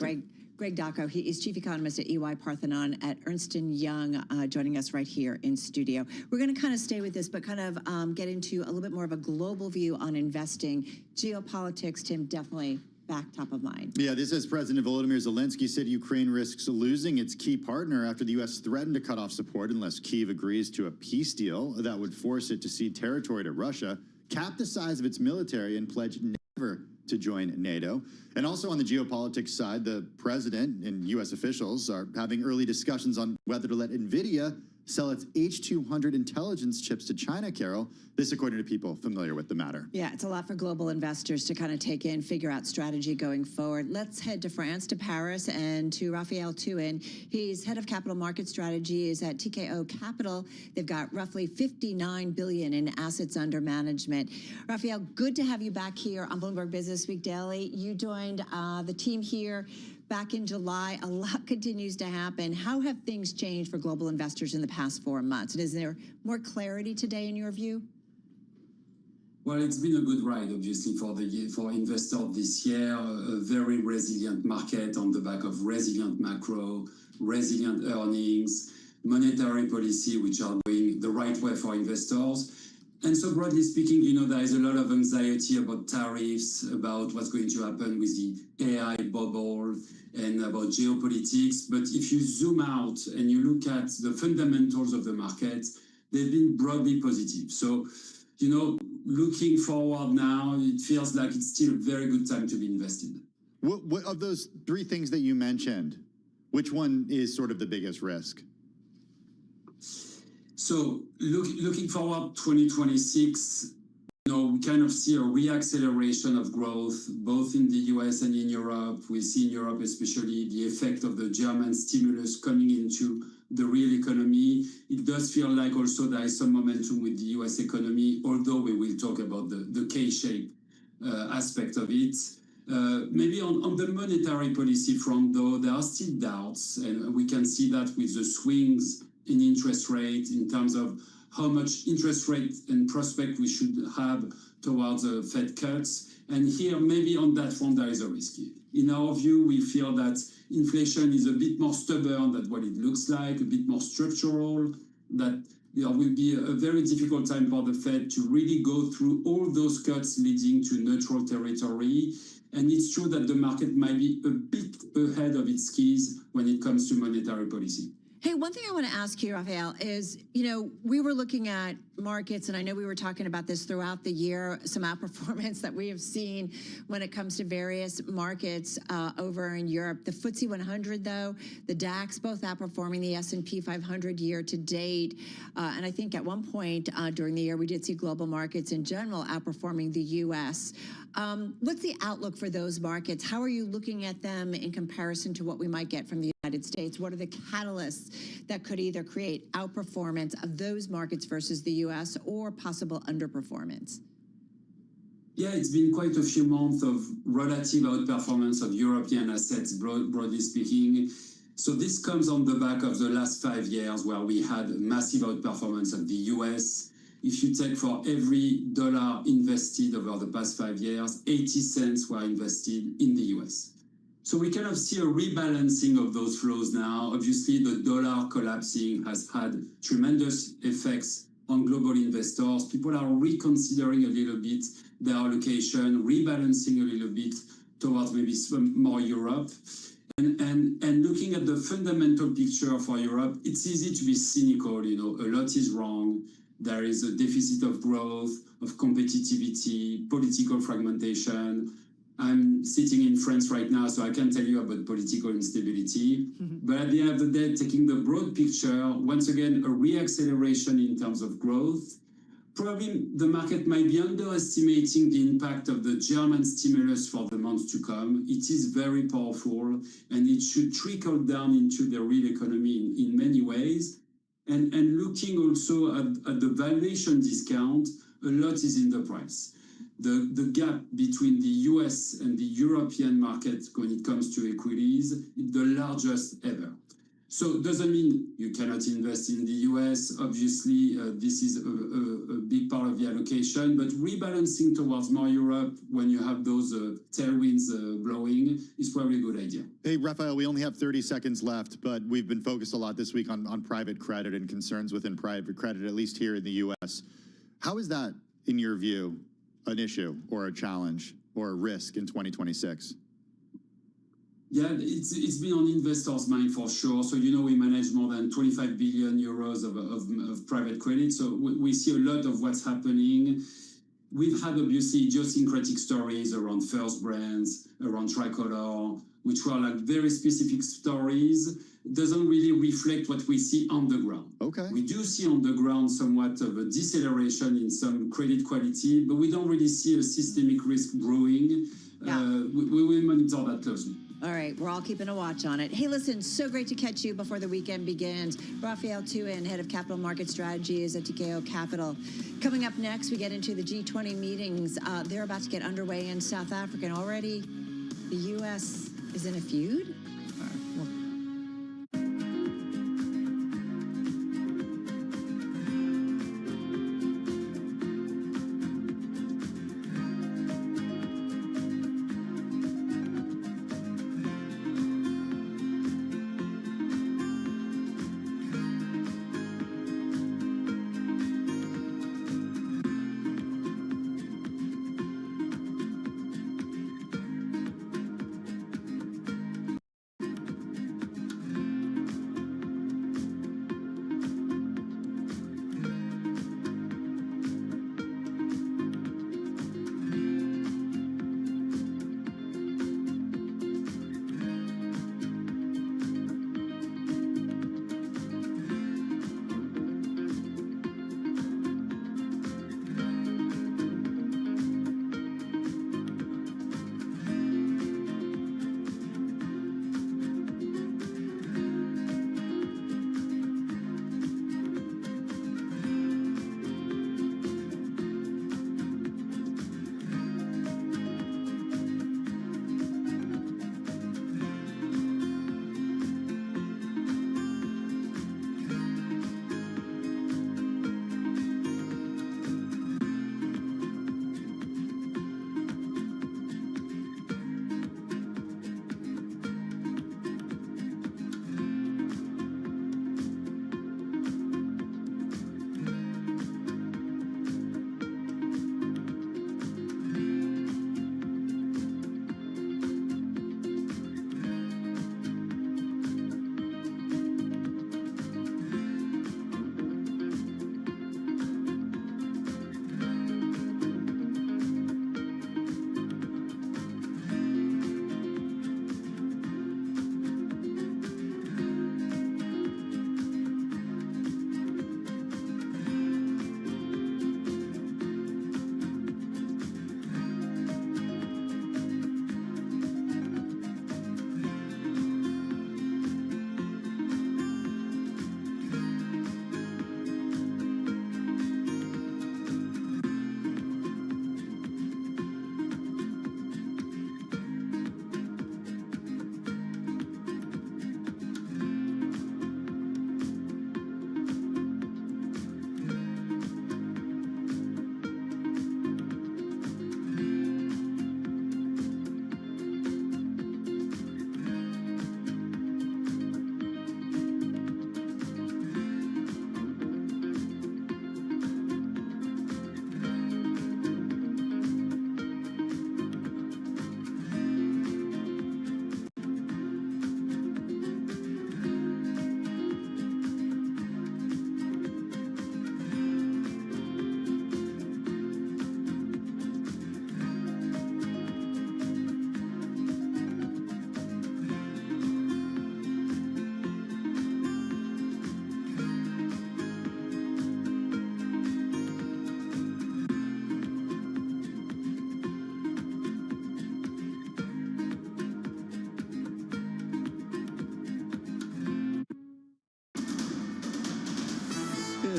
Speaker 17: Greg Dacco, he is chief economist at EY Parthenon at Ernst & Young, joining us right here in studio. We're going to kind of stay with this, but kind of get into a little bit more of a global view on investing. Geopolitics, Tim, definitely back top of mind.
Speaker 18: Yeah, this is President Volodymyr Zelensky said Ukraine risks losing its key partner after the U.S. threatened to cut off support unless Kyiv agrees to a peace deal that would force it to cede territory to Russia, cap the size of its military, and pledge never to join NATO. And also on the geopolitics side, the president and U.S. officials are having early discussions on whether to let NVIDIA sell its H200 intelligence chips to China, Carol. This according to people familiar with the matter.
Speaker 17: Yeah, it's a lot for global investors to kind of take in, figure out strategy going forward. Let's head to France, to Paris, and to Raphael Tuin. He's head of capital market strategies at TKO Capital. They've got roughly $59 billion in assets under management. Raphael, good to have you back here on Bloomberg Business Week Daily. You joined the team here back in July. A lot continues to happen. How have things changed for global investors in the past 4 months? And is there more clarity today in your view?
Speaker 12: Well, it's been a good ride, obviously, for investors this year. A very resilient market on the back of resilient macro, resilient earnings, monetary policy, which are going the right way for investors. And so broadly speaking, you know, there is a lot of anxiety about tariffs, about what's going to happen with the AI bubble and about geopolitics. But if you zoom out and you look at the fundamentals of the market, they've been broadly positive. So, you know, looking forward now, it feels like it's still a very good time to be invested.
Speaker 18: What of those three things that you mentioned, which one is sort of the biggest risk?
Speaker 12: So looking forward 2026, you know, we kind of see a reacceleration of growth, both in the US and in Europe. We see in Europe, especially the effect of the German stimulus coming into the real economy. It does feel like also there is some momentum with the US economy, although we will talk about the K-shaped aspect of it. Maybe on the monetary policy front, though, there are still doubts, and we can see that with the swings in interest rate in terms of how much interest rate and prospect we should have towards Fed cuts. And here, maybe on that front, there is a risk. In our view, we feel that inflation is a bit more stubborn than what it looks like, a bit more structural, that there will be a very difficult time for the Fed to really go through all those cuts leading to neutral territory. And it's true that the market might be a bit ahead of its skis when it comes to monetary policy.
Speaker 17: Hey, one thing I want to ask you, Raphael, is, we were looking at markets, and I know we were talking about this throughout the year, some outperformance that we have seen when it comes to various markets over in Europe. The FTSE 100, though, the DAX, both outperforming the S&P 500 year to date. And I think at one point during the year, we did see global markets in general outperforming the U.S. What's the outlook for those markets? How are you looking at them in comparison to what we might get from the United States? What are the catalysts that could either create outperformance of those markets versus the U.S. or possible underperformance?
Speaker 12: Yeah, it's been quite a few months of relative outperformance of European assets, broadly speaking. So this comes on the back of the last 5 years where we had massive outperformance of the US. If you take for every dollar invested over the past 5 years, 80 cents were invested in the US. So we kind of see a rebalancing of those flows now. Obviously, the dollar collapsing has had tremendous effects on global investors. People are reconsidering a little bit their allocation, rebalancing a little bit towards maybe some more Europe. And looking at the fundamental picture for Europe, it's easy to be cynical. A lot is wrong. There is a deficit of growth, of competitivity, political fragmentation. I'm sitting in France right now, so I can tell you about political instability. But at the end of the day, taking the broad picture, once again, a reacceleration in terms of growth. Probably the market might be underestimating the impact of the German stimulus for the months to come. It is very powerful, and it should trickle down into the real economy in many ways. And looking also at the valuation discount, a lot is in the price. The gap between the US and the European market when it comes to equities is the largest ever. So it doesn't mean you cannot invest in the US. Obviously, this is a big part of the allocation, but rebalancing towards more Europe when you have those tailwinds blowing is probably a good idea.
Speaker 18: Hey, Raphael, we only have 30 seconds left, but we've been focused a lot this week on private credit and concerns within private credit, at least here in the US. How is that, in your view, an issue or a challenge or a risk in 2026?
Speaker 12: Yeah, it's been on investors' mind for sure. So, we manage more than 25 billion euros of private credit. So we see a lot of what's happening. We've had, obviously, idiosyncratic stories around First Brands, around Tricolor, which were like very specific stories. It doesn't really reflect what we see on the ground.
Speaker 18: Okay.
Speaker 12: We do see on the ground somewhat of a deceleration in some credit quality, but we don't really see a systemic risk brewing.
Speaker 17: Yeah.
Speaker 12: We will monitor that closely.
Speaker 17: All right, we're all keeping a watch on it. Hey, listen, so great to catch you before the weekend begins. Raphael Tuin, Head of Capital Market Strategies at TKO Capital. Coming up next, we get into the G20 meetings. They're about to get underway in South Africa, and already the U.S. is in a feud.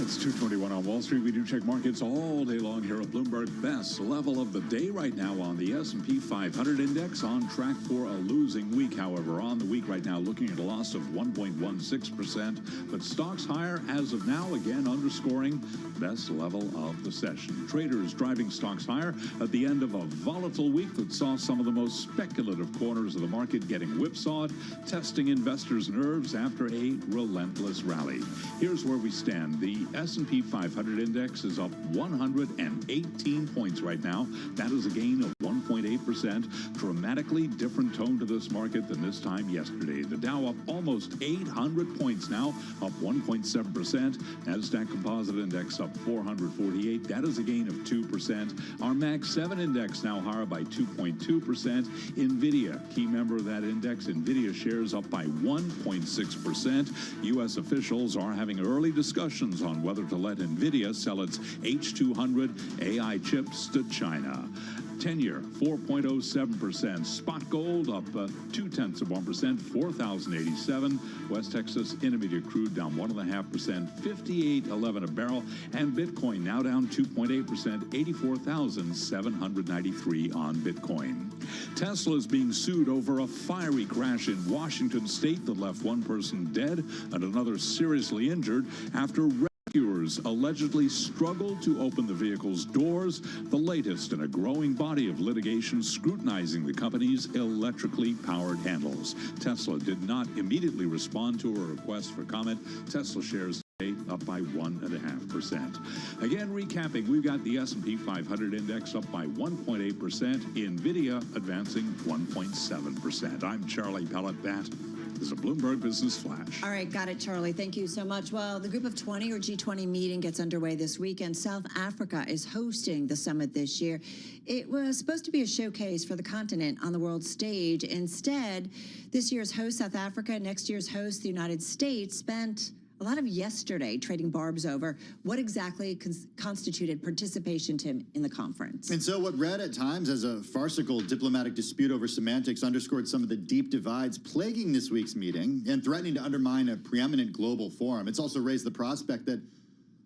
Speaker 8: It's 2:21 on Wall Street. We do check markets all day long here at Bloomberg. Best level of the day right now on the S&P 500 index, on track for a losing week. However, on the week right now, looking at a loss of 1.16%, but stocks higher as of now, again underscoring best level of the session. Traders driving stocks higher at the end of a volatile week that saw some of the most speculative corners of the market getting whipsawed, testing investors' nerves after a relentless rally. Here's where we stand. The S&P 500 index is up 118 points right now. That is a gain of 1.8%. Dramatically different tone to this market than this time yesterday. The Dow up almost 800 points now, up 1.7%. Nasdaq Composite Index up 448. That is a gain of 2%. Our Max 7 Index now higher by 2.2%. NVIDIA, key member of that index, NVIDIA shares up by 1.6%. U.S. officials are having early discussions on whether to let NVIDIA sell its H200 AI chips to China. 10-year, 4.07%. Spot gold up 0.2%, 4,087. West Texas Intermediate crude down 1.5%, 58.11 a barrel. And Bitcoin now down 2.8%, 84,793 on Bitcoin. Tesla is being sued over a fiery crash in Washington state that left one person dead and another seriously injured after rescuers allegedly struggled to open the vehicle's doors, the latest in a growing body of litigation scrutinizing the company's electrically powered handles. Tesla did not immediately respond to a request for comment. Tesla shares up by 1.5%. Again, recapping, we've got the S&P 500 index up by 1.8%, NVIDIA advancing 1.7%. I'm Charlie Pellet. That is a Bloomberg Business Flash.
Speaker 17: All right, got it, Charlie. Thank you so much. Well, the Group of 20 or G20 meeting gets underway this weekend. South Africa is hosting the summit this year. It was supposed to be a showcase for the continent on the world stage. Instead, this year's host, South Africa, next year's host, the United States, spent a lot of yesterday trading barbs over what exactly constituted participation, Tim, in the conference.
Speaker 18: And so what read at times as a farcical diplomatic dispute over semantics underscored some of the deep divides plaguing this week's meeting and threatening to undermine a preeminent global forum. It's also raised the prospect that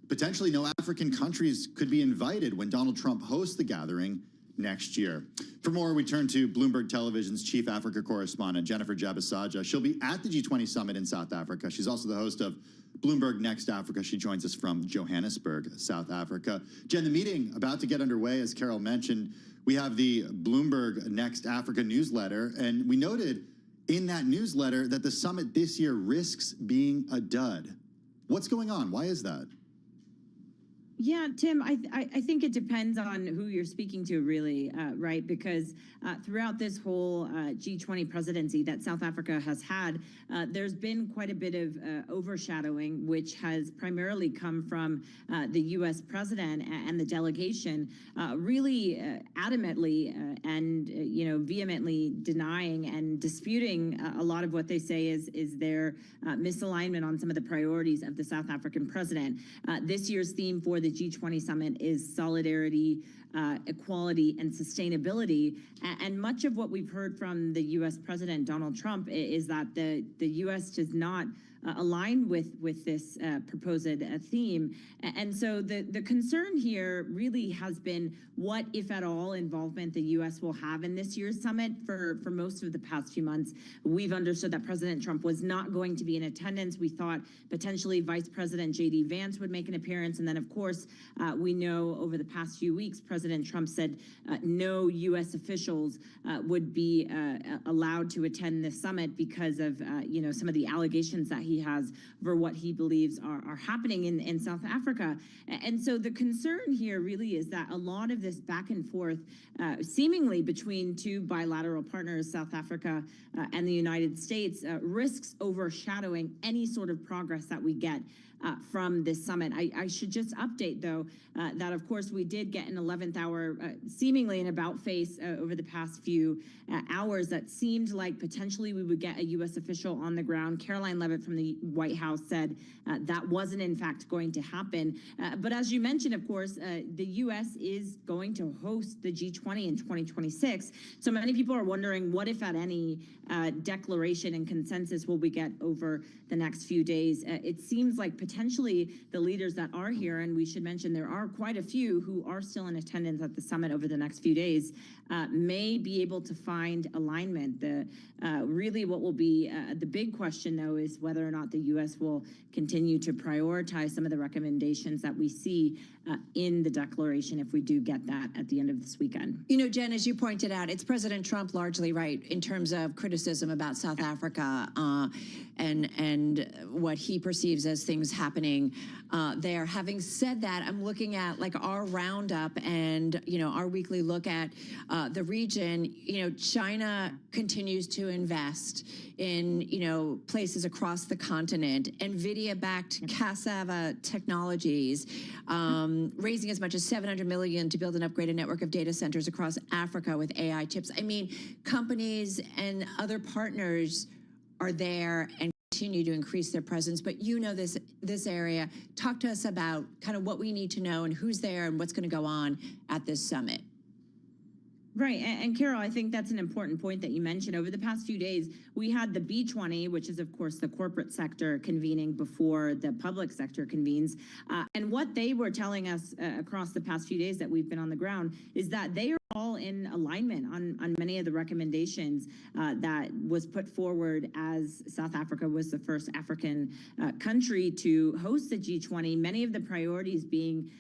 Speaker 18: potentially no African countries could be invited when Donald Trump hosts the gathering next year. For more, we turn to Bloomberg Television's chief Africa correspondent, Jennifer Jabisaja. She'll be at the G20 summit in South Africa. She's also the host of Bloomberg Next Africa. She joins us from Johannesburg, South Africa. Jen, the meeting about to get underway, as Carol mentioned. We have the Bloomberg Next Africa newsletter, and we noted in that newsletter that the summit this year risks being a dud. What's going on? Why is that?
Speaker 3: Yeah, Tim, I think it depends on who you're speaking to, really, right? Because throughout this whole G20 presidency that South Africa has had, there's been quite a bit of overshadowing, which has primarily come from the U.S. president and the delegation really adamantly and vehemently denying and disputing a lot of what they say is their misalignment on some of the priorities of the South African president. This year's theme for the G20 summit is solidarity, equality, and sustainability. And much of what we've heard from the U.S. President Donald Trump is that the U.S. does not align with this proposed theme. And so the concern here really has been what, if at all, involvement the U.S. will have in this year's summit. For most of the past few months, we've understood that President Trump was not going to be in attendance. We thought potentially Vice President J.D. Vance would make an appearance. And then, of course, we know over the past few weeks, President Trump said no U.S. officials would be allowed to attend this summit because of some of the allegations that he has for what he believes are happening in South Africa. And so the concern here really is that a lot of this back and forth seemingly between two bilateral partners, South Africa and the United States, risks overshadowing any sort of progress that we get from this summit. I should just update, though, that, of course, we did get an 11th hour, seemingly an about-face over the past few hours that seemed like potentially we would get a U.S. official on the ground. Caroline Leavitt from the White House said that wasn't, in fact, going to happen. But as you mentioned, of course, the U.S. is going to host the G20 in 2026. So many people are wondering what, if at any, declaration and consensus will we get over the next few days. It seems like potentially potentially the leaders that are here, and we should mention there are quite a few who are still in attendance at the summit over the next few days, may be able to find alignment. Really what will be the big question, though, is whether or not the U.S. will continue to prioritize some of the recommendations that we see in the declaration if we do get that at the end of this weekend.
Speaker 17: You know, Jen, as you pointed out, it's President Trump largely right in terms of criticism about South Africa and what he perceives as things happening there. Having said that, I'm looking at like our roundup and, you know, our weekly look at the region. You know, China continues to invest in, you know, places across the continent. NVIDIA-backed Cassava Technologies, raising as much as $700 million to build and upgrade a network of data centers across Africa with AI chips. I mean, companies and other partners are there and continue to increase their presence. But you know this area. Talk to us about kind of what we need to know and who's there and what's going to go on at this summit.
Speaker 3: Right. And Carol, I think that's an important point that you mentioned. Over the past few days, we had the B20, which is, of course, the corporate sector convening before the public sector convenes. And what they were telling us across the past few days that we've been on the ground is that they are all in alignment on many of the recommendations that was put forward as South Africa was the first African country to host the G20. Many of the priorities being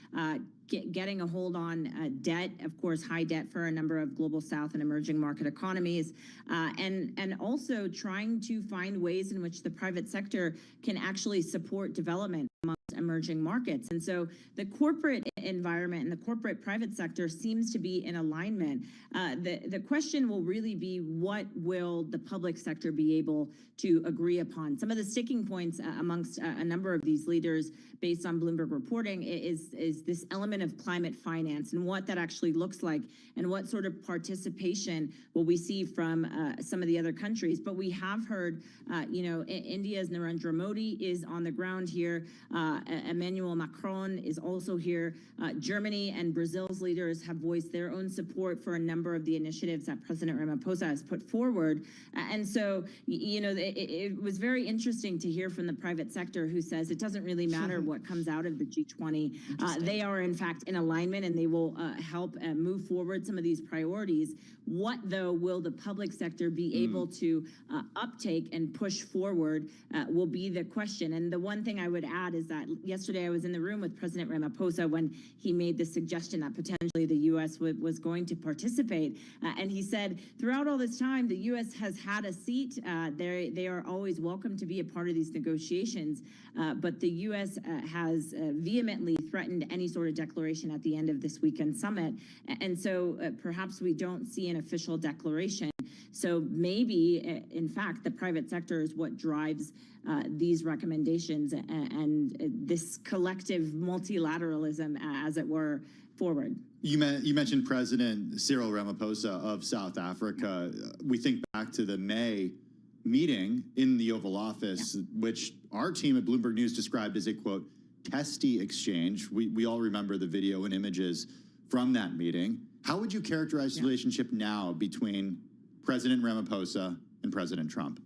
Speaker 3: getting a hold on debt, of course, high debt for a number of global South and emerging market economies, and also trying to find ways in which the private sector can actually support development amongst emerging markets. And so the corporate environment and the corporate private sector seems to be in alignment. The question will really be, what will the public sector be able to agree upon? Some of the sticking points amongst a number of these leaders, based on Bloomberg reporting, is this element of climate finance and what that actually looks like and what sort of participation will we see from some of the other countries. But we have heard, you know, India's Narendra Modi is on the ground here. Emmanuel Macron is also here. Germany and Brazil's leaders have voiced their own support for a number of the initiatives that President Ramaphosa has put forward. And so, you know, it was very interesting to hear from the private sector, who says it doesn't really matter what comes out of the G20. They are, in fact, in alignment, and they will help move forward some of these priorities. What, though, will the public sector be able to uptake and push forward will be the question. And the one thing I would add is that yesterday I was in the room with President Ramaphosa when he made the suggestion that potentially the U.S. was going to participate. And he said, throughout all this time, the U.S. has had a seat. They are always welcome to be a part of these negotiations. But the U.S. has vehemently threatened any sort of declaration at the end of this weekend summit. And so perhaps we don't see an official declaration. So maybe, in fact, the private sector is what drives these recommendations and this collective multilateralism, as it were, forward.
Speaker 18: You mentioned President Cyril Ramaphosa of South Africa. We think back to the May meeting in the Oval Office, which our team at Bloomberg News described as a, quote, testy exchange. We all remember the video and images from that meeting. How would you characterize the relationship now between President Ramaphosa and President Trump?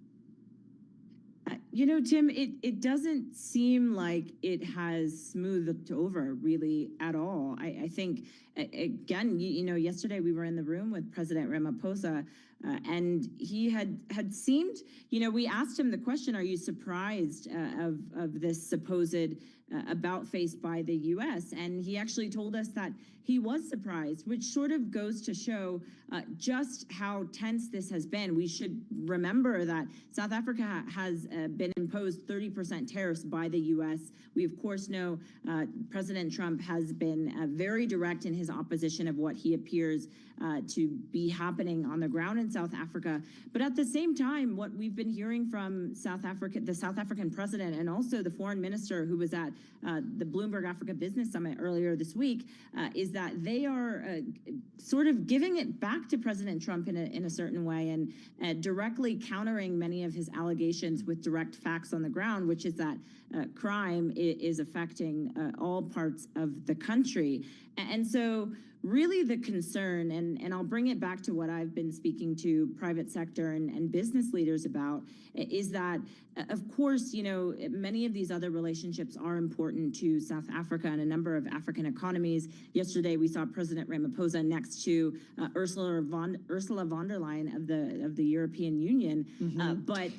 Speaker 3: You know, Tim, it doesn't seem like it has smoothed over really at all. I think, again, you know, yesterday we were in the room with President Ramaphosa, and he had seemed, you know, we asked him the question, are you surprised of this supposed about face by the U.S.? And he actually told us that he was surprised, which sort of goes to show just how tense this has been. We should remember that South Africa has been imposed 30% tariffs by the U.S. We, of course, know President Trump has been very direct in his opposition of what he appears to be happening on the ground in South Africa. But at the same time, what we've been hearing from South Africa, the South African president, and also the foreign minister who was at the Bloomberg Africa Business Summit earlier this week, is that they are sort of giving it back to President Trump in a certain way, and directly countering many of his allegations with direct facts on the ground, which is that crime is affecting all parts of the country. And so really the concern, and I'll bring it back to what I've been speaking to private sector and business leaders about, is that, of course, many of these other relationships are important to South Africa and a number of African economies. Yesterday, we saw President Ramaphosa next to Ursula von der Leyen of the European Union, but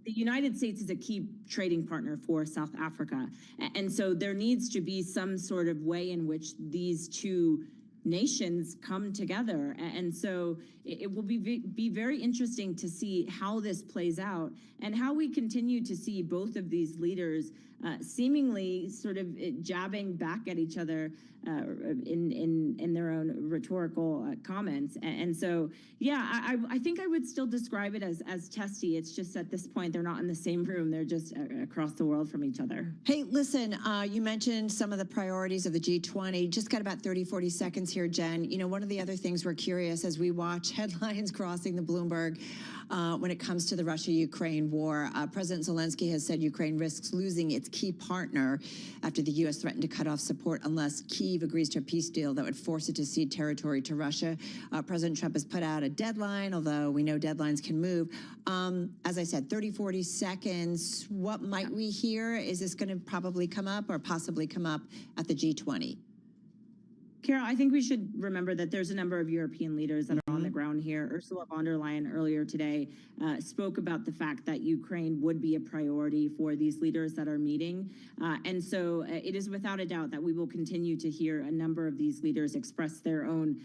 Speaker 3: the United States is a key trading partner for South Africa. And so there needs to be some sort of way in which these two nations come together. And so it will be very interesting to see how this plays out and how we continue to see both of these leaders seemingly sort of jabbing back at each other in their own rhetorical comments. And so, yeah, I think I would still describe it as testy. It's just at this point, they're not in the same room. They're just across the world from each other.
Speaker 17: Hey, listen, you mentioned some of the priorities of the G20. Just got about 30, 40 seconds here, Jen. One of the other things we're curious as we watch headlines crossing the Bloomberg when it comes to the Russia-Ukraine war. President Zelensky has said Ukraine risks losing its key partner after the U.S. threatened to cut off support unless Kyiv agrees to a peace deal that would force it to cede territory to Russia. President Trump has put out a deadline, although we know deadlines can move. As I said, 30, 40 seconds. What might we hear? Is this going to probably come up or possibly come up at the G20?
Speaker 3: Carol, I think we should remember that there's a number of European leaders that are on the ground here. Ursula von der Leyen earlier today spoke about the fact that Ukraine would be a priority for these leaders that are meeting. And so it is without a doubt that we will continue to hear a number of these leaders express their own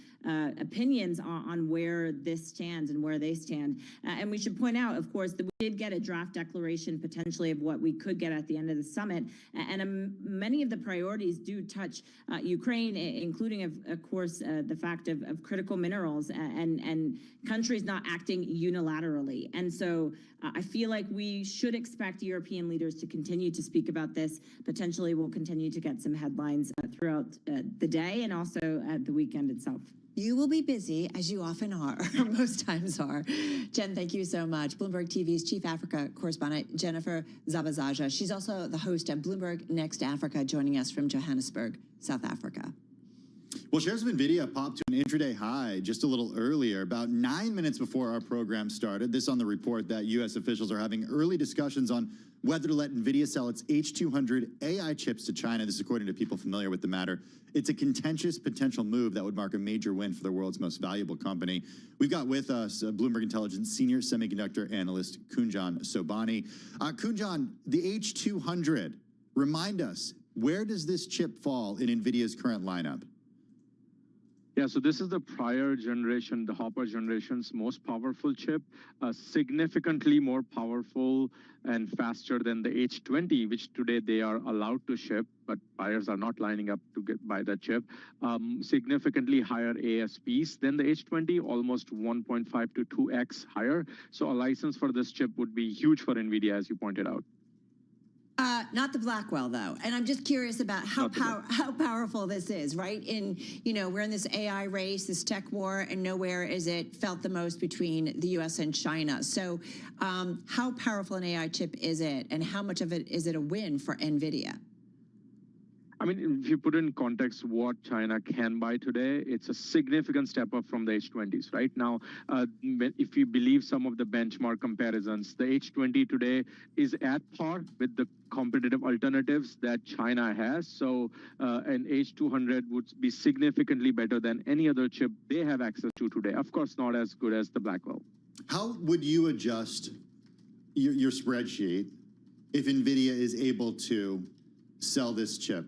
Speaker 3: opinions on where this stands and where they stand. And we should point out, of course, that we did get a draft declaration potentially of what we could get at the end of the summit. And many of the priorities do touch Ukraine, including, of course, the fact of critical minerals and countries not acting unilaterally. And so I feel like we should expect European leaders to continue to speak about this. Potentially, we'll continue to get some headlines throughout the day and also at the weekend itself.
Speaker 17: You will be busy, as you often are, most times are. Jen, thank you so much. Bloomberg TV's Chief Africa Correspondent, Jennifer Zabazaja. She's also the host of Bloomberg Next Africa, joining us from Johannesburg, South Africa.
Speaker 18: Well, shares of NVIDIA popped to an intraday high just a little earlier, about 9 minutes before our program started. This on the report that U.S. officials are having early discussions on whether to let NVIDIA sell its H200 AI chips to China. This is according to people familiar with the matter. It's a contentious potential move that would mark a major win for the world's most valuable company. We've got with us Bloomberg Intelligence Senior Semiconductor Analyst Kunjan Sobhani. Kunjan, the H200, remind us, where does this chip fall in NVIDIA's current lineup?
Speaker 7: Yeah, so this is the prior generation, the Hopper generation's most powerful chip, significantly more powerful and faster than the H20, which today they are allowed to ship, but buyers are not lining up to buy that chip. Significantly higher ASPs than the H20, almost 1.5 to 2x higher. So a license for this chip would be huge for NVIDIA, as you pointed out.
Speaker 17: Not the Blackwell, though. And I'm just curious about how powerful this is, right? We're in this AI race, this tech war, and nowhere is it felt the most between the U.S. and China. So how powerful an AI chip is it, and how much of it is it a win for NVIDIA?
Speaker 7: I mean, if you put in context what China can buy today, it's a significant step up from the H20s. Right now, if you believe some of the benchmark comparisons, the H20 today is at par with the competitive alternatives that China has. So an H200 would be significantly better than any other chip they have access to today. Of course, not as good as the Blackwell.
Speaker 18: How would you adjust your spreadsheet if NVIDIA is able to sell this chip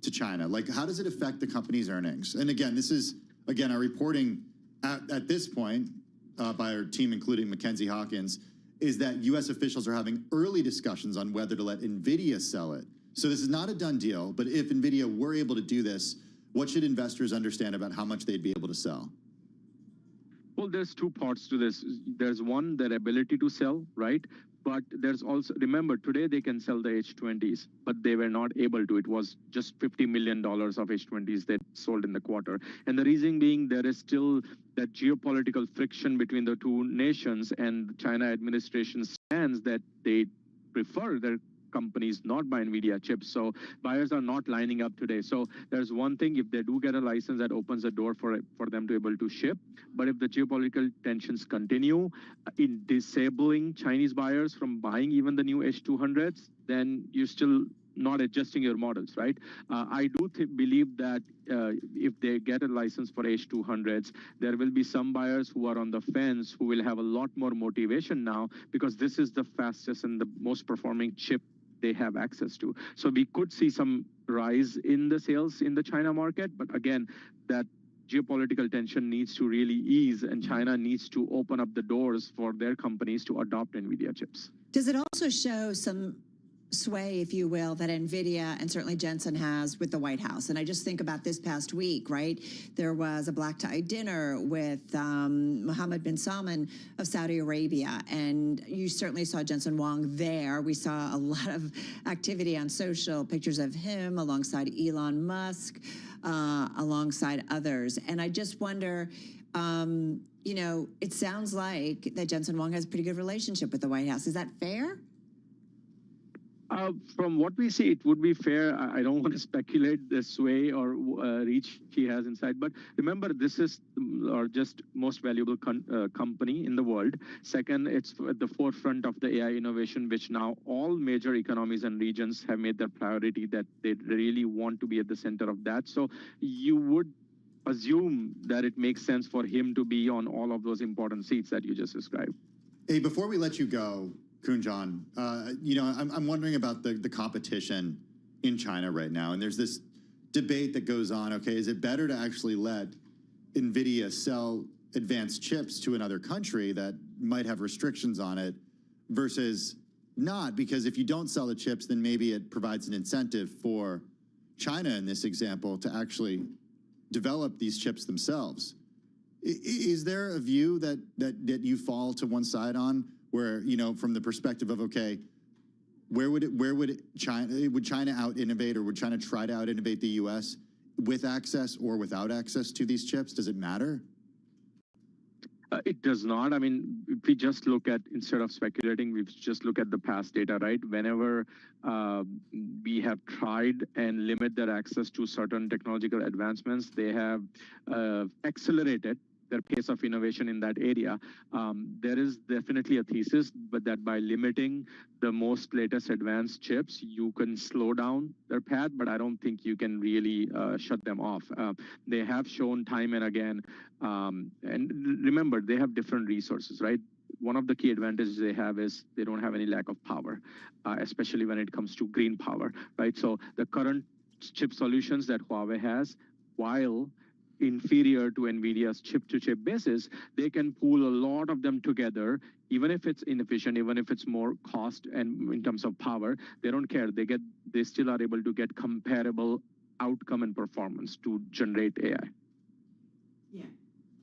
Speaker 18: to China? Like, how does it affect the company's earnings? And again, this is, our reporting at this point by our team, including Mackenzie Hawkins, is that U.S. officials are having early discussions on whether to let NVIDIA sell it. So this is not a done deal, but if NVIDIA were able to do this, what should investors understand about how much they'd be able to sell?
Speaker 7: Well, there's two parts to this. There's one, their ability to sell, right? But there's also, remember, today they can sell the H20s, but they were not able to. It was just $50 million of H20s that sold in the quarter. And the reason being there is still that geopolitical friction between the two nations, and the China administration stands that they prefer their companies, not buy NVIDIA chips. So buyers are not lining up today. So there's one thing, if they do get a license, that opens the door for them to be able to ship. But if the geopolitical tensions continue in disabling Chinese buyers from buying even the new H200s, then you're still not adjusting your models, right? I do believe that if they get a license for H200s, there will be some buyers who are on the fence who will have a lot more motivation now, because this is the fastest and the most performing chip they have access to. So we could see some rise in the sales in the China market, but again, that geopolitical tension needs to really ease, and China needs to open up the doors for their companies to adopt NVIDIA chips.
Speaker 17: Does it also show some sway, if you will, that NVIDIA and certainly Jensen has with the White House? And I just think about this past week, right? There was a black tie dinner with Mohammed bin Salman of Saudi Arabia, and you certainly saw Jensen Huang there. We saw a lot of activity on social, pictures of him alongside Elon Musk, alongside others. And I just wonder, you know, it sounds like that Jensen Huang has a pretty good relationship with the White House. Is that fair?
Speaker 7: From what we see, it would be fair. I don't want to speculate the sway or reach he has inside. But remember, this is our just most valuable company in the world. Second, it's at the forefront of the AI innovation, which now all major economies and regions have made their priority, that they really want to be at the center of that. So you would assume that it makes sense for him to be on all of those important seats that you just described.
Speaker 18: Hey, before we let you go, Kunjan, you know, I'm wondering about the competition in China right now. And there's this debate that goes on, okay, is it better to actually let NVIDIA sell advanced chips to another country that might have restrictions on it versus not? Because if you don't sell the chips, then maybe it provides an incentive for China, in this example, to actually develop these chips themselves. Is there a view that you fall to one side on, where, you know, from the perspective of, okay, would China out-innovate, or would China try to out-innovate the U.S. with access or without access to these chips? Does it matter?
Speaker 7: It does not. I mean, if we just look at, instead of speculating, we just look at the past data, right? Whenever we have tried and limit their access to certain technological advancements, they have accelerated their pace of innovation in that area. There is definitely a thesis, but that by limiting the most latest advanced chips, you can slow down their path, but I don't think you can really shut them off. They have shown time and again, and remember, they have different resources, right? One of the key advantages they have is they don't have any lack of power, especially when it comes to green power, right? So the current chip solutions that Huawei has, while inferior to NVIDIA's chip-to-chip basis, they can pool a lot of them together, even if it's inefficient, even if it's more cost and in terms of power, they don't care. They still are able to get comparable outcome and performance to generate AI.
Speaker 17: Yeah.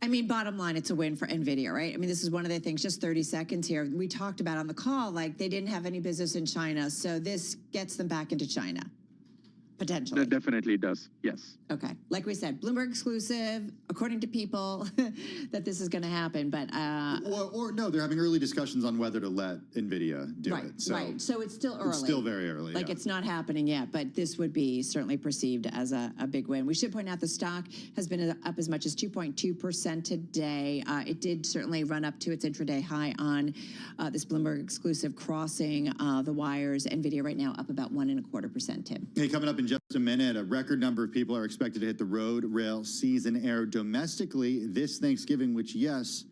Speaker 17: I mean, bottom line, it's a win for NVIDIA, right? I mean, this is one of the things, just 30 seconds here. We talked about on the call, like they didn't have any business in China, so this gets them back into China. Potentially.
Speaker 7: That definitely does, yes.
Speaker 17: Okay. Like we said, Bloomberg exclusive, according to people, that this is going to happen. But
Speaker 18: or no, they're having early discussions on whether to let NVIDIA do it. So
Speaker 17: right. So it's still early.
Speaker 18: It's still very early.
Speaker 17: Like it's not happening yet, but this would be certainly perceived as a big win. We should point out the stock has been up as much as 2.2% today. It did certainly run up to its intraday high on this Bloomberg exclusive, crossing the wires. NVIDIA right now up about 1.25%, Tim.
Speaker 18: Hey, coming up in just a minute, a record number of people are expected to hit the road, rail, seas, and air domestically this Thanksgiving, which, yes,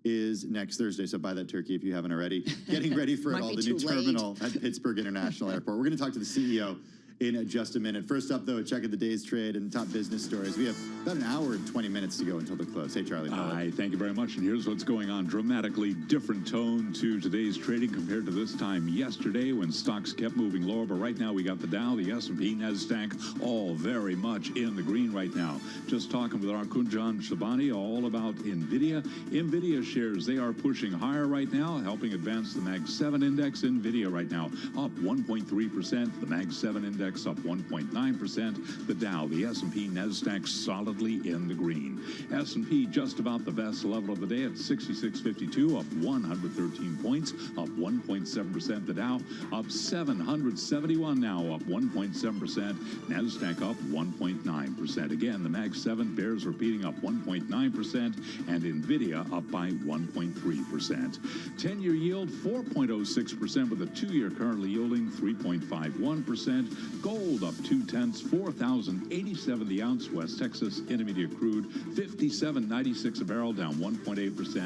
Speaker 18: is next Thursday. So buy that turkey if you haven't already. Getting ready for it all, the new terminal at Pittsburgh International Airport. We're going to talk to the CEO in just a minute. First up, though, a check of the day's trade and top business stories. We have about an hour and 20 minutes to go until the close. Hey, Charlie.
Speaker 8: Hi, thank you very much. And here's what's going on. Dramatically different tone to today's trading compared to this time yesterday when stocks kept moving lower. But right now we got the Dow, the S&P, NASDAQ, all very much in the green right now. Just talking with our Kunjan Shabani all about NVIDIA. NVIDIA shares, they are pushing higher right now, helping advance the Mag 7 index. NVIDIA right now up 1.3%. The Mag 7 index index up 1.9%. The Dow, the S&P, NASDAQ solidly in the green. S&P just about the best level of the day at 6652, up 113 points, up 1.7%. The Dow up 771 now, up 1.7%. NASDAQ up 1.9%. Again, the Mag 7 bears repeating, up 1.9%, and NVIDIA up by 1.3%. 10-year yield 4.06%, with a 2-year currently yielding 3.51%. Gold up 0.2, $4,087 the ounce. West Texas Intermediate crude 57.96 a barrel, down 1.8%,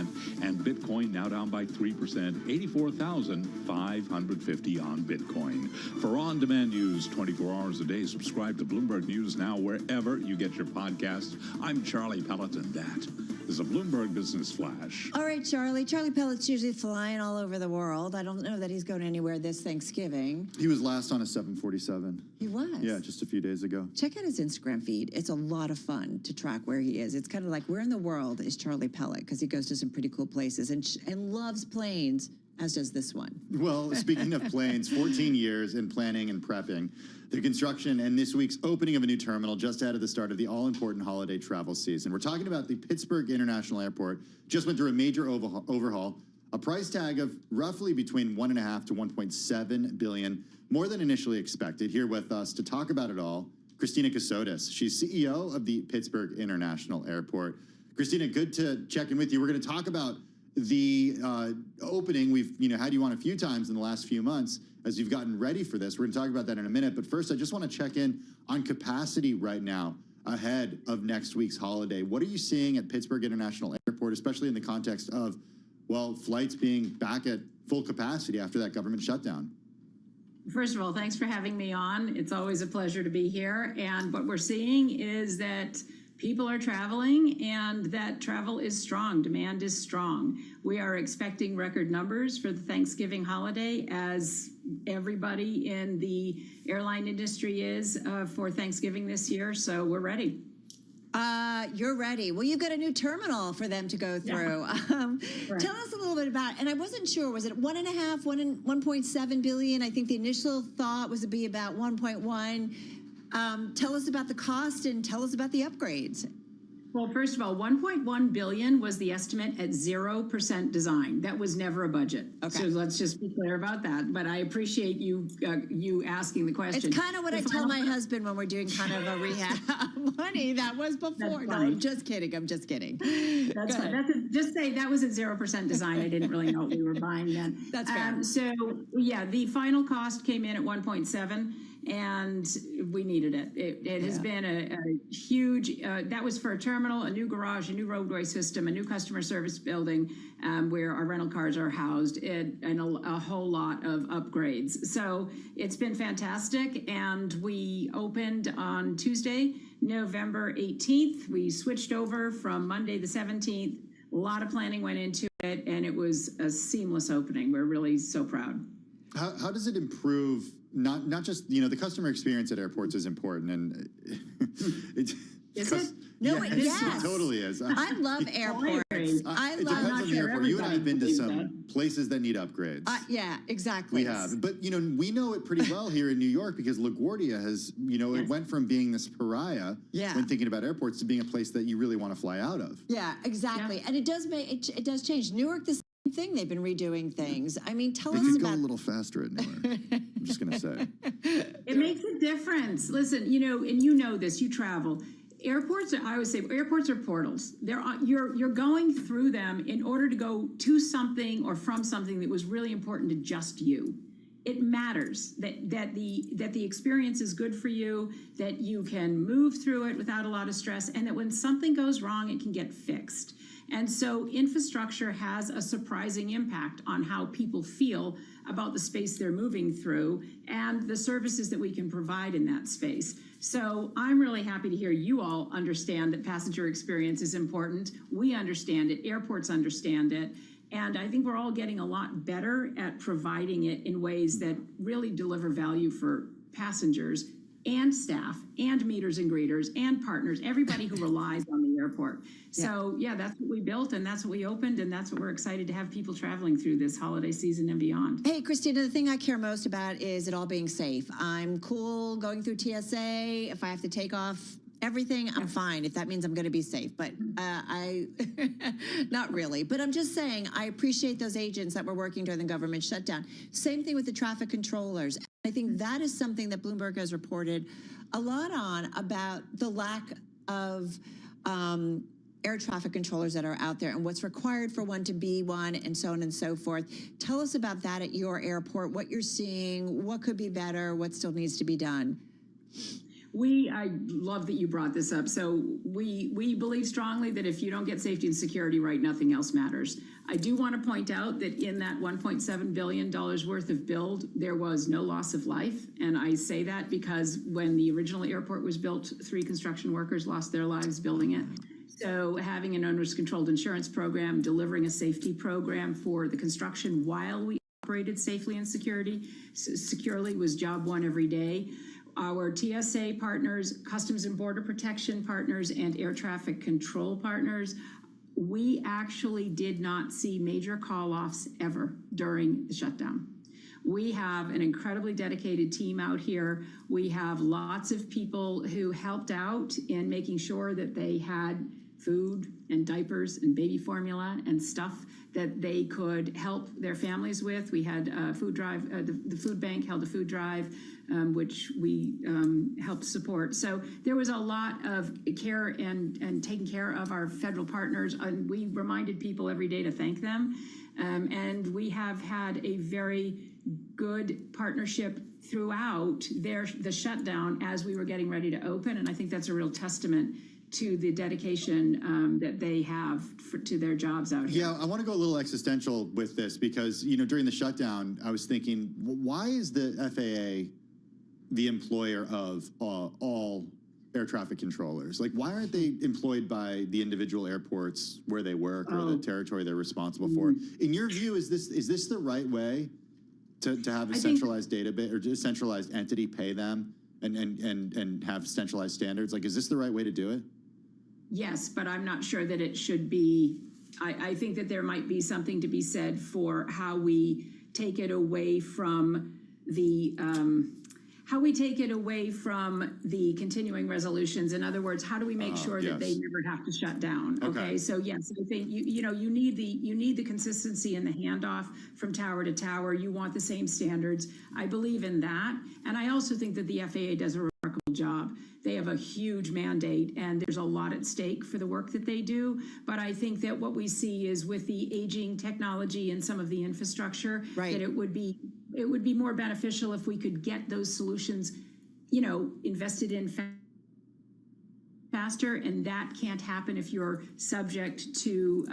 Speaker 8: and Bitcoin now down by 3%, 84,550 on Bitcoin. For on-demand news 24 hours a day, subscribe to Bloomberg News Now wherever you get your podcasts. I'm Charlie Pelleton. That is a Bloomberg Business Flash.
Speaker 17: All right, Charlie. Charlie Pellet's usually flying all over the world. I don't know that he's going anywhere this Thanksgiving.
Speaker 18: He was last on a 747.
Speaker 17: He was?
Speaker 18: Yeah, just a few days ago.
Speaker 17: Check out his Instagram feed. It's a lot of fun to track where he is. It's kind of like, where in the world is Charlie Pellet? Because he goes to some pretty cool places and loves planes, as does this one.
Speaker 18: Well, speaking of planes, 14 years in planning and prepping. The construction and this week's opening of a new terminal just ahead of the start of the all-important holiday travel season. We're talking about the Pittsburgh International Airport. Just went through a major overhaul. A price tag of roughly between $1.5 to $1.7 billion, more than initially expected. Here with us to talk about it all, Christina Cassotis. She's CEO of the Pittsburgh International Airport. Christina, good to check in with you. We're going to talk about the opening. We've had you on a few times in the last few months as you've gotten ready for this. We're going to talk about that in a minute. But first, I just want to check in on capacity right now ahead of next week's holiday. What are you seeing at Pittsburgh International Airport, especially in the context of, well, flights being back at full capacity after that government shutdown?
Speaker 3: First of all, thanks for having me on. It's always a pleasure to be here. And what we're seeing is that people are traveling and that travel is strong. Demand is strong. We are expecting record numbers for the Thanksgiving holiday, as everybody in the airline industry is for Thanksgiving this year. So we're ready.
Speaker 17: You're ready. Well, you've got a new terminal for them to go through. Yeah. Tell us a little bit about, and I wasn't sure, was it 1.7 billion? I think the initial thought was to be about 1.1. Tell us about the cost and tell us about the upgrades.
Speaker 3: Well, first of all, 1.1 billion was the estimate at 0% design. That was never a budget. Okay. So let's just be clear about that. But I appreciate you asking the question.
Speaker 17: It's kind of what I tell my husband when we're doing kind of a rehab. Money, that was before. No, I'm just kidding. I'm just kidding.
Speaker 3: That's fine. Just say that was at 0% design. I didn't really know what we were buying then.
Speaker 17: That's fair.
Speaker 3: So yeah, the final cost came in at 1.7. And we needed it. It has been a huge, that was for a terminal, a new garage, a new roadway system, a new customer service building where our rental cars are housed, and a whole lot of upgrades. So it's been fantastic. And we opened on Tuesday, November 18th. We switched over from Monday the 17th. A lot of planning went into it, and it was a seamless opening. We're really so proud.
Speaker 18: How does it improve? Not just, the customer experience at airports is important, and
Speaker 3: is it?
Speaker 17: No, yes.
Speaker 18: It totally is.
Speaker 17: I love airports.
Speaker 18: I love. It depends on the airport. You and I have been to some places that need upgrades.
Speaker 17: Yeah, exactly.
Speaker 18: We have, but we know it pretty well here in New York because LaGuardia has, it went from being this pariah when thinking about airports to being a place that you really want to fly out of.
Speaker 17: Yeah, exactly, and it does change. Newark, the same thing. They've been redoing things. I mean, tell us about.
Speaker 18: They could go a little faster at Newark. I'm just going to say.
Speaker 3: It makes a difference. Listen, and you know this. You travel. Airports, I always say, airports are portals. You're going through them in order to go to something or from something that was really important to just you. It matters that the experience is good for you, that you can move through it without a lot of stress, and that when something goes wrong, it can get fixed. And so infrastructure has a surprising impact on how people feel about the space they're moving through and the services that we can provide in that space. So I'm really happy to hear you all understand that passenger experience is important. We understand it. Airports understand it. And I think we're all getting a lot better at providing it in ways that really deliver value for passengers and staff and meeters and greeters and partners, everybody who relies on the airport. So yeah, that's what we built, and that's what we opened, and that's what we're excited to have people traveling through this holiday season and beyond.
Speaker 17: Hey, Christina, the thing I care most about is it all being safe. I'm cool going through TSA. If I have to take off everything, I'm fine if that means I'm going to be safe. But I, not really. But I'm just saying, I appreciate those agents that were working during the government shutdown. Same thing with the traffic controllers. I think that is something that Bloomberg has reported a lot on, about the lack of air traffic controllers that are out there and what's required for one to be one, and so on and so forth. Tell us about that at your airport, what you're seeing, what could be better, what still needs to be done.
Speaker 3: I love that you brought this up. So we believe strongly that if you don't get safety and security right, nothing else matters. I do want to point out that in that $1.7 billion worth of build, there was no loss of life. And I say that because when the original airport was built, 3 construction workers lost their lives building it. So having an owner's controlled insurance program, delivering a safety program for the construction while we operated safely and securely was job one every day. Our TSA partners, Customs and Border Protection partners, and air traffic control partners, we actually did not see major call-offs ever during the shutdown. We have an incredibly dedicated team out here. We have lots of people who helped out in making sure that they had food and diapers and baby formula and stuff that they could help their families with. We had a food drive, the food bank held a food drive, which we helped support. So there was a lot of care and taking care of our federal partners. And we reminded people every day to thank them. And we have had a very good partnership throughout the shutdown as we were getting ready to open. And I think that's a real testament to the dedication that they have to their jobs out here.
Speaker 18: Yeah, I want to go a little existential with this because, during the shutdown, I was thinking, why is the FAA the employer of all air traffic controllers? Like, why aren't they employed by the individual airports where they work or the territory they're responsible for? In your view, is this the right way to have a centralized database or just centralized entity pay them and have centralized standards? Like, is this the right way to do it?
Speaker 3: Yes, but I'm not sure that it should be. I think that there might be something to be said for how we take it away from the continuing resolutions. In other words, how do we make sure that they never have to shut down? Okay, so yes, I think you need the consistency in the handoff from tower to tower. You want the same standards. I believe in that, and I also think that the FAA does a remarkable job. They have a huge mandate, and there's a lot at stake for the work that they do. But I think that what we see is with the aging technology and some of the infrastructure, that it would be more beneficial if we could get those solutions, invested in faster, and that can't happen if you're subject to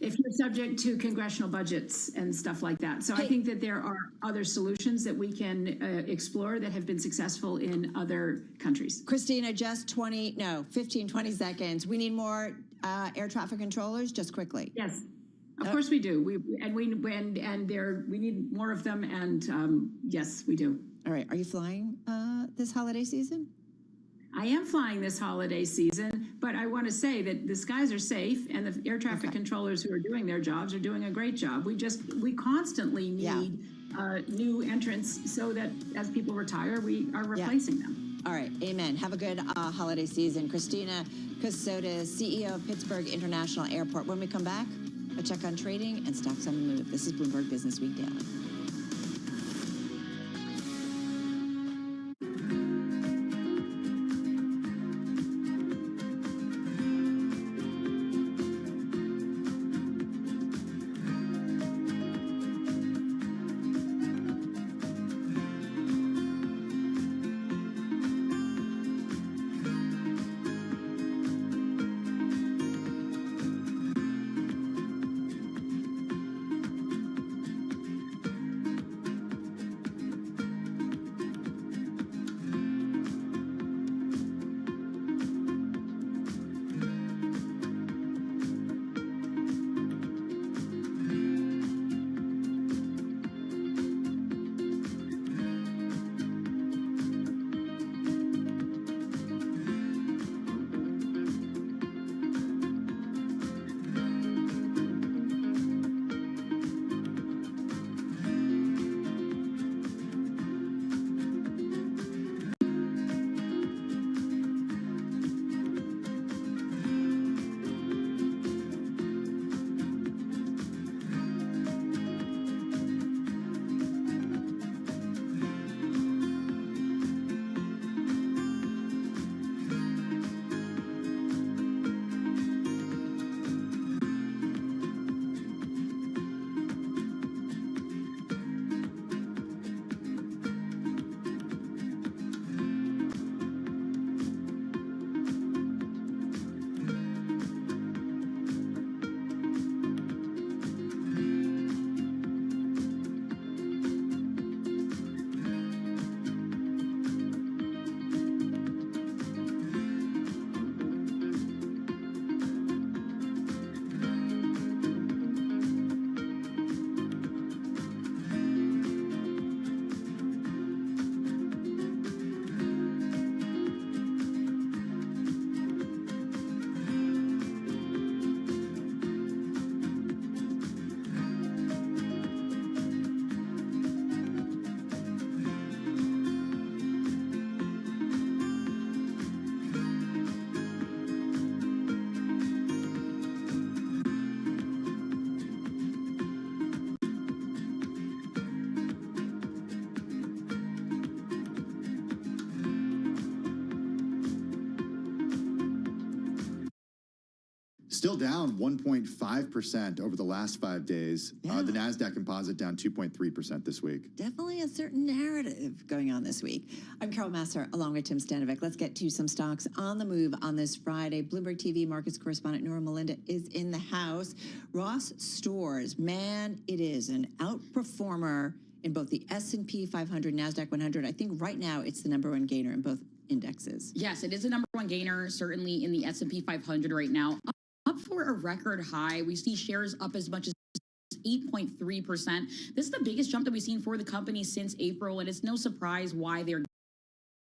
Speaker 3: if you're subject to congressional budgets and stuff like that. So I think that there are other solutions that we can explore that have been successful in other countries.
Speaker 17: Christina, just 15, 20 seconds. We need more air traffic controllers, just quickly.
Speaker 3: Yes. Of course we do. We need more of them, and yes, we do.
Speaker 17: All right. Are you flying this holiday season?
Speaker 3: I am flying this holiday season, but I want to say that the skies are safe, and the air traffic controllers who are doing their jobs are doing a great job. We constantly need new entrants so that as people retire, we are replacing them.
Speaker 17: All right. Amen. Have a good holiday season. Christina Casotis, CEO of Pittsburgh International Airport. When we come back, a check on trading and stocks on the move. This is Bloomberg Business Week Daily.
Speaker 18: Still down 1.5% over the last 5 days.
Speaker 17: Yeah.
Speaker 18: The NASDAQ composite down 2.3% this week.
Speaker 17: Definitely a certain narrative going on this week. I'm Carol Massar, along with Tim Stanovic. Let's get to some stocks on the move on this Friday. Bloomberg TV markets correspondent Nora Melinda is in the house. Ross Stores, man, it is an outperformer in both the S&P 500, NASDAQ 100. I think right now it's the #1 gainer in both indexes.
Speaker 6: Yes, it is the #1 gainer, certainly in the S&P 500 right now. Up for a record high. We see shares up as much as 8.3%. This is the biggest jump that we've seen for the company since April, and it's no surprise why they're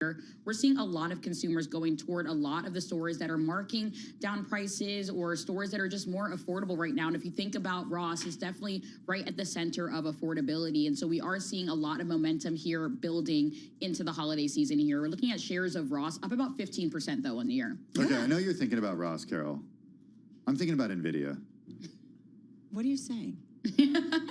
Speaker 6: here. We're seeing a lot of consumers going toward a lot of the stores that are marking down prices or stores that are just more affordable right now. And if you think about Ross, it's definitely right at the center of affordability. And so we are seeing a lot of momentum here building into the holiday season here. We're looking at shares of Ross up about 15% though on the year.
Speaker 18: Okay, I know you're thinking about Ross, Carol. I'm thinking about NVIDIA.
Speaker 17: What are you saying?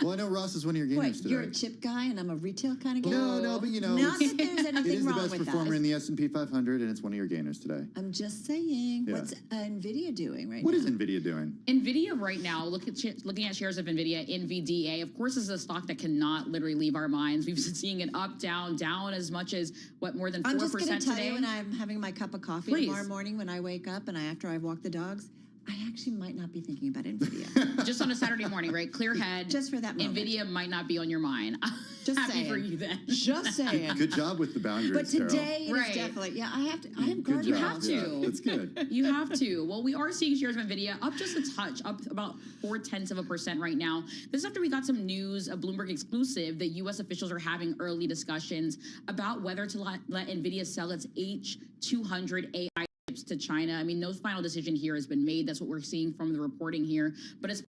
Speaker 18: Well, I know Ross is one of your gainers today.
Speaker 17: You're a chip guy and I'm a retail kind of guy?
Speaker 18: No, but you know,
Speaker 17: Not that there's
Speaker 18: it
Speaker 17: anything
Speaker 18: is the
Speaker 17: wrong
Speaker 18: best
Speaker 17: with
Speaker 18: performer
Speaker 17: that.
Speaker 18: in the S&P 500, and it's one of your gainers today.
Speaker 17: I'm just saying,
Speaker 18: Yeah.
Speaker 17: what's NVIDIA doing right
Speaker 18: What
Speaker 17: now?
Speaker 18: is NVIDIA doing?
Speaker 6: NVIDIA right now, looking at shares of NVIDIA, NVDA, of course, is a stock that cannot literally leave our minds. We've been seeing it up, down as much as, more than 4%
Speaker 17: I'm just going to tell
Speaker 6: today?
Speaker 17: you when I'm having my cup of coffee
Speaker 6: Please.
Speaker 17: tomorrow morning when I wake up and after I've walked the dogs, I actually might not be thinking about NVIDIA.
Speaker 6: Just on a Saturday morning, right? Clear head.
Speaker 17: Just for that moment.
Speaker 6: NVIDIA might not be on your mind.
Speaker 17: Just
Speaker 6: Happy
Speaker 17: saying.
Speaker 6: for you then.
Speaker 17: Just saying.
Speaker 18: Good job with the boundaries,
Speaker 17: But today
Speaker 18: Carol.
Speaker 17: it is definitely, yeah, I have
Speaker 18: Good
Speaker 17: guardrails.
Speaker 6: You have to.
Speaker 18: Yeah, that's good.
Speaker 6: You have to. Well, we are seeing shares of NVIDIA up just a touch, up about 0.4% right now. This is after we got some news, a Bloomberg exclusive, that U.S. officials are having early discussions about whether to let NVIDIA sell its H200 AI chips to China. I mean, no final decision here has been made. That's what we're seeing from the reporting here. But it's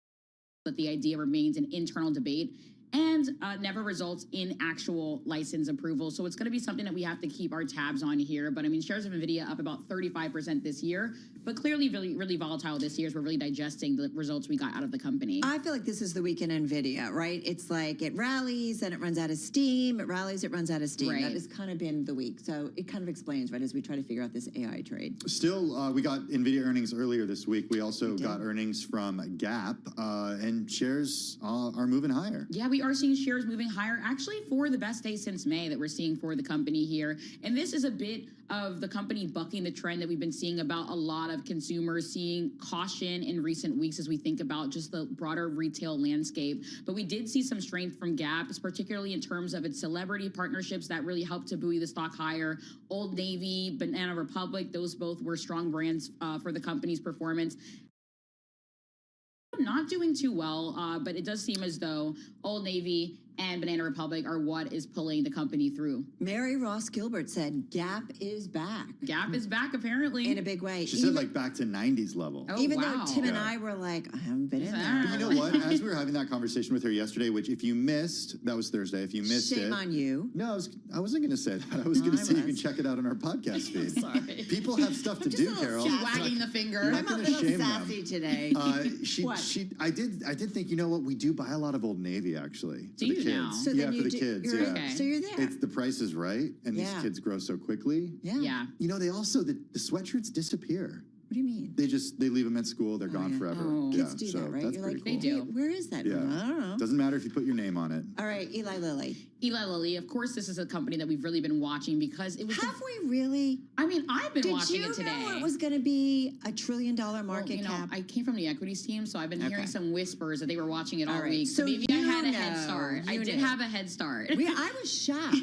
Speaker 6: that the idea remains an internal debate and never results in actual license approval. So it's going to be something that we have to keep our tabs on here. But I mean, shares of NVIDIA up about 35% this year, but clearly really, really volatile this year as we're really digesting the results we got out of the company.
Speaker 17: I feel like this is the week in NVIDIA, right? It's like it rallies, then it runs out of steam. It rallies, it runs out of steam.
Speaker 6: Right.
Speaker 17: That has kind of been the week. So it kind of explains, right, as we try to figure out this AI trade.
Speaker 18: Still, we got NVIDIA earnings earlier this week. We also got earnings from Gap, and shares are moving higher.
Speaker 6: Yeah, we are seeing shares moving higher, actually for the best day since May that we're seeing for the company here. And this is a bit of the company bucking the trend that we've been seeing about a lot of consumers seeing caution in recent weeks as we think about just the broader retail landscape. But we did see some strength from Gap, particularly in terms of its celebrity partnerships that really helped to buoy the stock higher. Old Navy, Banana Republic, those both were strong brands for the company's performance. Not doing too well, but it does seem as though Old Navy and Banana Republic are what is pulling the company through.
Speaker 17: Mary Ross Gilbert said Gap is back.
Speaker 6: Gap is back, apparently.
Speaker 17: In a big way.
Speaker 18: She said like back to 90s level.
Speaker 6: Oh,
Speaker 17: Even
Speaker 6: wow.
Speaker 17: though Tim and
Speaker 18: Yeah.
Speaker 17: I were like, I haven't been in there.
Speaker 18: But you know what? As we were having that conversation with her yesterday, which if you missed, that was Thursday. If you missed
Speaker 17: Shame
Speaker 18: it,
Speaker 17: on you.
Speaker 18: No, I wasn't going to say that. I was going to say you can check it out on our podcast feed.
Speaker 6: Sorry.
Speaker 18: People have stuff to do, Carol.
Speaker 6: She's wagging the finger.
Speaker 18: You're not
Speaker 17: I'm a
Speaker 18: going to
Speaker 17: little
Speaker 18: shame
Speaker 17: sassy
Speaker 18: them.
Speaker 17: today.
Speaker 18: I did think, you know what? We do buy a lot of Old Navy actually.
Speaker 6: Do
Speaker 18: for the
Speaker 6: you
Speaker 18: kids.
Speaker 6: now?
Speaker 17: So
Speaker 18: yeah,
Speaker 17: then
Speaker 18: for
Speaker 17: you
Speaker 18: the
Speaker 17: do-
Speaker 18: kids.
Speaker 17: you're
Speaker 18: Yeah.
Speaker 17: okay. So you're there.
Speaker 18: It's the price is right, and these
Speaker 17: Yeah.
Speaker 18: kids grow so quickly.
Speaker 6: Yeah.
Speaker 18: You know, they also the sweatshirts disappear.
Speaker 17: What do you mean?
Speaker 18: They leave them at school. They're gone forever.
Speaker 6: Oh.
Speaker 18: Yeah,
Speaker 17: Kids do
Speaker 18: so
Speaker 17: that, right?
Speaker 18: that's
Speaker 17: You're
Speaker 18: pretty
Speaker 17: like,
Speaker 6: They
Speaker 18: cool.
Speaker 6: do.
Speaker 17: "Hey, where is that?
Speaker 18: Yeah.
Speaker 17: I don't know.
Speaker 18: Doesn't matter if you put your name on it.
Speaker 17: All right, Eli Lilly.
Speaker 6: Eli Lilly, of course, this is a company that we've really been watching because it was.
Speaker 17: Have we really?
Speaker 6: I mean, I've been
Speaker 17: Did
Speaker 6: watching
Speaker 17: you
Speaker 6: it today.
Speaker 17: know it was going to be $1 trillion market
Speaker 6: Well, you know,
Speaker 17: cap?
Speaker 6: I came from the equities team, so I've been hearing some whispers that they were watching it all
Speaker 17: All right.
Speaker 6: week.
Speaker 17: So
Speaker 6: maybe I
Speaker 17: you
Speaker 6: had a head
Speaker 17: know.
Speaker 6: start. I
Speaker 17: You
Speaker 6: did
Speaker 17: knew.
Speaker 6: have a head start.
Speaker 17: I was shocked.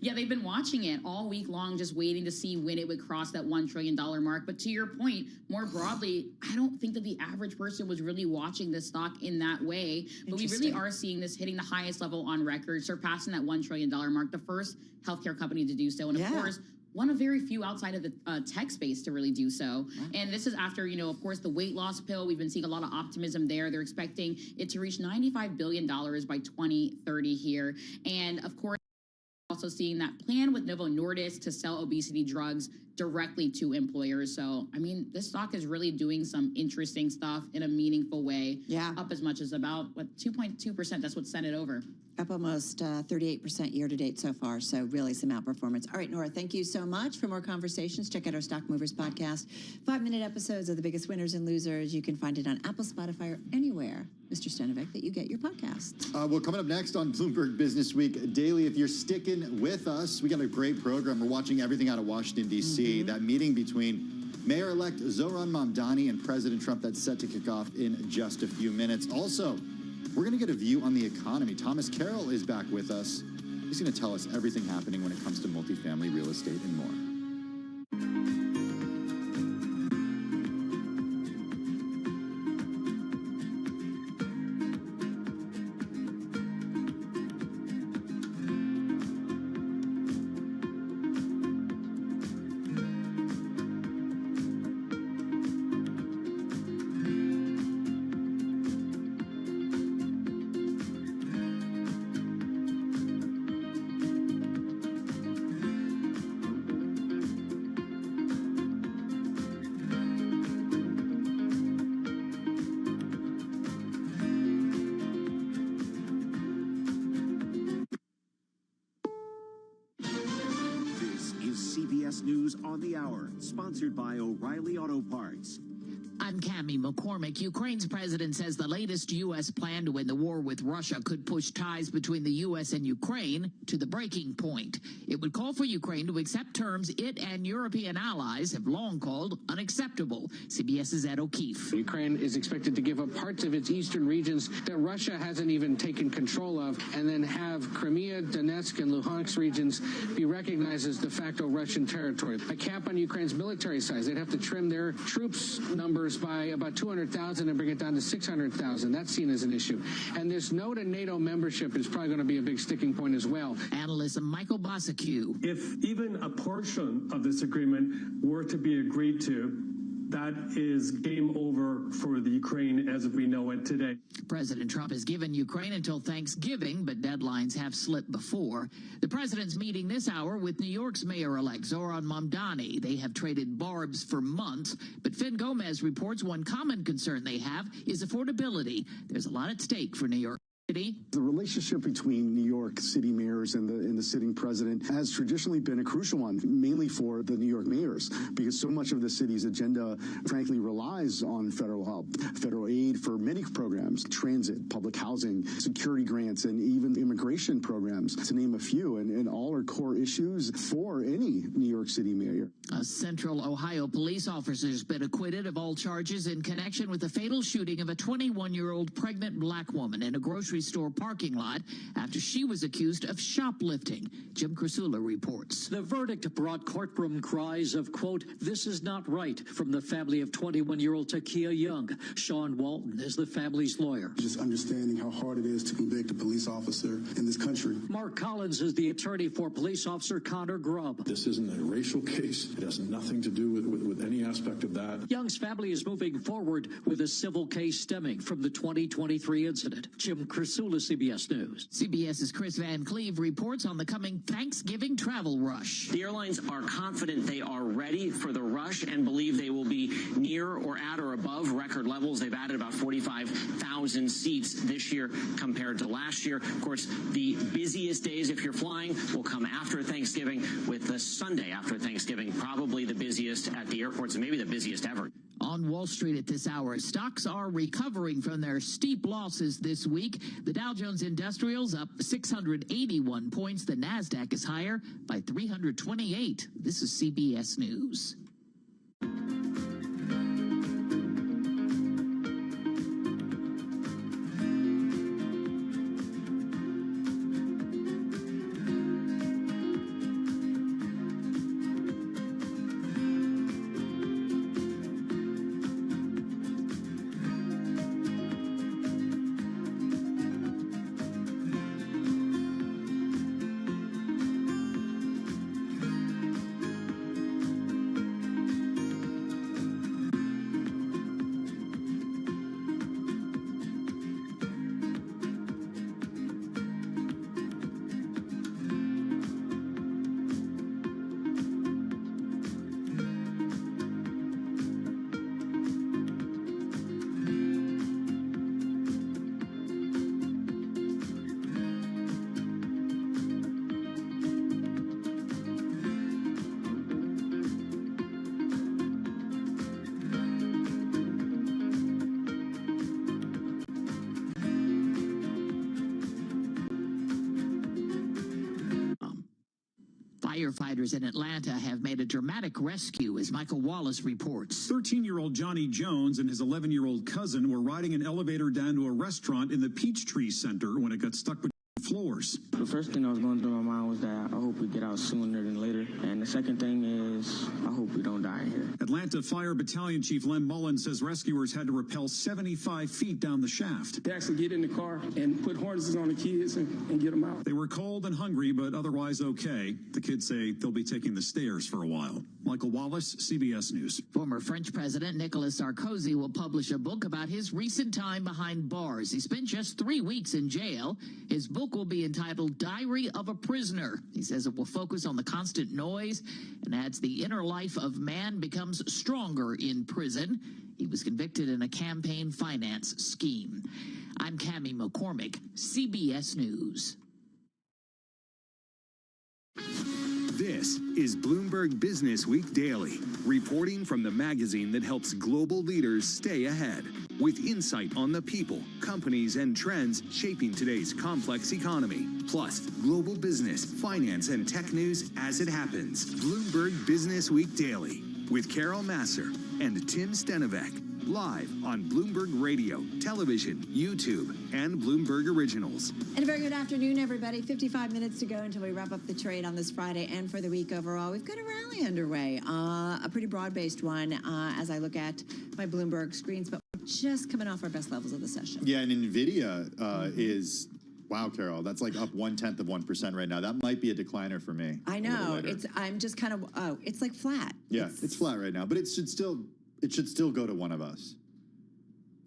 Speaker 6: Yeah, they've been watching it all week long, just waiting to see when it would cross that $1 trillion mark. But to your point, more broadly, I don't think that the average person was really watching this stock in that way. But we really
Speaker 17: Interesting.
Speaker 6: are seeing this hitting the highest level on record, surpassing that $1 trillion mark, the first healthcare company to do so. And of
Speaker 17: Yeah.
Speaker 6: course, one of very few outside of the tech space to really do so. And this is after, you know, of course, the weight loss pill. We've been seeing a lot of optimism there. They're expecting it to reach $95 billion by 2030 here. And of course, also seeing that plan with Novo Nordisk to sell obesity drugs directly to employers. So, I mean, this stock is really doing some interesting stuff in a meaningful way.
Speaker 17: Yeah.
Speaker 6: Up as much as about, 2.2%. That's what sent it over.
Speaker 17: Up almost 38% year to date so far. So really some outperformance. All right, Nora, thank you so much. For more conversations, check out our Stock Movers podcast. 5-minute episodes of the biggest winners and losers. You can find it on Apple, Spotify, or anywhere, Mr. Stanovic, that you get your podcasts.
Speaker 18: Well, coming up next on Bloomberg Business Week Daily, if you're sticking with us, we got a great program. We're watching everything out of Washington, D.C. That meeting between Mayor-elect Zohran Mamdani and President Trump that's set to kick off in just a few minutes. Also, we're going to get a view on the economy. Thomas Carroll is back with us. He's going to tell us everything happening when it comes to multifamily real estate and more.
Speaker 21: News on the Hour, sponsored by O'Reilly Auto Parts.
Speaker 22: I'm Cammie McCormick. Ukraine's president says the latest U.S. plan to win the war with Russia could push ties between the U.S. and Ukraine to the breaking point. It would call for Ukraine to accept terms it and European allies have long called unacceptable. CBS's Ed O'Keefe.
Speaker 23: Ukraine is expected to give up parts of its eastern regions that Russia hasn't even taken control of, and then have Crimea, Donetsk, and Luhansk regions be recognized as de facto Russian territory. A cap on Ukraine's military size. They'd have to trim their troops numbers by about 200,000 and bring it down to 600,000. That's seen as an issue. And this no to NATO membership is probably going to be a big sticking point as well.
Speaker 22: Analyst Michael Bosacue.
Speaker 24: If even a portion of this agreement were to be agreed to, that is game over for the Ukraine as we know it today.
Speaker 22: President Trump has given Ukraine until Thanksgiving, but deadlines have slipped before. The president's meeting this hour with New York's mayor-elect Zohran Mamdani. They have traded barbs for months, but Finn Gomez reports one common concern they have is affordability. There's a lot at stake for New York City.
Speaker 25: The relationship between New York City mayors and the sitting president has traditionally been a crucial one, mainly for the New York mayors, because so much of the city's agenda, frankly, relies on federal help, federal aid for many programs, transit, public housing, security grants, and even immigration programs, to name a few, and all are core issues for any New York City mayor.
Speaker 22: A Central Ohio police officer has been acquitted of all charges in connection with the fatal shooting of a 21-year-old pregnant black woman in a grocery store parking lot after she was accused of shoplifting. Jim Krasula reports.
Speaker 26: The verdict brought courtroom cries of, quote, "This is not right," from the family of 21-year-old Takia Young. Sean Walton is the family's lawyer.
Speaker 27: Just understanding how hard it is to convict a police officer in this country.
Speaker 26: Mark Collins is the attorney for police officer Connor Grubb.
Speaker 28: This isn't a racial case. It has nothing to do with any aspect of that.
Speaker 26: Young's family is moving forward with a civil case stemming from the 2023 incident. Jim Krasula, CBS News.
Speaker 22: CBS's Chris Van Cleve reports on the coming Thanksgiving travel rush.
Speaker 29: The airlines are confident they are ready for the rush and believe they will be near or at or above record levels. They've added about 45,000 seats this year compared to last year. Of course, the busiest days, if you're flying, will come after Thanksgiving, with the Sunday after Thanksgiving probably the busiest at the airports and maybe the busiest ever.
Speaker 22: On Wall Street at this hour, stocks are recovering from their steep losses this week. The Dow Jones Industrial's up 681 points. The NASDAQ is higher by 328. This is CBS News. Firefighters in Atlanta have made a dramatic rescue, as Michael Wallace reports.
Speaker 1: 13-year-old Johnny Jones and his 11-year-old cousin were riding an elevator down to a restaurant in the Peachtree Center when it got stuck between floors.
Speaker 2: The first thing that was going through my mind was that I hope we get out sooner than later. And the second thing is I hope we don't die here.
Speaker 1: Atlanta Fire Battalion Chief Lem Mullen says rescuers had to rappel 75 feet down the shaft.
Speaker 2: They actually get in the car and put harnesses on the kids and get them out.
Speaker 1: They were cold and hungry, but otherwise okay. The kids say they'll be taking the stairs for a while. Michael Wallace, CBS News.
Speaker 22: Former French President Nicolas Sarkozy will publish a book about his recent time behind bars. He spent just 3 weeks in jail. His book will be entitled Diary of a Prisoner. He says it will focus on the constant noise and adds the inner life of man becomes stronger in prison. He was convicted in a campaign finance scheme. I'm Cammie McCormick, CBS News.
Speaker 5: This is Bloomberg Business Week Daily, reporting from the magazine that helps global leaders stay ahead, with insight on the people, companies, and trends shaping today's complex economy, plus global business, finance, and tech news as it happens. Bloomberg Business Week Daily with Carol Massar and Tim Stenovec. Live on Bloomberg Radio, television, YouTube, and Bloomberg Originals.
Speaker 17: And a very good afternoon, everybody. 55 minutes to go until we wrap up the trade on this Friday and for the week overall. We've got a rally underway, a pretty broad-based one as I look at my Bloomberg screens, but we're just coming off our best levels of the session.
Speaker 18: Yeah, and NVIDIA is... Wow, Carol, that's like up 0.1% right now. That might be a decliner for me.
Speaker 17: I know. I'm just kind of, it's like flat.
Speaker 18: Yeah, it's flat right now, but it should still go to one of us.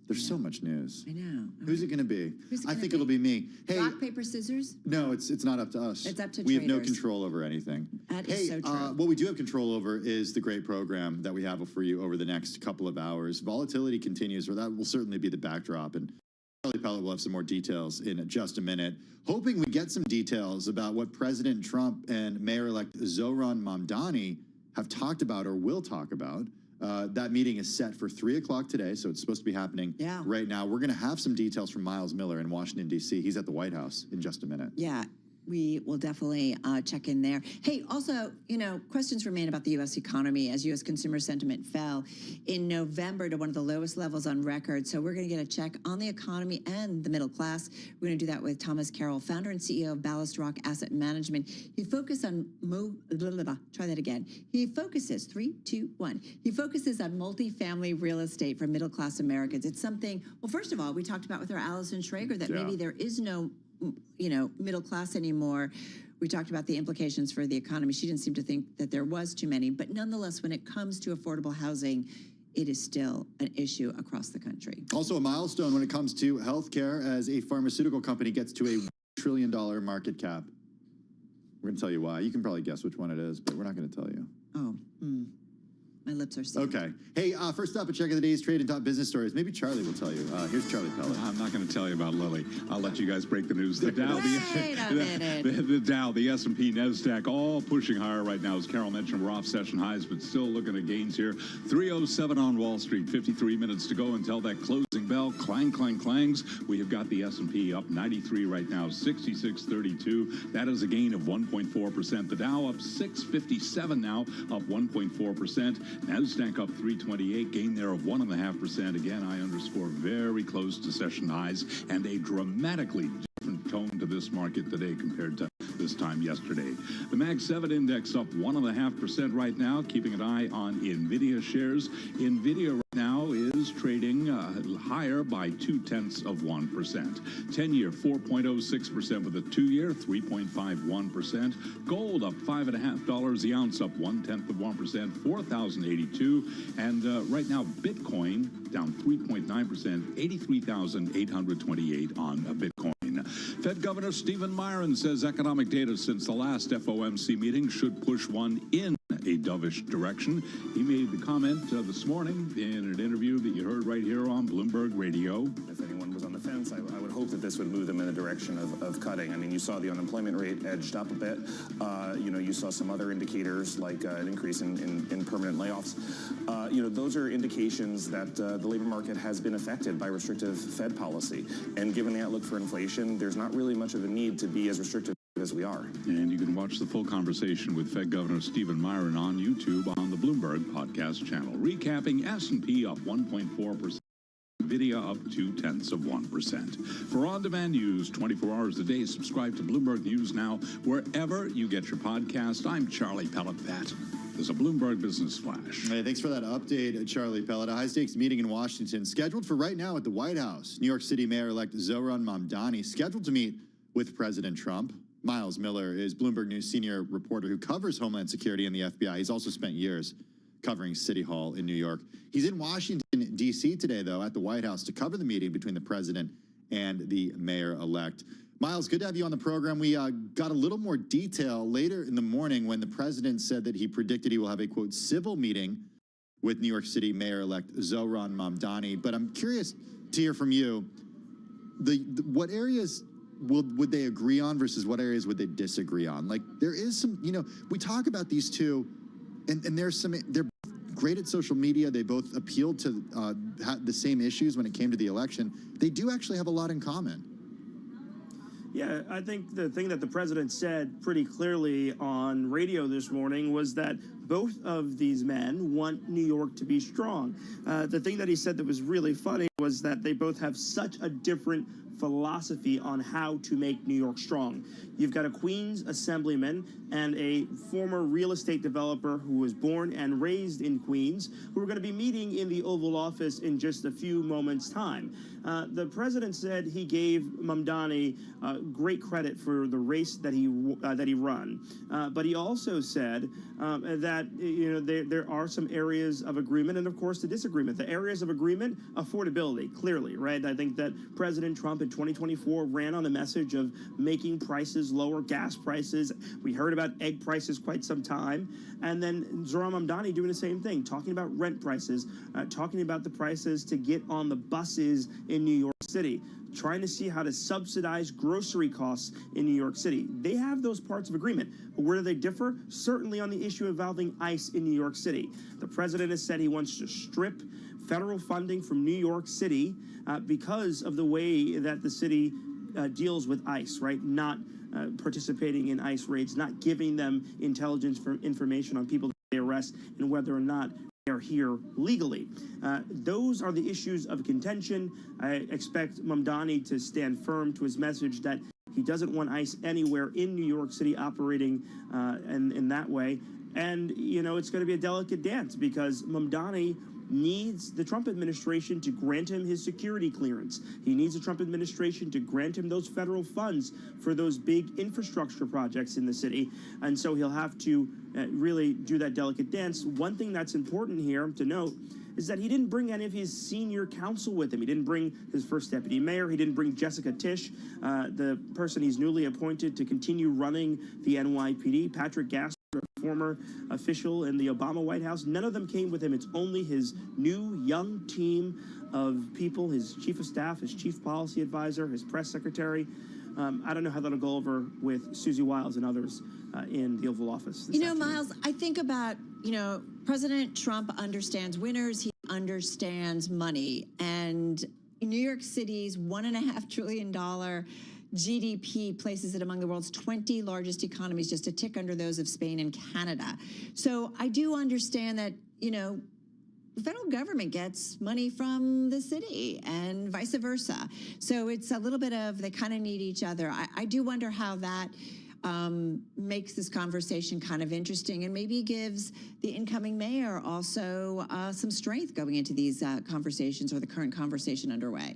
Speaker 18: There's so much news.
Speaker 17: I know.
Speaker 18: Who's it going to be? I think it'll be me. Hey,
Speaker 17: rock, paper, scissors?
Speaker 18: No, it's not up to us.
Speaker 17: It's up to
Speaker 18: We
Speaker 17: traders.
Speaker 18: have no control over anything.
Speaker 17: That is so true.
Speaker 18: What we do have control over is the great program that we have for you over the next couple of hours. Volatility continues, or that will certainly be the backdrop. And Charlie Pellet will have some more details in just a minute. Hoping we get some details about what President Trump and Mayor-elect Zohran Mamdani have talked about or will talk about. That meeting is set for 3 o'clock today, so it's supposed to be happening right now. We're going to have some details from Miles Miller in Washington, D.C. He's at the White House in just a minute.
Speaker 17: Yeah, we will definitely check in there. Hey, also, questions remain about the U.S. economy as U.S. consumer sentiment fell in November to one of the lowest levels on record. So we're going to get a check on the economy and the middle class. We're going to do that with Thomas Carroll, founder and CEO of Ballast Rock Asset Management. He focuses on He focuses on multifamily real estate for middle class Americans. It's something. Well, first of all, we talked about with our Allison Schrager that maybe there is no middle class anymore. We talked about the implications for the economy. She didn't seem to think that there was too many, but nonetheless, when it comes to affordable housing, it is still an issue across the country.
Speaker 18: Also a milestone when it comes to healthcare as a pharmaceutical company gets to a $1 trillion market cap. We're going to tell you why. You can probably guess which one it is, but we're not going to tell you.
Speaker 17: Oh, my lips are sealed.
Speaker 18: Okay. Hey, first up, a check of the day's trade and top business stories. Maybe Charlie will tell you. Here's Charlie Pellet.
Speaker 8: I'm not going to tell you about Lilly. I'll let you guys break the news. The Dow,
Speaker 17: Wait a minute.
Speaker 8: the Dow, the S&P, NASDAQ, all pushing higher right now. As Carol mentioned, we're off session highs, but still looking at gains here. 307 on Wall Street. 53 minutes to go until that closing bell. Clang, clang, clangs. We have got the S&P up 93 right now, 66.32. That is a gain of 1.4%. The Dow up 657 now, up 1.4%. NASDAQ up 328, gain there of 1.5%. Again, I underscore very close to session highs and a dramatically different tone to this market today compared to this time yesterday. The Mag 7 index up 1.5% right now, keeping an eye on NVIDIA shares. NVIDIA right now is trading higher by 0.2%. 10-year 4.06% with a 2-year 3.51%. Gold up $5.50 the ounce, up 0.1%, 4,082. And right now Bitcoin down 3.9%, 83,828 on a Bitcoin. Fed Governor Stephen Miron says economic data since the last FOMC meeting should push one in a dovish direction. He made the comment this morning in an interview that you heard right here on Bloomberg Radio.
Speaker 4: If anyone was on the fence, I would hope that this would move them in the direction of cutting. I mean, you saw the unemployment rate edged up a bit. You saw some other indicators like an increase in permanent layoffs. Those are indications that the labor market has been affected by restrictive Fed policy. And given the outlook for inflation, there's not really much of a need to be as restrictive as we are.
Speaker 8: And you can watch the full conversation with Fed Governor Stephen Myron on YouTube on the Bloomberg podcast channel, recapping S&P up 1.4%. NVIDIA up 0.2%. For on-demand news 24 hours a day, subscribe to Bloomberg News Now wherever you get your podcast. I'm Charlie Pellet. That is a Bloomberg Business Flash.
Speaker 18: Hey, thanks for that update, Charlie Pellet. A high-stakes meeting in Washington scheduled for right now at the White House. New York City Mayor-elect Zohran Mamdani scheduled to meet with President Trump. Miles Miller is Bloomberg News senior reporter who covers Homeland Security and the FBI. He's also spent years covering City Hall in New York. He's in Washington, D.C. today, though, at the White House to cover the meeting between the president and the mayor-elect. Miles, good to have you on the program. We got a little more detail later in the morning when the president said that he predicted he will have a, quote, civil meeting with New York City Mayor-elect Zohran Mamdani. But I'm curious to hear from you, what areas would they agree on versus what areas would they disagree on? Like, there is some, we talk about these two, and there's some, they're great at social media. They both appealed to the same issues when it came to the election. They do actually have a lot in common.
Speaker 9: Yeah, I think the thing that the president said pretty clearly on radio this morning was that both of these men want New York to be strong. The thing that he said that was really funny was that they both have such a different philosophy on how to make New York strong. You've got a Queens assemblyman and a former real estate developer who was born and raised in Queens, who are going to be meeting in the Oval Office in just a few moments' time. The president said he gave Mamdani great credit for the race that he run, but he also said that there are some areas of agreement and, of course, the disagreement. The areas of agreement, affordability, clearly, right? I think that President Trump in 2024 ran on a message of making prices lower, gas prices. We heard about egg prices quite some time. And then Zohran Mamdani doing the same thing, talking about rent prices, talking about the prices to get on the buses in New York City, trying to see how to subsidize grocery costs in New York City. They have those parts of agreement. But where do they differ? Certainly on the issue involving ICE in New York City. The president has said he wants to strip federal funding from New York City because of the way that the city deals with ICE, right? Not participating in ICE raids, not giving them intelligence information on people that they arrest and whether or not they are here legally. Those are the issues of contention. I expect Mamdani to stand firm to his message that he doesn't want ICE anywhere in New York City operating in that way. And, it's going to be a delicate dance because Mamdani needs the Trump administration to grant him his security clearance. He needs the Trump administration to grant him those federal funds for those big infrastructure projects in the city. And so he'll have to really do that delicate dance. One thing that's important here to note is that he didn't bring any of his senior counsel with him. He didn't bring his first deputy mayor. He didn't bring Jessica Tisch, the person he's newly appointed to continue running the NYPD, Patrick Gass, a former official in the Obama White House. None of them came with him. It's only his new young team of people, his chief of staff, his chief policy advisor, his press secretary. I don't know how that'll go over with Susie Wiles and others in the Oval Office.
Speaker 17: Miles, I think about, President Trump understands winners. He understands money. And New York City's $1.5 trillion GDP places it among the world's 20 largest economies, just a tick under those of Spain and Canada. So I do understand that, the federal government gets money from the city and vice versa. So it's a little bit of they kind of need each other. I do wonder how that makes this conversation kind of interesting and maybe gives the incoming mayor also some strength going into these conversations or the current conversation underway.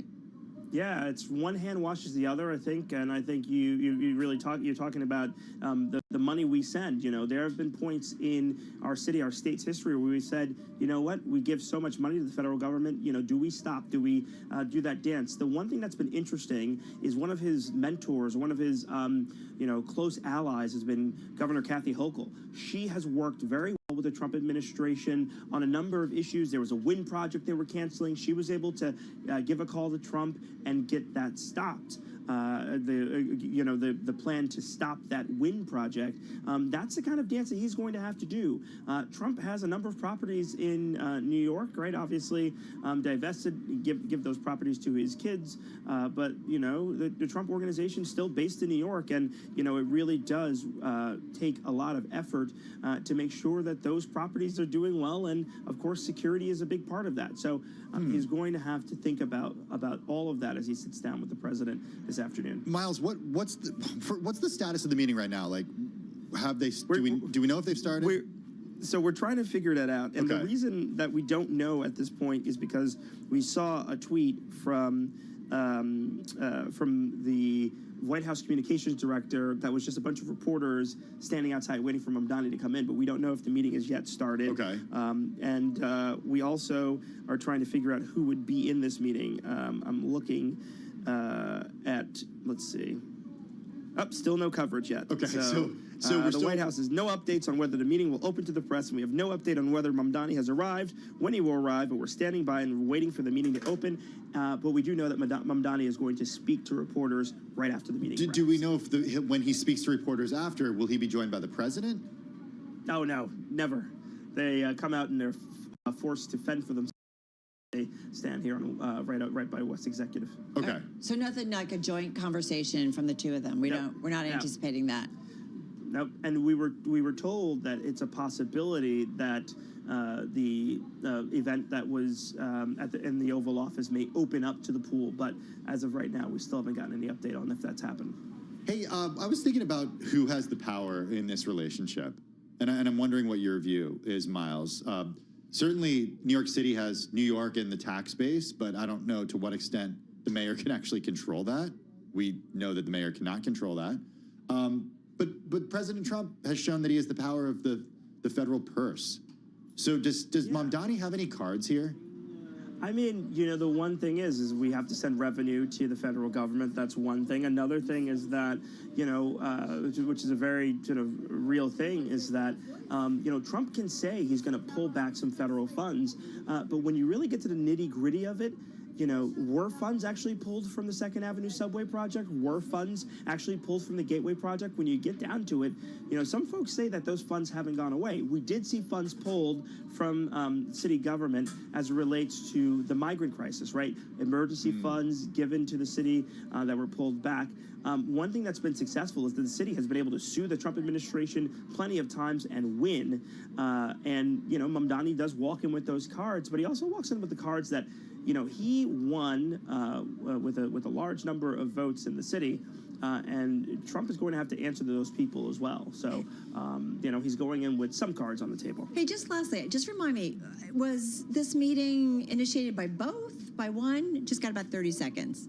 Speaker 9: Yeah, it's one hand washes the other, I think, and I think you really you're talking about the money we send. There have been points in our city, our state's history where we said, you know what, we give so much money to the federal government, do we stop? Do we do that dance? The one thing that's been interesting is one of his mentors, one of his, close allies has been Governor Kathy Hochul. She has worked very well with the Trump administration on a number of issues. There was a wind project they were canceling. She was able to give a call to Trump and get that stopped. the plan to stop that wind project. That's the kind of dance that he's going to have to do. Trump has a number of properties in New York, right? Obviously, divested, give those properties to his kids. But the Trump organization is still based in New York, and it really does take a lot of effort to make sure that those properties are doing well. And of course, security is a big part of that. So he's going to have to think about all of that as he sits down with the president this afternoon.
Speaker 18: Miles, what's the status of the meeting right now? Like, do we know if they've started?
Speaker 9: So we're trying to figure that out. And the reason that we don't know at this point is because we saw a tweet from the White House communications director that was just a bunch of reporters standing outside waiting for Mamdani to come in, but we don't know if the meeting has yet started. Okay. And we also are trying to figure out who would be in this meeting. I'm looking at, let's see. Still no coverage yet. Okay, so the White House has no updates on whether the meeting will open to the press, and we have no update on whether Mamdani has arrived, when he will arrive, but we're standing by and waiting for the meeting to open. But we do know that Mamdani is going to speak to reporters right after the meeting.
Speaker 18: Do we know if when he speaks to reporters after, will he be joined by the president?
Speaker 9: Oh, no, never. They come out and they're forced to fend for themselves. They stand here on right by West Executive.
Speaker 18: Okay.
Speaker 17: So nothing like a joint conversation from the two of them. We're not anticipating that.
Speaker 9: Nope. And we were told that it's a possibility that the event that was in the Oval Office may open up to the pool, but as of right now, we still haven't gotten any update on if that's happened.
Speaker 18: Hey, I was thinking about who has the power in this relationship, and I'm wondering what your view is, Miles. Certainly, New York City has New York in the tax base, but I don't know to what extent the mayor can actually control that. We know that the mayor cannot control that. But President Trump has shown that he has the power of the federal purse. So does Mamdani have any cards here?
Speaker 9: I mean, the one thing is we have to send revenue to the federal government. That's one thing. Another thing is that, which is a very sort of real thing, is that, Trump can say he's going to pull back some federal funds. But when you really get to the nitty gritty of it, were funds actually pulled from the 2nd Avenue subway project? Were funds actually pulled from the Gateway project? When you get down to it, some folks say that those funds haven't gone away. We did see funds pulled from city government as it relates to the migrant crisis, right? Emergency funds given to the city that were pulled back. One thing that's been successful is that the city has been able to sue the Trump administration plenty of times and win. And Mamdani does walk in with those cards, but he also walks in with the cards that he won with a large number of votes in the city, and Trump is going to have to answer to those people as well. So, he's going in with some cards on the table.
Speaker 17: Hey, just lastly, just remind me, was this meeting initiated by both, by one? Just got about 30 seconds.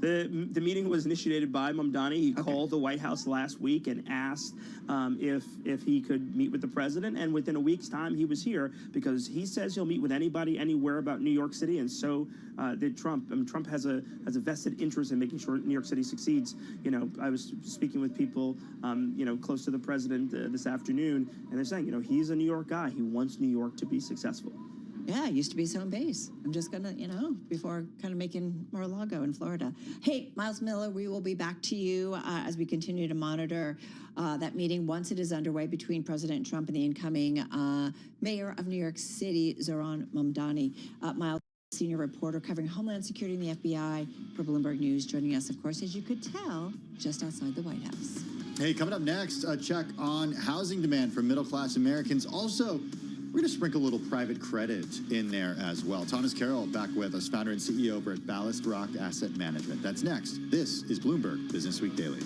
Speaker 9: The meeting was initiated by Mamdani. He called the White House last week and asked if he could meet with the president. And within a week's time, he was here because he says he'll meet with anybody, anywhere about New York City. And so did Trump. I mean, Trump has a vested interest in making sure New York City succeeds. I was speaking with people, close to the president this afternoon, and they're saying, he's a New York guy. He wants New York to be successful.
Speaker 17: Yeah, it used to be his home base. I'm just going to, before kind of making Mar-a-Lago in Florida. Hey, Miles Miller, we will be back to you as we continue to monitor that meeting once it is underway between President Trump and the incoming mayor of New York City, Zohran Mamdani. Miles, senior reporter covering Homeland Security and the FBI for Bloomberg News, joining us, of course, as you could tell, just outside the White House.
Speaker 18: Hey, coming up next, a check on housing demand for middle-class Americans. Also, we're going to sprinkle a little private credit in there as well. Thomas Carroll back with us, founder and CEO over at Ballast Rock Asset Management. That's next. This is Bloomberg Business Week Daily.